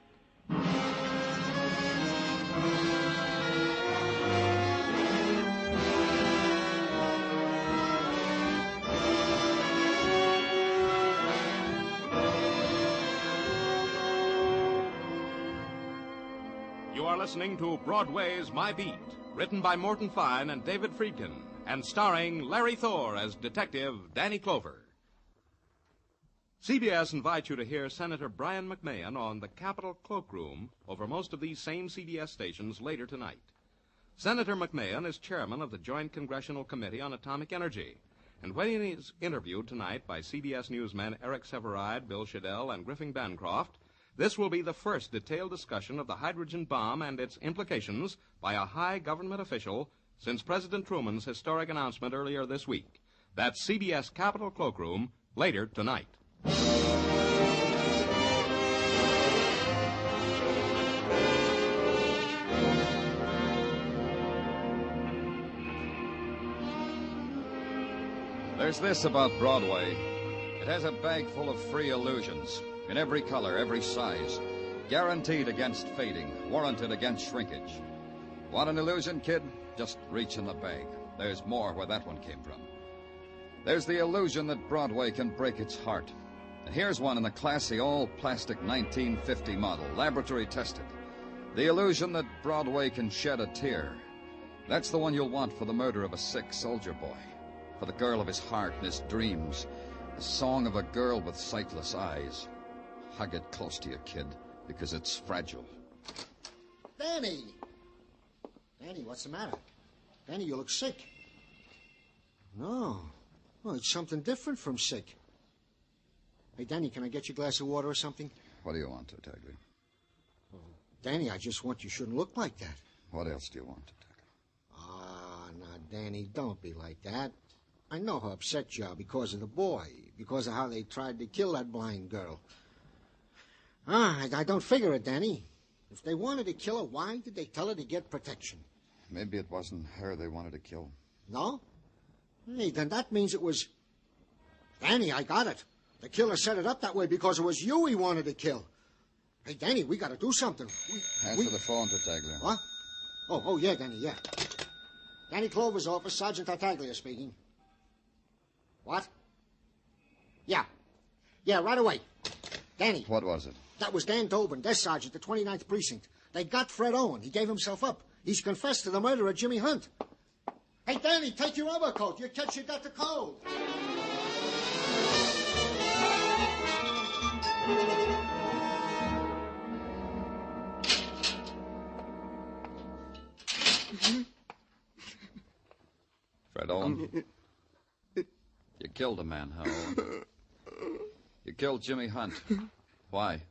You are listening to Broadway's My Beat, written by Morton Fine and David Friedkin, and starring Larry Thor as Detective Danny Clover. CBS invites you to hear Senator Brian McMahon on the Capitol Cloakroom over most of these same CBS stations later tonight. Senator McMahon is chairman of the Joint Congressional Committee on Atomic Energy, and when he is interviewed tonight by CBS newsmen Eric Severide, Bill Shadell, and Griffin Bancroft, this will be the first detailed discussion of the hydrogen bomb and its implications by a high government official since President Truman's historic announcement earlier this week. That's CBS Capitol Cloakroom later tonight. There's this about Broadway. It has a bag full of free illusions, in every color, every size. Guaranteed against fading, warranted against shrinkage. Want an illusion, kid? Just reach in the bag. There's more where that one came from. There's the illusion that Broadway can break its heart. And here's one in the classy all-plastic 1950 model, laboratory tested. The illusion that Broadway can shed a tear. That's the one you'll want for the murder of a sick soldier boy. For the girl of his heart and his dreams. The song of a girl with sightless eyes. Hug it close to you, kid, because it's fragile. Danny! Danny, what's the matter? Danny, you look sick. No. Well, it's something different from sick. Hey, Danny, can I get you a glass of water or something? What do you want, Tartaglia? Danny, I just want you shouldn't look like that. What else do you want, Tartaglia? Now, Danny, don't be like that. I know how upset you are because of the boy, because of how they tried to kill that blind girl. I don't figure it, Danny. If they wanted to kill her, why did they tell her to get protection? Maybe it wasn't her they wanted to kill. No? Hey, then that means it was... Danny, I got it. The killer set it up that way because it was you he wanted to kill. Hey, Danny, we got to do something. Answer the phone, Tartaglia. What? Oh, yeah, Danny, yeah. Danny Clover's office, Sergeant Tartaglia speaking. What? Yeah. Yeah, right away. Danny. What was it? That was Dan Dobin, desk sergeant, the 29th Precinct. They got Fred Owen. He gave himself up. He's confessed to the murder of Jimmy Hunt. Hey, Danny, take your overcoat. You catch you got the cold. Fred Owen. You killed a man, huh, Owen? You killed Jimmy Hunt. Why?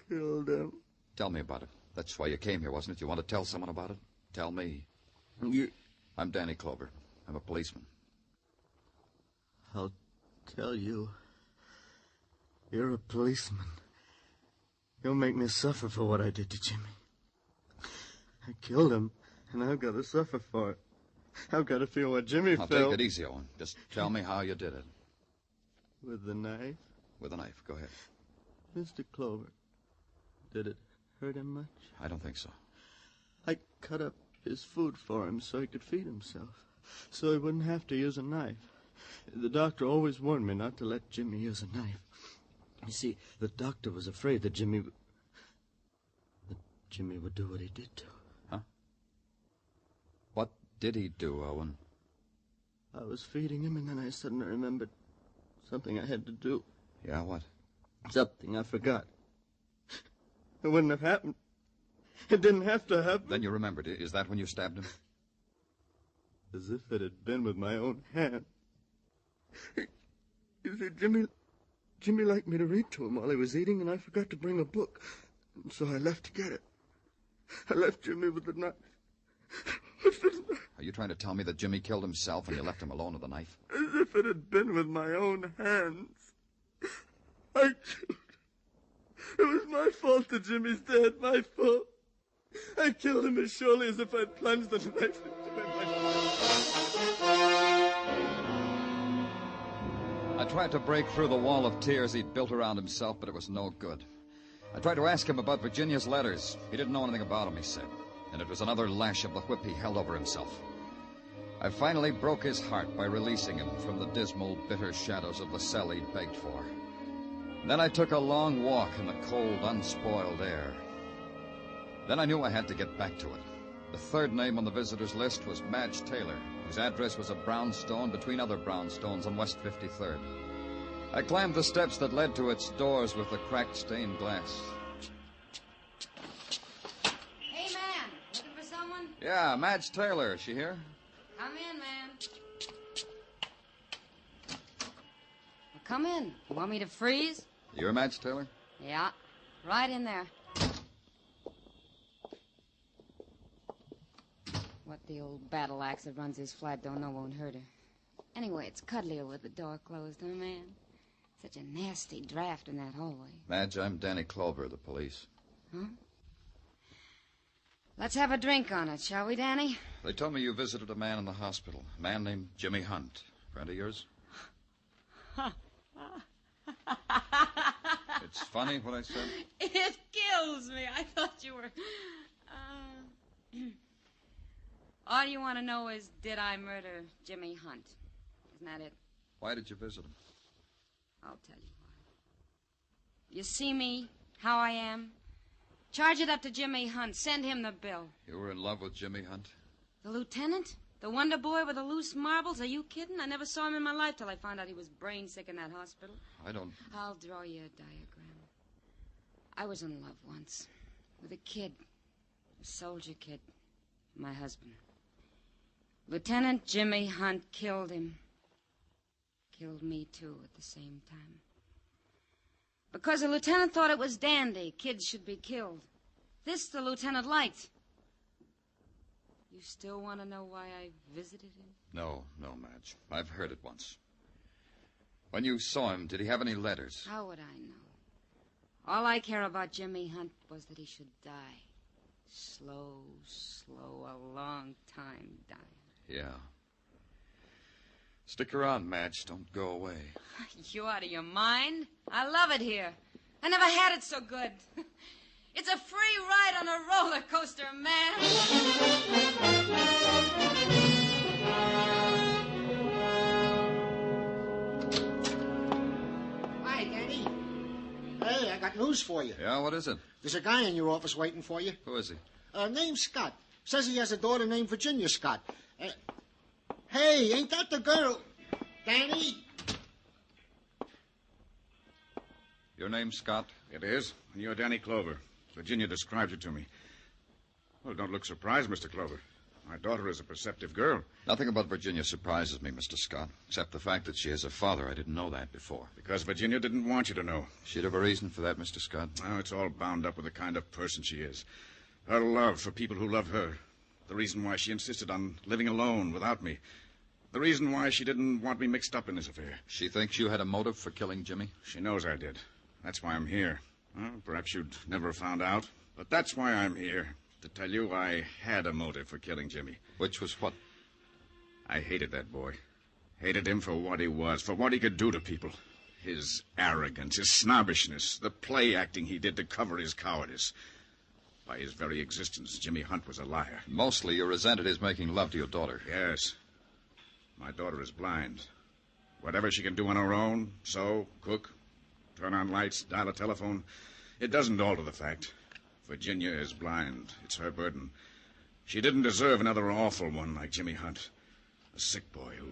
Killed him. Tell me about it. That's why you came here, wasn't it? You want to tell someone about it? Tell me. I'm Danny Clover. I'm a policeman. I'll tell you. You're a policeman. You'll make me suffer for what I did to Jimmy. I killed him, and I've got to suffer for it. I've got to feel what Jimmy Now, felt. take it easy, Owen. Just tell me how you did it. With the knife? With a knife. Go ahead. Mr. Clover, did it hurt him much? I don't think so. I cut up his food for him so he could feed himself, so he wouldn't have to use a knife. The doctor always warned me not to let Jimmy use a knife. You see, the doctor was afraid that Jimmy would do what he did to him. Huh? What did he do, Owen? I was feeding him, and then I suddenly remembered something I had to do. Yeah, what? Something I forgot. It wouldn't have happened. It didn't have to happen. Then you remembered. Is that when you stabbed him? As if it had been with my own hand. You see, Jimmy liked me to read to him while he was eating, and I forgot to bring a book. And so I left to get it. I left Jimmy with the knife. Are you trying to tell me that Jimmy killed himself and you left him alone with a knife? As if it had been with my own hands. I killed. It was my fault that Jimmy's dead. My fault. I killed him as surely as if I'd plunged the knife into him. I tried to break through the wall of tears he'd built around himself, but it was no good. I tried to ask him about Virginia's letters. He didn't know anything about them, he said. And it was another lash of the whip he held over himself. I finally broke his heart by releasing him from the dismal, bitter shadows of the cell he'd begged for. Then I took a long walk in the cold, unspoiled air. Then I knew I had to get back to it. The third name on the visitors' list was Madge Taylor, whose address was a brownstone between other brownstones on West 53rd. I climbed the steps that led to its doors with the cracked stained glass. Hey, man, looking for someone? Yeah, Madge Taylor. Is she here? Come in, man. Well, come in. You want me to freeze? You're Madge Taylor? Yeah, right in there. What the old battle axe that runs his flat don't know won't hurt her. Anyway, it's cuddlier with the door closed, huh, man? Such a nasty draft in that hallway. Madge, I'm Danny Clover, the police. Huh? Let's have a drink on it, shall we, Danny? They told me you visited a man in the hospital. A man named Jimmy Hunt. Friend of yours? It's funny what I said? It kills me. I thought you were... All you want to know is, did I murder Jimmy Hunt? Isn't that it? Why did you visit him? I'll tell you why. You see me, how I am? Charge it up to Jimmy Hunt. Send him the bill. You were in love with Jimmy Hunt? The lieutenant? The wonder boy with the loose marbles? Are you kidding? I never saw him in my life till I found out he was brain sick in that hospital. I don't... I'll draw you a diagram. I was in love once with a kid, a soldier kid, my husband. Lieutenant Jimmy Hunt killed him. Killed me, too, at the same time. Because the lieutenant thought it was dandy. Kids should be killed. This the lieutenant liked. You still want to know why I visited him? No, Madge. I've heard it once. When you saw him, did he have any letters? How would I know? All I care about Jimmy Hunt was that he should die. Slow, a long time dying. Yeah. Stick around, Madge. Don't go away. You out of your mind? I love it here. I never had it so good. It's a free ride on a roller coaster, man. Hi, Danny. Hey, I got news for you. Yeah, what is it? There's a guy in your office waiting for you. Who is he? Named Scott. Says he has a daughter named Virginia Scott. Hey, ain't that the girl? Danny? Your name's Scott? It is. And you're Danny Clover. Virginia described you to me. Well, don't look surprised, Mr. Clover. My daughter is a perceptive girl. Nothing about Virginia surprises me, Mr. Scott, except the fact that she has a father. I didn't know that before. Because Virginia didn't want you to know. She'd have a reason for that, Mr. Scott. Oh, it's all bound up with the kind of person she is. Her love for people who love her. The reason why she insisted on living alone without me. The reason why she didn't want me mixed up in this affair. She thinks you had a motive for killing Jimmy? She knows I did. That's why I'm here. Well, perhaps you'd never have found out. But that's why I'm here. To tell you I had a motive for killing Jimmy. Which was what? I hated that boy. Hated him for what he was, for what he could do to people. His arrogance, his snobbishness, the play acting he did to cover his cowardice. By his very existence, Jimmy Hunt was a liar. Mostly you resented his making love to your daughter. Yes. My daughter is blind. Whatever she can do on her own, sew, cook, turn on lights, dial a telephone, it doesn't alter the fact. Virginia is blind. It's her burden. She didn't deserve another awful one like Jimmy Hunt. A sick boy who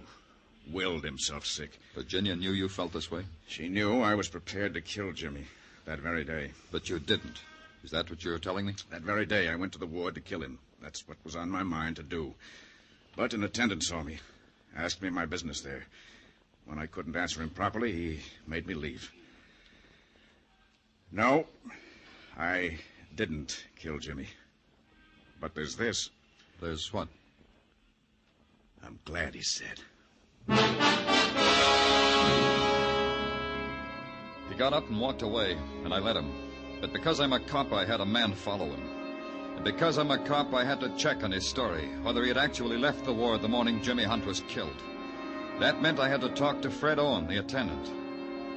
willed himself sick. Virginia knew you felt this way? She knew I was prepared to kill Jimmy that very day. But you didn't. Is that what you're telling me? That very day I went to the ward to kill him. That's what was on my mind to do. But an attendant saw me, asked me my business there. When I couldn't answer him properly, he made me leave. No, I didn't kill Jimmy. But there's this. There's what? I'm glad he's dead. He got up and walked away, and I let him. But because I'm a cop, I had a man follow him. And because I'm a cop, I had to check on his story, whether he had actually left the ward the morning Jimmy Hunt was killed. That meant I had to talk to Fred Owen, the attendant.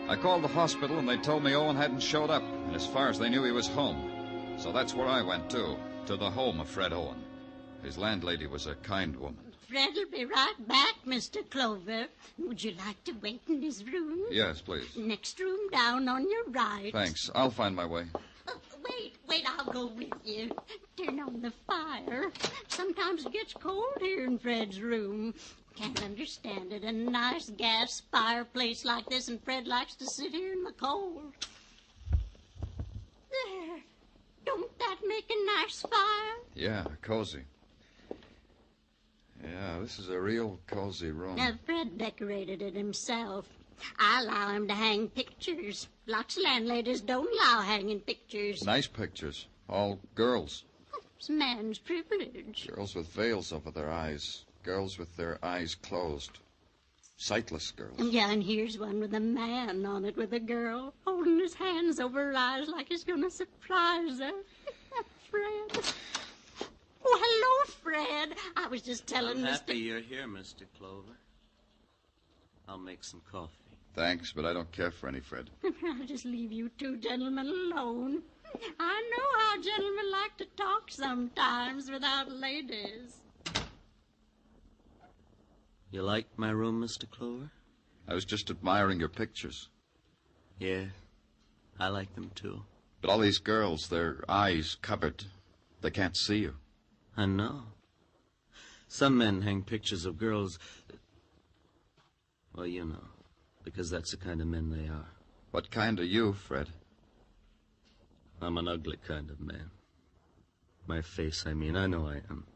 I called the hospital, and they told me Owen hadn't showed up, and as far as they knew, he was home. So that's where I went, too, to the home of Fred Owen. His landlady was a kind woman. Fred'll be right back, Mr. Clover. Would you like to wait in his room? Yes, please. Next room down on your right. Thanks. I'll find my way. Wait, I'll go with you. Turn on the fire. Sometimes it gets cold here in Fred's room. Can't understand it. A nice gas fireplace like this, and Fred likes to sit here in the cold. There. Don't that make a nice fire? Yeah, cozy. Yeah, this is a real cozy room. Now, Fred decorated it himself. I allow him to hang pictures. Lots of landladies don't allow hanging pictures. Nice pictures. All girls. It's man's privilege. Girls with veils over their eyes. Girls with their eyes closed. Sightless girls. Yeah, and here's one with a man on it with a girl holding his hands over her eyes like he's going to surprise her. Fred. Oh, hello, Fred. I was just telling I'm Mr. happy you're here, Mr. Clover. I'll make some coffee. Thanks, but I don't care for any Fred. I'll just leave you two gentlemen alone. I know how gentlemen like to talk sometimes without ladies. You like my room, Mr. Clover? I was just admiring your pictures. Yeah, I like them, too. But all these girls, their eyes covered. They can't see you. I know. Some men hang pictures of girls... Well, you know, because that's the kind of men they are. What kind are you, Fred? I'm an ugly kind of man. My face, I mean. I know I am.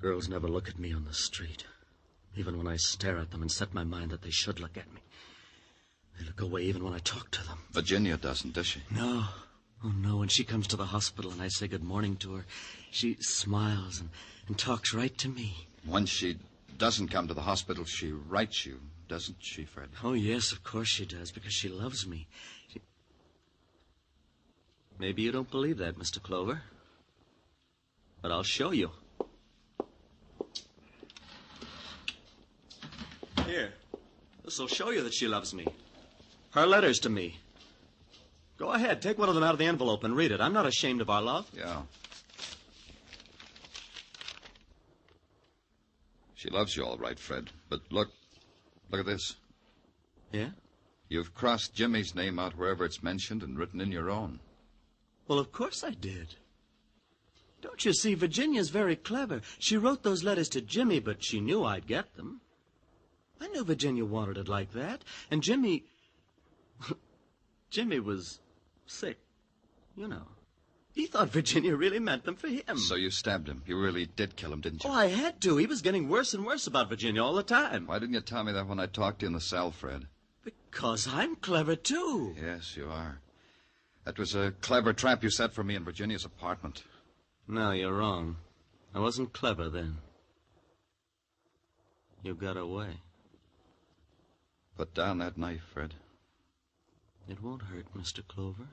Girls never look at me on the street. Even when I stare at them and set my mind that they should look at me. They look away even when I talk to them. Virginia doesn't, does she? No. Oh, no. When she comes to the hospital and I say good morning to her, she smiles and talks right to me. When she doesn't come to the hospital, she writes you, doesn't she, Fred? Oh, yes, of course she does, because she loves me. Maybe you don't believe that, Mr. Clover. But I'll show you. Here. This'll show you that she loves me. Her letters to me. Go ahead, take one of them out of the envelope and read it. I'm not ashamed of our love. Yeah. She loves you all right, Fred. But look at this. Yeah? You've crossed Jimmy's name out wherever it's mentioned and written in your own. Well, of course I did. Don't you see, Virginia's very clever. She wrote those letters to Jimmy, but she knew I'd get them. I knew Virginia wanted it like that. And Jimmy... Jimmy was sick, you know. He thought Virginia really meant them for him. So you stabbed him. You really did kill him, didn't you? Oh, I had to. He was getting worse and worse about Virginia all the time. Why didn't you tell me that when I talked to you in the cell, Fred? Because I'm clever, too. Yes, you are. That was a clever trap you set for me in Virginia's apartment. No, you're wrong. I wasn't clever then. You got away. Put down that knife, Fred. It won't hurt, Mr. Clover.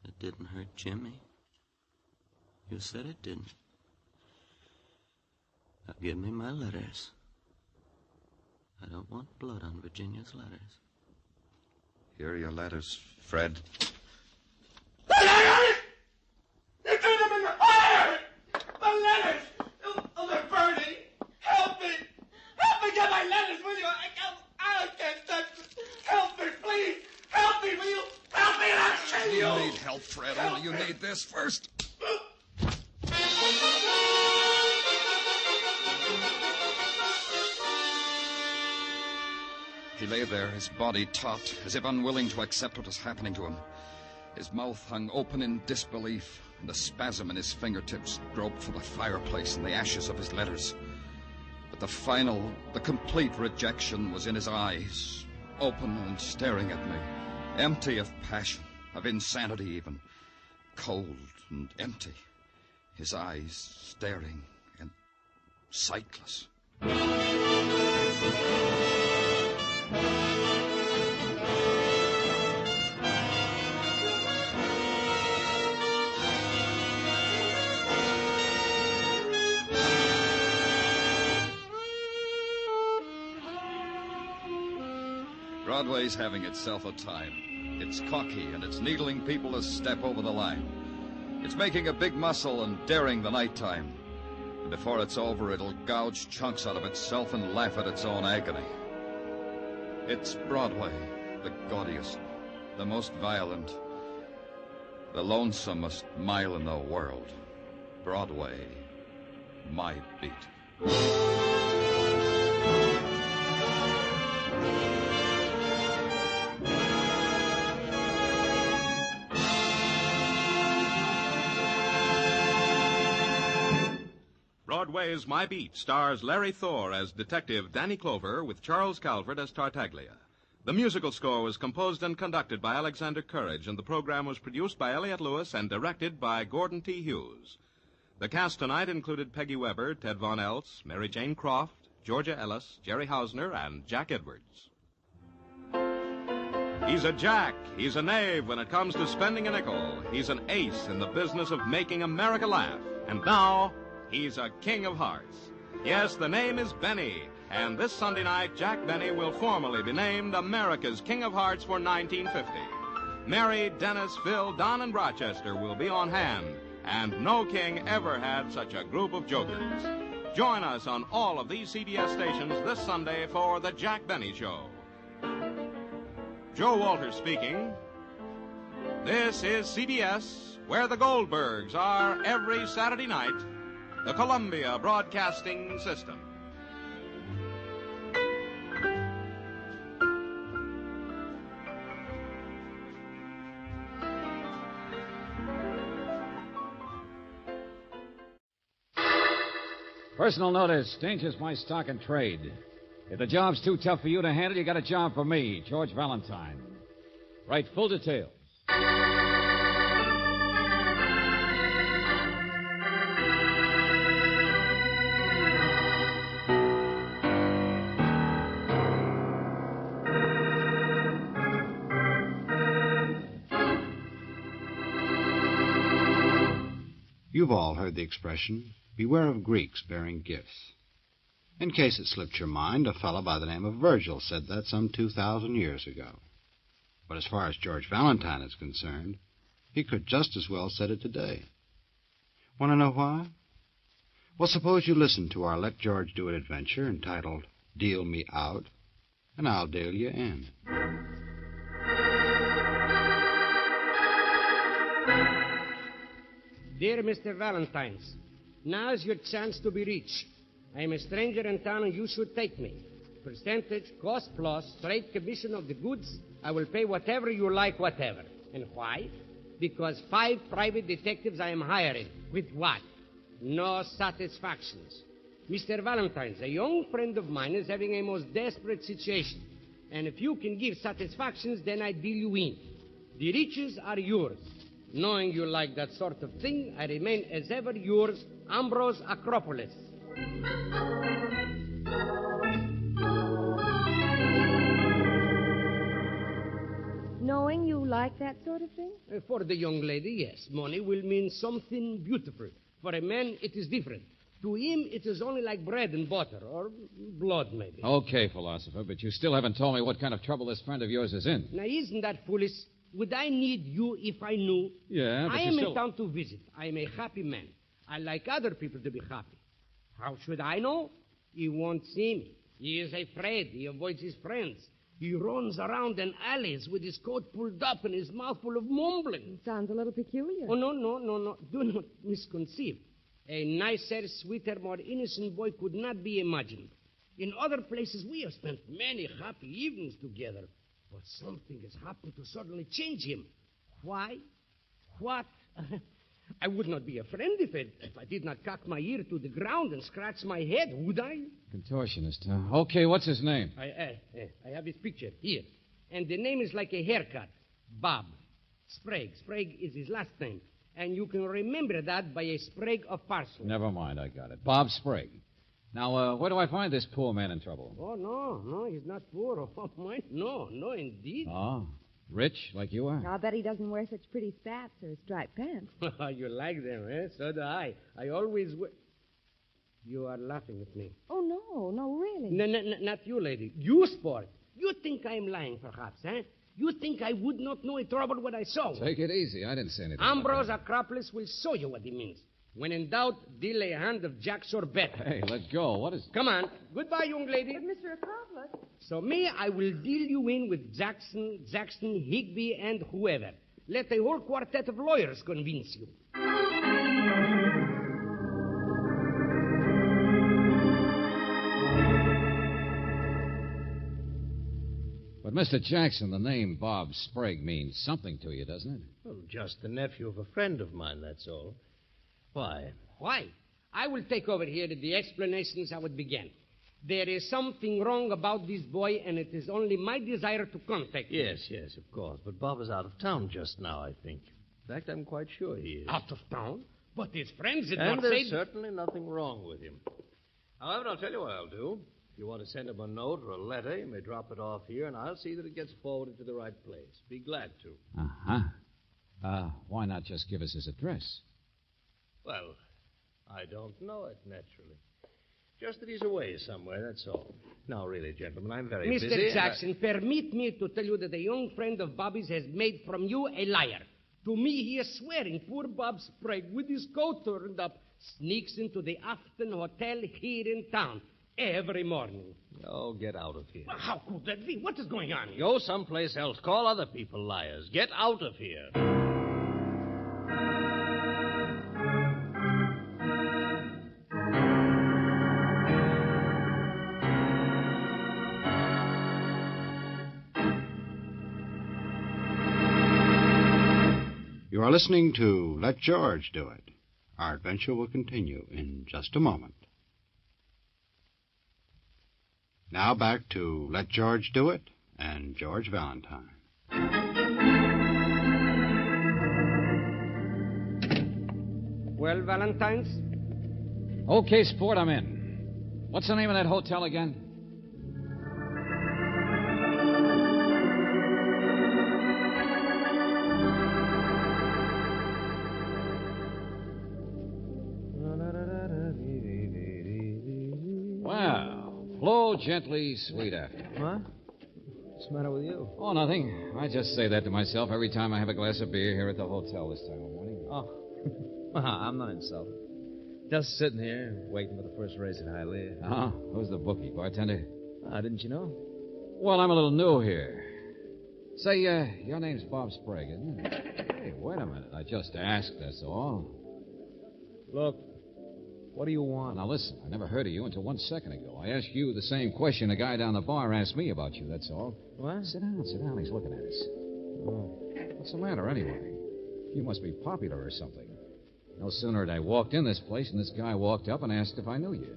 It didn't hurt Jimmy. You said it didn't. Now give me my letters. I don't want blood on Virginia's letters. Here are your letters, Fred. The letters! You threw them in the fire! The letters! Oh, they're burning! Help me! Help me get my letters, will you? I can't touch them. Help me, please! Help me, will you? Help me and I'll kill you! You need help, Fred. Only you need this first. He lay there, his body taut, as if unwilling to accept what was happening to him. His mouth hung open in disbelief, and a spasm in his fingertips groped for the fireplace and the ashes of his letters. But the complete rejection was in his eyes, open and staring at me, empty of passion, of insanity even, cold and empty, his eyes staring and sightless. Broadway's having itself a time. It's cocky, and it's needling people to step over the line. It's making a big muscle and daring the nighttime. And before it's over, it'll gouge chunks out of itself and laugh at its own agony. It's Broadway, the gaudiest, the most violent, the lonesomest mile in the world. Broadway, my beat. Broadway's My Beat stars Larry Thor as Detective Danny Clover with Charles Calvert as Tartaglia. The musical score was composed and conducted by Alexander Courage, and the program was produced by Elliott Lewis and directed by Gordon T. Hughes. The cast tonight included Peggy Weber, Ted Von Eltz, Mary Jane Croft, Georgia Ellis, Jerry Hausner, and Jack Edwards. He's a jack. He's a knave when it comes to spending a nickel. He's an ace in the business of making America laugh. And now, he's a king of hearts. Yes, the name is Benny. And this Sunday night, Jack Benny will formally be named America's King of Hearts for 1950. Mary, Dennis, Phil, Don, and Rochester will be on hand. And no king ever had such a group of jokers. Join us on all of these CBS stations this Sunday for the Jack Benny Show. Joe Walters speaking. This is CBS, where the Goldbergs are every Saturday night the Columbia Broadcasting System. Personal notice, danger's my stock and trade. If the job's too tough for you to handle, you got a job for me, George Valentine. Write full details. You've all heard the expression, beware of Greeks bearing gifts. In case it slipped your mind, a fellow by the name of Virgil said that some 2,000 years ago. But as far as George Valentine is concerned, he could just as well said it today. Want to know why? Well, suppose you listen to our Let George Do It adventure entitled Deal Me Out, and I'll deal you in. Dear Mr. Valentine, now's your chance to be rich. I am a stranger in town and you should take me. Percentage, cost plus, straight commission of the goods. I will pay whatever you like, whatever. And why? Because 5 private detectives I am hiring. With what? No satisfactions. Mr. Valentine, a young friend of mine is having a most desperate situation. And if you can give satisfactions, then I deal you in. The riches are yours. Knowing you like that sort of thing, I remain as ever yours, Ambrose Acropolis. Knowing you like that sort of thing? For the young lady, yes. Money will mean something beautiful. For a man, it is different. To him, it is only like bread and butter, or blood, maybe. Okay, philosopher, but you still haven't told me what kind of trouble this friend of yours is in. Now, isn't that foolish? Would I need you if I knew? Yeah, but I you am still... in town to visit. I am a happy man. I like other people to be happy. How should I know? He won't see me. He is afraid. He avoids his friends. He runs around in alleys with his coat pulled up and his mouth full of mumbling. Sounds a little peculiar. Oh, no. Do not misconceive. A nicer, sweeter, more innocent boy could not be imagined. In other places, we have spent many happy evenings together. But something has happened to suddenly change him. Why? What? I would not be a friend if I did not cock my ear to the ground and scratch my head, would I? Contortionist, huh? Okay, what's his name? I have his picture here. And the name is like a haircut. Bob. Sprague. Sprague is his last name. And you can remember that by a sprig of parsley. Never mind, I got it. Bob Sprague. Now, where do I find this poor man in trouble? Oh, no, he's not poor. Oh, my, no, indeed. Oh, rich like you are? I'll bet he doesn't wear such pretty spats or striped pants. You like them, eh? So do I. I always wear... You are laughing at me. Oh, no, really. No, not you, lady. You, sport. You think I'm lying, perhaps, eh? You think I would not know a trouble what I saw? Take it easy. I didn't say anything. Ambrose Acropolis will show you what he means. When in doubt, deal a hand of jacks or bet. Hey, let go. What is... Come on. Goodbye, young lady. But Mr. Acropolis... So me, I will deal you in with Jackson, Higby, and whoever. Let a whole quartet of lawyers convince you. But, Mr. Jackson, the name Bob Sprague means something to you, doesn't it? Well, just the nephew of a friend of mine, that's all. Why? Why? I will take over here the explanations how it began. There is something wrong about this boy, and it is only my desire to contact him. Yes, of course. But Bob is out of town just now, I think. In fact, I'm quite sure he is. Out of town? But his friends did and not there's say... certainly nothing wrong with him. However, I'll tell you what I'll do. If you want to send him a note or a letter, you may drop it off here, and I'll see that it gets forwarded to the right place. Be glad to. Uh-huh. Why not just give us his address? Well, I don't know it, naturally. Just that he's away somewhere, that's all. Now, really, gentlemen, I'm very busy. Mr. Jackson, permit me to tell you that a young friend of Bobby's has made from you a liar. To me, he is swearing poor Bob Sprague, with his coat turned up, sneaks into the Afton Hotel here in town every morning. Oh, get out of here. Well, how could that be? What is going on here? Go someplace else. Call other people liars. Get out of here. You are listening to Let George Do It. Our adventure will continue in just a moment. Now back to Let George Do It and George Valentine. Well, Valentine's? Okay, sport, I'm in. What's the name of that hotel again? Well, flow gently, sweet after. What? What's the matter with you? Oh, nothing. I just say that to myself every time I have a glass of beer here at the hotel this time of morning. Oh. I'm not insulted. Just sitting here, waiting for the first race at Hialeah. Uh-huh. Who's the bookie, bartender? Didn't you know? Well, I'm a little new here. Say, your name's Bob Sprague, isn't it? Hey, wait a minute. I just asked, that's all. Look, what do you want? Now, listen, I never heard of you until 1 second ago. I asked you the same question a guy down the bar asked me about you, that's all. What? Sit down. He's looking at us. Oh. What's the matter, anyway? You must be popular or something. No sooner had I walked in this place than this guy walked up and asked if I knew you.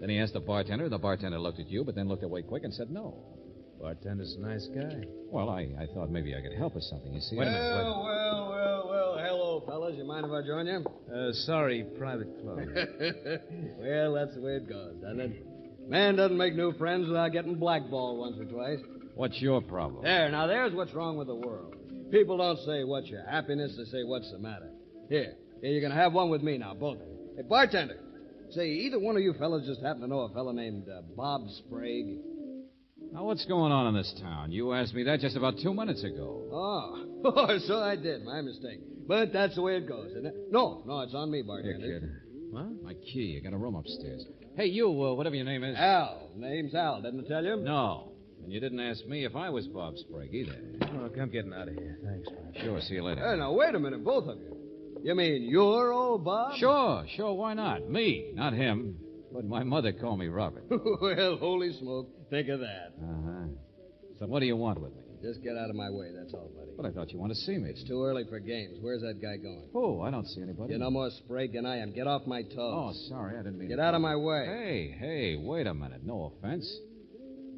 Then he asked the bartender. The bartender looked at you, but then looked away quick and said no. Bartender's a nice guy. Well, I thought maybe I could help or something, you see. Wait a minute. Well, hello, fellas. You mind if I join you? Sorry, private club. Well, that's the way it goes, doesn't it? Man doesn't make new friends without getting blackballed once or twice. What's your problem? There's what's wrong with the world. People don't say, what's your happiness? They say, what's the matter? Here, you're going to have one with me now, both of you. Hey, bartender, say, either one of you fellas just happen to know a fellow named Bob Sprague? Now, what's going on in this town? You asked me that just about 2 minutes ago. Oh, so I did. My mistake. But that's the way it goes, isn't it? No, it's on me, bartender. Here, kid. What? My key. I got a room upstairs. Hey, you, whatever your name is. Al. Name's Al. Didn't I tell you? No. And you didn't ask me if I was Bob Sprague either. Look, I'm getting out of here. Thanks, man. Sure, see you later. Hey, now, wait a minute, both of you. You mean you're old Bob? Sure, why not? Me, not him. But my mother called me Robert. Well, holy smoke, think of that. Uh-huh. So what do you want with me? Just get out of my way, that's all, buddy. But I thought you wanted to see me. It's too early for games. Where's that guy going? Oh, I don't see anybody. You're no more Sprague than I am. Get off my toes. Oh, sorry, I didn't mean Get out of my way. Hey, wait a minute. No offense.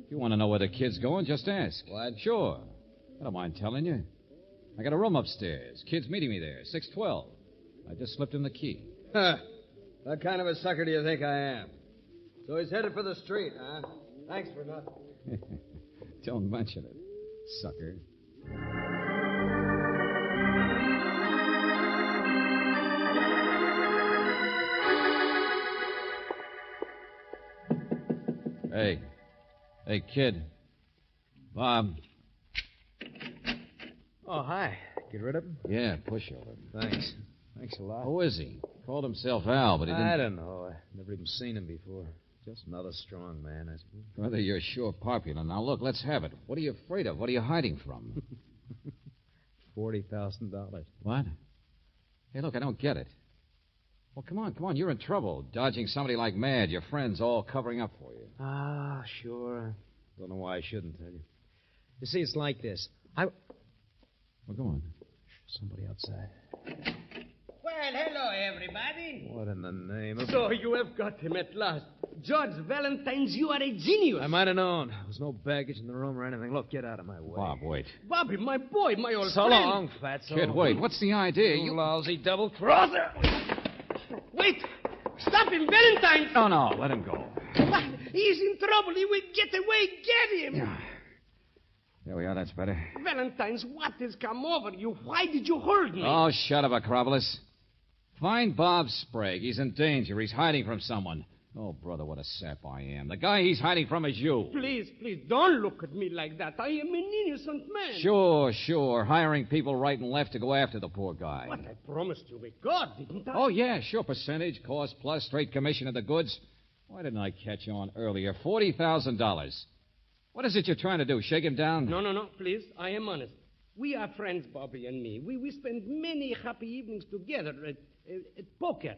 If you want to know where the kid's going, just ask. What? Sure. I don't mind telling you. I got a room upstairs. Kid's meeting me there, 612. I just slipped him the key. Huh. What kind of a sucker do you think I am? So he's headed for the street, huh? Thanks for nothing. Don't mention it, sucker. Hey, kid. Bob. Oh, hi. Get rid of him? Yeah, pushover. Thanks. Thanks a lot. Who is he? Called himself Al, but he didn't... I don't know. I've never even seen him before. Just another strong man, I suppose. Brother, you're sure popular. Now, look, let's have it. What are you afraid of? What are you hiding from? $40,000. What? Hey, look, I don't get it. Well, come on. You're in trouble. Dodging somebody like mad. Your friends all covering up for you. Ah, sure. Don't know why I shouldn't tell you. You see, it's like this. Well, go on. Somebody outside. Well, hello, everybody. What in the name of... So you have got him at last. George Valentine's, you are a genius. I might have known. There was no baggage in the room or anything. Look, get out of my way. Bob, wait. Bobby, my boy, my old so friend. So long, fatso. Kid, wait. What's the idea? You lousy double-crosser. Wait. Stop him, Valentine. No. Let him go. What? He's in trouble. He will get away. Get him. Yeah. There we are. That's better. Valentine's, what has come over you? Why did you hold me? Oh, shut up, Acropolis. Find Bob Sprague. He's in danger. He's hiding from someone. Oh, brother, what a sap I am. The guy he's hiding from is you. Please, don't look at me like that. I am an innocent man. Sure. Hiring people right and left to go after the poor guy. What I promised you with God, didn't I? Oh, yeah, sure. Percentage, cost plus, straight commission of the goods. Why didn't I catch on earlier? $40,000. What is it you're trying to do? Shake him down? No, please. I am honest. We are friends, Bobby and me. We spend many happy evenings together at poker.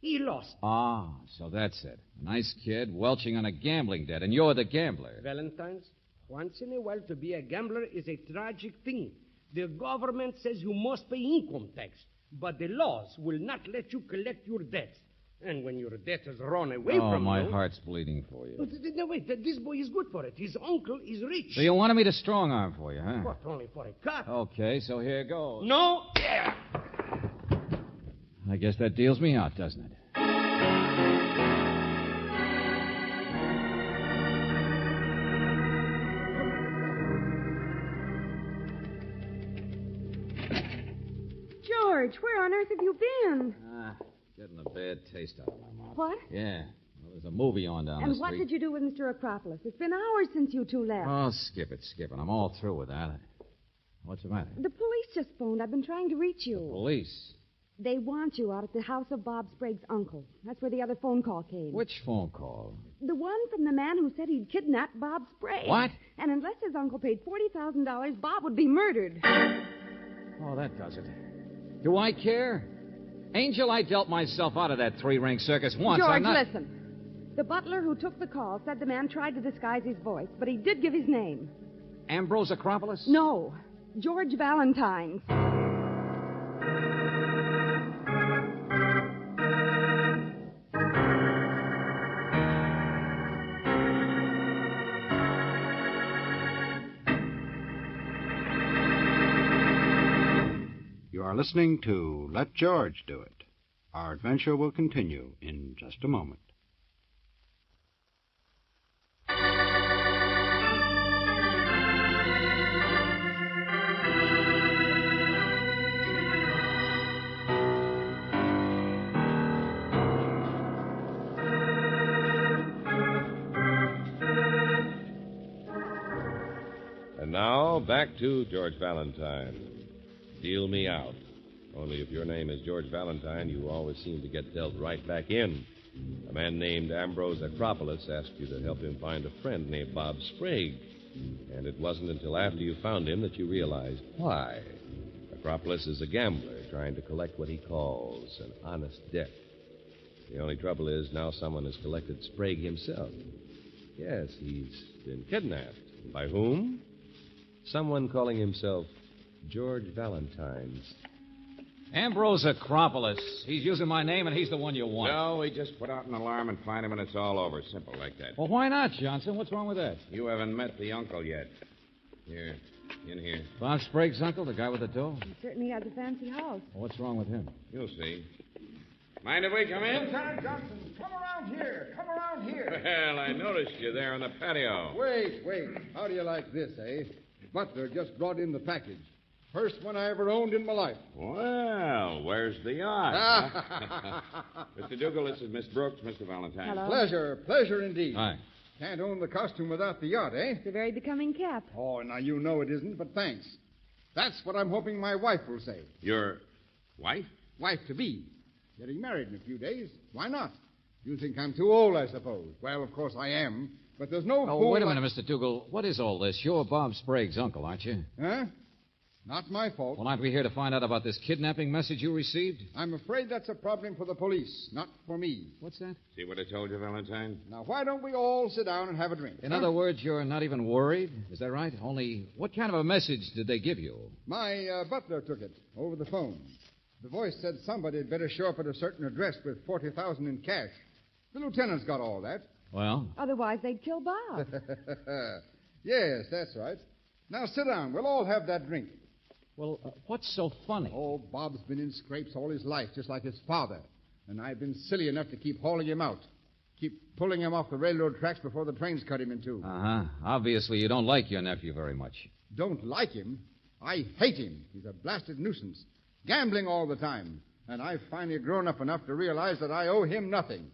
He lost. Ah, so that's it. A nice kid welching on a gambling debt, and you're the gambler. Valentine's, once in a while to be a gambler is a tragic thing. The government says you must pay income tax, but the laws will not let you collect your debts. And when your debtors run away Oh, from my you... heart's bleeding for you. No, wait, this boy is good for it. His uncle is rich. So you wanted me to strong-arm for you, huh? But only for a cut. Okay, so here goes. No! Yeah. I guess that deals me out, doesn't it? George, where on earth have you been? Getting a bad taste out of my mouth. What? Yeah. Well, there's a movie on down the And street. what did you do with Mr. Acropolis? It's been hours since you two left. Oh, skip it. I'm all through with that. What's the matter? The police just phoned. I've been trying to reach you. Police? They want you out at the house of Bob Sprague's uncle. That's where the other phone call came. Which phone call? The one from the man who said he'd kidnapped Bob Sprague. What? And unless his uncle paid $40,000, Bob would be murdered. Oh, that does it. Do I care? Angel, I dealt myself out of that three-ring circus once. George, I'm not... listen. The butler who took the call said the man tried to disguise his voice, but he did give his name. Ambrose Acropolis? No, George Valentine. You are listening to Let George Do It. Our adventure will continue in just a moment. And now, back to George Valentine. Deal me out. Only if your name is George Valentine, you always seem to get dealt right back in. A man named Ambrose Acropolis asked you to help him find a friend named Bob Sprague. And it wasn't until after you found him that you realized why. Acropolis is a gambler trying to collect what he calls an honest debt. The only trouble is now someone has collected Sprague himself. Yes, he's been kidnapped. By whom? Someone calling himself George Valentine's. Ambrose Acropolis. He's using my name, and he's the one you want. No, we just put out an alarm and find him, and it's all over. Simple like that. Well, why not, Johnson? What's wrong with that? You haven't met the uncle yet. Here, in here. Bob Sprague's uncle, the guy with the dough? He certainly has a fancy house. Well, what's wrong with him? You'll see. Mind if we come in? Lieutenant Johnson, come around here. Come around here. Well, I noticed you there on the patio. Wait. How do you like this, eh? Butler just brought in the package. First one I ever owned in my life. Well, where's the yacht? Mr. Dougal, this is Miss Brooks, Mr. Valentine. Hello. Pleasure indeed. Hi. Can't own the costume without the yacht, eh? It's a very becoming cap. Oh, now you know it isn't, but thanks. That's what I'm hoping my wife will say. Your wife? Wife-to-be. Getting married in a few days. Why not? You think I'm too old, I suppose. Well, of course I am, but there's no Oh, fool wait a minute, Mr. Dougal. What is all this? You're Bob Sprague's uncle, aren't you? Huh? Not my fault. Well, aren't we here to find out about this kidnapping message you received? I'm afraid that's a problem for the police, not for me. What's that? See what I told you, Valentine? Now, why don't we all sit down and have a drink? In other words, you're not even worried? Is that right? Only, what kind of a message did they give you? My butler took it over the phone. The voice said somebody had better show up at a certain address with $40,000 in cash. The lieutenant's got all that. Well? Otherwise, they'd kill Bob. Yes, that's right. Now, sit down. We'll all have that drink. Well, what's so funny? Oh, Bob's been in scrapes all his life, just like his father. And I've been silly enough to keep hauling him out. Keep pulling him off the railroad tracks before the trains cut him in two. Uh-huh. Obviously, you don't like your nephew very much. Don't like him? I hate him. He's a blasted nuisance. Gambling all the time. And I've finally grown up enough to realize that I owe him nothing.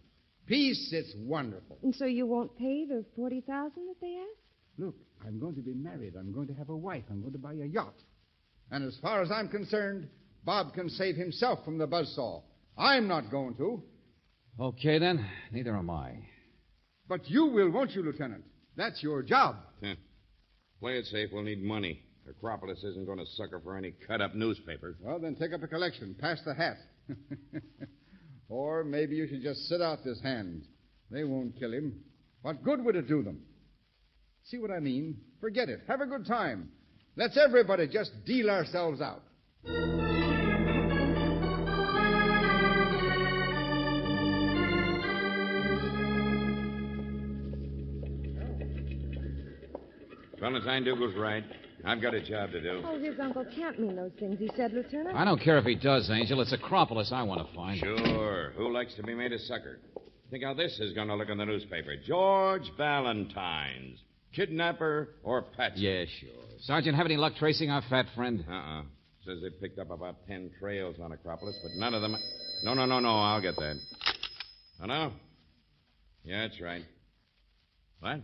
Peace, it's wonderful. And so you won't pay the $40,000 that they asked? Look, I'm going to be married. I'm going to have a wife. I'm going to buy a yacht. And as far as I'm concerned, Bob can save himself from the buzzsaw. I'm not going to. Okay, then. Neither am I. But you will, won't you, Lieutenant? That's your job. Play it safe. We'll need money. Acropolis isn't going to sucker for any cut-up newspaper. Well, then take up a collection. Pass the hat. Or maybe you should just sit out this hand. They won't kill him. What good would it do them? See what I mean? Forget it. Have a good time. Let's everybody just deal ourselves out. Valentine Dougal's right. I've got a job to do. Oh, his uncle can't mean those things he said, Lieutenant. I don't care if he does, Angel. It's Acropolis I want to find. Sure. Who likes to be made a sucker? Think how this is going to look in the newspaper. George Valentine's kidnapper or patsy. Yeah, sure. Sergeant, have any luck tracing our fat friend? Uh-uh. Says they picked up about 10 trails on Acropolis, but none of them... No, I'll get that. Hello? Yeah, that's right. What?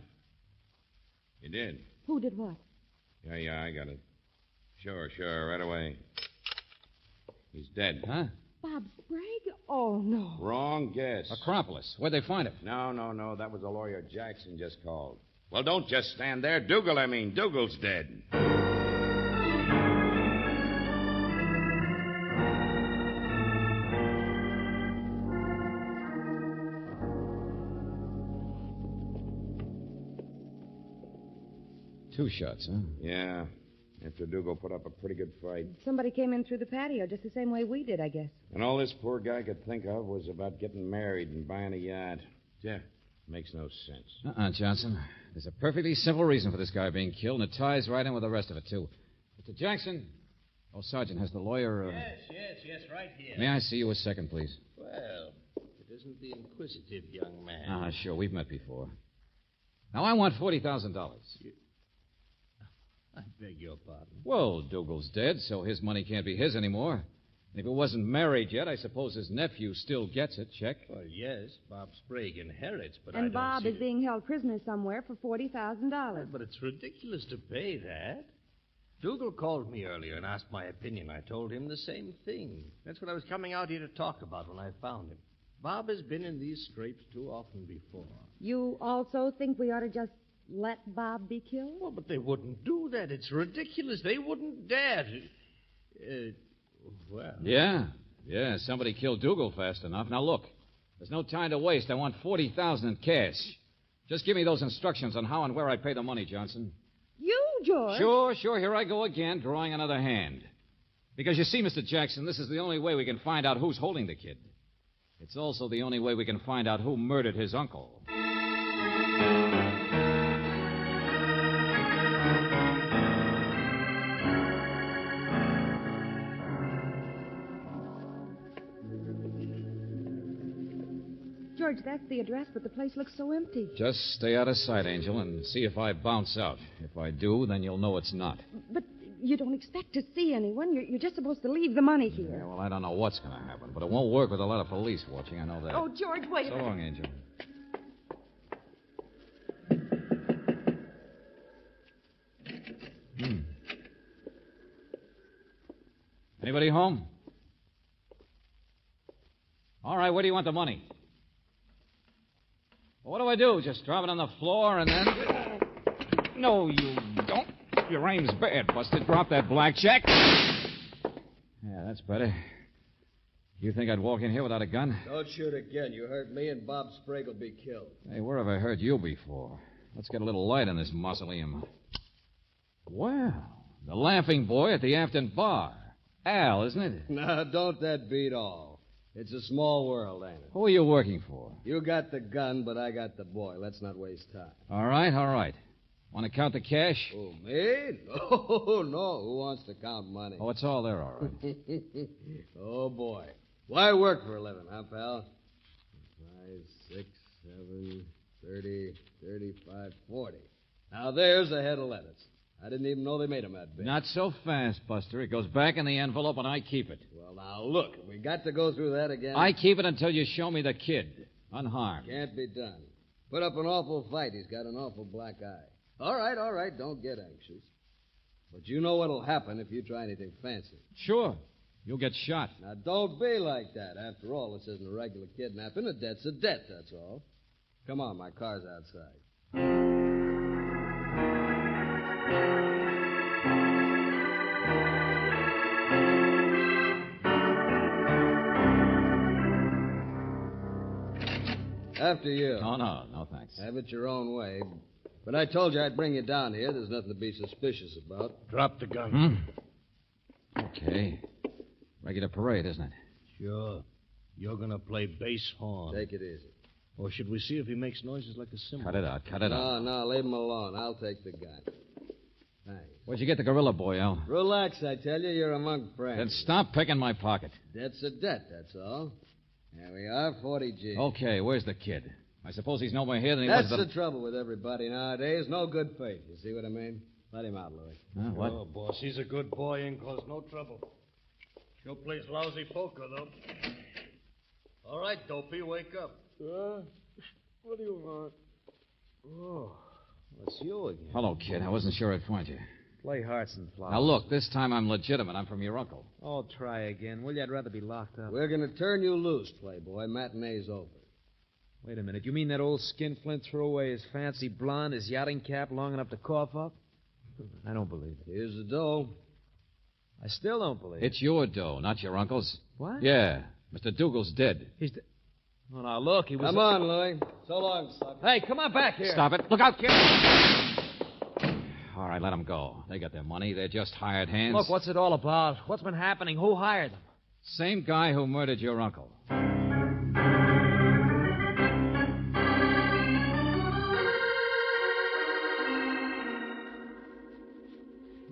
You did? Who did what? Yeah, I got it. Sure, right away. He's dead. Huh? Bob Sprague? Oh, no. Wrong guess. Acropolis. Where'd they find him? No. That was the lawyer Jackson just called. Well, don't just stand there. Dougal's dead. Two shots, huh? Yeah. After Dougal put up a pretty good fight. Somebody came in through the patio just the same way we did, I guess. And all this poor guy could think of was about getting married and buying a yacht. Yeah, makes no sense. Johnson. There's a perfectly simple reason for this guy being killed, and it ties right in with the rest of it, too. Mr. Jackson? Oh, Sergeant, has the lawyer... Yes, right here. May I see you a second, please? Well, it isn't the inquisitive young man. Sure. We've met before. Now, I want $40,000. I beg your pardon. Well, Dougal's dead, so his money can't be his anymore. And if he wasn't married yet, I suppose his nephew still gets it. Check? Well, yes, Bob Sprague inherits, but and Bob is being held prisoner somewhere for $40,000. But it's ridiculous to pay that. Dougal called me earlier and asked my opinion. I told him the same thing. That's what I was coming out here to talk about when I found him. Bob has been in these scrapes too often before. You also think we ought to just let Bob be killed? Well, but they wouldn't do that. It's ridiculous. They wouldn't dare to... well... Yeah, somebody killed Dougal fast enough. Now, look, there's no time to waste. I want $40,000 in cash. Just give me those instructions on how and where I pay the money, Johnson. You, George? Sure. Here I go again, drawing another hand. Because you see, Mr. Jackson, this is the only way we can find out who's holding the kid. It's also the only way we can find out who murdered his uncle. George, that's the address, but the place looks so empty. Just stay out of sight, Angel, and see if I bounce out. If I do, then you'll know it's not. But you don't expect to see anyone. You're just supposed to leave the money here. Yeah, well, I don't know what's going to happen, but it won't work with a lot of police watching. I know that. Oh, George, wait a minute. So long, Angel. Anybody home? All right, where do you want the money? Well, what do I do? Just drop it on the floor and then... No, you don't. Your aim's bad, Buster. Drop that blackjack. Yeah, that's better. You think I'd walk in here without a gun? Don't shoot again. You heard me, and Bob Sprague will be killed. Hey, where have I heard you before? Let's get a little light in this mausoleum. Well, the laughing boy at the Afton bar. Al, isn't it? Now, don't that beat all. It's a small world, ain't it? Who are you working for? You got the gun, but I got the boy. Let's not waste time. All right. Want to count the cash? Oh, me? No. Who wants to count money? Oh, it's all there, all right. Oh, boy. Why work for a living, huh, pal? 5, 6, 7, 30, 35, 40. Now, there's a head of lettuce. I didn't even know they made them that big. Not so fast, Buster. It goes back in the envelope, and I keep it. Well, now, look. We got to go through that again. I keep it until you show me the kid. Unharmed. Can't be done. Put up an awful fight. He's got an awful black eye. All right. Don't get anxious. But you know what'll happen if you try anything fancy. Sure. You'll get shot. Now, don't be like that. After all, this isn't a regular kidnapping. A debt's a debt, that's all. Come on, my car's outside. After you. No, thanks. Have it your own way. But I told you I'd bring you down here. There's nothing to be suspicious about. Drop the gun. Okay. Regular parade, isn't it? Sure. You're going to play bass horn. Take it easy. Or should we see if he makes noises like a cymbal? Cut it out, cut it out. No, leave him alone. I'll take the gun. Thanks. Where'd you get the gorilla boy, Al? Relax, I tell you. You're among friends. Then stop picking my pocket. Debt's a debt, that's all. There we are, 40 G. Okay, where's the kid? I suppose he's no more here than he That's was... the trouble with everybody nowadays. No good faith. You see what I mean? Let him out, Louis. What? Oh, boss, he's a good boy. Ain't caused no trouble. Sure plays lousy poker, though. All right, Dopey, wake up. What do you want? Oh, it's you again. Hello, kid. I wasn't sure I'd find you. Play hearts and flowers. Now, look, this time I'm legitimate. I'm from your uncle. Oh, try again. Will you? I'd rather be locked up. We're going to turn you loose, Playboy. Matinee's over. Wait a minute. You mean that old skinflint threw away his fancy blonde, his yachting cap long enough to cough up? I don't believe it. Here's the dough. I still don't believe it. It's your dough, not your uncle's. What? Yeah. Mr. Dougal's dead. He's dead. Oh, now, look, he was... Come on, Louis. So long, son. Hey, come on back here. Stop it. Look out, kid. All right, let them go. They got their money. They're just hired hands. Look, what's it all about? What's been happening? Who hired them? Same guy who murdered your uncle.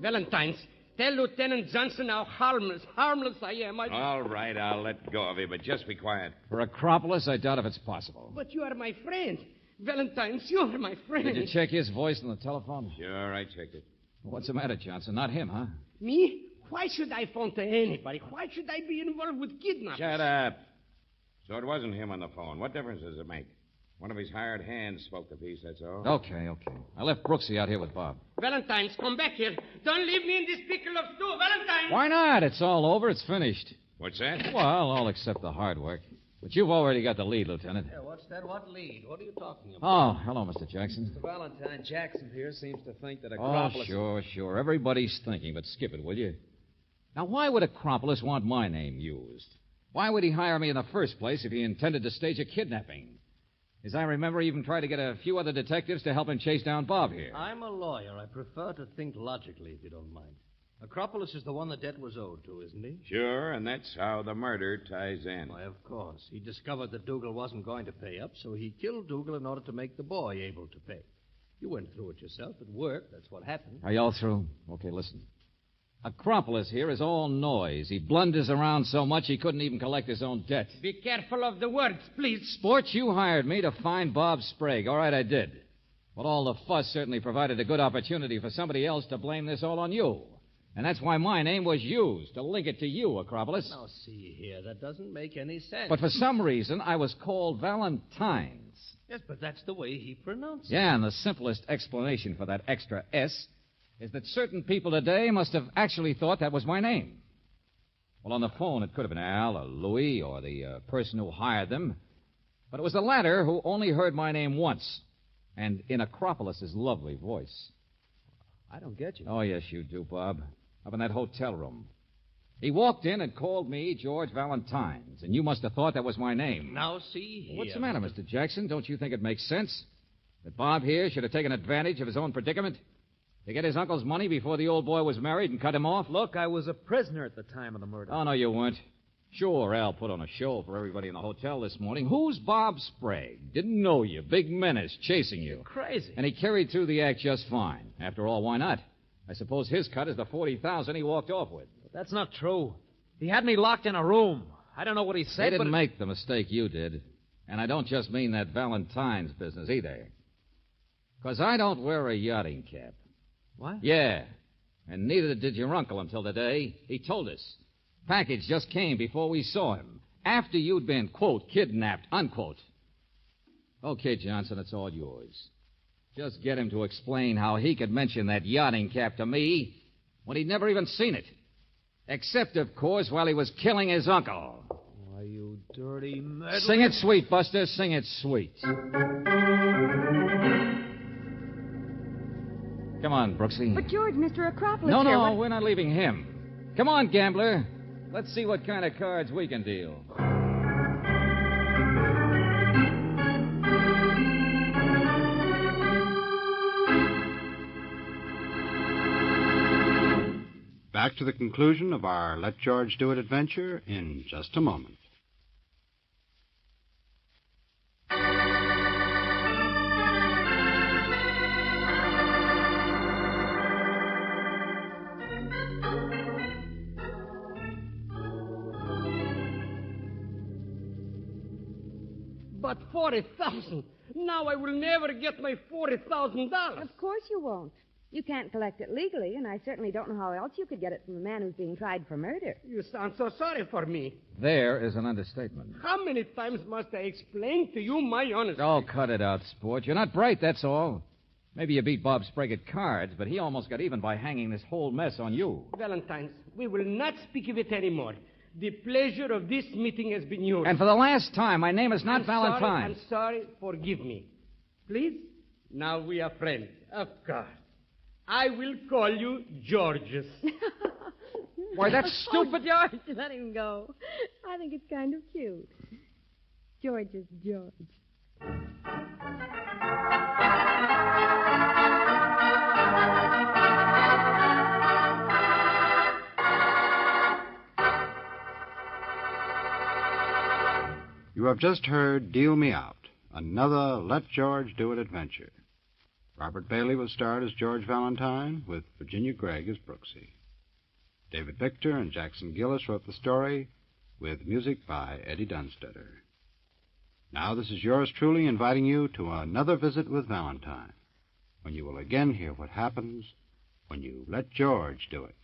Valentine's, tell Lieutenant Johnson how harmless I am. All right, I'll let go of you, but just be quiet. For Acropolis, I doubt if it's possible. But you are my friend. Valentine's, you are my friend. Did you check his voice on the telephone? Sure, I checked it. What's the matter, Johnson? Not him, huh? Me? Why should I phone to anybody? Why should I be involved with kidnappers? Shut up. So it wasn't him on the phone. What difference does it make? One of his hired hands spoke the piece, that's all. Okay. I left Brooksy out here with Bob. Valentine's, come back here. Don't leave me in this pickle of stew. Valentine's! Why not? It's all over. It's finished. What's that? Well, all except the hard work. But you've already got the lead, Lieutenant. Yeah, what's that? What lead? What are you talking about? Oh, hello, Mr. Jackson. Mr. Valentine Jackson here seems to think that Oh, Acropolis... sure. Everybody's thinking, but skip it, will you? Now, why would Acropolis want my name used? Why would he hire me in the first place if he intended to stage a kidnapping? As I remember, he even tried to get a few other detectives to help him chase down Bob here. I'm a lawyer. I prefer to think logically, if you don't mind. Acropolis is the one the debt was owed to, isn't he? Sure, and that's how the murder ties in. Why, of course. He discovered that Dougal wasn't going to pay up, so he killed Dougal in order to make the boy able to pay. You went through it yourself. It worked. That's what happened. Are y'all through? Okay, listen. Acropolis here is all noise. He blunders around so much he couldn't even collect his own debt. Be careful of the words, please. Sport, you hired me to find Bob Sprague. All right, I did. But all the fuss certainly provided a good opportunity for somebody else to blame this all on you. And that's why my name was used, to link it to you, Acropolis. Now, see here, that doesn't make any sense. But for some reason, I was called Valentine's. Yes, but that's the way he pronounced it. Yeah, and the simplest explanation for that extra S is that certain people today must have actually thought that was my name. Well, on the phone, it could have been Al or Louis or the person who hired them. But it was the latter who only heard my name once, and in Acropolis's lovely voice. I don't get you. Oh, yes, you do, Bob. Up in that hotel room. He walked in and called me George Valentine's, and you must have thought that was my name. Now, see here. What's the matter, Mr. Jackson? Don't you think it makes sense that Bob here should have taken advantage of his own predicament to get his uncle's money before the old boy was married and cut him off? Look, I was a prisoner at the time of the murder. Oh, no, you weren't. Sure, Al put on a show for everybody in the hotel this morning. Who's Bob Sprague? Didn't know you. Big menace chasing you. You're crazy. And he carried through the act just fine. After all, why not? I suppose his cut is the $40,000 he walked off with. That's not true. He had me locked in a room. I don't know what he said, They didn't make the mistake you did. And I don't just mean that Valentine's business either. Because I don't wear a yachting cap. What? Yeah. And neither did your uncle until today. He told us. Package just came before we saw him. After you'd been, quote, kidnapped, unquote. Okay, Johnson, it's all yours. Just get him to explain how he could mention that yachting cap to me when he'd never even seen it. Except, of course, while he was killing his uncle. Why, you dirty meddler. Sing it sweet, Buster. Sing it sweet. Come on, Brooksy. But, George, Mr. Acropolis No, here, we're not leaving him. Come on, gambler. Let's see what kind of cards we can deal. back to the conclusion of our Let George Do It adventure in just a moment. But 40,000. Now I will never get my $40,000. Of course you won't. You can't collect it legally, and I certainly don't know how else you could get it from a man who's being tried for murder. You sound so sorry for me. There is an understatement. How many times must I explain to you my honesty? Oh, cut it out, sport. You're not bright, that's all. Maybe you beat Bob Sprague at cards, but he almost got even by hanging this whole mess on you. Valentines, we will not speak of it anymore. The pleasure of this meeting has been yours. And for the last time, my name is not Valentine. I'm sorry. Forgive me. Please? Now we are friends. Of course. I will call you Georges. Why, that's stupid. George, let him go. I think it's kind of cute. George is George. You have just heard Deal Me Out, another Let George Do It adventure. Robert Bailey was starred as George Valentine, with Virginia Gregg as Brooksy. David Victor and Jackson Gillis wrote the story, with music by Eddie Dunstetter. Now this is yours truly inviting you to another visit with Valentine, when you will again hear what happens when you let George do it.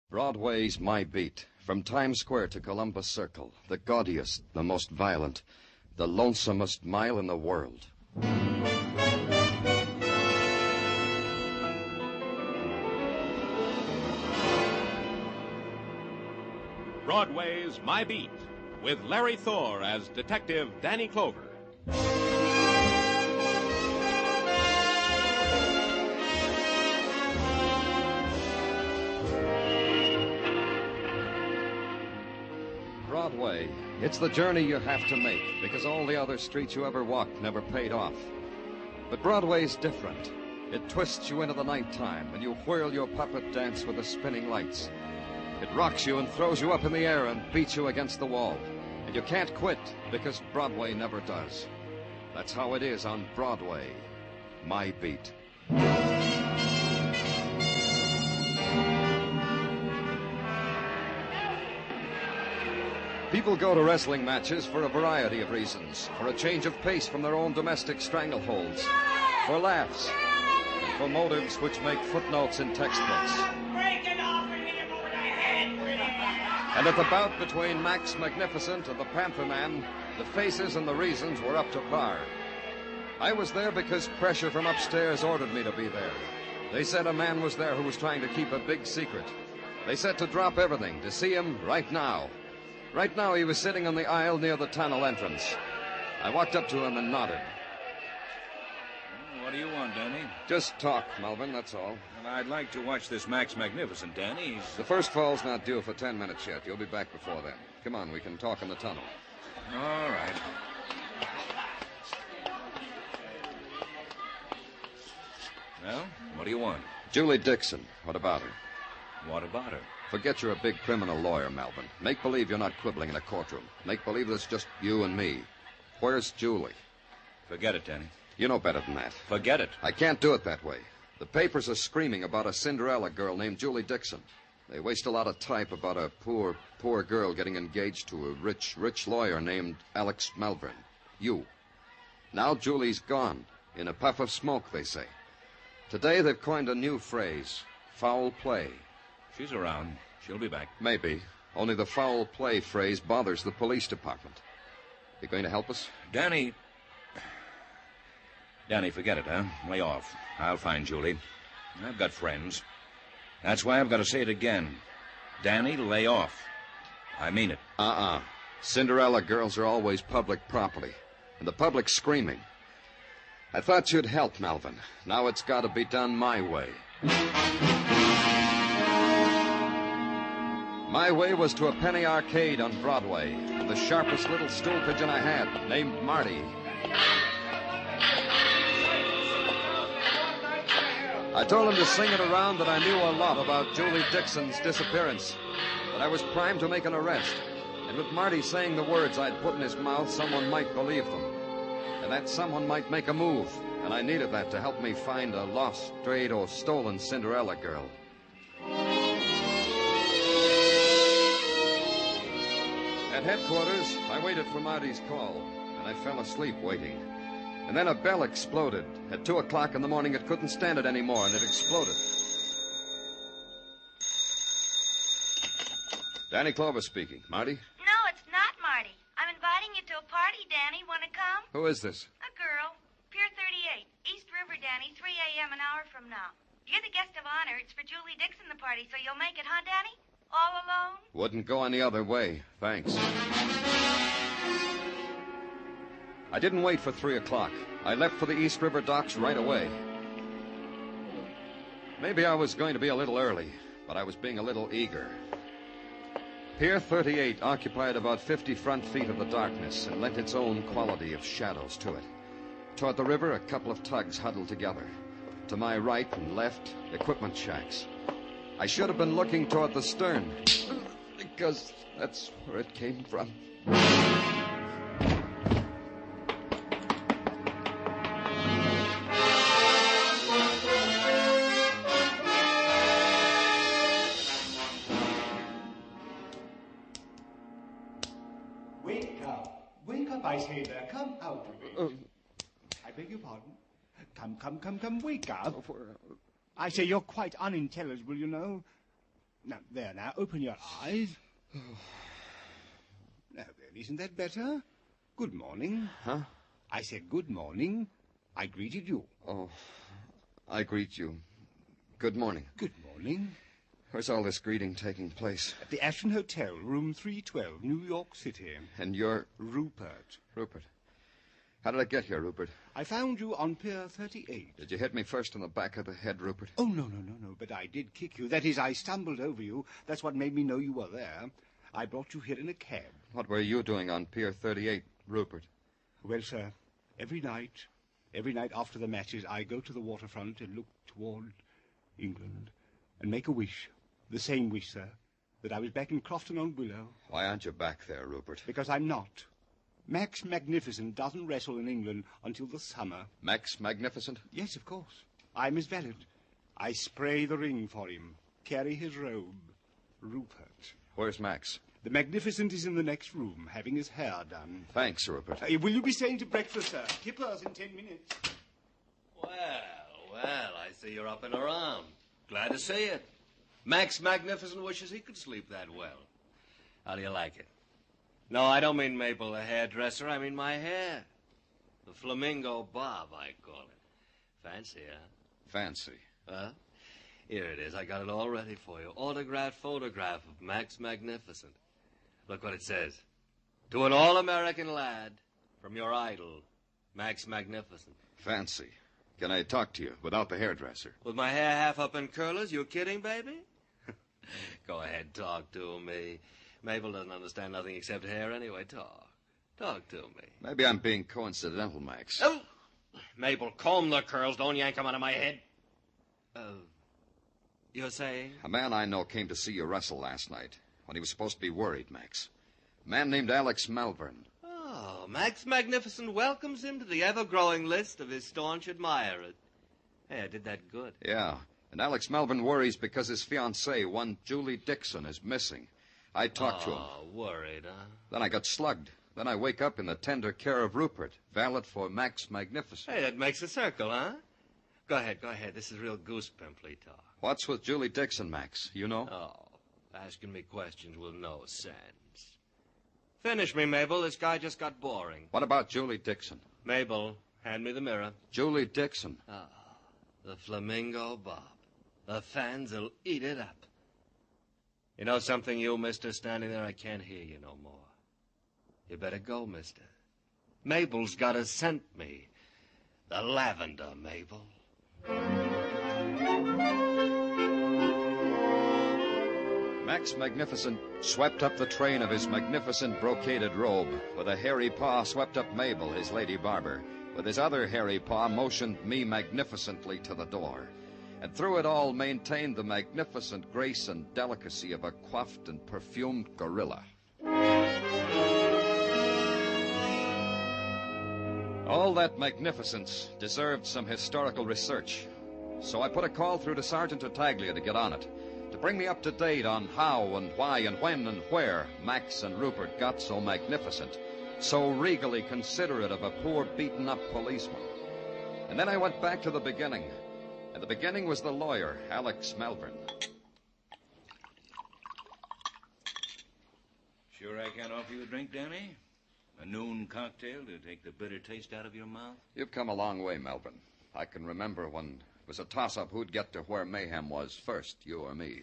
Broadway's my beat. From Times Square to Columbus Circle. The gaudiest, the most violent, the lonesomest mile in the world. Broadway's My Beat, with Larry Thor as Detective Danny Clover. Broadway. It's the journey you have to make, because all the other streets you ever walked never paid off. But Broadway's different. It twists you into the nighttime, and you whirl your puppet dance with the spinning lights. It rocks you and throws you up in the air and beats you against the wall. And you can't quit, because Broadway never does. That's how it is on Broadway. My Beat. People go to wrestling matches for a variety of reasons. For a change of pace from their own domestic strangleholds. For laughs. For motives which make footnotes in textbooks. And at the bout between Max Magnificent and the Panther Man, the faces and the reasons were up to par. I was there because pressure from upstairs ordered me to be there. They said a man was there who was trying to keep a big secret. They said to drop everything, to see him right now. Right now, he was sitting on the aisle near the tunnel entrance. I walked up to him and nodded. What do you want, Danny? Just talk, Melvin, that's all. Well, I'd like to watch this Max Magnificent, Danny. The first fall's not due for 10 minutes yet. You'll be back before then. Come on, we can talk in the tunnel. All right. Well, what do you want? Julie Dixon. What about her? What about her? Forget you're a big criminal lawyer, Melvin. Make believe you're not quibbling in a courtroom. Make believe it's just you and me. Where's Julie? Forget it, Danny. You know better than that. Forget it. I can't do it that way. The papers are screaming about a Cinderella girl named Julie Dixon. They waste a lot of type about a poor girl getting engaged to a rich lawyer named Alex Melvin. You. Now Julie's gone. In a puff of smoke, they say. Today they've coined a new phrase. Foul play. She's around. She'll be back. Maybe. Only the foul play phrase bothers the police department. You going to help us? Danny, forget it, huh? Lay off. I'll find Julie. I've got friends. That's why I've got to say it again. Danny, lay off. I mean it. Cinderella girls are always public property, and the public's screaming. I thought you'd help, Melvin. Now it's got to be done my way. My way was to a penny arcade on Broadway, and the sharpest little stool pigeon I had, named Marty. I told him to sing it around that I knew a lot about Julie Dixon's disappearance, that I was primed to make an arrest, and with Marty saying the words I'd put in his mouth, someone might believe them, and that someone might make a move, and I needed that to help me find a lost, strayed, or stolen Cinderella girl. At headquarters, I waited for Marty's call, and I fell asleep waiting. And then a bell exploded. At 2 o'clock in the morning, it couldn't stand it anymore, and it exploded. Danny Clover speaking. Marty? No, it's not Marty. I'm inviting you to a party, Danny. Want to come? Who is this? A girl. Pier 38. East River, Danny. 3 a.m. an hour from now. You're the guest of honor. It's for Julie Dixon, the party, so you'll make it, huh, Danny? All alone? Wouldn't go any other way. Thanks. I didn't wait for 3 o'clock. I left for the East River docks right away. Maybe I was going to be a little early, but I was being a little eager. Pier 38 occupied about 50 front feet of the darkness and lent its own quality of shadows to it. Toward the river, a couple of tugs huddled together. To my right and left, equipment shacks. I should have been looking toward the stern, because that's where it came from. Wake up. Wake up, I say there. Come out of it. I beg your pardon. Come, wake up. I say you're quite unintelligible, you know. Now, open your eyes. Now, then, isn't that better? Good morning. Huh? I said good morning. I greeted you. Oh, I greet you. Good morning. Good morning. Where's all this greeting taking place? At the Ashton Hotel, room 312, New York City. And you're... Rupert. Rupert. How did I get here, Rupert? I found you on Pier 38. Did you hit me first in the back of the head, Rupert? Oh, no, but I did kick you. That is, I stumbled over you. That's what made me know you were there. I brought you here in a cab. What were you doing on Pier 38, Rupert? Well, sir, every night after the matches, I go to the waterfront and look toward England and make a wish. The same wish, sir, that I was back in Crofton-on-Willow. Why aren't you back there, Rupert? Because I'm not. Max Magnificent doesn't wrestle in England until the summer. Max Magnificent? Yes, of course. I'm his valet. I spray the ring for him, carry his robe. Rupert. Where's Max? The Magnificent is in the next room, having his hair done. Thanks, Rupert. Will you be staying to breakfast, sir? Kippers in 10 minutes. Well, I see you're up and around. Glad to see it. Max Magnificent wishes he could sleep that well. How do you like it? No, I don't mean Mabel the hairdresser. I mean my hair. The flamingo bob, I call it. Fancy, huh? Fancy. Huh? Here it is. I got it all ready for you. Autographed photograph of Max Magnificent. Look what it says. To an all-American lad from your idol, Max Magnificent. Fancy. Can I talk to you without the hairdresser? With my hair half up in curlers? You kidding, baby? Go ahead, talk to me. Mabel doesn't understand nothing except hair anyway. Talk to me. Maybe I'm being coincidental, Max. Oh! Mabel, comb the curls. Don't yank them out of my head. You're saying? A man I know came to see you wrestle last night when he was supposed to be worried, Max. A man named Alex Malvern. Oh, Max Magnificent welcomes him to the ever-growing list of his staunch admirers. Hey, I did that good. Yeah, and Alex Malvern worries because his fiancée, one Julie Dixon, is missing. I talked to him. Oh, worried, huh? Then I got slugged. Then I wake up in the tender care of Rupert, valet for Max Magnificent. Hey, that makes a circle, huh? Go ahead. This is real goose pimply talk. What's with Julie Dixon, Max? You know? Oh, asking me questions with no sense. Finish me, Mabel. This guy just got boring. What about Julie Dixon? Mabel, hand me the mirror. Julie Dixon. The flamingo bob. The fans will eat it up. You know something, you, mister, standing there? I can't hear you no more. You better go, mister. Mabel's got to sent me. The lavender, Mabel. Max Magnificent swept up the train of his magnificent brocaded robe. With a hairy paw swept up Mabel, his lady barber. With his other hairy paw motioned me magnificently to the door. And through it all maintained the magnificent grace and delicacy of a coiffed and perfumed gorilla. All that magnificence deserved some historical research. So I put a call through to Sergeant Tartaglia to get on it, to bring me up to date on how and why and when and where Max and Rupert got so magnificent, so regally considerate of a poor beaten-up policeman. And then I went back to the beginning, and the beginning was the lawyer, Alex Melbourne. Sure I can't offer you a drink, Danny? A noon cocktail to take the bitter taste out of your mouth? You've come a long way, Melbourne. I can remember when it was a toss-up who'd get to where mayhem was first, you or me.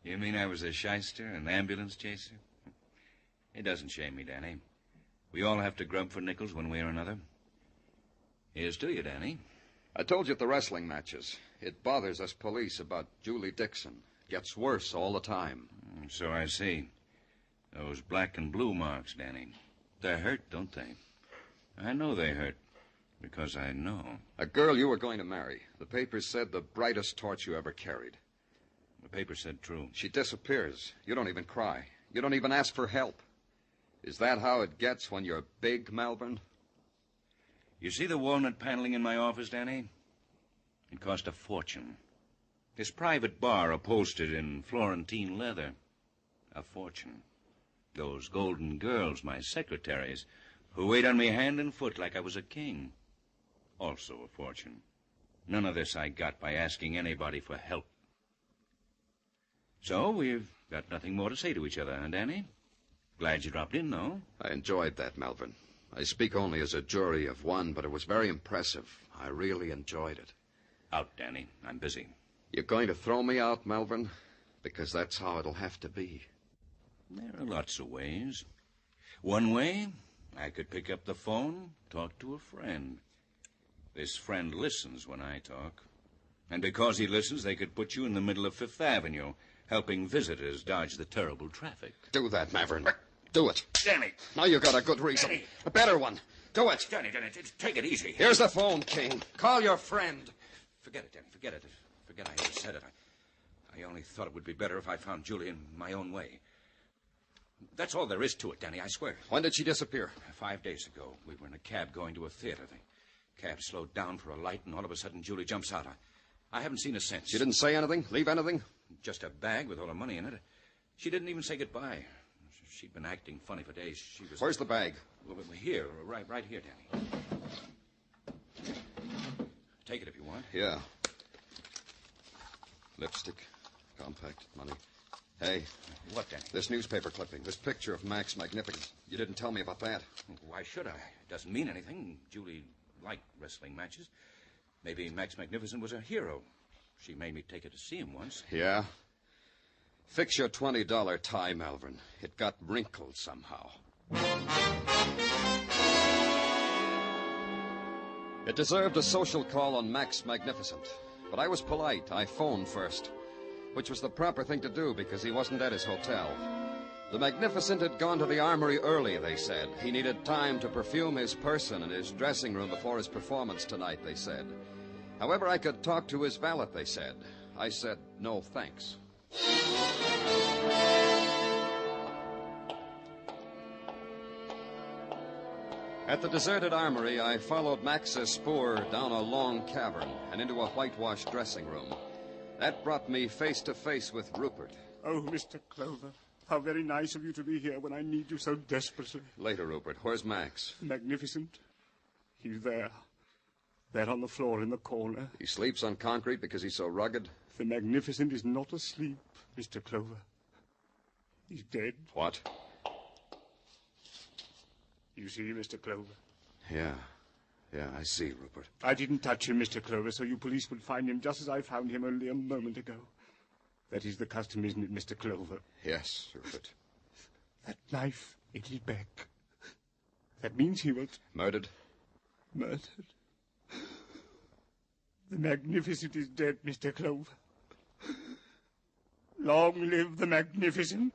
You mean I was a shyster, an ambulance chaser? It doesn't shame me, Danny. We all have to grub for nickels one way or another. Here's to you, Danny. I told you at the wrestling matches. It bothers us police about Julie Dixon. Gets worse all the time. So I see. Those black and blue marks, Danny. They hurt, don't they? I know they hurt. Because I know. A girl you were going to marry. The papers said the brightest torch you ever carried. The paper said true. She disappears. You don't even cry. You don't even ask for help. Is that how it gets when you're big, Melbourne? You see the walnut paneling in my office, Danny? It cost a fortune. This private bar upholstered in Florentine leather. A fortune. Those golden girls, my secretaries, who wait on me hand and foot like I was a king. Also a fortune. None of this I got by asking anybody for help. So we've got nothing more to say to each other, huh, Danny? Glad you dropped in, though. I enjoyed that, Melbourne. I speak only as a jury of one, but it was very impressive. I really enjoyed it. Out, Danny. I'm busy. You're going to throw me out, Melbourne? Because that's how it'll have to be. There are lots of ways. One way, I could pick up the phone, talk to a friend. This friend listens when I talk. And because he listens, they could put you in the middle of Fifth Avenue, helping visitors dodge the terrible traffic. Do that, Melbourne. Do it. Danny! Now you got a good reason. Danny. A better one. Do it. Danny, take it easy. Here's the phone, King. Call your friend. Forget it, Danny. Forget it. Forget I ever said it. I only thought it would be better if I found Julie in my own way. That's all there is to it, Danny, I swear. When did she disappear? 5 days ago. We were in a cab going to a theater. The cab slowed down for a light, and all of a sudden Julie jumps out. I haven't seen her since. She didn't say anything? Leave anything? Just a bag with all her money in it. She didn't even say goodbye. She'd been acting funny for days. She was... Where's the bag? Well, here, right here, Danny. Take it if you want. Yeah. Lipstick, compact money. Hey. What, Danny? This newspaper clipping, this picture of Max Magnificent. You didn't tell me about that. Why should I? It doesn't mean anything. Julie liked wrestling matches. Maybe Max Magnificent was a hero. She made me take her to see him once. Yeah? Fix your $20 tie, Melbourne. It got wrinkled somehow. It deserved a social call on Max Magnificent. But I was polite. I phoned first, which was the proper thing to do because he wasn't at his hotel. The Magnificent had gone to the armory early, they said. He needed time to perfume his person and his dressing room before his performance tonight, they said. However, I could talk to his valet, they said. I said, no, thanks. At the deserted armory, I followed Max's spoor down a long cavern and into a whitewashed dressing room. That brought me face to face with Rupert. Oh, Mr. Clover, how very nice of you to be here when I need you so desperately. Later, Rupert. Where's Max? Magnificent. He's there. There on the floor in the corner. He sleeps on concrete because he's so rugged? The Magnificent is not asleep, Mr. Clover. He's dead. What? You see, Mr. Clover? Yeah, I see, Rupert. I didn't touch him, Mr. Clover, so you police would find him just as I found him only a moment ago. That is the custom, isn't it, Mr. Clover? Yes, Rupert. That knife in his back. That means he was... Murdered? Murdered. The Magnificent is dead, Mr. Clover. Long live the Magnificent.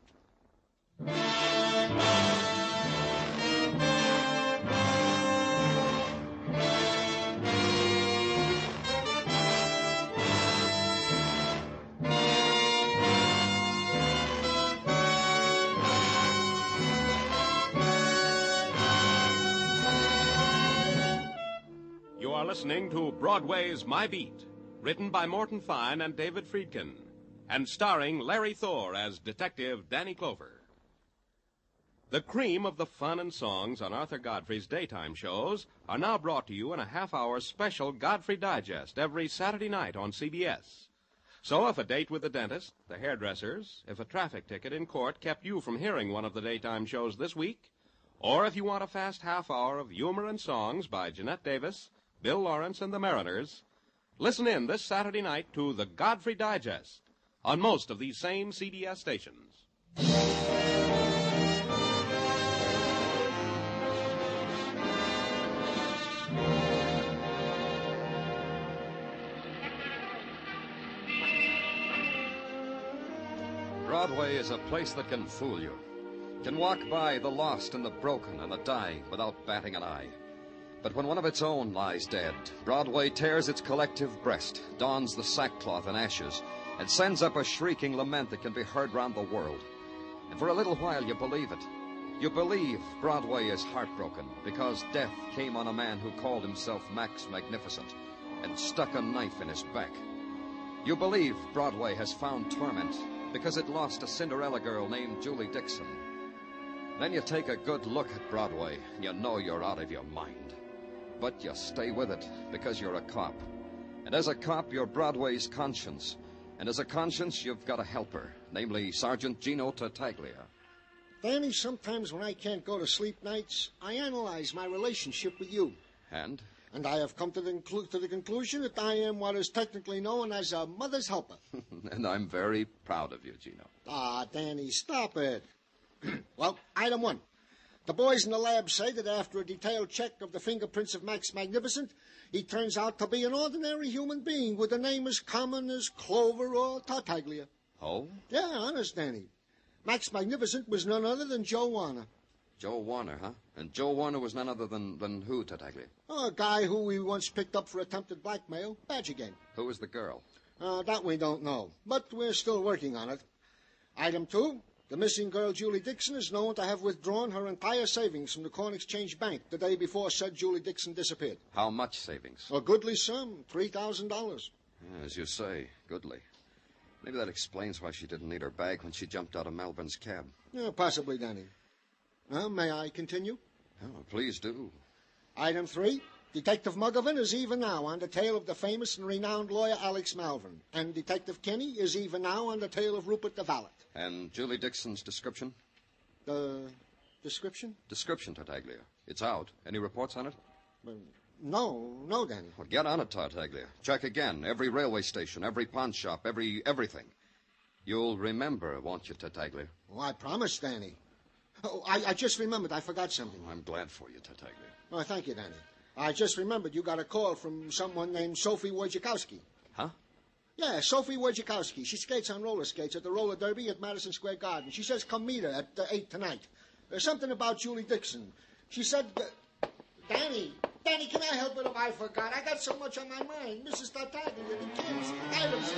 You are listening to Broadway's My Beat, written by Morton Fine and David Friedkin, and starring Larry Thor as Detective Danny Clover. The cream of the fun and songs on Arthur Godfrey's daytime shows are now brought to you in a half-hour special Godfrey Digest every Saturday night on CBS. So if a date with the dentist, the hairdressers, if a traffic ticket in court kept you from hearing one of the daytime shows this week, or if you want a fast half-hour of humor and songs by Jeanette Davis, Bill Lawrence, and the Mariners, listen in this Saturday night to the Godfrey Digest on most of these same CBS stations. Broadway is a place that can fool you. Can walk by the lost and the broken and the dying without batting an eye. But when one of its own lies dead, Broadway tears its collective breast, dons the sackcloth and ashes, and sends up a shrieking lament that can be heard round the world. And for a little while you believe it. You believe Broadway is heartbroken because death came on a man who called himself Max Magnificent and stuck a knife in his back. You believe Broadway has found torment because it lost a Cinderella girl named Julie Dixon. Then you take a good look at Broadway and you know you're out of your mind. But you stay with it because you're a cop. And as a cop, you're Broadway's conscience. And as a conscience, you've got a helper, namely Sergeant Gino Tartaglia. Danny, sometimes when I can't go to sleep nights, I analyze my relationship with you. And? And I have come to the conclusion that I am what is technically known as a mother's helper. And I'm very proud of you, Gino. Ah, Danny, stop it. Well, item one. The boys in the lab say that after a detailed check of the fingerprints of Max Magnificent, he turns out to be an ordinary human being with a name as common as Clover or Tartaglia. Oh? Yeah, honest, Danny. Max Magnificent was none other than Joe Warner. Joe Warner, huh? And Joe Warner was none other than who, Tartaglia? Oh, a guy who we once picked up for attempted blackmail. Badger game. Who was the girl? That we don't know, but we're still working on it. Item two. The missing girl, Julie Dixon, is known to have withdrawn her entire savings from the Corn Exchange Bank the day before said Julie Dixon disappeared. How much savings? A goodly sum, $3,000. Yeah, as you say, goodly. Maybe that explains why she didn't need her bag when she jumped out of Malvern's cab. Yeah, possibly, Danny. May I continue? Oh, please do. Item three. Detective Muggovan is even now on the tail of the famous and renowned lawyer Alex Malvern. And Detective Kenny is even now on the tail of Rupert the Valet. And Julie Dixon's description? The description? Description, Tartaglia. It's out. Any reports on it? No, Danny. Well, get on it, Tartaglia. Check again. Every railway station, every pawn shop, everything. You'll remember, won't you, Tartaglia? Oh, I promise, Danny. Oh, I just remembered. I forgot something. I'm glad for you, Tartaglia. Oh, thank you, Danny. I just remembered you got a call from someone named Sophie Wojciechowski. Huh? Yeah, Sophie Wojciechowski. She skates on roller skates at the roller derby at Madison Square Garden. She says come meet her at 8 tonight. There's something about Julie Dixon. She said... Danny, can I help it if I forgot? I got so much on my mind. Mrs. Tartaglia, the kids, Adam's...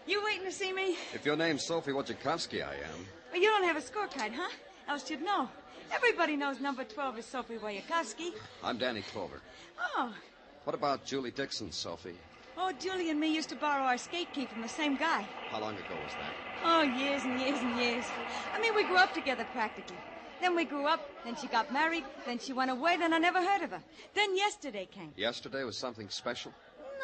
You waiting to see me? If your name's Sophie Wojciechowski, I am. Well, you don't have a scorecard, huh? Else you'd know. Everybody knows number 12 is Sophie Wojciechowski. I'm Danny Clover. Oh. What about Julie Dixon, Sophie? Oh, Julie and me used to borrow our skate key from the same guy. How long ago was that? Oh, years and years and years. I mean, we grew up together practically. Then we grew up, then she got married, then she went away, then I never heard of her. Then yesterday came. Yesterday was something special?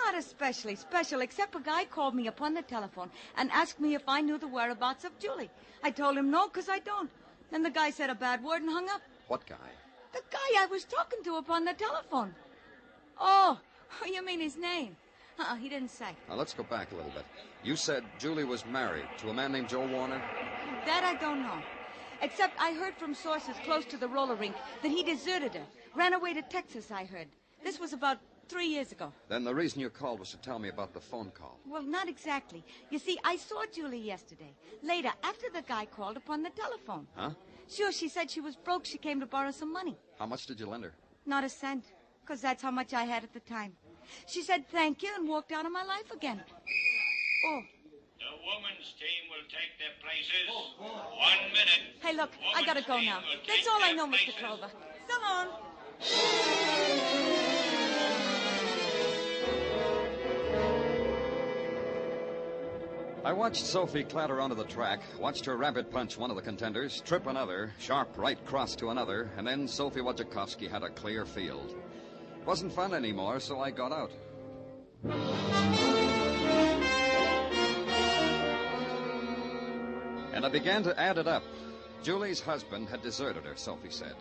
not especially special, except a guy called me up on the telephone and asked me if I knew the whereabouts of Julie. I told him no, 'cause I don't. Then the guy said a bad word and hung up. What guy? The guy I was talking to up on the telephone. Oh, you mean his name? He didn't say. Now, let's go back a little bit. You said Julie was married to a man named Joe Warner? That I don't know. Except I heard from sources close to the roller rink that he deserted her. Ran away to Texas, I heard. This was about 3 years ago. Then the reason you called was to tell me about the phone call. Well, not exactly. You see, I saw Julie yesterday. Later, after the guy called upon the telephone. Huh? Sure, she said she was broke. She came to borrow some money. How much did you lend her? Not a cent, 'cause that's how much I had at the time. She said thank you and walked out of my life again. Oh. The woman's team will take their places. 1 minute. Hey, look, I gotta go now. That's all I know, Mr. Clover. So long. I watched Sophie clatter onto the track, watched her rabbit punch one of the contenders, trip another, sharp right cross to another, and then Sophie Wojciechowski had a clear field. It wasn't fun anymore, so I got out. And I began to add it up. Julie's husband had deserted her, Sophie said.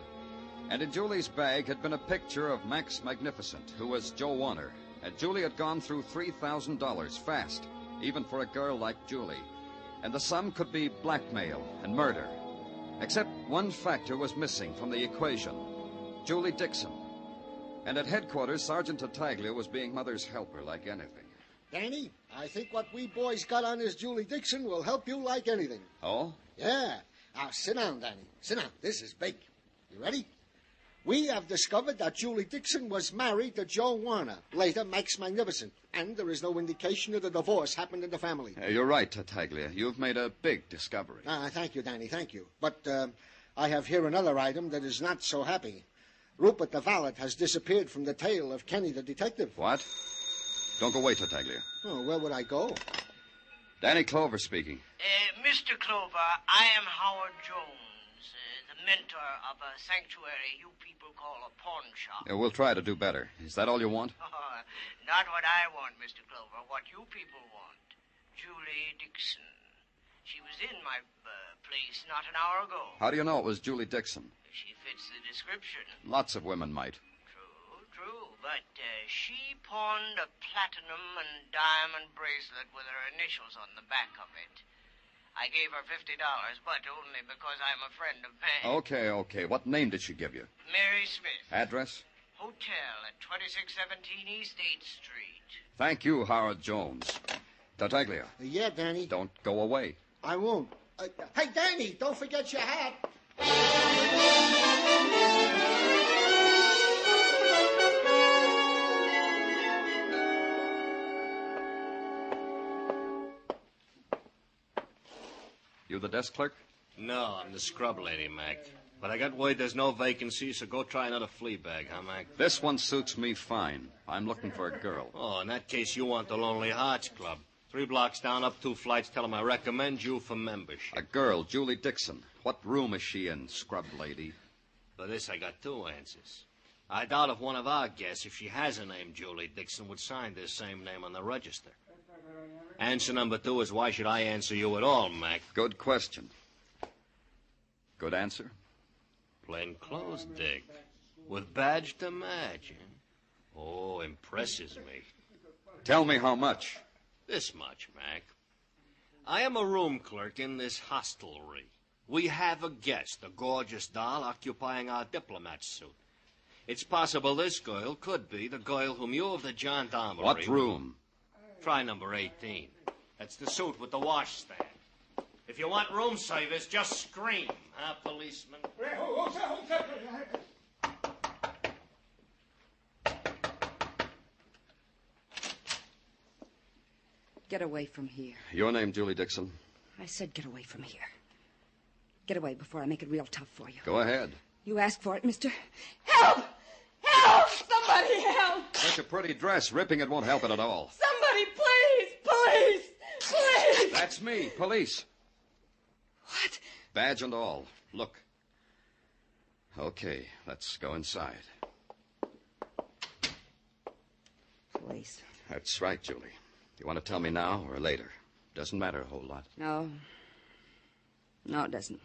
And in Julie's bag had been a picture of Max Magnificent, who was Joe Warner. And Julie had gone through $3,000 fast, even for a girl like Julie. And the sum could be blackmail and murder. Except one factor was missing from the equation. Julie Dixon. And at headquarters, Sergeant Tartaglia was being Mother's helper like anything. Danny, I think what we boys got on this Julie Dixon will help you like anything. Oh? Yeah. Now, sit down, Danny. Sit down. This is big. You ready? We have discovered that Julie Dixon was married to Joe Warner, later Max Magnificent, and there is no indication that a divorce happened in the family. You're right, Tartaglia. You've made a big discovery. Thank you, Danny, thank you. But I have here another item that is not so happy. Rupert the valet has disappeared from the tail of Kenny the detective. What? Don't go away, Tartaglia. Oh, where would I go? Danny Clover speaking. Mr. Clover, I am Howard Jones, the mentor of a sanctuary you people call a pawn shop. We'll try to do better. Is that all you want? Not what I want, Mr. Clover, what you people want. Julie Dixon. She was in my place not an hour ago. How do you know it was Julie Dixon? She fits the description. Lots of women might. True, but she pawned a platinum and diamond bracelet with her initials on the back of it. I gave her $50, but only because I'm a friend of Meg. Okay. What name did she give you? Mary Smith. Address? Hotel at 2617 East 8th Street. Thank you, Howard Jones. Tartaglia. Yeah, Danny? Don't go away. I won't. Hey, Danny, don't forget your hat. You the desk clerk? No, I'm the scrub lady, Mac. But I got word there's no vacancy, so go try another flea bag, huh, Mac? This one suits me fine. I'm looking for a girl. Oh, in that case, you want the Lonely Hearts Club. 3 blocks down, up 2 flights. Tell them I recommend you for membership. A girl, Julie Dixon. What room is she in, scrub lady? For this, I got 2 answers. I doubt if one of our guests, if she has a name Julie Dixon, would sign this same name on the register. Answer number 2 is why should I answer you at all, Mac? Good question. Good answer? Plain clothes, Dick. With badge to match. Oh, impresses me. Tell me how much. This much, Mac. I am a room clerk in this hostelry. We have a guest, a gorgeous doll occupying our diplomat suit. It's possible this girl could be the girl whom you of the gendarmerie... What room? Try number 18. That's the suit with the washstand. If you want room service, just scream, huh, policeman? Get away from here. Your name, Julie Dixon? I said get away from here. Get away before I make it real tough for you. Go ahead. You asked for it, mister. Help! Help! Somebody help! Such a pretty dress. Ripping it won't help it at all. Somebody, please! Police! Please! That's me, police. What? Badge and all. Look. Okay, let's go inside. Police. That's right, Julie. You want to tell me now or later? Doesn't matter a whole lot. No. No, it doesn't.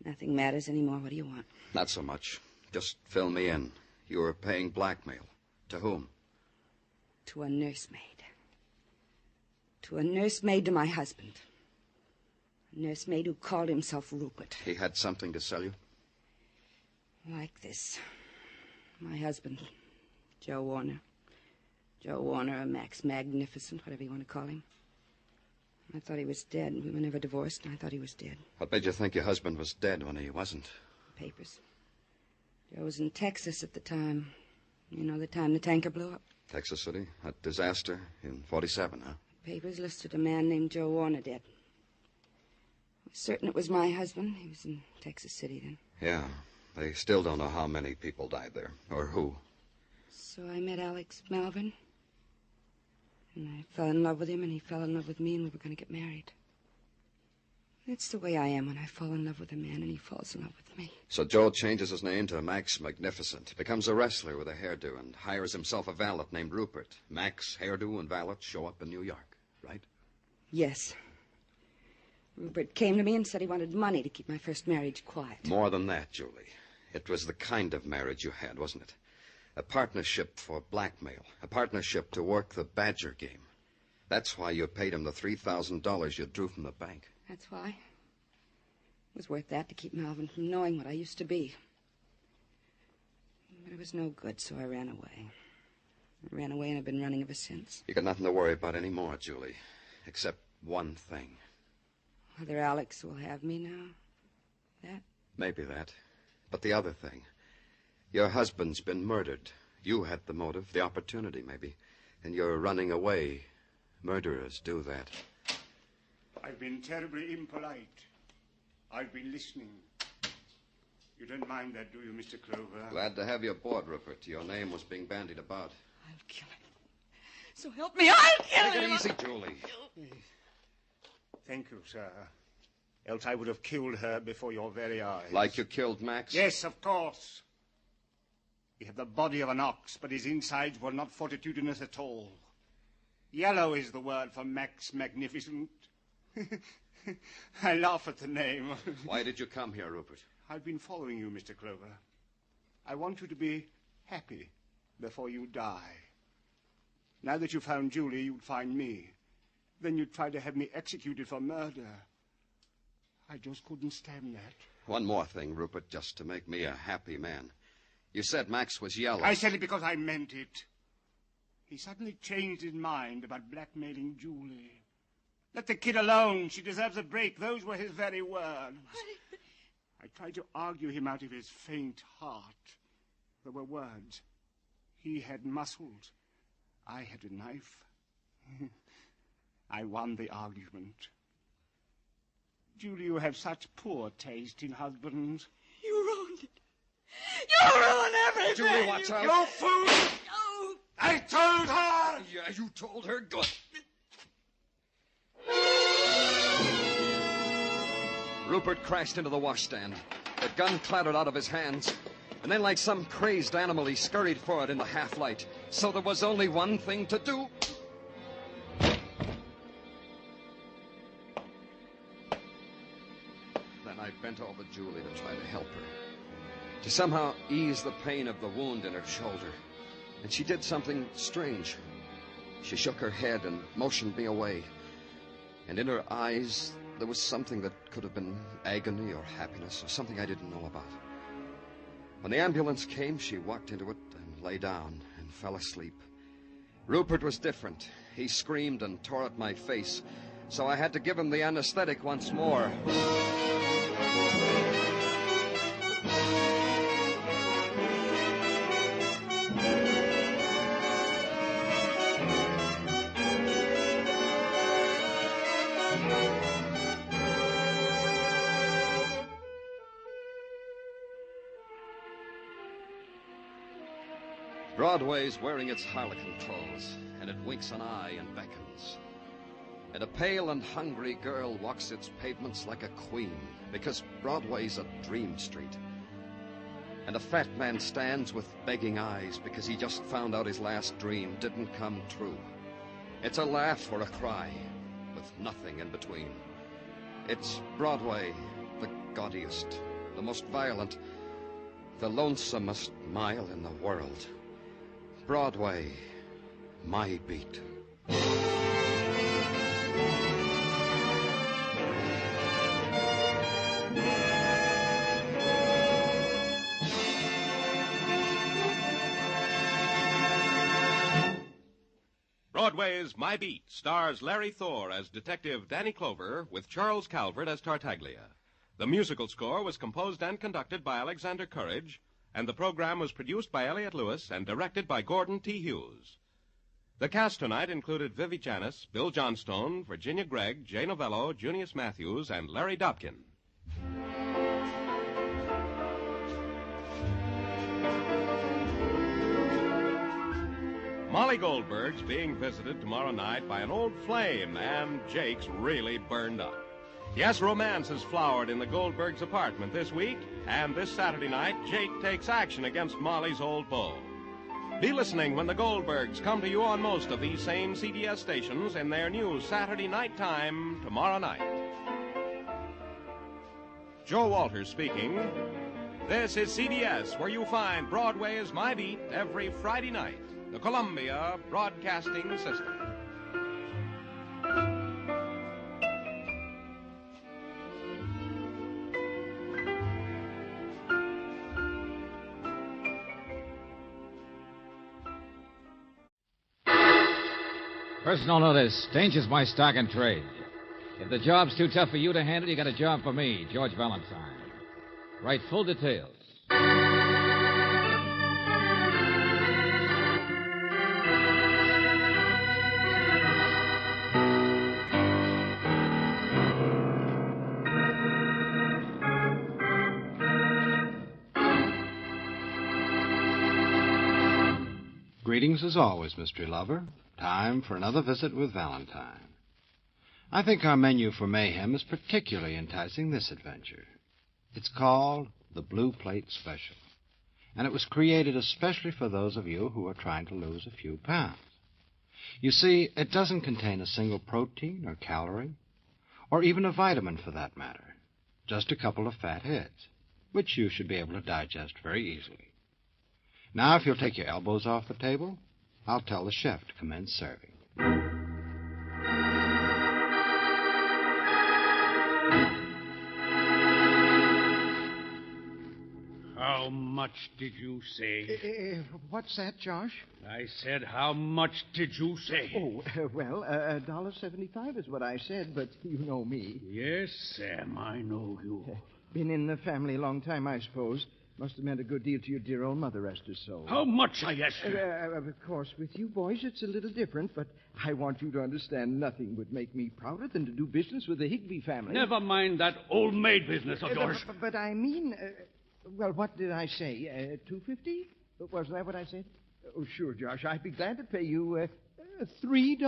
Nothing matters anymore. What do you want? Not so much. Just fill me in. You were paying blackmail. To whom? To a nursemaid. To a nursemaid to my husband. A nursemaid who called himself Rupert. He had something to sell you? Like this. My husband, Joe Warner. Joe Warner, or Max Magnificent, whatever you want to call him. I thought he was dead. We were never divorced, and I thought he was dead. What made you think your husband was dead when he wasn't? Papers. Joe was in Texas at the time. You know, the time the tanker blew up. Texas City? That disaster in 47, huh? Papers listed a man named Joe Warner dead. I was certain it was my husband. He was in Texas City then. Yeah. They still don't know how many people died there, or who. So I met Alex Malvern. And I fell in love with him, and he fell in love with me, and we were going to get married. That's the way I am when I fall in love with a man, and he falls in love with me. So Joe changes his name to Max Magnificent, becomes a wrestler with a hairdo, and hires himself a valet named Rupert. Max, hairdo, and valet show up in New York, right? Yes. Rupert came to me and said he wanted money to keep my first marriage quiet. More than that, Julie. It was the kind of marriage you had, wasn't it? A partnership for blackmail. A partnership to work the Badger game. That's why you paid him the $3,000 you drew from the bank. That's why. It was worth that to keep Malvin from knowing what I used to be. But it was no good, so I ran away. I ran away, and I've been running ever since. You got nothing to worry about anymore, Julie. Except one thing. Whether Alex will have me now. That? Maybe that. But the other thing. Your husband's been murdered. You had the motive, the opportunity, maybe. And you're running away. Murderers do that. I've been terribly impolite. I've been listening. You don't mind that, do you, Mr. Clover? Glad to have you aboard, Rupert. Your name was being bandied about. I'll kill him. So help me, I'll kill him. Take it easy, Julie. Thank you, sir. Else I would have killed her before your very eyes. Like you killed Max? Yes, of course. He had the body of an ox, but his insides were not fortitudinous at all. Yellow is the word for Max Magnificent. I laugh at the name. Why did you come here, Rupert? I've been following you, Mr. Clover. I want you to be happy before you die. Now that you found Julie, you'd find me. Then you'd try to have me executed for murder. I just couldn't stand that. One more thing, Rupert, just to make me a happy man. You said Max was yellow. I said it because I meant it. He suddenly changed his mind about blackmailing Julie. Let the kid alone. She deserves a break. Those were his very words. I tried to argue him out of his faint heart. There were words. He had muscles. I had a knife. I won the argument. Julie, you have such poor taste in husbands. You ruined it. You ruined everything. Julie, watch out. You fool! No. I told her! Yeah, you told her. Good. Rupert crashed into the washstand. The gun clattered out of his hands. And then, like some crazed animal, he scurried forward in the half-light. So there was only one thing to do. Then I bent over Julie to try to help her. To somehow ease the pain of the wound in her shoulder. And she did something strange. She shook her head and motioned me away. And in her eyes, there was something that could have been agony or happiness or something I didn't know about. When the ambulance came, she walked into it and lay down and fell asleep. Rupert was different. He screamed and tore at my face, so I had to give him the anesthetic once more. Broadway's wearing its harlequin clothes, and it winks an eye and beckons. And a pale and hungry girl walks its pavements like a queen, because Broadway's a dream street. And a fat man stands with begging eyes because he just found out his last dream didn't come true. It's a laugh or a cry, with nothing in between. It's Broadway, the gaudiest, the most violent, the lonesomest mile in the world. Broadway, my beat. Broadway's My Beat stars Larry Thor as Detective Danny Clover with Charles Calvert as Tartaglia. The musical score was composed and conducted by Alexander Courage, and the program was produced by Elliott Lewis and directed by Gordon T. Hughes. The cast tonight included Vivi Janis, Bill Johnstone, Virginia Gregg, Jay Novello, Junius Matthews, and Larry Dobkin. Molly Goldberg's being visited tomorrow night by an old flame, and Jake's really burned up. Yes, romance has flowered in the Goldbergs' apartment this week, and this Saturday night, Jake takes action against Molly's old beau. Be listening when the Goldbergs come to you on most of these same CBS stations in their new Saturday night time tomorrow night. Joe Walters speaking. This is CBS, where you find Broadway is My Beat every Friday night. The Columbia Broadcasting System. Personal notice. Danger's my stock and trade. If the job's too tough for you to handle, you got a job for me, George Valentine. Write full details. Greetings as always, mystery lover. Time for another visit with Valentine. I think our menu for mayhem is particularly enticing this adventure. It's called the Blue Plate Special, and it was created especially for those of you who are trying to lose a few pounds. You see, it doesn't contain a single protein or calorie, or even a vitamin for that matter. Just a couple of fat heads, which you should be able to digest very easily. Now, if you'll take your elbows off the table, I'll tell the chef to commence serving. How much did you say? What's that, Josh? I said, how much did you say? Oh, well, $1.75 is what I said, but you know me. Yes, Sam, I know you. Been in the family a long time, I suppose. Must have meant a good deal to your dear old mother, rest her soul. How much, I ask you? Of course, with you boys, it's a little different, but I want you to understand nothing would make me prouder than to do business with the Higbee family. Never mind that old maid business of yours. But I mean, well, what did I say? $2.50? Was that what I said? Oh, sure, Josh. I'd be glad to pay you $3.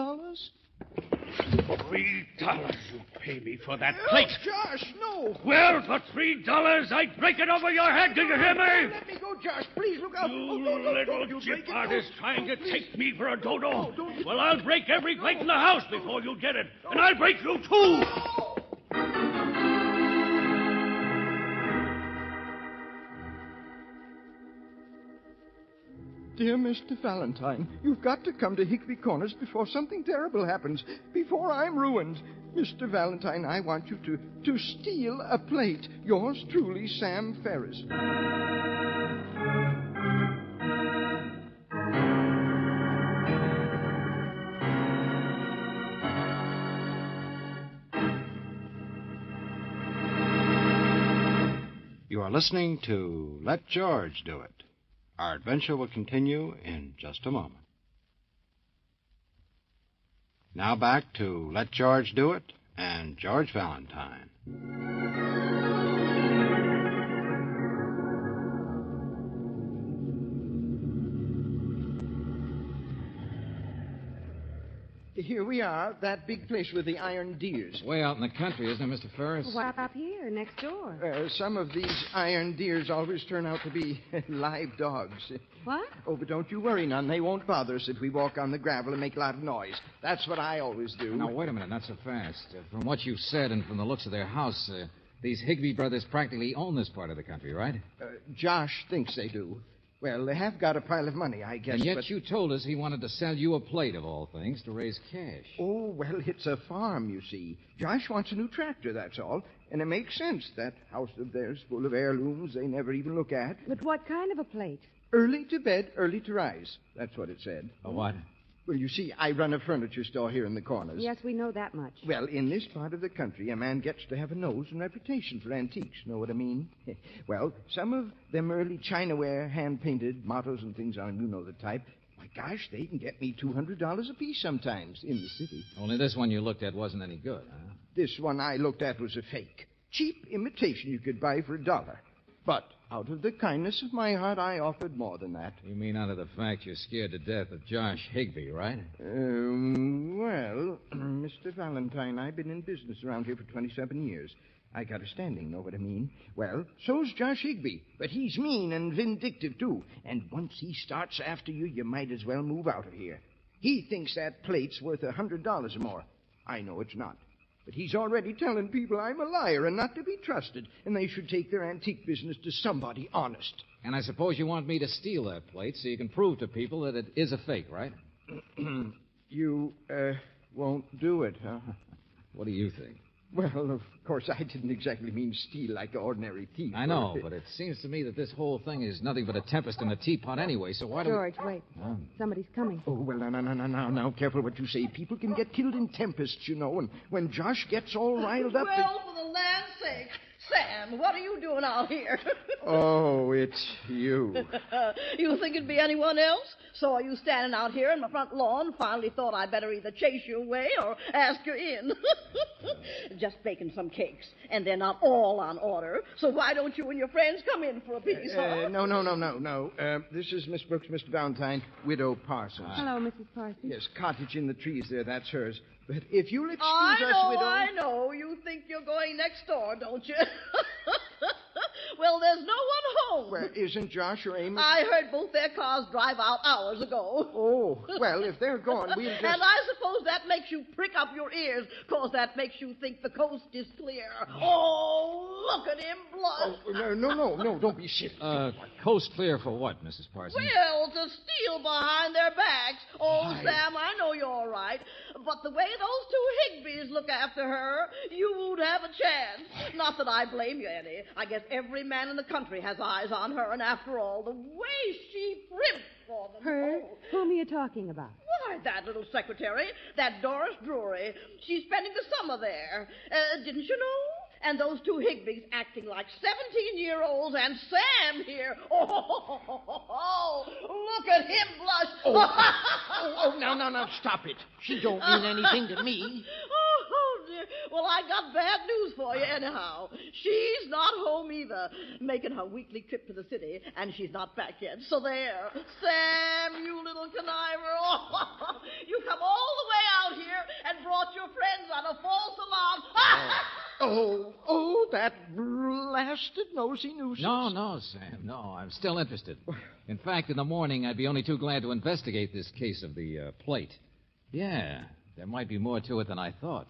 $3 you pay me for that plate. Oh, Josh, no. Well, for $3, I'd break it over your head. Do you hear me? Let me go, Josh. Please look out. You little chip artist trying to take me for a dodo. Well, I'll break every plate in the house before you get it. And I'll break you, too. Dear Mr. Valentine, you've got to come to Hickory Corners before something terrible happens, before I'm ruined. Mr. Valentine, I want you to steal a plate. Yours truly, Sam Ferris. You are listening to Let George Do It. Our adventure will continue in just a moment. Now back to Let George Do It and George Valentine. Here we are, that big place with the iron deers. Way out in the country, isn't it, Mr. Ferris? Why, up here, next door. Some of these iron deers always turn out to be live dogs. What? Oh, but don't you worry none. They won't bother us if we walk on the gravel and make a lot of noise. That's what I always do. Now, wait a minute, not so fast. From what you've said and from the looks of their house, these Higbee brothers practically own this part of the country, right? Josh thinks they do. Well, they have got a pile of money, I guess. And yet but... you told us he wanted to sell you a plate, of all things, to raise cash. Oh, well, it's a farm, you see. Josh wants a new tractor, that's all. And it makes sense. That house of theirs full of heirlooms they never even look at. But what kind of a plate? Early to bed, early to rise. That's what it said. A what? Well, you see, I run a furniture store here in the corners. Yes, we know that much. Well, in this part of the country, a man gets to have a nose and reputation for antiques. Know what I mean? Well, some of them early chinaware, hand-painted, mottos and things on, you know the type. My gosh, they can get me $200 apiece sometimes in the city. Only this one you looked at wasn't any good, huh? This one I looked at was a fake. Cheap imitation you could buy for $1. But out of the kindness of my heart, I offered more than that. You mean out of the fact you're scared to death of Josh Higbee, right? Well, Mr. Valentine, I've been in business around here for 27 years. I got a standing, know what I mean? Well, so's Josh Higbee, but he's mean and vindictive, too. And once he starts after you, you might as well move out of here. He thinks that plate's worth $100 or more. I know it's not. But he's already telling people I'm a liar and not to be trusted, and they should take their antique business to somebody honest. And I suppose you want me to steal that plate so you can prove to people that it is a fake, right? You, won't do it, huh? What do you think? Well, of course, I didn't exactly mean steal like an ordinary thief. I know, but it seems to me that this whole thing is nothing but a tempest in a teapot anyway, so why don't... George, wait. Somebody's coming. Oh, well, now, careful what you say. People can get killed in tempests, you know, and when Josh gets all riled up... Well, for the land's sake, Sam, what are you doing out here? Oh, it's you. You think it'd be anyone else? Saw you standing out here in my front lawn, finally thought I'd better either chase you away or ask you in. Just baking some cakes, and they're not all on order, so why don't you and your friends come in for a piece, huh? No. This is Miss Brooks, Mr. Valentine, Widow Parsons. Hello, Mrs. Parsons. Yes, cottage in the trees there, that's hers. But if you'll excuse us, Widow... I know. You think you're going next door, don't you? Well, there's no one home. Well, isn't Josh or Amy... I heard both their cars drive out hours ago. Oh, well, if they're gone, we'll just... And I suppose that makes you prick up your ears, because that makes you think the coast is clear. Oh, look at him blush. Oh, no, don't be silly. Coast clear for what, Mrs. Parsons? Well, to steal behind their backs. Oh, Hi. Sam, I know you're all right. But the way those two Higbees look after her, you'd have a chance. Not that I blame you any. I guess every man in the country has eyes on her, and after all, the way she primps for them. Her? Oh. Whom are you talking about? Why, that little secretary, that Doris Drury. She's spending the summer there. Didn't you know? And those two Higbees acting like 17-year-olds, and Sam here. Oh, look at him blush. Now, stop it. She don't mean anything to me. Oh, dear. Well, I got bad news for you anyhow. She's not home either, making her weekly trip to the city, and she's not back yet. So there. Sam, you little conniver. Oh, you come all the way out here and brought your friends on a false alarm. That blasted nosy nuisance. No, Sam, no. I'm still interested. In fact, in the morning, I'd be only too glad to investigate this case of the plate. Yeah, there might be more to it than I thought.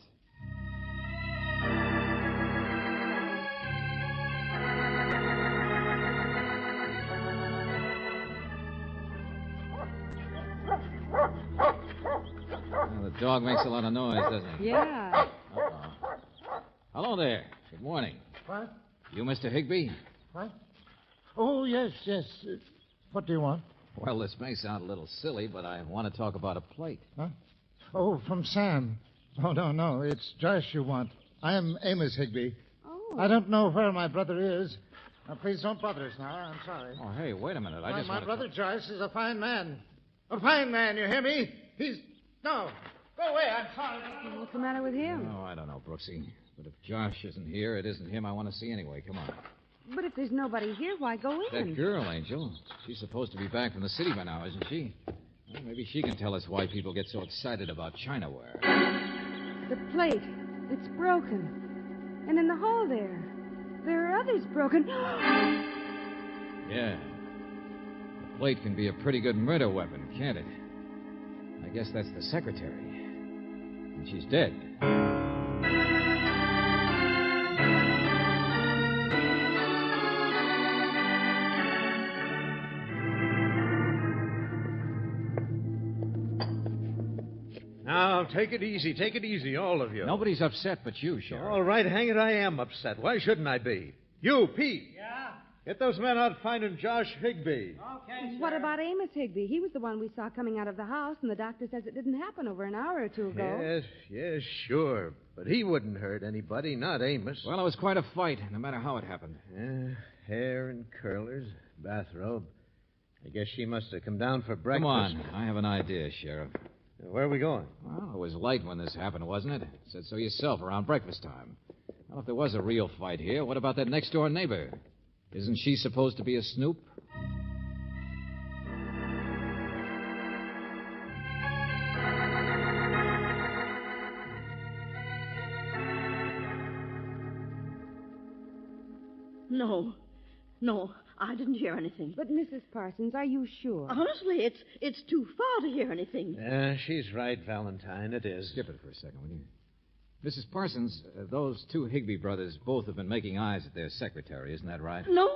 Well, the dog makes a lot of noise, doesn't he? Yeah. Uh-oh. Hello there. Good morning. What? You Mr. Higbee? What? Oh, yes. What do you want? Well, this may sound a little silly, but I want to talk about a plate. Huh? Oh, from Sam. Oh, no. It's Josh you want. I am Amos Higbee. Oh. I don't know where my brother is. Now, please don't bother us now. I'm sorry. Oh, hey, wait a minute. My brother Josh is a fine man. A fine man, you hear me? He's... No. Go away. I'm sorry. What's the matter with him? Oh, I don't know, Brooksy. But if Josh isn't here, it isn't him I want to see anyway. Come on. But if there's nobody here, why go in? That girl, Angel. She's supposed to be back from the city by now, isn't she? Well, maybe she can tell us why people get so excited about Chinaware. The plate. It's broken. And in the hall there are others broken. Yeah. The plate can be a pretty good murder weapon, can't it? I guess that's the secretary. And she's dead. Now, take it easy, all of you. Nobody's upset but you, Sheriff. All right, hang it, I am upset. Why shouldn't I be? You, Pete. Yeah? Get those men out finding Josh Higbee. Okay, What about Amos Higbee? He was the one we saw coming out of the house, and the doctor says it didn't happen over an hour or two ago. Yes, sure. But he wouldn't hurt anybody, not Amos. Well, it was quite a fight, no matter how it happened. Hair and curlers, bathrobe. I guess she must have come down for breakfast. Come on, I have an idea, Sheriff. Where are we going? Well, it was light when this happened, wasn't it? Said so yourself, around breakfast time. Well, if there was a real fight here, what about that next-door neighbor? Isn't she supposed to be a snoop? No, I didn't hear anything. But, Mrs. Parsons, are you sure? Honestly, it's too far to hear anything. She's right, Valentine. It is. Skip it for a second, will you? Mrs. Parsons, those two Higbee brothers both have been making eyes at their secretary, isn't that right? No.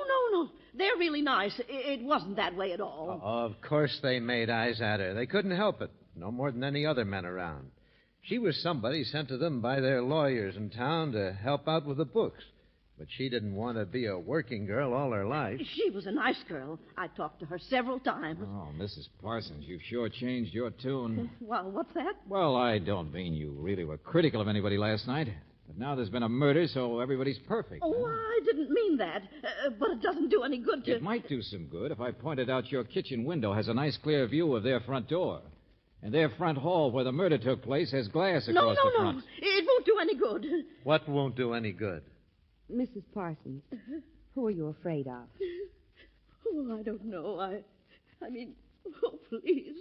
They're really nice. It wasn't that way at all. Of course they made eyes at her. They couldn't help it. No more than any other men around. She was somebody sent to them by their lawyers in town to help out with the books. But she didn't want to be a working girl all her life. She was a nice girl. I talked to her several times. Oh, Mrs. Parsons, you've sure changed your tune. Well, what's that? Well, I don't mean you really were critical of anybody last night. But now there's been a murder, so everybody's perfect. Oh, I didn't mean that. But it doesn't do any good to... It might do some good if I pointed out your kitchen window has a nice clear view of their front door. And their front hall where the murder took place has glass across the front. No. It won't do any good. What won't do any good? Mrs. Parsons, who are you afraid of? Oh, I don't know. I mean, oh, please.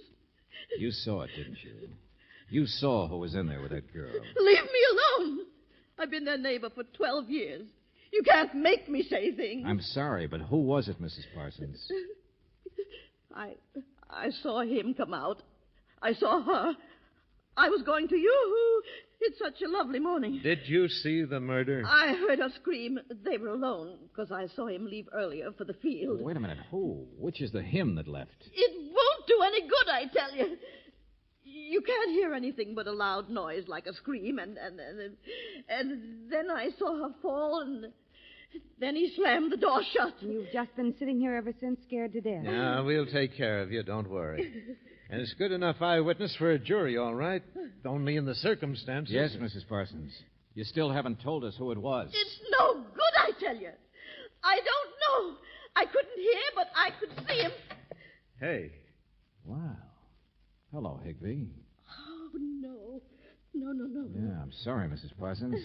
You saw it, didn't you? You saw who was in there with that girl. Leave me alone. I've been their neighbor for 12 years. You can't make me say things. I'm sorry, but who was it, Mrs. Parsons? I saw him come out. I saw her. I was going to you. It's such a lovely morning. Did you see the murder? I heard her scream. They were alone, because I saw him leave earlier for the field. Wait a minute. Who? Which is the him that left? It won't do any good, I tell you. You can't hear anything but a loud noise like a scream, and then I saw her fall, and then he slammed the door shut. You've just been sitting here ever since, scared to death. No, we'll take care of you. Don't worry. And it's good enough eyewitness for a jury, all right. Only in the circumstances. Yes, Mrs. Parsons. You still haven't told us who it was. It's no good, I tell you. I don't know. I couldn't hear, but I could see him. Hey. Wow. Hello, Higbee. Oh, no. Yeah, I'm sorry, Mrs. Parsons.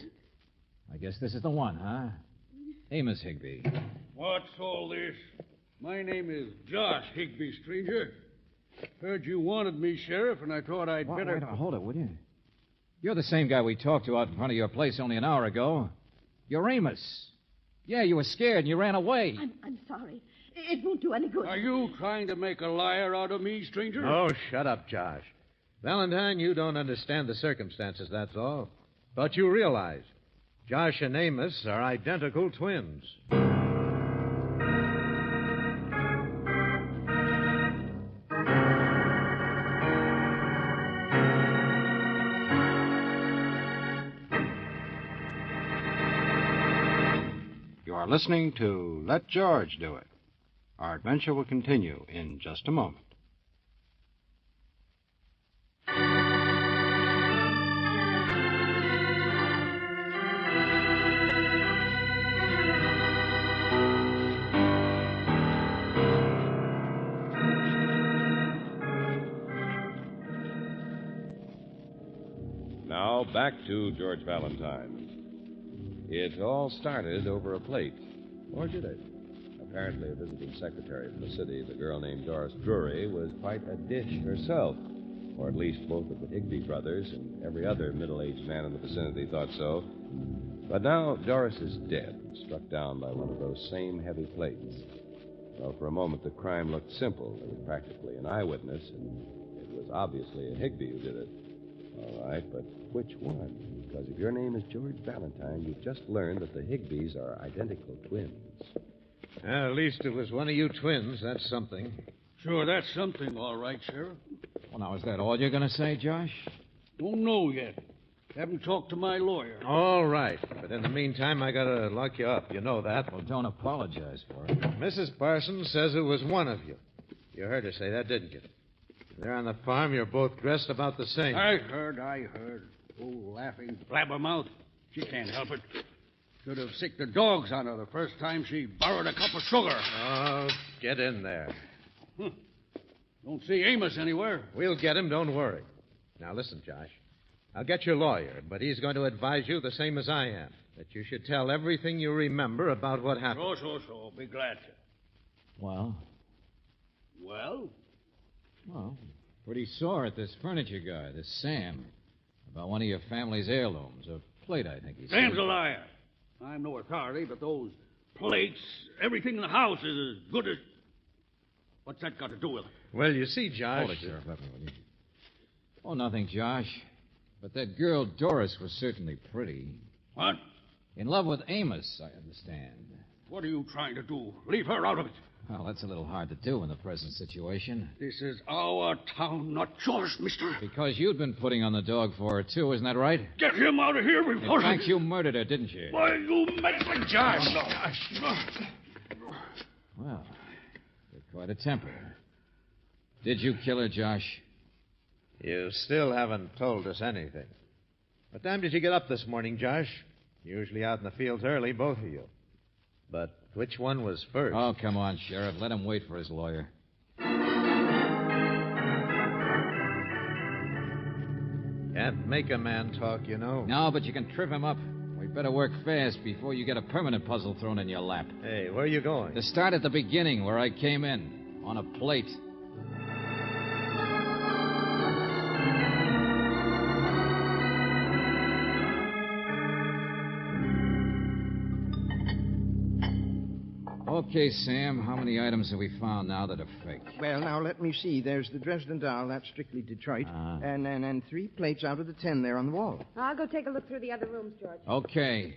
I guess this is the one, huh? Amos Higbee. What's all this? My name is Josh Higbee, stranger. Heard you wanted me, Sheriff, and I thought I'd better... Wait, hold it, will you? You're the same guy we talked to out in front of your place only an hour ago. You're Amos. Yeah, you were scared and you ran away. I'm sorry. It won't do any good. Are you trying to make a liar out of me, stranger? Oh, shut up, Josh. Valentine, you don't understand the circumstances, that's all. But you realize Josh and Amos are identical twins. You are listening to Let George Do It. Our adventure will continue in just a moment. Now, back to George Valentine. It all started over a plate. Or did it? Apparently, a visiting secretary from the city, the girl named Doris Drury, was quite a dish herself. Or at least both of the Higbee brothers and every other middle-aged man in the vicinity thought so. But now Doris is dead, struck down by one of those same heavy plates. Well, for a moment, the crime looked simple. There was practically an eyewitness, and it was obviously a Higbee who did it. All right, but which one? Because if your name is George Valentine, you've just learned that the Higbees are identical twins. At least it was one of you twins. That's something. Sure, that's something, all right, Sheriff. Well, now, is that all you're going to say, Josh? Don't know yet. Haven't talked to my lawyer. All right. But in the meantime, I got to lock you up. You know that. Well, don't apologize for it. Mrs. Parsons says it was one of you. You heard her say that, didn't you? There on the farm, you're both dressed about the same. I heard. Oh, laughing blabbermouth. She can't help it. Should have sicked the dogs on her the first time she borrowed a cup of sugar. Oh, get in there. Don't see Amos anywhere. We'll get him, don't worry. Now, listen, Josh. I'll get your lawyer, but he's going to advise you the same as I am, that you should tell everything you remember about what happened. So. Be glad to. Well? Well, pretty sore at this furniture guy, this Sam, about one of your family's heirlooms. A plate, I think he said. Sam's a liar. I'm no authority, but those plates, everything in the house is as good as... What's that got to do with it? Well, you see, Josh... Hold it, Sheriff. Let me, will you? Oh, nothing, Josh. But that girl, Doris, was certainly pretty. What? In love with Amos, I understand. What are you trying to do? Leave her out of it. Well, that's a little hard to do in the present situation. This is our town, not yours, mister. Because you'd been putting on the dog for her, too, isn't that right? Get him out of here before... In fact, you murdered her, didn't you? Why, you make me... Josh! Well, you're quite a temper. Did you kill her, Josh? You still haven't told us anything. What time did you get up this morning, Josh? Usually out in the fields early, both of you. But which one was first? Oh, come on, Sheriff. Let him wait for his lawyer. Can't make a man talk, you know. No, but you can trip him up. We better work fast before you get a permanent puzzle thrown in your lap. Hey, where are you going? To start at the beginning, where I came in, on a plate. Okay, Sam, how many items have we found now that are fake? Well, now, let me see. There's the Dresden doll. That's strictly Detroit. And 3 plates out of the 10 there on the wall. I'll go take a look through the other rooms, George. Okay.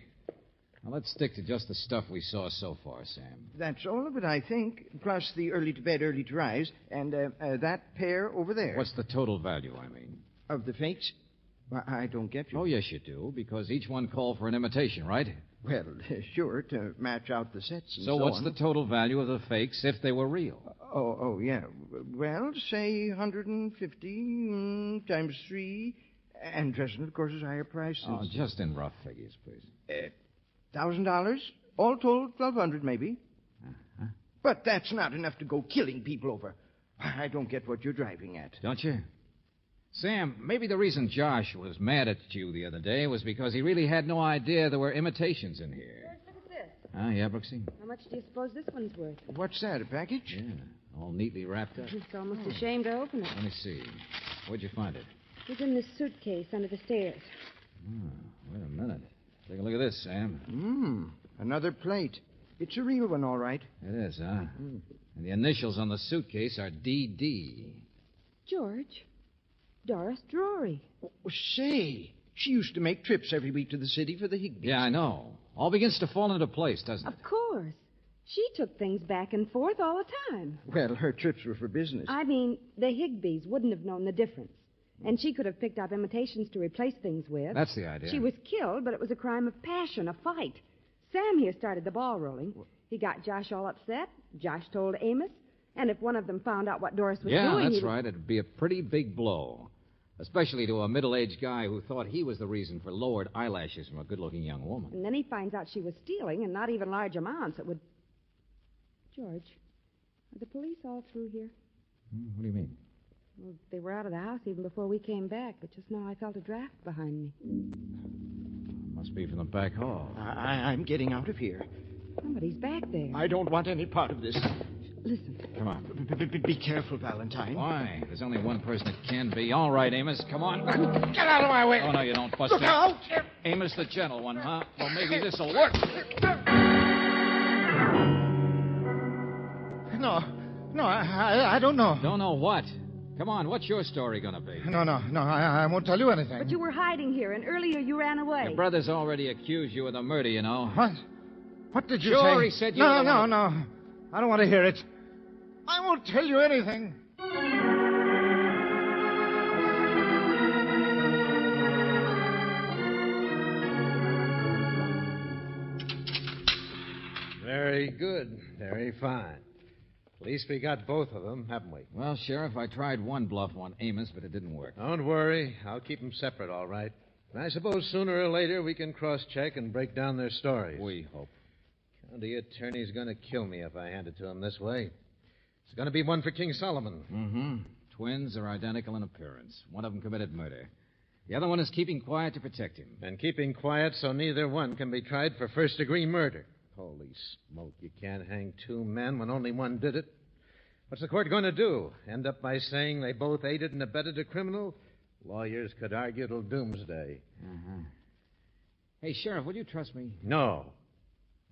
Now, let's stick to just the stuff we saw so far, Sam. That's all of it, I think, plus the early to bed, early to rise, and that pair over there. What's the total value, I mean? Of the fakes? Well, I don't get you. Oh, yes, you do, because each one called for an imitation, right? Well, sure, to match out the sets and so what's on. the total value of the fakes if they were real? Oh, yeah. Well, say 150 times 3, and Dresden, of course, is higher price. Oh, just in rough figures, please. $1,000? All told, 1,200 maybe. But that's not enough to go killing people over. I don't get what you're driving at. Don't you? Sam, maybe the reason Josh was mad at you the other day was because he really had no idea there were imitations in here. Look at this. Ah, yeah, Brooksy? How much do you suppose this one's worth? What's that, a package? Yeah, all neatly wrapped up. It's almost a shame to open it. Let me see. Where'd you find it? It's in this suitcase under the stairs. Wait a minute. Take a look at this, Sam. Another plate. It's a real one, all right. It is, huh? And the initials on the suitcase are D.D. George, Doris Drury. Oh, say, she used to make trips every week to the city for the Higbees. Yeah, I know. All begins to fall into place, doesn't it? Of course. She took things back and forth all the time. Well, her trips were for business. I mean, the Higbees wouldn't have known the difference. And she could have picked up imitations to replace things with. That's the idea. She was killed, but it was a crime of passion, a fight. Sam here started the ball rolling. He got Josh all upset. Josh told Amos. And if one of them found out what Doris was doing... Yeah, that's right. It'd be a pretty big blow. Especially to a middle-aged guy who thought he was the reason for lowered eyelashes from a good-looking young woman. And then he finds out she was stealing, and not even large amounts. It would... George, are the police all through here? What do you mean? Well, they were out of the house even before we came back, but just now I felt a draft behind me. Must be from the back hall. I'm getting out of here. Somebody's back there. I don't want any part of this. Listen. Come on. Be careful, Valentine. Why? There's only one person that can be. All right, Amos, come on. Get out of my way. Oh, no, you don't, Buster. Look out. Amos, the gentle one, huh? Well, maybe this'll work. No, I don't know. Don't know what? Come on, what's your story going to be? No, I won't tell you anything. But you were hiding here, and earlier you ran away. Your brother's already accused you of the murder, you know. What? What did you say? Sure, he said you No. were the one... I don't want to hear it. I won't tell you anything. Very good. Very fine. At least we got both of them, haven't we? Well, Sheriff, I tried one bluff on Amos, but it didn't work. Don't worry. I'll keep them separate, all right. And I suppose sooner or later we can cross-check and break down their stories. We hope. County attorney's going to kill me if I hand it to him this way. It's going to be one for King Solomon. Mm-hmm. Twins are identical in appearance. One of them committed murder. The other one is keeping quiet to protect him. And keeping quiet so neither one can be tried for first-degree murder. Holy smoke, you can't hang two men when only one did it. What's the court going to do? End up by saying they both aided and abetted a criminal? Lawyers could argue till doomsday. Uh-huh. Hey, Sheriff, would you trust me? No.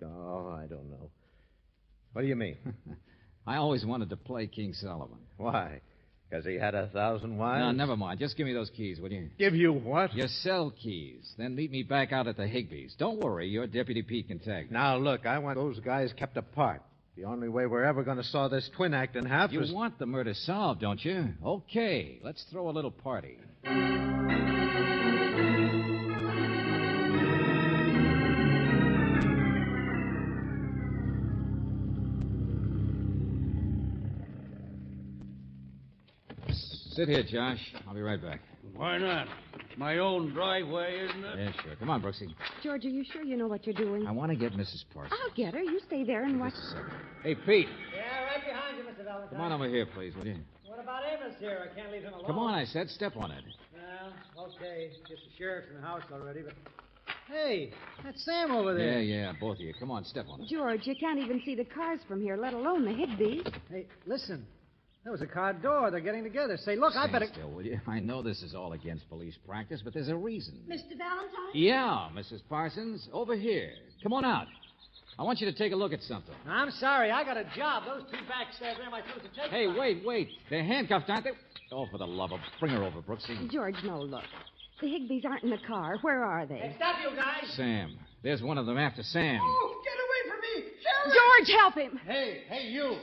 Oh, I don't know. What do you mean? I always wanted to play King Solomon. Why? Because he had 1,000 wives? No, never mind. Just give me those keys, will you? Give you what? Your cell keys. Then meet me back out at the Higbees. Don't worry, your Deputy Pete can tag me. Now, look, I want those guys kept apart. The only way we're ever going to saw this twin act in half You is... want the murder solved, don't you? Okay, let's throw a little party. Sit here, Josh. I'll be right back. Why not? It's my own driveway, isn't it? Yeah, sure. Come on, Brooksy. George, are you sure you know what you're doing? I want to get Mrs. Parsons. I'll get her. You stay there and watch. Just a second. Hey, Pete. Yeah, right behind you, Mr. Valentine. Come on over here, please, will you? What about Amos here? I can't leave him alone. Come on, I said. Step on it. Well, okay. Guess the sheriff's in the house already, but... Hey, that's Sam over there. Yeah, both of you. Come on, step on it. George, you can't even see the cars from here, let alone the Higbees. Hey, listen. There was a car door. They're getting together. Say, look, Stand I better... still, will you? I know this is all against police practice, but there's a reason. Mr. Valentine? Yeah, Mrs. Parsons. Over here. Come on out. I want you to take a look at something. I'm sorry. I got a job. Those two backstairs there, my supposed to take... Hey, wait. They're handcuffed, aren't they? Oh, for the love of... Bring her over, Brooksy. George, no, look. The Higbees aren't in the car. Where are they? Hey, stop you guys! Sam. There's one of them after Sam. Oh, get away from me! Sheriff! George, help him! Hey, you!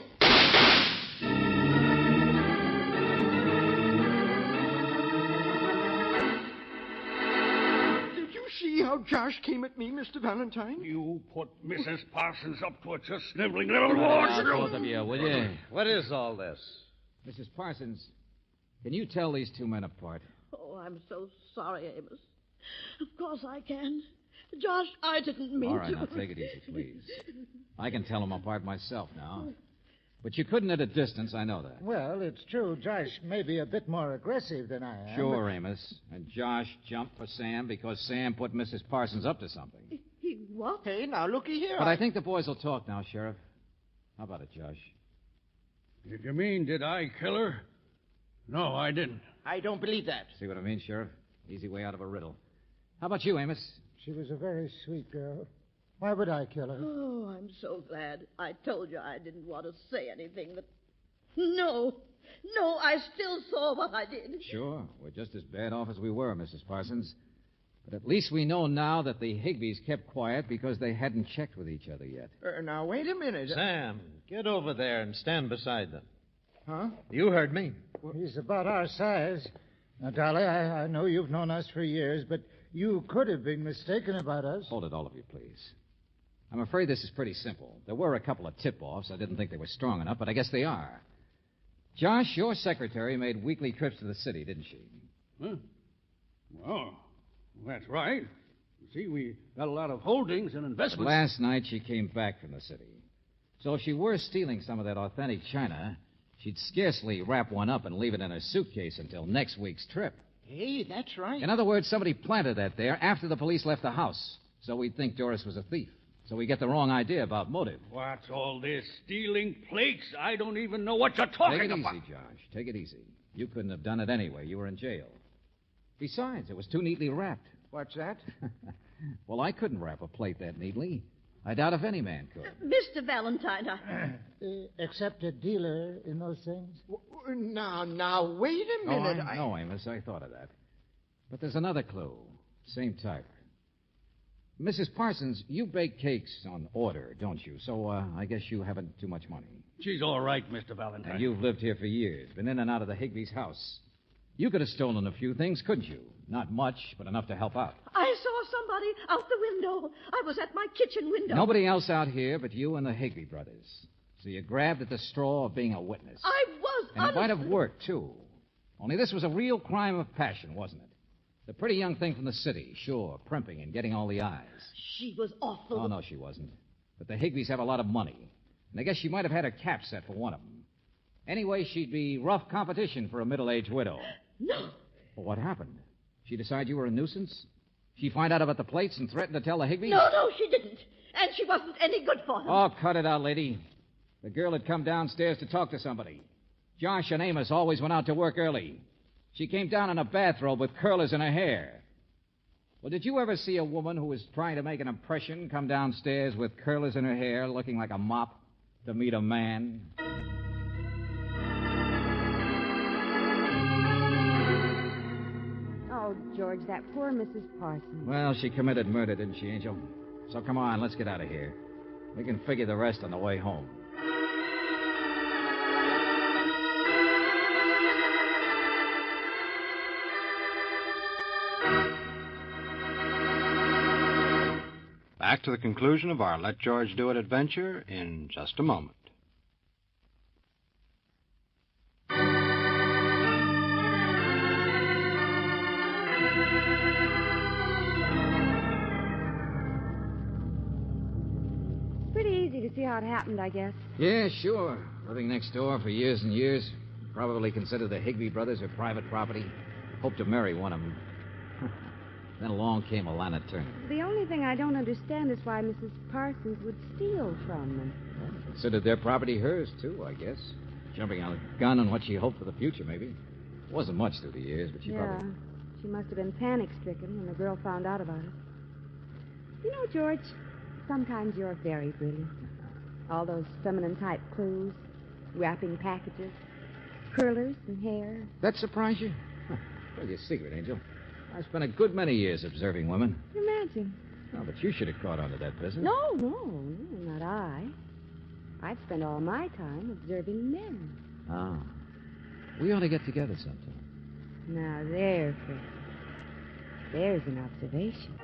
See how Josh came at me, Mr. Valentine? You put Mrs. Parsons up to it, just sniveling little wards. Both of you, will you? What is all this? Mrs. Parsons, can you tell these two men apart? Oh, I'm so sorry, Amos. Of course I can. Josh, I didn't mean All right, to. now take it easy, please. I can tell them apart myself now. But you couldn't at a distance, I know that. Well, it's true. Josh may be a bit more aggressive than I am. Sure, Amos. And Josh jumped for Sam because Sam put Mrs. Parsons up to something. He what? Hey, now, looky here. But I think the boys will talk now, Sheriff. How about it, Josh? Did you mean, did I kill her? No, I didn't. I don't believe that. See what I mean, Sheriff? Easy way out of a riddle. How about you, Amos? She was a very sweet girl. Why would I kill her? Oh, I'm so glad. I told you I didn't want to say anything, but... No, I still saw what I did. Sure. We're just as bad off as we were, Mrs. Parsons. But at least we know now that the Higbees kept quiet because they hadn't checked with each other yet. Now, wait a minute. Sam, get over there and stand beside them. Huh? You heard me. He's about our size. Now, Dolly, I know you've known us for years, but you could have been mistaken about us. Hold it, all of you, please. I'm afraid this is pretty simple. There were a couple of tip-offs. I didn't think they were strong enough, but I guess they are. Josh, your secretary made weekly trips to the city, didn't she? Huh? Well, that's right. You see, we got a lot of holdings and But investments. last night she came back from the city. So if she were stealing some of that authentic china, she'd scarcely wrap one up and leave it in her suitcase until next week's trip. Hey, that's right. In other words, somebody planted that there after the police left the house, so we'd think Doris was a thief. so we get the wrong idea about motive. What's all this? Stealing plates? I don't even know what you're talking Take it about. easy, Josh. Take it easy. You couldn't have done it anyway. You were in jail. Besides, it was too neatly wrapped. What's that? Well, I couldn't wrap a plate that neatly. I doubt if any man could. Mr. Valentine, Except a dealer in those things? Now, wait a minute. I know, Amos. I thought of that. But there's another clue. Same type. Mrs. Parsons, you bake cakes on order, don't you? So I guess you haven't too much money. She's all right, Mr. Valentine. And you've lived here for years, been in and out of the Higby's house. You could have stolen a few things, couldn't you? Not much, but enough to help out. I saw somebody out the window. I was at my kitchen window. Nobody else out here but you and the Higby brothers. So you grabbed at the straw of being a witness. I was. And it might have worked, too. Only this was a real crime of passion, wasn't it? The pretty young thing from the city, sure, primping and getting all the eyes. She was awful. Oh, no, she wasn't. But the Higbys have a lot of money. And I guess she might have had her cap set for one of them. Anyway, she'd be rough competition for a middle-aged widow. No. Well, what happened? She decide you were a nuisance? She find out about the plates and threatened to tell the Higbys? No, she didn't. And she wasn't any good for them. Oh, cut it out, lady. The girl had come downstairs to talk to somebody. Josh and Amos always went out to work early. She came down in a bathrobe with curlers in her hair. Well, did you ever see a woman who was trying to make an impression come downstairs with curlers in her hair, looking like a mop, to meet a man? Oh, George, that poor Mrs. Parsons. Well, she committed murder, didn't she, Angel? So come on, let's get out of here. We can figure the rest on the way home. Back to the conclusion of our Let George Do It adventure in just a moment. Pretty easy to see how it happened, I guess. Yeah, sure. Living next door for years and years. Probably considered the Higby brothers her private property. Hoped to marry one of them. Then along came Alana Turner. The only thing I don't understand is why Mrs. Parsons would steal from them. Considered their property hers, too, I guess. Jumping on a gun on what she hoped for the future, maybe. Wasn't much through the years, but she probably... She must have been panic-stricken when the girl found out about it. You know, George, sometimes you're very brilliant. All those feminine-type clues, wrapping packages, curlers and hair. That surprise you? Tell you a secret, Angel. I spent a good many years observing women. Imagine. Oh, but you should have caught on to that business. No, not I. I've spent all my time observing men. Oh. We ought to get together sometime. Now, there, Fred. There's an observation.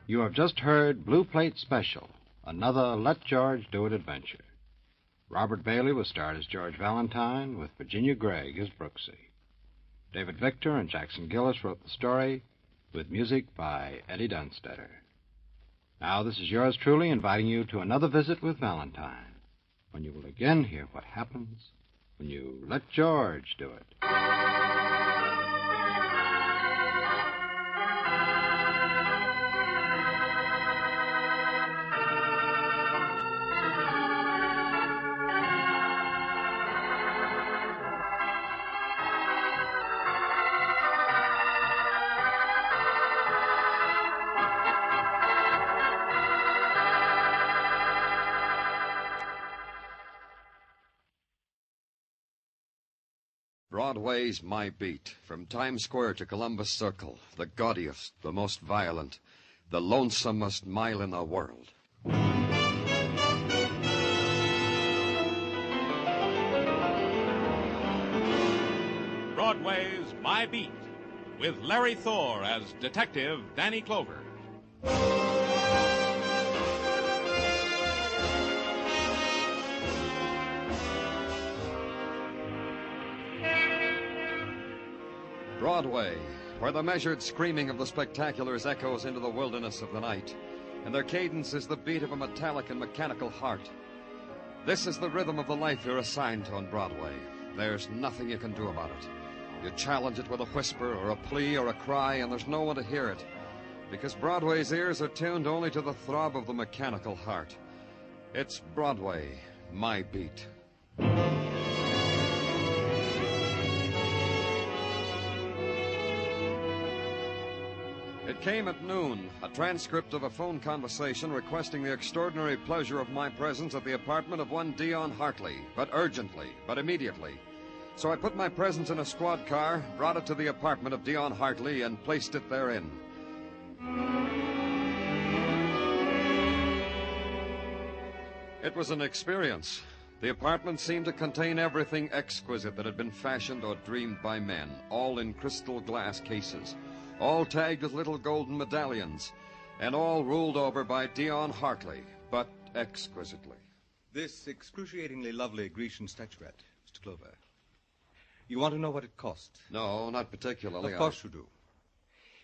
You have just heard Blue Plate Special, another Let George Do It adventure. Robert Bailey was starred as George Valentine, with Virginia Gregg as Brooksy. David Victor and Jackson Gillis wrote the story, with music by Eddie Dunstetter. Now, this is yours truly inviting you to another visit with Valentine, when you will again hear what happens when you let George do it. Broadway's my beat. From Times Square to Columbus Circle, the gaudiest, the most violent, the lonesomest mile in the world. Broadway's My Beat, with Larry Thor as Detective Danny Clover. Broadway, where the measured screaming of the spectaculars echoes into the wilderness of the night, and their cadence is the beat of a metallic and mechanical heart. This is the rhythm of the life you're assigned to on Broadway. There's nothing you can do about it. You challenge it with a whisper or a plea or a cry, and there's no one to hear it. Because Broadway's ears are tuned only to the throb of the mechanical heart. It's Broadway, my beat. It came at noon, a transcript of a phone conversation requesting the extraordinary pleasure of my presence at the apartment of one Dion Hartley, but urgently, but immediately. So I put my presence in a squad car, brought it to the apartment of Dion Hartley, and placed it therein. It was an experience. The apartment seemed to contain everything exquisite that had been fashioned or dreamed by men, all in crystal glass cases, all tagged with little golden medallions, and all ruled over by Dion Hartley, but exquisitely. This excruciatingly lovely Grecian statuette, Mr. Clover. You want to know what it cost? No, not particularly. Of course you do.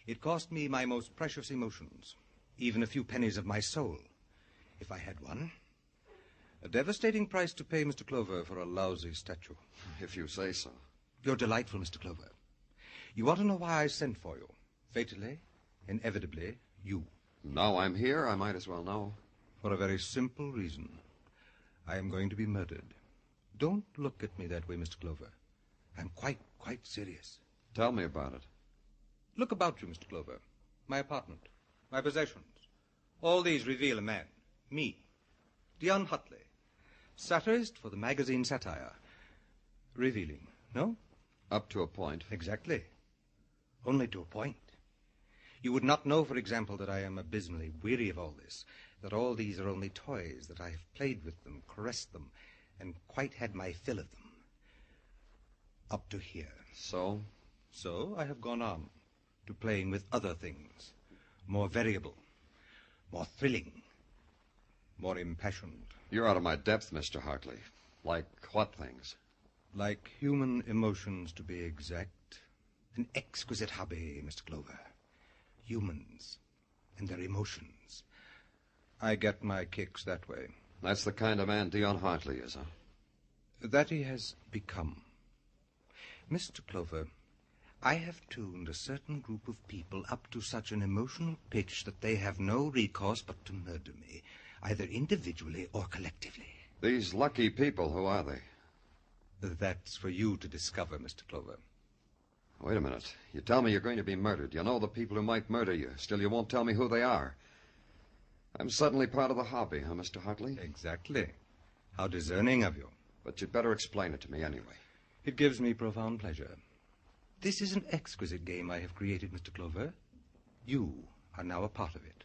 It cost me my most precious emotions, even a few pennies of my soul, if I had one. A devastating price to pay, Mr. Clover, for a lousy statue. If you say so. You're delightful, Mr. Clover. You want to know why I sent for you? Fatally, inevitably, you. Now I'm here, I might as well know. For a very simple reason. I am going to be murdered. Don't look at me that way, Mr. Clover. I'm quite serious. Tell me about it. Look about you, Mr. Clover. My apartment, my possessions. All these reveal a man. Me. Dion Hartley. Satirist for the magazine Satire. Revealing, no? Up to a point. Exactly. Only to a point. You would not know, for example, that I am abysmally weary of all this, that all these are only toys, that I have played with them, caressed them, and quite had my fill of them. Up to here. So? So I have gone on to playing with other things, more variable, more thrilling, more impassioned. You're out of my depth, Mr. Hartley. Like what things? Like human emotions, to be exact. An exquisite hobby, Mr. Clover. Humans and their emotions. I get my kicks that way. That's the kind of man Dion Hartley is, huh? That he has become. Mr. Clover, I have tuned a certain group of people up to such an emotional pitch that they have no recourse but to murder me, either individually or collectively. These lucky people, who are they? That's for you to discover, Mr. Clover. Wait a minute. You tell me you're going to be murdered. You know the people who might murder you. Still, you won't tell me who they are. I'm suddenly part of the hobby, huh, Mr. Hartley? Exactly. How discerning of you. But you'd better explain it to me anyway. It gives me profound pleasure. This is an exquisite game I have created, Mr. Clover. You are now a part of it.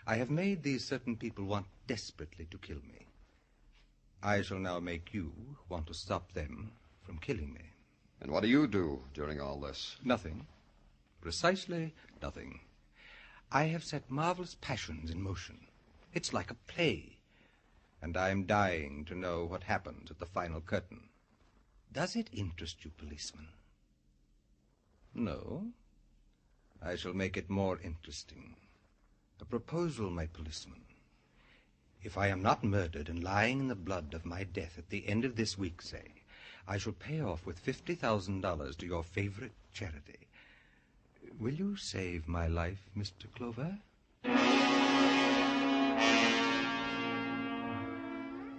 I have made these certain people want desperately to kill me. I shall now make you want to stop them from killing me. And what do you do during all this? Nothing. Precisely nothing. I have set marvelous passions in motion. It's like a play. And I am dying to know what happens at the final curtain. Does it interest you, policeman? No. I shall make it more interesting. A proposal, my policeman. If I am not murdered and lying in the blood of my death at the end of this week, say, I shall pay off with $50,000 to your favorite charity. Will you save my life, Mr. Clover?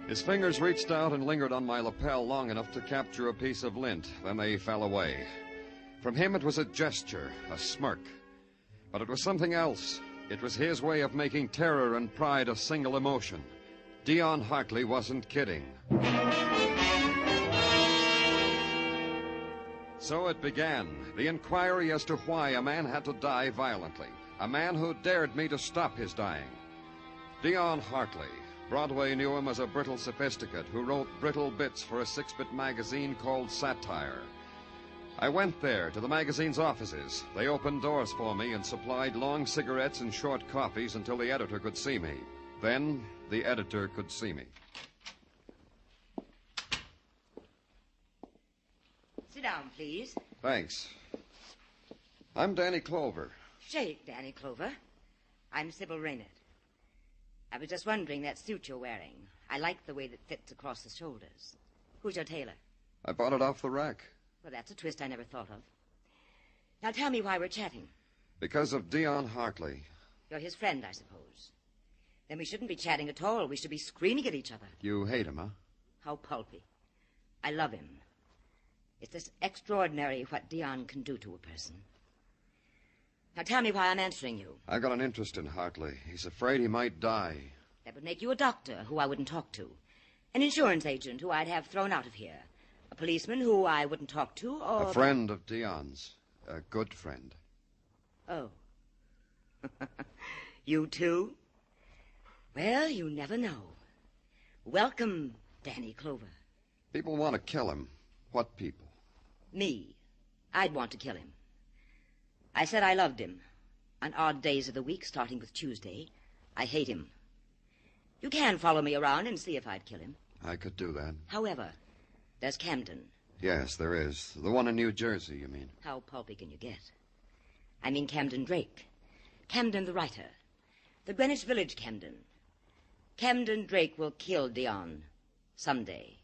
His fingers reached out and lingered on my lapel long enough to capture a piece of lint. Then they fell away. From him it was a gesture, a smirk. But it was something else. It was his way of making terror and pride a single emotion. Dion Hartley wasn't kidding. So it began, the inquiry as to why a man had to die violently. A man who dared me to stop his dying. Dion Hartley. Broadway knew him as a brittle sophisticate who wrote brittle bits for a 6-bit magazine called Satire. I went there to the magazine's offices. They opened doors for me and supplied long cigarettes and short coffees until the editor could see me. Then the editor could see me. Sit down, please. Thanks. I'm Danny Clover. Shake, Danny Clover. I'm Sybil Raynard. I was just wondering, that suit you're wearing. I like the way that fits across the shoulders. Who's your tailor? I bought it off the rack. Well, that's a twist I never thought of. Now tell me why we're chatting. Because of Dion Hartley. You're his friend, I suppose. Then we shouldn't be chatting at all. We should be screaming at each other. You hate him, huh? How pulpy. I love him. It's just extraordinary what Dion can do to a person. Now tell me why I'm answering you. I've got an interest in Hartley. He's afraid he might die. That would make you a doctor who I wouldn't talk to. An insurance agent who I'd have thrown out of here. A policeman who I wouldn't talk to, or... A friend of Dion's. A good friend. Oh. You too? Well, you never know. Welcome, Danny Clover. People want to kill him. What people? Me. I'd want to kill him. I said I loved him. On odd days of the week, starting with Tuesday, I hate him. You can follow me around and see if I'd kill him. I could do that. However, there's Camden. Yes, there is. The one in New Jersey, you mean? How pulpy can you get? I mean Camden Drake. Camden the writer. The Greenwich Village Camden. Camden Drake will kill Dion someday.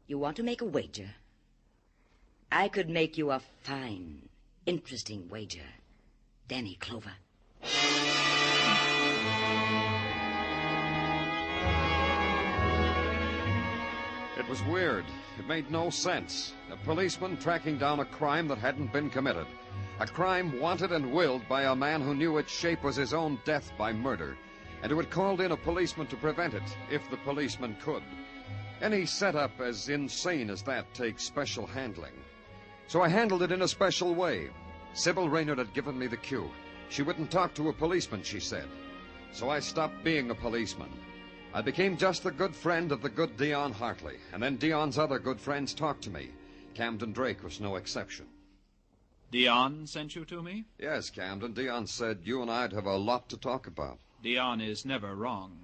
You want to make a wager? I could make you a fine, interesting wager. Danny Clover. It was weird. It made no sense. A policeman tracking down a crime that hadn't been committed. A crime wanted and willed by a man who knew its shape was his own death by murder, and who had called in a policeman to prevent it, if the policeman could. Any setup as insane as that takes special handling. So I handled it in a special way. Sybil Raynard had given me the cue. She wouldn't talk to a policeman, she said. So I stopped being a policeman. I became just the good friend of the good Dion Hartley, and then Dion's other good friends talked to me. Camden Drake was no exception. Dion sent you to me? Yes, Camden. Dion said you and I'd have a lot to talk about. Dion is never wrong.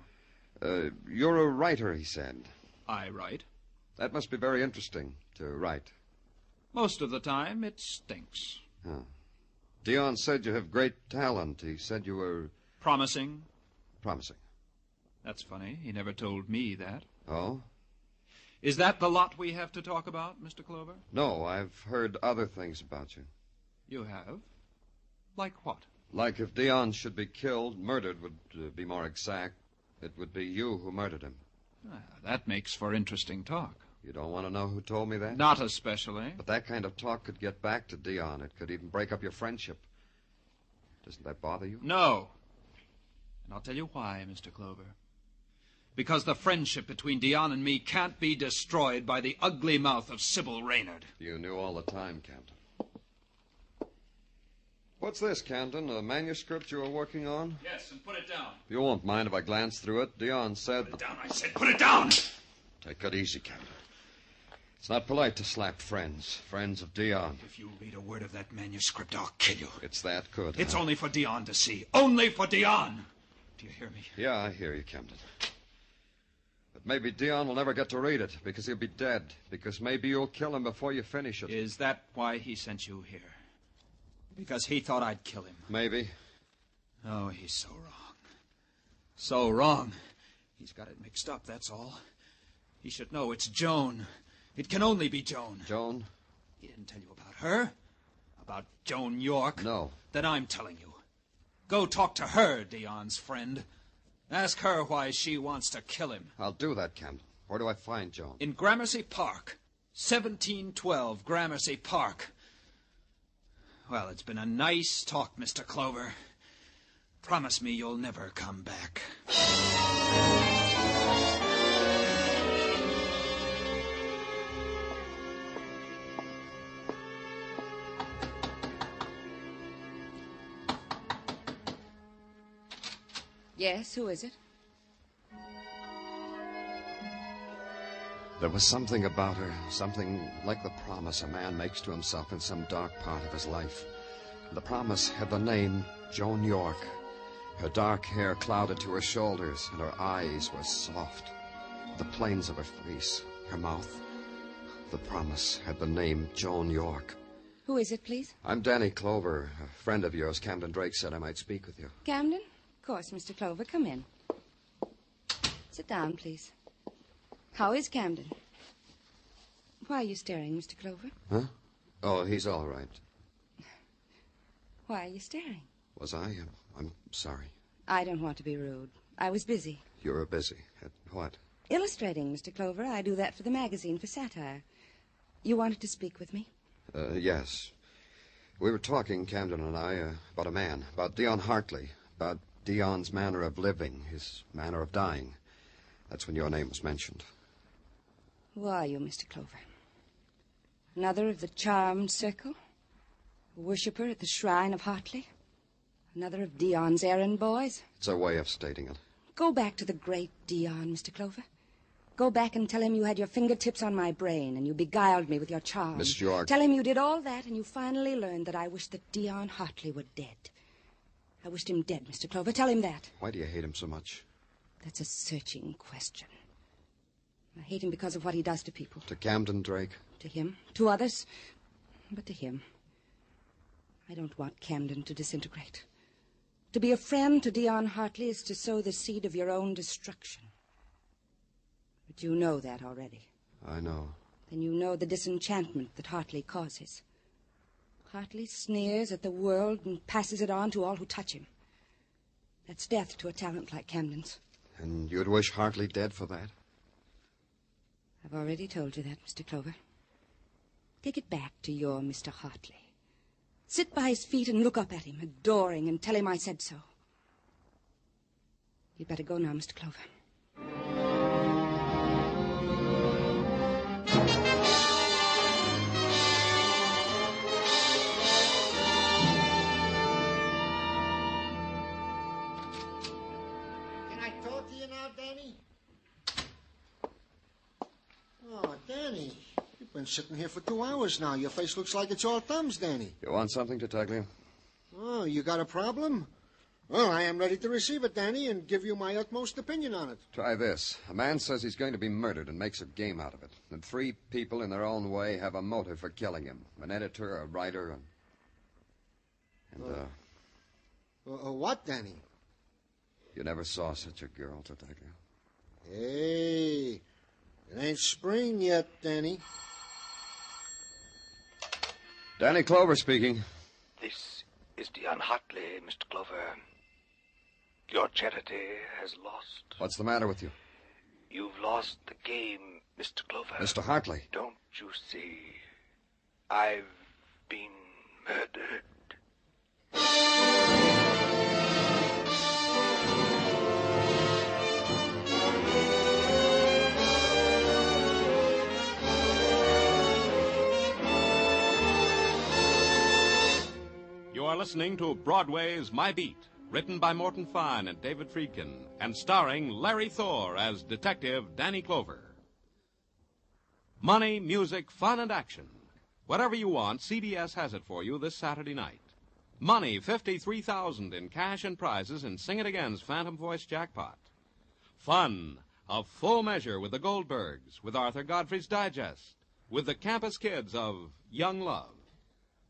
You're a writer, he said. I write. That must be very interesting, to write. Most of the time, it stinks. Huh. Dion said you have great talent. He said you were... Promising? Promising. That's funny. He never told me that. Oh? Is that the lot we have to talk about, Mr. Clover? No, I've heard other things about you. You have? Like what? Like if Dion should be killed, murdered would be more exact, it would be you who murdered him. That makes for interesting talk. You don't want to know who told me that? Not especially. But that kind of talk could get back to Dion. It could even break up your friendship. Doesn't that bother you? No. And I'll tell you why, Mr. Clover. Because the friendship between Dion and me can't be destroyed by the ugly mouth of Sybil Raynard. You knew all the time, Camden. What's this, Camden? A manuscript you were working on? Yes, and put it down. You won't mind if I glance through it. Dion said... Put it down, I said. Put it down! Take it easy, Camden. It's not polite to slap friends of Dion. If you read a word of that manuscript, I'll kill you. It's that good. It's only for Dion to see. Only for Dion! Do you hear me? Yeah, I hear you, Camden. But maybe Dion will never get to read it, because he'll be dead. Because maybe you'll kill him before you finish it. Is that why he sent you here? Because he thought I'd kill him. Maybe. Oh, he's so wrong. So wrong. He's got it mixed up, that's all. He should know it's Joan. It can only be Joan. Joan? He didn't tell you about her? About Joan York? No. Then I'm telling you. Go talk to her, Dion's friend. Ask her why she wants to kill him. I'll do that, Camden. Where do I find Joan? In Gramercy Park. 1712 Gramercy Park. Well, it's been a nice talk, Mr. Clover. Promise me you'll never come back. Yes, who is it? There was something about her, something like the promise a man makes to himself in some dark part of his life. The promise had the name Joan York. Her dark hair clouded to her shoulders, and her eyes were soft. The planes of her face, her mouth. The promise had the name Joan York. Who is it, please? I'm Danny Clover, a friend of yours. Camden Drake said I might speak with you. Camden? Of course, Mr. Clover. Come in. Sit down, please. How is Camden? Why are you staring, Mr. Clover? Huh? Oh, he's all right. Why are you staring? Was I? I'm sorry. I don't want to be rude. I was busy. You were busy. At what? Illustrating, Mr. Clover. I do that for the magazine, for satire. You wanted to speak with me? Yes. We were talking, Camden and I, about a man, about Dion Hartley, about Dion's manner of living, his manner of dying. That's when your name was mentioned. Who are you, Mr. Clover? Another of the charmed circle? A worshipper at the shrine of Hartley? Another of Dion's errand boys? It's a way of stating it. Go back to the great Dion, Mr. Clover. Go back and tell him you had your fingertips on my brain and you beguiled me with your charm. Miss York. Tell him you did all that and you finally learned that I wished that Dion Hartley were dead. I wished him dead, Mr. Clover. Tell him that. Why do you hate him so much? That's a searching question. I hate him because of what he does to people. To Camden Drake? To him. To others. But to him. I don't want Camden to disintegrate. To be a friend to Dion Hartley is to sow the seed of your own destruction. But you know that already. I know. Then you know the disenchantment that Hartley causes. Hartley sneers at the world and passes it on to all who touch him. That's death to a talent like Camden's. And you'd wish Hartley dead for that? I've already told you that, Mr. Clover. Take it back to your Mr. Hartley. Sit by his feet and look up at him, adoring, and tell him I said so. You'd better go now, Mr. Clover. Can I talk to you now, Danny? Oh, Danny. You've been sitting here for 2 hours now. Your face looks like it's all thumbs, Danny. You want something, Tartaglia? Oh, you got a problem? Well, I am ready to receive it, Danny, and give you my utmost opinion on it. Try this. A man says he's going to be murdered and makes a game out of it. And 3 people in their own way have a motive for killing him. An editor, a writer, What, Danny? You never saw such a girl, Tartaglia. Hey, it ain't spring yet, Danny. Danny Clover speaking. This is Dion Hartley, Mr. Clover. Your charity has lost. What's the matter with you? You've lost the game, Mr. Clover. Mr. Hartley. Don't you see? I've been murdered. You are listening to Broadway's My Beat, written by Morton Fine and David Friedkin, and starring Larry Thor as Detective Danny Clover. Money, music, fun, and action. Whatever you want, CBS has it for you this Saturday night. Money, $53,000 in cash and prizes in Sing It Again's Phantom Voice Jackpot. Fun, a full measure with the Goldbergs, with Arthur Godfrey's Digest, with the campus kids of Young Love.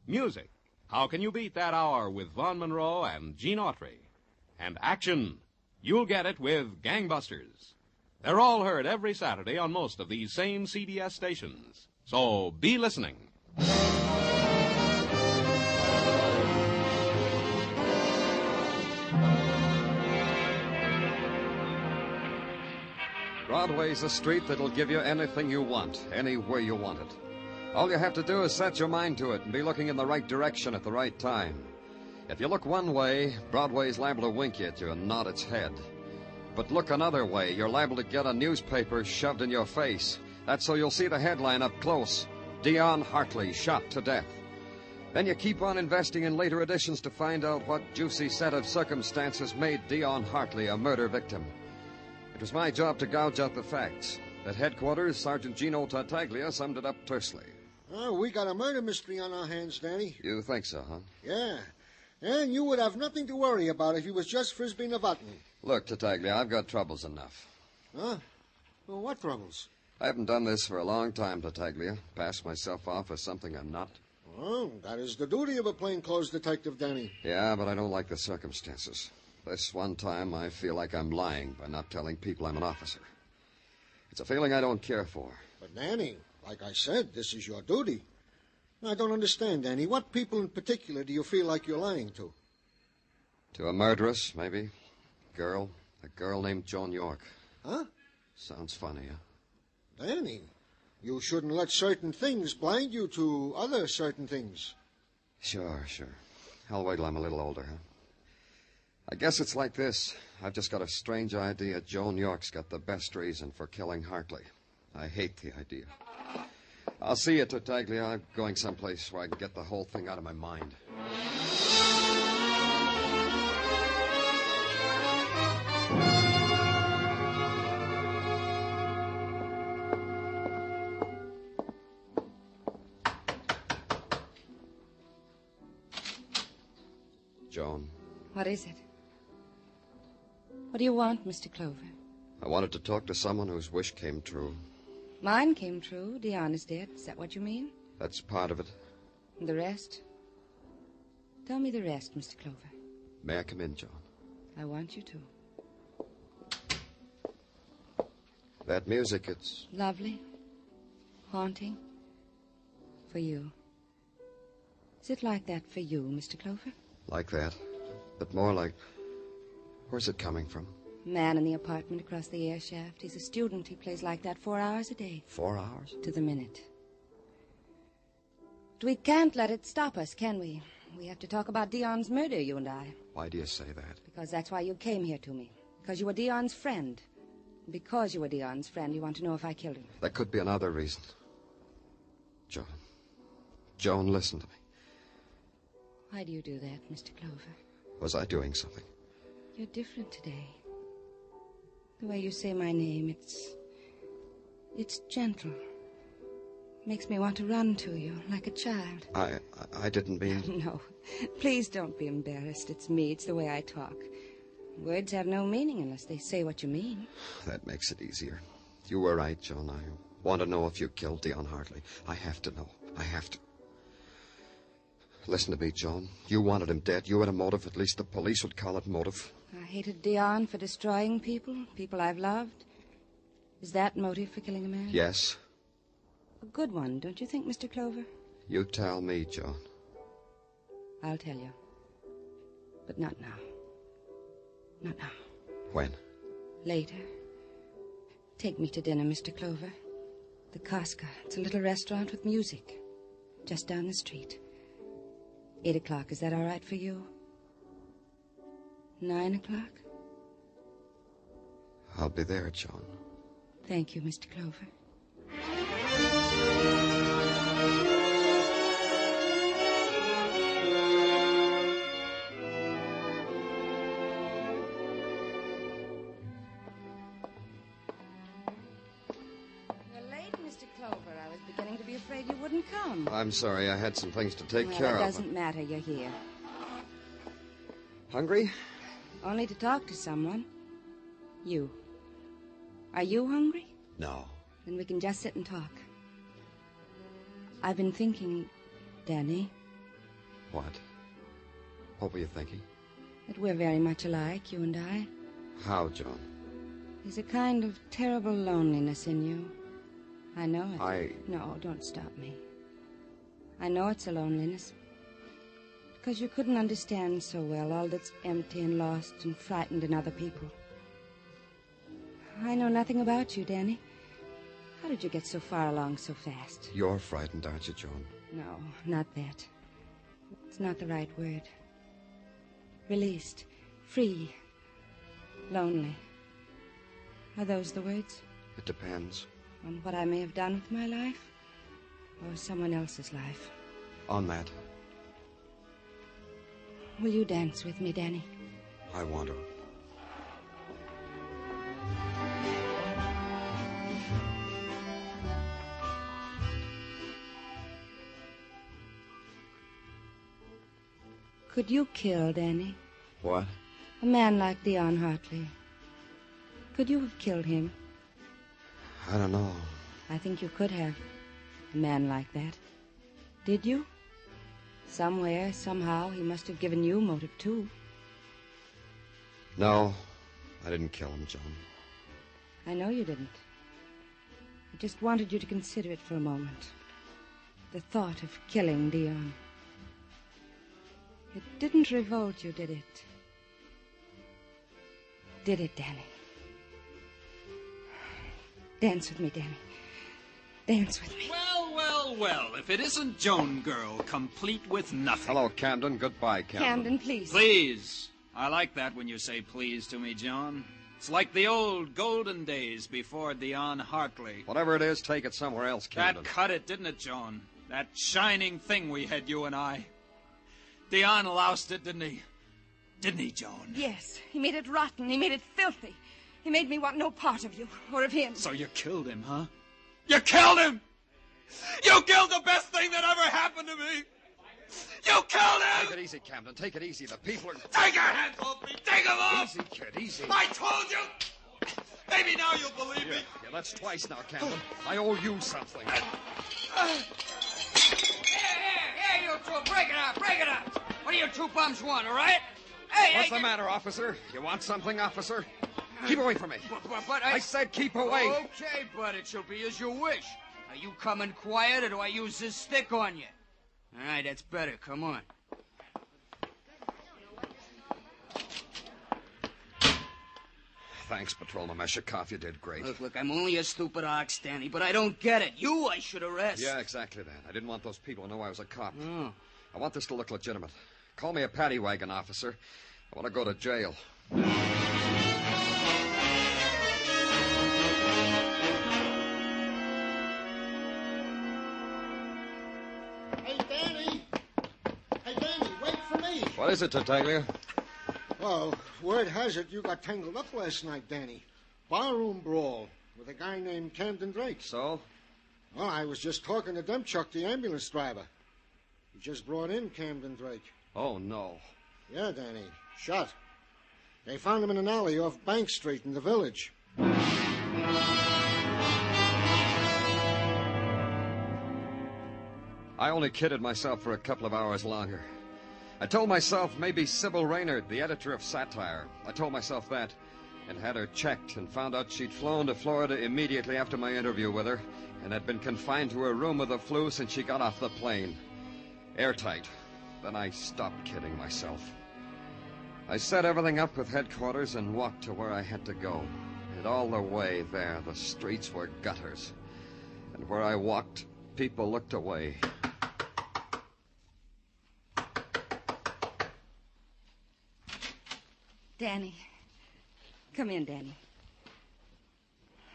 Music, how can you beat that hour with Vaughn Monroe and Gene Autry? And action, you'll get it with Gangbusters. They're all heard every Saturday on most of these same CBS stations. So be listening. Broadway's a street that'll give you anything you want, anywhere you want it. All you have to do is set your mind to it and be looking in the right direction at the right time. If you look one way, Broadway's liable to wink at you and nod its head. But look another way, you're liable to get a newspaper shoved in your face. That's so you'll see the headline up close. Dion Hartley shot to death. Then you keep on investing in later editions to find out what juicy set of circumstances made Dion Hartley a murder victim. It was my job to gouge out the facts. At headquarters, Sergeant Gino Tartaglia summed it up tersely. Oh, we got a murder mystery on our hands, Danny. You think so, huh? Yeah. And you would have nothing to worry about if you was just frisbeeing a button. Look, Tartaglia, I've got troubles enough. Huh? Well, what troubles? I haven't done this for a long time, Tartaglia. Passed myself off as something I'm not. Well, that is the duty of a plainclothes detective, Danny. Yeah, but I don't like the circumstances. This one time, I feel like I'm lying by not telling people I'm an officer. It's a feeling I don't care for. But, Danny, like I said, this is your duty. I don't understand, Danny. What people in particular do you feel like you're lying to? To a murderess, maybe. A girl named Joan York. Huh? Sounds funny, huh? Danny, you shouldn't let certain things blind you to other certain things. Sure. I'll wait till I'm a little older, huh? I guess it's like this. I've just got a strange idea Joan York's got the best reason for killing Hartley. I hate the idea. I'll see you, Tartaglia. I'm going someplace where I can get the whole thing out of my mind. Joan. What is it? What do you want, Mr. Clover? I wanted to talk to someone whose wish came true. Mine came true. Dion is dead. Is that what you mean? That's part of it. And the rest? Tell me the rest, Mr. Clover. May I come in, Joan? I want you to. That music, it's... Lovely. Haunting. For you. Is it like that for you, Mr. Clover? Like that. But more like... Where's it coming from? Man in the apartment across the air shaft. He's a student. He plays like that 4 hours a day. 4 hours? To the minute. But we can't let it stop us, can we? We have to talk about Dion's murder, you and I. Why do you say that? Because that's why you came here to me. Because you were Dion's friend. Because you were Dion's friend, you want to know if I killed him. There could be another reason. Joan, listen to me. Why do you do that, Mr. Clover? Was I doing something? You're different today. The way you say my name, it's gentle. Makes me want to run to you, like a child. I didn't mean... No, please don't be embarrassed. It's me. It's the way I talk. Words have no meaning unless they say what you mean. That makes it easier. You were right, Joan. I want to know if you killed Dion Hartley. I have to know. I have to. Listen to me, Joan. You wanted him dead. You had a motive. At least the police would call it motive. I hated Dion for destroying people I've loved. Is that motive for killing a man? Yes. A good one, don't you think, Mr. Clover? You tell me, Joan. I'll tell you. But not now. Not now. When? Later. Take me to dinner, Mr. Clover. The Casca. It's a little restaurant with music. Just down the street. 8 o'clock. Is that all right for you? 9 o'clock? I'll be there, Joan. Thank you, Mr. Clover. You're late, Mr. Clover. I was beginning to be afraid you wouldn't come. I'm sorry. I had some things to take care It of. doesn't matter. You're here. Hungry? Only to talk to someone. You. Are you hungry? No. Then we can just sit and talk. I've been thinking, Danny. What? What were you thinking? That we're very much alike, you and I. How, Joan? There's a kind of terrible loneliness in you. I know it. No, don't stop me. I know it's a loneliness. Because you couldn't understand so well all that's empty and lost and frightened in other people. I know nothing about you, Danny. How did you get so far along so fast? You're frightened, aren't you, Joan? No, not that. It's not the right word. Released. Free. Lonely. Are those the words? It depends. On what I may have done with my life? Or someone else's life? On that. Will you dance with me, Danny? I want to. Could you kill Danny? What? A man like Dion Hartley. Could you have killed him? I don't know. I think you could have. A man like that. Did you? Somewhere, somehow, he must have given you motive, too. No, I didn't kill him, Joan. I know you didn't. I just wanted you to consider it for a moment. The thought of killing Dion. It didn't revolt you, did it? Did it, Danny? Dance with me, Danny. Dance with me. Well, well, well. If it isn't Joan Girl, complete with nothing. Hello, Camden. Goodbye, Camden. Camden, please. Please. I like that when you say please to me, John. It's like the old golden days before Dion Hartley. Whatever it is, take it somewhere else, Camden. That cut it, didn't it, Joan? That shining thing we had, you and I. Dion loused it, didn't he? Didn't he, Joan? Yes. He made it rotten. He made it filthy. He made me want no part of you or of him. So you killed him, huh? You killed him! You killed the best thing that ever happened to me! You killed him! Take it easy, Camden. Take it easy. The people are... Take your hands off me! Take them off! Easy, kid, easy. I told you! Maybe now you'll believe me. Yeah, that's twice now, Camden. I owe you something. Here, you two. Break it up. Break it up. What do you two bums want, all right? Hey, What's the matter, officer? You want something, officer? Keep away from me. But I said keep away. Okay, but it shall be as you wish. Are you coming quiet, or do I use this stick on you? All right, that's better. Come on. Thanks, Patrolman Meshikoff. You did great. Look, I'm only a stupid ox, Danny, but I don't get it. You, I should arrest. Yeah, exactly that. I didn't want those people to know I was a cop. Oh. I want this to look legitimate. Call me a paddy wagon officer. I want to go to jail. Hey, Danny! Hey, Danny, wait for me! What is it, Tartaglia? Well, word has it you got tangled up last night, Danny. Barroom brawl with a guy named Camden Drake. So? Well, I was just talking to Demchuk, the ambulance driver. He just brought in Camden Drake. Oh, no. Yeah, Danny. Shot. They found him in an alley off Bank Street in the village. I only kidded myself for a couple of hours longer. I told myself maybe Sybil Raynard, the editor of Satire. I told myself that and had her checked and found out she'd flown to Florida immediately after my interview with her and had been confined to her room with the flu since she got off the plane. Airtight. Then I stopped kidding myself. I set everything up with headquarters and walked to where I had to go. And all the way there, the streets were gutters. And where I walked, people looked away. Danny. Come in, Danny.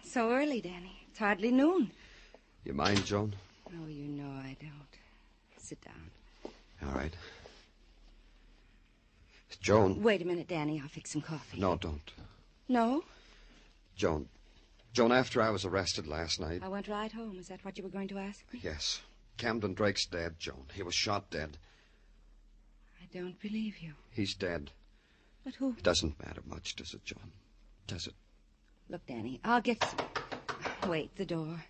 So early, Danny. It's hardly noon. You mind, Joan? Oh, you know I don't. Sit down. All right. Joan. Wait a minute, Danny. I'll fix some coffee. No, don't. No? Joan, after I was arrested last night... I went right home. Is that what you were going to ask me? Yes. Camden Drake's dead, Joan. He was shot dead. I don't believe you. He's dead. But who? It doesn't matter much, does it, Joan? Does it? Look, Danny, I'll get some... Wait, the door.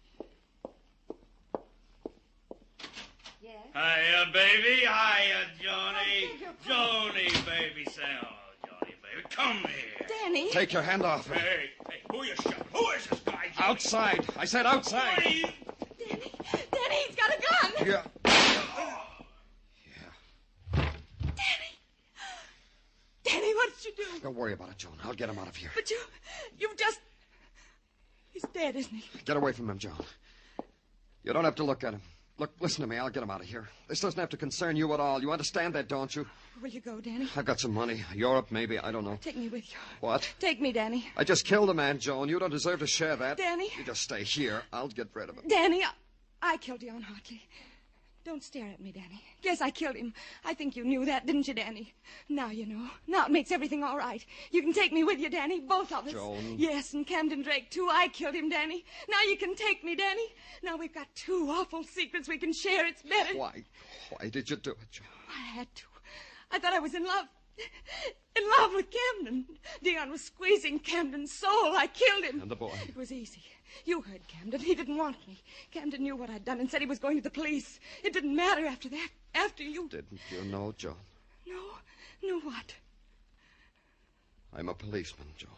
Yes? Hiya, baby. Hiya, Johnny. Johnny, baby. Say hello, Johnny, baby. Come here. Danny. Take your hand off me. Hey, who you shot? Who is this guy, Johnny? Outside. I said outside. What are you... Danny, he's got a gun. Yeah. Danny, what did you do? Don't worry about it, Joan. I'll get him out of here. But you've just... He's dead, isn't he? Get away from him, Joan. You don't have to look at him. Look, listen to me. I'll get him out of here. This doesn't have to concern you at all. You understand that, don't you? Where will you go, Danny? I've got some money. Europe, maybe. I don't know. Take me with you. What? Take me, Danny. I just killed a man, Joan. You don't deserve to share that. Danny. You just stay here. I'll get rid of him. Danny, I killed Dion Hartley. Don't stare at me, Danny. Yes, I killed him. I think you knew that, didn't you, Danny? Now you know. Now it makes everything all right. You can take me with you, Danny, both of us. Joan. Yes, and Camden Drake, too. I killed him, Danny. Now you can take me, Danny. Now we've got two awful secrets we can share. It's better. Why did you do it, Joan? I had to. I thought I was in love. In love with Camden. Dion was squeezing Camden's soul. I killed him. And the boy? It was easy. You heard Camden. He didn't want me. Camden knew what I'd done and said he was going to the police. It didn't matter after that. After you... Didn't you know, Joan? No. Knew what? I'm a policeman, Joan.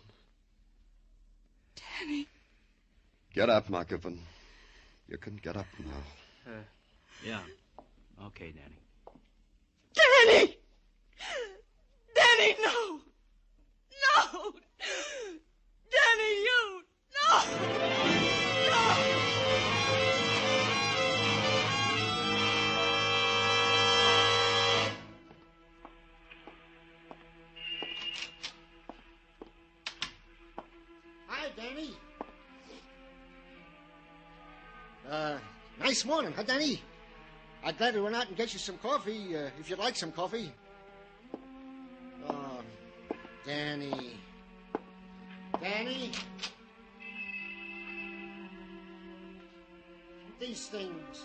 Danny. Get up, McGiffin. You can get up now. Yeah. Okay, Danny. Danny! Danny, no! No! Danny, you! No! No! Hi, Danny. Nice morning, huh, Danny? I'd gladly run out and get you some coffee, if you'd like some coffee. Oh, Danny. Danny? These things.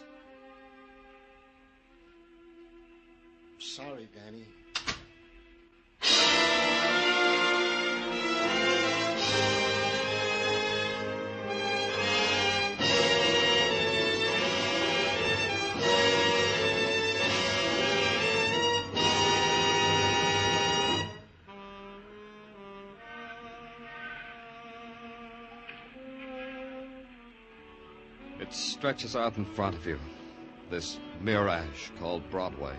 I'm sorry, Danny. It stretches out in front of you, this mirage called Broadway.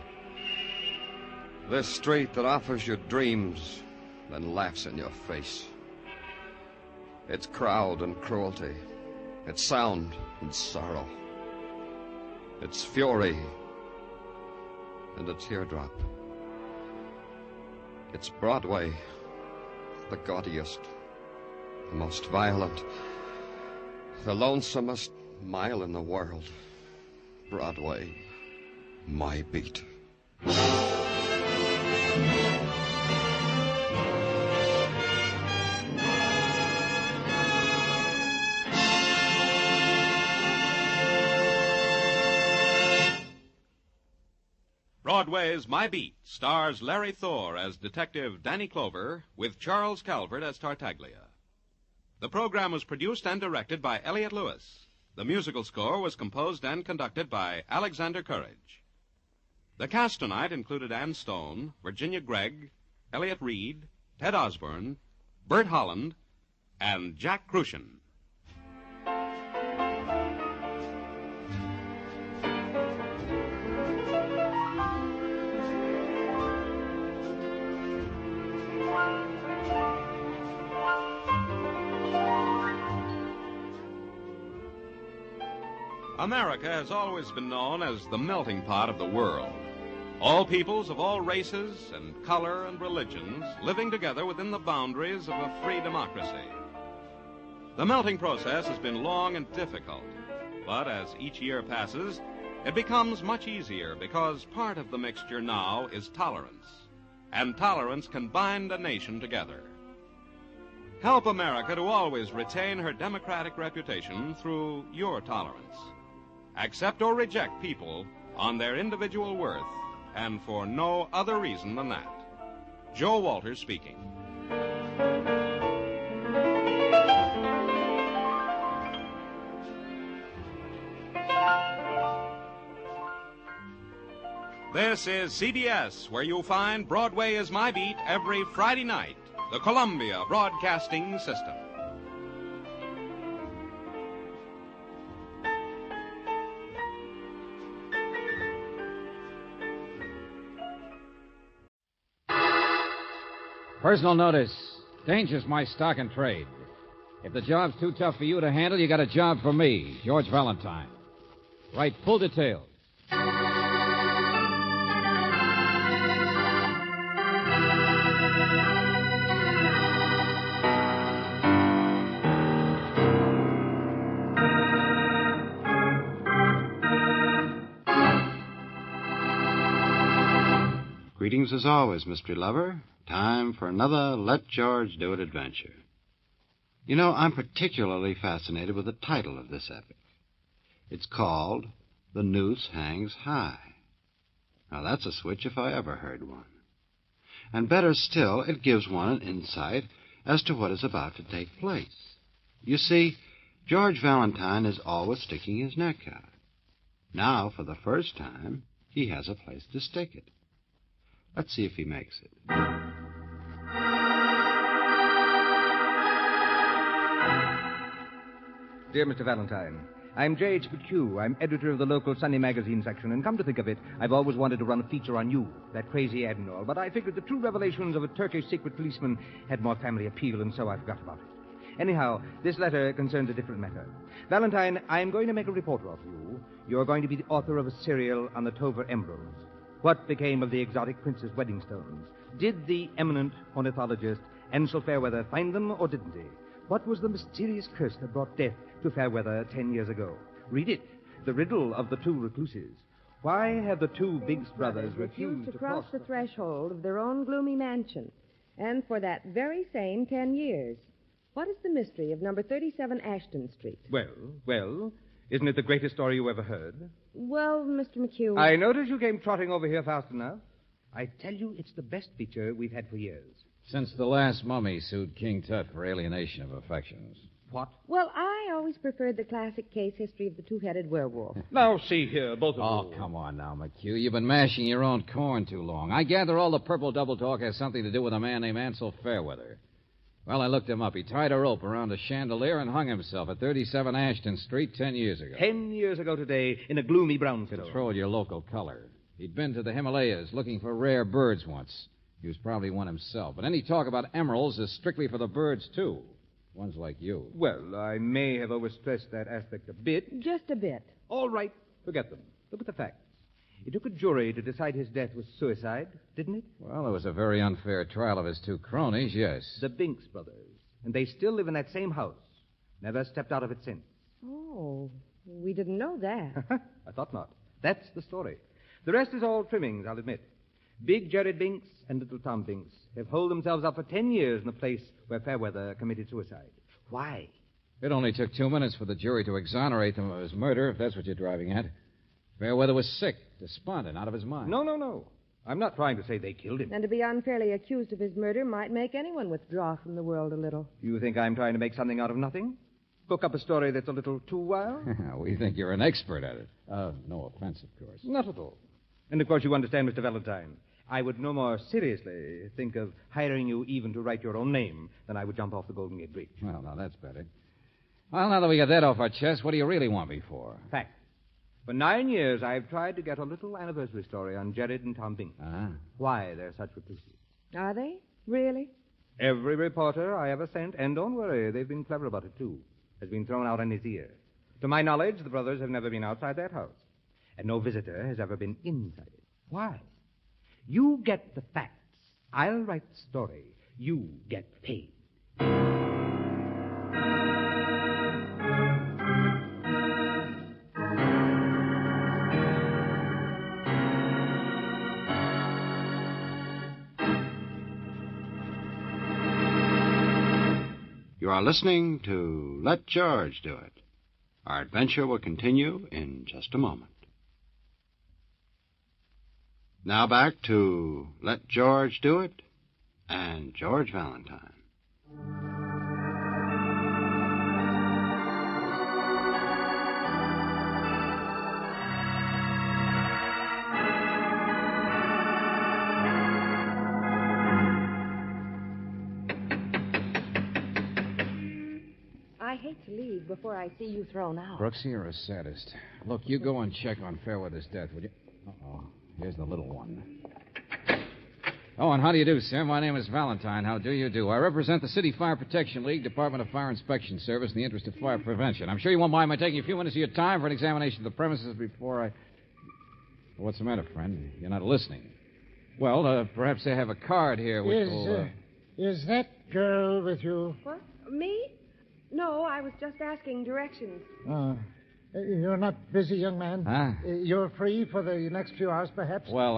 This street that offers you dreams, then laughs in your face. It's crowd and cruelty. It's sound and sorrow. It's fury and a teardrop. It's Broadway, the gaudiest, the most violent, the lonesomest mile in the world. Broadway, my beat. Broadway's My Beat stars Larry Thor as Detective Danny Clover with Charles Calvert as Tartaglia. The program was produced and directed by Elliott Lewis. The musical score was composed and conducted by Alexander Courage. The cast tonight included Ann Stone, Virginia Gregg, Elliott Reed, Ted Osborne, Bert Holland, and Jack Crucian. America has always been known as the melting pot of the world. All peoples of all races and color and religions living together within the boundaries of a free democracy. The melting process has been long and difficult, but as each year passes, it becomes much easier because part of the mixture now is tolerance, and tolerance can bind a nation together. Help America to always retain her democratic reputation through your tolerance. Accept or reject people on their individual worth and for no other reason than that. Joe Walters speaking. This is CBS, where you'll find Broadway is My Beat every Friday night, the Columbia Broadcasting System. Personal notice. Danger's my stock and trade. If the job's too tough for you to handle, you got a job for me, George Valentine. Write full details. Greetings as always, mystery lover. Time for another Let George Do It adventure. You know, I'm particularly fascinated with the title of this epic. It's called The Noose Hangs High. Now, that's a switch if I ever heard one. And better still, it gives one an insight as to what is about to take place. You see, George Valentine is always sticking his neck out. Now, for the first time, he has a place to stick it. Let's see if he makes it. Dear Mr. Valentine, I'm J.H. McHugh. I'm editor of the local Sunday magazine section, and come to think of it, I've always wanted to run a feature on you, that crazy admiral, but I figured the true revelations of a Turkish secret policeman had more family appeal, and so I forgot about it. Anyhow, this letter concerns a different matter. Valentine, I'm going to make a reporter of you. You're going to be the author of a serial on the Clover emeralds. What became of the exotic princess' wedding stones? Did the eminent ornithologist Ansel Fairweather find them, or didn't he? What was the mysterious curse that brought death to Fairweather 10 years ago? Read it. The riddle of the two recluses. Why have the two Biggs brothers refused to cross the threshold of their own gloomy mansion? And for that very same 10 years. What is the mystery of number 37 Ashton Street? Well, isn't it the greatest story you ever heard? Well, Mr. McHugh... I notice you came trotting over here fast enough. I tell you, it's the best feature we've had for years. Since the last mummy sued King Tut for alienation of affections. What? Well, I always preferred the classic case history of the two-headed werewolf. Now, see here, both of you. Oh, come on now, McHugh. You've been mashing your own corn too long. I gather all the purple double talk has something to do with a man named Ansel Fairweather. Well, I looked him up. He tied a rope around a chandelier and hung himself at 37 Ashton Street 10 years ago. 10 years ago today, in a gloomy brownstone. Control your local color. He'd been to the Himalayas looking for rare birds once. He was probably one himself. But any talk about emeralds is strictly for the birds, too. Ones like you. Well, I may have overstressed that aspect a bit. Just a bit. All right. Forget them. Look at the facts. It took a jury to decide his death was suicide, didn't it? Well, it was a very unfair trial of his two cronies, yes. The Binks brothers. And they still live in that same house. Never stepped out of it since. Oh, we didn't know that. I thought not. That's the story. The rest is all trimmings, I'll admit. Big Jared Binks and little Tom Binks have holed themselves up for 10 years in the place where Fairweather committed suicide. Why? It only took 2 minutes for the jury to exonerate them of his murder, if that's what you're driving at. Fairweather was sick, despondent, out of his mind. No. I'm not trying to say they killed him. And to be unfairly accused of his murder might make anyone withdraw from the world a little. You think I'm trying to make something out of nothing? Cook up a story that's a little too wild? We think you're an expert at it. No offense, of course. Not at all. And, of course, you understand, Mr. Valentine. I would no more seriously think of hiring you even to write your own name than I would jump off the Golden Gate Bridge. Well, now that's better. Well, now that we got that off our chest, what do you really want me for? Fact. For 9 years, I've tried to get a little anniversary story on Jared and Tom Binks. Why they're such recluses. Are they? Really? Every reporter I ever sent, and don't worry, they've been clever about it, too, has been thrown out on his ear. To my knowledge, the brothers have never been outside that house. And no visitor has ever been inside it. Why? You get the facts. I'll write the story. You get paid. You are listening to Let George Do It. Our adventure will continue in just a moment. Now back to Let George Do It and George Valentine. I hate to leave before I see you thrown out. Brooksy, you're a sadist. Look, you go and check on Fairweather's death, would you? Uh-oh. Here's the little one. Oh, and how do you do, sir? My name is Valentine. How do you do? I represent the City Fire Protection League, Department of Fire Inspection Service, in the interest of fire prevention. I'm sure you won't mind my taking a few minutes of your time for an examination of the premises before I... What's the matter, friend? You're not listening. Well, perhaps they have a card here which will... Is that girl with you? What? Me? No, I was just asking directions. You're not busy, young man? Huh? You're free for the next few hours, perhaps? Well,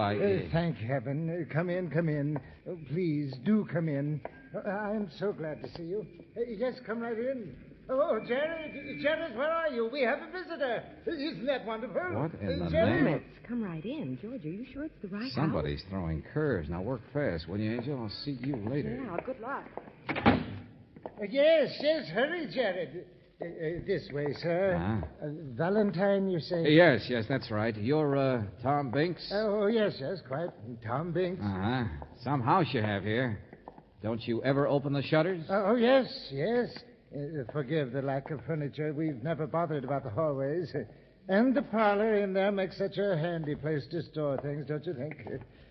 thank heaven. Come in. Oh, please, do come in. I'm so glad to see you. Yes, come right in. Oh, Jared, where are you? We have a visitor. Isn't that wonderful? What in the Jared? name? Come right in. George, are you sure it's the right Somebody's throwing curves. Now work fast, will you, Angel? I'll see you later. Yeah, good luck. Yes, hurry, Jared. This way, sir. Valentine, you say? Yes, that's right. You're, Tom Binks? Oh, yes, quite. Tom Binks. Some house you have here. Don't you ever open the shutters? Oh, yes. Forgive the lack of furniture. We've never bothered about the hallways. And the parlor in there makes such a handy place to store things, don't you think?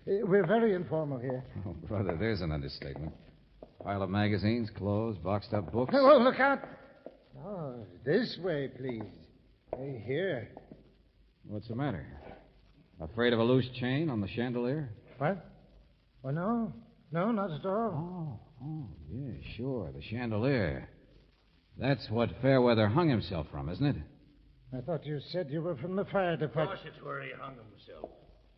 We're very informal here. Oh, brother, there's an understatement. Pile of magazines, clothes, boxed up books. Oh, look out. Oh, this way, please. Hey, here. What's the matter? Afraid of a loose chain on the chandelier? What? Oh, no. No, not at all. Oh, yeah, sure. The chandelier. That's what Fairweather hung himself from, isn't it? I thought you said you were from the fire department. Of course, it's where he hung himself.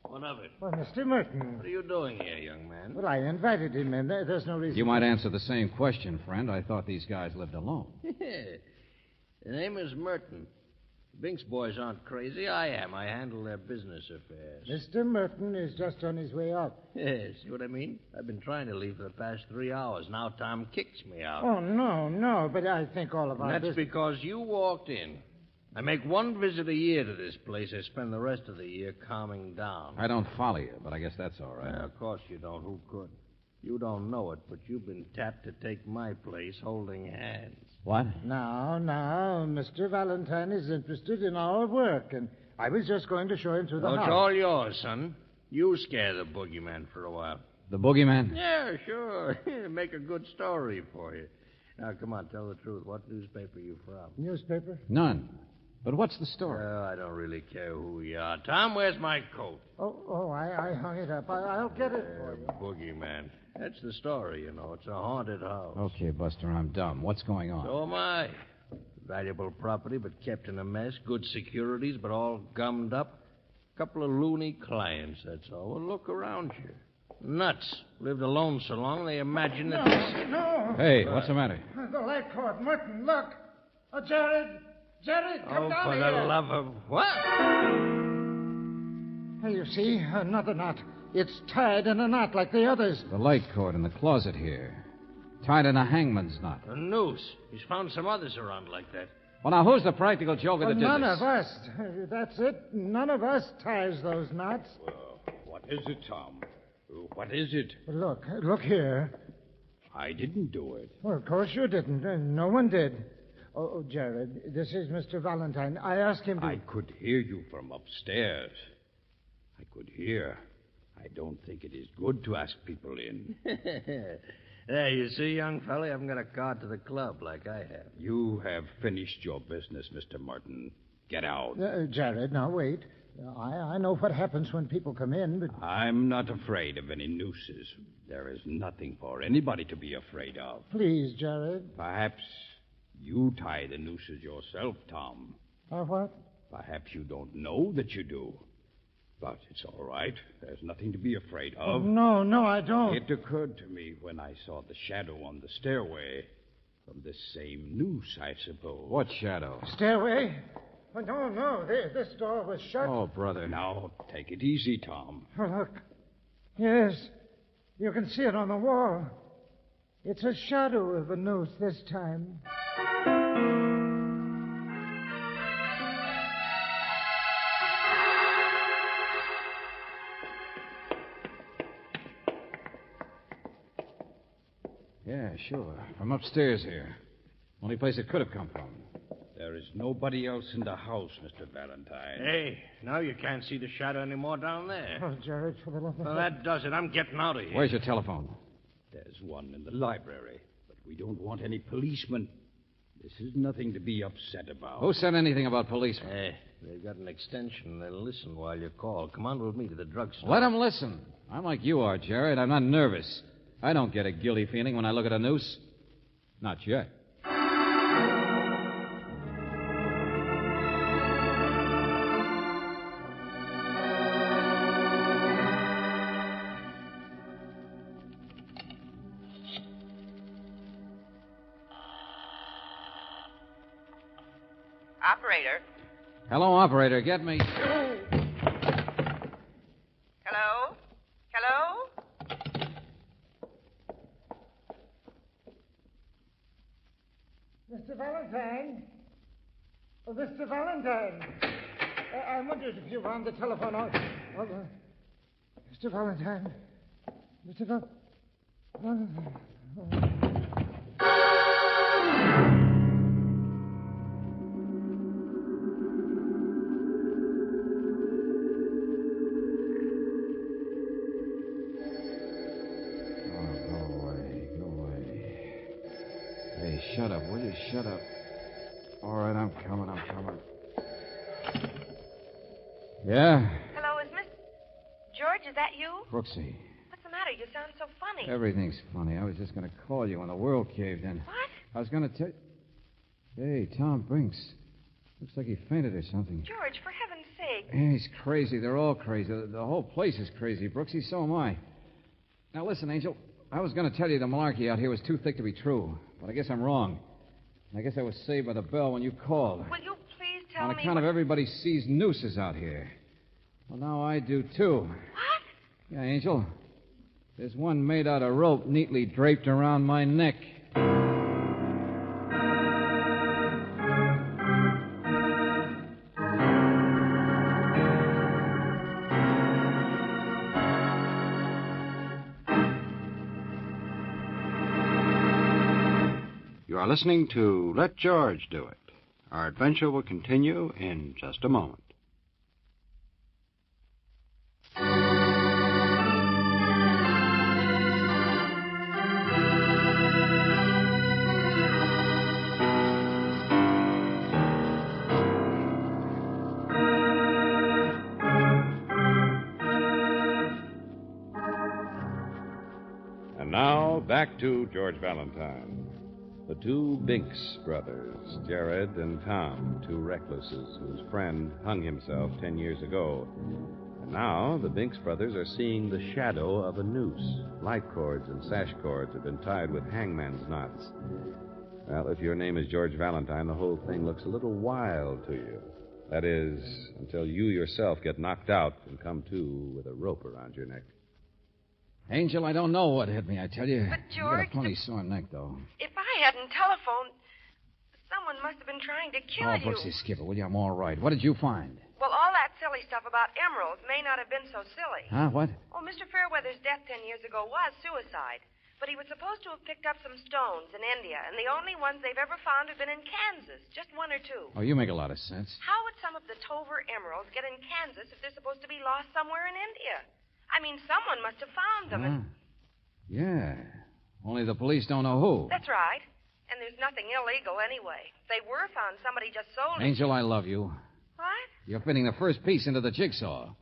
What of it? Well, Mr. Merton. What are you doing here, young man? Well, I invited him in. There's no reason. You might answer the same question, friend. I thought these guys lived alone. The name is Merton. Binks boys aren't crazy. I am. I handle their business affairs. Mr. Merton is just on his way out. Yes, see what I mean? I've been trying to leave for the past 3 hours. Now Tom kicks me out. Oh, no, but I think all of our That's business... because you walked in. I make one visit a year to this place. I spend the rest of the year calming down. I don't follow you, but I guess that's all right. Yeah, of course you don't. Who could? You don't know it, but you've been tapped to take my place holding hands. What? Now, Mr. Valentine is interested in our work, and I was just going to show him to the house. It's all yours, son. You scare the boogeyman for a while. The boogeyman? Yeah, sure. Make a good story for you. Now, come on, tell the truth. What newspaper are you from? Newspaper? None. But what's the story? Oh, I don't really care who you are. Tom, where's my coat? I hung it up. I'll get it for you. Boogeyman. That's the story, you know. It's a haunted house. Okay, Buster, I'm dumb. What's going on? So am I. Valuable property, but kept in a mess. Good securities, but all gummed up. Couple of loony clients, that's all. Well, look around you. Nuts. Lived alone so long, they imagine that... No! Hey, what's the matter? The light cord. Merton, look. Oh, Jared, come down for here. the love of... What? Hey, you see, another knot. It's tied in a knot like the others. The light cord in the closet here. Tied in a hangman's knot. A noose. He's found some others around like that. Well, now, who's the practical joker that did None this? of us. That's it. None of us ties those knots. Well, what is it, Tom? What is it? Look here. I didn't do it. Well, of course you didn't. No one did. Oh, Jared, this is Mr. Valentine. I asked him to... I could hear you from upstairs. I could hear. I don't think it is good to ask people in. There, you see, young fella, I haven't got a card to the club like I have. You have finished your business, Mr. Merton. Get out. Jared, now wait. I know what happens when people come in, but... I'm not afraid of any nooses. There is nothing for anybody to be afraid of. Please, Jared. Perhaps you tie the nooses yourself, Tom. What? Perhaps you don't know that you do. But it's all right. There's nothing to be afraid of. No, I don't. It occurred to me when I saw the shadow on the stairway. From this same noose, I suppose. What shadow? Stairway? Oh, no. This door was shut. Oh, brother. Now, take it easy, Tom. Oh, look. Yes. You can see it on the wall. It's a shadow of a noose this time. Yeah, sure. From upstairs here. Only place it could have come from. There is nobody else in the house, Mr. Valentine. Hey, now you can't see the shadow anymore down there. Oh, Jared, for the love of... Well, that does it. I'm getting out of here. Where's your telephone? There's one in the library, but we don't want any policemen. This is nothing to be upset about. Who said anything about policemen? Hey, they've got an extension. They'll listen while you call. Come on with me to the drugstore. Let them listen. I'm like you are, Jared. I'm not nervous. I don't get a guilty feeling when I look at a noose. Not yet. Operator. Hello, operator. Get me. Hello? Hello? Mr. Valentine? Oh, Mr. Valentine. I wondered if you were on the telephone. Mr. Valentine. Mr. Valentine. Hey, shut up, will you? Shut up. All right, I'm coming. Yeah? Hello, is Miss... George, is that you? Brooksy, What's the matter? You sound so funny. everything's funny. I was just going to call you when the world caved in. What? I was going to tell... Hey, Tom Brinks. Looks like he fainted or something. George, for heaven's sake. Yeah, he's crazy. They're all crazy. The whole place is crazy, Brooksy. So am I. Now, listen, Angel. I was going to tell you the malarkey out here was too thick to be true, but I guess I'm wrong. I guess I was saved by the bell when you called. Will you please tell On me... account of everybody sees nooses out here. Well, now I do, too. What? Yeah, Angel. There's one made out of rope neatly draped around my neck. You are listening to Let George Do It. Our adventure will continue in just a moment. And now, back to George Valentine. The two Binks brothers, Jared and Tom, two recluses whose friend hung himself 10 years ago. And now the Binks brothers are seeing the shadow of a noose. Light cords and sash cords have been tied with hangman's knots. Well, if your name is George Valentine, the whole thing looks a little wild to you. That is, until you yourself get knocked out and come to with a rope around your neck. Angel, I don't know what hit me, I tell you. But, I George, got a funny sore neck, though. If I hadn't telephoned, someone must have been trying to kill you. Brooksy, skip it, will you? I'm all right. What did you find? Well, all that silly stuff about emeralds may not have been so silly. Huh? What? Oh, Mr. Fairweather's death 10 years ago was suicide. But he was supposed to have picked up some stones in India, and the only ones they've ever found have been in Kansas. Just one or two. Oh, you make a lot of sense. How would some of the Tover emeralds get in Kansas if they're supposed to be lost somewhere in India? I mean, someone must have found them. And... Yeah. Only the police don't know who. That's right. And there's nothing illegal anyway. If they were found, somebody just sold it. Angel, I love you. What? You're fitting the first piece into the jigsaw.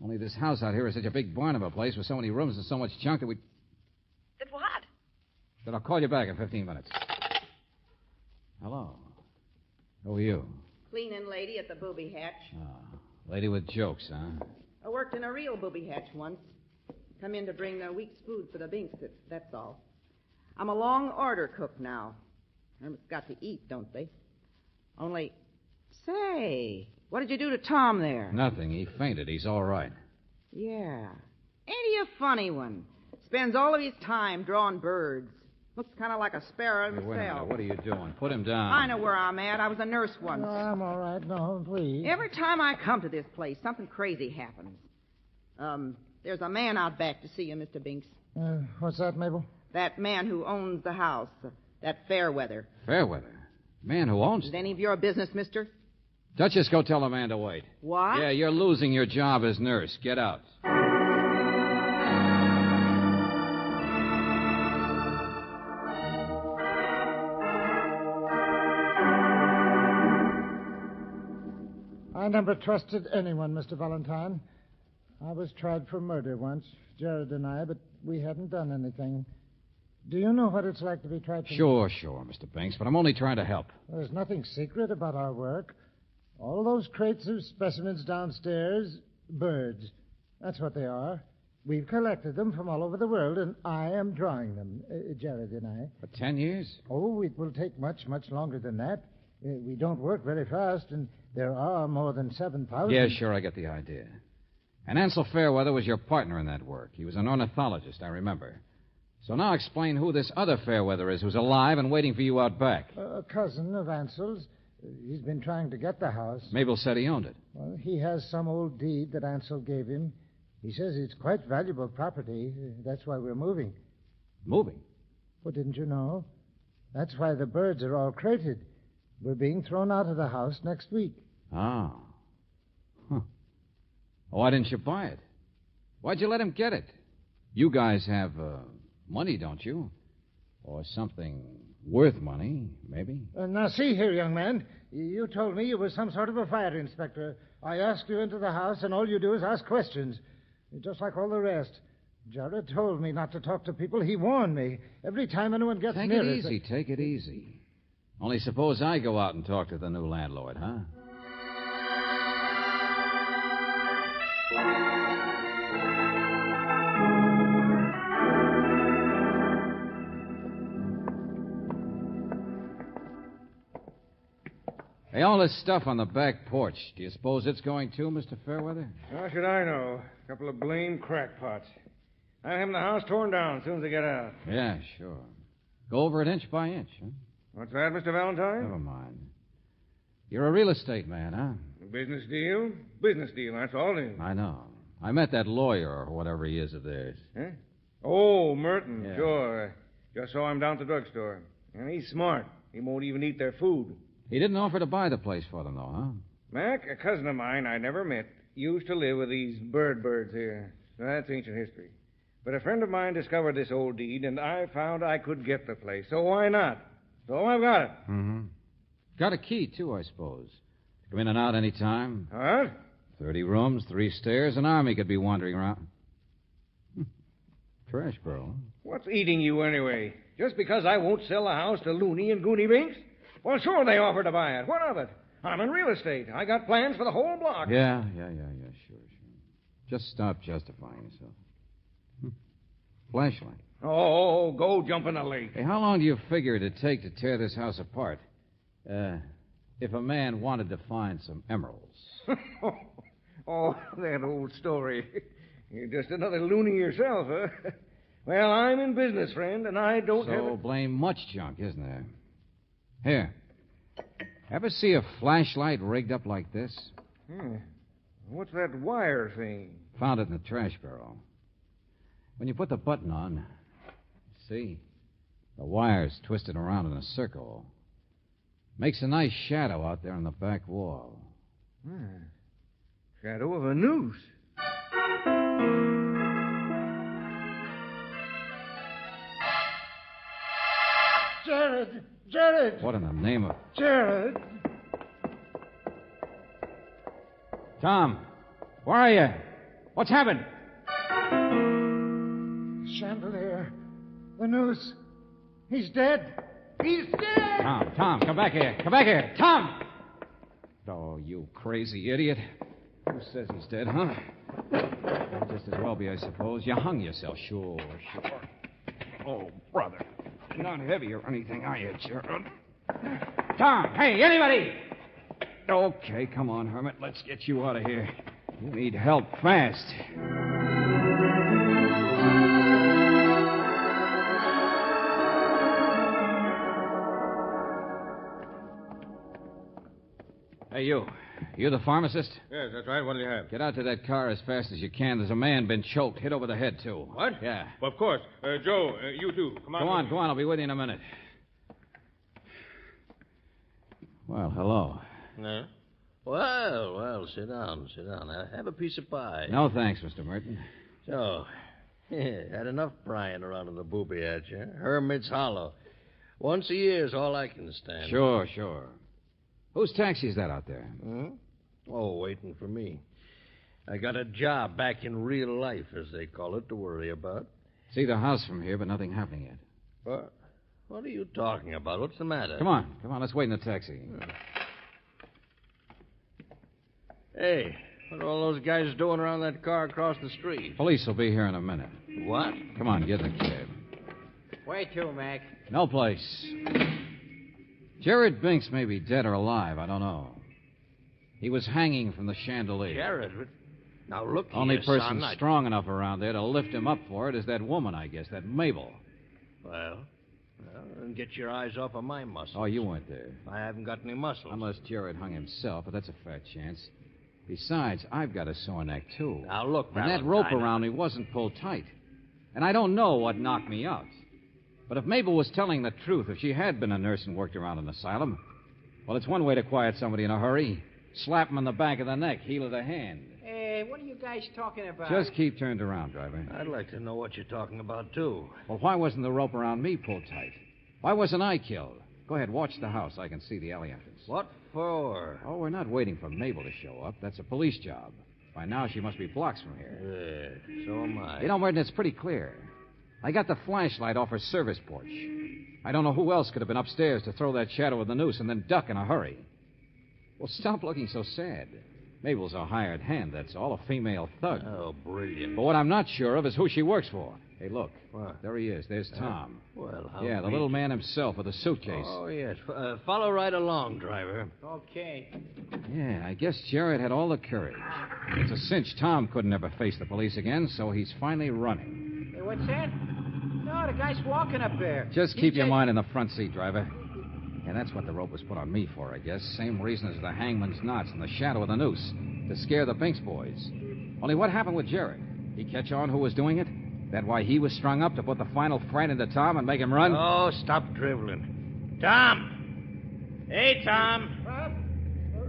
Only this house out here is such a big barn of a place with so many rooms and so much junk that That what? that I'll call you back in 15 minutes. Hello. Who are you? Cleaning lady at the booby hatch. Lady with jokes, huh? I worked in a real booby hatch once. Come in to bring the week's food for the Binks, that's all. I'm a long order cook now. Hermit's got to eat, don't they? Only, say, what did you do to Tom there? Nothing. He fainted. He's all right. Yeah. Ain't he a funny one? Spends all of his time drawing birds. Looks kind of like a sparrow himself. Wait a minute. What are you doing? Put him down. I know where I'm at. I was a nurse once. No, I'm all right. No, please. Every time I come to this place, something crazy happens. There's a man out back to see you, Mr. Binks. What's that, Mabel? That man who owns the house. That Fairweather. Fairweather? Man who owns Is it any of your business, mister? Duchess, go tell the man to wait. What? Yeah, you're losing your job as nurse. Get out. I never trusted anyone, Mr. Valentine. I was tried for murder once, Jared and I, but we hadn't done anything. Do you know what it's like to be tried for Sure, Mr. Banks, but I'm only trying to help. There's nothing secret about our work. All those crates of specimens downstairs, birds. That's what they are. We've collected them from all over the world, and I am drawing them, Jared and I. For 10 years? Oh, it will take much, much longer than that. We don't work very fast, and there are more than 7,000. Yeah, sure, I get the idea. And Ansel Fairweather was your partner in that work. He was an ornithologist, I remember. So now explain who this other Fairweather is who's alive and waiting for you out back. A cousin of Ansel's. He's been trying to get the house. Mabel said he owned it. Well, he has some old deed that Ansel gave him. He says it's quite valuable property. That's why we're moving. Moving? Well, didn't you know? That's why the birds are all crated. We're being thrown out of the house next week. Oh. Huh. Why didn't you buy it? Why'd you let him get it? You guys have money, don't you? Or something Worth money, maybe. Now, see here, young man. You told me you were some sort of a fire inspector. I asked you into the house, and all you do is ask questions. You're just like all the rest. Jared told me not to talk to people. He warned me. Every time anyone gets Take near it easy, take it easy. Only suppose I go out and talk to the new landlord, huh? Hey, all this stuff on the back porch, do you suppose it's going too, Mr. Fairweather? How should I know? A couple of blame crackpots. I'm having the house torn down as soon as they get out. Yeah, sure. Go over it inch by inch, huh? What's that, Mr. Valentine? Never mind. You're a real estate man, huh? Business deal? Business deal, that's all it is. I know. I met that lawyer or whatever he is of theirs. Huh? Oh, Merton, Yeah. sure. Just saw him down at the drugstore. And he's smart. He won't even eat their food. He didn't offer to buy the place for them, though, huh? Mac, a cousin of mine I never met, used to live with these birds here. That's ancient history. But a friend of mine discovered this old deed, and I found I could get the place. So why not? So I've got it. Mm-hmm. Got a key, too, I suppose. Come in and out any time. What? 30 rooms, 3 stairs. An army could be wandering around. Trash barrel, huh? What's eating you anyway? Just because I won't sell the house to Looney and Goony Binks? Well, sure they offered to buy it. What of it? I'm in real estate. I got plans for the whole block. Yeah, sure. Just stop justifying yourself. Flashlight. Oh, go jump in the lake. Hey, how long do you figure it'd take to tear this house apart? If a man wanted to find some emeralds. Oh, that old story. You're just another loony yourself, huh? Well, I'm in business, friend, and I don't have... So blame much junk, isn't there? Here. Ever see a flashlight rigged up like this? What's that wire thing? Found it in the trash barrel. When you put the button on, see, the wire's twisted around in a circle. Makes a nice shadow out there on the back wall. Shadow of a noose. Jared! What in the name of... Jared! Tom, where are you? What's happened? Chandelier. The noose. He's dead. He's dead! Tom, come back here. Come back here. Tom! Oh, you crazy idiot. Who says he's dead, huh? Just as well be, I suppose. You hung yourself. Sure. Oh, brother. Not heavy or anything, are you, Gerald? Tom, hey, anybody! Okay, come on, Hermit. Let's get you out of here. You need help fast. Hey, you. You the pharmacist? Yes, that's right. What do you have? Get out to that car as fast as you can. There's a man been choked, hit over the head, too. What? Yeah. Well, of course. Joe, you too. Come on. Go on. I'll be with you in a minute. Had hello. No? Well, sit down. Have a piece of pie. No, thanks, Mr. Merton. So, had enough prying around in the booby at you. Hermit's Hollow. Once a year is all I can stand. Sure. Whose taxi is that out there? Oh, waiting for me. I got a job back in real life, as they call it, to worry about. See the house from here, but nothing happening yet. What are you talking about? What's the matter? Come on. Let's wait in the taxi. Hey, what are all those guys doing around that car across the street? Police will be here in a minute. What? Come on, get in the cab. Where to, Mac? No place. Jared Binks may be dead or alive. I don't know. He was hanging from the chandelier. Jared? Now, look here, Only person son, strong enough around there to lift him up for it is that woman, I guess, that Mabel. Well, then get your eyes off of my muscles. Oh, you weren't there. I haven't got any muscles. Unless Jared hung himself, but that's a fat chance. Besides, I've got a sore neck, too. Now, look, And that Valentine, rope around me wasn't pulled tight. And I don't know what knocked me out. But if Mabel was telling the truth, if she had been a nurse and worked around an asylum, well, it's one way to quiet somebody in a hurry. Slap him in the back of the neck, heel of the hand. Hey, what are you guys talking about? Just keep turned around, driver. I'd like to know what you're talking about, too. Well, why wasn't the rope around me pulled tight? Why wasn't I killed? Go ahead, watch the house. I can see the alley entrance. What for? Oh, we're not waiting for Mabel to show up. That's a police job. By now, she must be blocks from here. So am I. You know, Merton, it's pretty clear. I got the flashlight off her service porch. I don't know who else could have been upstairs to throw that shadow of the noose and then duck in a hurry. Well, stop looking so sad. Mabel's a hired hand, that's all, a female thug. Oh, brilliant. But what I'm not sure of is who she works for. Hey, look. What? There he is. There's Tom. Well, how Yeah, the neat. little man himself with a suitcase. Oh, yes. Follow right along, driver. Okay. Yeah, I guess Jared had all the courage. It's a cinch Tom couldn't ever face the police again, so he's finally running. Hey, what's that? No, the guy's walking up there. Just keep your mind in the front seat, driver. Yeah, that's what the rope was put on me for, I guess. Same reason as the hangman's knots and the shadow of the noose. To scare the Binks boys. Only what happened with Jared? He catch on who was doing it? That why he was strung up to put the final fright into Tom and make him run? Oh, stop driveling. Tom! Hey, Tom!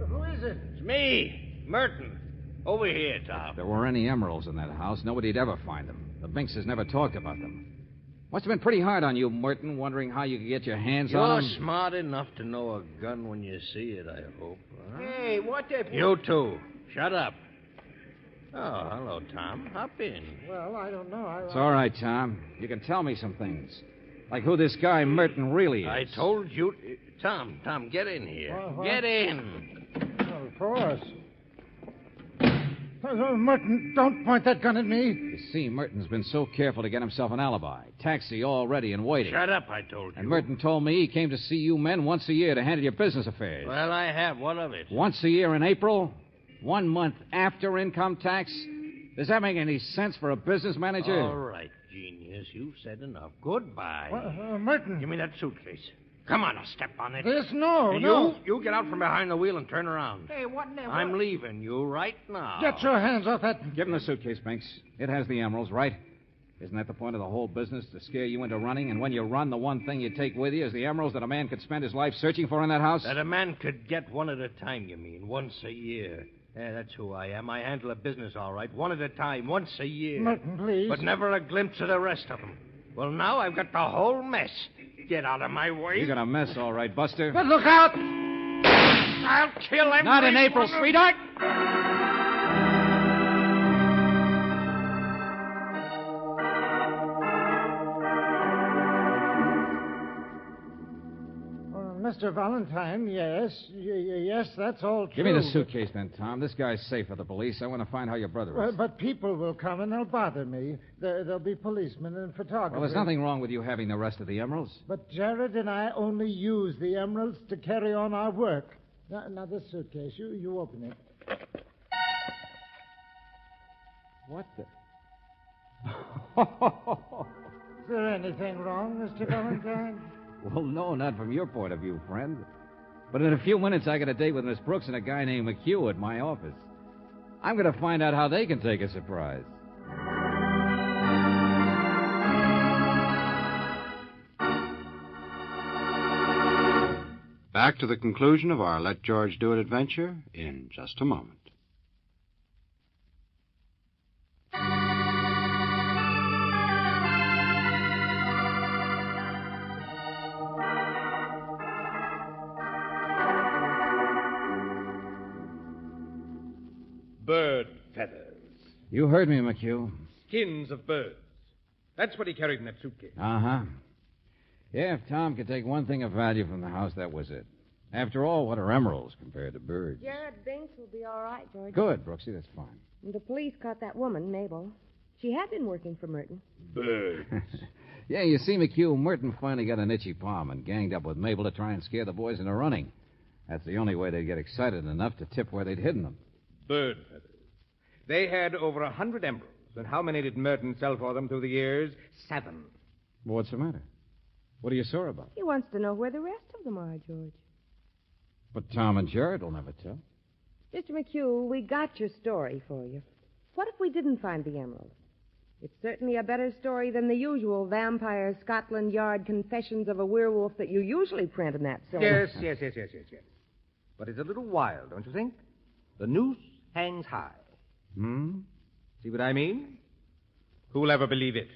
Who is it? It's me, Merton. Over here, Tom. If there were any emeralds in that house, nobody'd ever find them. The Binkses never talked about them. Must have been pretty hard on you, Merton, wondering how you could get your hands on them. You're smart enough to know a gun when you see it, I hope. Huh? Hey, what the... You too. Shut up. Oh, hello, Tom. Hop in. Well, I don't know. It's all right, Tom. You can tell me some things. Like who this guy Merton really is. I told you... Tom, get in here. What? Get in. Well, of course. Oh, Merton, don't point that gun at me. You see, Merton's been so careful to get himself an alibi. Taxi all ready and waiting. Shut up, I told you. And Merton told me he came to see you men once a year to handle your business affairs. Well, I have. What of it? Once a year in April? 1 month after income tax? Does that make any sense for a business manager? All right, genius. You've said enough. Goodbye. Merton. Give me that suitcase. Come on, I'll step on it. No. You get out from behind the wheel and turn around. Hey, what in the... I'm leaving you right now. Get your hands off that... Give him the suitcase, Binks. It has the emeralds, right? Isn't that the point of the whole business, to scare you into running? And when you run, the one thing you take with you is the emeralds that a man could spend his life searching for in that house? That a man could get one at a time, you mean, once a year. Yeah, that's who I am. I handle a business all right, one at a time, once a year. Merton, please. But never a glimpse of the rest of them. Well, now I've got the whole mess. Get out of my way. You're going to mess, all right, Buster. But look out! I'll kill him. Not in April, sweetheart. Mr. Valentine, yes. Yes, that's all true. Give me the suitcase then, Tom. This guy's safe for the police. I want to find how your brother is. Well, but people will come and they'll bother me. There'll be policemen and photographers. Well, there's nothing wrong with you having the rest of the emeralds. But Jared and I only use the emeralds to carry on our work. Now this suitcase, you open it. What the... Is there anything wrong, Mr. Valentine? Well, no, not from your point of view, friend. But in a few minutes, I got a date with Miss Brooks and a guy named McHugh at my office. I'm going to find out how they can take a surprise. Back to the conclusion of our Let George Do It adventure in just a moment. Bird feathers. You heard me, McHugh. Skins of birds. That's what he carried in that suitcase. Uh-huh. Yeah, if Tom could take one thing of value from the house, that was it. After all, what are emeralds compared to birds? Jared Binks will be all right, George. Good, Brooksy, that's fine. The police caught that woman, Mabel. She had been working for Merton. Birds. Yeah, you see, McHugh, Merton finally got an itchy palm and ganged up with Mabel to try and scare the boys into running. That's the only way they'd get excited enough to tip where they'd hidden them. Bird feathers. They had over 100 emeralds. And how many did Merton sell for them through the years? 7. Well, what's the matter? What are you sore about? He wants to know where the rest of them are, George. But Tom and Jared will never tell. Mr. McHugh, we got your story for you. What if we didn't find the emeralds? It's certainly a better story than the usual vampire Scotland Yard confessions of a werewolf that you usually print in that film. Yes. But it's a little wild, don't you think? The noose hangs high. Hmm? See what I mean? Who'll ever believe it?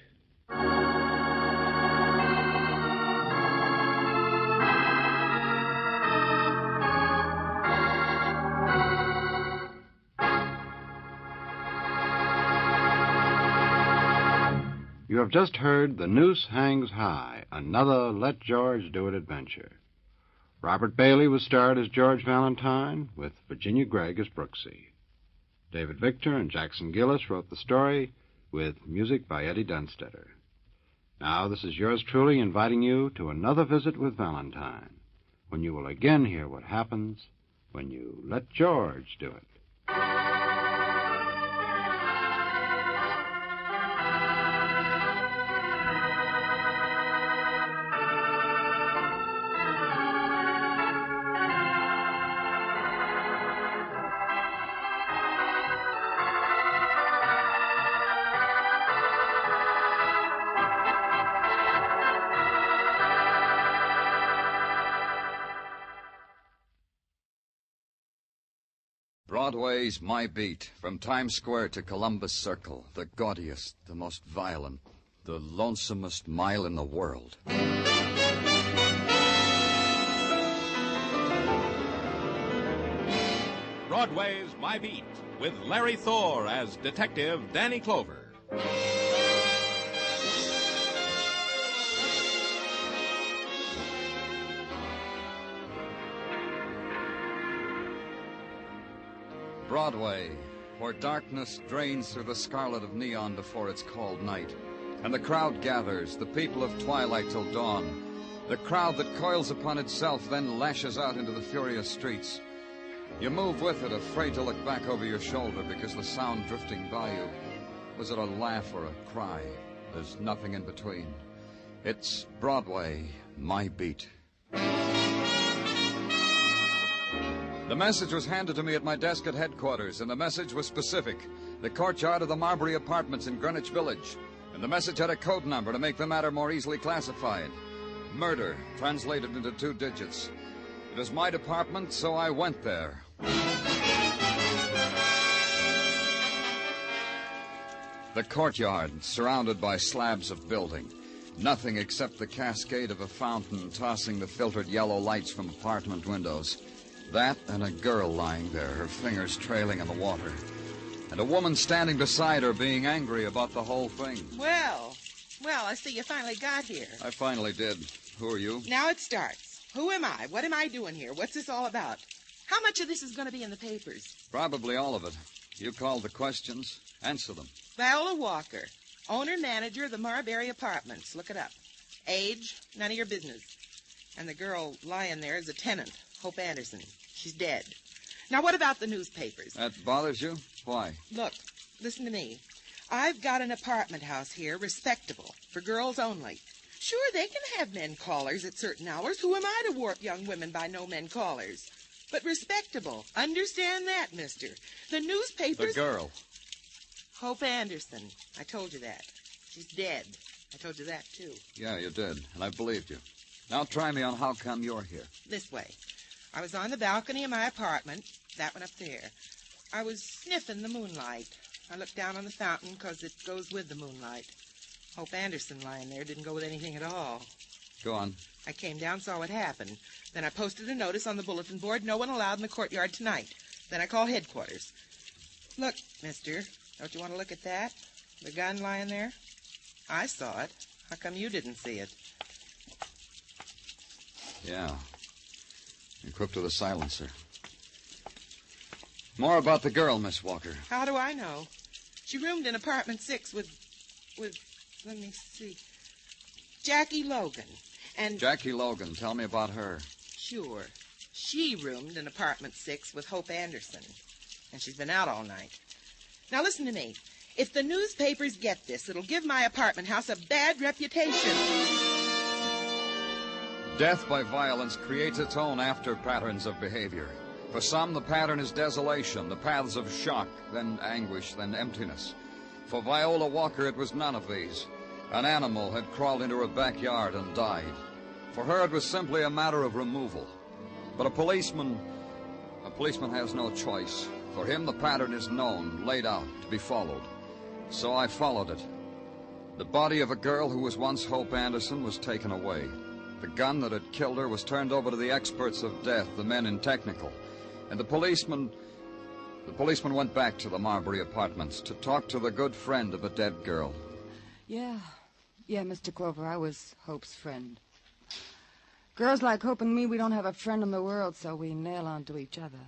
have just heard The Noose Hangs High, another Let George Do It adventure. Robert Bailey was starred as George Valentine, with Virginia Gregg as Brooksy. David Victor and Jackson Gillis wrote the story, with music by Eddie Dunstetter. Now, this is yours truly inviting you to another visit with Valentine, when you will again hear what happens when you let George do it. Broadway's My Beat, from Times Square to Columbus Circle, the gaudiest, the most violent, the lonesomest mile in the world. Broadway's My Beat, with Larry Thor as Detective Danny Clover. Broadway, where darkness drains through the scarlet of neon before it's called night, and the crowd gathers, the people of twilight till dawn, the crowd that coils upon itself, then lashes out into the furious streets. You move with it, afraid to look back over your shoulder because the sound drifting by you, was it a laugh or a cry? There's nothing in between. It's Broadway, My Beat. The message was handed to me at my desk at headquarters, and the message was specific. The courtyard of the Marbury Apartments in Greenwich Village. And the message had a code number to make the matter more easily classified. Murder, translated into 2 digits. It was my department, so I went there. The courtyard, surrounded by slabs of building. Nothing except the cascade of a fountain tossing the filtered yellow lights from apartment windows. That and a girl lying there, her fingers trailing in the water. And a woman standing beside her being angry about the whole thing. Well, I see you finally got here. I finally did. Who are you? Now it starts. Who am I? What am I doing here? What's this all about? How much of this is going to be in the papers? Probably all of it. You called the questions. Answer them. Viola Walker, owner-manager of the Marbury Apartments. Look it up. Age, none of your business. And the girl lying there is a tenant, Hope Anderson. She's dead. Now, what about the newspapers? That bothers you? Why? Look, listen to me. I've got an apartment house here, respectable, for girls only. Sure, they can have men callers at certain hours. Who am I to warp young women by no men callers? But respectable. Understand that, mister. The newspapers... The girl. Hope Anderson. I told you that. She's dead. I told you that, too. Yeah, you did, and I believed you. Now try me on how come you're here. This way. I was on the balcony of my apartment, that one up there. I was sniffing the moonlight. I looked down on the fountain because it goes with the moonlight. Hope Anderson lying there didn't go with anything at all. Go on. I came down, saw what happened. Then I posted a notice on the bulletin board, no one allowed in the courtyard tonight. Then I called headquarters. Look, mister, don't you want to look at that? The gun lying there? I saw it. How come you didn't see it? Yeah. Equipped with a silencer. More about the girl, Miss Walker. How do I know? She roomed in apartment 6 with, let me see, Jackie Logan. And Jackie Logan, tell me about her. Sure. She roomed in apartment 6 with Hope Anderson. And she's been out all night. Now listen to me. If the newspapers get this, it'll give my apartment house a bad reputation. Death by violence creates its own after patterns of behavior. For some, the pattern is desolation, the paths of shock, then anguish, then emptiness. For Viola Walker, it was none of these. An animal had crawled into her backyard and died. For her, it was simply a matter of removal. But a policeman has no choice. For him, the pattern is known, laid out, to be followed. So I followed it. The body of a girl who was once Hope Anderson was taken away. The gun that had killed her was turned over to the experts of death, the men in technical. And the policeman went back to the Marbury Apartments to talk to the good friend of a dead girl. Yeah, Yeah, Mr. Clover, I was Hope's friend. Girls like Hope and me, we don't have a friend in the world, so we nail onto each other.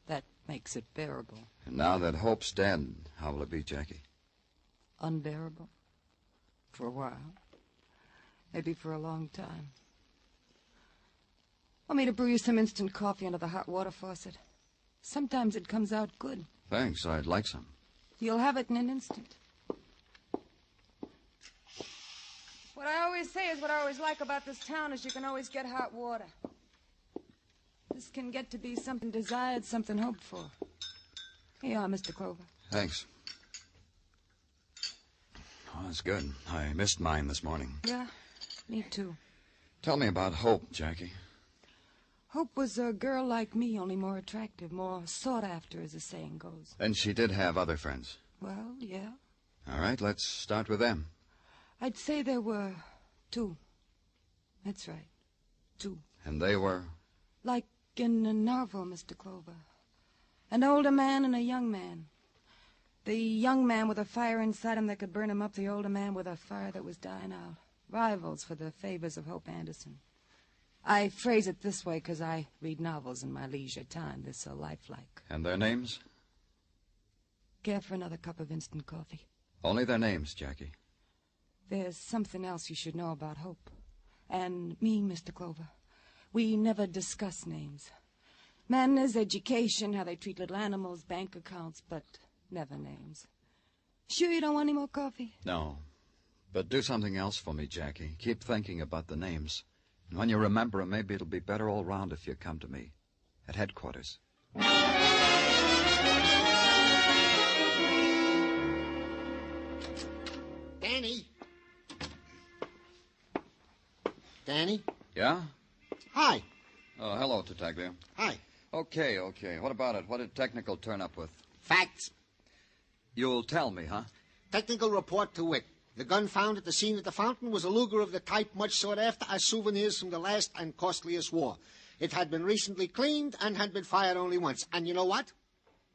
That makes it bearable. And now that Hope's dead, how will it be, Jackie? Unbearable? For a while. Maybe for a long time. Want me to brew you some instant coffee under the hot water faucet? Sometimes it comes out good. Thanks, I'd like some. You'll have it in an instant. What I always say is what I always like about this town is you can always get hot water. This can get to be something desired, something hoped for. Here you are, Mr. Clover. Thanks. Oh, that's good. I missed mine this morning. Yeah, me too. Tell me about Hope, Jackie. Hope was a girl like me, only more attractive, more sought after, as the saying goes. And she did have other friends. Well, yeah. All right, let's start with them. I'd say there were 2. That's right, 2. And they were? Like in a novel, Mr. Clover. An older man and a young man. The young man with a fire inside him that could burn him up, the older man with a fire that was dying out. Rivals for the favors of Hope Anderson. I phrase it this way because I read novels in my leisure time. They're so lifelike. And their names? Care for another cup of instant coffee? Only their names, Jackie. There's something else you should know about Hope. And me, Mr. Clover. We never discuss names. Manners, education, how they treat little animals, bank accounts, but never names. Sure you don't want any more coffee? No. But do something else for me, Jackie. Keep thinking about the names. And when you remember them, maybe it'll be better all round if you come to me. At headquarters. Danny? Danny? Yeah? Hi. Oh, hello, Tartaglia. Hi. Okay. What about it? What did technical turn up with? Facts. You'll tell me, huh? Technical report to wit. The gun found at the scene of the fountain was a Luger of the type much sought after as souvenirs from the last and costliest war. It had been recently cleaned and had been fired only once. And you know what?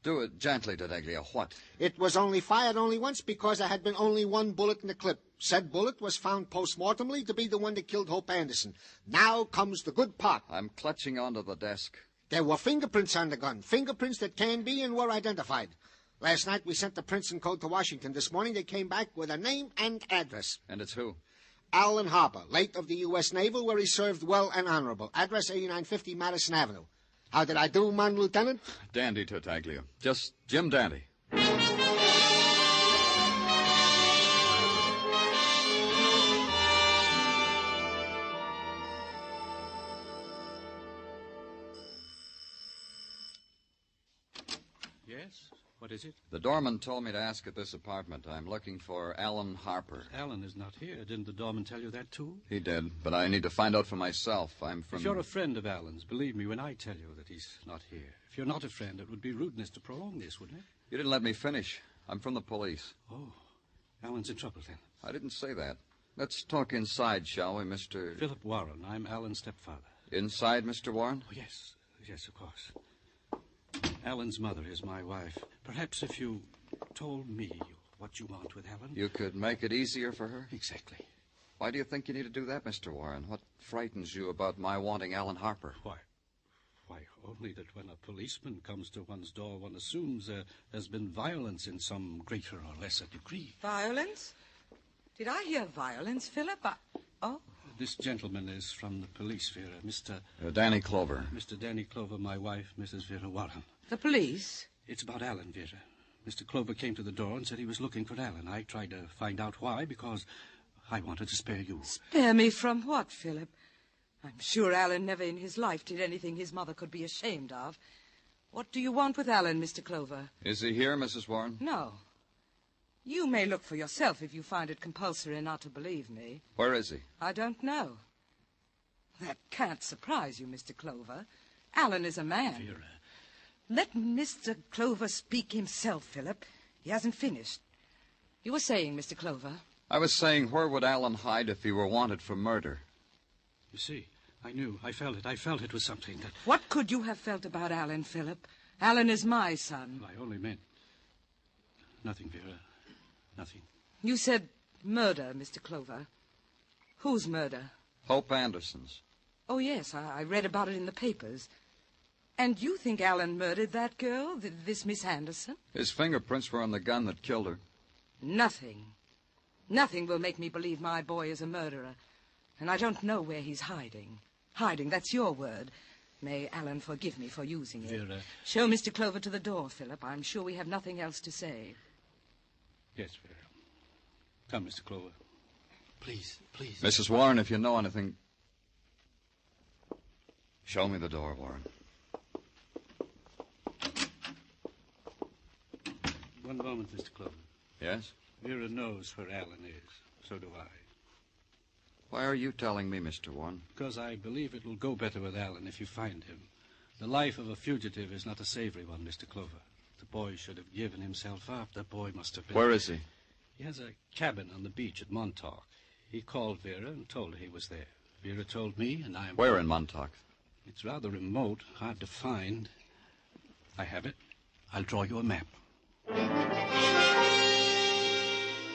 Do it gently, Tartaglia. What? It was only fired only once because there had been only one bullet in the clip. Said bullet was found post-mortemly to be the one that killed Hope Anderson. Now comes the good part. I'm clutching onto the desk. There were fingerprints on the gun. Fingerprints that can be and were identified. Last night we sent the prints and code to Washington. This morning they came back with a name and address. And it's who? Alan Harper, late of the U.S. Naval, where he served well and honorable. Address 8950 Madison Avenue. How did I do, man, Lieutenant? Dandy, Tartaglia. Just Jim Dandy. Yes? What is it? The doorman told me to ask at this apartment. I'm looking for Alan Harper. Alan is not here. Didn't the doorman tell you that, too? He did, but I need to find out for myself. I'm from... If you're a friend of Alan's, believe me when I tell you that he's not here. If you're not a friend, it would be rudeness to prolong this, wouldn't it? You didn't let me finish. I'm from the police. Oh, Alan's in trouble, then. I didn't say that. Let's talk inside, shall we, Mr... Philip Warren. I'm Alan's stepfather. Inside, Mr. Warren? Oh, yes. Yes, of course. Alan's mother is my wife. Perhaps if you told me what you want with Alan... You could make it easier for her? Exactly. Why do you think you need to do that, Mr. Warren? What frightens you about my wanting Alan Harper? Why, only that when a policeman comes to one's door, one assumes there's been violence in some greater or lesser degree. Violence? Did I hear violence, Philip? Oh. This gentleman is from the police, Vera. Mr. Danny Clover. Mr. Danny Clover, my wife, Mrs. Vera Warren. The police? It's about Alan, Vera. Mr. Clover came to the door and said he was looking for Alan. I tried to find out why, because I wanted to spare you. Spare me from what, Philip? I'm sure Alan never in his life did anything his mother could be ashamed of. What do you want with Alan, Mr. Clover? Is he here, Mrs. Warren? No. You may look for yourself if you find it compulsory not to believe me. Where is he? I don't know. That can't surprise you, Mr. Clover. Alan is a man. Vera. Let Mr. Clover speak himself, Philip. He hasn't finished. You were saying, Mr. Clover? I was saying, where would Alan hide if he were wanted for murder? You see, I knew. I felt it. I felt it was something that... What could you have felt about Alan, Philip? Alan is my son. I only meant... Nothing, Vera. Nothing. You said murder, Mr. Clover. Whose murder? Hope Anderson's. Oh, yes, I read about it in the papers. And you think Alan murdered that girl, this Miss Anderson? His fingerprints were on the gun that killed her. Nothing. Nothing will make me believe my boy is a murderer. And I don't know where he's hiding. Hiding, that's your word. May Alan forgive me for using it. Vera. Show Mr. Clover to the door, Philip. I'm sure we have nothing else to say. Yes, Vera. Come, Mr. Clover. Please, please. Mrs. Warren, if you know anything... Show me the door, Warren. One moment, Mr. Clover. Yes? Vera knows where Alan is. So do I. Why are you telling me, Mr. Warren? Because I believe it will go better with Alan if you find him. The life of a fugitive is not a savory one, Mr. Clover. The boy should have given himself up. That boy must have been... Where is he? He has a cabin on the beach at Montauk. He called Vera and told her he was there. Vera told me, and I am... Where in Montauk? It's rather remote, hard to find. I have it. I'll draw you a map.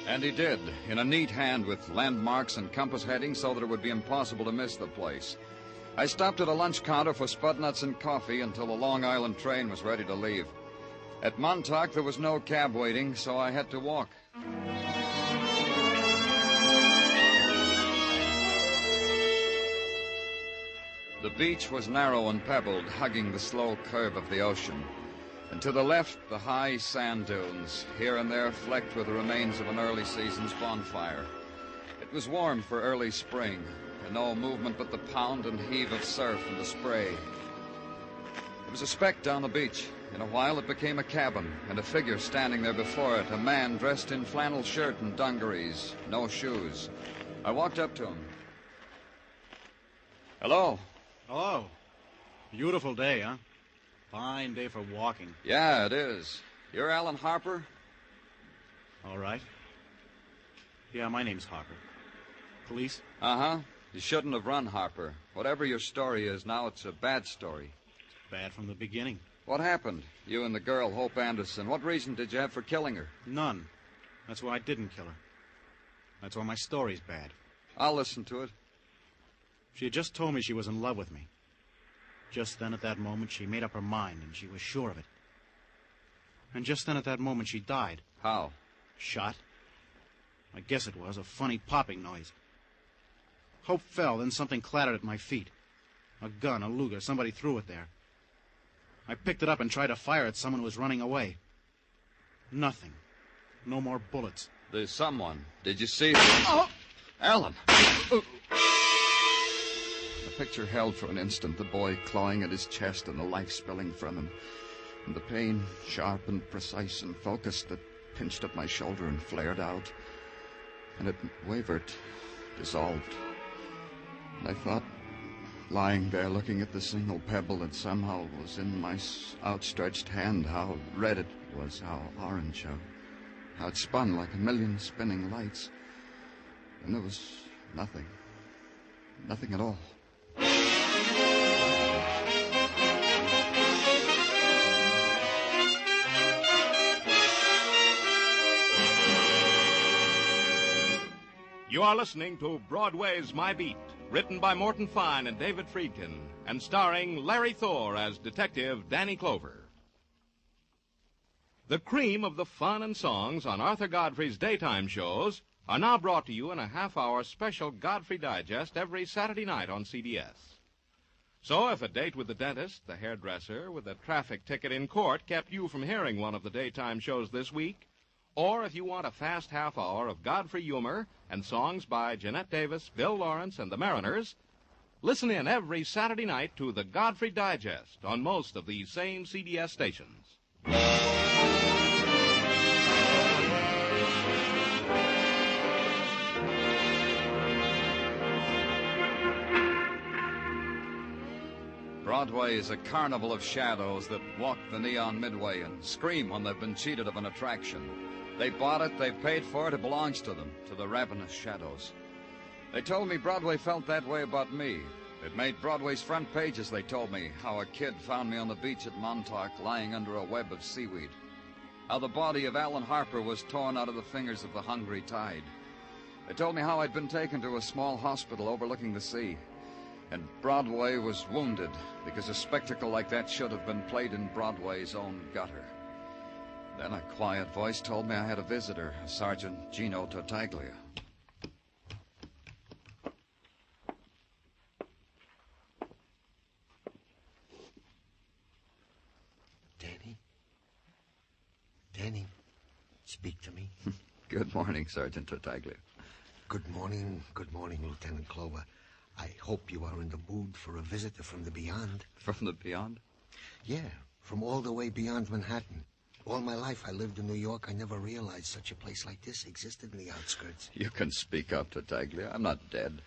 And he did, in a neat hand with landmarks and compass headings so that it would be impossible to miss the place. I stopped at a lunch counter for spud nuts and coffee until the Long Island train was ready to leave. At Montauk, there was no cab waiting, so I had to walk. The beach was narrow and pebbled, hugging the slow curve of the ocean. And to the left, the high sand dunes, here and there flecked with the remains of an early season's bonfire. It was warm for early spring, and no movement but the pound and heave of surf and the spray. There was a speck down the beach. In a while, it became a cabin, and a figure standing there before it, a man dressed in flannel shirt and dungarees, no shoes. I walked up to him. Hello. Hello. Beautiful day, huh? Fine day for walking. Yeah, it is. You're Alan Harper? All right. Yeah, my name's Harper. Police? Uh-huh. You shouldn't have run, Harper. Whatever your story is now, it's a bad story. It's bad from the beginning. What happened? You and the girl, Hope Anderson. What reason did you have for killing her? None. That's why I didn't kill her. That's why my story's bad. I'll listen to it. She had just told me she was in love with me. Just then, at that moment, she made up her mind, and she was sure of it. And just then, at that moment, she died. How? Shot. I guess it was a funny popping noise. Hope fell, then something clattered at my feet. A gun, a Luger, somebody threw it there. I picked it up and tried to fire at someone who was running away. Nothing. No more bullets. There's someone. Did you see them? Oh! Alan! The picture held for an instant, the boy clawing at his chest and the life spilling from him. And the pain, sharp and precise and focused, that pinched up my shoulder and flared out. And it wavered, dissolved. And I thought, lying there looking at the single pebble that somehow was in my outstretched hand, how red it was, how orange, how it spun like a million spinning lights. And there was nothing. Nothing at all. You are listening to Broadway's My Beat, written by Morton Fine and David Friedkin, and starring Larry Thor as Detective Danny Clover. The cream of the fun and songs on Arthur Godfrey's daytime shows are now brought to you in a half-hour special Godfrey Digest every Saturday night on CBS. So if a date with the dentist, the hairdresser, with a traffic ticket in court kept you from hearing one of the daytime shows this week, or if you want a fast half-hour of Godfrey humor and songs by Jeanette Davis, Bill Lawrence, and the Mariners, listen in every Saturday night to the Godfrey Digest on most of these same CBS stations. Broadway is a carnival of shadows that walk the neon midway and scream when they've been cheated of an attraction. They bought it, they paid for it, it belongs to them, to the ravenous shadows. They told me Broadway felt that way about me. It made Broadway's front pages, they told me, how a kid found me on the beach at Montauk lying under a web of seaweed. How the body of Alan Harper was torn out of the fingers of the hungry tide. They told me how I'd been taken to a small hospital overlooking the sea. And Broadway was wounded because a spectacle like that should have been played in Broadway's own gutter. Then a quiet voice told me I had a visitor, Sergeant Gino Tartaglia. Danny, speak to me. Good morning, Sergeant Tartaglia. Good morning, Lieutenant Clover. I hope you are in the mood for a visitor from the beyond. From the beyond? Yeah, from all the way beyond Manhattan. All my life I lived in New York. I never realized such a place like this existed in the outskirts. You can speak up, Tartaglia. I'm not dead.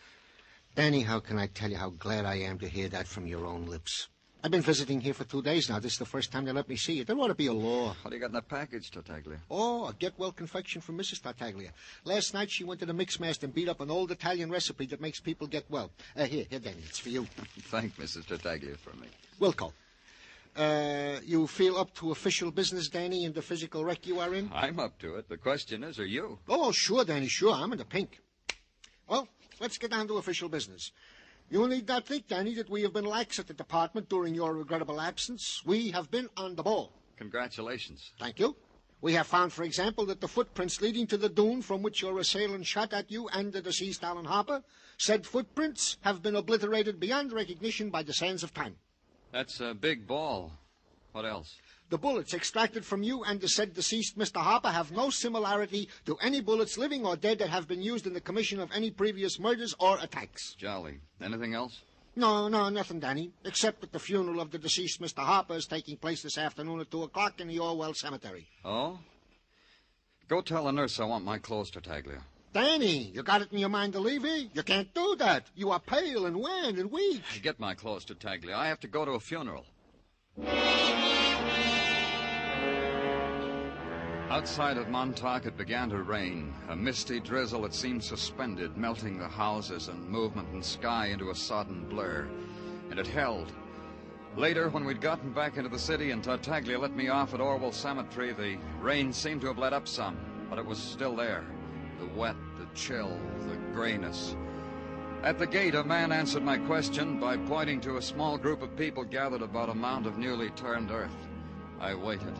Danny, how can I tell you how glad I am to hear that from your own lips? I've been visiting here for 2 days now. This is the first time they let me see you. There ought to be a law. What do you got in the package, Tartaglia? Oh, a get-well confection from Mrs. Tartaglia. Last night she went to the mixmaster and beat up an old Italian recipe that makes people get well. Here, Danny, it's for you. Thank Mrs. Tartaglia for me. Wilco. You feel up to official business, Danny, in the physical wreck you are in? I'm up to it. The question is, are you? Oh, sure, Danny, sure. I'm in the pink. Well, let's get down to official business. You need not think, Danny, that we have been lax at the department during your regrettable absence. We have been on the ball. Congratulations. Thank you. We have found, for example, that the footprints leading to the dune from which your assailant shot at you and the deceased Alan Harper, said footprints have been obliterated beyond recognition by the sands of time. That's a big ball. What else? The bullets extracted from you and the said deceased Mr. Harper have no similarity to any bullets, living or dead, that have been used in the commission of any previous murders or attacks. Jolly. Anything else? No, nothing, Danny, except that the funeral of the deceased Mr. Harper is taking place this afternoon at 2 o'clock in the Orwell Cemetery. Oh? Go tell the nurse I want my clothes, Tartaglia. Danny, you got it in your mind to leave here? You can't do that. You are pale and wan and weak. Get my clothes, Tartaglia. I have to go to a funeral. Outside of Montauk, it began to rain, a misty drizzle that seemed suspended, melting the houses and movement and sky into a sodden blur. And it held. Later, when we'd gotten back into the city and Tartaglia let me off at Orwell Cemetery, the rain seemed to have let up some, but it was still there. The wet, the chill, the grayness. At the gate, a man answered my question by pointing to a small group of people gathered about a mound of newly turned earth. I waited.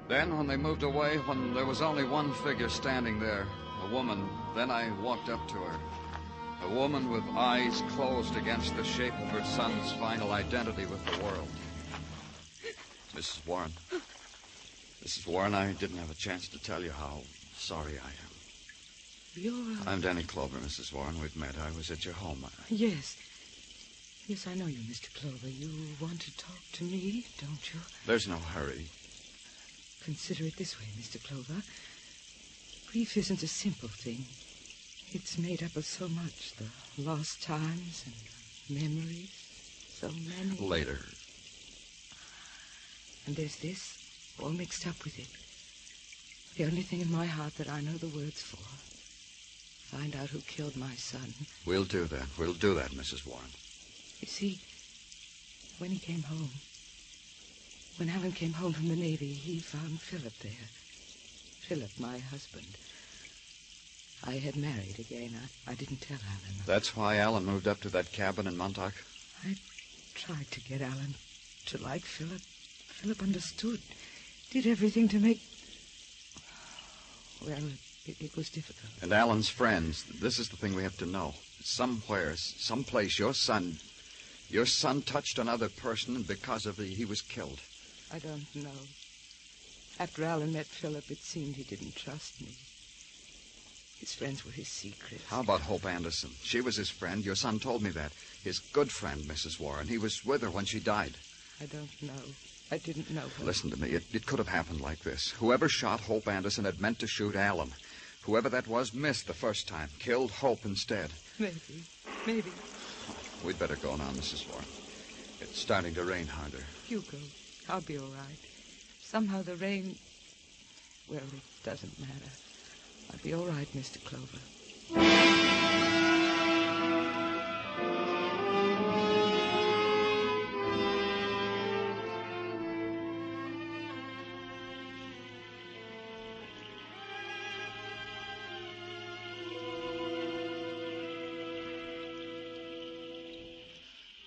Then, when they moved away, when there was only one figure standing there, a woman, then I walked up to her. A woman with eyes closed against the shape of her son's final identity with the world. Mrs. Warren. Mrs. Warren, I didn't have a chance to tell you how sorry I am. I'm Danny Clover, Mrs. Warren. We've met. I was at your home. Yes. Yes, I know you, Mr. Clover. You want to talk to me, don't you? There's no hurry. Consider it this way, Mr. Clover. Grief isn't a simple thing. It's made up of so much. The lost times and memories. So many. Later. And there's this, all mixed up with it. The only thing in my heart that I know the words for. Find out who killed my son. We'll do that. We'll do that, Mrs. Warren. You see, when he came home, when Alan came home from the Navy, he found Philip there. Philip, my husband. I had married again. I didn't tell Alan. That's why Alan moved up to that cabin in Montauk? I tried to get Alan to like Philip. Philip understood. Did everything to make... Well, it was difficult. And Alan's friends, this is the thing we have to know. Somewhere, someplace, your son touched another person, and because of it, he was killed. I don't know. After Alan met Philip, it seemed he didn't trust me. His friends were his secret. How about Hope Anderson? She was his friend. Your son told me that. His good friend, Mrs. Warren. He was with her when she died. I don't know. I didn't know her. Listen to me. It could have happened like this. Whoever shot Hope Anderson had meant to shoot Alan. Whoever that was missed the first time. Killed Hope instead. Maybe. We'd better go now, Mrs. Warren. It's starting to rain harder. You go. I'll be all right. Somehow the rain... Well, it doesn't matter. I'll be all right, Mr. Clover.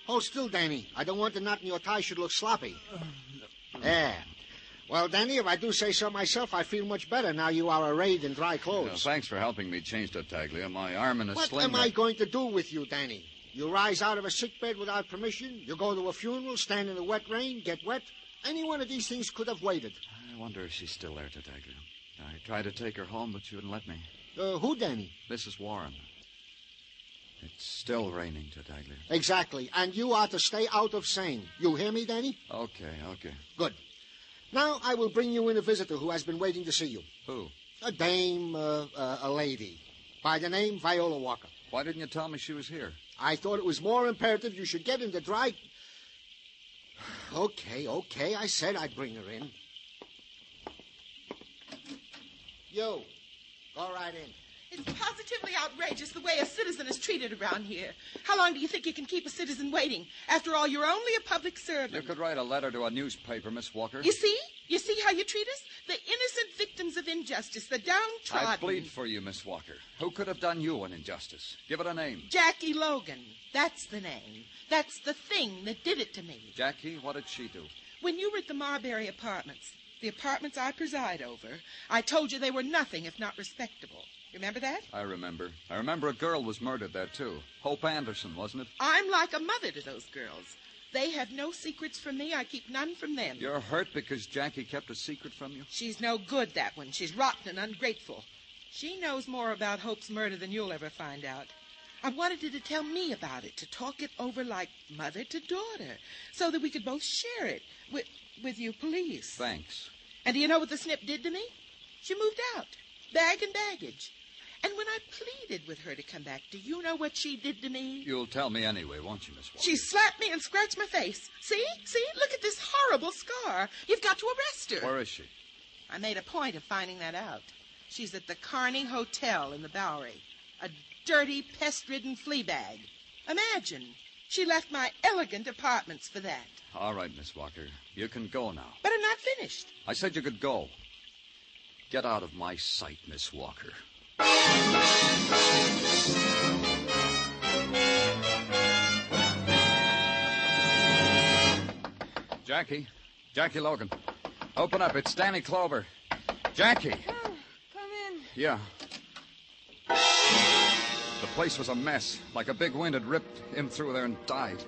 Hold still, Danny. I don't want the knot in your tie should look sloppy. There. Well, Danny, if I do say so myself, I feel much better now you are arrayed in dry clothes. Thanks for helping me change Tartaglia. My arm in a What sling. am I going to do with you, Danny? You rise out of a sickbed without permission. You go to a funeral, stand in the wet rain, get wet. Any one of these things could have waited. I wonder if she's still there, Tartaglia. I tried to take her home, but she wouldn't let me. Who, Danny? Mrs. Warren. It's still raining, Tartaglia. Exactly. And you are to stay out of Seine. You hear me, Danny? Okay. Good. Now I will bring you in a visitor who has been waiting to see you. Who? A dame, a lady, by the name Viola Walker. Why didn't you tell me she was here? I thought it was more imperative you should get into dry... Okay, I said I'd bring her in. You, go right in. It's positively outrageous the way a citizen is treated around here. How long do you think you can keep a citizen waiting? After all, you're only a public servant. You could write a letter to a newspaper, Miss Walker. You see? You see how you treat us? The innocent victims of injustice, the downtrodden. I plead for you, Miss Walker. Who could have done you an injustice? Give it a name. Jackie Logan. That's the name. That's the thing that did it to me. Jackie, what did she do? When you were at the Marbury Apartments, the apartments I preside over, I told you they were nothing if not respectable. Remember that? I remember. I remember a girl was murdered there, too. Hope Anderson, wasn't it? I'm like a mother to those girls. They have no secrets from me. I keep none from them. You're hurt because Jackie kept a secret from you? She's no good, that one. She's rotten and ungrateful. She knows more about Hope's murder than you'll ever find out. I wanted her to tell me about it, to talk it over like mother to daughter, so that we could both share it with you police. Thanks. And do you know what the snip did to me? She moved out, bag and baggage. And when I pleaded with her to come back, do you know what she did to me? You'll tell me anyway, won't you, Miss Walker? She slapped me and scratched my face. See? Look at this horrible scar. You've got to arrest her. Where is she? I made a point of finding that out. She's at the Kearney Hotel in the Bowery. A dirty, pest-ridden flea bag. Imagine. She left my elegant apartments for that. All right, Miss Walker. You can go now. But I'm not finished. I said you could go. Get out of my sight, Miss Walker. Jackie Logan. Open up. It's Danny Clover. Jackie. Oh, come in. Yeah. The place was a mess. Like a big wind had ripped him through there and died.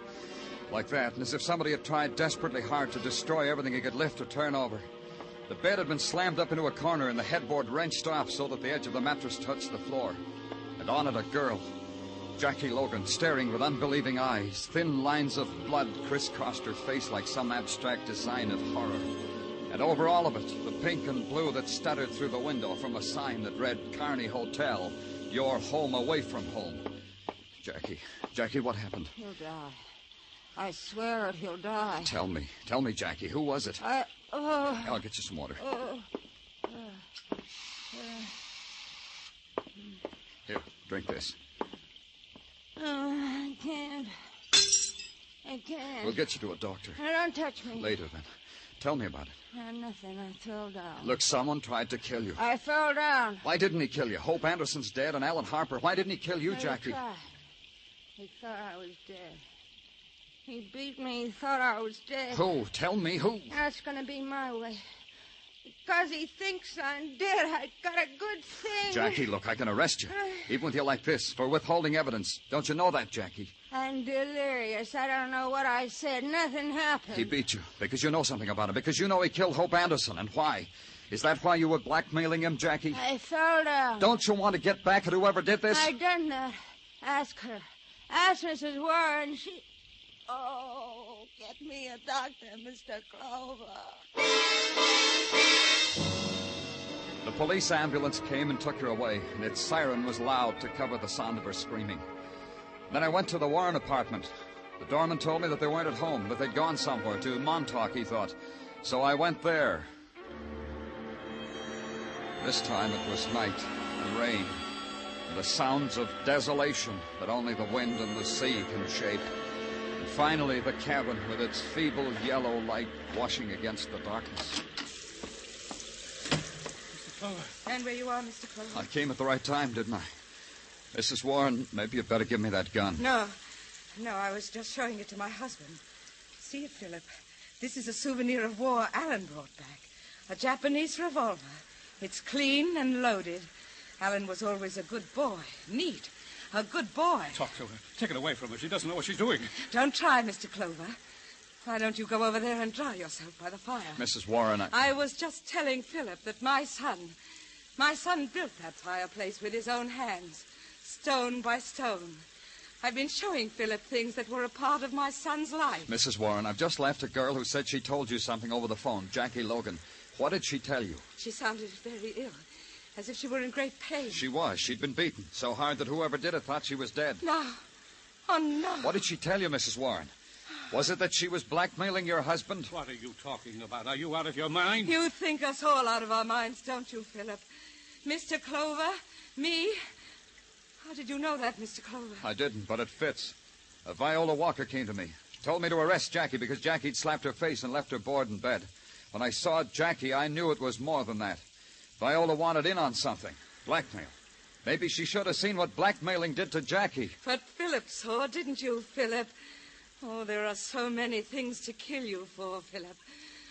Like that, and as if somebody had tried desperately hard to destroy everything he could lift or turn over. The bed had been slammed up into a corner and the headboard wrenched off so that the edge of the mattress touched the floor. And on it a girl, Jackie Logan, staring with unbelieving eyes. Thin lines of blood crisscrossed her face like some abstract design of horror. And over all of it, the pink and blue that stuttered through the window from a sign that read Kearney Hotel, your home away from home. Jackie, what happened? He'll die. I swear it, he'll die. Tell me, Jackie, who was it? I'll get you some water. Here, drink this. I can't. We'll get you to a doctor. Don't touch me. Later, then. Tell me about it. Nothing. I fell down. Look, someone tried to kill you. I fell down. Why didn't he kill you? Hope Anderson's dead and Alan Harper. Why didn't he kill you, Jackie? He thought I was dead. He beat me. He thought I was dead. Who? Tell me who. That's going to be my way. Because he thinks I'm dead. I got a good thing. Jackie, look, I can arrest you. Even with you like this, for withholding evidence. Don't you know that, Jackie? I'm delirious. I don't know what I said. Nothing happened. He beat you because you know something about him. Because you know he killed Hope Anderson. And why? Is that why you were blackmailing him, Jackie? I fell down. Don't you want to get back at whoever did this? I done that. Ask her. Ask Mrs. Warren. She... Oh, get me a doctor, Mr. Clover. The police ambulance came and took her away, and its siren was loud to cover the sound of her screaming. Then I went to the Warren apartment. The doorman told me that they weren't at home, that they'd gone somewhere, to Montauk, he thought. So I went there. This time it was night and rain, and the sounds of desolation that only the wind and the sea can shape. And finally, the cabin with its feeble yellow light washing against the darkness. Mr. Clover. Stand where you are, Mr. Clover. I came at the right time, didn't I? Mrs. Warren, maybe you'd better give me that gun. No. No, I was just showing it to my husband. See it, Philip. This is a souvenir of war Alan brought back. A Japanese revolver. It's clean and loaded. Alan was always a good boy. Neat. A good boy. Talk to her. Take it away from her. She doesn't know what she's doing. Don't try, Mr. Clover. Why don't you go over there and dry yourself by the fire? Mrs. Warren, I was just telling Philip that my son built that fireplace with his own hands, stone by stone. I've been showing Philip things that were a part of my son's life. Mrs. Warren, I've just left a girl who said she told you something over the phone, Jackie Logan. What did she tell you? She sounded very ill, as if she were in great pain. She was. She'd been beaten so hard that whoever did it thought she was dead. No. Oh, no. What did she tell you, Mrs. Warren? Was it that she was blackmailing your husband? What are you talking about? Are you out of your mind? You think us all out of our minds, don't you, Philip? Mr. Clover, me. How did you know that, Mr. Clover? I didn't, but it fits. Viola Walker came to me. Told me to arrest Jackie because Jackie'd slapped her face and left her bored in bed. When I saw Jackie, I knew it was more than that. Viola wanted in on something. Blackmail. Maybe she should have seen what blackmailing did to Jackie. But Philip saw, didn't you, Philip? Oh, there are so many things to kill you for, Philip.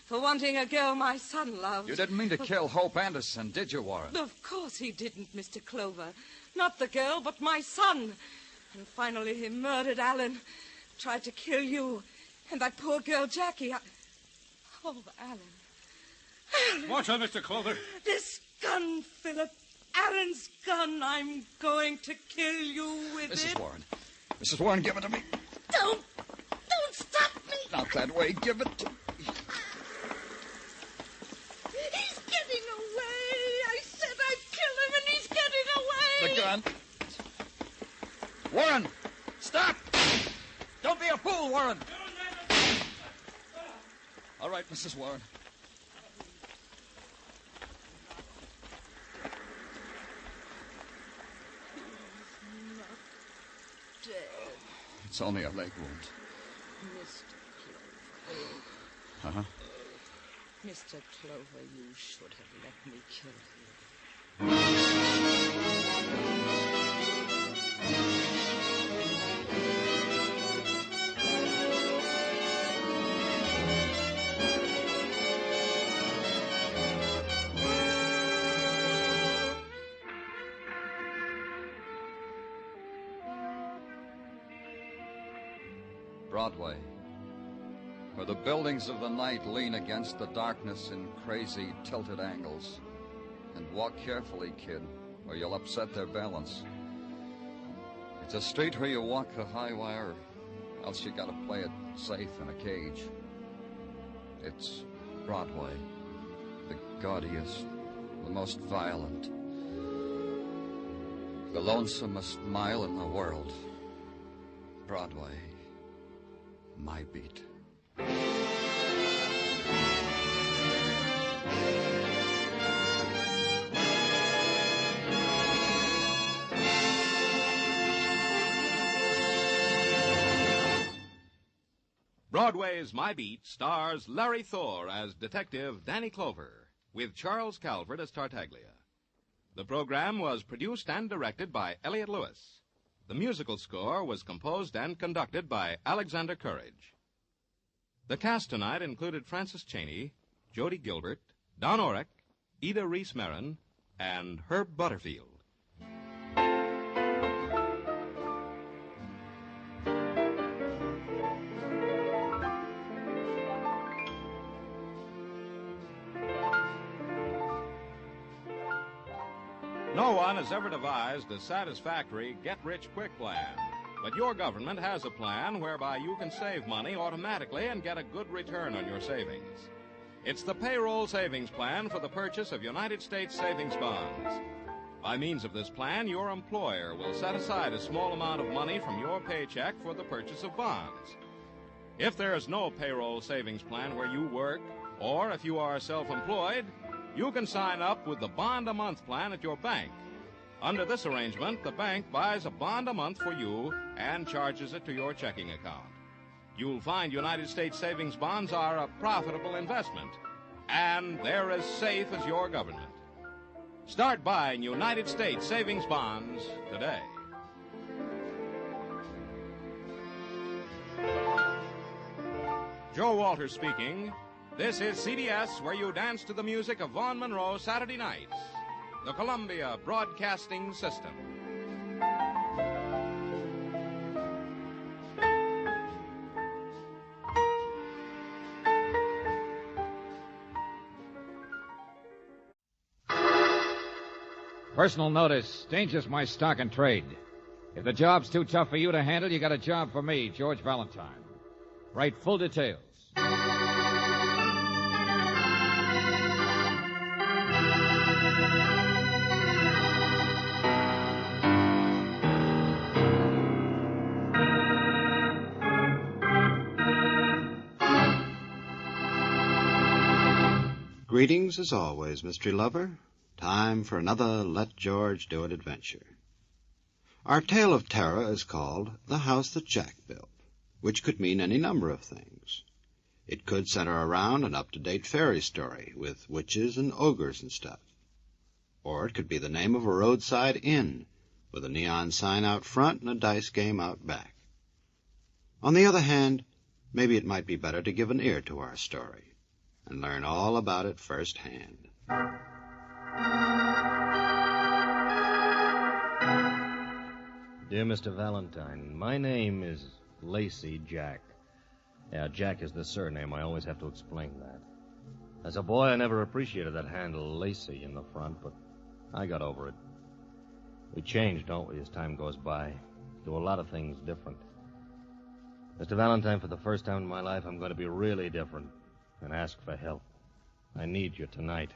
For wanting a girl my son loved. You didn't mean to kill Hope Anderson, did you, Warren? Of course he didn't, Mr. Clover. Not the girl, but my son. And finally he murdered Alan. Tried to kill you. And that poor girl, Jackie. Oh, Alan. Watch her, Mr. Clover. This gun, Philip. Alan's gun. I'm going to kill you with Mrs. it. Warren. Mrs. Warren, give it to me. Don't stop me. Not that way. Give it to me. He's getting away. I said I'd kill him, and he's getting away. The gun. Warren, stop! Don't be a fool, Warren. All right, Mrs. Warren. He's not dead. It's only a leg wound. Mr. Clover. Uh-huh. Mr. Clover, you should have let me kill Broadway, where the buildings of the night lean against the darkness in crazy, tilted angles. And walk carefully, kid, or you'll upset their balance. It's a street where you walk the high wire, else you gotta play it safe in a cage. It's Broadway, the gaudiest, the most violent, the lonesomest mile in the world. Broadway, my beat. Broadway's My Beat stars Larry Thor as Detective Danny Clover, with Charles Calvert as Tartaglia. The program was produced and directed by Elliott Lewis. The musical score was composed and conducted by Alexander Courage. The cast tonight included Francis Cheney, Jody Gilbert, Don Orrick, Ida Reese-Marin, and Herb Butterfield. No one has ever devised a satisfactory get-rich-quick plan. But your government has a plan whereby you can save money automatically and get a good return on your savings. It's the payroll savings plan for the purchase of United States savings bonds. By means of this plan, your employer will set aside a small amount of money from your paycheck for the purchase of bonds. If there is no payroll savings plan where you work, or if you are self-employed, you can sign up with the bond-a-month plan at your bank. Under this arrangement, the bank buys a bond a month for you and charges it to your checking account. You'll find United States savings bonds are a profitable investment, and they're as safe as your government. Start buying United States savings bonds today. Joe Walters speaking. This is CBS, where you dance to the music of Vaughn Monroe Saturday nights. The Columbia Broadcasting System. Personal notice. Danger's my stock and trade. If the job's too tough for you to handle, you got a job for me, George Valentine. Write full details. Greetings as always, mystery lover. Time for another Let George Do It adventure. Our tale of terror is called The House That Jack Built, which could mean any number of things. It could center around an up-to-date fairy story with witches and ogres and stuff. Or it could be the name of a roadside inn with a neon sign out front and a dice game out back. On the other hand, maybe it might be better to give an ear to our story and learn all about it firsthand. Dear Mr. Valentine, my name is Lacey Jack. Yeah, Jack is the surname. I always have to explain that. As a boy, I never appreciated that handle, Lacey, in the front, but I got over it. We change, don't we, as time goes by? Do a lot of things different. Mr. Valentine, for the first time in my life, I'm going to be really different and ask for help. I need you tonight.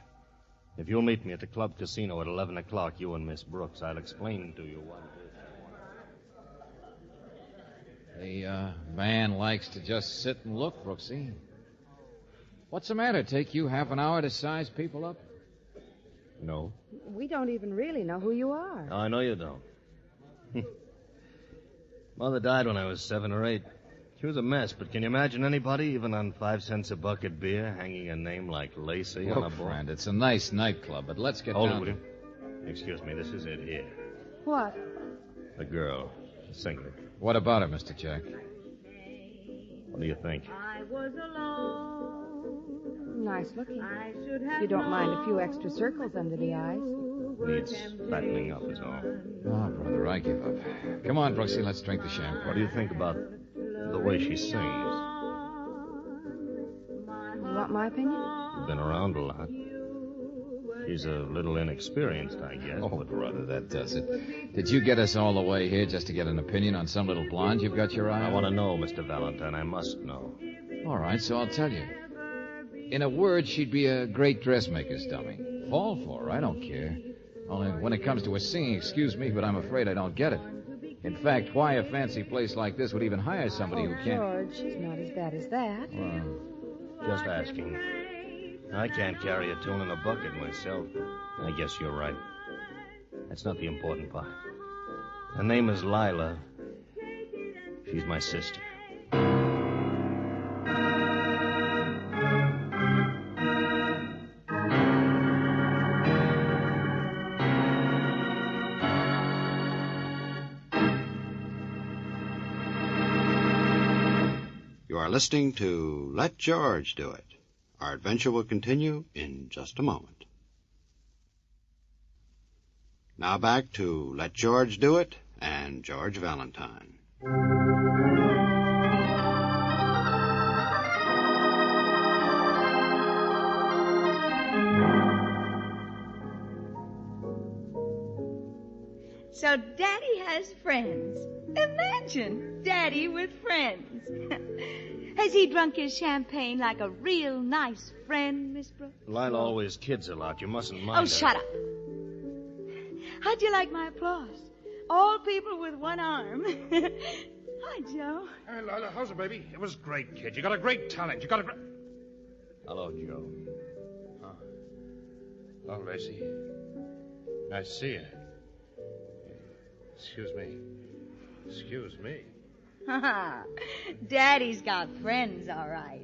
If you'll meet me at the club casino at 11 o'clock, you and Miss Brooks, I'll explain to you what it is. The man likes to just sit and look, Brooksy. What's the matter? Take you half an hour to size people up? No. We don't even really know who you are. I know you don't. Mother died when I was 7 or 8. She was a mess, but can you imagine anybody, even on 5 cents a bucket beer, hanging a name like Lacey on a board? Friend, it's a nice nightclub, but let's get Hold down it, will you? Excuse me, this is it here. What? The girl, the singer. What about her, Mr. Jack? What do you think? Nice looking. If you don't mind a few extra circles under the eyes. Needs fattening up is all. Oh, brother, I give up. Come on, Brooksy, let's drink the champagne. What do you think about the way she sings? You want my opinion? You've been around a lot. She's a little inexperienced, I guess. Oh, brother, that does it. Did you get us all the way here just to get an opinion on some little blonde you've got your eye on? I want to know, Mr. Valentine. I must know. All right, so I'll tell you. In a word, she'd be a great dressmaker's dummy. Fall for her, I don't care. Only when it comes to her singing, excuse me, but I'm afraid I don't get it. In fact, why a fancy place like this would even hire somebody who can't... George, she's not as bad as that. Well, just asking. I can't carry a tune in a bucket myself. I guess you're right. That's not the important part. Her name is Lila. She's my sister. You are listening to Let George Do It. Our adventure will continue in just a moment. Now back to Let George Do It and George Valentine. So Daddy has friends. Imagine Daddy with friends. Has he drunk his champagne like a real nice friend, Miss Brooks? Lila always kids a lot. You mustn't mind her. Shut up. How'd you like my applause? All people with one arm. Hi, Joe. Hey, Lila, how's it, baby? It was great, kid. You got a great talent. You got a great... Hello, Joe. Oh, Lacey. Nice to see you. Excuse me. Excuse me. Daddy's got friends, all right.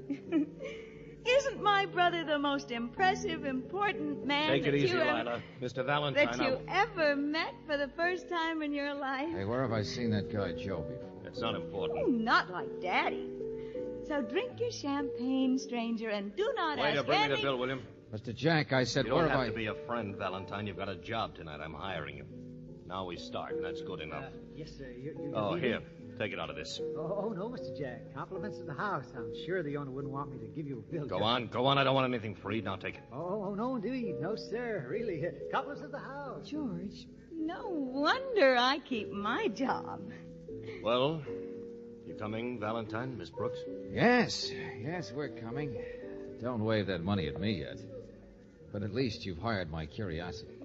Isn't my brother the most impressive, important man Take it that easy, you ever... Lila. Mr. Valentine. that you ever met for the first time in your life? Hey, where have I seen that guy Joe before? It's not important. Oh, not like Daddy. So drink your champagne, stranger, and do not Waiter, ask bring any... me the bill, William. Mr. Jack, I said, You where don't have have I... to be a friend, Valentine. You've got a job tonight. I'm hiring you. Now we start, and that's good enough. Yes, sir. You Oh, need here. it? Take it out of this. Oh, no, Mr. Jack. Compliments of the house. I'm sure the owner wouldn't want me to give you a bill. Go on. I don't want anything free. Now take it. Oh, no, indeed. No, sir. Really. Compliments of the house. George, no wonder I keep my job. Well, you coming, Valentine, Miss Brooks? Yes, we're coming. Don't wave that money at me yet. But at least you've hired my curiosity.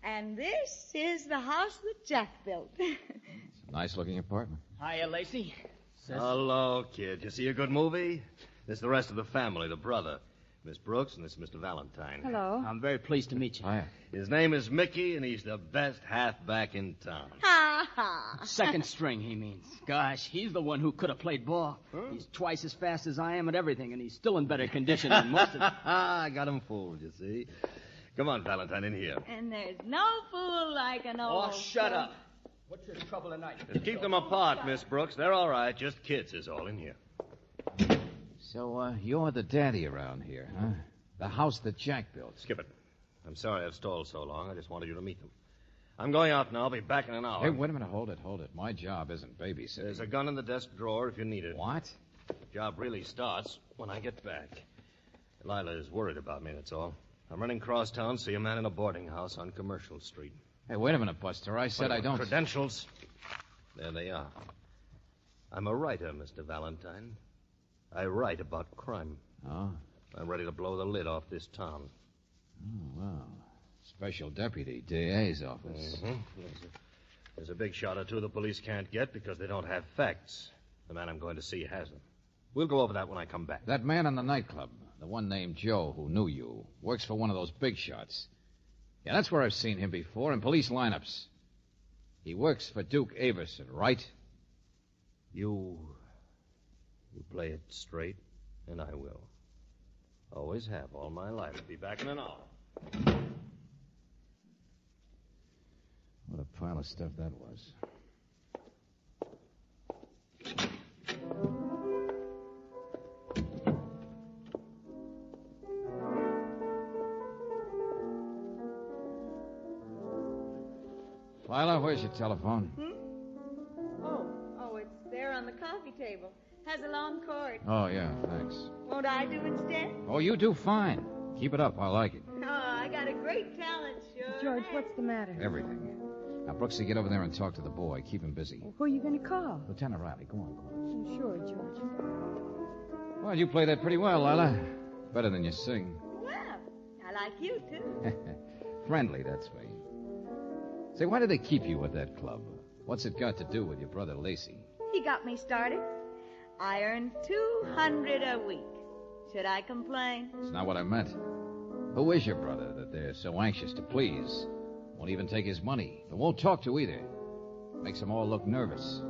And this is the house that Jack built. It's a nice-looking apartment. Hiya, Lacey. Hello, kid. You see a good movie? This is the rest of the family, the brother. Miss Brooks, and this is Mr. Valentine. Hello. I'm very pleased to meet you. Hiya. His name is Mickey, and he's the best halfback in town. Ha ha. Second string, he means. Gosh, he's the one who could have played ball. Huh? He's twice as fast as I am at everything, and he's still in better condition than most of them. I got him fooled, you see. Come on, Valentine, in here. And there's no fool like an old... Oh, shut up. What's your trouble tonight? Just keep them apart, Miss Brooks. They're all right. Just kids is all in here. So, you're the daddy around here, huh? The house that Jack built. Skip it. I'm sorry I've stalled so long. I just wanted you to meet them. I'm going out now. I'll be back in an hour. Hey, wait a minute. Hold it. My job isn't babysitting. There's a gun in the desk drawer if you need it. What? The job really starts when I get back. Lila is worried about me, that's all. I'm running cross town to see a man in a boarding house on Commercial Street. Hey, wait a minute, Buster. I said I don't... Credentials. There they are. I'm a writer, Mr. Valentine. I write about crime. Oh? I'm ready to blow the lid off this town. Oh, wow. Special deputy, DA's office. Mm-hmm. There's a big shot or two the police can't get because they don't have facts. The man I'm going to see has them. We'll go over that when I come back. That man in the nightclub, the one named Joe who knew you, works for one of those big shots. Yeah, that's where I've seen him before, in police lineups. He works for Duke Averson, right? You play it straight, and I will. Always have all my life. Be back in an hour. What a pile of stuff that was. Lila, where's your telephone? Oh, it's there on the coffee table. Has a long cord. Oh, yeah, thanks. Won't I do instead? Oh, you do fine. Keep it up. I like it. Oh, I got a great talent, sure. George, what's the matter? Everything. Now, Brooksy, get over there and talk to the boy. Keep him busy. Who are you going to call? Lieutenant Riley, go on. Oh, sure, George. Well, you play that pretty well, Lila. Better than you sing. Well, I like you, too. Friendly, that's me. Say, why did they keep you at that club? What's it got to do with your brother Lacey? He got me started. I earn $200 a week. Should I complain? It's not what I meant. Who is your brother that they're so anxious to please? Won't even take his money, but won't talk to either. Makes them all look nervous.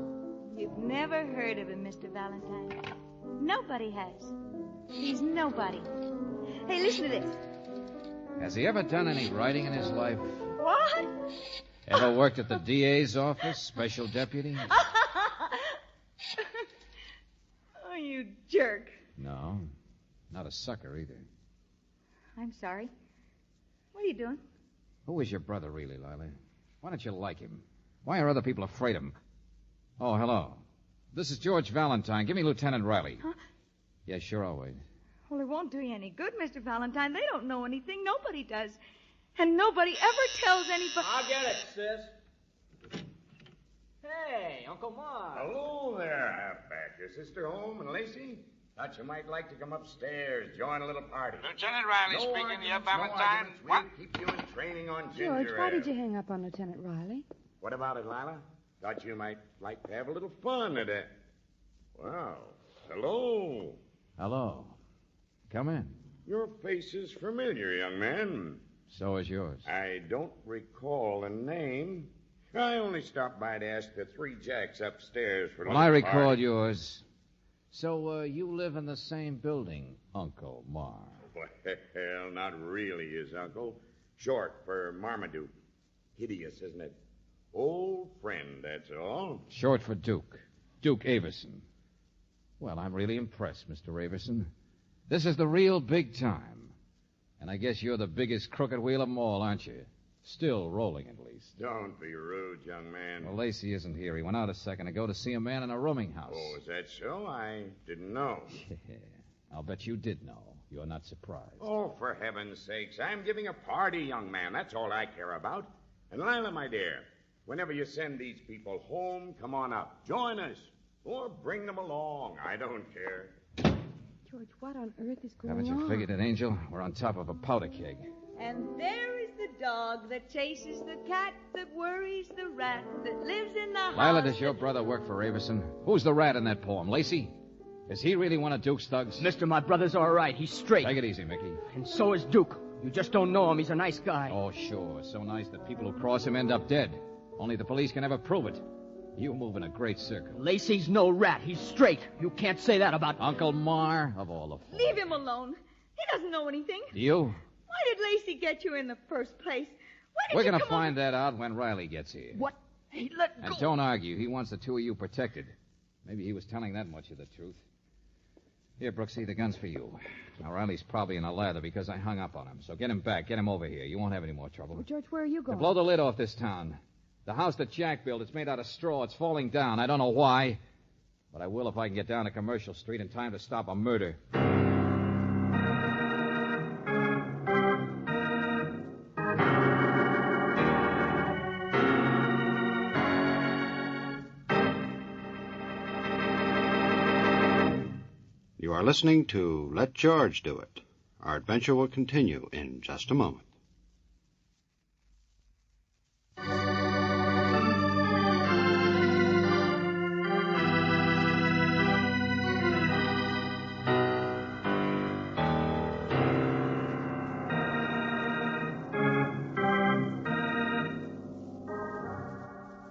You've never heard of him, Mr. Valentine. Nobody has. He's nobody. Hey, listen to this. Has he ever done any writing in his life? What? Ever worked at the DA's office, special deputy? Oh, you jerk. No, not a sucker either. I'm sorry. What are you doing? Who is your brother, really, Lila? Why don't you like him? Why are other people afraid of him? Oh, hello. This is George Valentine. Give me Lieutenant Riley. Huh? Yeah, sure, I'll wait. Well, it won't do you any good, Mr. Valentine. They don't know anything. Nobody does. And nobody ever tells anybody... I'll get it, sis. Hey, Uncle Mark. Hello there, halfback. Your sister home and Lacey? Thought you might like to come upstairs, join a little party. Lieutenant Riley No speaking arguments, to you, Valentine. No arguments. We'll keep you in training on ginger George, why ale. did you hang up on Lieutenant Riley? What about it, Lila? Thought you might like to have a little fun today. Wow. Hello. Hello. Come in. Your face is familiar, young man. So is yours. I don't recall a name. I only stopped by to ask the three jacks upstairs for a Well, little I recall party. yours. So, you live in the same building, Uncle Mar. Well, not really his uncle. Short for Marmaduke. Hideous, isn't it? Old friend, that's all. Short for Duke. Duke Averson. Well, I'm really impressed, Mr. Averson. This is the real big time. And I guess you're the biggest crooked wheel of them all, aren't you? Still rolling, at least. Don't be rude, young man. Well, Lacey isn't here. He went out a second ago to see a man in a rooming house. Oh, is that so? I didn't know. I'll bet you did know. You're not surprised. Oh, for heaven's sakes. I'm giving a party, young man. That's all I care about. And Lila, my dear, whenever you send these people home, come on up. Join us. Or bring them along. I don't care. George, what on earth is going on? Haven't you figured it, Angel? We're on top of a powder keg. And there is the dog that chases the cat, that worries the rat, that lives in the house. Lila, does your brother work for Averson? Who's the rat in that poem? Lacey? Is he really one of Duke's thugs? Mister, my brother's all right. He's straight. Take it easy, Mickey. And so is Duke. You just don't know him. He's a nice guy. Oh, sure. So nice that people who cross him end up dead. Only the police can never prove it. You move in a great circle. Lacey's no rat. He's straight. You can't say that about... Uncle Mar of all the... Leave him alone. He doesn't know anything. Do you? Why did Lacey get you in the first place? We're going to find that out when Riley gets here. What? Hey, let go. And don't argue. He wants the two of you protected. Maybe he was telling that much of the truth. Here, Brooksy, the gun's for you. Now, Riley's probably in a lather because I hung up on him. So get him back. Get him over here. You won't have any more trouble. Oh, George, where are you To going? blow the lid off this town. The house that Jack built, it's made out of straw. It's falling down. I don't know why. But I will if I can get down to Commercial Street in time to stop a murder. You are listening to Let George Do It. Our adventure will continue in just a moment.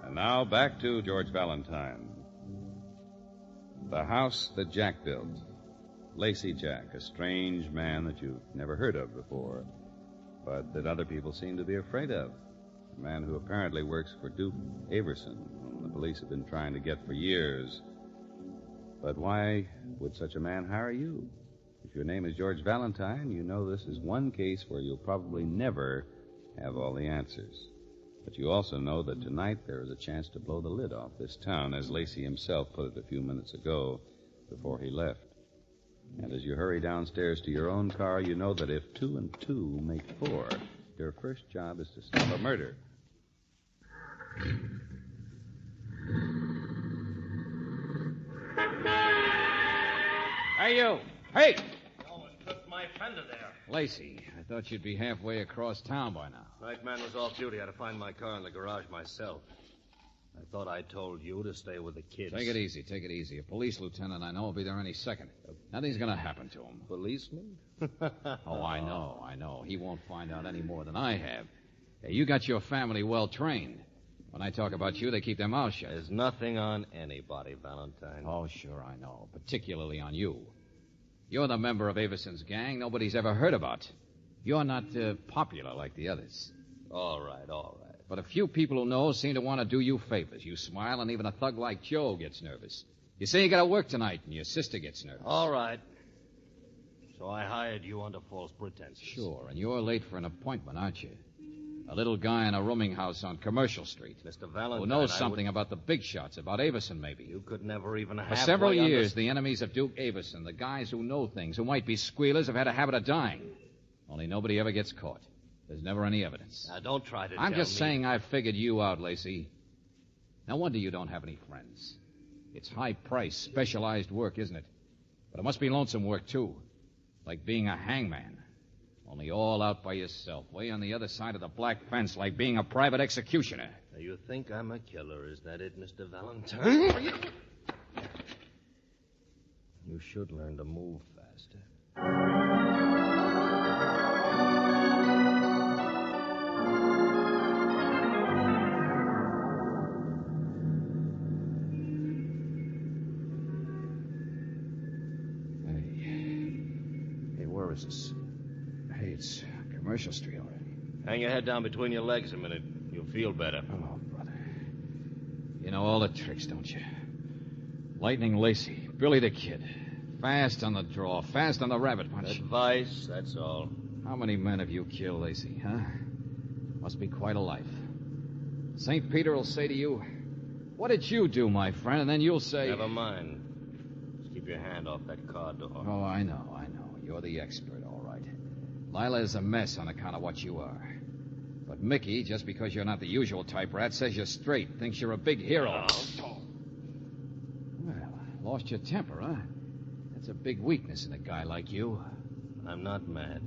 And now back to George Valentine. The house that Jack built. Lacey Jack, a strange man that you've never heard of before, but that other people seem to be afraid of. A man who apparently works for Duke Averson, whom the police have been trying to get for years. But why would such a man hire you? If your name is George Valentine, you know this is one case where you'll probably never have all the answers. But you also know that tonight there is a chance to blow the lid off this town, as Lacey himself put it a few minutes ago before he left. And as you hurry downstairs to your own car, you know that if 2 and 2 make 4, your first job is to stop a murder. Hey, you! Hey! You almost clipped my fender there. Lacey, I thought you'd be halfway across town by now. Night man was off duty. I had to find my car in the garage myself. I thought I told you to stay with the kids. Take it easy, take it easy. A police lieutenant I know will be there any second. Nothing's going to happen to him. Policeman? Oh, I know. He won't find out any more than I have. Hey, you got your family well trained. When I talk about you, they keep their mouths shut. There's nothing on anybody, Valentine. Oh, sure, I know. Particularly on you. You're the member of Averson's gang nobody's ever heard about. You're not popular like the others. All right. But a few people who know seem to want to do you favors. You smile, and even a thug like Joe gets nervous. You say you got to work tonight, and your sister gets nervous. All right. So I hired you under false pretenses. Sure, and you're late for an appointment, aren't you? A little guy in a rooming house on Commercial Street. Mr. Valentine, who knows something about the big shots, about Averson, maybe. You could never even For several years, the enemies of Duke Averson, the guys who know things, who might be squealers, have had a habit of dying. Only nobody ever gets caught. There's never any evidence. Now, don't try to I'm tell just me. saying I've figured you out, Lacey. No wonder you don't have any friends. It's high-priced, specialized work, isn't it? But it must be lonesome work, too. Like being a hangman. Only all out by yourself, way on the other side of the black fence, like being a private executioner. Now, you think I'm a killer, is that it, Mr. Valentine? You should learn to move faster. is this? Hey, it's Commercial Street already. Hang your head down between your legs a minute. You'll feel better. Oh, brother. You know all the tricks, don't you? Lightning Lacey, Billy the Kid. Fast on the draw, fast on the rabbit punch. Advice, that's all. How many men have you killed, Lacey, huh? Must be quite a life. St. Peter will say to you, "What did you do, my friend?" And then you'll say... Never mind. Just keep your hand off that car door. Oh, I know. You're the expert, all right. Lila is a mess on account of what you are. But Mickey, just because you're not the usual type rat, says you're straight, thinks you're a big hero. Oh. Well, lost your temper, huh? That's a big weakness in a guy like you. I'm not mad.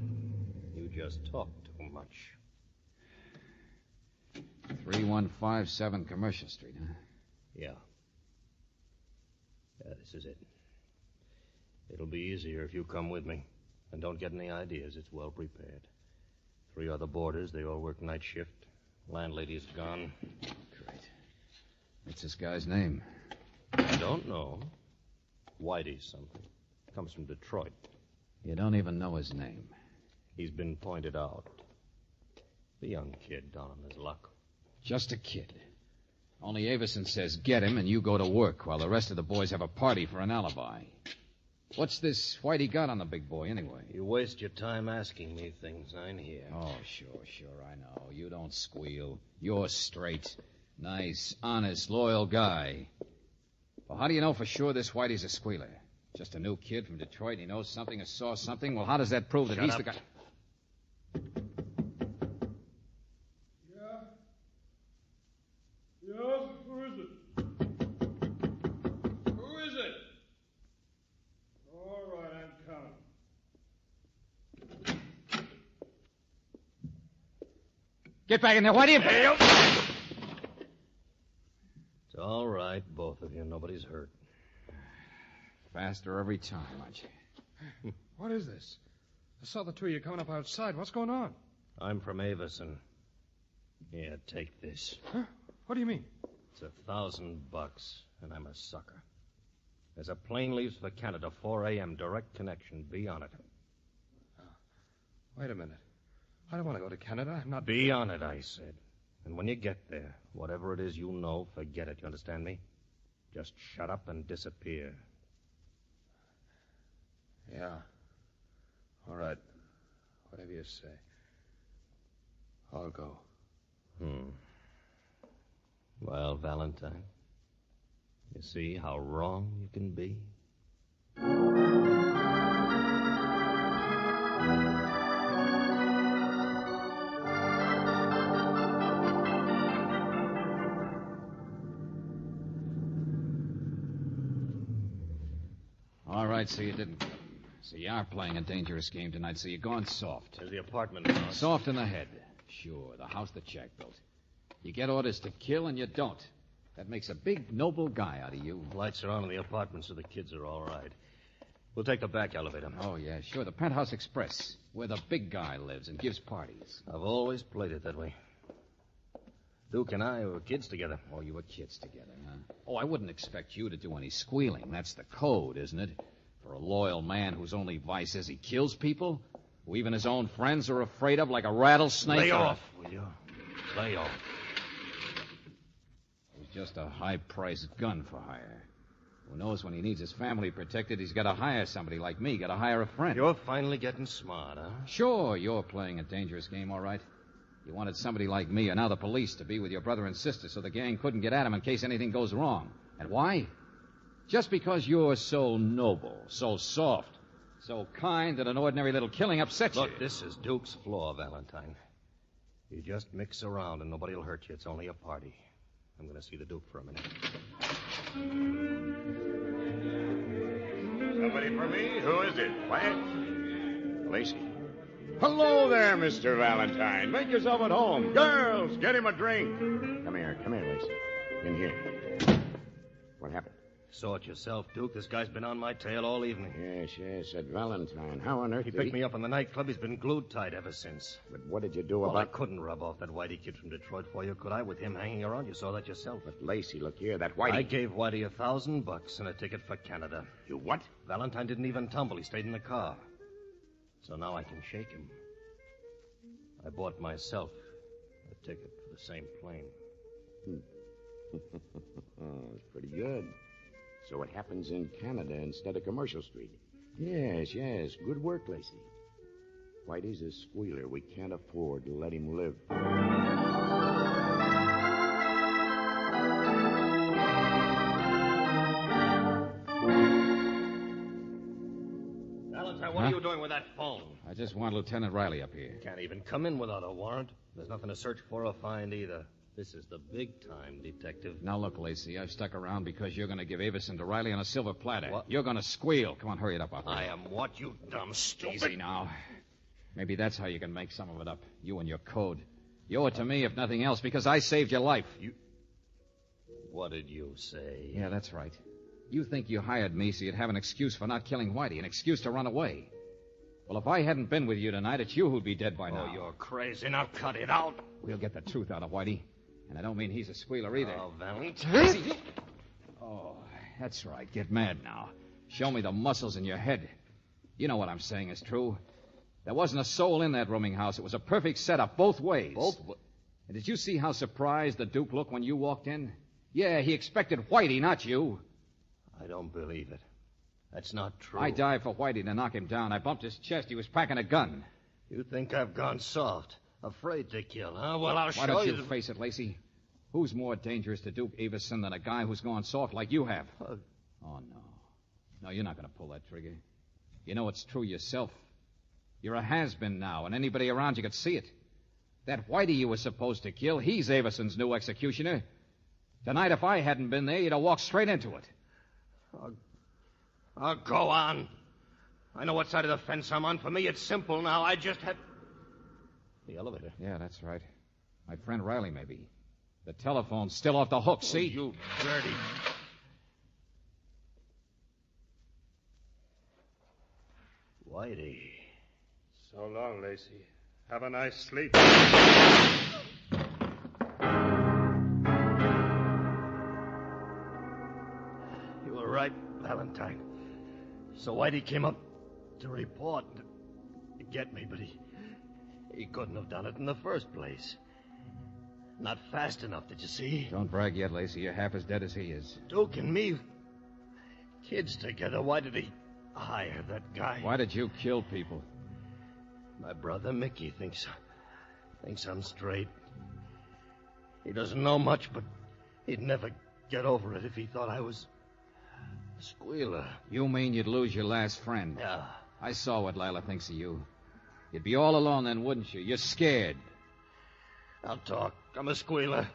You just talk too much. 3157 Commercial Street, huh? Yeah. Yeah, this is it. It'll be easier if you come with me. And don't get any ideas. It's well prepared. 3 other boarders. They all work night shift. Landlady's gone. Great. What's this guy's name? I don't know. Whitey something. Comes from Detroit. You don't even know his name. He's been pointed out. The young kid down on his luck. Just a kid. Only Avison says get him and you go to work while the rest of the boys have a party for an alibi. What's this Whitey got on the big boy, anyway? You waste your time asking me things. I'm here. Oh, sure, I know. You don't squeal. You're straight. Nice, honest, loyal guy. Well, how do you know for sure this Whitey's a squealer? Just a new kid from Detroit, he knows something or saw something? Well, how does that prove that he's the guy... Yes, who is it? Who is it? All right, I'm coming. Get back in there, Whitey! It's all right, both of you. Nobody's hurt. Faster every time, aren't you? What is this? I saw the two of you coming up outside. What's going on? I'm from Avison. Yeah, take this. Huh? What do you mean? It's $1,000, and I'm a sucker. There's a plane leaves for Canada, 4 a.m., direct connection. Be on it. Wait a minute. I don't want to go to Canada. I'm not... Be on it, I said. And when you get there, whatever it is you know, forget it. You understand me? Just shut up and disappear. Yeah. All right. Whatever you say. I'll go. Well, Valentine, you see how wrong you can be? All right, so you didn't kill him. So you are playing a dangerous game tonight, so you're going soft. There's the apartment house. Soft in the head. Sure, the house that Jack built. You get orders to kill, and you don't. That makes a big, noble guy out of you. Lights are on in the apartment, so the kids are all right. We'll take the back elevator. Oh, yeah, sure. The Penthouse Express, where the big guy lives and gives parties. I've always played it that way. Duke and I were kids together. Oh, you were kids together, huh? Oh, I wouldn't expect you to do any squealing. That's the code, isn't it? For a loyal man whose only vice is he kills people, who even his own friends are afraid of like a rattlesnake. Lay off, will you? Lay off. He's just a high-priced gun for hire. Who knows when he needs his family protected, he's got to hire somebody like me, got to hire a friend. You're finally getting smart, huh? Sure, you're playing a dangerous game, all right. You wanted somebody like me, or now the police, to be with your brother and sister so the gang couldn't get at him in case anything goes wrong. And why? Just because you're so noble, so soft, so kind that an ordinary little killing upsets you. Look, this is Duke's flaw, Valentine. You just mix around and nobody will hurt you. It's only a party. I'm going to see the Duke for a minute. Somebody for me? Who is it? Quiet. Lacey. Hello there, Mr. Valentine. Make yourself at home. Girls, get him a drink. Come here, Lacey. In here. What happened? Saw it yourself, Duke. This guy's been on my tail all evening. Yes, said Valentine. How on earth He picked me up in the nightclub. He's been glued tight ever since. But what did you do Well, about... I couldn't rub off that Whitey kid from Detroit for you, could I? With him hanging around, you saw that yourself. But, Lacey, look here, that Whitey... I gave Whitey $1,000 and a ticket for Canada. You what? Valentine didn't even tumble. He stayed in the car. So now I can shake him. I bought myself a ticket for the same plane. It's pretty good. So it happens in Canada instead of Commercial Street. Yes. Good work, Lacey. Whitey's a squealer. We can't afford to let him live. Valentine, what are you doing with that phone? I just want Lieutenant Riley up here. Can't even come in without a warrant. There's nothing to search for or find either. This is the big time, Detective. Now, look, Lacey, I've stuck around because you're going to give Avison to Riley on a silver platter. What? You're going to squeal. Come on, hurry it up. I am what, you dumb stupid? Easy now. Maybe that's how you can make some of it up. You and your code. You owe it to me, if nothing else, because I saved your life. What did you say? Yeah, that's right. You think you hired me so you'd have an excuse for not killing Whitey, an excuse to run away. Well, if I hadn't been with you tonight, it's you who'd be dead by now. Oh, you're crazy. Now cut it out. We'll get the truth out of Whitey. And I don't mean he's a squealer either. Oh, Valentine. Oh, that's right. Get mad now. Show me the muscles in your head. You know what I'm saying is true. There wasn't a soul in that rooming house. It was a perfect setup, both ways. And did you see how surprised the Duke looked when you walked in? Yeah, he expected Whitey, not you. I don't believe it. That's not true. I dived for Whitey to knock him down. I bumped his chest. He was packing a gun. You think I've gone soft? Afraid to kill, huh? Well, I'll show you. Why don't you face it, Lacey? Who's more dangerous to Duke Avison than a guy who's gone soft like you have? Oh, no. No, you're not going to pull that trigger. You know it's true yourself. You're a has-been now, and anybody around you could see it. That Whitey you were supposed to kill, he's Avison's new executioner. Tonight, if I hadn't been there, you'd have walked straight into it. I'll go on. I know what side of the fence I'm on. For me, it's simple now. I just had... The elevator. Yeah, that's right. My friend Riley, maybe. The telephone's still off the hook, see? You dirty... Whitey. So long, Lacey. Have a nice sleep. You were right, Valentine. So Whitey came up to report to get me, but he couldn't have done it in the first place. Not fast enough, did you see? Don't brag yet, Lacey. You're half as dead as he is. Duke and me, kids together. Why did he hire that guy? Why did you kill people? My brother Mickey thinks I'm straight. He doesn't know much, but he'd never get over it if he thought I was a squealer. You mean you'd lose your last friend? Yeah. I saw what Lila thinks of you. You'd be all alone then, wouldn't you? You're scared. I'll talk. I'm a squealer.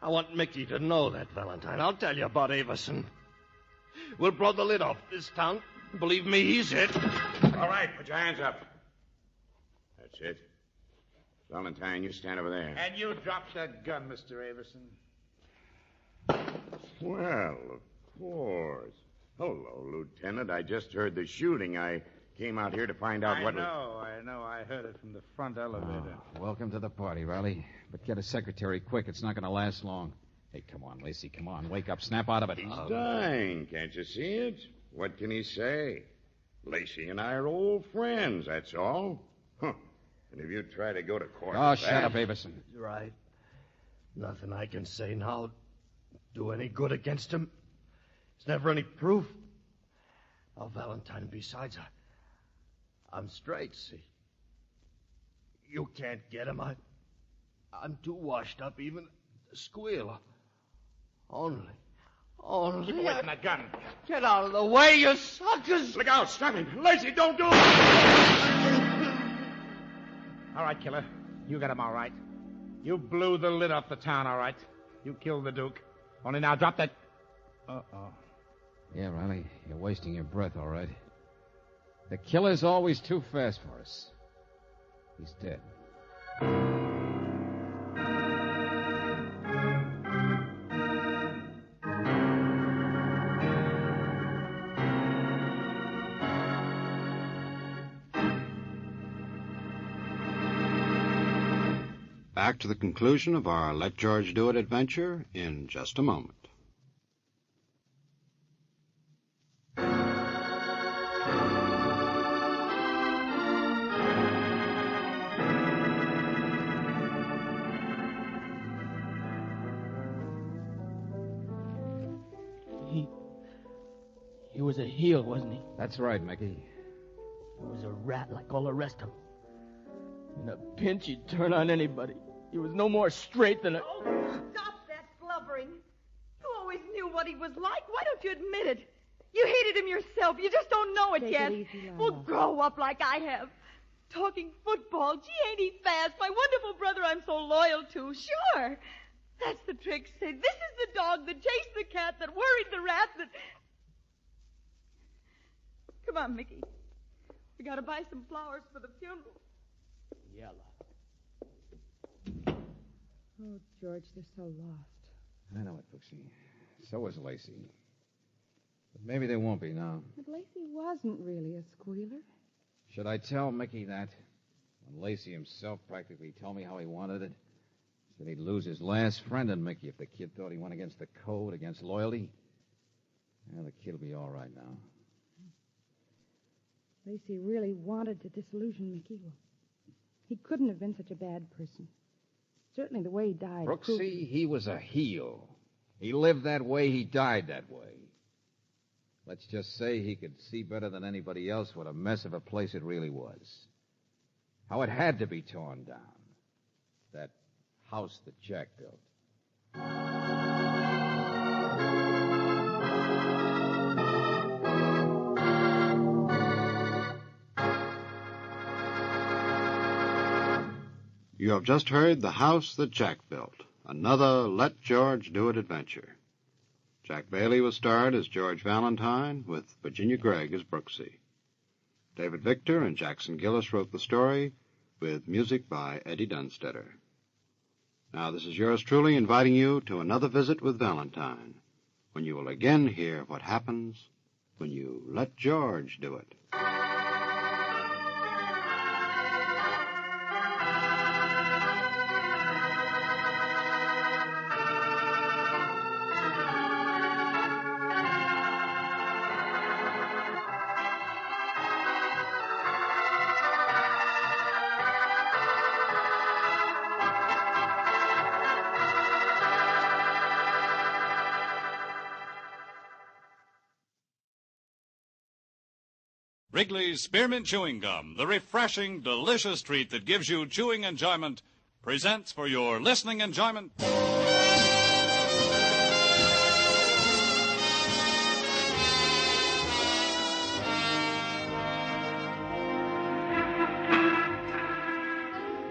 I want Mickey to know that, Valentine. I'll tell you about Avison. We'll blow the lid off this town. Believe me, he's it. All right, put your hands up. That's it. Valentine, you stand over there. And you drop that gun, Mr. Avison. Well, of course. Hello, Lieutenant. I just heard the shooting. I came out here to find out what... I know. I heard it from the front elevator. Welcome to the party, Riley. But get a secretary quick. It's not going to last long. Hey, come on, Lacey. Come on. Wake up. Snap out of it. He's dying. Can't you see it? What can he say? Lacey and I are old friends, that's all. Huh. And if you try to go to court... Oh, shut up, Avison. Right. Nothing I can say now do any good against him. There's never any proof. Oh, Valentine, besides, I'm straight, see. You can't get him. I'm too washed up, even to squeal. Only. Keep away from that gun. Get out of the way, you suckers! Look out, stop him. Lacey, don't do it! All right, killer. You got him all right. You blew the lid off the town, all right. You killed the Duke. Only now drop that... Uh-oh. Yeah, Riley, you're wasting your breath, all right. The killer's always too fast for us. He's dead. Back to the conclusion of our Let George Do It adventure in just a moment. He was a heel, wasn't he? That's right, Mickey. He was a rat like all the rest of them. In a pinch, he'd turn on anybody. He was no more straight than a... Oh, stop that blubbering. You always knew what he was like. Why don't you admit it? You hated him yourself. You just don't know it Take yet. it easy, Lana. Well, grow up like I have. Talking football. Gee, ain't he fast? My wonderful brother I'm so loyal to. Sure. That's the trick, Sid. This is the dog that chased the cat, that worried the rat, that... Come on, Mickey. We gotta buy some flowers for the funeral. Yella. Oh, George, they're so lost. I know it, Brooksy. So is Lacey. But maybe they won't be now. But Lacey wasn't really a squealer. Should I tell Mickey that? When Lacey himself practically told me how he wanted it. Said he'd lose his last friend in Mickey if the kid thought he went against the code, against loyalty. Well, the kid'll be all right now. Lacey really wanted to disillusion Mickey. Well, he couldn't have been such a bad person. Certainly the way he died. Brooksy, he was a heel. He lived that way, he died that way. Let's just say he could see better than anybody else what a mess of a place it really was. How it had to be torn down. That house that Jack built. You have just heard The House That Jack Built, another Let George Do It adventure. Jack Bailey was starred as George Valentine, with Virginia Gregg as Brooksy. David Victor and Jackson Gillis wrote the story, with music by Eddie Dunstetter. Now, this is yours truly inviting you to another visit with Valentine, when you will again hear what happens when you let George do it. Wrigley's Spearmint Chewing Gum, the refreshing, delicious treat that gives you chewing enjoyment, presents for your listening enjoyment.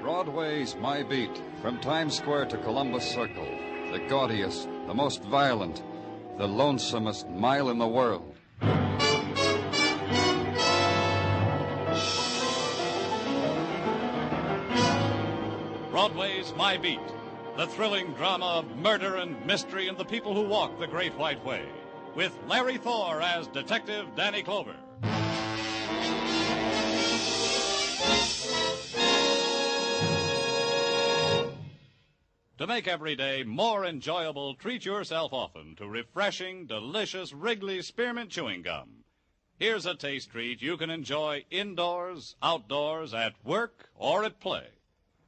Broadway's My Beat, from Times Square to Columbus Circle, the gaudiest, the most violent, the lonesomest mile in the world. Broadway's My Beat, the thrilling drama of murder and mystery and the people who walk the Great White Way, with Larry Thor as Detective Danny Clover. To make every day more enjoyable, treat yourself often to refreshing, delicious Wrigley's Spearmint Chewing Gum. Here's a taste treat you can enjoy indoors, outdoors, at work, or at play.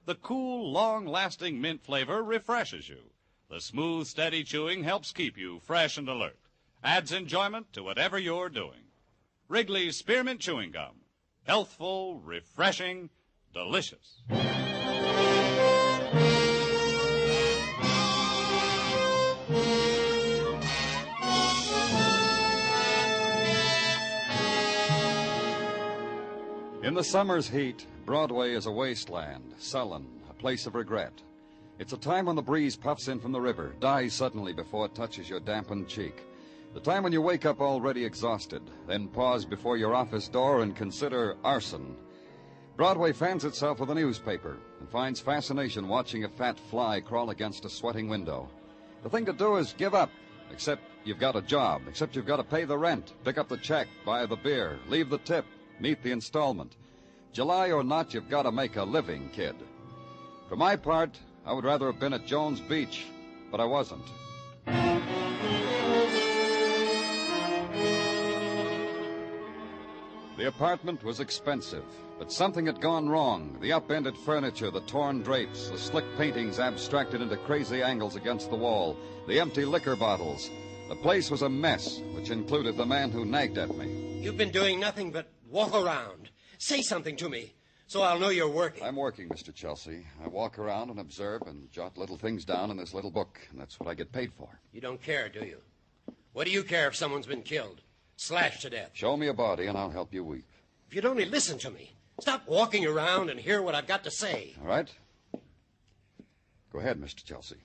The cool, long-lasting mint flavor refreshes you. The smooth, steady chewing helps keep you fresh and alert. Adds enjoyment to whatever you're doing. Wrigley's Spearmint Chewing Gum. Healthful, refreshing, delicious. In the summer's heat, Broadway is a wasteland, sullen, a place of regret. It's a time when the breeze puffs in from the river, dies suddenly before it touches your dampened cheek. The time when you wake up already exhausted, then pause before your office door and consider arson. Broadway fans itself with a newspaper and finds fascination watching a fat fly crawl against a sweating window. The thing to do is give up, except you've got a job, except you've got to pay the rent, pick up the check, buy the beer, leave the tip, meet the installment. July or not, you've got to make a living, kid. For my part, I would rather have been at Jones Beach, but I wasn't. The apartment was expensive, but something had gone wrong. The upended furniture, the torn drapes, the slick paintings abstracted into crazy angles against the wall, the empty liquor bottles. The place was a mess, which included the man who nagged at me. You've been doing nothing but walk around. Say something to me, so I'll know you're working. I'm working, Mr. Chelsea. I walk around and observe and jot little things down in this little book, and that's what I get paid for. You don't care, do you? What do you care if someone's been killed, slashed to death? Show me a body, and I'll help you weep. If you'd only listen to me. Stop walking around and hear what I've got to say. All right? Go ahead, Mr. Chelsea.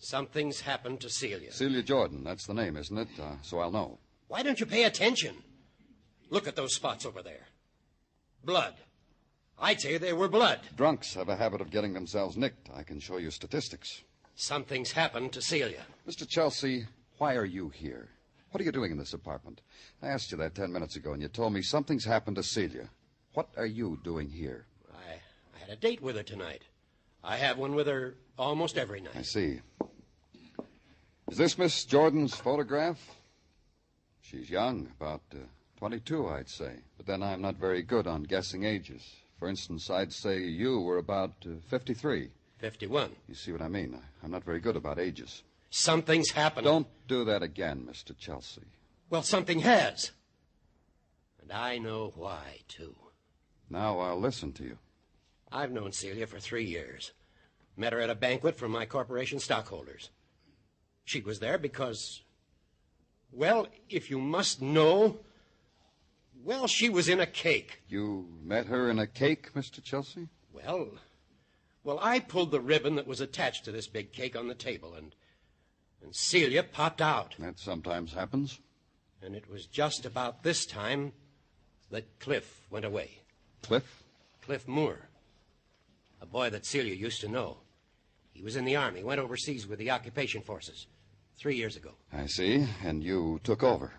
Something's happened to Celia. Celia Jordan, that's the name, isn't it? So I'll know. Why don't you pay attention? Look at those spots over there. Blood. I'd say they were blood. Drunks have a habit of getting themselves nicked. I can show you statistics. Something's happened to Celia. Mr. Chelsea, why are you here? What are you doing in this apartment? I asked you that 10 minutes ago, and you told me something's happened to Celia. What are you doing here? I had a date with her tonight. I have one with her almost every night. I see. Is this Miss Jordan's photograph? She's young, about 22, I'd say. But then I'm not very good on guessing ages. For instance, I'd say you were about 53. 51. You see what I mean? I'm not very good about ages. Something's happened. Don't do that again, Mr. Chelsea. Well, something has. And I know why, too. Now I'll listen to you. I've known Celia for 3 years. Met her at a banquet for my corporation stockholders. She was there because, well, if you must know, well, she was in a cake. You met her in a cake, Mr. Chelsea? Well, I pulled the ribbon that was attached to this big cake on the table, and Celia popped out. That sometimes happens. And it was just about this time that Cliff went away. Cliff? Cliff Moore. A boy that Celia used to know. He was in the Army, went overseas with the occupation forces 3 years ago. I see. And you took over.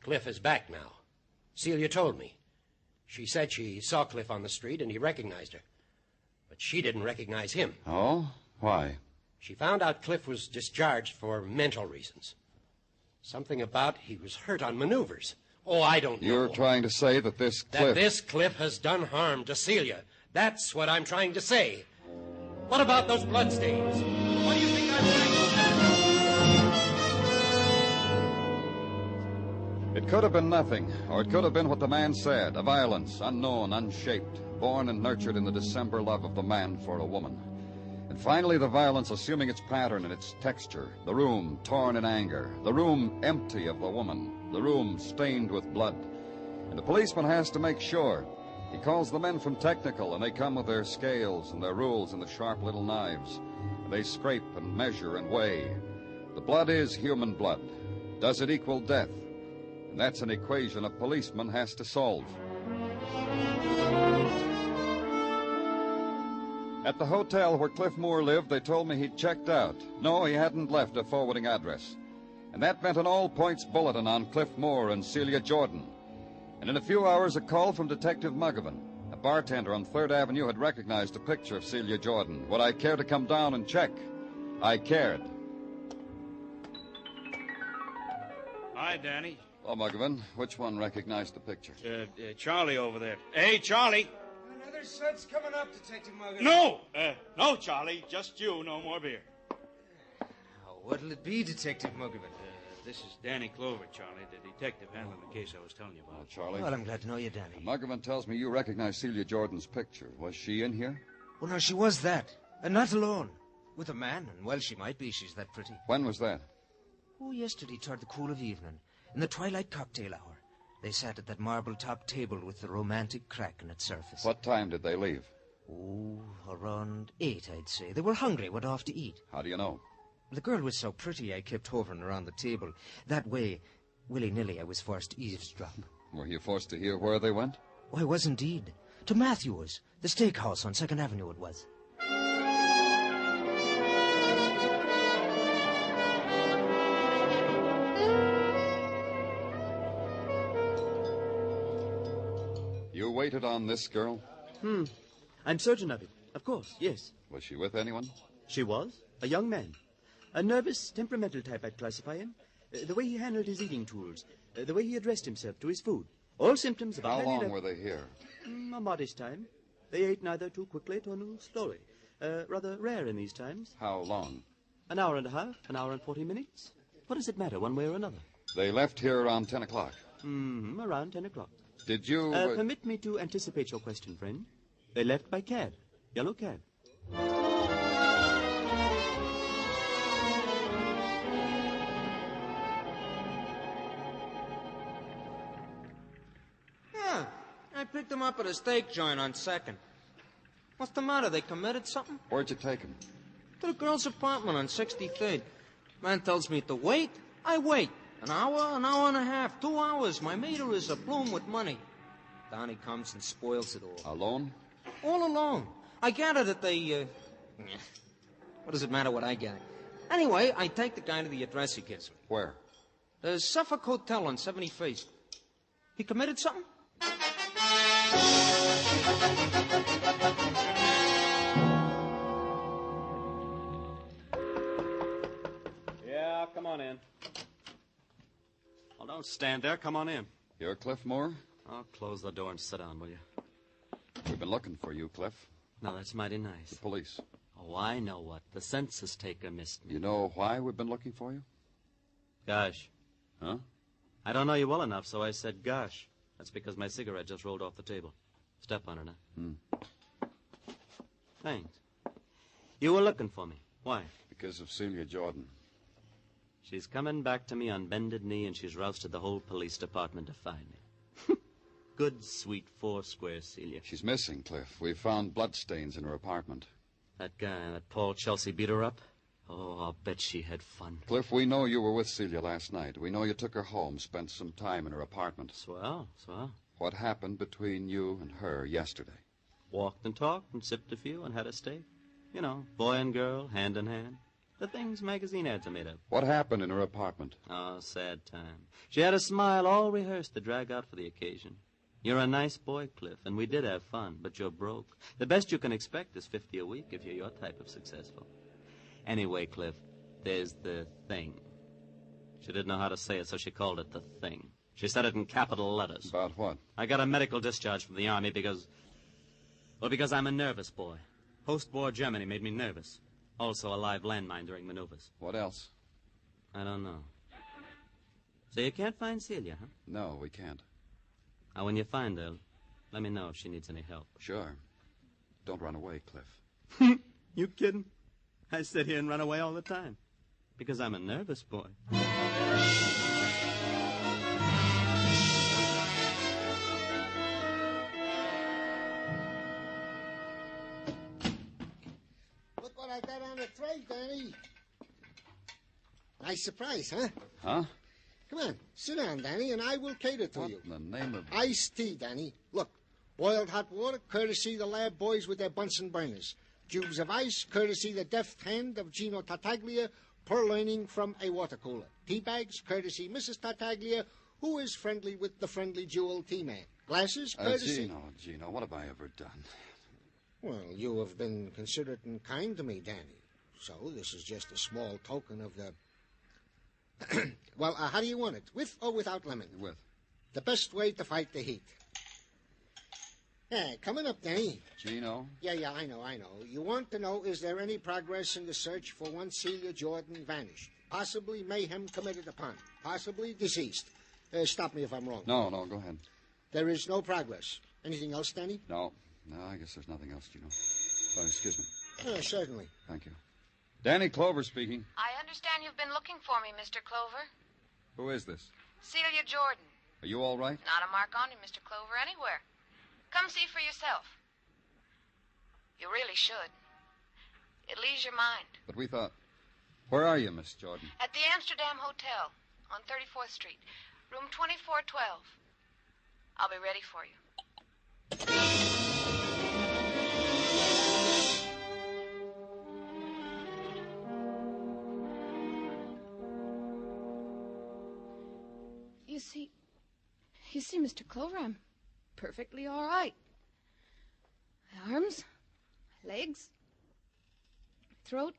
Cliff is back now. Celia told me. She said she saw Cliff on the street and he recognized her. But she didn't recognize him. Oh? Why? She found out Cliff was discharged for mental reasons. Something about he was hurt on maneuvers. Oh, I don't know. You're trying to say that this Cliff... That this Cliff has done harm to Celia. That's what I'm trying to say. What about those bloodstains? What do you think I'm trying to say? It could have been nothing, or it could have been what the man said, a violence, unknown, unshaped, born and nurtured in the December love of the man for a woman. And finally, the violence assuming its pattern and its texture, the room torn in anger, the room empty of the woman, the room stained with blood. And the policeman has to make sure. He calls the men from technical, and they come with their scales and their rules and the sharp little knives. And they scrape and measure and weigh. The blood is human blood. Does it equal death? And that's an equation a policeman has to solve. At the hotel where Cliff Moore lived, they told me he'd checked out. No, he hadn't left a forwarding address. And that meant an all-points bulletin on Cliff Moore and Celia Jordan. And in a few hours, a call from Detective Muggavan. A bartender on 3rd Avenue had recognized a picture of Celia Jordan. Would I care to come down and check? I cared. Hi, Danny. Oh, Muggavan, which one recognized the picture? Charlie over there. Hey, Charlie. Another suds coming up, Detective Muggavan. No, Charlie. Just you. No more beer. What'll it be, Detective Muggavan? This is Danny Clover, Charlie, the detective handling the case I was telling you about. Oh, Charlie. Well, I'm glad to know you, Danny. Muggavan tells me you recognize Celia Jordan's picture. Was she in here? Well, no, she was that. And not alone. With a man, and well, she might be. She's that pretty. When was that? Oh, yesterday, toward the cool of evening. In the twilight cocktail hour. They sat at that marble-top table with the romantic crack in its surface. What time did they leave? Oh, around 8, I'd say. They were hungry, went off to eat. How do you know? The girl was so pretty, I kept hovering around the table. That way, willy-nilly, I was forced to eavesdrop. Were you forced to hear where they went? Oh, I was indeed. To Matthew's, the steakhouse on 2nd Avenue it was. You waited on this girl? I'm certain of it. Of course, yes. Was she with anyone? She was. A young man. A nervous, temperamental type, I'd classify him. The way he handled his eating tools. The way he addressed himself to his food. All symptoms of a How highly long were they here? A modest time. They ate neither too quickly nor too slowly. Rather rare in these times. How long? An hour and a half, an hour and 40 minutes. What does it matter, one way or another? They left here around 10 o'clock. Around 10 o'clock. Did you... Permit me to anticipate your question, friend. They left by cab. Yellow cab. Yeah, I picked them up at a steak joint on 2nd. What's the matter? They committed something? Where'd you take them? To the girl's apartment on 63rd. Man tells me to wait. I wait. An hour and a half, 2 hours. My meter is abloom with money. Donnie comes and spoils it all. Alone? All alone. I gather that they, What does it matter what I gather? Anyway, I take the guy to the address he gives me. Where? The Suffolk Hotel on 71st. He committed something? Yeah, come on in. Well, don't stand there. Come on in. You're Cliff Moore? I'll close the door and sit down, will you? We've been looking for you, Cliff. No, that's mighty nice. The police. Oh, I know what. The census taker missed me. You know why we've been looking for you? Gosh. Huh? I don't know you well enough, so I said gosh. That's because my cigarette just rolled off the table. Step on it, huh? Thanks. You were looking for me. Why? Because of Celia Jordan. She's coming back to me on bended knee, and she's rousted the whole police department to find me. Good, sweet, four-square Celia. She's missing, Cliff. We found bloodstains in her apartment. That guy, that Paul Chelsea, beat her up? Oh, I'll bet she had fun. Cliff, we know you were with Celia last night. We know you took her home, spent some time in her apartment. Swell. What happened between you and her yesterday? Walked and talked and sipped a few and had a steak. You know, boy and girl, hand in hand. The things magazine ads are made of. What happened in her apartment? Oh, sad time. She had a smile all rehearsed to drag out for the occasion. You're a nice boy, Cliff, and we did have fun, but you're broke. The best you can expect is $50 a week if you're your type of successful. Anyway, Cliff, there's the thing. She didn't know how to say it, so she called it the thing. She said it in capital letters. About what? I got a medical discharge from the Army because I'm a nervous boy. Post-war Germany made me nervous. Also a live landmine during maneuvers. What else? I don't know. So you can't find Celia, huh? No, we can't. Now, when you find her, let me know if she needs any help. Sure. Don't run away, Cliff. You kidding? I sit here and run away all the time. Because I'm a nervous boy. Look what I got on the tray, Danny. Nice surprise, huh? Huh? Come on, sit down, Danny, and I will cater to you. What in the name of... Iced tea, Danny. Look, boiled hot water, courtesy the lab boys with their Bunsen burners. Cubes of ice, courtesy the deft hand of Gino Tartaglia, purloining from a water cooler. Tea bags, courtesy Mrs. Tartaglia, who is friendly with the friendly jewel tea man. Glasses, courtesy... Gino, what have I ever done? Well, you have been considerate and kind to me, Danny. So this is just a small token of the... Well, how do you want it? With or without lemon? With. The best way to fight the heat. Yeah, coming up, Danny. Gino? Yeah, I know. You want to know, is there any progress in the search for one Celia Jordan vanished? Possibly mayhem committed upon. Possibly deceased. Stop me if I'm wrong. No, go ahead. There is no progress. Anything else, Danny? No, I guess there's nothing else, Gino. Oh, excuse me. Certainly. Thank you. Danny Clover speaking. I understand you've been looking for me, Mr. Clover. Who is this? Celia Jordan. Are you all right? Not a mark on you, Mr. Clover, anywhere. Come see for yourself. You really should. It'll ease your mind. But we thought... Where are you, Miss Jordan? At the Amsterdam Hotel on 34th Street, room 2412. I'll be ready for you. You see, Mr. Clover, I'm perfectly all right. My arms, my legs, my throat.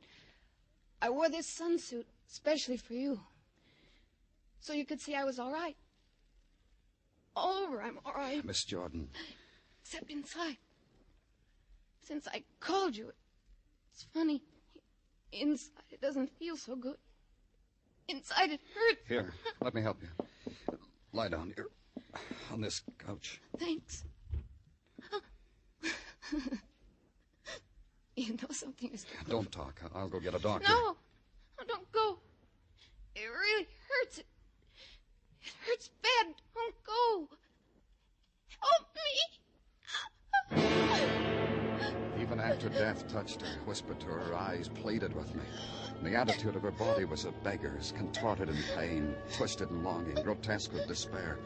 I wore this sunsuit especially for you, so you could see I was all right. All over, I'm all right. Miss Jordan. Except inside. Since I called you, it's funny. Inside, it doesn't feel so good. Inside it hurts. Here, let me help you. Lie down here on this couch. Thanks. You know something is... Don't talk. I'll go get a doctor. No, don't go. It really hurts. It hurts bad. Don't go. Help me. Even after death touched her, whispered to her eyes, pleaded with me. And the attitude of her body was a beggar's, contorted in pain, twisted in longing, grotesque with despair.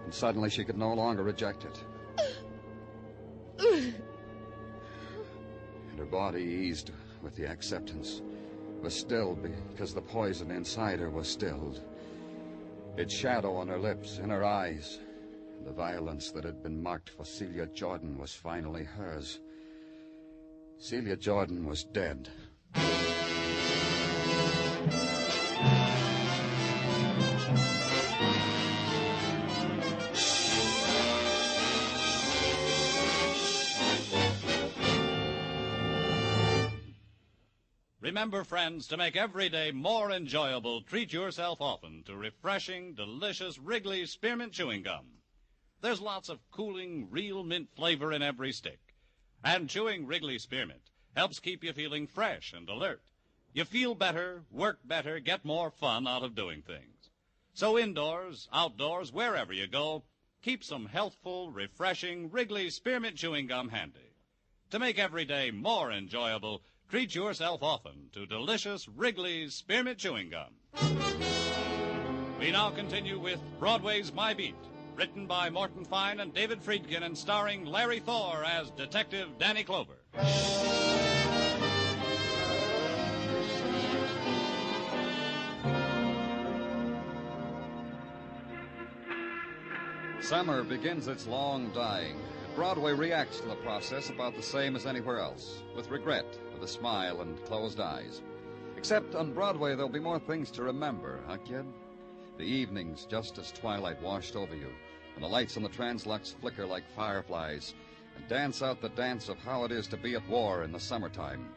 And suddenly she could no longer reject it. And her body eased with the acceptance, was stilled because the poison inside her was stilled. Its shadow on her lips, in her eyes, and the violence that had been marked for Celia Jordan was finally hers. Celia Jordan was dead. Remember, friends, to make every day more enjoyable, treat yourself often to refreshing, delicious Wrigley's Spearmint Chewing Gum. There's lots of cooling, real mint flavor in every stick. And chewing Wrigley Spearmint helps keep you feeling fresh and alert. You feel better, work better, get more fun out of doing things. So indoors, outdoors, wherever you go, keep some healthful, refreshing Wrigley Spearmint Chewing Gum handy. To make every day more enjoyable, treat yourself often to delicious Wrigley's Spearmint Chewing Gum. We now continue with Broadway's My Beat, written by Morton Fine and David Friedkin and starring Larry Thor as Detective Danny Clover. Summer begins its long dying. Broadway reacts to the process about the same as anywhere else, with regret, with a smile and closed eyes. Except on Broadway there'll be more things to remember, huh, kid? The evenings just as twilight washed over you, and the lights on the translux flicker like fireflies, and dance out the dance of how it is to be at war in the summertime.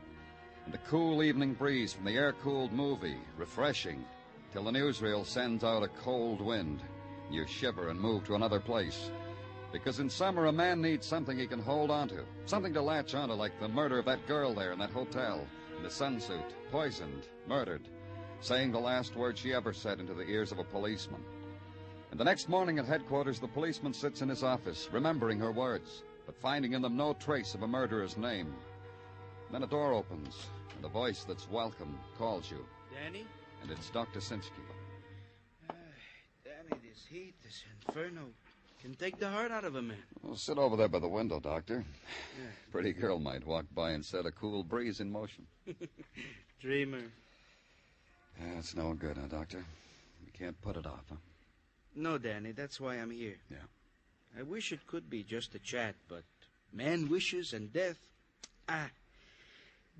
And the cool evening breeze from the air-cooled movie, refreshing, till the newsreel sends out a cold wind. You shiver and move to another place. Because in summer, a man needs something he can hold on to, something to latch onto, like the murder of that girl there in that hotel, in the sunsuit, poisoned, murdered, saying the last word she ever said into the ears of a policeman. And the next morning at headquarters, the policeman sits in his office, remembering her words, but finding in them no trace of a murderer's name. And then a door opens, and a voice that's welcome calls you. Danny? And it's Dr. Sinsky. Danny, this heat, this inferno, can take the heart out of a man. Well, sit over there by the window, Doctor. Yeah. Pretty girl might walk by and set a cool breeze in motion. Dreamer. Yeah, it's no good, huh, Doctor? You can't put it off, huh? No, Danny, that's why I'm here. Yeah. I wish it could be just a chat, but man wishes and death.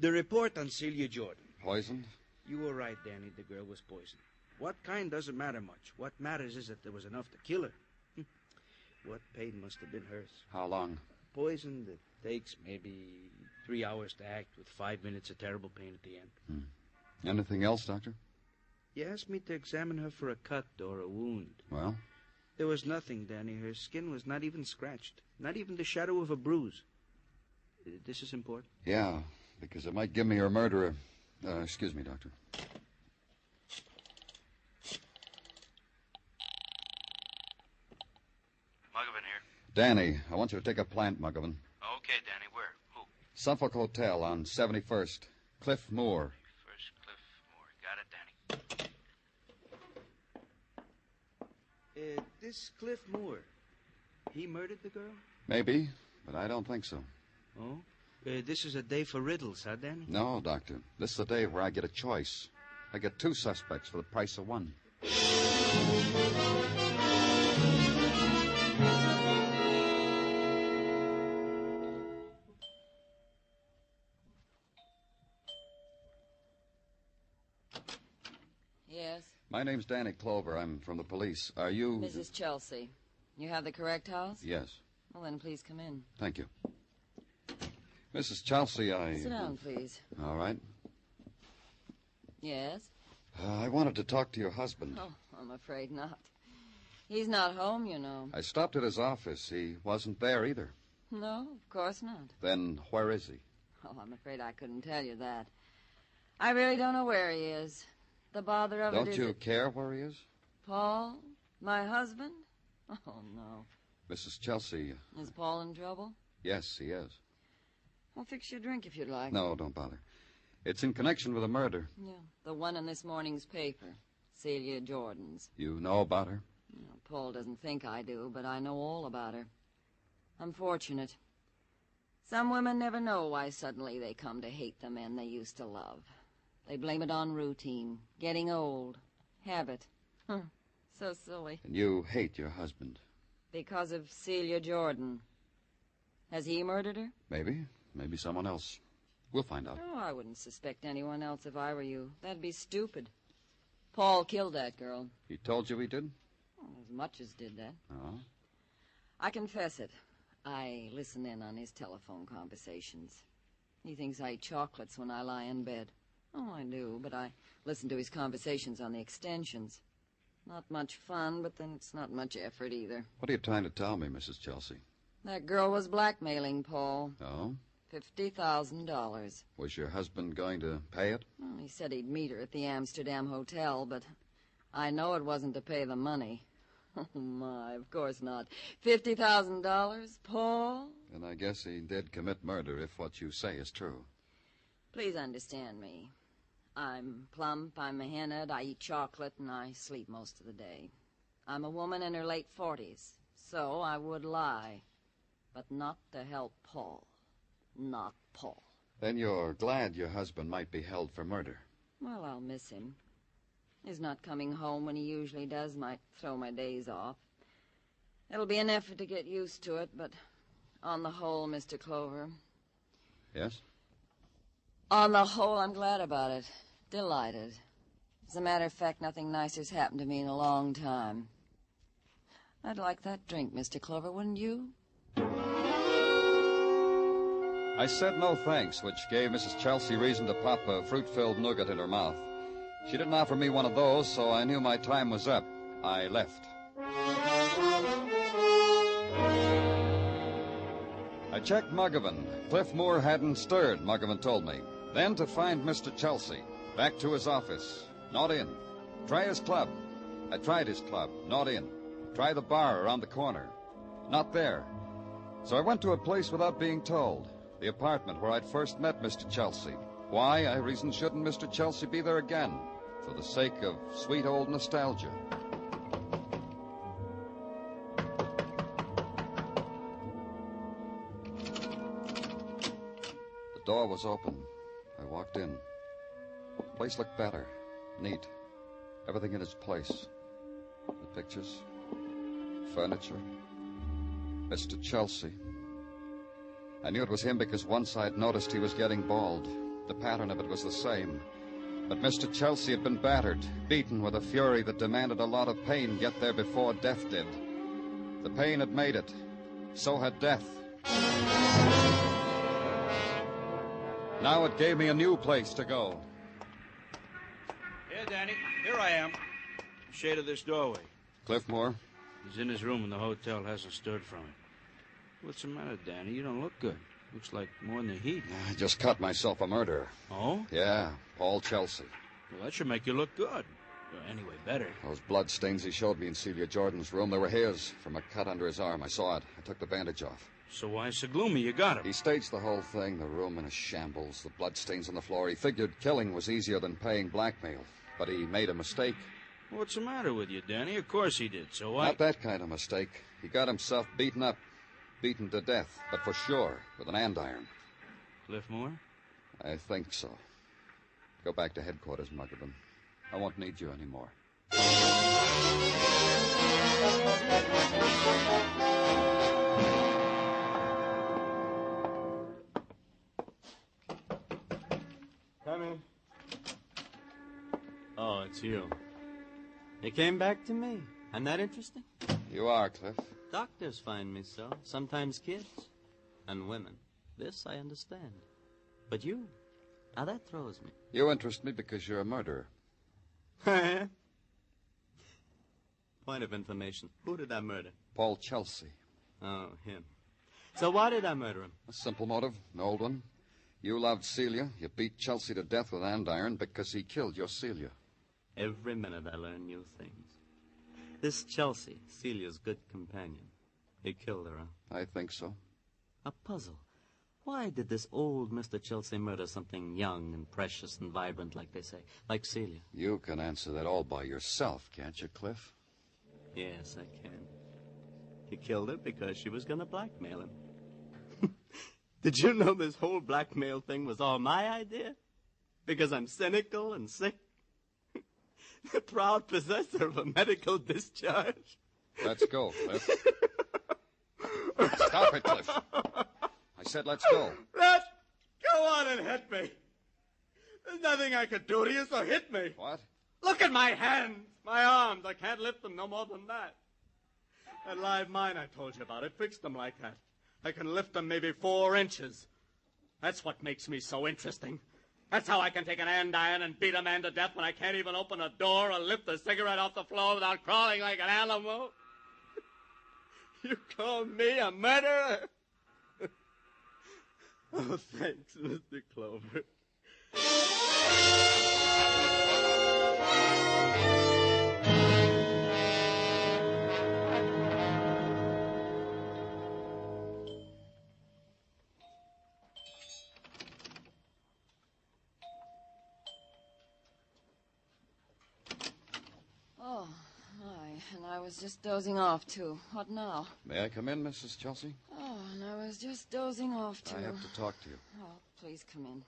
The report on Celia Jordan. Poisoned? You were right, Danny. The girl was poisoned. What kind doesn't matter much. What matters is that there was enough to kill her. What pain must have been hers. How long? Poison that takes maybe 3 hours to act, with 5 minutes of terrible pain at the end. Anything else, Doctor? You asked me to examine her for a cut or a wound. Well? There was nothing, Danny. Her skin was not even scratched. Not even the shadow of a bruise. This is important? Yeah, because it might give me her murderer. Excuse me, Doctor. Muggavan here. Danny, I want you to take a plant, Muggavan. Okay, Danny. Where? Who? Suffolk Hotel on 71st. Cliff Moore. First Cliff Moore. Got it, Danny. This Cliff Moore, he murdered the girl? Maybe, but I don't think so. Oh? This is a day for riddles, huh, Danny? No, Doctor. This is a day where I get a choice. I get 2 suspects for the price of 1. Yes? My name's Danny Clover. I'm from the police. Are you... Mrs. Chelsea. You have the correct house? Yes. Well, then please come in. Thank you. Mrs. Chelsea, Sit down, please. All right. Yes? I wanted to talk to your husband. Oh, I'm afraid not. He's not home, you know. I stopped at his office. He wasn't there either. No, of course not. Then where is he? Oh, I'm afraid I couldn't tell you that. I really don't know where he is. The bother of it is... Don't you care where he is? Paul? My husband? Oh, no. Mrs. Chelsea. Is Paul in trouble? Yes, he is. I'll fix you a drink if you'd like. No, don't bother. It's in connection with a murder. Yeah, the one in this morning's paper. Celia Jordan's. You know about her? Well, Paul doesn't think I do, but I know all about her. Unfortunate. Some women never know why suddenly they come to hate the men they used to love. They blame it on routine, getting old, habit. So silly. And you hate your husband. Because of Celia Jordan. Has he murdered her? Maybe. Maybe someone else. We'll find out. Oh, I wouldn't suspect anyone else if I were you. That'd be stupid. Paul killed that girl. He told you he did? Well, as much as did that. Oh? I confess it. I listen in on his telephone conversations. He thinks I eat chocolates when I lie in bed. Oh, I do, but I listen to his conversations on the extensions. Not much fun, but then it's not much effort either. What are you trying to tell me, Mrs. Chelsea? That girl was blackmailing Paul. Oh? $50,000. Was your husband going to pay it? Well, he said he'd meet her at the Amsterdam hotel, but I know it wasn't to pay the money. Oh, my, of course not. $50,000, Paul? And I guess he did commit murder if what you say is true. Please understand me. I'm plump, I'm a henhead, I eat chocolate, and I sleep most of the day. I'm a woman in her late 40s, so I would lie. But not to help Paul. Not Paul. Then you're glad your husband might be held for murder. Well, I'll miss him. His not coming home when he usually does might throw my days off. It'll be an effort to get used to it, but on the whole, Mr. Clover... Yes? On the whole, I'm glad about it. Delighted. As a matter of fact, nothing nicer's happened to me in a long time. I'd like that drink, Mr. Clover, wouldn't you? I said no thanks, which gave Mrs. Chelsea reason to pop a fruit-filled nougat in her mouth. She didn't offer me one of those, so I knew my time was up. I left. I checked Muggavan. Cliff Moore hadn't stirred, Muggavan told me. Then to find Mr. Chelsea. Back to his office. Not in. Try his club. I tried his club. Not in. Try the bar around the corner. Not there. So I went to a place without being told. The apartment where I'd first met Mr. Chelsea. Why, I reasoned, shouldn't Mr. Chelsea be there again? For the sake of sweet old nostalgia. The door was open. I walked in. The place looked better. Neat. Everything in its place. The pictures. Furniture. Mr. Chelsea. I knew it was him because once I'd noticed he was getting bald. The pattern of it was the same. But Mr. Chelsea had been battered, beaten with a fury that demanded a lot of pain get there before death did. The pain had made it. So had death. Now it gave me a new place to go. Here, Danny. Here I am. Shade of this doorway. Cliff Moore? He's in his room in the hotel. Hasn't stirred from it. What's the matter, Danny? You don't look good. Looks like more than the heat. I just cut myself a murderer. Oh? Yeah, Paul Chelsea. Well, that should make you look good. Well, anyway, better. Those blood stains he showed me in Celia Jordan's room, they were his, from a cut under his arm. I saw it. I took the bandage off. So why so gloomy? You got him. He staged the whole thing, the room in a shambles, the blood stains on the floor. He figured killing was easier than paying blackmail. But he made a mistake. What's the matter with you, Danny? Of course he did, so why... Not that kind of mistake. He got himself beaten up. Beaten to death, but for sure, with an andiron. Cliff Moore? I think so. Go back to headquarters, Muggavan. I won't need you anymore. Come in. Oh, it's you. You came back to me. I'm that interesting? You are, Cliff. Doctors find me so. Sometimes kids. And women. This I understand. But you, now that throws me. You interest me because you're a murderer. Point of information. Who did I murder? Paul Chelsea. Oh, him. So why did I murder him? A simple motive, an old one. You loved Celia. You beat Chelsea to death with andiron because he killed your Celia. Every minute I learn new things. This Chelsea, Celia's good companion. He killed her, huh? I think so. A puzzle. Why did this old Mr. Chelsea murder something young and precious and vibrant, like they say, like Celia? You can answer that all by yourself, can't you, Cliff? Yes, I can. He killed her because she was going to blackmail him. Did you know this whole blackmail thing was all my idea? Because I'm cynical and sick? The proud possessor of a medical discharge? Let's go, Cliff. Stop it, Cliff. I said let's go. Let's go on and hit me. There's nothing I could do to you, so hit me. What? Look at my hands, my arms. I can't lift them no more than that. That live mine I told you about, it fixed them like that. I can lift them maybe 4 inches. That's what makes me so interesting. That's how I can take an andiron and beat a man to death when I can't even open a door or lift a cigarette off the floor without crawling like an animal. You call me a murderer? Oh, thanks, Mr. Clover. Oh, my. And I was just dozing off, too. What now? May I come in, Mrs. Chelsea? Oh, and I was just dozing off, too. I have to talk to you. Oh, please come in.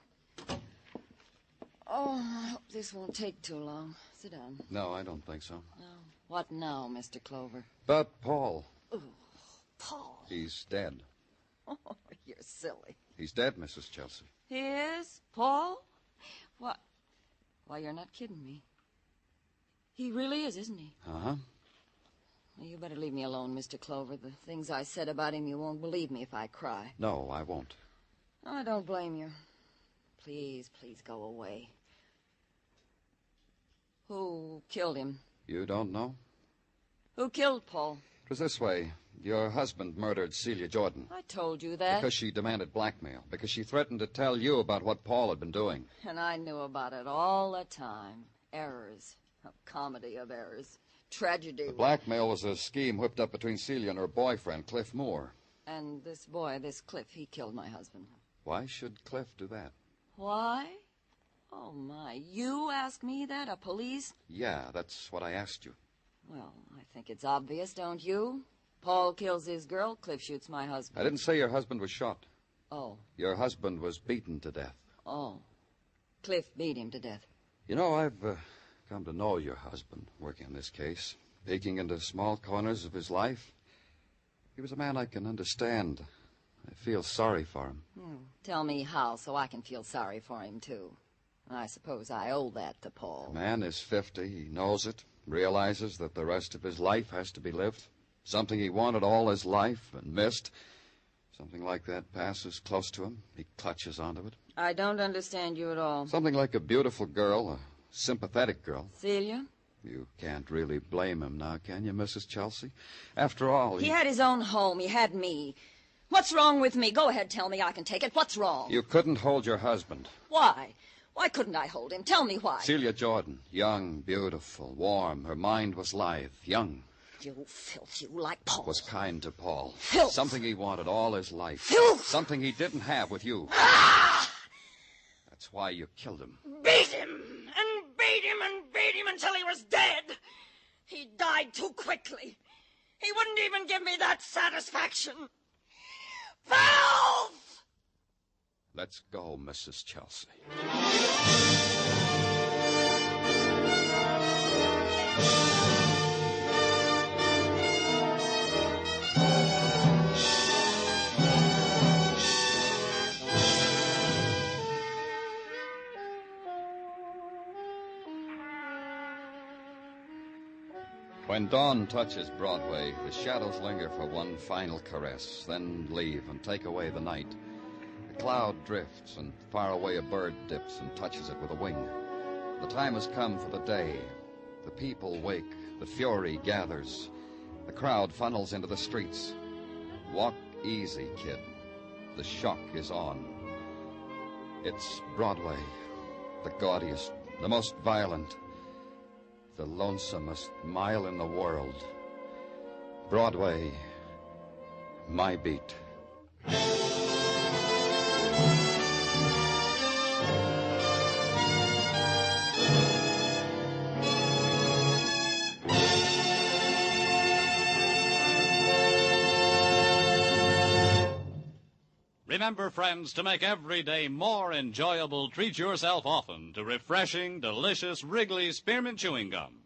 Oh, I hope this won't take too long. Sit down. No, I don't think so. No. What now, Mr. Clover? But Paul. Oh, Paul. He's dead. Oh, you're silly. He's dead, Mrs. Chelsea. He is? Paul? What? Why, you're not kidding me. He really is, isn't he? Uh-huh. Well, you better leave me alone, Mr. Clover. The things I said about him, you won't believe me if I cry. No, I won't. I don't blame you. Please, please go away. Who killed him? You don't know? Who killed Paul? It was this way. Your husband murdered Celia Jordan. I told you that. Because she demanded blackmail. Because she threatened to tell you about what Paul had been doing. And I knew about it all the time. Errors. A comedy of errors. Tragedy. The blackmail was a scheme whipped up between Celia and her boyfriend, Cliff Moore. And this boy, this Cliff, he killed my husband. Why should Cliff do that? Why? Oh, my. You ask me that? A police? Yeah, that's what I asked you. Well, I think it's obvious, don't you? Paul kills his girl, Cliff shoots my husband. I didn't say your husband was shot. Oh. Your husband was beaten to death. Oh. Cliff beat him to death. You know, I've come to know your husband, working on this case, peeking into small corners of his life. He was a man I can understand. I feel sorry for him. Tell me how, so I can feel sorry for him, too. I suppose I owe that to Paul. The man is 50. He knows it, realizes that the rest of his life has to be lived. Something he wanted all his life and missed. Something like that passes close to him. He clutches onto it. I don't understand you at all. Something like a beautiful girl, a sympathetic girl. Celia? You can't really blame him now, can you, Mrs. Chelsea? After all, He had his own home. He had me. What's wrong with me? Go ahead, tell me. I can take it. What's wrong? You couldn't hold your husband. Why? Why couldn't I hold him? Tell me why. Celia Jordan, young, beautiful, warm. Her mind was lithe, young. You filth, you like Paul. Was kind to Paul. Filth. Something he wanted all his life. Filth. Something he didn't have with you. That's why you killed him. Beat him, and beat him, and beat him until he was dead. He died too quickly. He wouldn't even give me that satisfaction. Filth! Let's go, Mrs. Chelsea. When dawn touches Broadway, the shadows linger for one final caress, then leave and take away the night. A cloud drifts, and far away a bird dips and touches it with a wing. The time has come for the day, The people wake. The fury gathers. The crowd funnels into the streets. Walk easy, kid. The shock is on. It's Broadway. The gaudiest, the most violent, the lonesomest mile in the world. Broadway, my beat. Remember, friends, to make every day more enjoyable, treat yourself often to refreshing, delicious Wrigley Spearmint Chewing Gum.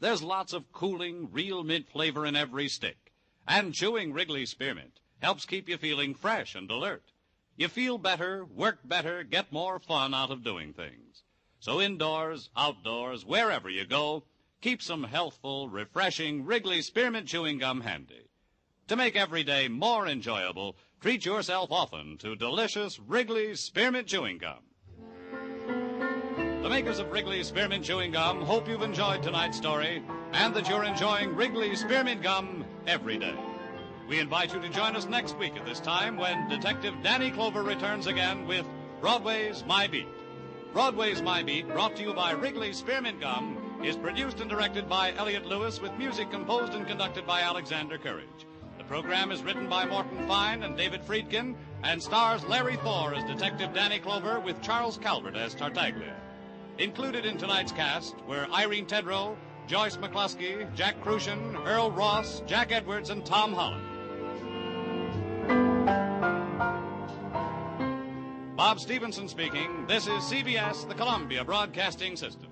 There's lots of cooling, real mint flavor in every stick. And chewing Wrigley Spearmint helps keep you feeling fresh and alert. You feel better, work better, get more fun out of doing things. So indoors, outdoors, wherever you go, keep some healthful, refreshing Wrigley Spearmint Chewing Gum handy. To make every day more enjoyable, treat yourself often to delicious Wrigley Spearmint Chewing Gum. The makers of Wrigley Spearmint Chewing Gum hope you've enjoyed tonight's story and that you're enjoying Wrigley Spearmint Gum every day. We invite you to join us next week at this time when Detective Danny Clover returns again with Broadway's My Beat. Broadway's My Beat, brought to you by Wrigley Spearmint Gum, is produced and directed by Elliott Lewis with music composed and conducted by Alexander Courage. The program is written by Morton Fine and David Friedkin and stars Larry Thor as Detective Danny Clover with Charles Calvert as Tartaglia. Included in tonight's cast were Irene Tedrow, Joyce McCluskey, Jack Crucian, Earl Ross, Jack Edwards, and Tom Holland. Bob Stevenson speaking. This is CBS, the Columbia Broadcasting System.